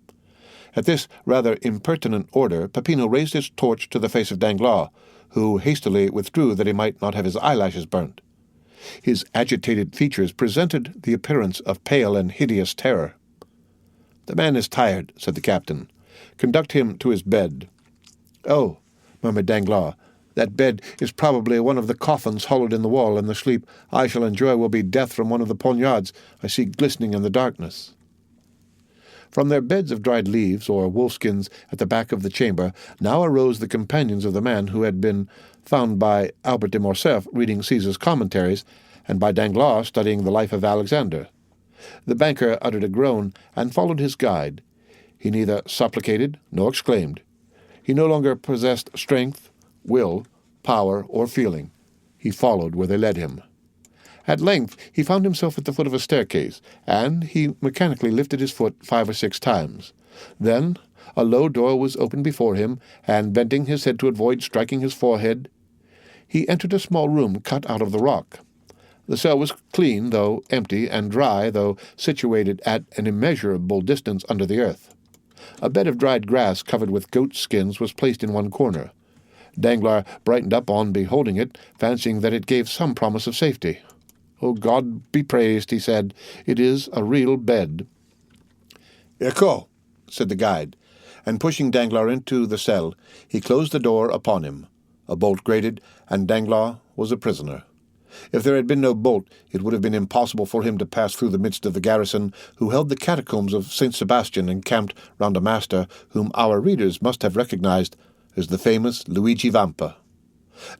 At this rather impertinent order, Peppino raised his torch to the face of Danglars, who hastily withdrew that he might not have his eyelashes burnt. His agitated features presented the appearance of pale and hideous terror. "The man is tired," said the captain. "Conduct him to his bed." "Oh," murmured Danglars, "that bed is probably one of the coffins hollowed in the wall, and the sleep I shall enjoy will be death from one of the poniards I see glistening in the darkness." From their beds of dried leaves or wolfskins at the back of the chamber now arose the companions of the man who had been found by Albert de Morcerf reading Caesar's commentaries, and by Danglars studying the life of Alexander. The banker uttered a groan and followed his guide. He neither supplicated nor exclaimed. He no longer possessed strength, will, power, or feeling. He followed where they led him. At length he found himself at the foot of a staircase, and he mechanically lifted his foot 5 or 6 times. Then a low door was opened before him, and bending his head to avoid striking his forehead, he entered a small room cut out of the rock. The cell was clean, though empty, and dry, though situated at an immeasurable distance under the earth. A bed of dried grass covered with goat skins was placed in one corner. Danglars brightened up on beholding it, fancying that it gave some promise of safety. "O God be praised," he said, "it is a real bed." "Ecco," said the guide, and pushing Danglars into the cell, he closed the door upon him. A bolt grated, and Danglars was a prisoner. If there had been no bolt, it would have been impossible for him to pass through the midst of the garrison, who held the catacombs of St. Sebastian encamped round a master whom our readers must have recognized as the famous Luigi Vampa.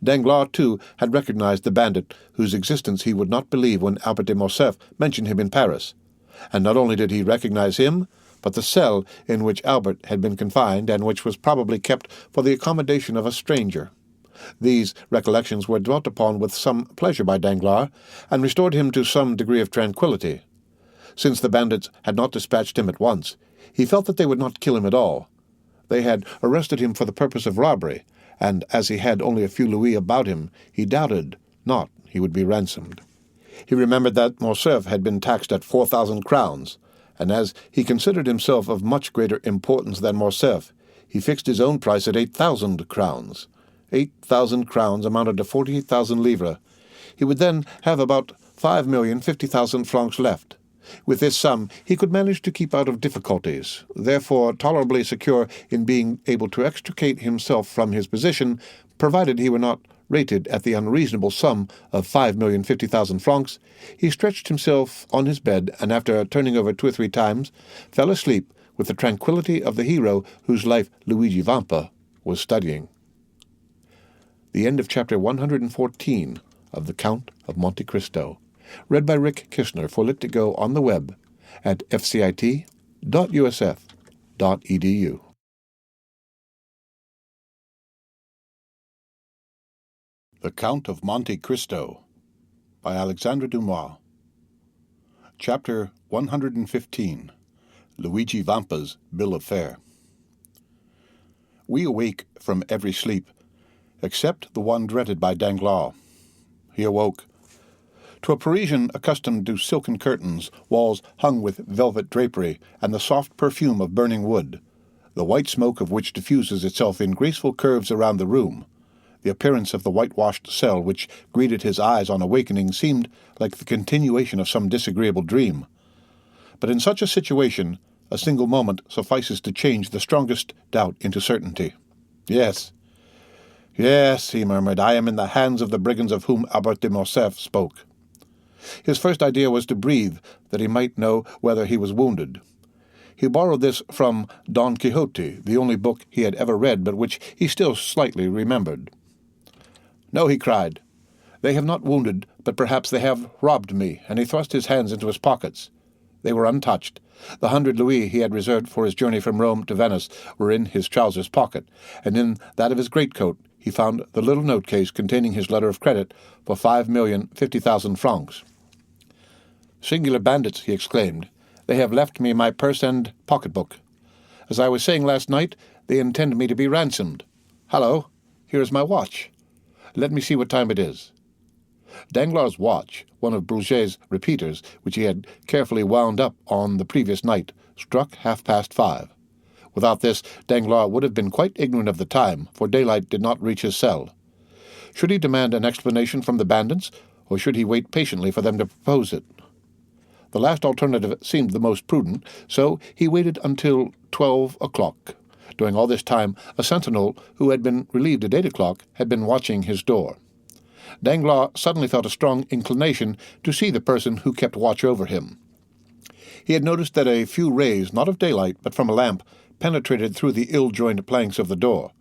Danglars, too, had recognized the bandit whose existence he would not believe when Albert de Morcerf mentioned him in Paris. And not only did he recognize him, but the cell in which Albert had been confined, and which was probably kept for the accommodation of a stranger. These recollections were dwelt upon with some pleasure by Danglars, and restored him to some degree of tranquillity. Since the bandits had not dispatched him at once, he felt that they would not kill him at all. They had arrested him for the purpose of robbery, and as he had only a few louis about him, he doubted not he would be ransomed. He remembered that Morcerf had been taxed at 4,000 crowns, and as he considered himself of much greater importance than Morcerf, he fixed his own price at 8,000 crowns. 8,000 crowns amounted to 48,000 livres. He would then have about 5,050,000 francs left. With this sum he could manage to keep out of difficulties, therefore tolerably secure in being able to extricate himself from his position, provided he were not rated at the unreasonable sum of 5,050,000 francs. He stretched himself on his bed, and after turning over 2 or 3 times, fell asleep with the tranquillity of the hero whose life Luigi Vampa was studying. The end of chapter 114 of The Count of Monte Cristo. Read by Rick Kishner for Lit2Go on the web at fcit.usf.edu. The Count of Monte Cristo by Alexandre Dumas. Chapter 115. Luigi Vampa's Bill of Fare. We awake from every sleep, except the one dreaded by Danglars. He awoke. To a Parisian accustomed to silken curtains, walls hung with velvet drapery, and the soft perfume of burning wood, the white smoke of which diffuses itself in graceful curves around the room, the appearance of the whitewashed cell which greeted his eyes on awakening seemed like the continuation of some disagreeable dream. But in such a situation, a single moment suffices to change the strongest doubt into certainty. Yes, he murmured, I am in the hands of the brigands of whom Albert de Morcerf spoke. His first idea was to breathe, that he might know whether he was wounded. He borrowed this from Don Quixote, the only book he had ever read, but which he still slightly remembered. No, he cried, they have not wounded, but perhaps they have robbed me, and he thrust his hands into his pockets. They were untouched. The 100 louis he had reserved for his journey from Rome to Venice were in his trousers pocket, and in that of his greatcoat he found the little note-case containing his letter of credit for 5,050,000 francs. Singular bandits, he exclaimed. They have left me my purse and pocketbook. As I was saying last night, they intend me to be ransomed. Hallo, here is my watch. Let me see what time it is. Danglars' watch, one of Bruget's repeaters, which he had carefully wound up on the previous night, struck 5:30. Without this, Danglars would have been quite ignorant of the time, for daylight did not reach his cell. Should he demand an explanation from the bandits, or should he wait patiently for them to propose it? The last alternative seemed the most prudent, so he waited until 12 o'clock. During all this time, a sentinel, who had been relieved at 8 o'clock, had been watching his door. Danglars suddenly felt a strong inclination to see the person who kept watch over him. He had noticed that a few rays, not of daylight, but from a lamp, penetrated through the ill-joined planks of the door.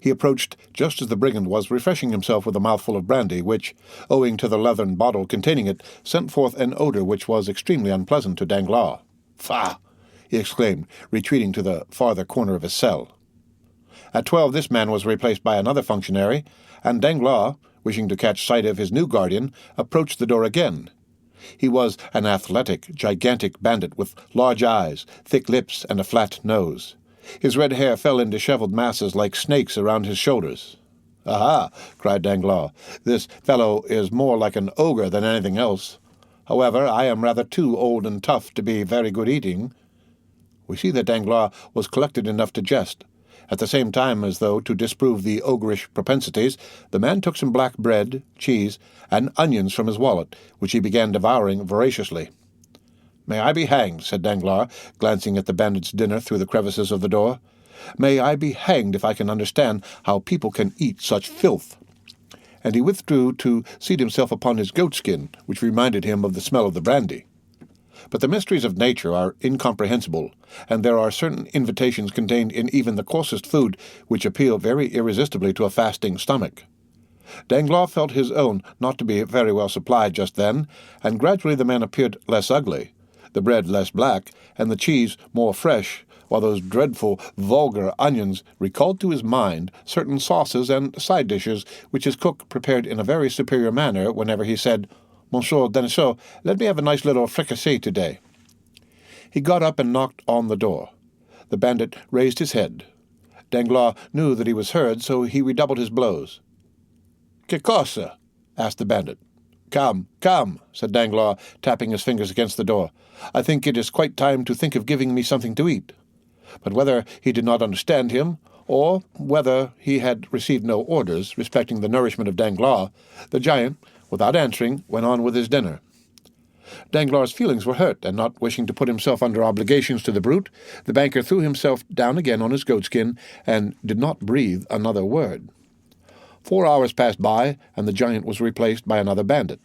He approached just as the brigand was refreshing himself with a mouthful of brandy, which, owing to the leathern bottle containing it, sent forth an odour which was extremely unpleasant to Danglars. "Faugh!" he exclaimed, retreating to the farther corner of his cell. At 12 this man was replaced by another functionary, and Danglars, wishing to catch sight of his new guardian, approached the door again. He was an athletic, gigantic bandit with large eyes, thick lips, and a flat nose. His red hair fell in dishevelled masses like snakes around his shoulders. "Aha!" cried Danglars. "This fellow is more like an ogre than anything else. However, I am rather too old and tough to be very good eating." We see that Danglars was collected enough to jest. At the same time, as though to disprove the ogreish propensities, the man took some black bread, cheese, and onions from his wallet, which he began devouring voraciously. "May I be hanged," said Danglars, glancing at the bandit's dinner through the crevices of the door. "May I be hanged if I can understand how people can eat such filth." And he withdrew to seat himself upon his goatskin, which reminded him of the smell of the brandy. But the mysteries of nature are incomprehensible, and there are certain invitations contained in even the coarsest food which appeal very irresistibly to a fasting stomach. Danglars felt his own not to be very well supplied just then, and gradually the man appeared less ugly, the bread less black, and the cheese more fresh, while those dreadful, vulgar onions recalled to his mind certain sauces and side dishes which his cook prepared in a very superior manner whenever he said, "Monsieur Denisot, let me have a nice little fricassee today." He got up and knocked on the door. The bandit raised his head. Danglars knew that he was heard, so he redoubled his blows. "Que cosa?" asked the bandit. "Come, come," said Danglars, tapping his fingers against the door. "I think it is quite time to think of giving me something to eat." But whether he did not understand him, or whether he had received no orders respecting the nourishment of Danglars, the giant, without answering, went on with his dinner. Danglars' feelings were hurt, and not wishing to put himself under obligations to the brute, the banker threw himself down again on his goatskin, and did not breathe another word. 4 hours passed by, and the giant was replaced by another bandit.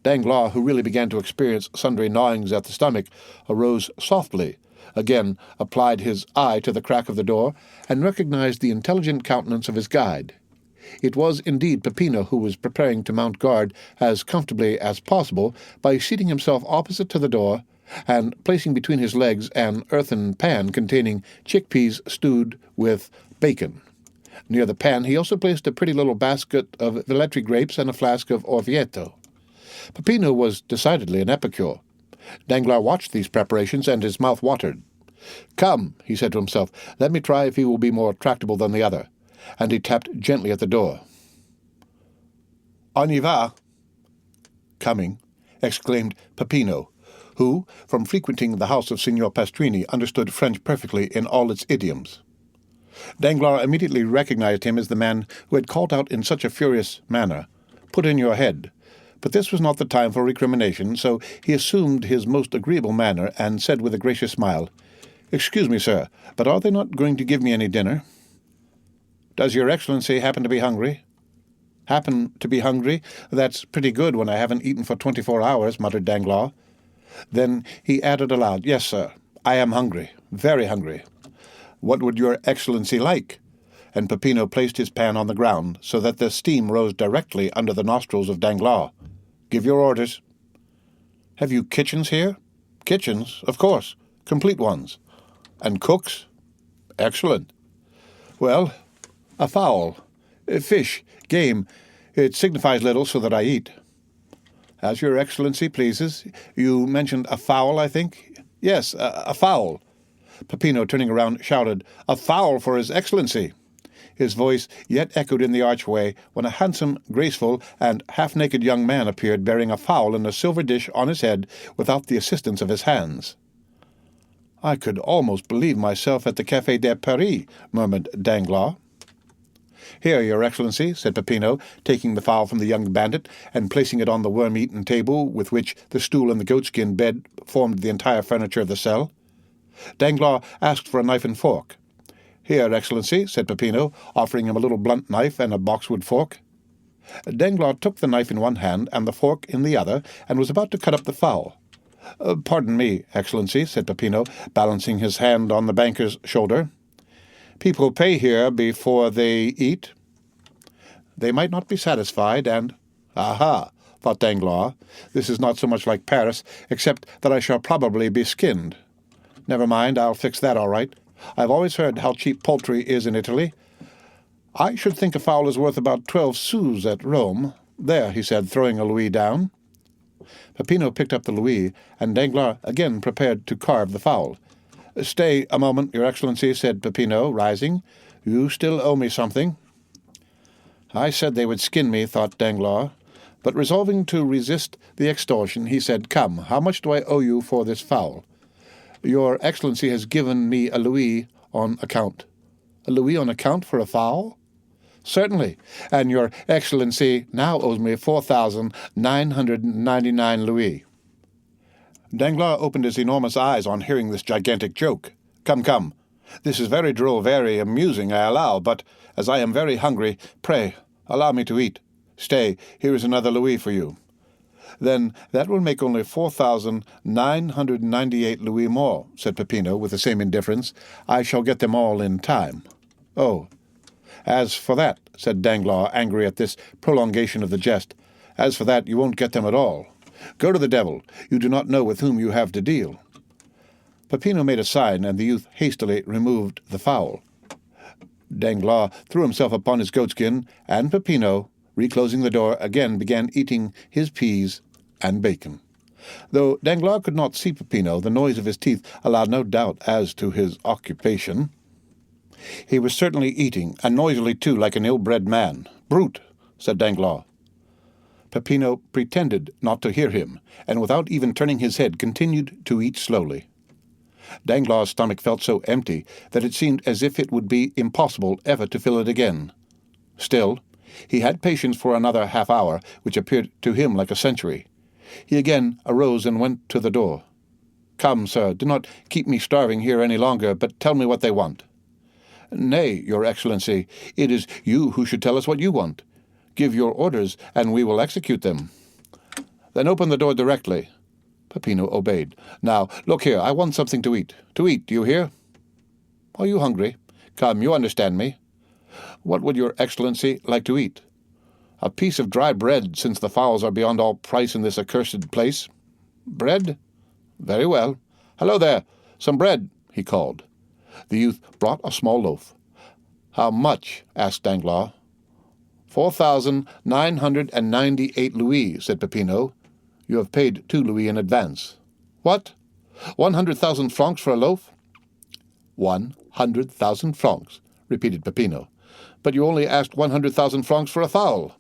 Danglars, who really began to experience sundry gnawings at the stomach, arose softly, again applied his eye to the crack of the door, and recognized the intelligent countenance of his guide. It was indeed Peppino, who was preparing to mount guard as comfortably as possible by seating himself opposite to the door and placing between his legs an earthen pan containing chickpeas stewed with bacon. Near the pan he also placed a pretty little basket of Velletri grapes and a flask of Orvieto. Peppino was decidedly an epicure. Danglars watched these preparations, and his mouth watered. "Come," he said to himself, "let me try if he will be more tractable than the other." And he tapped gently at the door. "On y va?" "Coming," exclaimed Peppino, who, from frequenting the house of Signor Pastrini, understood French perfectly in all its idioms. Danglars immediately recognized him as the man who had called out in such a furious manner, "Put in your head." But this was not the time for recrimination, so he assumed his most agreeable manner, and said with a gracious smile, "Excuse me, sir, but are they not going to give me any dinner?" "Does your Excellency happen to be hungry?" "Happen to be hungry? That's pretty good when I haven't eaten for 24 hours, muttered Danglars. Then he added aloud, "Yes, sir, I am hungry, very hungry." "What would your Excellency like?" And Peppino placed his pan on the ground, so that the steam rose directly under the nostrils of Danglars. "Give your orders." "Have you kitchens here?" "Kitchens, of course, complete ones." "And cooks?" "Excellent." "Well, a fowl, fish, game. It signifies little, so that I eat." "As your Excellency pleases. You mentioned a fowl, I think?" "Yes, a fowl." Peppino, turning around, shouted, "A fowl for his Excellency!" His voice yet echoed in the archway when a handsome, graceful, and half-naked young man appeared bearing a fowl in a silver dish on his head without the assistance of his hands. "I could almost believe myself at the Café de Paris," murmured Danglars. "Here, your Excellency," said Peppino, taking the fowl from the young bandit and placing it on the worm-eaten table with which the stool and the goatskin bed formed the entire furniture of the cell. Danglars asked for a knife and fork. "Here, Excellency," said Peppino, offering him a little blunt knife and a boxwood fork. Danglars took the knife in one hand and the fork in the other, and was about to cut up the fowl. "Pardon me, Excellency," said Peppino, balancing his hand on the banker's shoulder. People pay here before they eat. They might not be satisfied, and— Aha, thought Danglars, this is not so much like Paris, except that I shall probably be skinned. Never mind, I'll fix that all right. I've always heard how cheap poultry is in Italy. I should think a fowl is worth about 12 sous at Rome. There, he said, throwing a louis down. Peppino picked up the louis, and Danglars again prepared to carve the fowl. "Stay a moment, Your Excellency," said Peppino, rising. "You still owe me something." I said they would skin me, thought Danglars, but resolving to resist the extortion, he said, "Come, how much do I owe you for this fowl?" "Your Excellency has given me a louis on account." "A louis on account for a fowl?" "Certainly, and Your Excellency now owes me 4,999 louis. Danglars opened his enormous eyes on hearing this gigantic joke. Come, this is very droll, very amusing, I allow, but as I am very hungry, pray, allow me to eat. Stay, here is another louis for you." "Then that will make only 4,998 louis more," said Peppino with the same indifference. "I shall get them all in time." "Oh, as for that," said Danglars, angry at this prolongation of the jest, "as for that, you won't get them at all. Go to the devil. You do not know with whom you have to deal." Peppino made a sign, and the youth hastily removed the fowl. Danglars threw himself upon his goatskin, and Peppino, reclosing the door, again began eating his peas and bacon. Though Danglars could not see Peppino, the noise of his teeth allowed no doubt as to his occupation. He was certainly eating, and noisily too, like an ill-bred man. "Brute," said Danglars. Peppino pretended not to hear him, and without even turning his head continued to eat slowly. Danglars' stomach felt so empty that it seemed as if it would be impossible ever to fill it again. Still, he had patience for another half-hour, which appeared to him like a century. He again arose and went to the door. "Come, sir, do not keep me starving here any longer, but tell me what they want." "Nay, Your Excellency, it is you who should tell us what you want. Give your orders, and we will execute them." "Then open the door directly." Peppino obeyed. "Now, look here, I want something to eat. To eat, do you hear?" "Are you hungry? Come, you understand me." "What would Your Excellency like to eat?" "A piece of dry bread, since the fowls are beyond all price in this accursed place." "Bread? Very well. Hello there, some bread," he called. The youth brought a small loaf. "How much?" asked Danglars. 4,998 louis, said Peppino. "You have paid 2 louis in advance." "What? 100,000 francs for a loaf?" 100,000 francs, repeated Peppino. "But you only asked 100,000 francs for a fowl."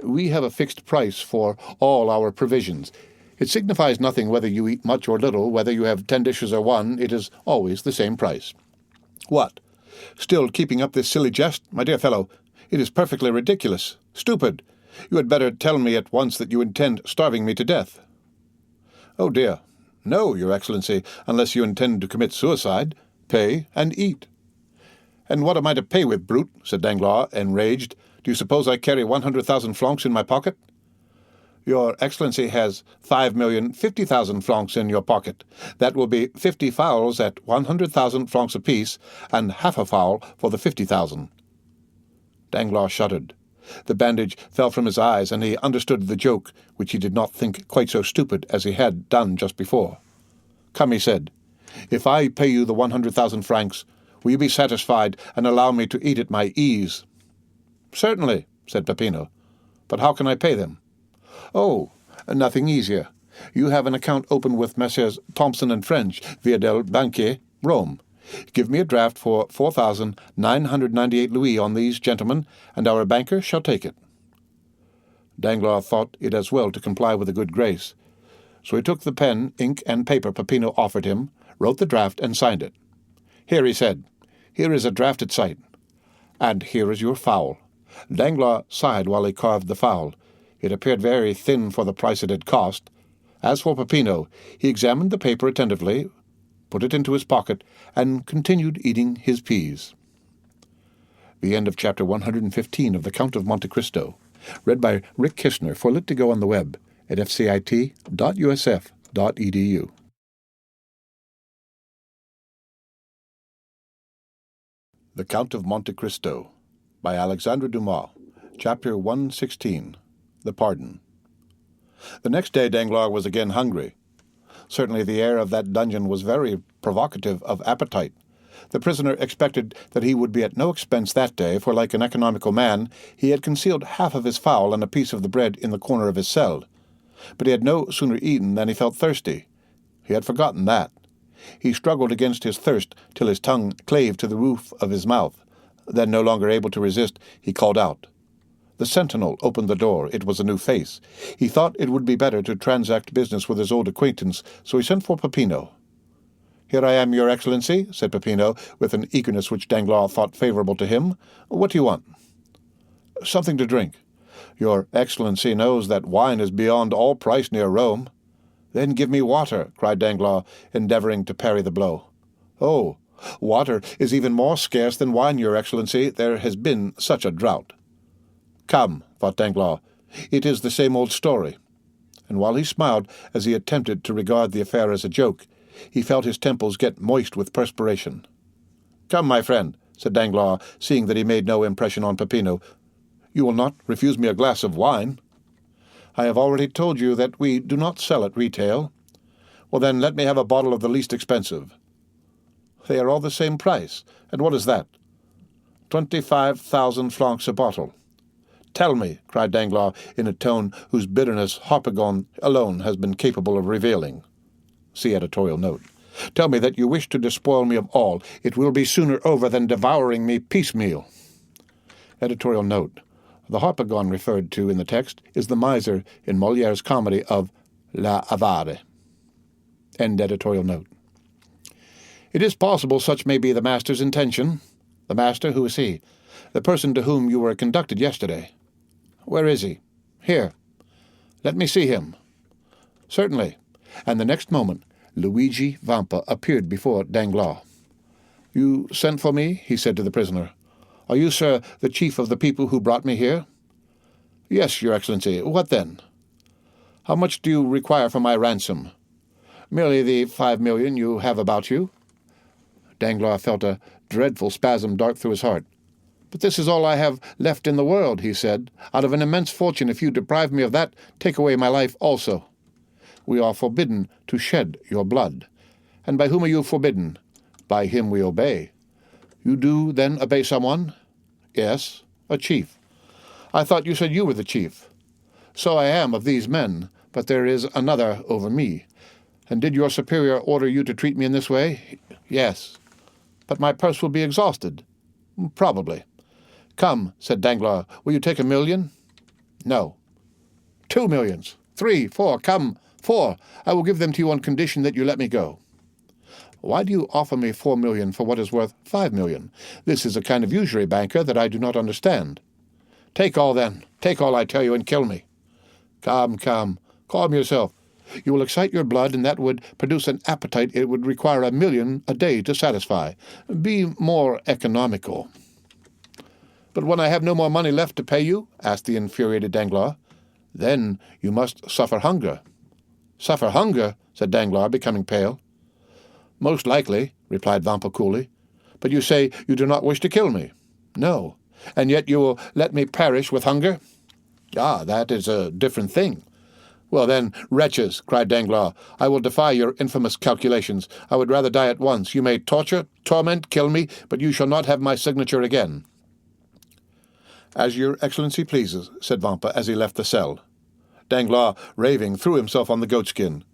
"We have a fixed price for all our provisions. It signifies nothing whether you eat much or little, whether you have 10 dishes or 1, it is always the same price." "What? Still keeping up this silly jest, my dear fellow? It is perfectly ridiculous. Stupid. You had better tell me at once that you intend starving me to death." "Oh, dear. No, Your Excellency, unless you intend to commit suicide. Pay and eat." "And what am I to pay with, brute?" said Danglars, enraged. "Do you suppose I carry 100,000 francs in my pocket?" "Your Excellency has 5,050,000 francs in your pocket. That will be 50 fowls at 100,000 francs apiece, and half a fowl for the 50,000. Danglars shuddered. The bandage fell from his eyes, and he understood the joke, which he did not think quite so stupid as he had done just before. "Come," he said, "if I pay you the 100,000 francs, will you be satisfied and allow me to eat at my ease?" "Certainly," said Peppino. "But how can I pay them?" "Oh, nothing easier. You have an account open with Messrs. Thompson and French, Via del Banquier, Rome. Give me a draft for 4,998 louis on these gentlemen, and our banker shall take it." Danglars thought it as well to comply with a good grace. So he took the pen, ink, and paper Peppino offered him, wrote the draft, and signed it. "Here," he said, "here is a draft at sight. And here is your fowl." Danglars sighed while he carved the fowl. It appeared very thin for the price it had cost. As for Peppino, he examined the paper attentively, put it into his pocket, and continued eating his peas. The end of chapter 115 of The Count of Monte Cristo, read by Rick Kishner for Lit to Go on the web at fcit.usf.edu. The Count of Monte Cristo, by Alexandre Dumas, Chapter 116, The Pardon. The next day Danglars was again hungry. Certainly the air of that dungeon was very provocative of appetite. The prisoner expected that he would be at no expense that day, for like an economical man, he had concealed half of his fowl and a piece of the bread in the corner of his cell. But he had no sooner eaten than he felt thirsty. He had forgotten that. He struggled against his thirst till his tongue clave to the roof of his mouth. Then, no longer able to resist, he called out. The sentinel opened the door. It was a new face. He thought it would be better to transact business with his old acquaintance, so he sent for Peppino. "Here I am, Your Excellency," said Peppino, with an eagerness which Danglars thought favorable to him. "What do you want?" "Something to drink. Your Excellency knows that wine is beyond all price near Rome." "Then give me water," cried Danglars, endeavoring to parry the blow. "Oh, water is even more scarce than wine, Your Excellency. There has been such a drought." "Come," thought Danglars, "it is the same old story." And while he smiled as he attempted to regard the affair as a joke, he felt his temples get moist with perspiration. "Come, my friend," said Danglars, seeing that he made no impression on Peppino. "You will not refuse me a glass of wine?" "I have already told you that we do not sell at retail." "Well, then, let me have a bottle of the least expensive." "They are all the same price. And what is that?" 25,000 francs a bottle." "Tell me," cried Danglars, in a tone whose bitterness Harpagon alone has been capable of revealing. See editorial note. "Tell me that you wish to despoil me of all. It will be sooner over than devouring me piecemeal." Editorial note. The Harpagon referred to in the text is the miser in Molière's comedy of L'Avare. End editorial note. "It is possible such may be the master's intention." "The master? Who is he?" "The person to whom you were conducted yesterday." "Where is he?" "Here." "Let me see him." "Certainly." And the next moment Luigi Vampa appeared before Danglars. "You sent for me?" he said to the prisoner. "Are you, sir, the chief of the people who brought me here?" "Yes, Your Excellency. What then?" "How much do you require for my ransom?" "Merely the 5 million you have about you." Danglars felt a dreadful spasm dart through his heart. "But this is all I have left in the world," he said. "Out of an immense fortune, if you deprive me of that, take away my life also." "We are forbidden to shed your blood." "And by whom are you forbidden?" "By him we obey." "You do, then, obey someone?" "Yes, a chief." "I thought you said you were the chief." "So I am of these men, but there is another over me." "And did your superior order you to treat me in this way?" "Yes." "But my purse will be exhausted." "Probably." "Come," said Danglars, "will you take 1 million?" "No." 2 millions. 3, 4, come, 4. I will give them to you on condition that you let me go." "Why do you offer me 4 million for what is worth 5 million? This is a kind of usury, banker, that I do not understand." "Take all, then. Take all, I tell you, and kill me." Come, calm yourself. You will excite your blood, and that would produce an appetite it would require 1 million a day to satisfy. Be more economical." "But when I have no more money left to pay you?" asked the infuriated Danglars. "Then you must suffer hunger." "Suffer hunger?" said Danglars, becoming pale. "Most likely," replied Vampa coolly. "But you say you do not wish to kill me." "No." "And yet you will let me perish with hunger?" "Ah, that is a different thing." "Well, then, wretches," cried Danglars, "I will defy your infamous calculations. I would rather die at once. You may torture, torment, kill me, but you shall not have my signature again." "As your Excellency pleases," said Vampa as he left the cell. Danglars, raving, threw himself on the goatskin.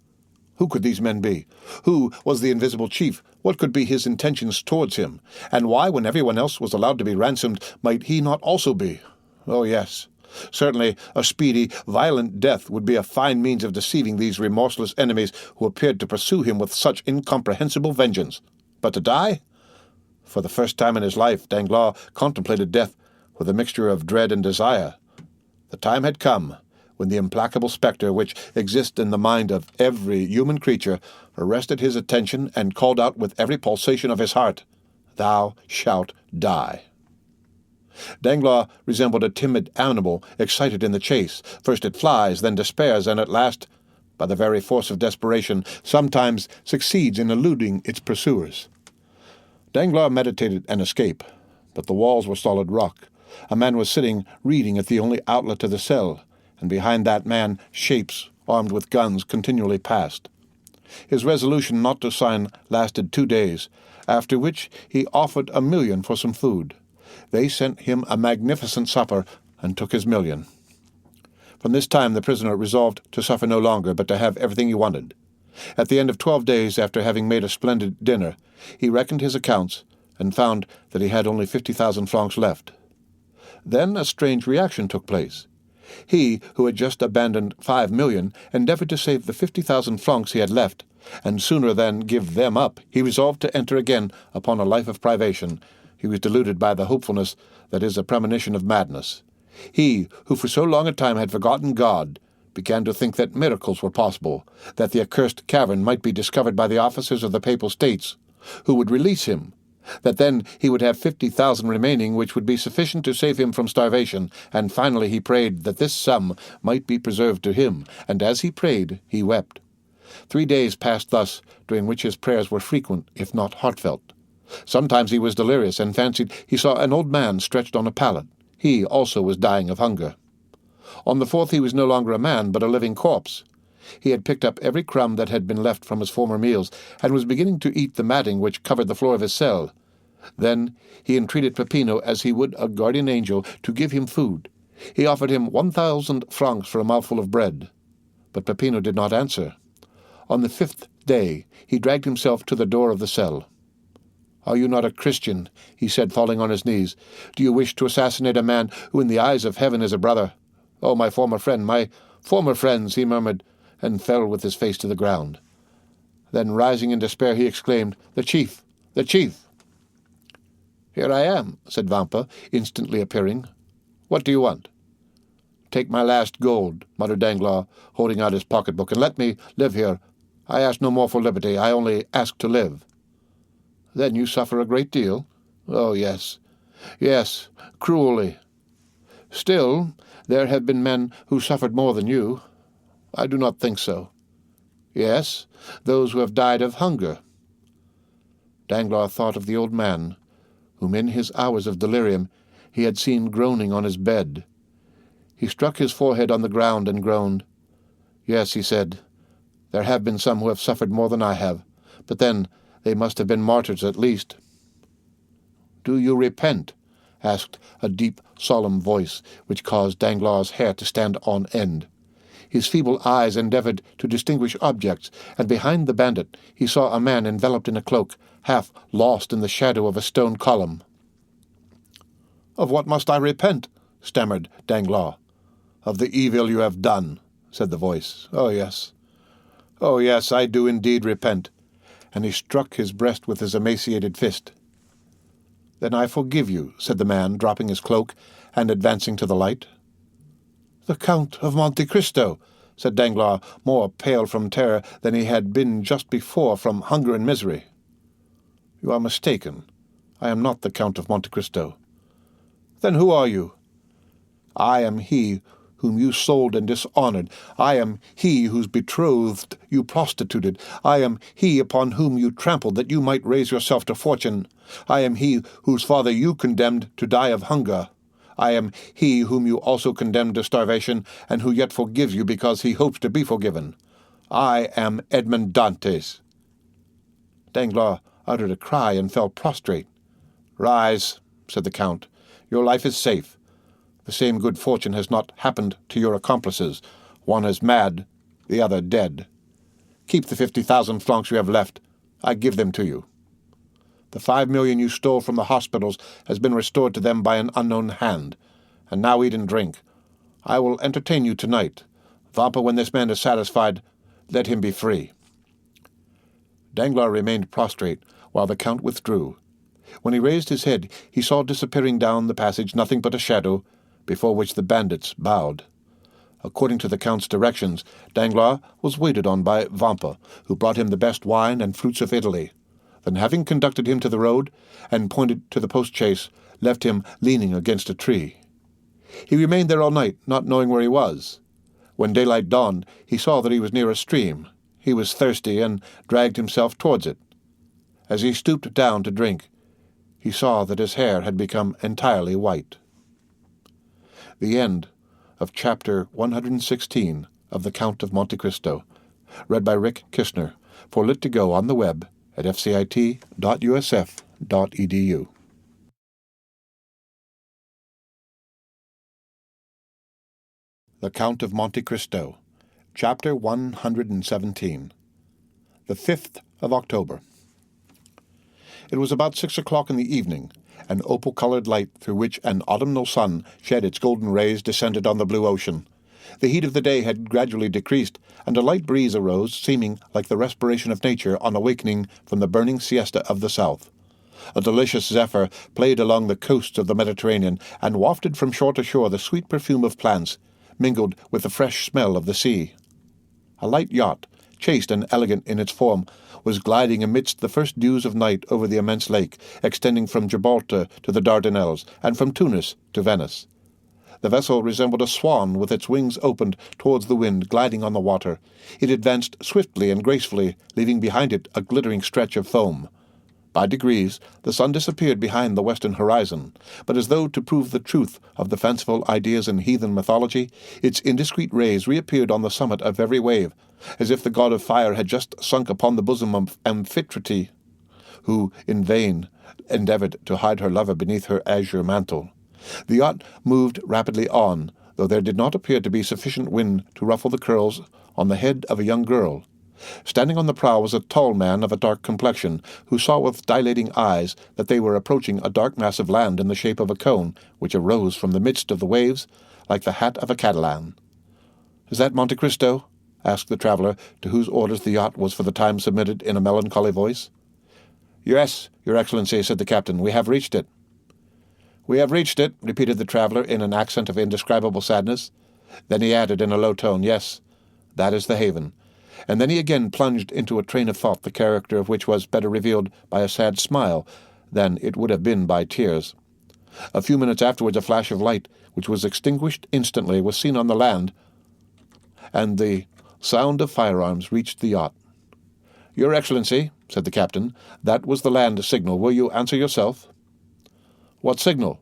Who could these men be? Who was the invisible chief? What could be his intentions towards him? And why, when everyone else was allowed to be ransomed, might he not also be? Oh, yes. Certainly a speedy, violent death would be a fine means of deceiving these remorseless enemies who appeared to pursue him with such incomprehensible vengeance. But to die? For the first time in his life, Danglars contemplated death with a mixture of dread and desire. The time had come when the implacable spectre which exists in the mind of every human creature arrested his attention and called out with every pulsation of his heart, "Thou shalt die." Danglars resembled a timid animal excited in the chase. First it flies, then despairs, and at last, by the very force of desperation, sometimes succeeds in eluding its pursuers. Danglars meditated an escape. but the walls were solid rock. A man was sitting reading at the only outlet to the cell, and behind that man shapes, armed with guns, continually passed. His resolution not to sign lasted 2 days, after which he offered $1 million for some food. They sent him a magnificent supper and took his $1 million. From this time the prisoner resolved to suffer no longer, but to have everything he wanted. At the end of 12 days, after having made a splendid dinner, he reckoned his accounts and found that he had only 50,000 francs left. Then a strange reaction took place. He, who had just abandoned 5 million, endeavored to save the 50,000 francs he had left, and sooner than give them up, he resolved to enter again upon a life of privation. He was deluded by the hopefulness that is a premonition of madness. He, who for so long a time had forgotten God, began to think that miracles were possible, that the accursed cavern might be discovered by the officers of the Papal States, who would release him, that then he would have 50,000 remaining, which would be sufficient to save him from starvation, and finally he prayed that this sum might be preserved to him, and as he prayed, he wept. 3 days passed thus, during which his prayers were frequent, if not heartfelt. Sometimes he was delirious, and fancied he saw an old man stretched on a pallet. He also was dying of hunger. On the 4th he was no longer a man, but a living corpse. He had picked up every crumb that had been left from his former meals, and was beginning to eat the matting which covered the floor of his cell. Then he entreated Peppino, as he would a guardian angel, to give him food. He offered him 1,000 francs for a mouthful of bread. But Peppino did not answer. On the 5th day he dragged himself to the door of the cell. "Are you not a Christian?" he said, falling on his knees. "Do you wish to assassinate a man who in the eyes of heaven is a brother? Oh, my former friends," he murmured, and fell with his face to the ground. Then, rising in despair, he exclaimed, "The chief! The chief!" "Here I am," said Vampa, instantly appearing. "What do you want?" "Take my last gold," muttered Danglars, holding out his pocket-book, "and let me live here. I ask no more for liberty. I only ask to live." "Then you suffer a great deal?" "Oh, yes. Yes, cruelly." "Still, there have been men who suffered more than you." "I do not think so." "Yes, those who have died of hunger." Danglars thought of the old man, whom in his hours of delirium he had seen groaning on his bed. He struck his forehead on the ground and groaned. "Yes," he said, "there have been some who have suffered more than I have, but then they must have been martyrs at least." "Do you repent?" asked a deep, solemn voice, which caused Danglars' hair to stand on end. His feeble eyes endeavored to distinguish objects, and behind the bandit he saw a man enveloped in a cloak, half lost in the shadow of a stone column. "Of what must I repent?" stammered Danglars. "Of the evil you have done," said the voice. "Oh, yes. Oh, yes, I do indeed repent." And he struck his breast with his emaciated fist. "Then I forgive you," said the man, dropping his cloak and advancing to the light. "The Count of Monte Cristo," said Danglars, more pale from terror than he had been just before from hunger and misery. "You are mistaken. I am not the Count of Monte Cristo." "Then who are you?" "I am he whom you sold and dishonored. I am he whose betrothed you prostituted. I am he upon whom you trampled that you might raise yourself to fortune. I am he whose father you condemned to die of hunger. I am he whom you also condemned to starvation, and who yet forgives you because he hopes to be forgiven. I am Edmond Dantes." Danglars uttered a cry and fell prostrate. "Rise," said the Count. "Your life is safe. The same good fortune has not happened to your accomplices. One is mad, the other dead. Keep the 50,000 francs you have left. I give them to you. The 5 million you stole from the hospitals has been restored to them by an unknown hand. And now eat and drink. I will entertain you tonight. Vampa, when this man is satisfied, let him be free." Danglars remained prostrate while the Count withdrew. When he raised his head, he saw disappearing down the passage nothing but a shadow, before which the bandits bowed. According to the Count's directions, Danglars was waited on by Vampa, who brought him the best wine and fruits of Italy. Then, having conducted him to the road and pointed to the post-chaise, left him leaning against a tree. He remained there all night, not knowing where he was. When daylight dawned, he saw that he was near a stream. He was thirsty and dragged himself towards it. As he stooped down to drink, He saw that his hair had become entirely white. The end of Chapter 116 of The Count of Monte Cristo, read by Rick Kishner, for Lit2Go on the web at fcit.usf.edu. The Count of Monte Cristo, Chapter 117. The 5th of October. It was about 6 o'clock in the evening. An opal-colored light through which an autumnal sun shed its golden rays descended on the blue ocean. The heat of the day had gradually decreased, and a light breeze arose, seeming like the respiration of nature on awakening from the burning siesta of the south. A delicious zephyr played along the coasts of the Mediterranean, and wafted from shore to shore the sweet perfume of plants, mingled with the fresh smell of the sea. A light yacht, chaste and elegant in its form, was gliding amidst the first dews of night over the immense lake, extending from Gibraltar to the Dardanelles, and from Tunis to Venice. The vessel resembled a swan with its wings opened towards the wind, gliding on the water. It advanced swiftly and gracefully, leaving behind it a glittering stretch of foam. By degrees, the sun disappeared behind the western horizon, but as though to prove the truth of the fanciful ideas in heathen mythology, its indiscreet rays reappeared on the summit of every wave, as if the god of fire had just sunk upon the bosom of Amphitrite, who, in vain, endeavored to hide her lover beneath her azure mantle. The yacht moved rapidly on, though there did not appear to be sufficient wind to ruffle the curls on the head of a young girl. Standing on the prow was a tall man of a dark complexion, who saw with dilating eyes that they were approaching a dark mass of land in the shape of a cone, which arose from the midst of the waves like the hat of a Catalan. "Is that Monte Cristo?" asked the traveller, to whose orders the yacht was for the time submitted in a melancholy voice. "Yes, Your Excellency," said the captain. "We have reached it." "We have reached it," repeated the traveller in an accent of indescribable sadness. Then he added in a low tone, "Yes, that is the haven." And then he again plunged into a train of thought the character of which was better revealed by a sad smile than it would have been by tears. A few minutes afterwards a flash of light, which was extinguished instantly, was seen on the land, and the sound of firearms reached the yacht. "Your Excellency," said the captain, "that was the land signal. Will you answer yourself?" "What signal?"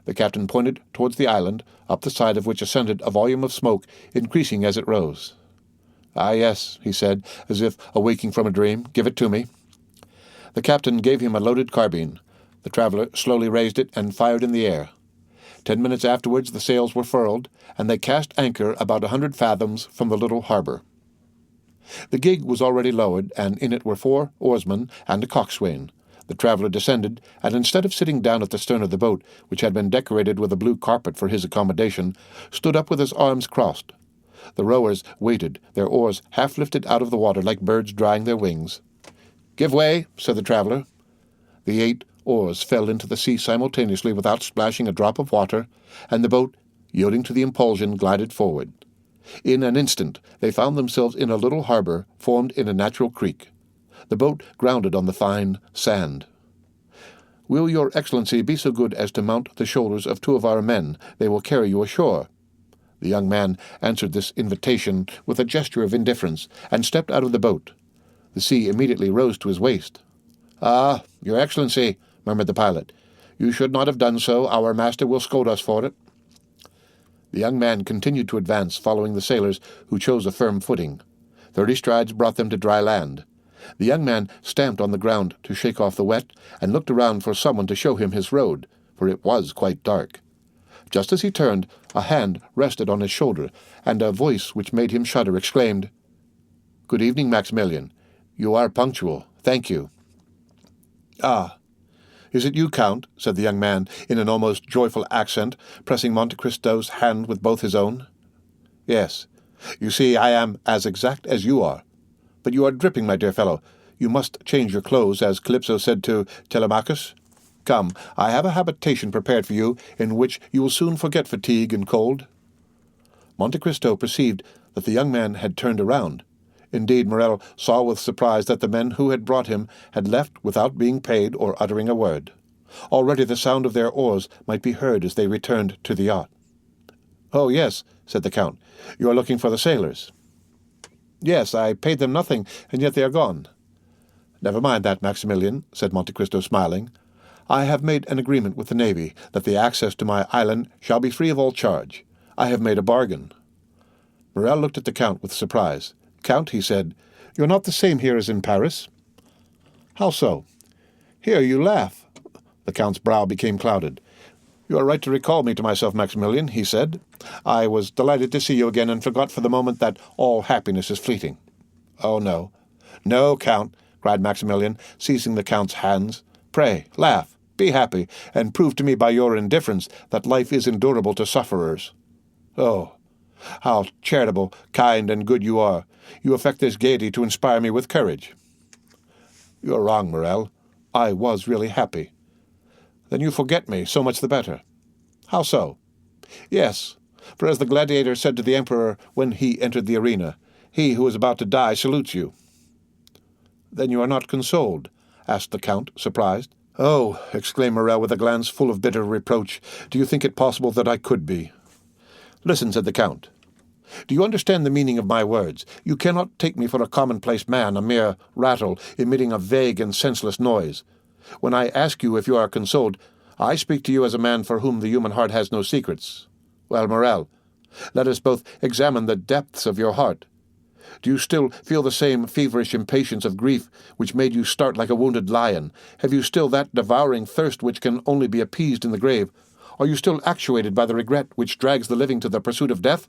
The captain pointed towards the island, up the side of which ascended a volume of smoke, increasing as it rose. "Ah, yes," he said, as if awaking from a dream. "Give it to me." The captain gave him a loaded carbine. The traveller slowly raised it and fired in the air. 10 minutes afterwards the sails were furled, and they cast anchor about 100 fathoms from the little harbour. The gig was already lowered, and in it were 4 oarsmen and a coxswain. The traveller descended, and instead of sitting down at the stern of the boat, which had been decorated with a blue carpet for his accommodation, stood up with his arms crossed. The rowers waited, their oars half lifted out of the water like birds drying their wings. "Give way," said the traveller. The 8 oars fell into the sea simultaneously without splashing a drop of water, and the boat, yielding to the impulsion, glided forward. In an instant they found themselves in a little harbour formed in a natural creek. The boat grounded on the fine sand. "Will Your Excellency be so good as to mount the shoulders of 2 of our men? They will carry you ashore." The young man answered this invitation with a gesture of indifference, and stepped out of the boat. The sea immediately rose to his waist. "Ah, Your Excellency," murmured the pilot, "you should not have done so. Our master will scold us for it." The young man continued to advance, following the sailors, who chose a firm footing. 30 strides brought them to dry land. The young man stamped on the ground to shake off the wet, and looked around for someone to show him his road, for it was quite dark. Just as he turned, a hand rested on his shoulder, and a voice which made him shudder exclaimed, "Good evening, Maximilian. You are punctual. Thank you." "Ah, is it you, Count?" said the young man, in an almost joyful accent, pressing Monte Cristo's hand with both his own. "Yes. You see, I am as exact as you are. But you are dripping, my dear fellow. You must change your clothes, as Calypso said to Telemachus. Come, I have a habitation prepared for you, in which you will soon forget fatigue and cold." Monte Cristo perceived that the young man had turned around. Indeed, Morrel saw with surprise that the men who had brought him had left without being paid or uttering a word. Already the sound of their oars might be heard as they returned to the yacht. "Oh, yes," said the Count. "You are looking for the sailors." "Yes, I paid them nothing, and yet they are gone." "Never mind that, Maximilian," said Monte Cristo, smiling. I have made an agreement with the Navy that the access to my island shall be free of all charge. I have made a bargain." Morel looked at the Count with surprise. "Count," he said, "you're not the same here as in Paris." "How so?" "Here you laugh." The Count's brow became clouded. "You are right to recall me to myself, Maximilian," he said. "I was delighted to see you again and forgot for the moment that all happiness is fleeting." "Oh, no." "No, Count," cried Maximilian, seizing the Count's hands. "Pray, laugh, be happy, and prove to me by your indifference that life is endurable to sufferers." "Oh, how charitable, kind, and good you are! You affect this gaiety to inspire me with courage." "You are wrong, Morel. I was really happy." "Then you forget me, so much the better." "How so?" "Yes, for as the gladiator said to the emperor when he entered the arena, he who is about to die salutes you." "Then you are not consoled?" asked the Count, surprised. "Oh," exclaimed Morel with a glance full of bitter reproach, "do you think it possible that I could be?" "Listen," said the Count. "Do you understand the meaning of my words? You cannot take me for a commonplace man, a mere rattle, emitting a vague and senseless noise. When I ask you if you are consoled, I speak to you as a man for whom the human heart has no secrets. Well, Morel, let us both examine the depths of your heart. Do you still feel the same feverish impatience of grief which made you start like a wounded lion? Have you still that devouring thirst which can only be appeased in the grave? Are you still actuated by the regret which drags the living to the pursuit of death?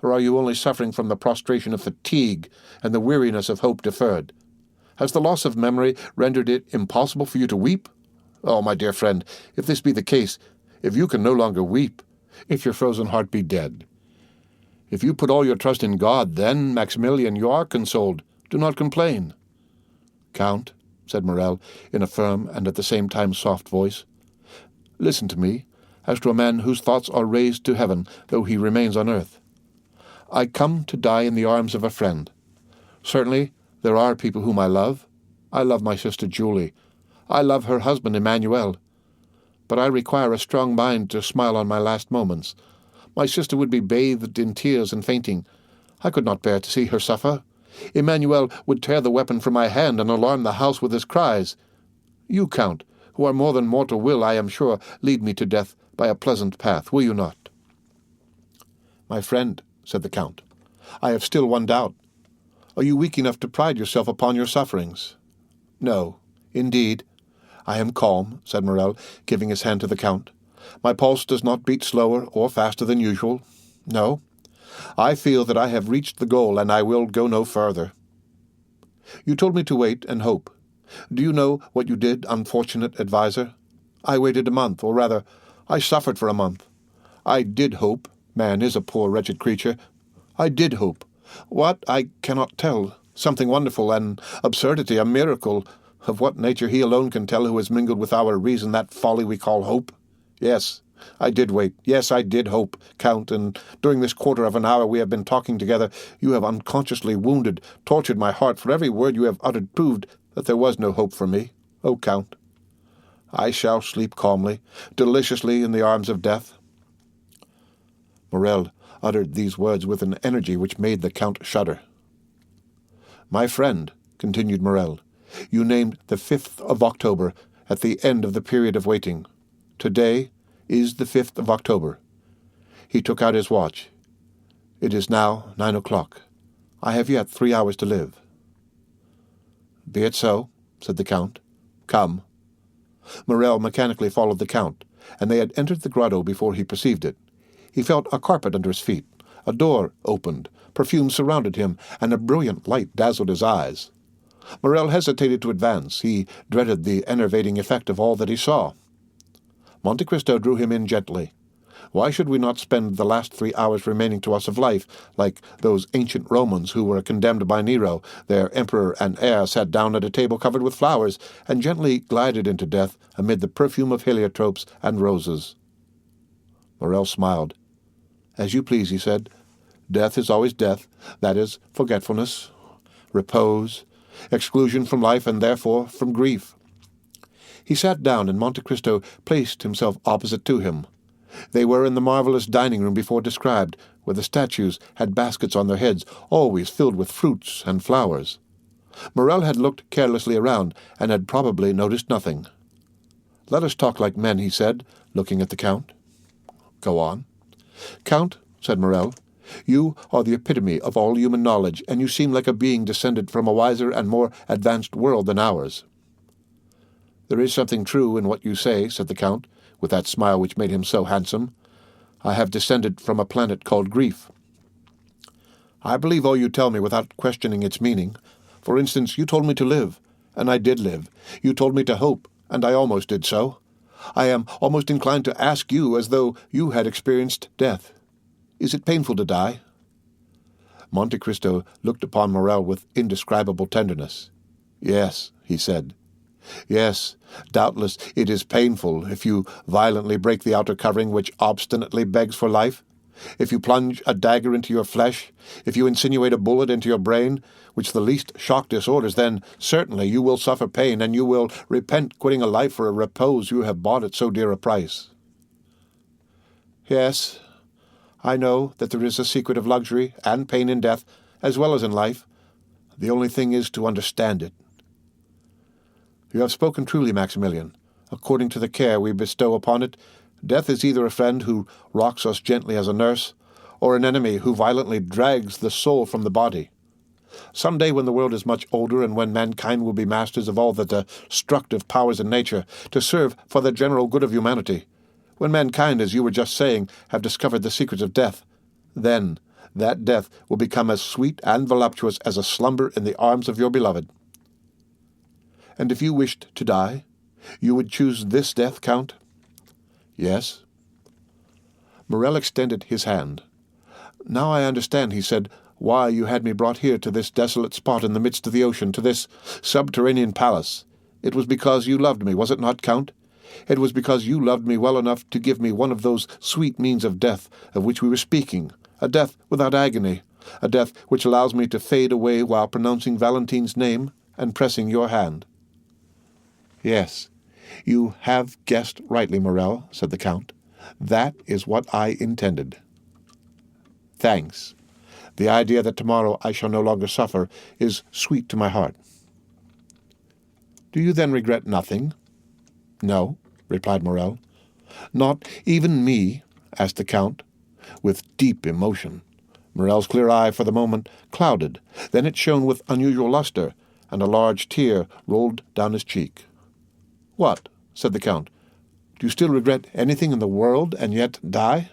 Or are you only suffering from the prostration of fatigue and the weariness of hope deferred? Has the loss of memory rendered it impossible for you to weep? Oh, my dear friend, if this be the case, if you can no longer weep, if your frozen heart be dead, if you put all your trust in God, then, Maximilian, you are consoled. Do not complain." "Count," said Morel, in a firm and at the same time soft voice, "listen to me, as to a man whose thoughts are raised to heaven, though he remains on earth. I come to die in the arms of a friend. Certainly there are people whom I love. I love my sister Julie. I love her husband Emmanuel. But I require a strong mind to smile on my last moments. My sister would be bathed in tears and fainting. I could not bear to see her suffer. Emmanuel would tear the weapon from my hand and alarm the house with his cries. You, Count, who are more than mortal, will, I am sure, lead me to death by a pleasant path, will you not?" "My friend," said the Count, "I have still one doubt. Are you weak enough to pride yourself upon your sufferings?" "No, indeed." "I am calm," said Morel, giving his hand to the Count. "My pulse does not beat slower or faster than usual. No, I feel that I have reached the goal, and I will go no further. You told me to wait and hope. Do you know what you did, unfortunate adviser? I waited a month, or rather, I suffered for a month. I did hope. Man is a poor wretched creature. I did hope. What, I cannot tell. Something wonderful, an absurdity, a miracle. Of what nature he alone can tell who has mingled with our reason that folly we call hope. Yes, I did wait. Yes, I did hope, Count, and during this quarter of an hour we have been talking together, you have unconsciously wounded, tortured my heart, for every word you have uttered proved that there was no hope for me. Oh, Count, I shall sleep calmly, deliciously in the arms of death." Morel uttered these words with an energy which made the Count shudder. "My friend," continued Morel, "you named the 5th of October at the end of the period of waiting. Today is the 5th of October. He took out his watch. It is now 9 o'clock. I have yet 3 hours to live." "Be it so," said the Count. "Come." Morel mechanically followed the Count, and they had entered the grotto before he perceived it. He felt a carpet under his feet. A door opened, perfume surrounded him, and a brilliant light dazzled his eyes. Morel hesitated to advance. He dreaded the enervating effect of all that he saw. Monte Cristo drew him in gently. Why should we not spend the last 3 hours remaining to us of life, like those ancient Romans who were condemned by Nero? Their emperor and heir sat down at a table covered with flowers, and gently glided into death amid the perfume of heliotropes and roses. Morel smiled. "As you please," he said. "Death is always death. That is forgetfulness, repose, exclusion from life, and therefore from grief." He sat down, and Monte Cristo placed himself opposite to him. They were in the marvelous dining-room before described, where the statues had baskets on their heads, always filled with fruits and flowers. Morel had looked carelessly around, and had probably noticed nothing. "Let us talk like men," he said, looking at the Count. "Go on." "Count," said Morrel, "you are the epitome of all human knowledge, and you seem like a being descended from a wiser and more advanced world than ours." "There is something true in what you say," said the Count, with that smile which made him so handsome. "I have descended from a planet called grief." "I believe all you tell me without questioning its meaning. For instance, you told me to live, and I did live. You told me to hope, and I almost did so. I am almost inclined to ask you as though you had experienced death. Is it painful to die?" Monte Cristo looked upon Morrel with indescribable tenderness. "Yes," he said. "Yes, doubtless it is painful if you violently break the outer covering which obstinately begs for life, if you plunge a dagger into your flesh, if you insinuate a bullet into your brain, which the least shock disorders, then certainly you will suffer pain, and you will repent quitting a life for a repose you have bought at so dear a price." "Yes, I know that there is a secret of luxury and pain in death, as well as in life. The only thing is to understand it." "You have spoken truly, Maximilian. According to the care we bestow upon it, death is either a friend who rocks us gently as a nurse, or an enemy who violently drags the soul from the body. Some day when the world is much older, and when mankind will be masters of all the destructive powers in nature, to serve for the general good of humanity, when mankind, as you were just saying, have discovered the secrets of death, then that death will become as sweet and voluptuous as a slumber in the arms of your beloved." "And if you wished to die, you would choose this death, Count?" "Yes." Morrel extended his hand. "Now I understand," he said, "why you had me brought here to this desolate spot in the midst of the ocean, to this subterranean palace. It was because you loved me, was it not, Count? It was because you loved me well enough to give me one of those sweet means of death of which we were speaking, a death without agony, a death which allows me to fade away while pronouncing Valentine's name and pressing your hand." "Yes, you have guessed rightly, Morrel," said the Count. "That is what I intended." "Thanks. The idea that tomorrow I shall no longer suffer is sweet to my heart." "Do you then regret nothing?" "No," replied Morrel. "Not even me?" asked the Count, with deep emotion. Morrel's clear eye for the moment clouded, then it shone with unusual luster, and a large tear rolled down his cheek. "What?" said the Count. "Do you still regret anything in the world, and yet die?"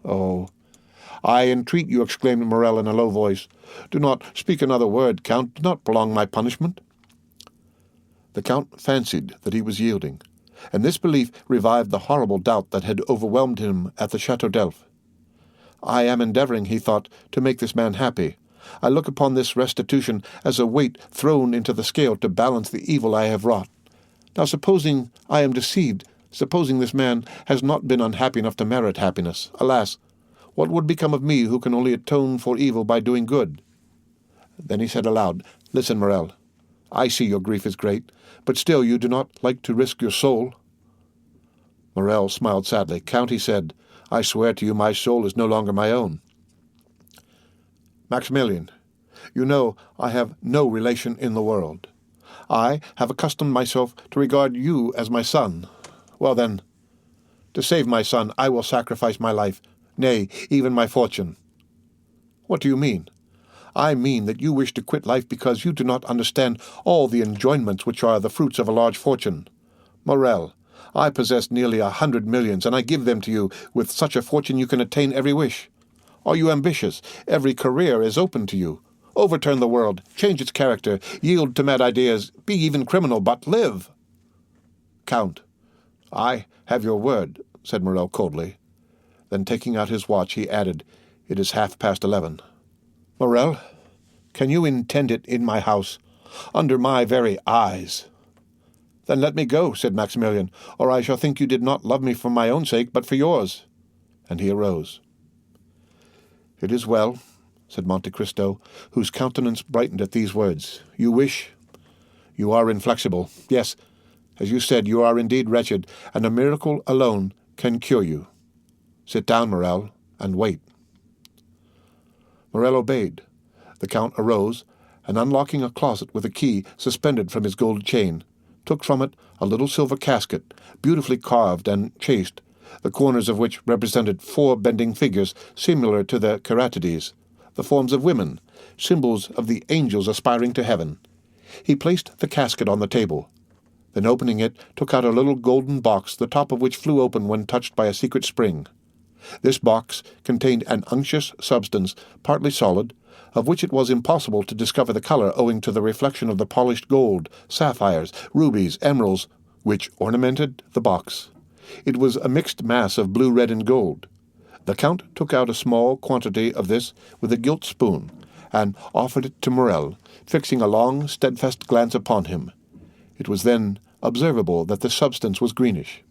"Oh, I entreat you," exclaimed Morrel in a low voice. "Do not speak another word, Count. Do not prolong my punishment." The Count fancied that he was yielding, and this belief revived the horrible doubt that had overwhelmed him at the Château d'Elf. "I am endeavoring," he thought, "to make this man happy. I look upon this restitution as a weight thrown into the scale to balance the evil I have wrought. Now supposing I am deceived, supposing this man has not been unhappy enough to merit happiness, alas, what would become of me who can only atone for evil by doing good?" Then he said aloud, "Listen, Morrel. I see your grief is great, but still you do not like to risk your soul." Morrel smiled sadly. "Count," he said, "I swear to you my soul is no longer my own." "Maximilian, you know I have no relation in the world. I have accustomed myself to regard you as my son. Well then, to save my son I will sacrifice my life, nay, even my fortune." "What do you mean?" "I mean that you wish to quit life because you do not understand all the enjoyments which are the fruits of a large fortune. Morrel, I possess nearly 100 millions, and I give them to you. With such a fortune you can attain every wish. Are you ambitious? Every career is open to you. Overturn the world, change its character, yield to mad ideas, be even criminal, but live." "Count, I have your word," said Morrel coldly. Then taking out his watch, he added, "It is 11:30. "Morrel, can you intend it in my house, under my very eyes?" "Then let me go," said Maximilian, "or I shall think you did not love me for my own sake, but for yours." And he arose. "It is well," said Monte Cristo, whose countenance brightened at these words. "You wish. You are inflexible. Yes, as you said, you are indeed wretched, and a miracle alone can cure you. Sit down, Morrel, and wait." Morrel obeyed. The Count arose, and unlocking a closet with a key suspended from his gold chain, took from it a little silver casket, beautifully carved and chased, the corners of which represented 4 bending figures similar to the Caratides, the forms of women, symbols of the angels aspiring to heaven. He placed the casket on the table. Then, opening it, took out a little golden box, the top of which flew open when touched by a secret spring. This box contained an unctuous substance, partly solid, of which it was impossible to discover the color owing to the reflection of the polished gold, sapphires, rubies, emeralds, which ornamented the box. It was a mixed mass of blue, red, and gold. The Count took out a small quantity of this with a gilt spoon, and offered it to Morrel, fixing a long, steadfast glance upon him. It was then observable that the substance was greenish.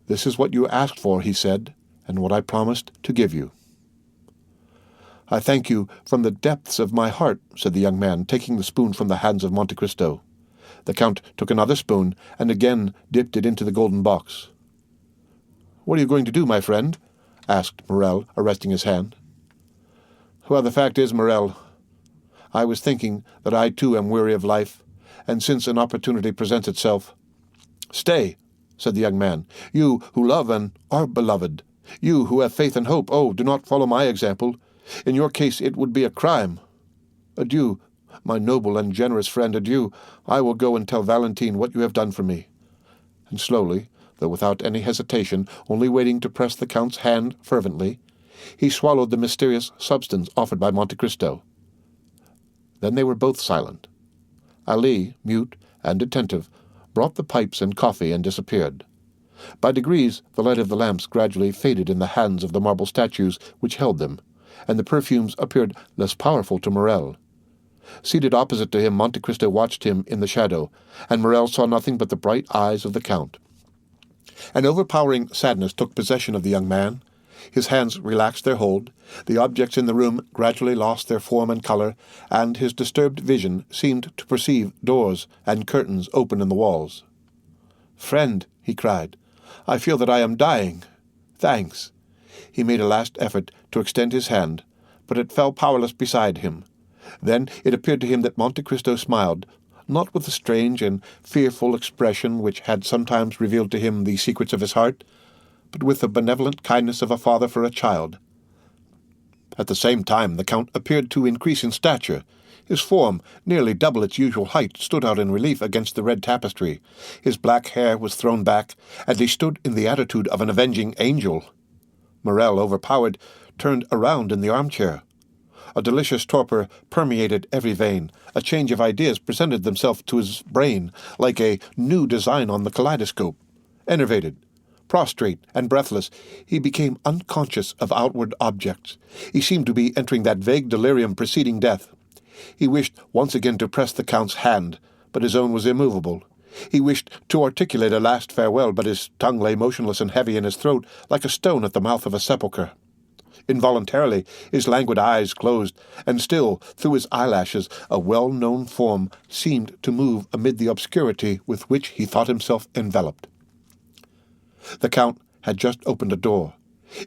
"This is what you asked for," he said, "and what I promised to give you." "I thank you from the depths of my heart," said the young man, taking the spoon from the hands of Monte Cristo. The Count took another spoon and again dipped it into the golden box. "What are you going to do, my friend?" asked Morrel, arresting his hand. "Well, the fact is, Morrel, I was thinking that I too am weary of life, and since an opportunity presents itself—" "Stay," said the young man, "you who love and are beloved, you who have faith and hope, oh, do not follow my example. In your case it would be a crime. Adieu, my noble and generous friend, adieu. I will go and tell Valentine what you have done for me." And slowly, though without any hesitation, only waiting to press the Count's hand fervently, he swallowed the mysterious substance offered by Monte Cristo. Then they were both silent. Ali, mute and attentive, brought the pipes and coffee and disappeared. By degrees the light of the lamps gradually faded in the hands of the marble statues which held them, and the perfumes appeared less powerful to Morrel. Seated opposite to him, Monte Cristo watched him in the shadow, and Morrel saw nothing but the bright eyes of the Count. An overpowering sadness took possession of the young man. His hands relaxed their hold, the objects in the room gradually lost their form and color, and his disturbed vision seemed to perceive doors and curtains open in the walls. "Friend," he cried, "I feel that I am dying. Thanks." He made a last effort to extend his hand, but it fell powerless beside him. Then it appeared to him that Monte Cristo smiled, not with the strange and fearful expression which had sometimes revealed to him the secrets of his heart, but with the benevolent kindness of a father for a child. At the same time the Count appeared to increase in stature. His form, nearly double its usual height, stood out in relief against the red tapestry. His black hair was thrown back, and he stood in the attitude of an avenging angel. Morrel, overpowered, turned around in the armchair. A delicious torpor permeated every vein. A change of ideas presented themselves to his brain like a new design on the kaleidoscope. Enervated, prostrate, and breathless, he became unconscious of outward objects. He seemed to be entering that vague delirium preceding death. He wished once again to press the Count's hand, but his own was immovable. He wished to articulate a last farewell, but his tongue lay motionless and heavy in his throat, like a stone at the mouth of a sepulchre. Involuntarily, his languid eyes closed, and still, through his eyelashes, a well-known form seemed to move amid the obscurity with which he thought himself enveloped. The Count had just opened a door.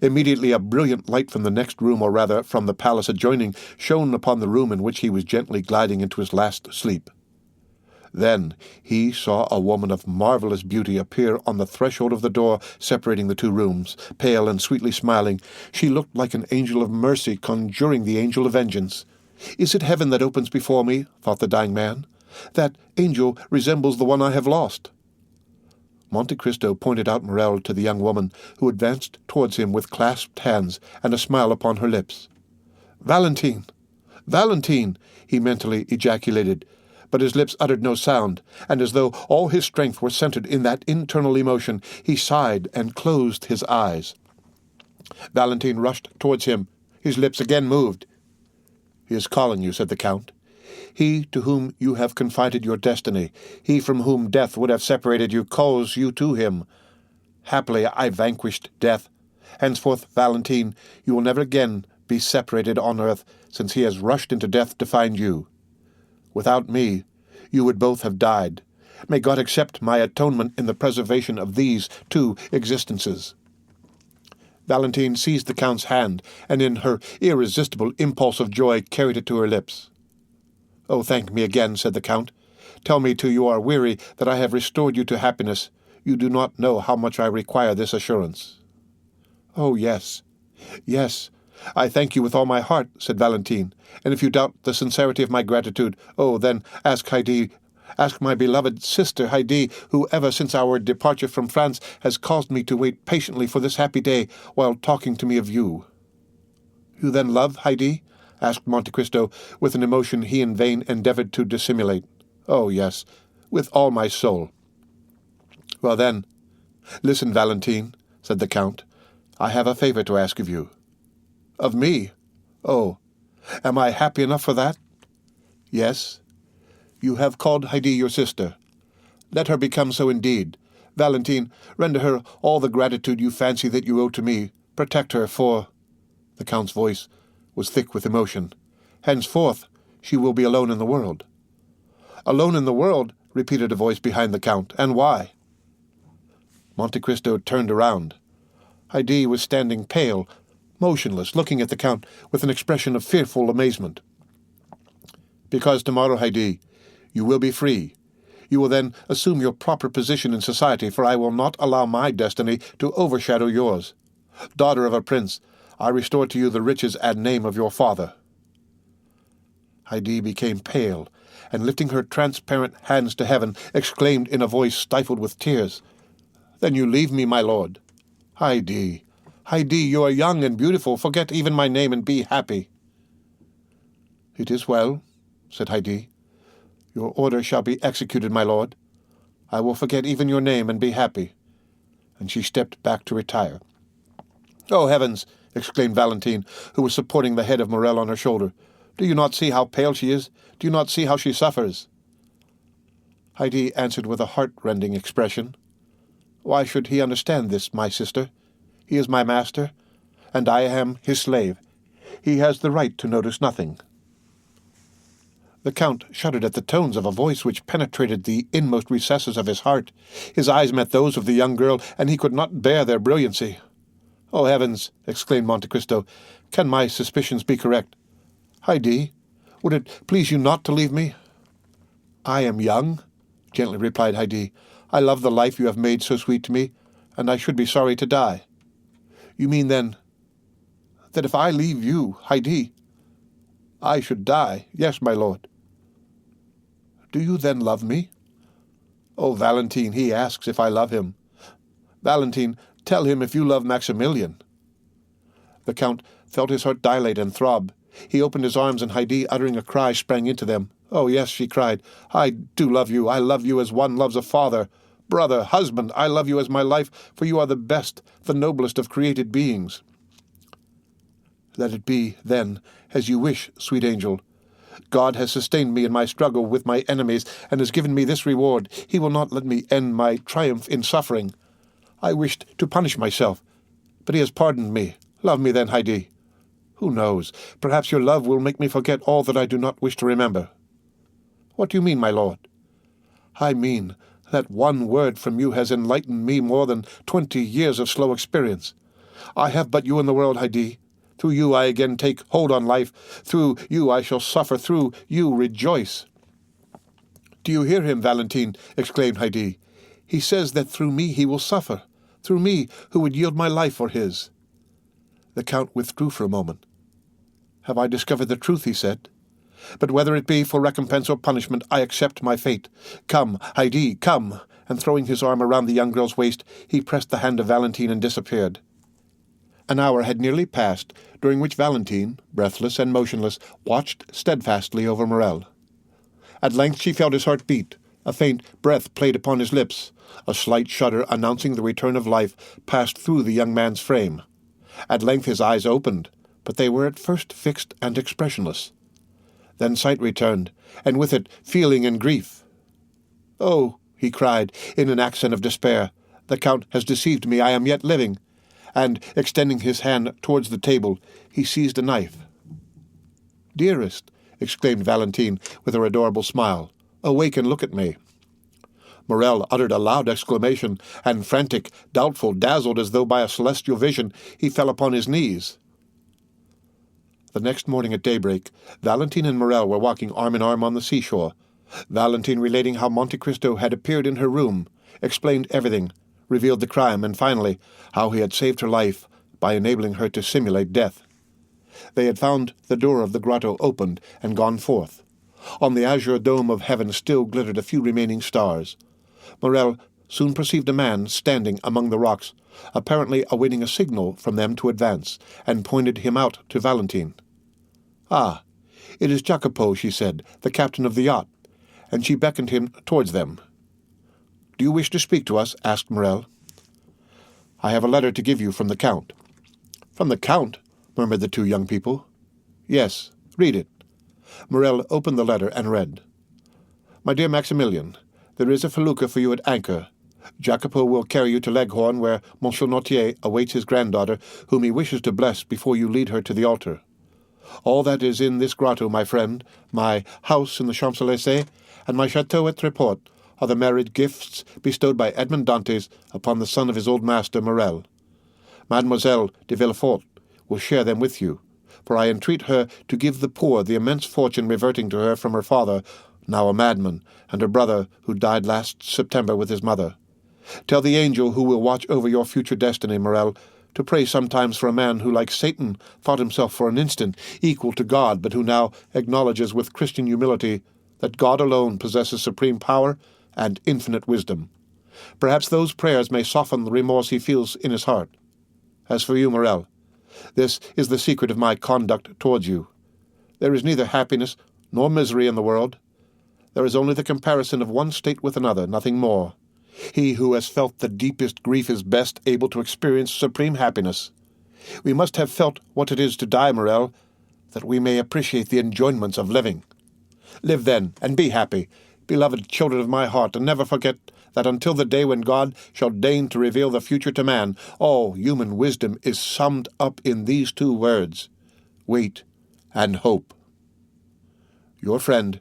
Immediately a brilliant light from the next room, or rather from the palace adjoining, shone upon the room in which he was gently gliding into his last sleep. Then he saw a woman of marvelous beauty appear on the threshold of the door separating the two rooms. Pale and sweetly smiling, she looked like an angel of mercy conjuring the angel of vengeance. "Is it heaven that opens before me?" thought the dying man. "That angel resembles the one I have lost." Monte Cristo pointed out Morrel to the young woman, who advanced towards him with clasped hands and a smile upon her lips. "Valentine! Valentine!" he mentally ejaculated, but his lips uttered no sound, and as though all his strength were centered in that internal emotion, he sighed and closed his eyes. Valentine rushed towards him. His lips again moved. "He is calling you," said the Count. "He to whom you have confided your destiny, he from whom death would have separated you, calls you to him. Happily I vanquished death. Henceforth, Valentine, you will never again be separated on earth, since he has rushed into death to find you. Without me, you would both have died. May God accept my atonement in the preservation of these two existences." Valentine seized the Count's hand, and in her irresistible impulse of joy carried it to her lips. "Oh, thank me again," said the Count. Tell me till you are weary that I have restored you to happiness. You do not know how much I require this assurance." "Oh, yes, yes, I thank you with all my heart," said Valentine, "and if you doubt the sincerity of my gratitude, then ask Heidi, ask my beloved sister Heidi, who ever since our departure from France has caused me to wait patiently for this happy day while talking to me of you." "You then love Heidi?" asked Monte Cristo, with an emotion he in vain endeavored to dissimulate. "Oh, yes, with all my soul." "Well, then, listen, Valentine," said the Count. "I have a favor to ask of you." "Of me? Oh, am I happy enough for that?" "Yes. You have called Heidi your sister. Let her become so indeed. Valentine, render her all the gratitude you fancy that you owe to me. Protect her, for—" The Count's voice was thick with emotion. "Henceforth she will be alone in the world." "Alone in the world?" repeated a voice behind the Count. "And why?" Monte Cristo turned around. Heidi was standing pale, motionless, looking at the Count with an expression of fearful amazement. "Because tomorrow, Heidi, you will be free. You will then assume your proper position in society, for I will not allow my destiny to overshadow yours. Daughter of a prince, I restore to you the riches and name of your father." Heidi became pale, and lifting her transparent hands to heaven, exclaimed in a voice stifled with tears, "Then you leave me, my lord? Heidi, Heidi, you are young and beautiful. Forget even my name and be happy." "It is well," said Heidi. "Your order shall be executed, my lord. I will forget even your name and be happy." And she stepped back to retire. "Oh, heavens!" exclaimed Valentine, who was supporting the head of Morrel on her shoulder. "Do you not see how pale she is? Do you not see how she suffers?" Heidi answered with a heart-rending expression, "Why should he understand this, my sister? He is my master, and I am his slave. He has the right to notice nothing." The Count shuddered at the tones of a voice which penetrated the inmost recesses of his heart. His eyes met those of the young girl, and he could not bear their brilliancy. "Oh, heavens!" exclaimed Monte Cristo. "Can my suspicions be correct? Heidi, would it please you not to leave me?" "I am young," gently replied Heidi. "I love the life you have made so sweet to me, and I should be sorry to die." "You mean, then, that if I leave you, Heidi, I should die?" "Yes, my lord." "Do you then love me?" "Oh, Valentine, he asks if I love him. Valentine, tell him if you love Maximilian." The Count felt his heart dilate and throb. He opened his arms, and Heidi, uttering a cry, sprang into them. "Oh, yes," she cried, "I do love you. I love you as one loves a father, brother, husband. I love you as my life, for you are the best, the noblest of created beings." "Let it be, then, as you wish, sweet angel. God has sustained me in my struggle with my enemies, and has given me this reward. He will not let me end my triumph in suffering. I wished to punish myself, but he has pardoned me. Love me then, Heidi. Who knows? Perhaps your love will make me forget all that I do not wish to remember." "What do you mean, my lord?" "I mean that one word from you has enlightened me more than 20 years of slow experience. I have but you in the world, Heidi. Through you I again take hold on life. Through you I shall suffer. Through you rejoice." "Do you hear him, Valentine?" exclaimed Heidi. "He says that through me he will suffer. Through me, who would yield my life for his." The Count withdrew for a moment. "Have I discovered the truth?" he said. "But whether it be for recompense or punishment, I accept my fate. Come, Heidi, come!" And throwing his arm around the young girl's waist, he pressed the hand of Valentine and disappeared. An hour had nearly passed, during which Valentine, breathless and motionless, watched steadfastly over Morrel. At length she felt his heart beat. A faint breath played upon his lips. A slight shudder announcing the return of life passed through the young man's frame. At length his eyes opened, but they were at first fixed and expressionless. Then sight returned, and with it feeling and grief. "Oh," he cried, in an accent of despair, "the Count has deceived me. I am yet living." And, extending his hand towards the table, he seized a knife. "Dearest," exclaimed Valentine, with her adorable smile, "awake and look at me." Morrel uttered a loud exclamation, and frantic, doubtful, dazzled as though by a celestial vision, he fell upon his knees. The next morning at daybreak, Valentine and Morrel were walking arm in arm on the seashore. Valentine, relating how Monte Cristo had appeared in her room, explained everything, revealed the crime, and finally how he had saved her life by enabling her to simulate death. They had found the door of the grotto opened and gone forth. On the azure dome of heaven still glittered a few remaining stars. Morel soon perceived a man standing among the rocks, apparently awaiting a signal from them to advance, and pointed him out to Valentine. "Ah, it is Jacopo," she said, "the captain of the yacht," and she beckoned him towards them. "Do you wish to speak to us?" asked Morel. "I have a letter to give you from the Count." "From the Count?" murmured the two young people. "Yes, read it." Morel opened the letter and read, "My dear Maximilian, there is a felucca for you at anchor. Jacopo will carry you to Leghorn, where Monsieur Noirtier awaits his granddaughter, whom he wishes to bless before you lead her to the altar. All that is in this grotto, my friend, my house in the Champs-Élysées, and my chateau at Tréport, are the marriage gifts bestowed by Edmond Dantes upon the son of his old master Morel. Mademoiselle de Villefort will share them with you, for I entreat her to give the poor the immense fortune reverting to her from her father, now a madman, and her brother, who died last September with his mother. Tell the angel who will watch over your future destiny, Morel, to pray sometimes for a man who, like Satan, thought himself for an instant equal to God, but who now acknowledges with Christian humility that God alone possesses supreme power and infinite wisdom. Perhaps those prayers may soften the remorse he feels in his heart. As for you, Morel, this is the secret of my conduct towards you. There is neither happiness nor misery in the world. There is only the comparison of one state with another, nothing more. He who has felt the deepest grief is best able to experience supreme happiness. We must have felt what it is to die, Morel, that we may appreciate the enjoyments of living. Live then, and be happy, beloved children of my heart, and never forget that until the day when God shall deign to reveal the future to man, all human wisdom is summed up in these two words: wait and hope. Your friend,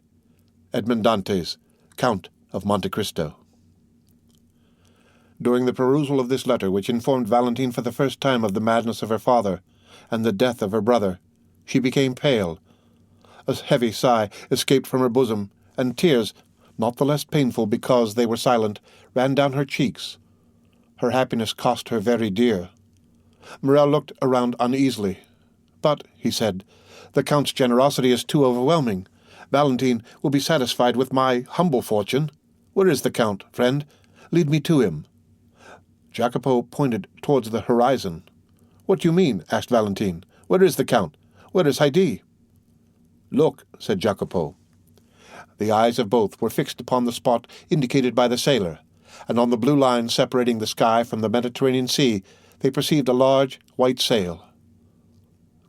Edmond Dantes, Count of Monte Cristo. During the perusal of this letter, which informed Valentine for the first time of the madness of her father and the death of her brother, she became pale. A heavy sigh escaped from her bosom, and tears, not the less painful because they were silent, ran down her cheeks. Her happiness cost her very dear. Morel looked around uneasily. "But," he said, "the Count's generosity is too overwhelming. Valentine will be satisfied with my humble fortune. Where is the Count, friend? Lead me to him." Jacopo pointed towards the horizon. "What do you mean?" asked Valentine. "Where is the Count? Where is Haydée?" "Look," said Jacopo. The eyes of both were fixed upon the spot indicated by the sailor, and on the blue line separating the sky from the Mediterranean Sea they perceived a large white sail.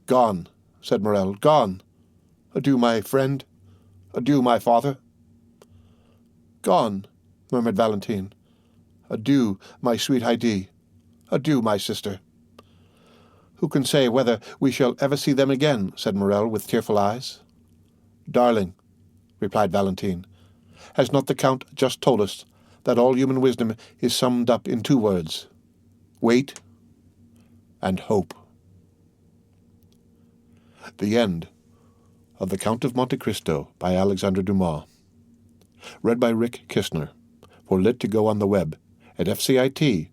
"Gone," said Morel, "gone. Adieu, my friend. Adieu, my father." "Gone," murmured Valentine. "Adieu, my sweet Haydée. Adieu, my sister." "Who can say whether we shall ever see them again?" said Morel with tearful eyes. "Darling," replied Valentine, "has not the Count just told us that all human wisdom is summed up in two words: wait and hope?" The End of The Count of Monte Cristo by Alexandre Dumas. Read by Rick Kistner. For Lit to go on the web at fcit.usf.edu.